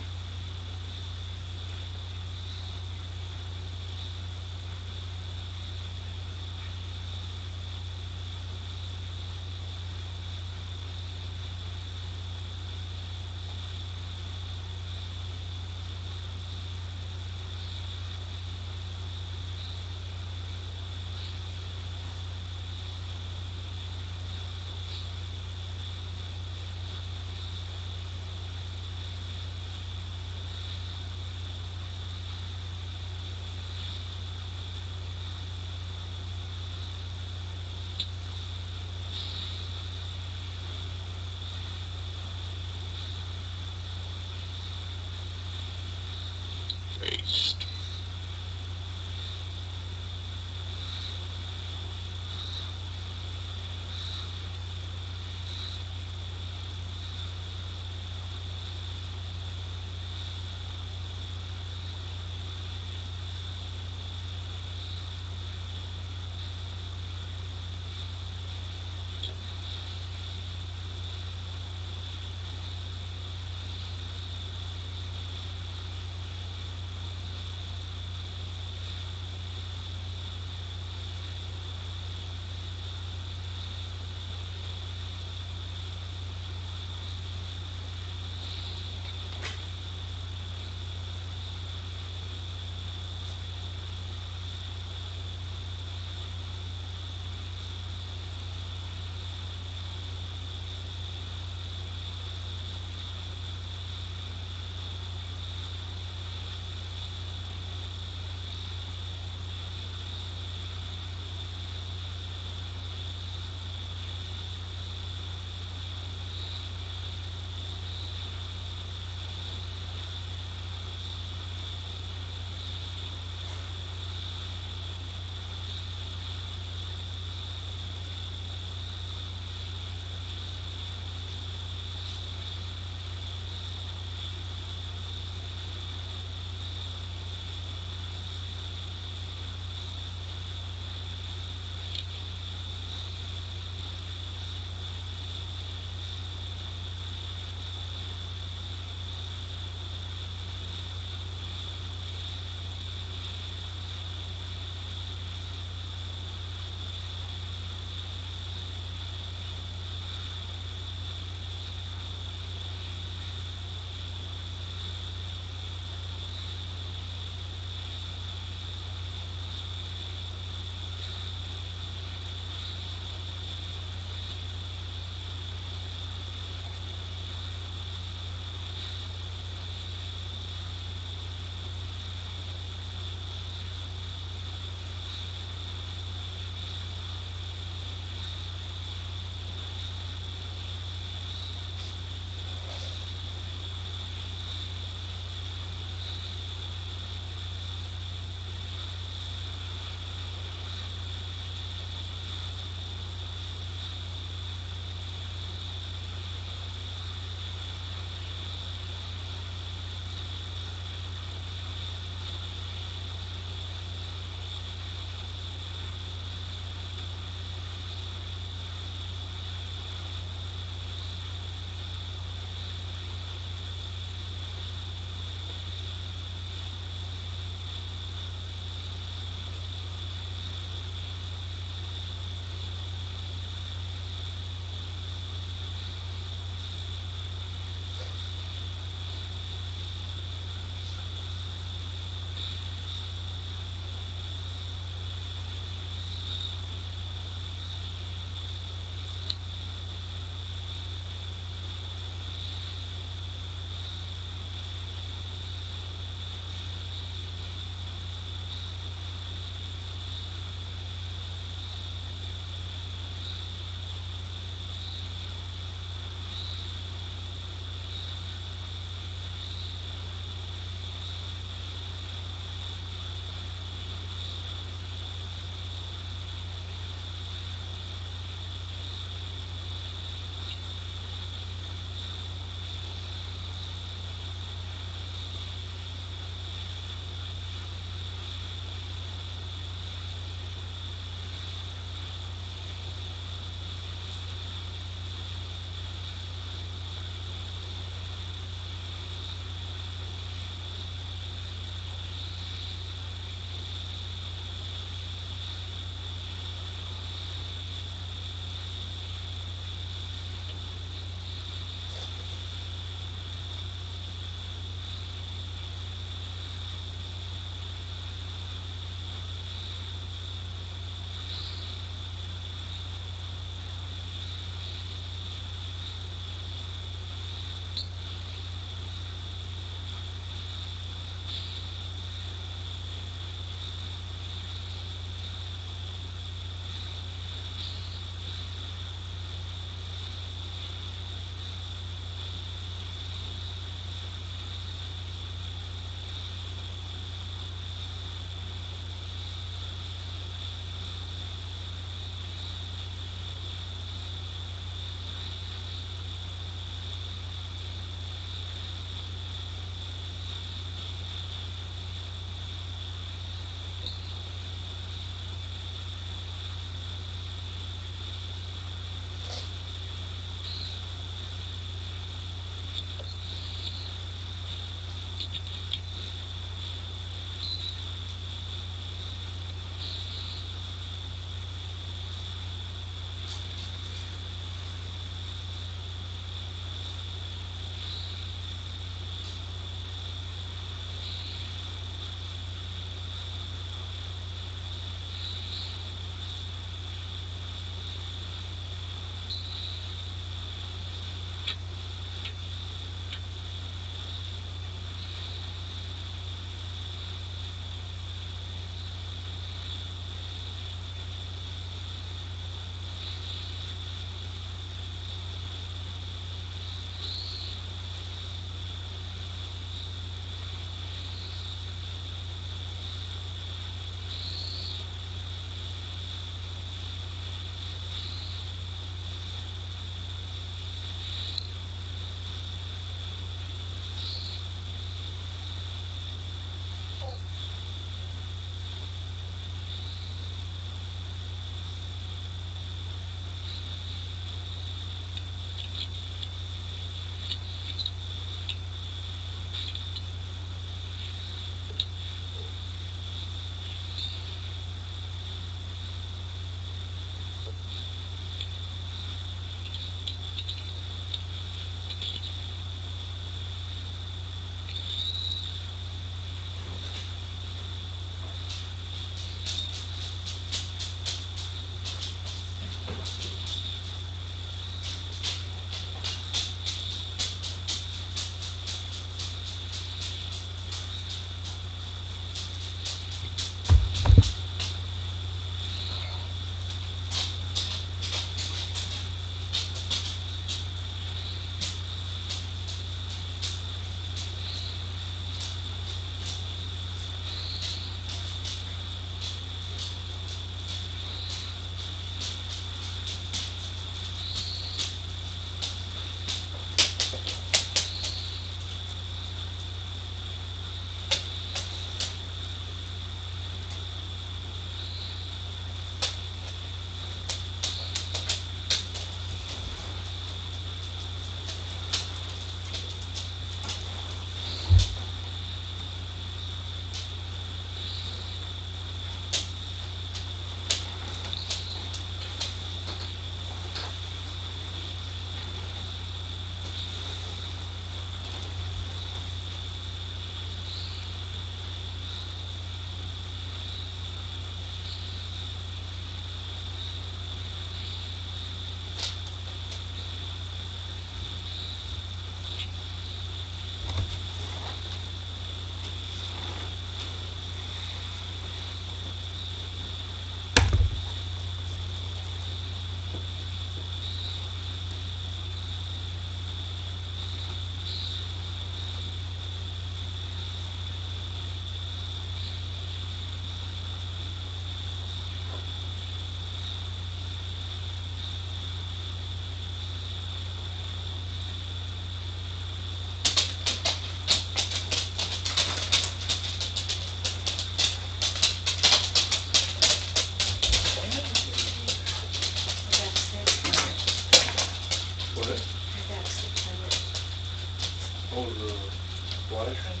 flashing?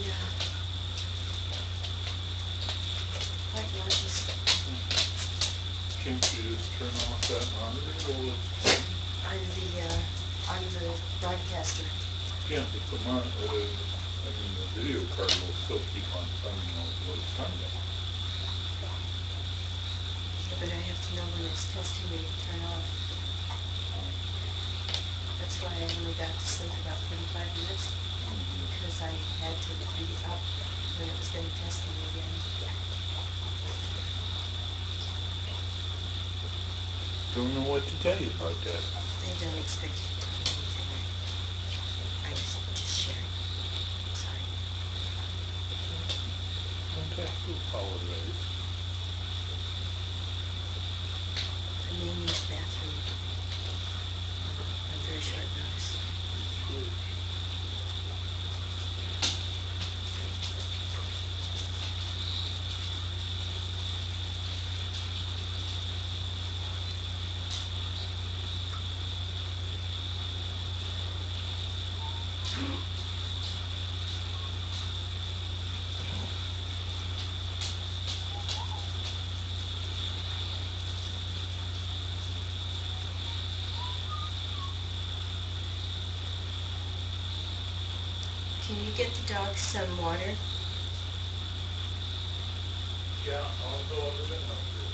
Yeah. Quite notice. Can't you just turn off that monitor while it's On the broadcaster. can't, but the video card will still keep on telling you what it's sending. Yeah, but I have to know when it's testing me to turn off. That's why I only got to sleep about 45 minutes, because I had to be up when it was going to test me again. Don't know what to tell you about that. I don't expect you to tell me anything. I just sharing. Sorry. Don't have to apologize. I may use the bathroom on very short notice. Can you get the dog some water? Yeah, I'll go over the number.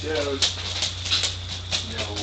Yeah. No.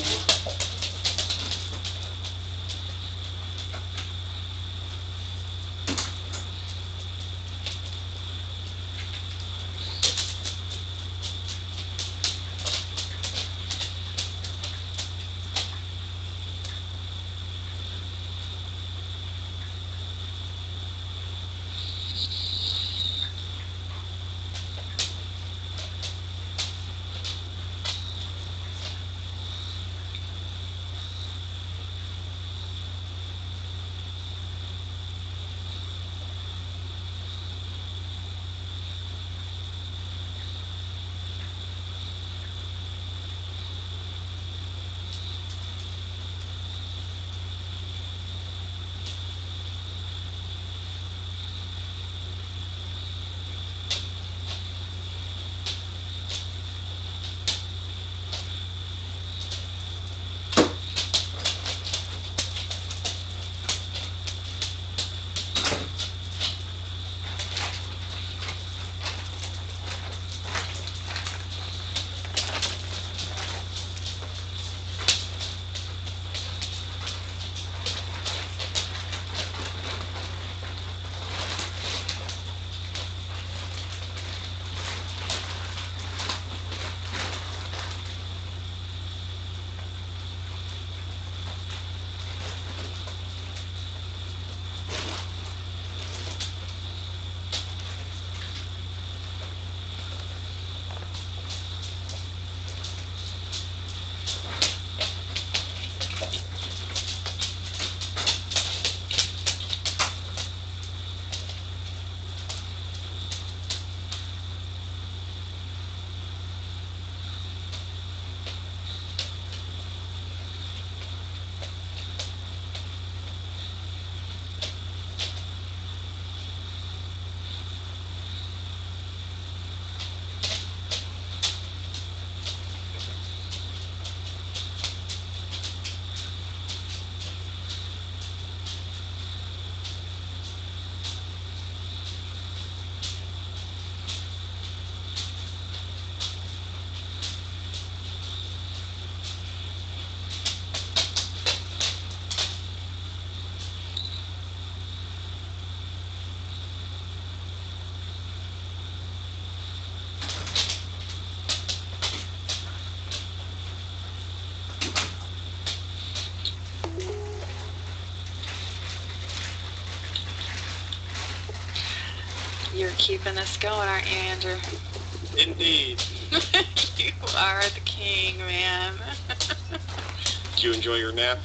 You're keeping us going, aren't you, Andrew? Indeed. You are the king, man. Did you enjoy your nap?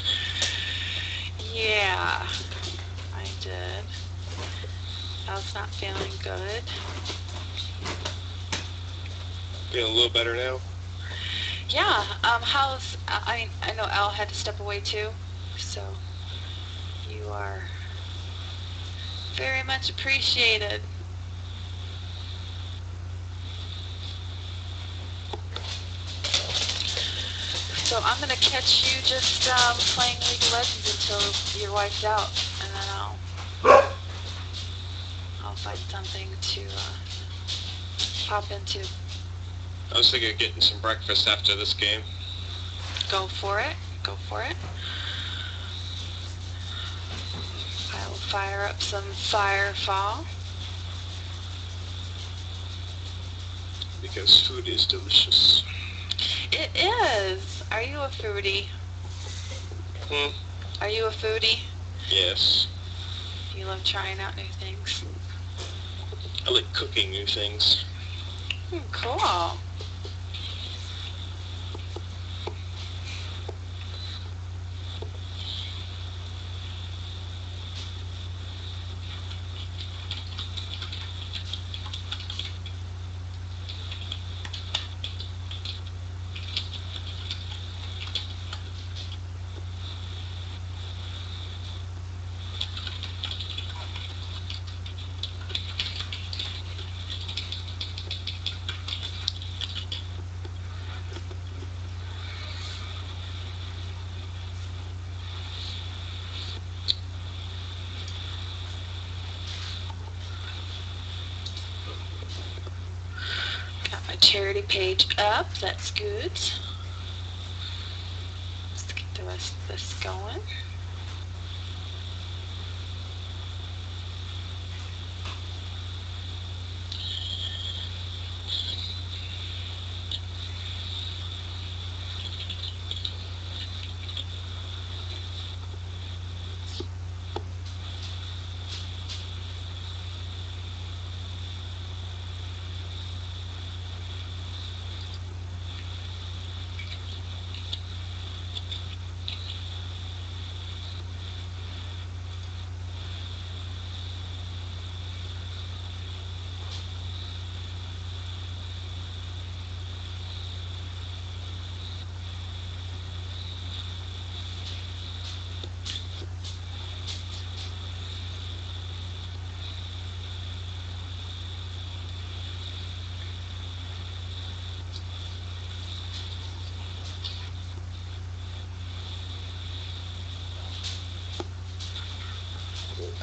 Yeah, I did. I was not feeling good. Feeling a little better now? Yeah, I know Al had to step away too, so you are very much appreciated. So I'm going to catch you just playing League of Legends until you're wiped out, and then I'll find something to pop into. I was thinking of getting some breakfast after this game. Go for it. Go for it. I will fire up some Firefall. Because food is delicious. It is. Are you a foodie? Are you a foodie? Yes. You love trying out new things? I like cooking new things. Cool. Got my charity page up. That's good. Let's get the rest of this going.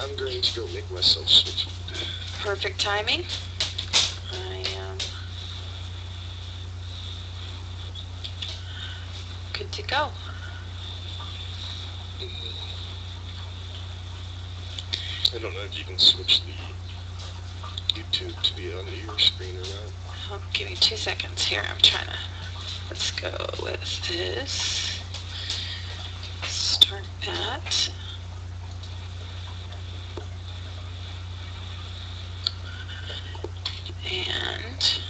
I'm going to go make myself some food. Perfect timing. I am good to go. I don't know if you can switch the YouTube to be on your screen or not. Oh, give me 2 seconds here. I'm trying to. Let's go with this. Start that. And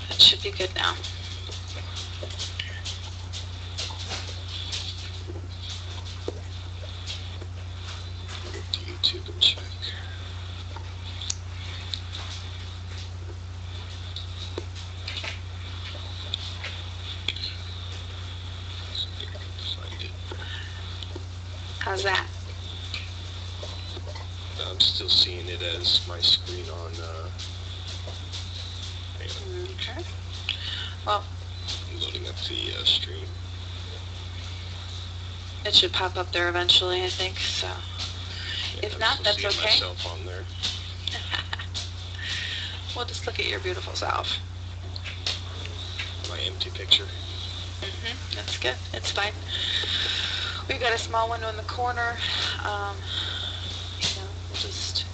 that should be good now. Get to YouTube and check. See if I can find it. How's that? I'm still seeing it as my screen on, hang on. Okay. Well, I'm loading up the stream. it should pop up there eventually, I think. So, Yeah, if I'm not, still that's seeing okay. myself on there. We'll just look at your beautiful self. My empty picture. That's good. It's fine. We've got a small window in the corner. We'll just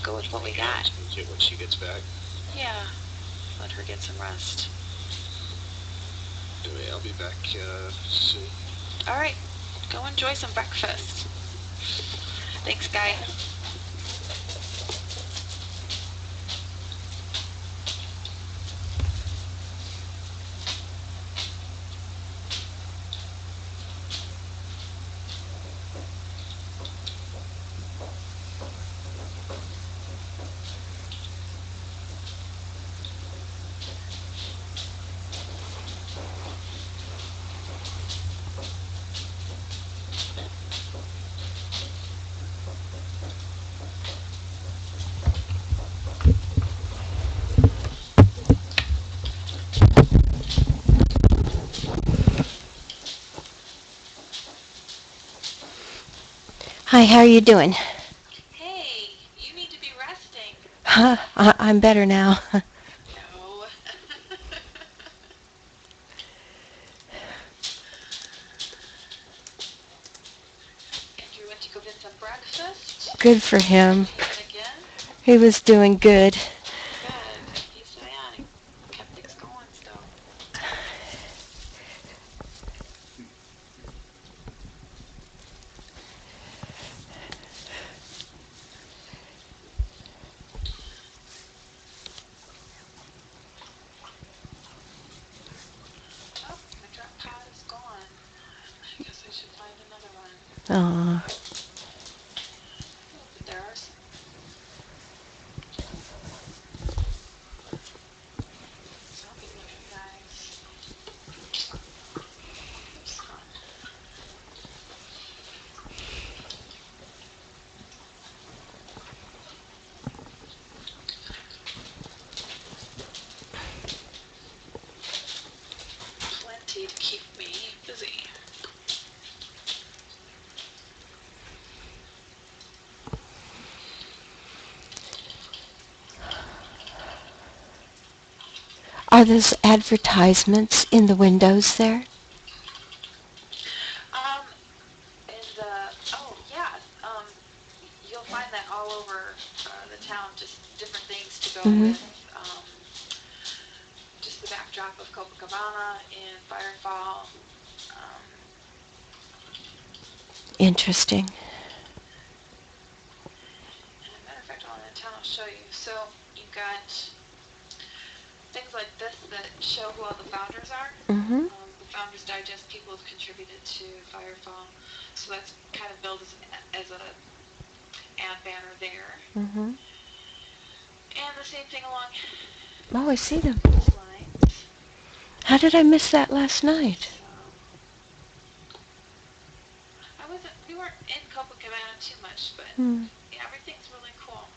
go with what we got. When she gets back. Yeah, let her get some rest. Anyway, I'll be back soon. All right, go enjoy some breakfast. Thanks, Guy. Hi, how are you doing? Hey, you need to be resting. Huh? I'm better now. No. Andrew went to go get some breakfast. Good for him. Again. He was doing good. Good. He's yeah, he kept things going still. Oh, my drop pod is gone. I guess I should find another one. Aw. Oh, but there are some. Zombie looking guys. Oops, come on. Plenty to keep me busy. Are those advertisements in the windows there? Um, in the, oh yeah, you'll find that all over the town, just different things to go Mm-hmm. with, just the backdrop of Copacabana and Firefall. Um, Interesting. and a matter of fact, while I'm in town, I'll show you. So you've got things like this that show who all the founders are. Mm-hmm. The Founders Digest people have contributed to Firefall, so that's kind of billed as a ad banner there. Mm-hmm. And the same thing along Oh, I see them. these lines. How did I miss that last night? So we weren't in Copacabana too much, but Hmm. yeah, everything's really cool.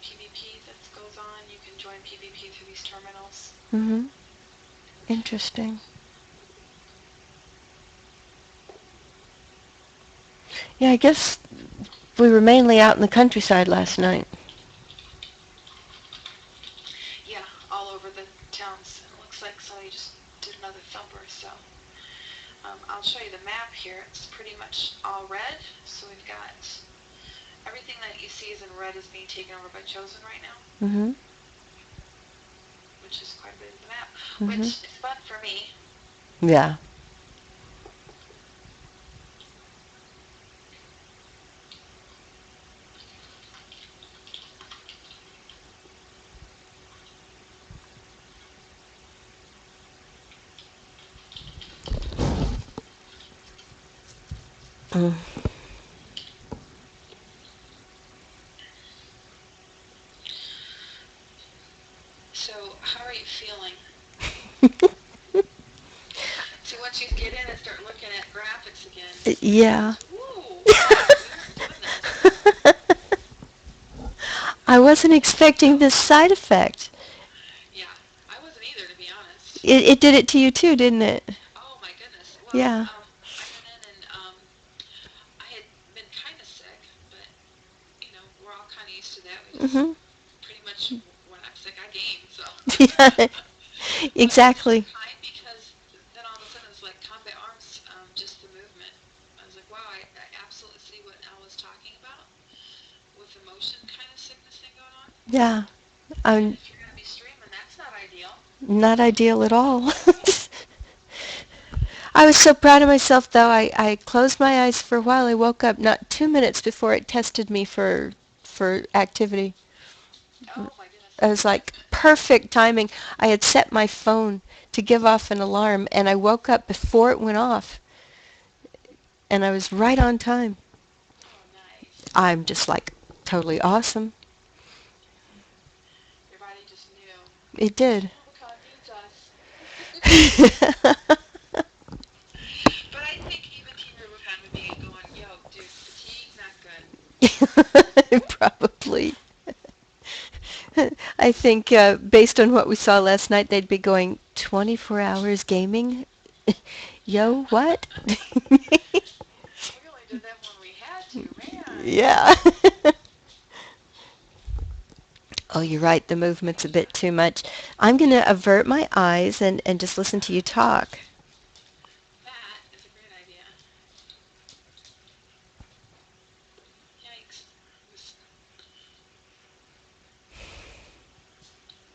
PvP that goes on, you can join PvP through these terminals. Mm-hmm. Interesting. Yeah, I guess we were mainly out in the countryside last night. Yeah, all over the towns. It looks like somebody just did another thumper, so I'll show you the map here. It's pretty much all red, so we've got everything that you see is in red is being taken over by Chosen right now, Mm-hmm. which is quite a bit of the map, Mm-hmm. which is fun for me. Yeah. Mm. So, how are you feeling? See, once you get in and start looking at graphics again, Yeah. woo, wow, we weren't doing this. I wasn't expecting this side effect. Yeah, I wasn't either, to be honest. It did it to you too, didn't it? Oh my goodness. Well, Yeah. I went in and I had been kind of sick, but you know, we're all kind of used to that. We just Mm-hmm. pretty much when I'm sick, I gain. So. Yeah. But it was Exactly. kind because then all of a sudden it's like combat arms, just the movement. I was like, wow, I absolutely see what Al was talking about with the motion kind of sickness thing going on. Yeah. I'm If you're going to be streaming, that's not ideal. not ideal at all. I was so proud of myself, though. I closed my eyes for a while. I woke up not 2 minutes before it tested me for activity. Oh my goodness. It was like perfect timing. I had set my phone to give off an alarm, and I woke up before it went off, and I was right on time. Oh, nice. I'm just like totally awesome. Your body just knew. It did. Rubicon needs us. But I think even Team Rubicon would be going, yo, dude, fatigue's not good. Probably. I think based on what we saw last night, they'd be going 24 hours gaming. Yo, what? We only did that when we had to, man. Yeah. Oh, you're right. The movement's a bit too much. I'm going to avert my eyes and just listen to you talk. That is a great idea. Yikes. I'm just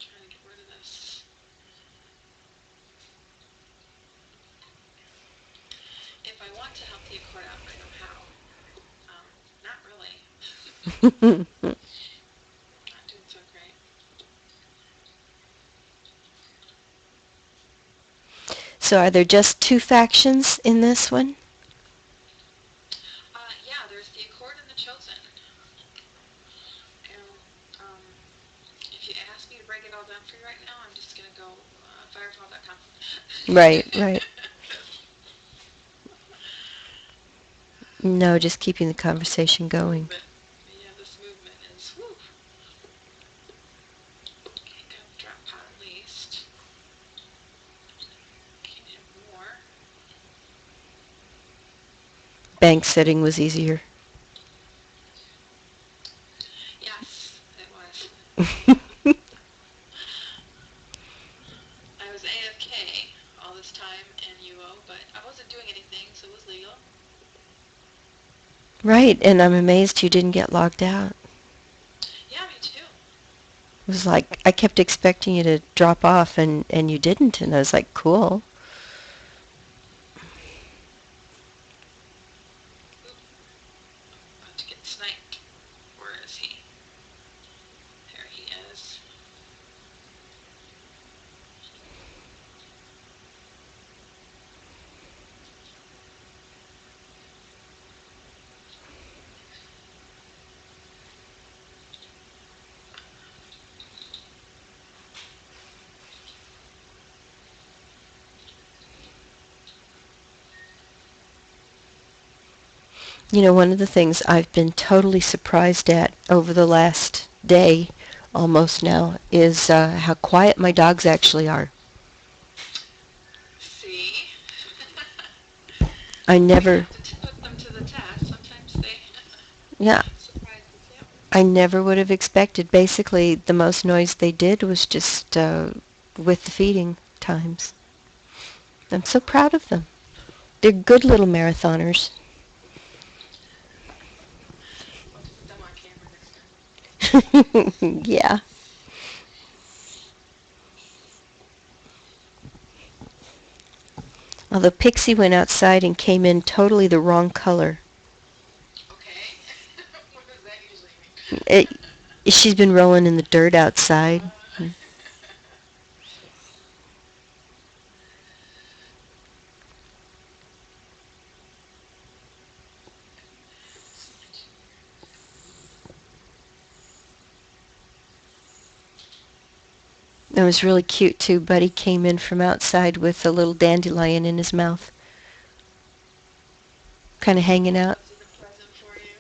trying to get rid of this. If I want to help the Accord out, I know how. Not really. Not doing so great. So are there just two factions in this one? Yeah, there's the Accord and the Chosen. And if you ask me to break it all down for you right now, I'm just going to go firefall.com. Right, right. No, just keeping the conversation going. Yeah, this movement is, whew. Okay, got the drop pod at least. Can't have more. Bank setting was easier. Yes, it was. Right, I was AFK all this time in UO, but I wasn't doing anything, so it was legal. and I'm amazed you didn't get logged out. Yeah, me too. It was like I kept expecting you to drop off and you didn't, and I was like, cool. Oop, about to get sniped. Where is he? There he is. You know, one of the things I've been totally surprised at over the last day, almost now, is how quiet my dogs actually are. See? I We never, have to put them to the test. Sometimes they yeah, surprise us, yep. I never would have expected. Basically, the most noise they did was just with the feeding times. I'm so proud of them. They're good little marathoners. We'll have to put them on camera next time. Yeah. Although Pixie went outside and came in totally the wrong color. Okay. What does that usually It, mean? she's been rolling in the dirt outside. It was really cute too. Buddy came in from outside with a little dandelion in his mouth, kind of hanging out. Was it a present for you?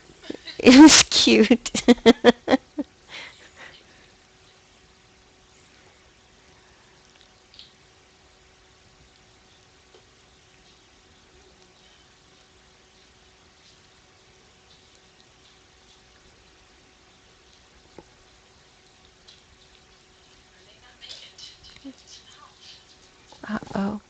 It was cute. Or may not make it to get some help. Uh-oh.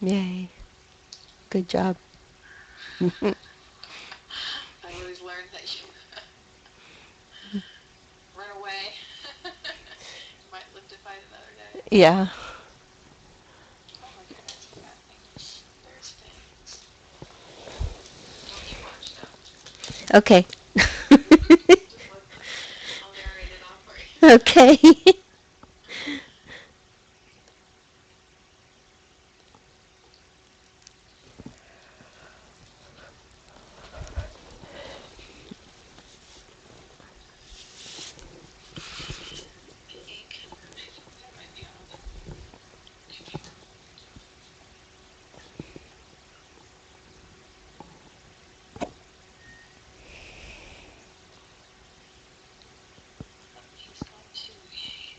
Yay. Good job. I always learned that you run away. You might live to fight another day. Yeah. Oh my goodness, we got things. There's things. Well, you watch now. Okay. Just let, I'll narrate it off for you. Okay. The ink, I think that might be on the computer. Oh, he's gone too. Yay.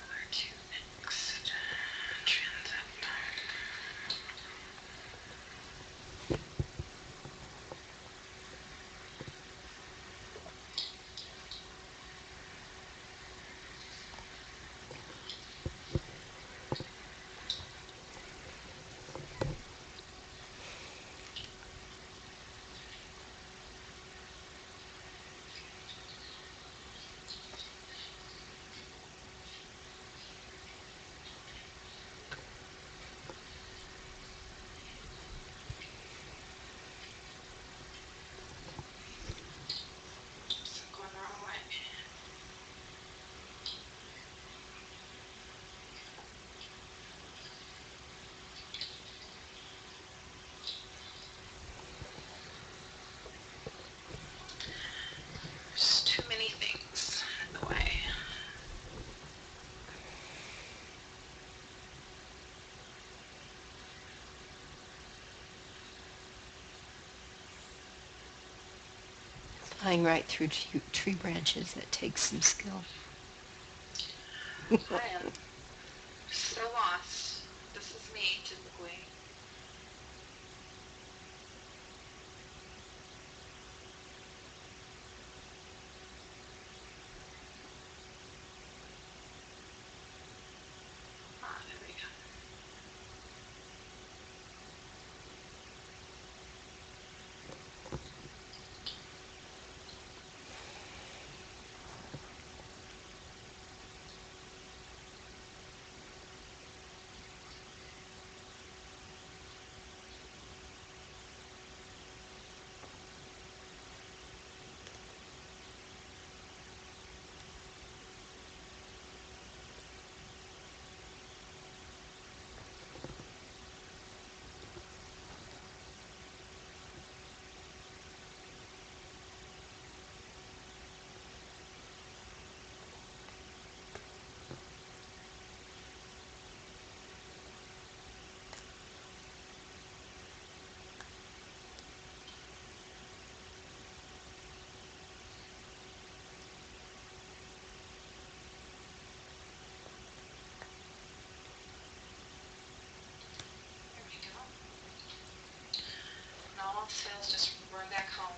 Okay. Where to next? Transact. Still going the wrong way. There's too many things in the way. Flying right through tree branches, that takes some skill. I am so lost. This is me, typically. Ah, there we go. There we go. And all else fails, just run back home.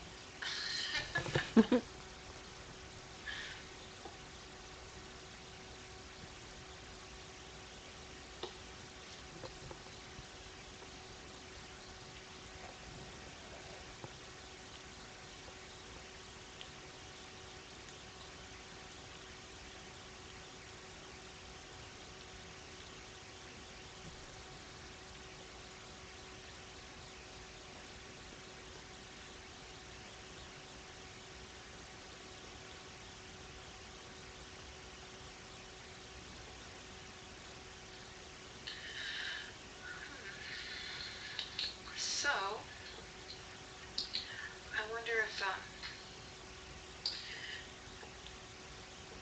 So, I wonder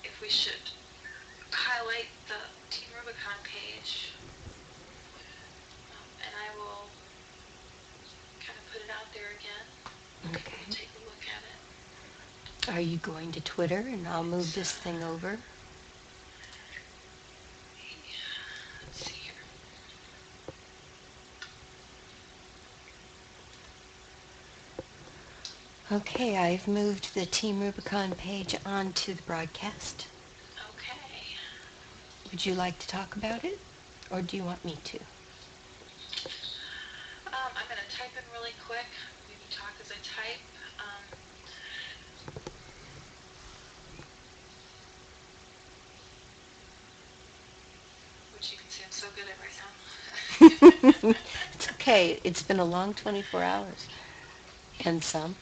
if we should highlight the Team Rubicon page, and I will kind of put it out there again. Okay. Take a look at it. Are you going to Twitter and I'll move this thing over? Let's see here. Okay, I've moved the Team Rubicon page onto the broadcast. Okay. Would you like to talk about it, or do you want me to? I'm going to type in really quick. Maybe talk as I type. Which you can see I'm so good at right now. It's okay. It's been a long 24 hours. And some.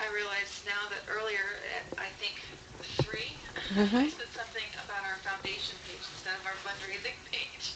I realize now that earlier at, I think, 3, I Mm-hmm. said something about our foundation page instead of our fundraising page.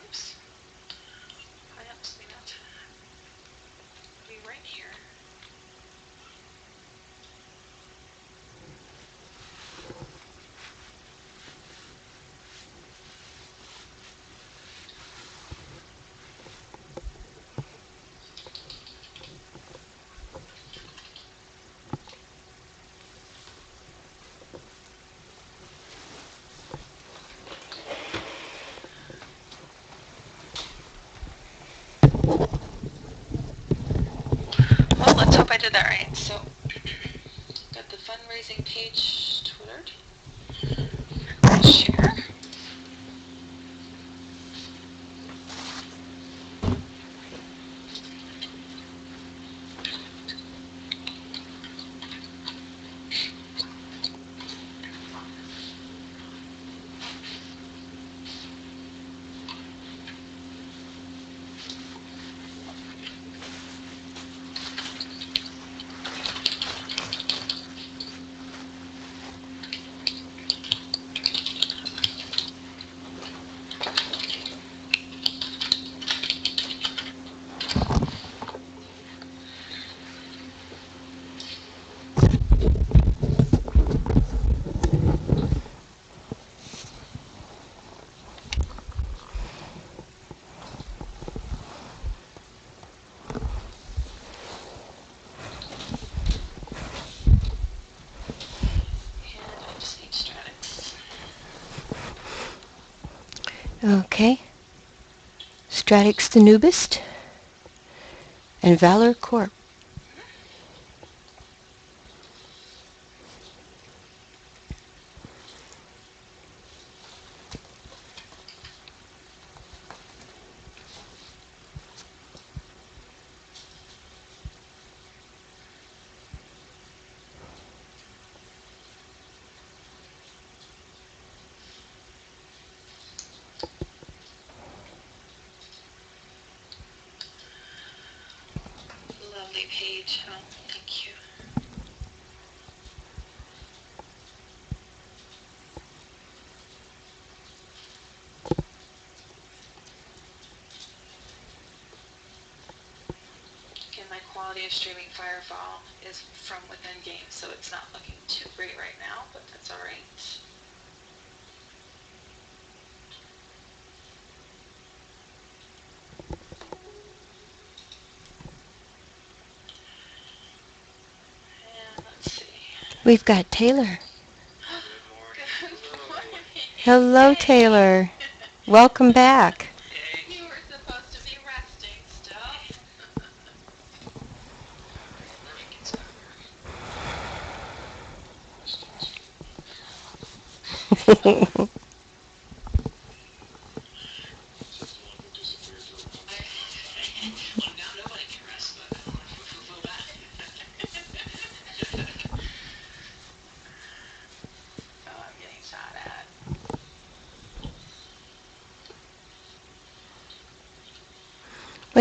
Oops. I helps me not to be right here. Well, let's hope I did that right. So, got the fundraising page twittered. Share. And I just need Stratics. Okay. Stratics the Noobist and Valour Corp. Lovely page. Oh, thank you. Again, my quality of streaming Firefall is from within game, so it's not looking too great right now, but that's alright. And let's see. We've got Taylor. Good morning. Hello, Yay. Taylor. Welcome back. You were supposed to be resting still. Let me get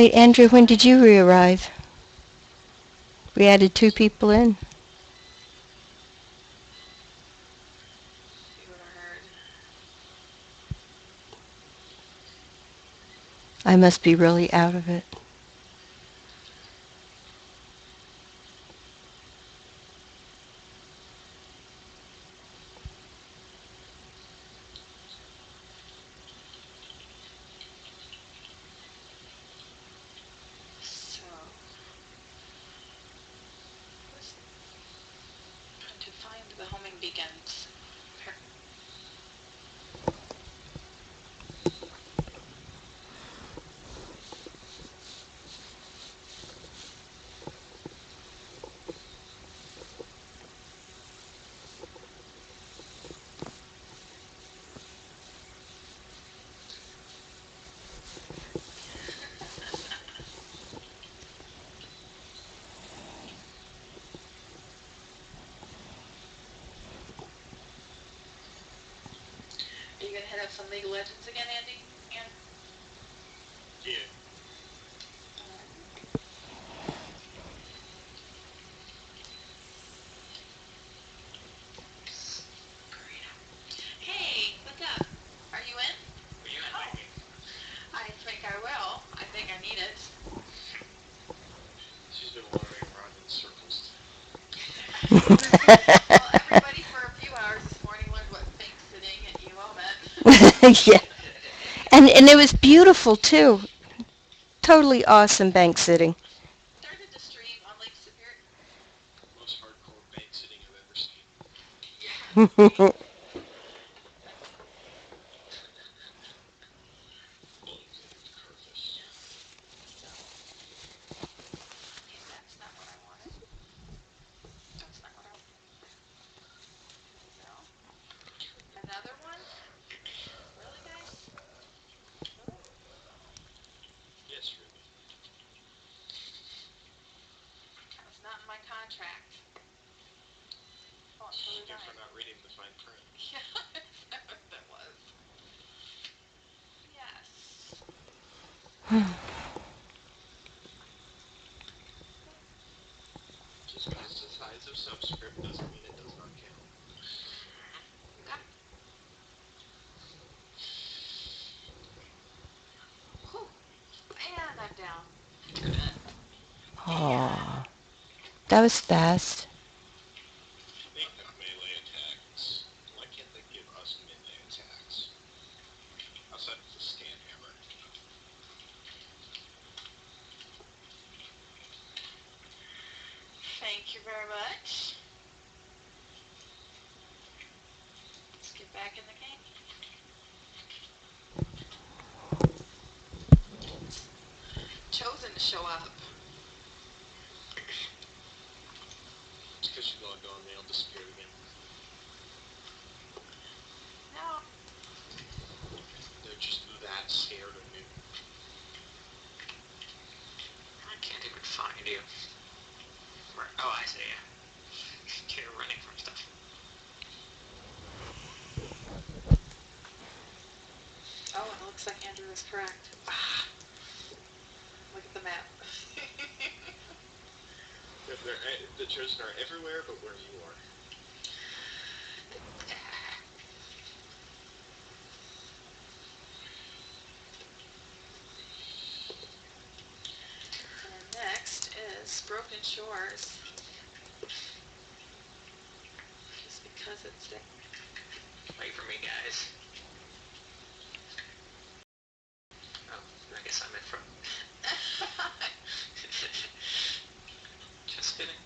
Wait, Andrew, when did you re-arrive? We added 2 people in. You would have heard. I must be really out of it. So, trying to find the homing beacons. Are you gonna hit up some League of Legends again, Andy? Yeah. Hey, look up. Are you in? Will you invite me? I think I will. I think I need it. She's been wandering around in circles. Well, everybody for a few hours this morning learned what bank sitting and ELO meant. Yeah. And it was beautiful, too. Totally awesome bank sitting. Started to stream on Lake Superior. Most hardcore bank sitting I've ever seen. Yeah. So, yeah, that's not what I wanted. That's not what I wanted. No. Another one? Really, guys? Really? Yes, really. That was not in my contract. Oh, I'm totally If lying. we're not reading the fine print. Yeah, that's what that was. Yes. Just because the size of subscript doesn't mean it does not count. Okay. Whew. And I'm down. Aw, that was fast. Speaking of melee attacks, why can't they give us melee attacks? Outside of the stand hammer. Thank you very much. Let's get back in the game. Chosen to show up. It's because you logged on, they all disappeared again. No. They're just that scared of me. I can't even find you. Where? Oh, I see you. You're running from stuff. Oh, and it looks like Andrew is correct. Look at the map. The chosen are everywhere but where you are. And next is Broken Shores. Just because it's there. Wait for me, guys. Oh, I guess I'm in front. Just kidding.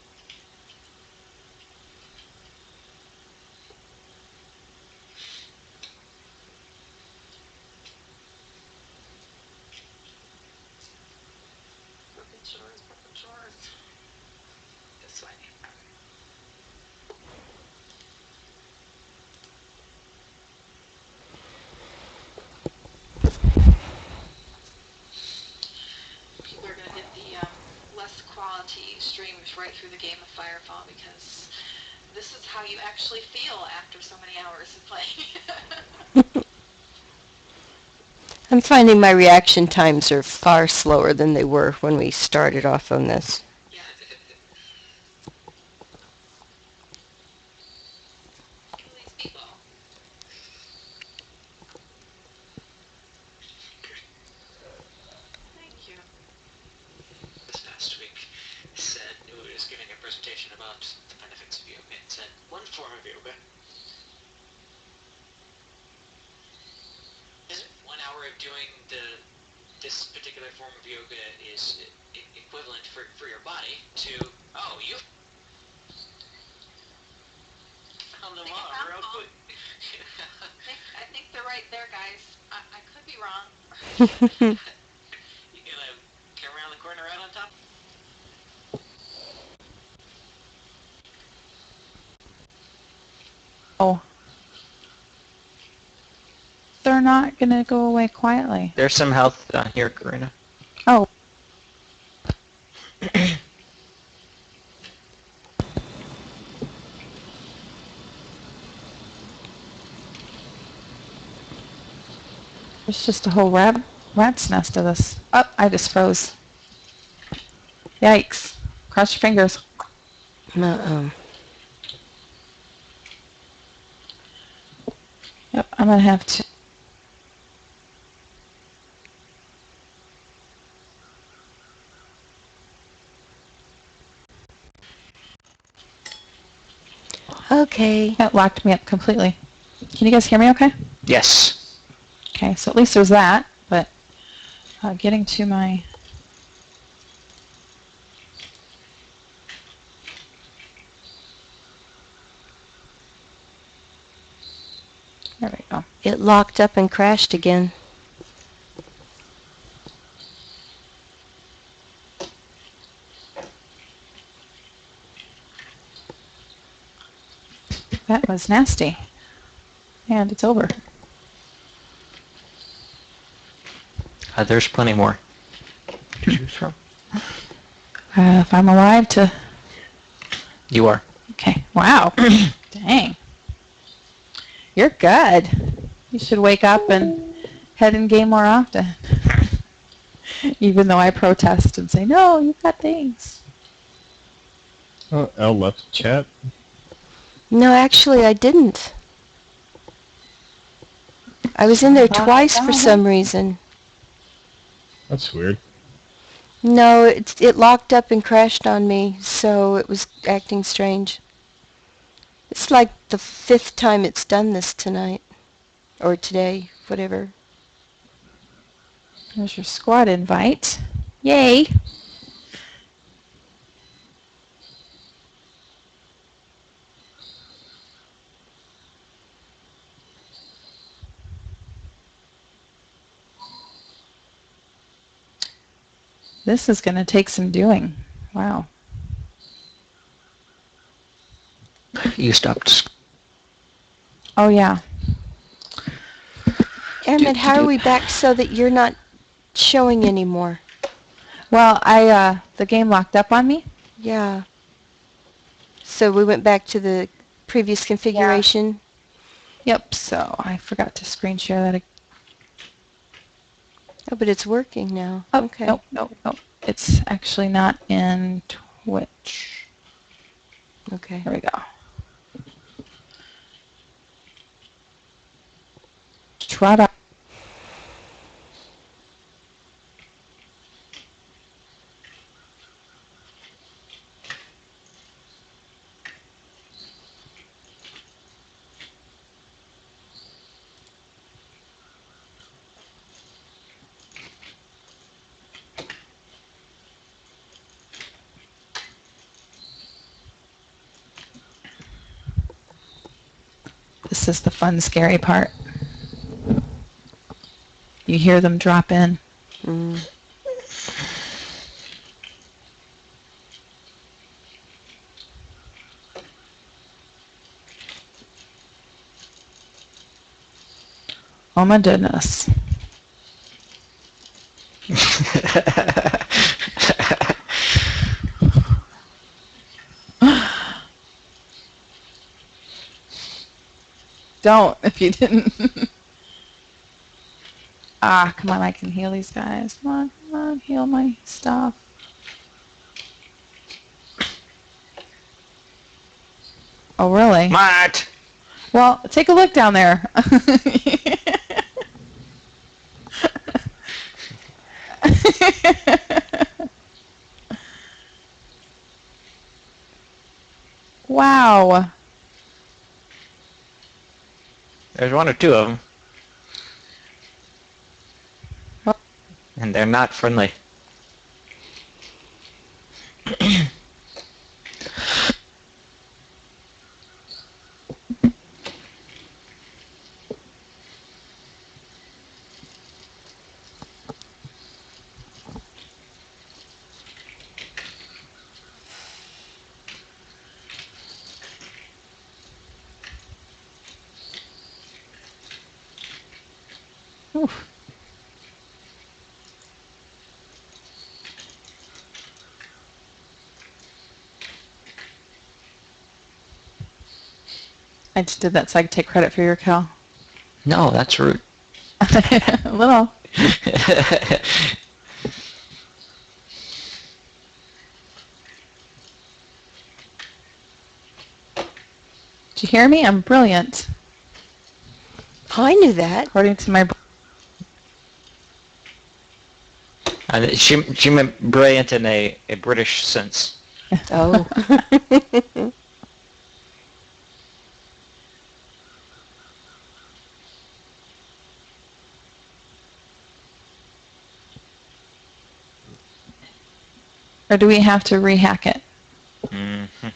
Broken Shores, Broken Shores. This way. People are going to hit the less quality streams right through the game of Firefall because this is how you actually feel after so many hours of playing. I'm finding my reaction times are far slower than they were when we started off on this. Yeah, these people. Thank you. This past week said it was giving a presentation about the benefits of yoga. It said one form of yoga is 1 hour of doing this particular form of yoga is equivalent for your body to, oh, you found them all real quick. I think they're right there, guys. I could be wrong. You gonna come around the corner right on top? Oh. They're not going to go away quietly. There's some health on here, Karina. Oh. There's just a whole rat's nest of this. Oh, I just froze. Yikes. Cross your fingers. Uh-oh. Yep, I'm going to have to. Okay. That locked me up completely. Can you guys hear me okay? Yes. Okay, so at least there's that, but getting to my... There we go. It locked up and crashed again. That was nasty. And it's over. There's plenty more to choose from. If I'm alive to... You are. Okay, wow. Dang. You're good. You should wake up and head in game more often. Even though I protest and say, no, you've got things. Oh, Elle left the chat. No, actually, I didn't. I was in there twice for some reason. That's weird. No, it locked up and crashed on me, so it was acting strange. It's like the 5th time it's done this tonight. Or today, whatever. There's your squad invite. Yay. This is going to take some doing. Wow. You stopped. Oh, yeah. Airman, how are we back so that you're not showing anymore? Well, the game locked up on me. Yeah. So we went back to the previous configuration? Yep, so I forgot to screen share that. Oh, but it's working now. Oh, Okay. Nope. It's actually not in Twitch. Okay. There we go. Strata. This is the fun, scary part. You hear them drop in. Mm. Oh my goodness. Don't if you didn't. Ah, come on, I can heal these guys. Come on, heal my stuff. Oh, really? Matt! Well, take a look down there. Wow. There's one or two of them. And they're not friendly. Oof. I just did that so I could take credit for your kill. No, that's rude. A little. Did you hear me? I'm brilliant. Oh, I knew that. According to my... She meant brilliant in a British sense. Oh. Or do we have to rehack it? Mm-hmm.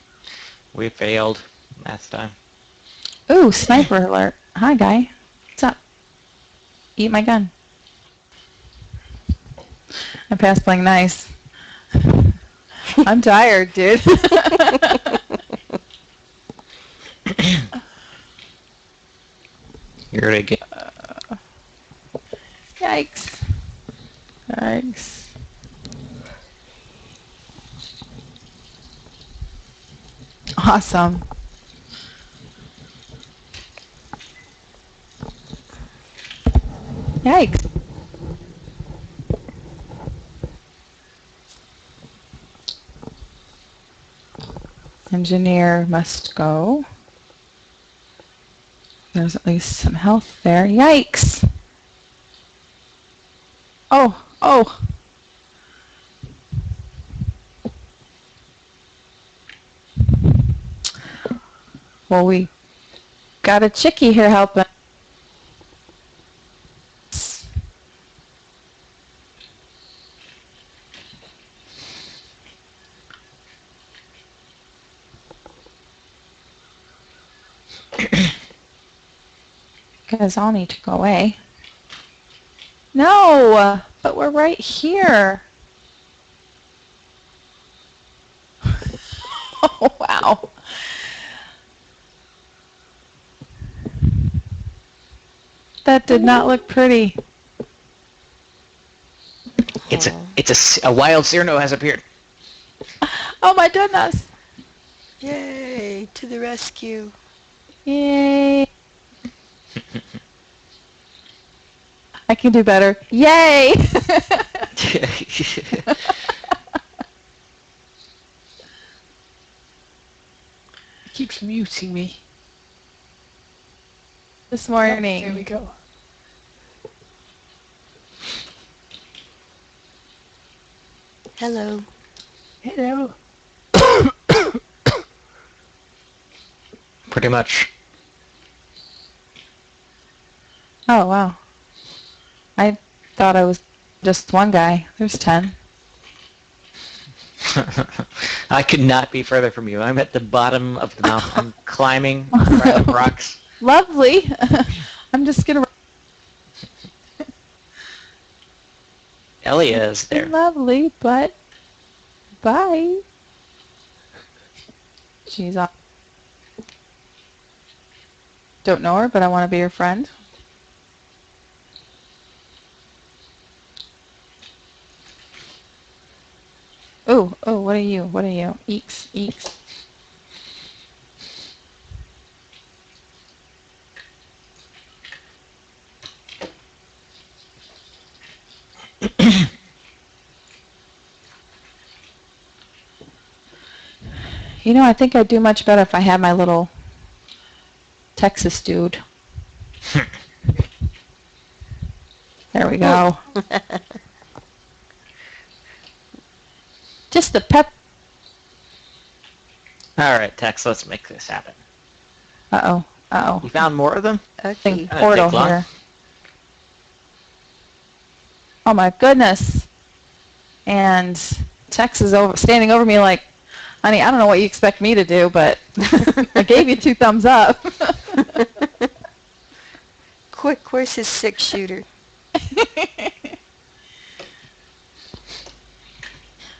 We failed last time. Ooh, sniper alert. Hi, guy. What's up? Eat my gun. I passed playing nice. I'm tired, dude. You're gonna get... Yikes. Yikes. Awesome. Yikes. Engineer must go. There's at least some health there. Yikes. Oh, oh. Well, we got a chickie here helping. Guys all need to go away. No, but we're right here. Oh, wow. That did not look pretty. A wild Cyrano has appeared. Oh my goodness. Yay, to the rescue. Yay. I can do better. Yay. It keeps muting me. This morning. There we go. Hello. Hello. Pretty much. Oh, wow. I thought I was just one guy. There's 10. I could not be further from you. I'm at the bottom of the mountain. I'm climbing right up rocks. Lovely. I'm just going to... Elia is there. Lovely, but... Bye. She's on. Don't know her, but I want to be her friend. Oh, what are you? What are you? Eeks, eeks. You know, I think I'd do much better if I had my little Texas dude. There we go. Just the pep. All right, Tex, let's make this happen. Uh-oh. Uh-oh. You found more of them? Okay. Portal take long. here. Oh my goodness. And Tex is standing over me like, honey, I don't know what you expect me to do, but I gave you 2 thumbs up. Quick, where's his 6-shooter?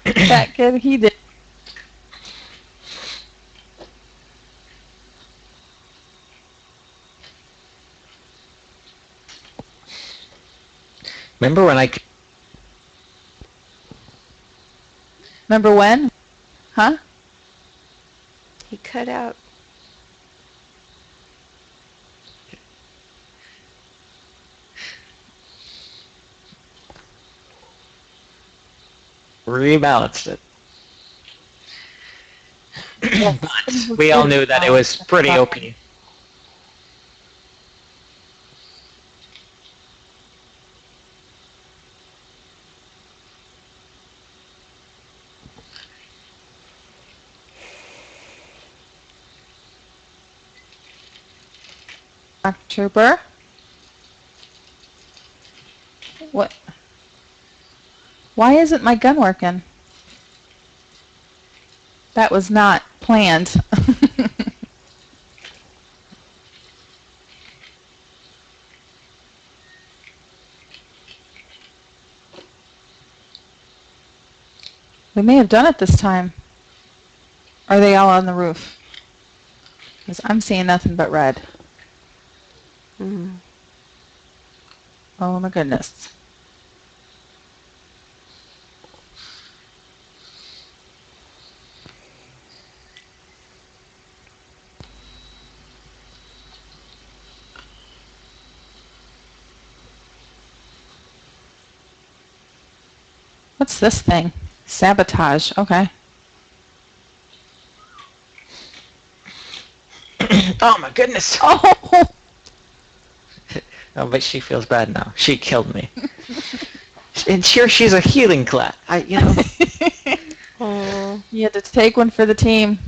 That kid, he did. Remember when I... Remember when? Huh? He cut out. rebalanced it. But we all knew that it was pretty OP. Trooper? What? Why isn't my gun working? That was not planned. We may have done it this time. Are they all on the roof? Because I'm seeing nothing but red. Mm. Oh my goodness. What's this thing? Sabotage. Okay. Oh my goodness! Oh! Oh, but she feels bad now. She killed me. And here she's a healing class. Oh. You had to take one for the team.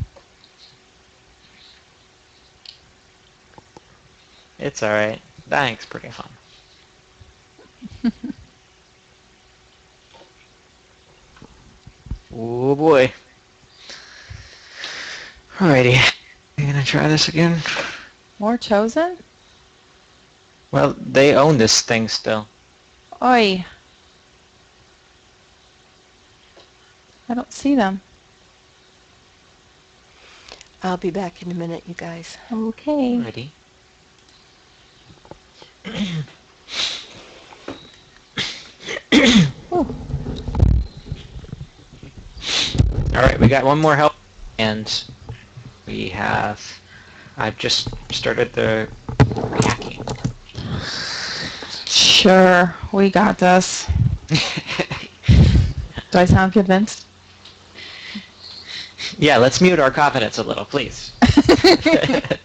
It's alright. Dying's pretty fun. Oh boy. Alrighty. You gonna try this again? More chosen? Well, they own this thing still. Oi. I don't see them. I'll be back in a minute, you guys. Okay. Alrighty. Alright, we got one more help, and we have... I've just started the hacking. Sure, we got this. Do I sound convinced? Yeah, let's mute our confidence a little, please. I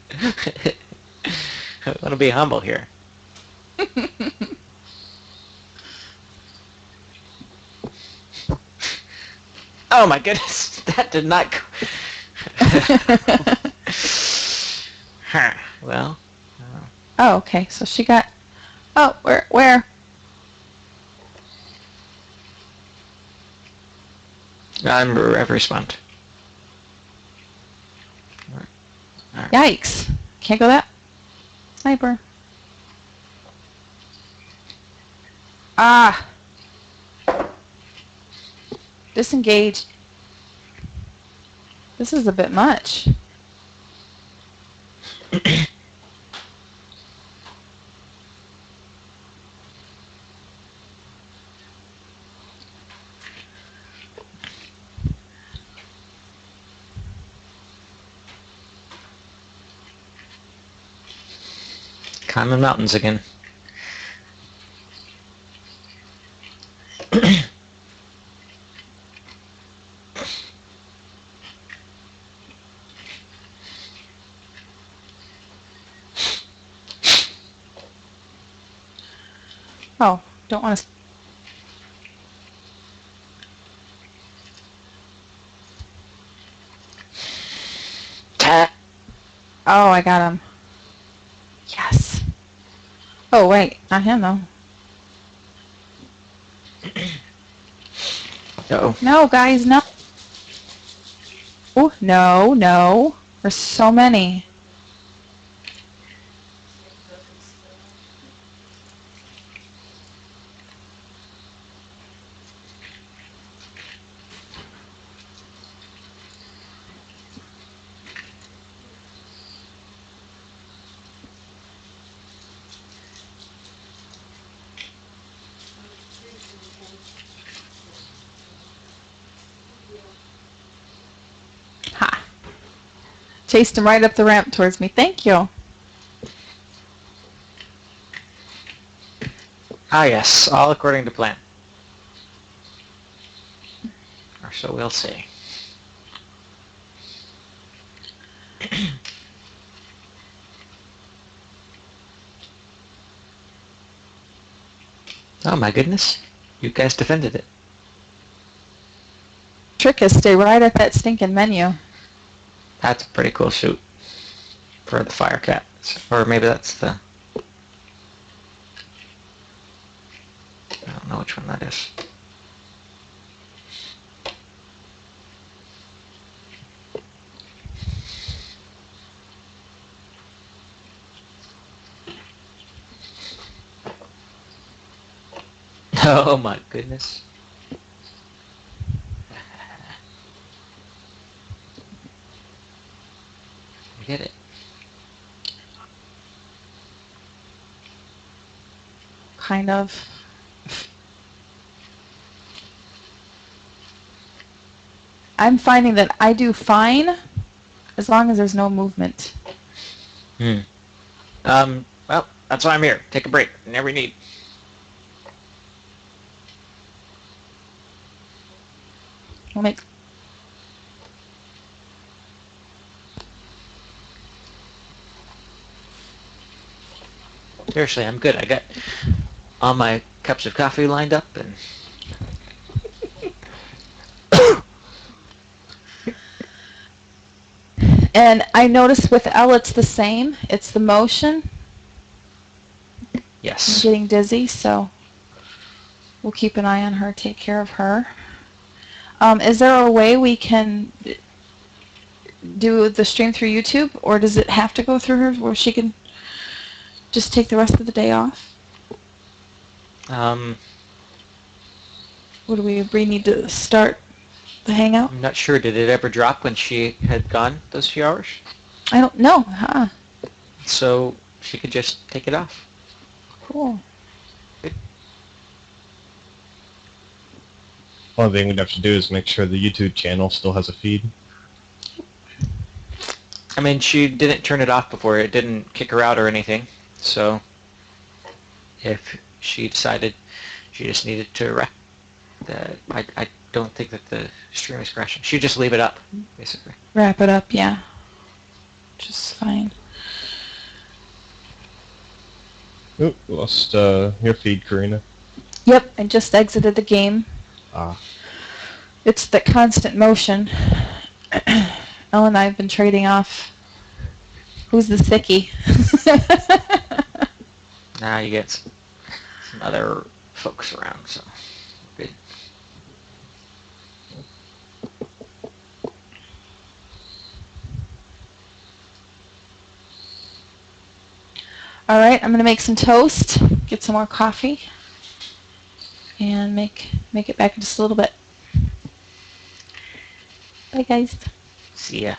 want to be humble here. Oh my goodness, that did not go... Huh, well... Oh, okay, so she got... Oh, where? I'm respond. Yikes. Can't go that. Sniper. Ah. Disengage. This is a bit much. Climbing mountains again. Oh, don't want to. Oh, I got him. Yes. Oh, wait. Not him, though. Uh-oh. No, guys, no. Oh, no, no. There's so many. Ha. Chased him right up the ramp towards me. Thank you. Ah, yes, all according to plan. Or so we'll see. Oh my goodness. You guys defended it. Trick is stay right at that stinking menu. That's a pretty cool shoot for the fire cat. Or maybe that's the... I don't know which one that is. Oh my goodness. I get it. Kind of. I'm finding that I do fine as long as there's no movement. Well, that's why I'm here. Take a break whenever you need. We'll make Seriously, I'm good. I got all my cups of coffee lined up and... And I notice with Elle it's the same. It's the motion. I'm Yes. getting dizzy, so we'll keep an eye on her, take care of her. Is there a way we can do the stream through YouTube, or does it have to go through her where she can just take the rest of the day off? I'm Or do we need to start the hangout? not sure. Did it ever drop when she had gone those few hours? I don't know. Huh. So she could just take it off. Cool. One thing we'd have to do is make sure the YouTube channel still has a feed. I mean, she didn't turn it off before. It didn't kick her out or anything. So if she decided she just needed to wrap that, I don't think that the stream is crashing. She'd just leave it up, basically. Wrap it up, yeah. Just fine. Oop, lost your feed, Karina. Yep, I just exited the game. Ah. It's the constant motion. Elle and I have been trading off. Who's the sickie? Now you get some other folks around, so good. All right, I'm gonna make some toast, get some more coffee, and make it back in just a little bit. Bye, guys. See ya.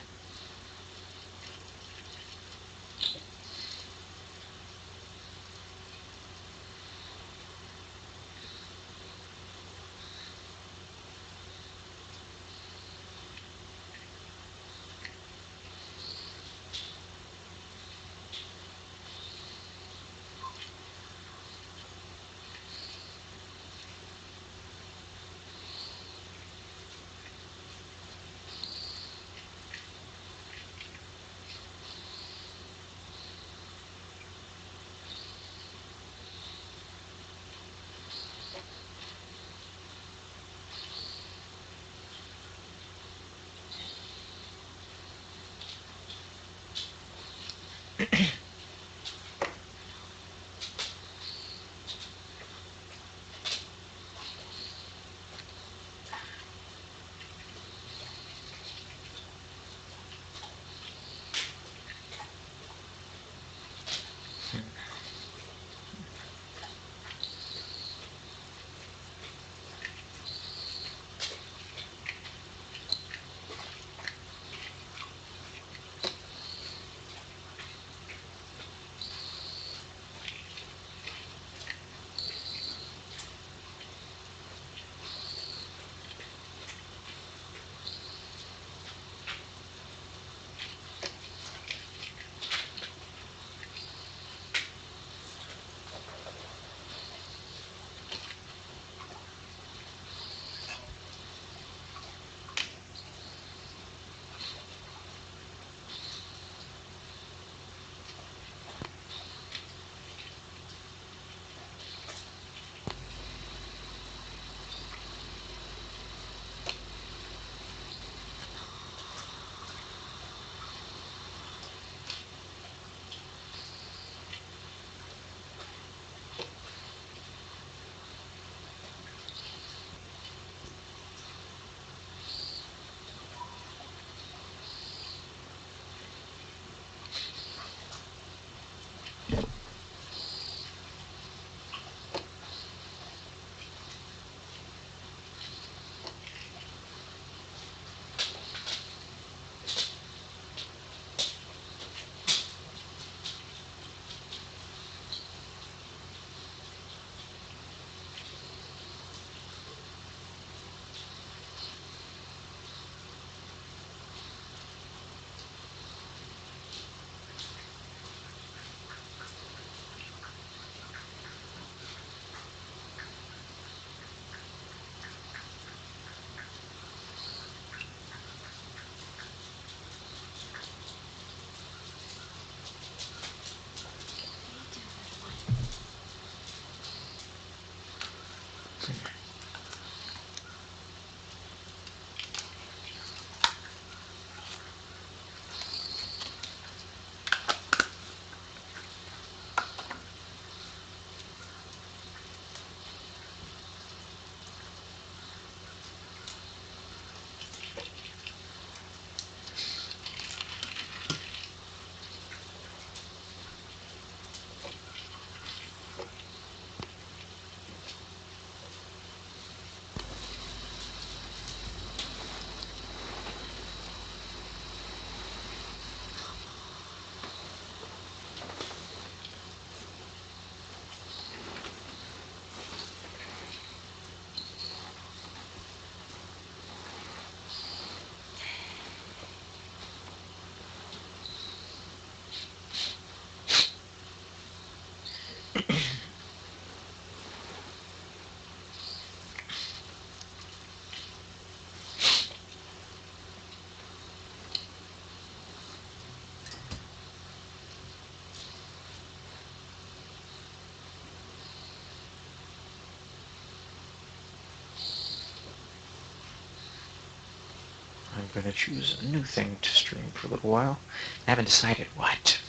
I'm going to choose a new thing to stream for a little while. I haven't decided what.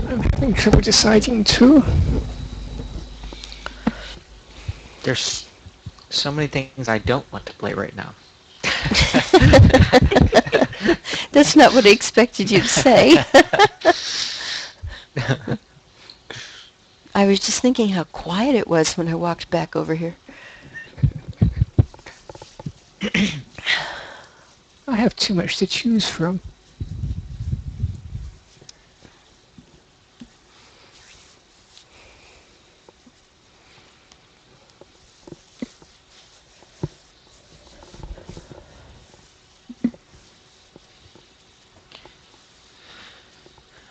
I'm having trouble deciding too. There's so many things I don't want to play right now. That's not what I expected you to say. I was just thinking how quiet it was when I walked back over here. I have too much to choose from.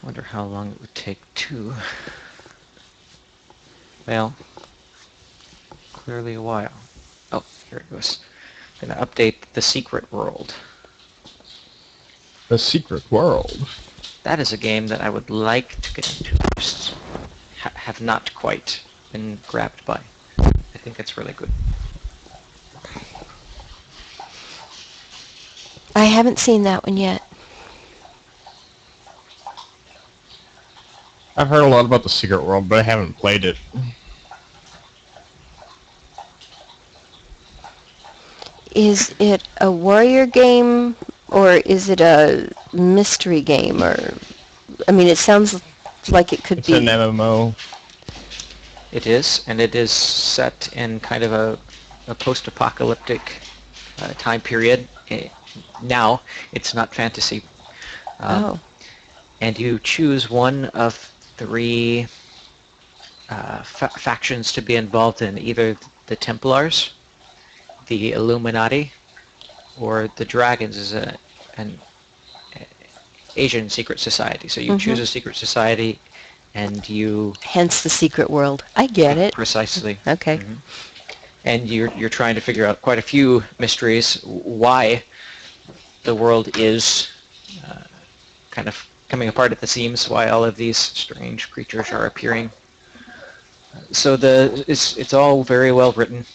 I wonder how long it would take to... Well, clearly a while. Oh, here it goes. I'm going to update the secret world. The Secret World. That is a game that I would like to get into. Just have not quite been grabbed by. I think it's really good. I haven't seen that one yet. I've heard a lot about the Secret World, but I haven't played it. Is it a warrior game or is it a mystery game? Or, I mean, it sounds like it could It's be. an MMO. It is, and it is set in kind of a post-apocalyptic time period. Now, it's not fantasy. Oh. And you choose one of three factions to be involved in, either the Templars, the Illuminati, or the Dragons is an Asian secret society. So you choose a secret society, and you... Hence the Secret World. I get it. Precisely. Okay. Mm-hmm. And you're trying to figure out quite a few mysteries, why the world is kind of coming apart at the seams, why all of these strange creatures are appearing. So it's all very well written.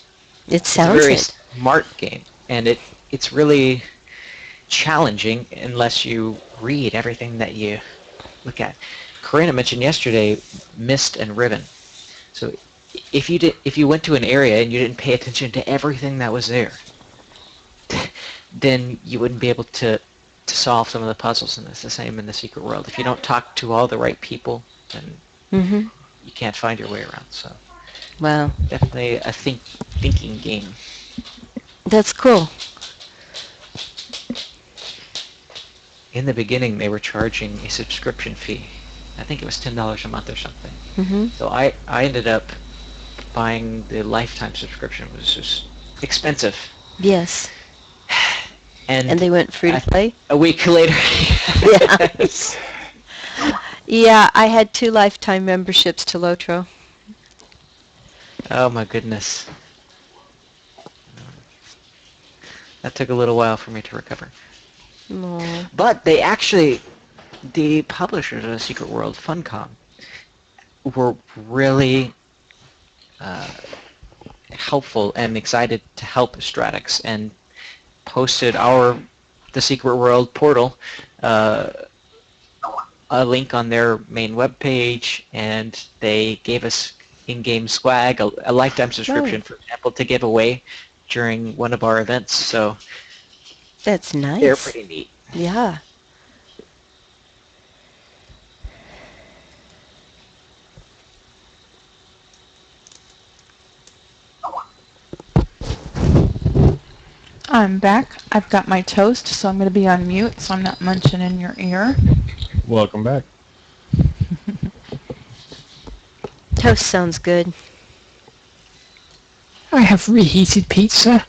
It It's a sounds very it. smart game, and it's really challenging unless you read everything that you look at. Karina mentioned yesterday Mist and Ribbon. So if you went to an area and you didn't pay attention to everything that was there, then you wouldn't be able to solve some of the puzzles, and it's the same in the Secret World. If you don't talk to all the right people, then you can't find your way around. So Wow. definitely a thinking game. That's cool. In the beginning, they were charging a subscription fee. I think it was $10 a month or something. So I ended up buying the lifetime subscription. It was just expensive. Yes. And they went free to play? A week later. Yeah. Yes. Yeah, I had 2 lifetime memberships to Lotro. Oh my goodness. That took a little while for me to recover. No. But the publishers of the Secret World, Funcom, were really helpful and excited to help Stratics, and posted the Secret World portal a link on their main webpage, and they gave us in-game swag, a lifetime subscription, for example, to give away during one of our events. So That's nice. they're pretty neat. Yeah. I'm back. I've got my toast, so I'm going to be on mute, so I'm not munching in your ear. Welcome back. Toast sounds good. I have reheated pizza.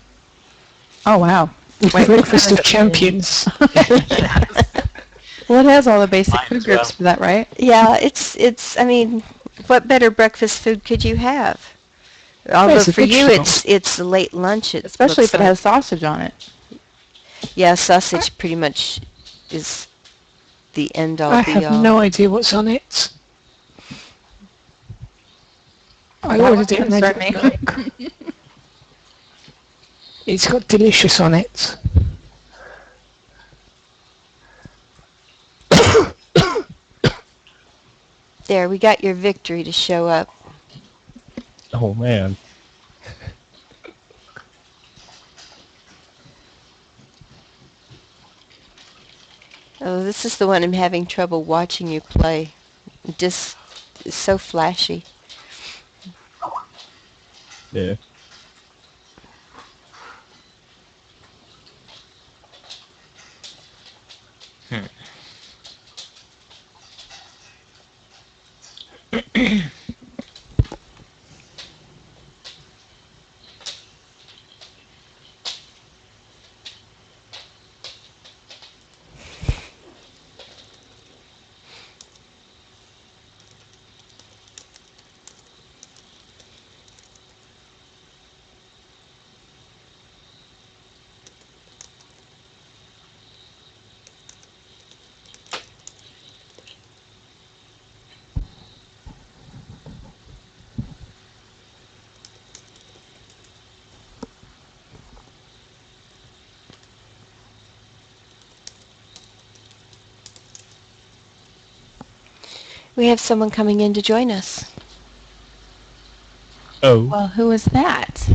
Oh, wow. Wait, Breakfast of champions. Well, it has all the basic Mine food as well. groups for that, right? Yeah, I mean, what better breakfast food could you have? Although It's a for you, vegetable. it's a late lunch. It Especially looks if it like. has sausage on it. Yeah, sausage pretty much is the end all I be have all. no idea what's on it. I That ordered would it and I concern didn't me. look. It's got delicious on it. There, we got your victory to show up. Oh man. Oh, this is the one I'm having trouble watching you play. Just it's so flashy. Yeah. We have someone coming in to join us. Oh. Well, who is that?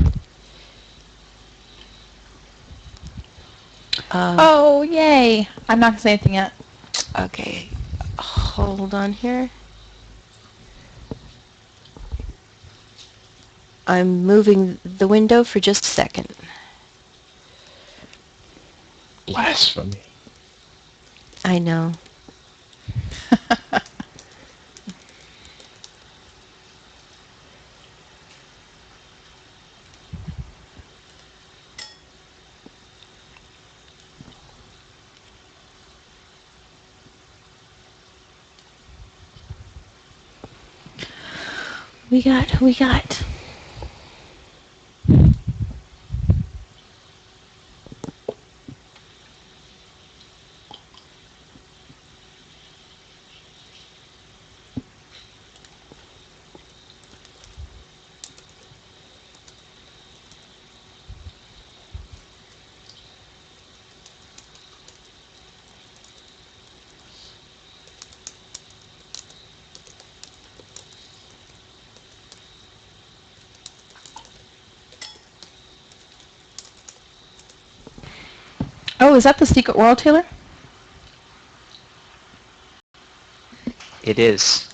Oh, yay. I'm not going to say anything yet. Okay. Hold on here. I'm moving the window for just a second. Blasphemy. I know. We got. Oh, is that the Secret World, Taylor? It is.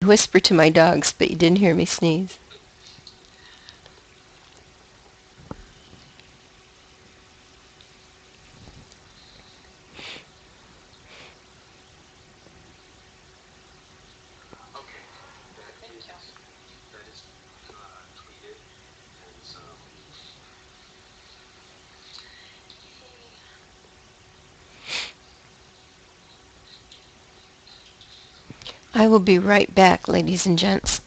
Whisper to my dogs, but you didn't hear me sneeze. I will be right back, ladies and gents.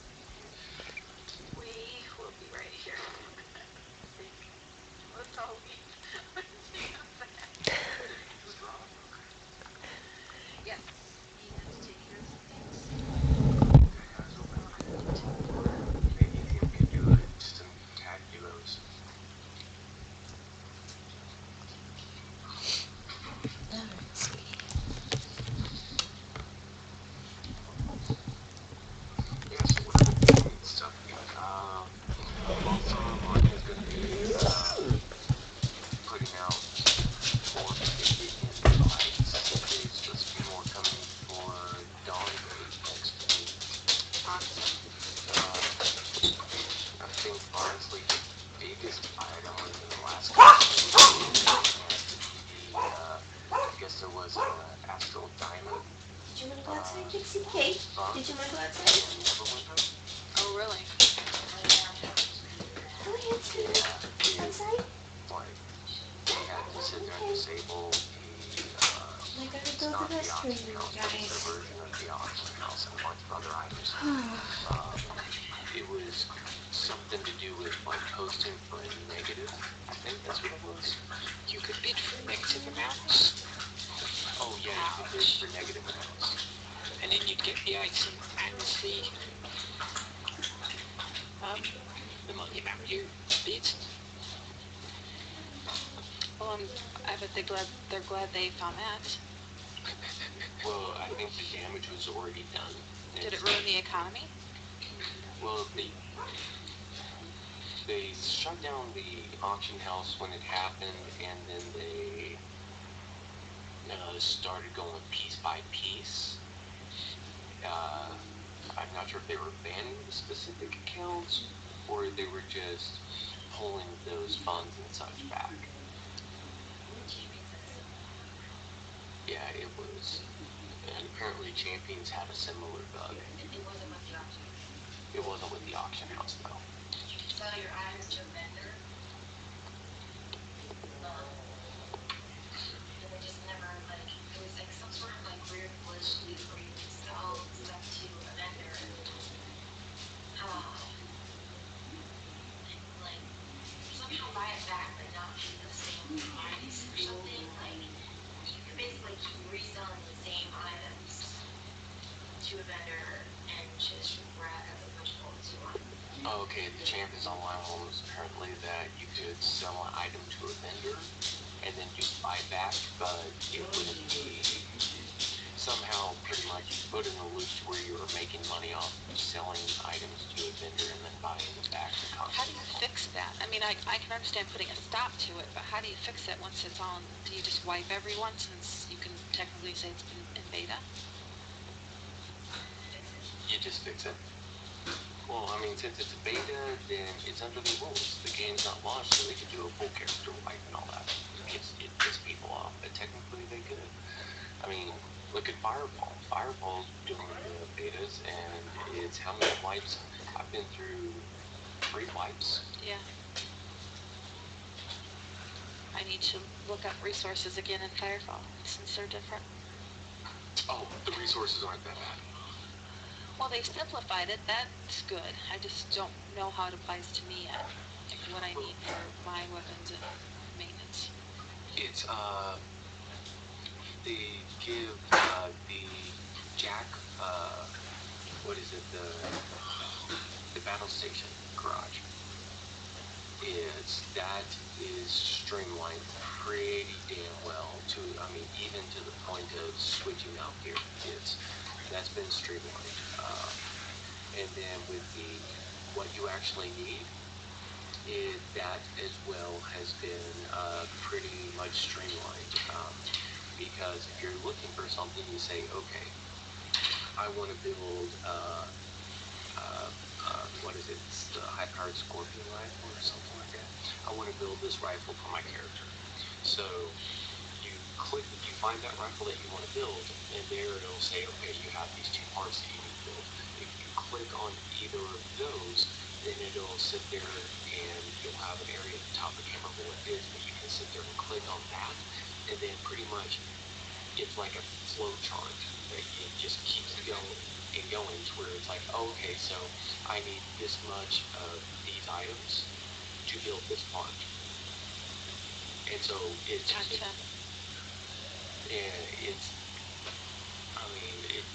I want to build, what is it? It's the high-powered Scorpion rifle or something like that. I want to build this rifle for my character. So you click, you find that rifle that you want to build, and there it'll say, okay, you have these two parts that you need to build. If you click on either of those, then it'll sit there and you'll have an area at the top. I can't remember what it is, but you can sit there and click on that, and then pretty much it's like a flow chart that it just keeps going and going to where it's like, oh, okay, so I need this much of these items to build this part. And so it's, Gotcha. it's, I mean, it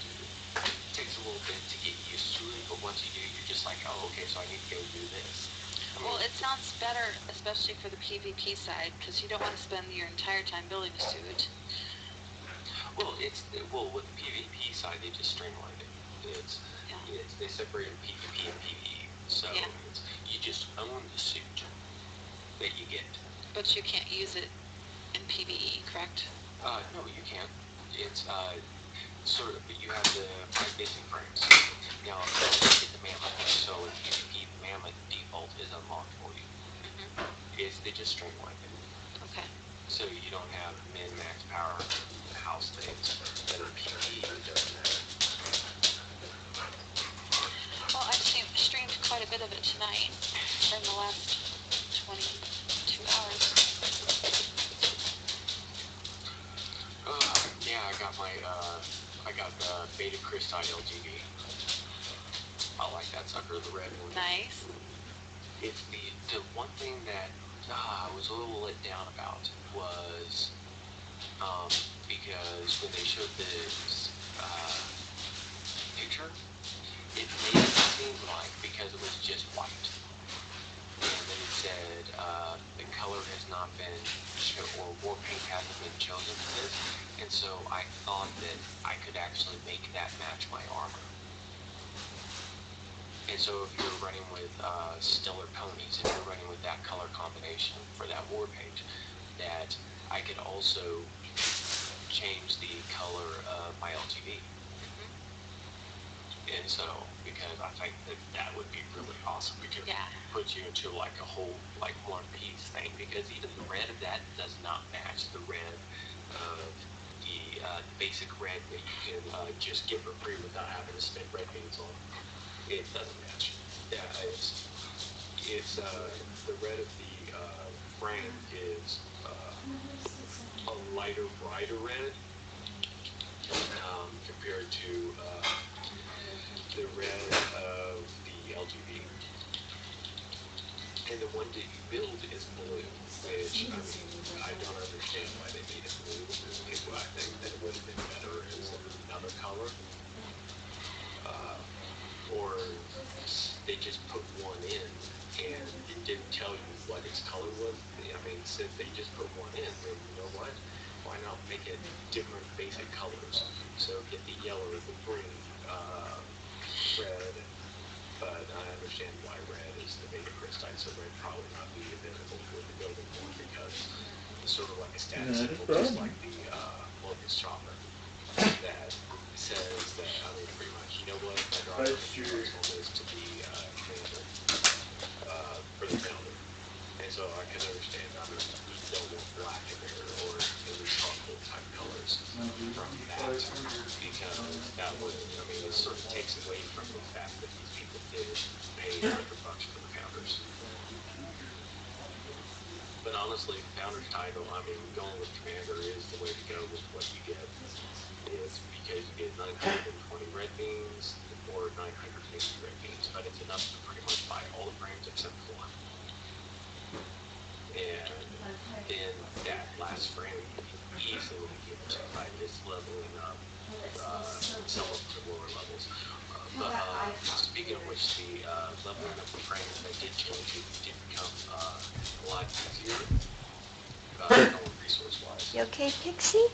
takes a little bit to get used to it, but once you do, you're just like, oh, okay, so I need to go do this. Well, it sounds better, especially for the PvP side, because you don't want to spend your entire time building a suit. Well, with the PvP side, they just streamlined it. They separated PvP and PvE, so you just own the suit that you get. But you can't use it in PvE, correct? No, you can't. It's sort of, but you have the 5 basic frames. Now, you get the mammoth, so in PvP, the mammoth default is unlocked for you. They just streamlined it. Okay. So you don't have min-max power house things that are PvE that doesn't matter. Well, I've streamed quite a bit of it tonight in the last 22 hours. Yeah, I got the Beta Crystite LGB. I like that sucker, the red one. Nice. It's the one thing that I was a little let down about was because when they showed this picture, it made it seem like because it was just white. And then it said the color has not been or war paint hasn't been chosen for this, and so I thought that I could actually make that match my armor. And so if you're running with Stellar Ponies, if you're running with that color combination for that war paint, that I could also change the color of my LTV. And so, because I think that would be really awesome, because it puts you into like a whole like one piece thing, because even the red of that does not match the red of the basic red that you can just get for free without having to spend red beans on. It doesn't match. Yeah, it's the red of the frame is a lighter, brighter red compared to the red of the LGB. And the one that you build is blue, which, I mean, I don't understand why they made it blue. I think that it would have been better as another color. Or they just put one in and it didn't tell you what its color was. I mean, since they just put one in, then you know what? Why not make it different basic colors? So get the yellow, the green, red, but I understand why red is the Beta Crystite, so red probably not be available for the building one because it's sort of like a status symbol, just like the Locust Chopper that says that, I mean, pretty much, you know what, my daughter is to be commander for the founder. And so I can understand, I mean, you don't want black in there, or at least charcoal type colors from that, because that would, I mean, it sort of takes away from the fact that these people did pay $100 for the founders. But honestly, founder's title, I mean, going with commander is the way to go with what you get. It's because you get 920 red beans or 950 red beans, but it's enough to pretty much buy all the frames except one. And then that last frame you can easily get to by just leveling up some of the lower levels. But speaking of which, the leveling up the frames that did change, it did become a lot easier going resource-wise. You okay, Pixie?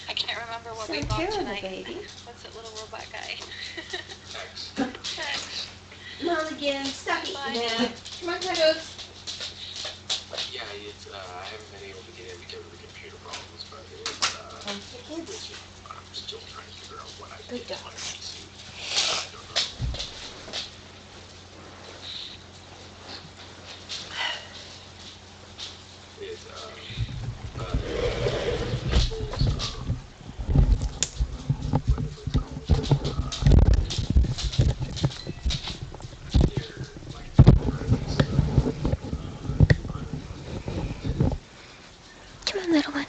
I can't remember what So we bought terrible, tonight. baby. What's that little robot guy? X. Text. Mulligan, stop eating Bye. that. Come on, Cuddles. Yeah, it's I haven't been able to get in because of the computer problems, but which I'm still trying to figure out what I Good did on a dogs. PC. I don't know. It people's whatever it's called, their like fundraising stuff. I don't know. Come on, little one.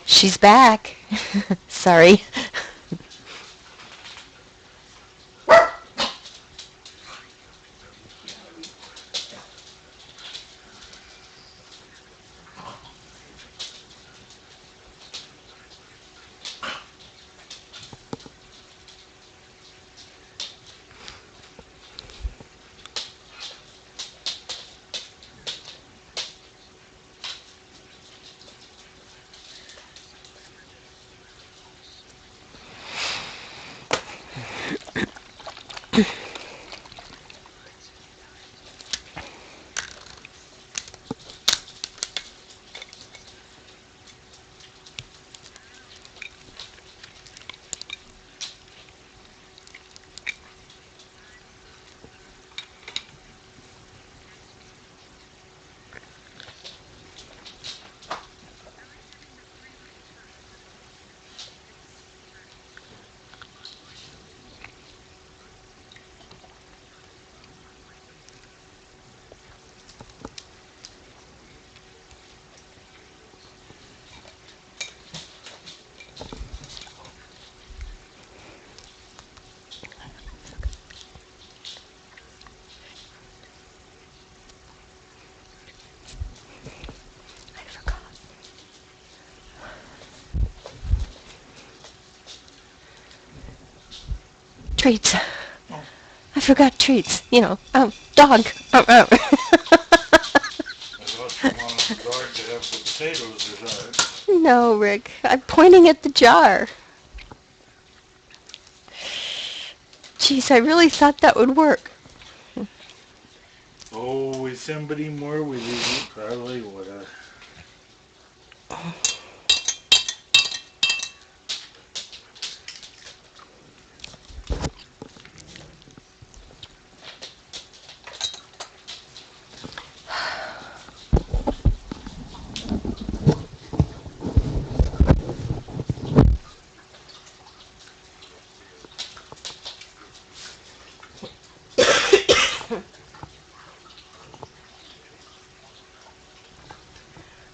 She's back. Sorry. I forgot. Treats. I forgot treats. You know, dog. I thought you wanted the dog to have the potatoes or something. No, Rick. I'm pointing at the jar. Jeez, I really thought that would work. Oh, with somebody more with you, probably would have.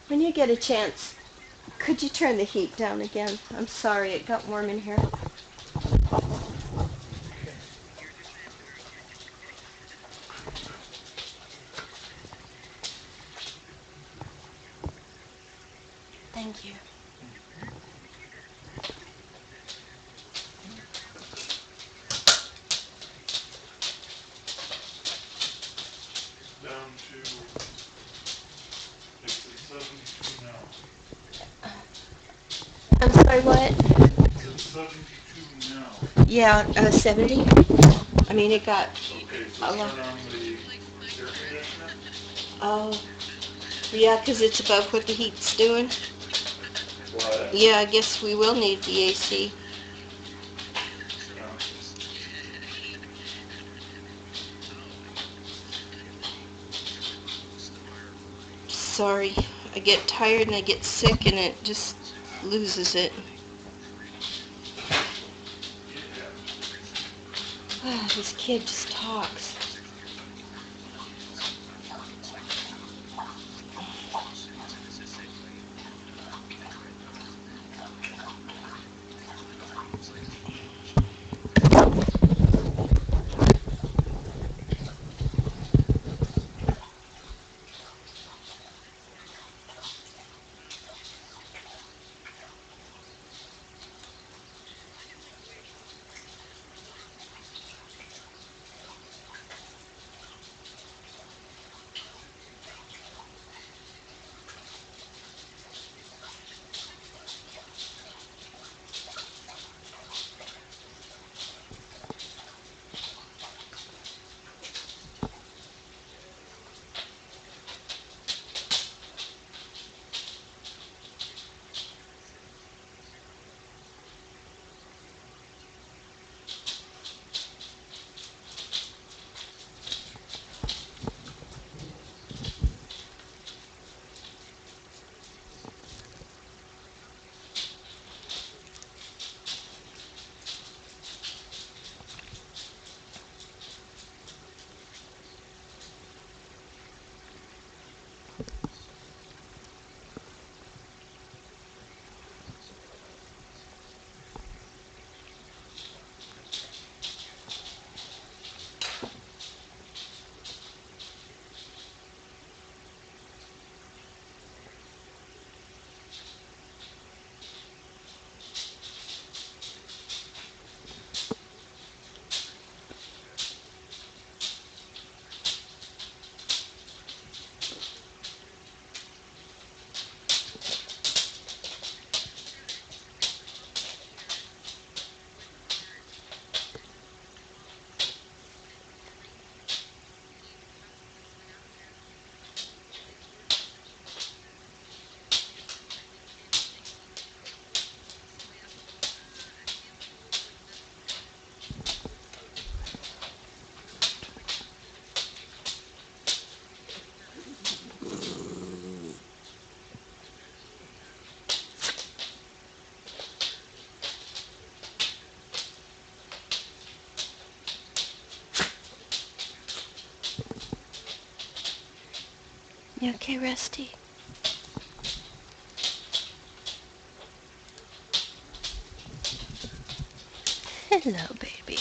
When you get a chance, could you turn the heat down again? I'm sorry, it got warm in here. Thank you. Down to, it's at 72 now. I'm sorry, what? It's at 72 now. Yeah, 70. I mean, it got Okay, so a turn lot. on the air conditioner. Oh, Yeah, 'cause it's above what the heat's doing. What? Yeah, I guess we will need the AC. Sorry, I get tired and I get sick and it just loses it. This kid just talks. You okay, Rusty? Hello, baby.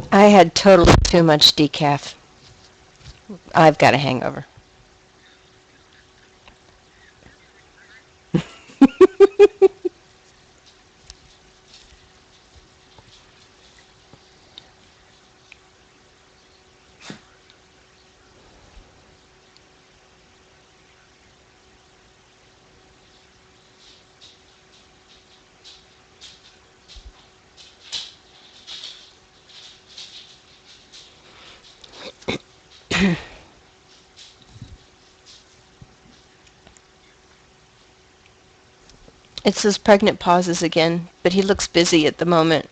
I had totally too much decaf. I've got a hangover. It says pregnant pauses again, but he looks busy at the moment.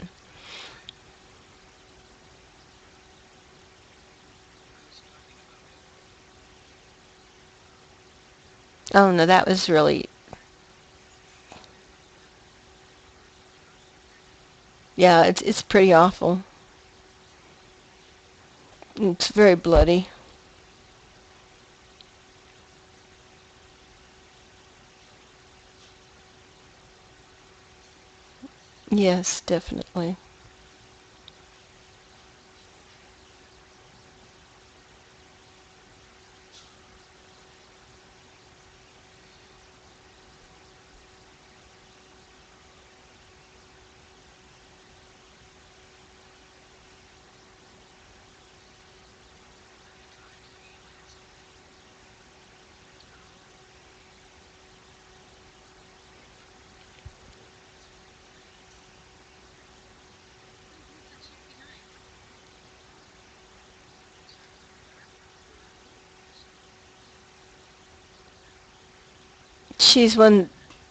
Oh no, that was really, yeah, it's pretty awful. It's very bloody. Yes, definitely. She's one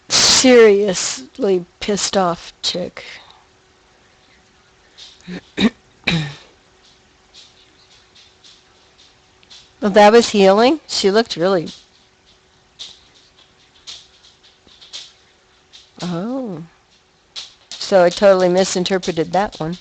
seriously pissed off chick. Well, that was healing? She looked really... Oh. So I totally misinterpreted that one.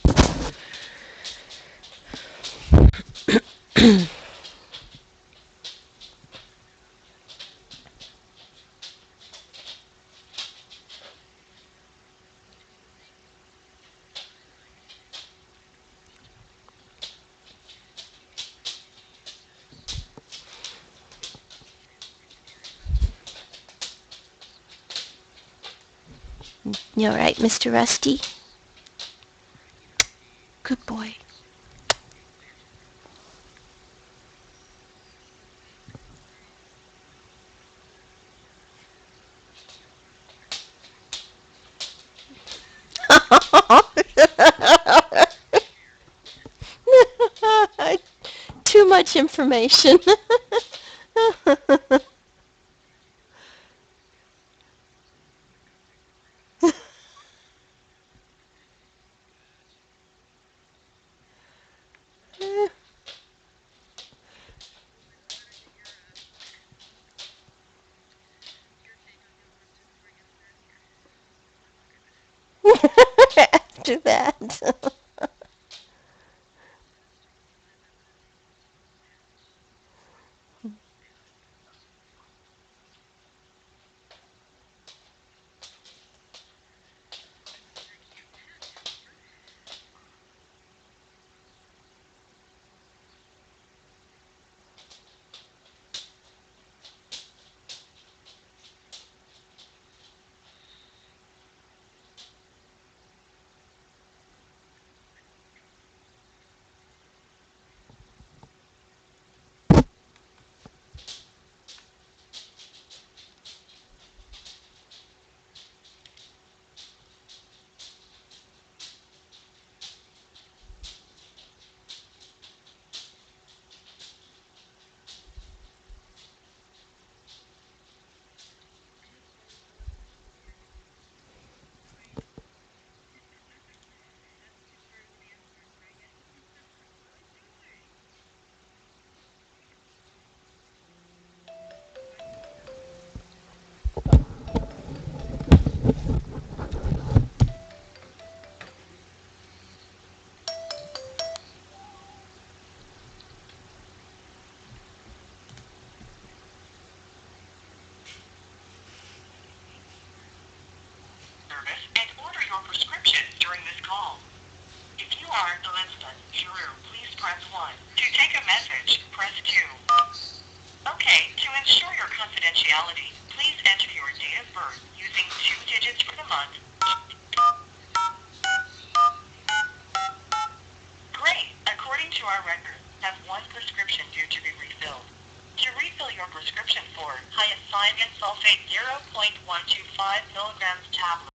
You all right, Mr. Rusty? Good boy. Too much information. After that. Service and order your prescription during this call. If you are, let's Drew, please press 1. To take a message, press 2. Okay, to ensure your confidentiality, please enter your date of birth using 2 digits for the month. Great! According to our records, have one prescription due to be refilled. To refill your prescription for hyoscine sulfate 0.125 milligrams tablet,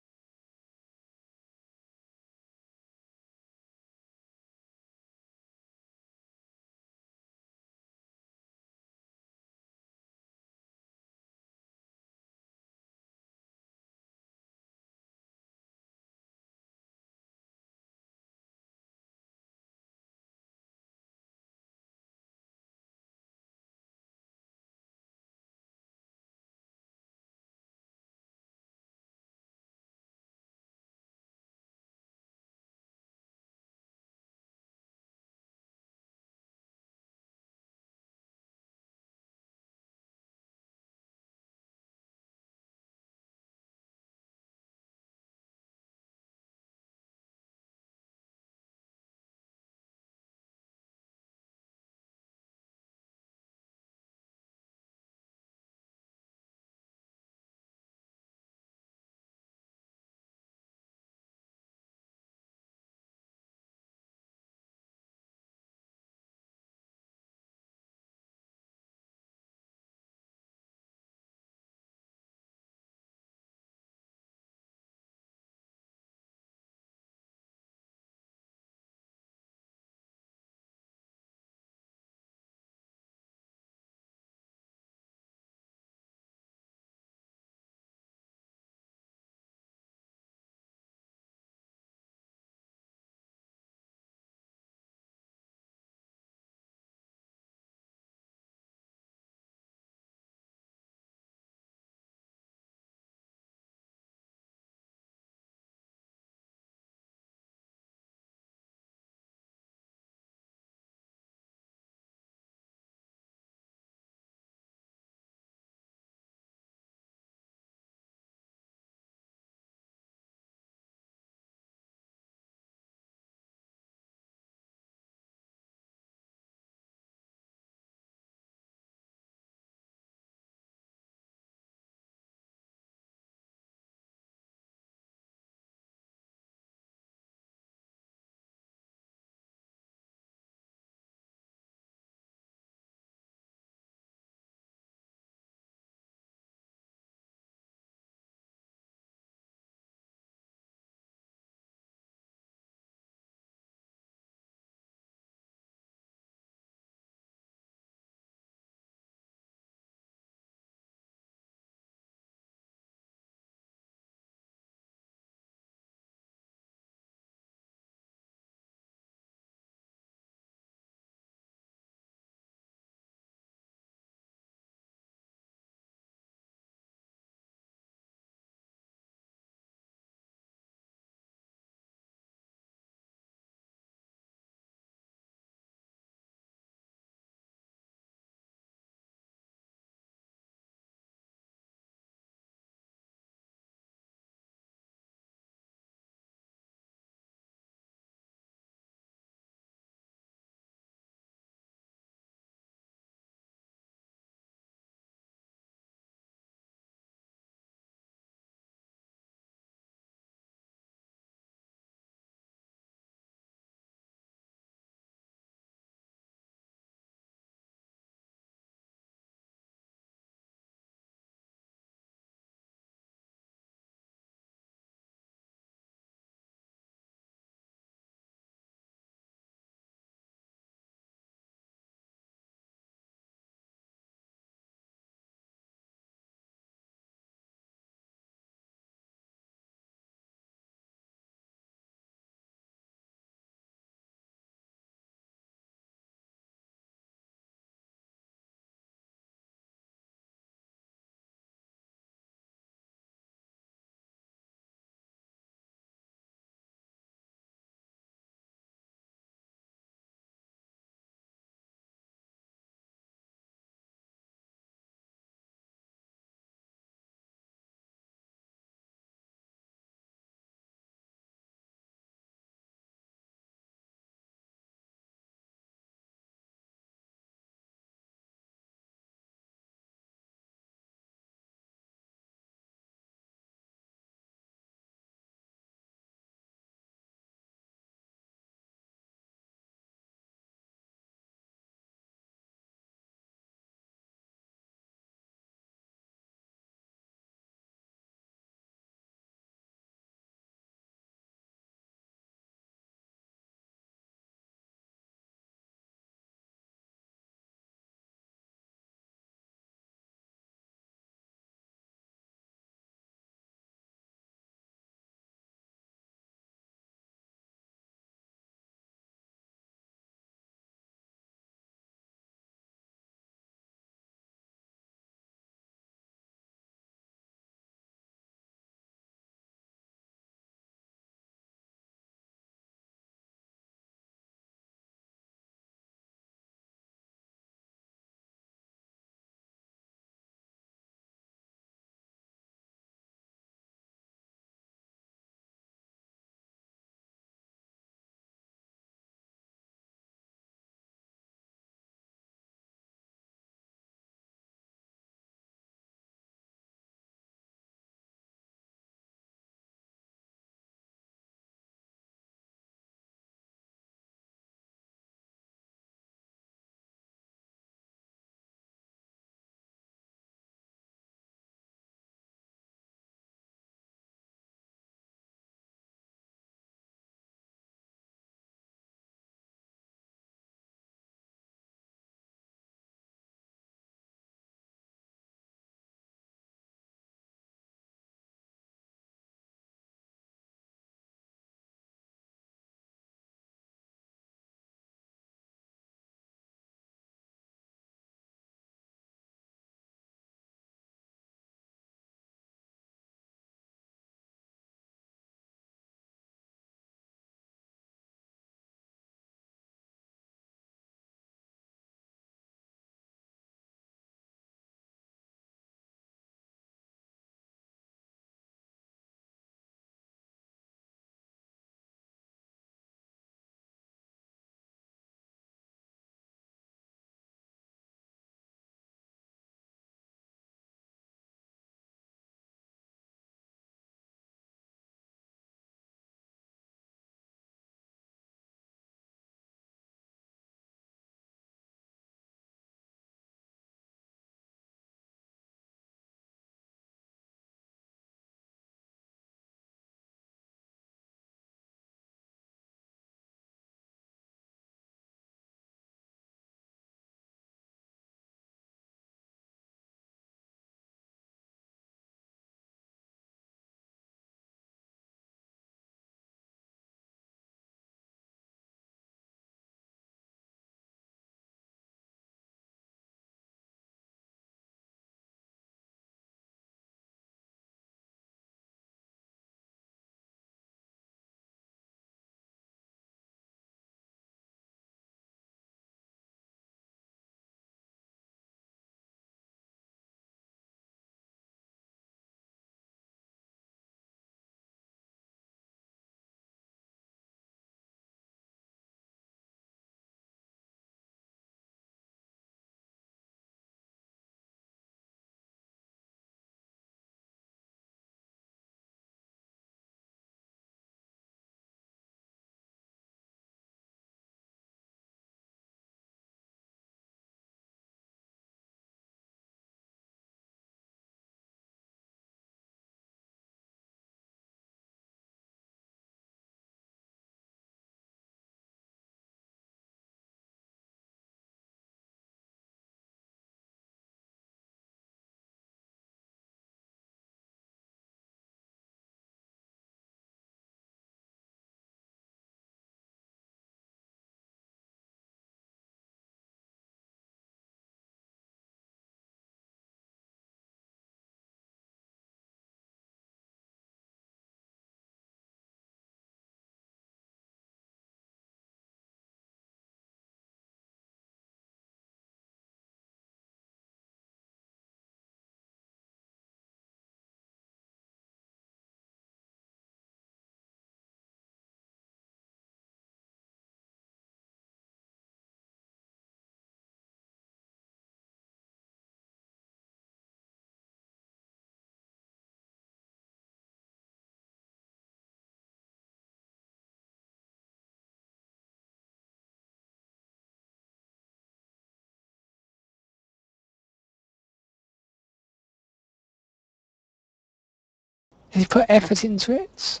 They put effort into it.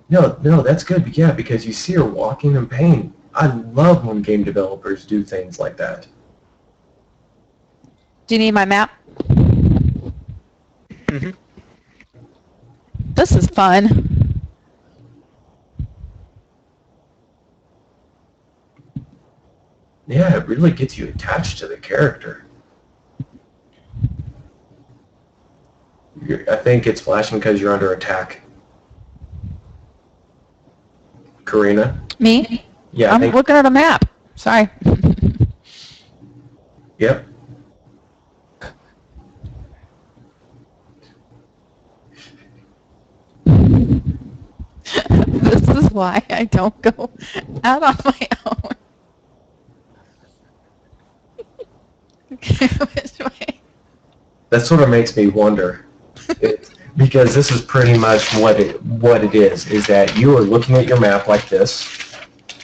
No, that's good. Yeah, because you see her walking in pain. I love when game developers do things like that. Do you need my map? Mm-hmm. This is fun. Yeah, it really gets you attached to the character. I think it's flashing because you're under attack. Karina? Me? Yeah, I'm looking at a map. Sorry. Yep. This is why I don't go out on my own. Okay, which way? That sort of makes me wonder. Because this is pretty much what it is that you are looking at your map like this.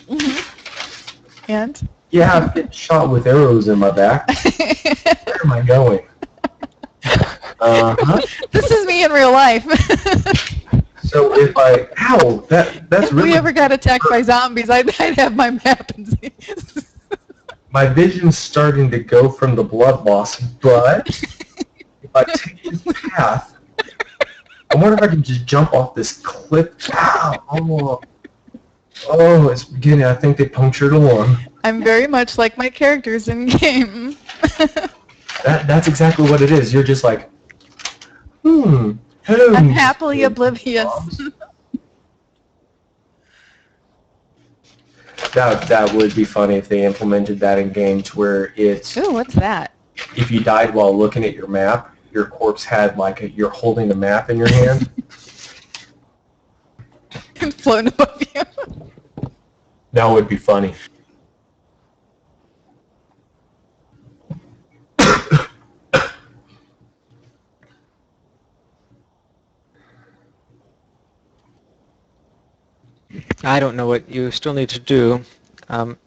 Mm-hmm. And? Yeah, I've been shot with arrows in my back. Where am I going? This is me in real life. So if that's if really... we ever got attacked by zombies, I'd have my map and see. My vision's starting to go from the blood loss, but if I take this path, I wonder if I can just jump off this cliff. Ow! Oh, it's beginning. I think they punctured a lung. I'm very much like my characters in game. That's exactly what it is. You're just like, hello. I'm happily oblivious. That would be funny if they implemented that in games where it's... Ooh, what's that? If you died while looking at your map, your corpse had you're holding the map in your hand. And floating above you. That would be funny. I don't know what you still need to do. It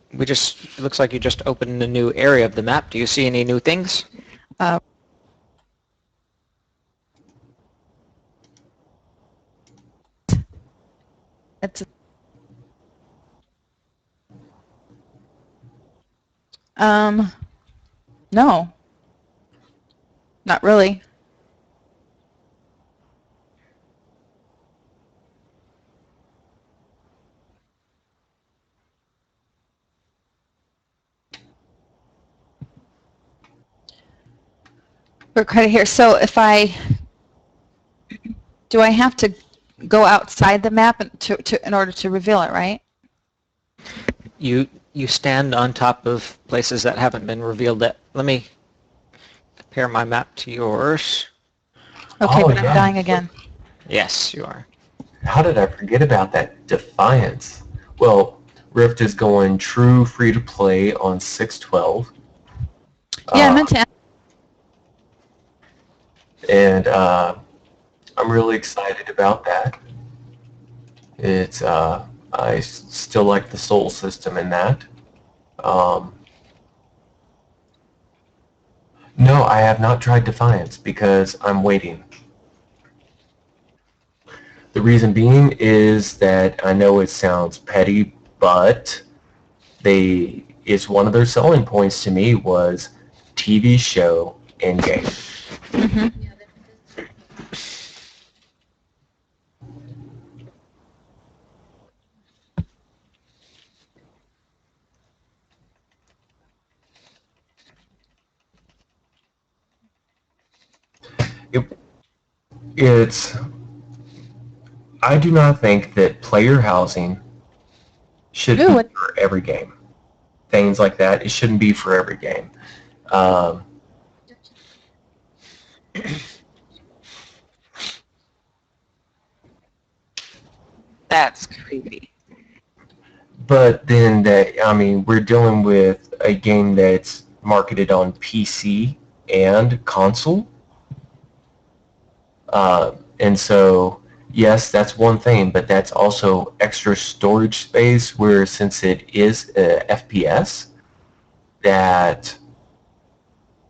looks like you just opened a new area of the map. Do you see any new things? It's no. Not really. We're kind of here. So do I have to go outside the map in order to reveal it, right? You stand on top of places that haven't been revealed yet. Let me compare my map to yours. Okay, Oh, but yeah. I'm dying again. Yes, you are. How did I forget about that? Defiance. Well, Rift is going true free-to-play on 6/12. Yeah, I meant to ask. And I'm really excited about that. It's I still like the soul system in that. No, I have not tried Defiance because I'm waiting. The reason being is that I know it sounds petty, but it's one of their selling points to me was TV show and game. Mm-hmm. I do not think that player housing should be for every game. Things like that, it shouldn't be for every game. That's creepy. But then we're dealing with a game that's marketed on PC and console. And so, yes, that's one thing, but that's also extra storage space where since it is FPS, that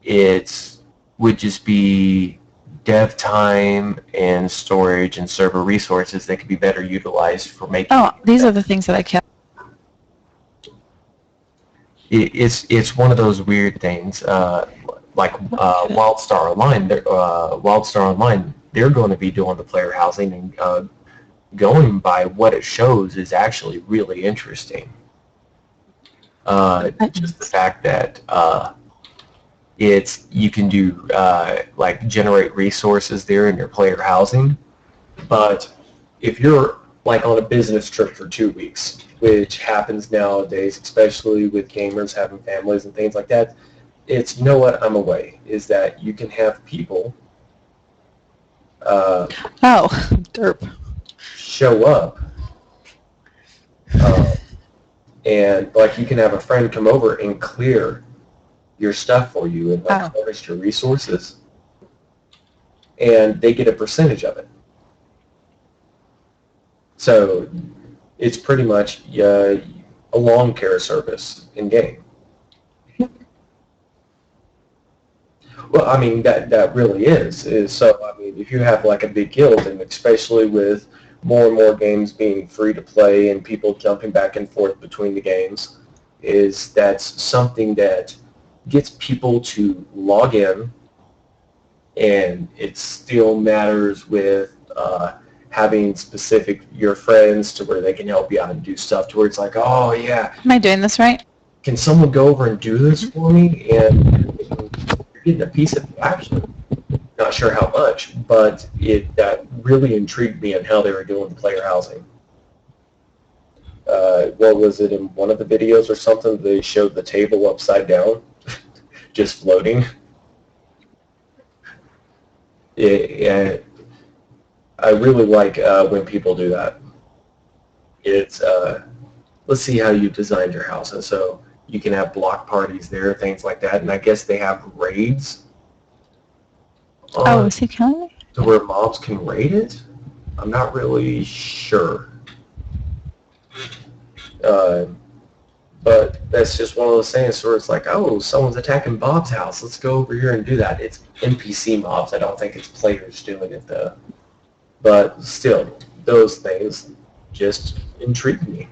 it would just be dev time and storage and server resources that could be better utilized for making. Oh, these are the things that I kept. It's one of those weird things, like WildStar Online. WildStar Online, they're going to be doing the player housing, and going by what it shows is actually really interesting. Just the fact that you can do like generate resources there in your player housing, but if you're like on a business trip for 2 weeks, which happens nowadays, especially with gamers having families and things like that, it's, you know what, I'm away, is that you can have people derp. show up, and like you can have a friend come over and clear your stuff for you and like harvest your resources, and they get a percentage of it. So it's pretty much a lawn care service in game. Well, I mean, that really is. So, I mean, if you have like a big guild, and especially with more and more games being free to play and people jumping back and forth between the games, that's something that gets people to log in, and it still matters with having specific your friends to where they can help you out and do stuff to where it's like, oh yeah, Am I doing this right? can someone go over and do this for me? And you're getting a piece of the action. Not sure how much, but that really intrigued me on how they were doing the player housing. What was it, in one of the videos or something, they showed the table upside down, just floating. I really like when people do that. It's let's see how you designed your house, and so you can have block parties there, things like that, and I guess they have raids. Is he killing me? To where mobs can raid it? I'm not really sure. But that's just one of those things where it's like, oh, someone's attacking Bob's house. Let's go over here and do that. It's NPC mobs. I don't think it's players doing it, though. But still, those things just intrigue me.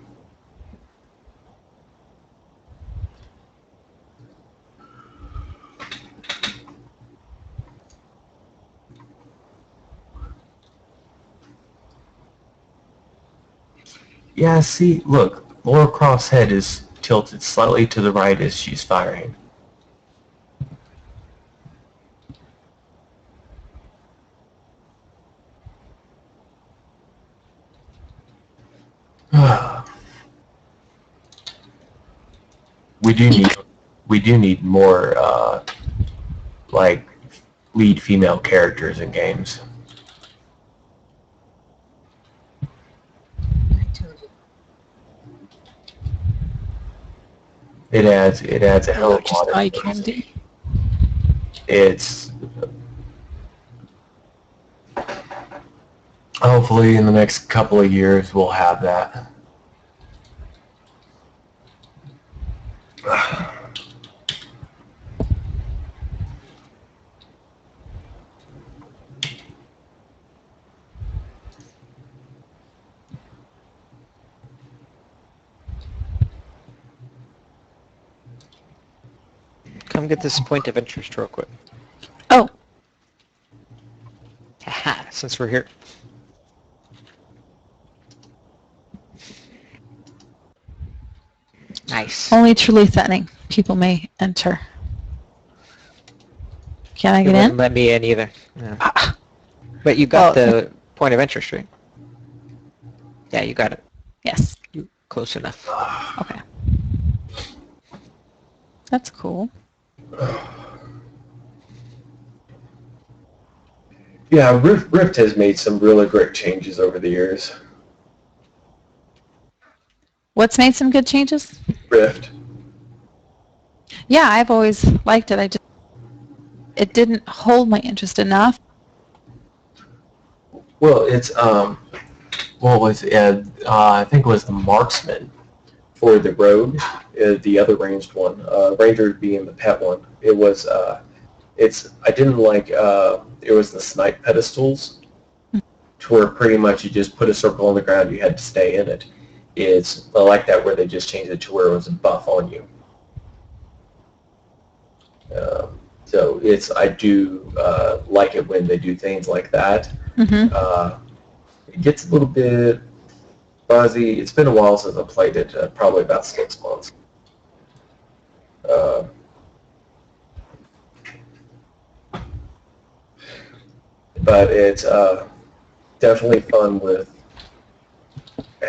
Yeah, see, look, Laura Croft's head is tilted slightly to the right as she's firing. We do need more like lead female characters in games. It adds a hell of a lot of eye candy. It's hopefully in the next couple of years we'll have that. Come get this point of interest real quick. Oh. Haha, since we're here. Nice. Only truly threatening people may enter. Can I get in? Wouldn't let me in either. No. But you got the point of interest, right? Yeah, you got it. Yes. Close enough. Okay. That's cool. Yeah, Rift has made some really great changes over the years. What's made some good changes? Rift. Yeah, I've always liked it. It didn't hold my interest enough. Well, it's what was it? I think it was the marksman for the rogue, the other ranged one. Ranger being the pet one. It was I didn't like it was the snipe pedestals, to where pretty much you just put a circle on the ground, you had to stay in it. I like that where they just changed it to where it was a buff on you. So I do like it when they do things like that. It gets a little bit fuzzy. It's been a while since I played it, probably about 6 months. But it's definitely fun with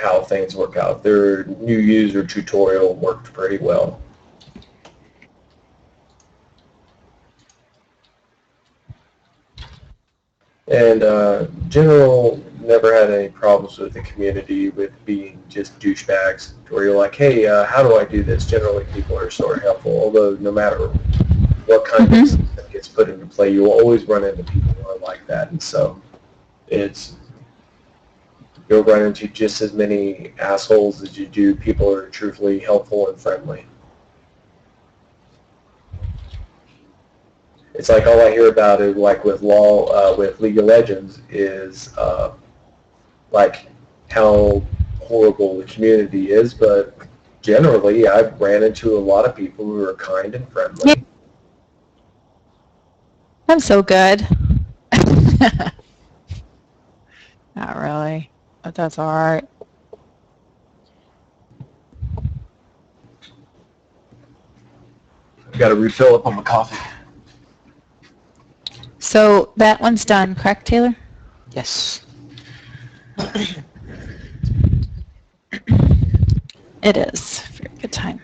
how things work out. Their new user tutorial worked pretty well. And general, never had any problems with the community with being just douchebags, where you're like, hey, how do I do this? Generally, people are sort of helpful, although no matter what kind of system gets put into play, you will always run into people who are like that. And so you'll run into just as many assholes as you do people who are truthfully helpful and friendly. It's like all I hear about it, like with with League of Legends, is like how horrible the community is. But generally, I've ran into a lot of people who are kind and friendly. Yeah. I'm so good. Not really, but that's all right. I've got to refill up on my coffee. So that one's done, correct, Taylor? Yes. It is. Very good time.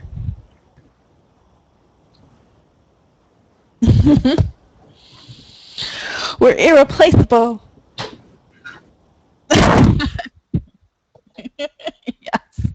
We're irreplaceable. Yes.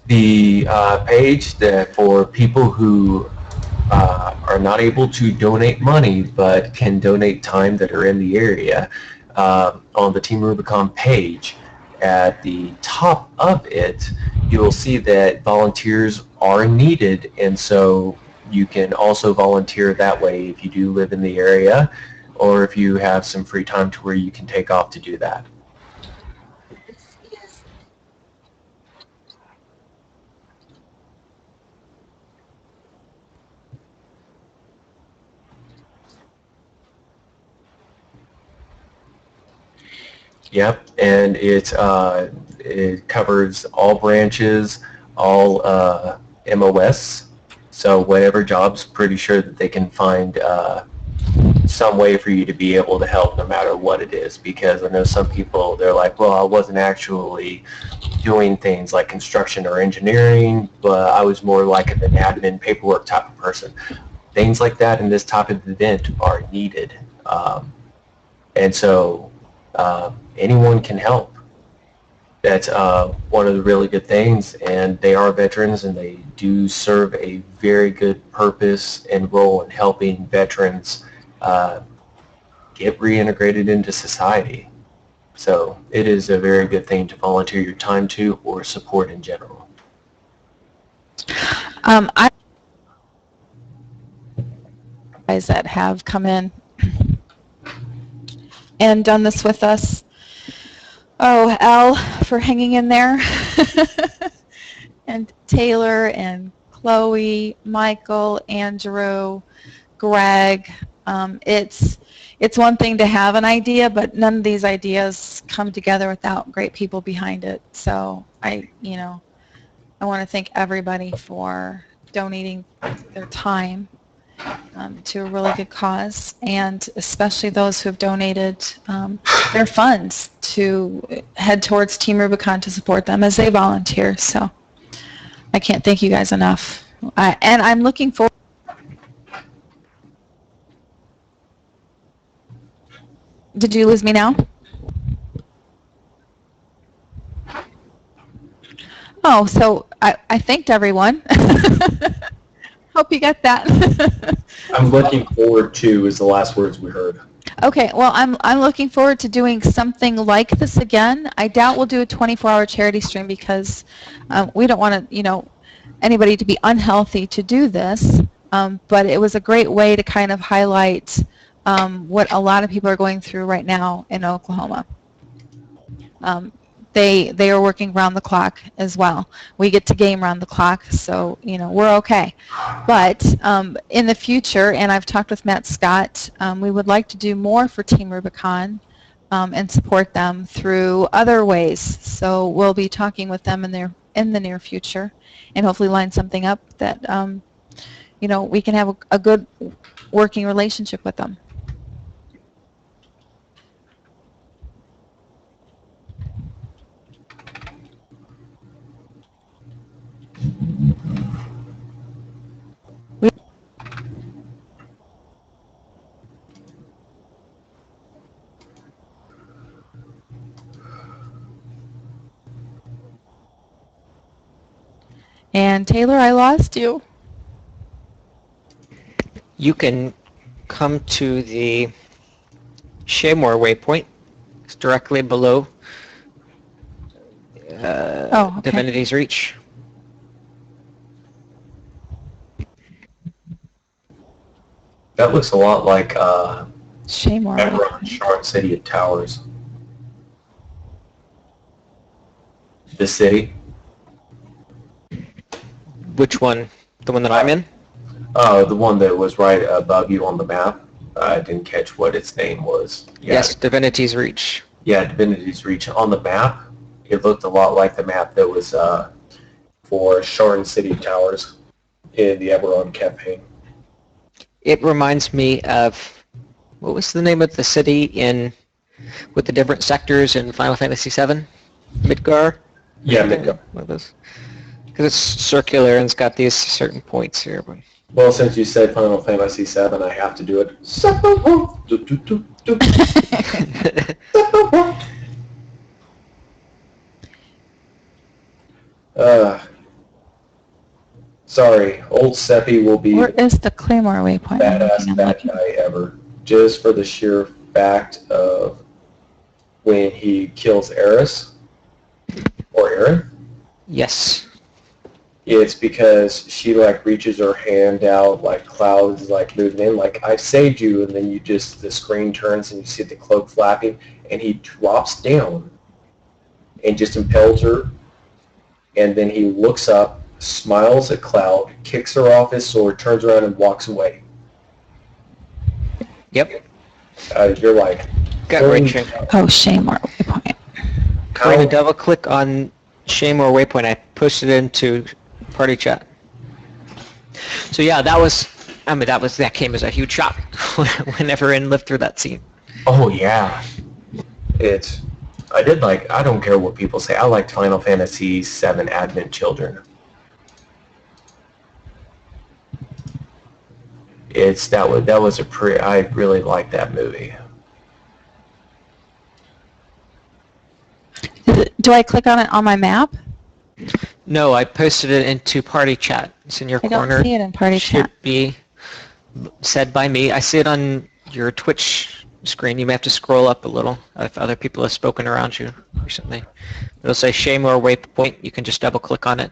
The page that for people who are not able to donate money but can donate time that are in the area, on the Team Rubicon page, at the top of it, you'll see that volunteers are needed, and so you can also volunteer that way if you do live in the area. or if you have some free time to where you can take off to do that. Yep, and it covers all branches, all MOS. So whatever jobs, pretty sure that they can find some way for you to be able to help no matter what it is. Because I know some people, they're like, well, I wasn't actually doing things like construction or engineering, but I was more like an admin paperwork type of person. Things like that in this type of event are needed. And so anyone can help. That's one of the really good things, and they are veterans, and they do serve a very good purpose and role in helping veterans get reintegrated into society. So it is a very good thing to volunteer your time to or support in general. I guys that have come in and done this with us. Oh, Elle for hanging in there, and Taylor and Chloe, Michael, Andrew, Greg. It's one thing to have an idea, but none of these ideas come together without great people behind it. So I want to thank everybody for donating their time to a really good cause, and especially those who have donated their funds to head towards Team Rubicon to support them as they volunteer. So I can't thank you guys enough. And I'm looking forward. Did you lose me now? Oh, so I thanked everyone. Hope you got that. I'm looking forward to is the last words we heard. Okay, well, I'm looking forward to doing something like this again. I doubt we'll do a 24-hour charity stream because we don't want to, anybody to be unhealthy to do this. But it was a great way to kind of highlight what a lot of people are going through right now in Oklahoma. They are working round the clock as well. We get to game round the clock, so we're okay. But in the future, and I've talked with Matt Scott, we would like to do more for Team Rubicon and support them through other ways. So we'll be talking with them in the near future, and hopefully line something up that we can have a good working relationship with them. And Taylor, I lost you. You can come to the Shaymore waypoint. It's directly below Okay. Divinity's Reach. That looks a lot like Shaymore. Emerald Shard City of Towers. The city. Which one? The one that I'm in? The one that was right above you on the map. I didn't catch what its name was. Yeah. Yes, Divinity's Reach. Yeah, Divinity's Reach. On the map, it looked a lot like the map that was for Sharn City Towers in the Eberron campaign. It reminds me of, what was the name of the city with the different sectors in Final Fantasy VII? Midgar? Yeah, Midgar. Because it's circular and it's got these certain points here. Well, since you said Final Fantasy VII, I have to do it. Sorry, old Seppi will be Where is the Claymore waypoint? badass bad guy ever. Just for the sheer fact of when he kills Eris or Aaron. Yes. It's because she like reaches her hand out, like clouds like moving in, like I saved you, and then the screen turns and you see the cloak flapping, and he drops down and just impels her, and then he looks up, smiles at Cloud, kicks her off his sword, turns around and walks away. Yep. You're like, Gut wrenching. Oh, shame or waypoint. Karina, double click on shame or waypoint. I pushed it into party chat. So yeah, that came as a huge shock whenever Rin lived through that scene. oh yeah. I don't care what people say, I liked Final Fantasy VII Advent Children. I really liked that movie. Do I click on it on my map? No, I posted it into party chat. It's in your corner. I don't see it in party Should chat. be said by me. I see it on your Twitch screen. You may have to scroll up a little if other people have spoken around you recently. It'll say shame or waypoint. You can just double click on it.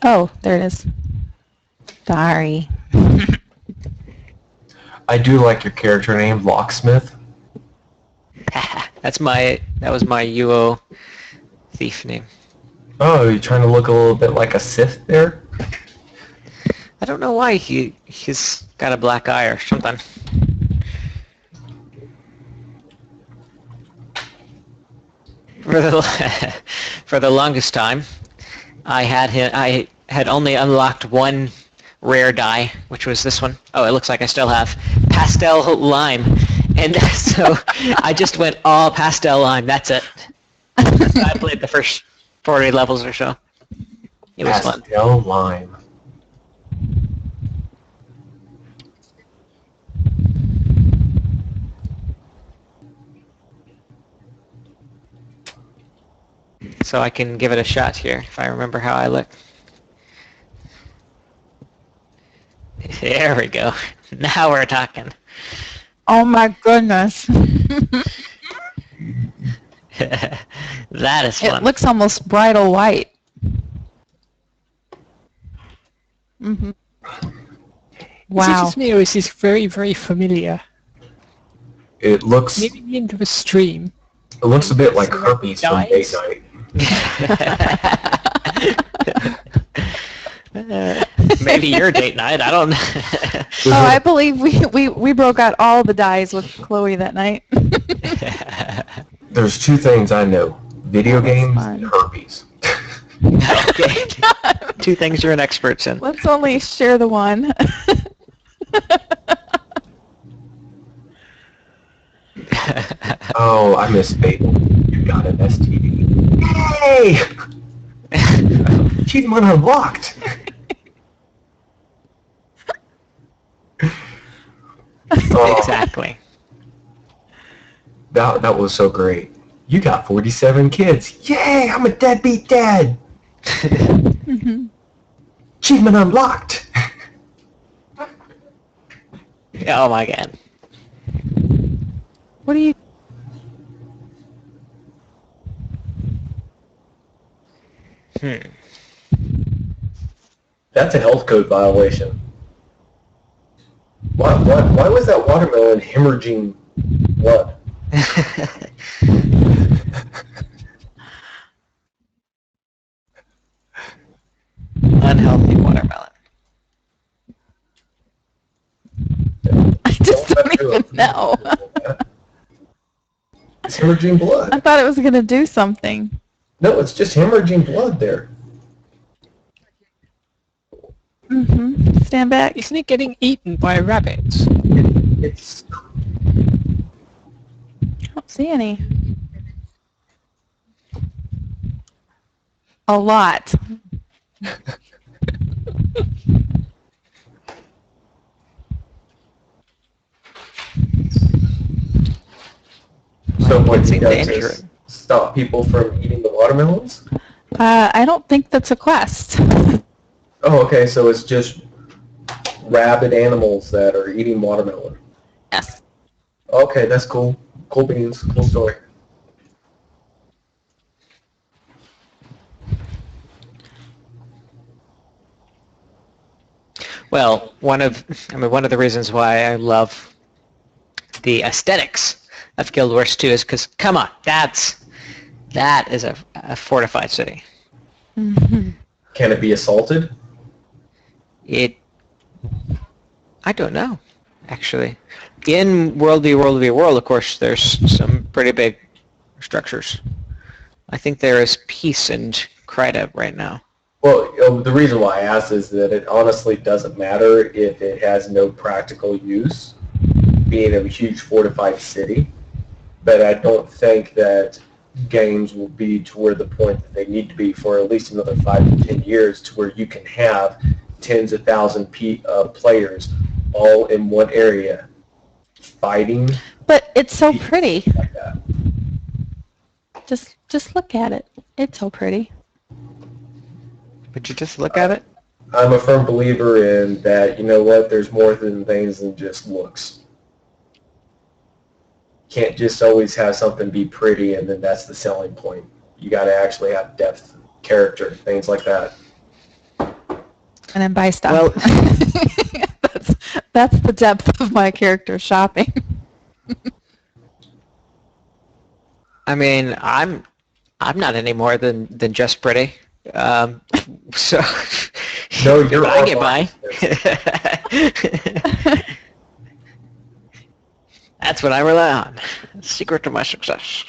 Oh, there it is. Sorry. I do like your character name, Locksmith. That was my UO thief name. Oh, you're trying to look a little bit like a Sith there? I don't know why he's got a black eye or something. For the longest time, I had only unlocked one rare dye, which was this one. Oh, it looks like I still have pastel lime, and so I just went all pastel lime. That's it. I played the first 40 levels or so. It was fun. Pastel lime. So I can give it a shot here if I remember how I look. There we go. Now we're talking. Oh my goodness. That is fun. It looks almost bridal white. Mm-hmm. Is it Wow. just me or is this very, very familiar? It looks Maybe the end of a stream. a bit like herpes from date Dies? night. Maybe your date night. I don't know. Oh, I believe we broke out all the dyes with Chloe that night. There's two things I know. Video games and herpes. Okay. Two things you're an expert in. Let's only share the one. Oh, I miss Fable. You got an STD. Hey! Achievement unlocked! Exactly. That was so great. You got 47 kids. Yay! I'm a deadbeat dad! Mm-hmm. Achievement unlocked! Oh my god. What do you... That's a health code violation. Why was that watermelon hemorrhaging blood? Unhealthy watermelon. I just don't even know. It's hemorrhaging blood. I thought it was going to do something. No, it's just hemorrhaging blood there. Mm-hmm. Stand back. Isn't it getting eaten by rabbits? It's I don't see any. A lot. so what It's you guys dangerous. just stop people from eating the watermelons? I don't think that's a quest. Oh, okay, so it's just rabid animals that are eating watermelon. Yes. Okay, that's cool. Cool beans. Cool story. Well, one of the reasons why I love the aesthetics of Guild Wars 2 is because, come on, that is a fortified city. Mhm. Can it be assaulted? I don't know, actually. In World v. World, of course, there's some pretty big structures. I think there is peace in Kryta right now. Well, the reason why I asked is that it honestly doesn't matter if it has no practical use, being a huge fortified city. But I don't think that games will be toward the point that they need to be for at least another 5 to 10 years, to where you can have tens of thousands players all in one area fighting But it's so pretty. like that. Just look at it. It's so pretty. Would you just look at it? I'm a firm believer in that, you know what, there's more than things than just looks. Can't just always have something be pretty and then that's the selling point. You got to actually have depth, character, things like that. And then buy stuff. Well, that's the depth of my character shopping. I mean, I'm not any more than just pretty. So No, you're I get by. That's what I rely on. Secret to my success.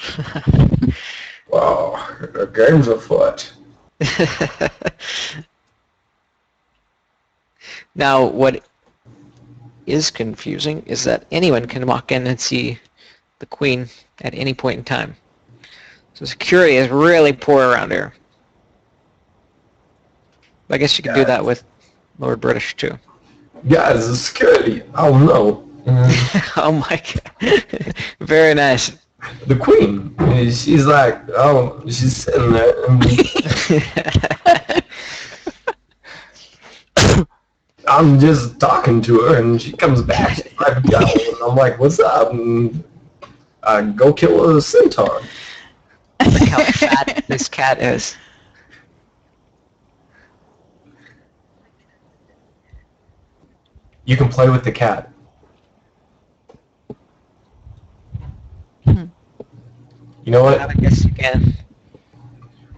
Wow, the game's afoot. Now, what is confusing is that anyone can walk in and see the queen at any point in time. So security is really poor around here. I guess you could do that with Lord British too. Guys, the security. Oh no. Oh my god. Very nice. The queen. She's like, oh, she's sitting there. I'm just talking to her, and she comes back. She's like, yo. And I'm like, what's up? And I go kill a centaur. Look how fat this cat is. You can play with the cat. You know what? I guess you can.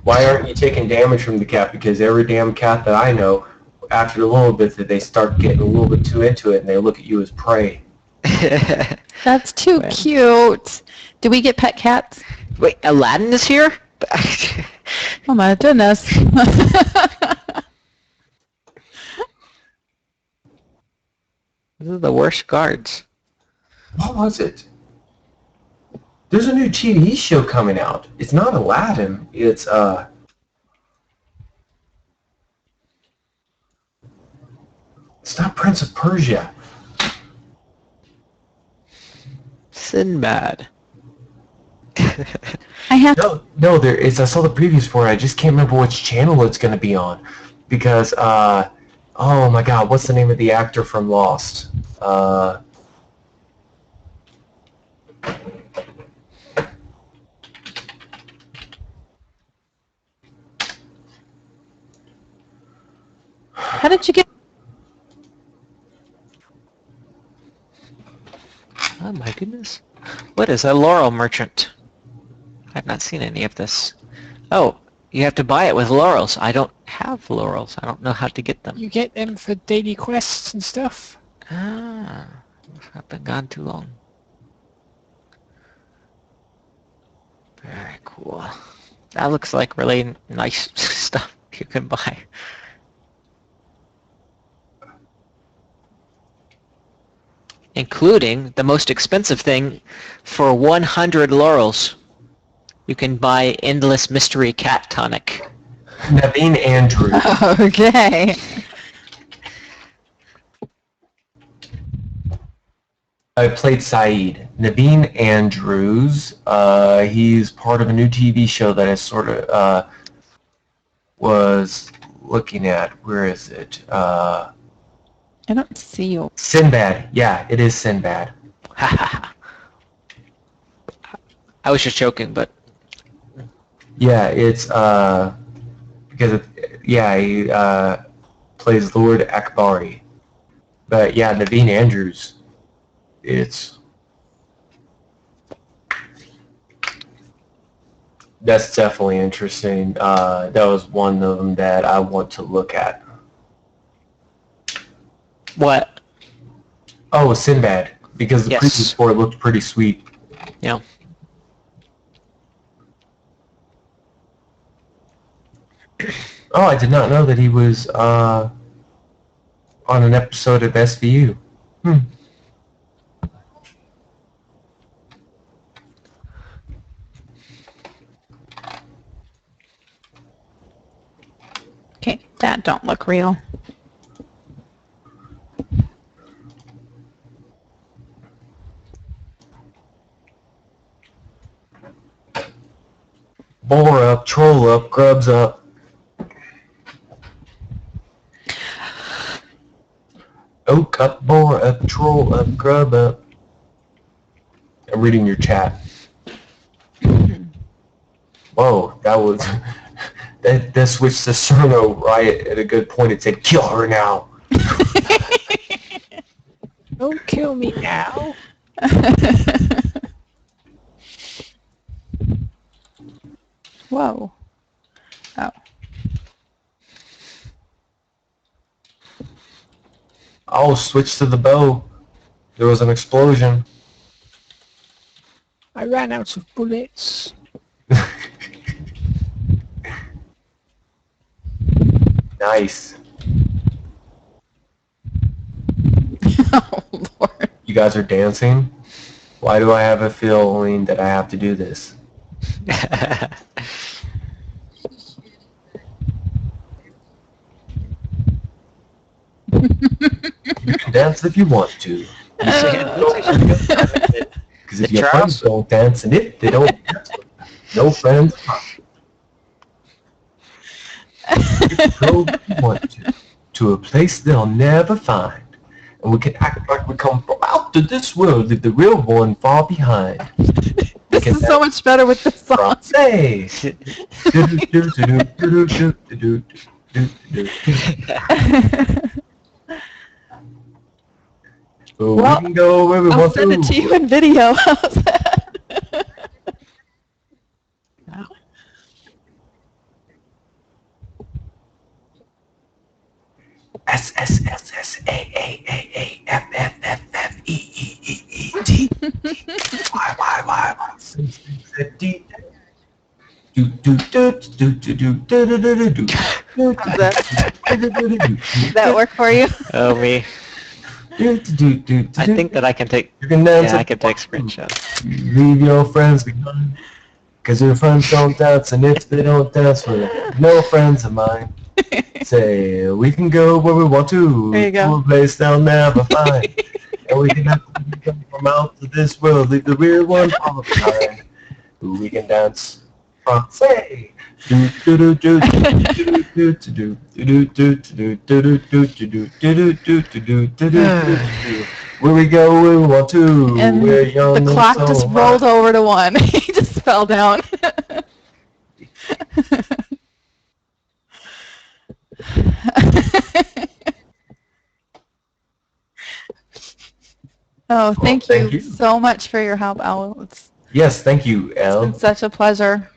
Why aren't you taking damage from the cat? Because every damn cat that I know, after a little bit, that they start getting a little bit too into it, and they look at you as prey. That's too cute. Do we get pet cats? Wait, Aladdin is here? Oh my goodness. These are the worst guards. What was it? There's a new TV show coming out. It's not Aladdin. It's not Prince of Persia. Sinbad. I have No, there is. I saw the previews for it. I just can't remember which channel it's going to be on, because oh my God, what's the name of the actor from Lost? How did you get? Oh my goodness. What is a laurel merchant? I've not seen any of this. Oh, you have to buy it with laurels. I don't have laurels. I don't know how to get them. You get them for daily quests and stuff. Ah, I've been gone too long. Very cool. That looks like really nice stuff you can buy. Including the most expensive thing. For 100 laurels, you can buy Endless Mystery Cat Tonic. Naveen Andrews. Okay. I played Saeed. Naveen Andrews. He's part of a new TV show that I sort of was looking at. Where is it? I don't see you. Sinbad. Yeah, it is Sinbad. I was just joking, but Yeah, it's because he plays Lord Akbari. But yeah, Naveen Andrews, that's definitely interesting. That was one of them that I want to look at. What? Oh, Sinbad, because the Yes. previous sport looked pretty sweet. Yeah. Oh, I did not know that he was on an episode of SVU. Okay, that don't look real. Bore up, troll up, grubs up. Oak up, bore up, troll up, grub up. I'm reading your chat. Whoa, that was... that switched to Cerno right at a good point. It said, kill her now. Don't kill me now. Whoa. Oh. Oh, switch to the bow. There was an explosion. I ran out of bullets. Nice. Oh, Lord. You guys are dancing? Why do I have a feeling that I have to do this? You can dance if you want to. Because if your friends don't dance, and if they don't dance, no friends. You can go if you want to a place they'll never find. And we can act like we come from out of this world, leave the real one far behind. This is so much better with this song. Hey! We can go where we I'll want send it to you in video. How's that? S S S S A A A A F F F F E E E E T Y C C Z D do do do do do do do do do do. How's that? Does that work for you? Oh, me. I think that I can take... You can dance. Yeah, I can take screenshots. Leave your friends behind, cause your friends don't dance, and if they don't dance, we're no friends of mine. Say we can go where we want to, There you go. to a place they'll never find, and we can have to come from out of this world, leave the real one far behind. We can dance. Say. Where we go, we want to. And We're young the clock and so just hot. rolled over to 1. He just fell down. Oh, thank you so much for your help, Al. It's Yes, thank you, Elle. been such a pleasure.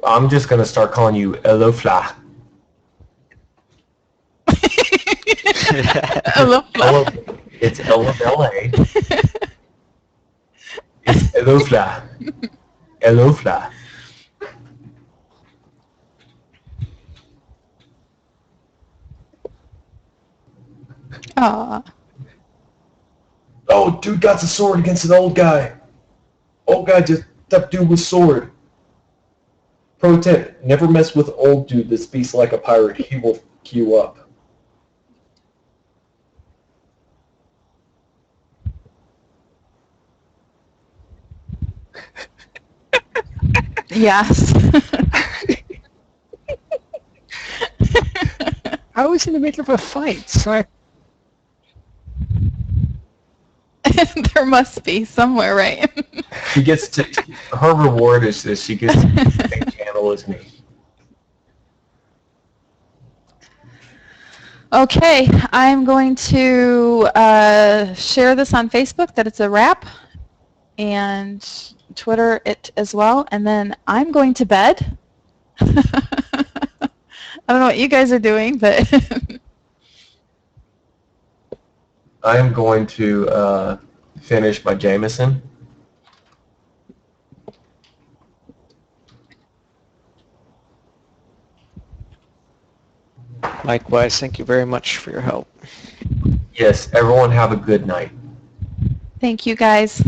I'm just gonna start calling you Elofla. It's L-L-A. It's Elofla. Elofla. Aw. Oh, dude got a sword against an old guy. Old guy just stepped dude with sword. Pro tip, never mess with old dude that speaks like a pirate. He will fuck you up. Yes. I was in the middle of a fight, so I... There must be somewhere, right? She gets to, her reward is this, she gets to be the same channel as me. Okay, I'm going to share this on Facebook that it's a wrap, and Twitter it as well, and then I'm going to bed. I don't know what you guys are doing, but I am going to finish my Jameson. Likewise, thank you very much for your help. Yes, everyone have a good night. thank you guys.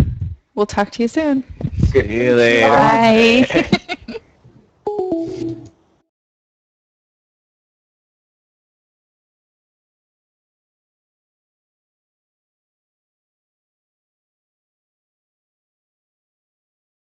We'll talk to you soon. See you later. Bye.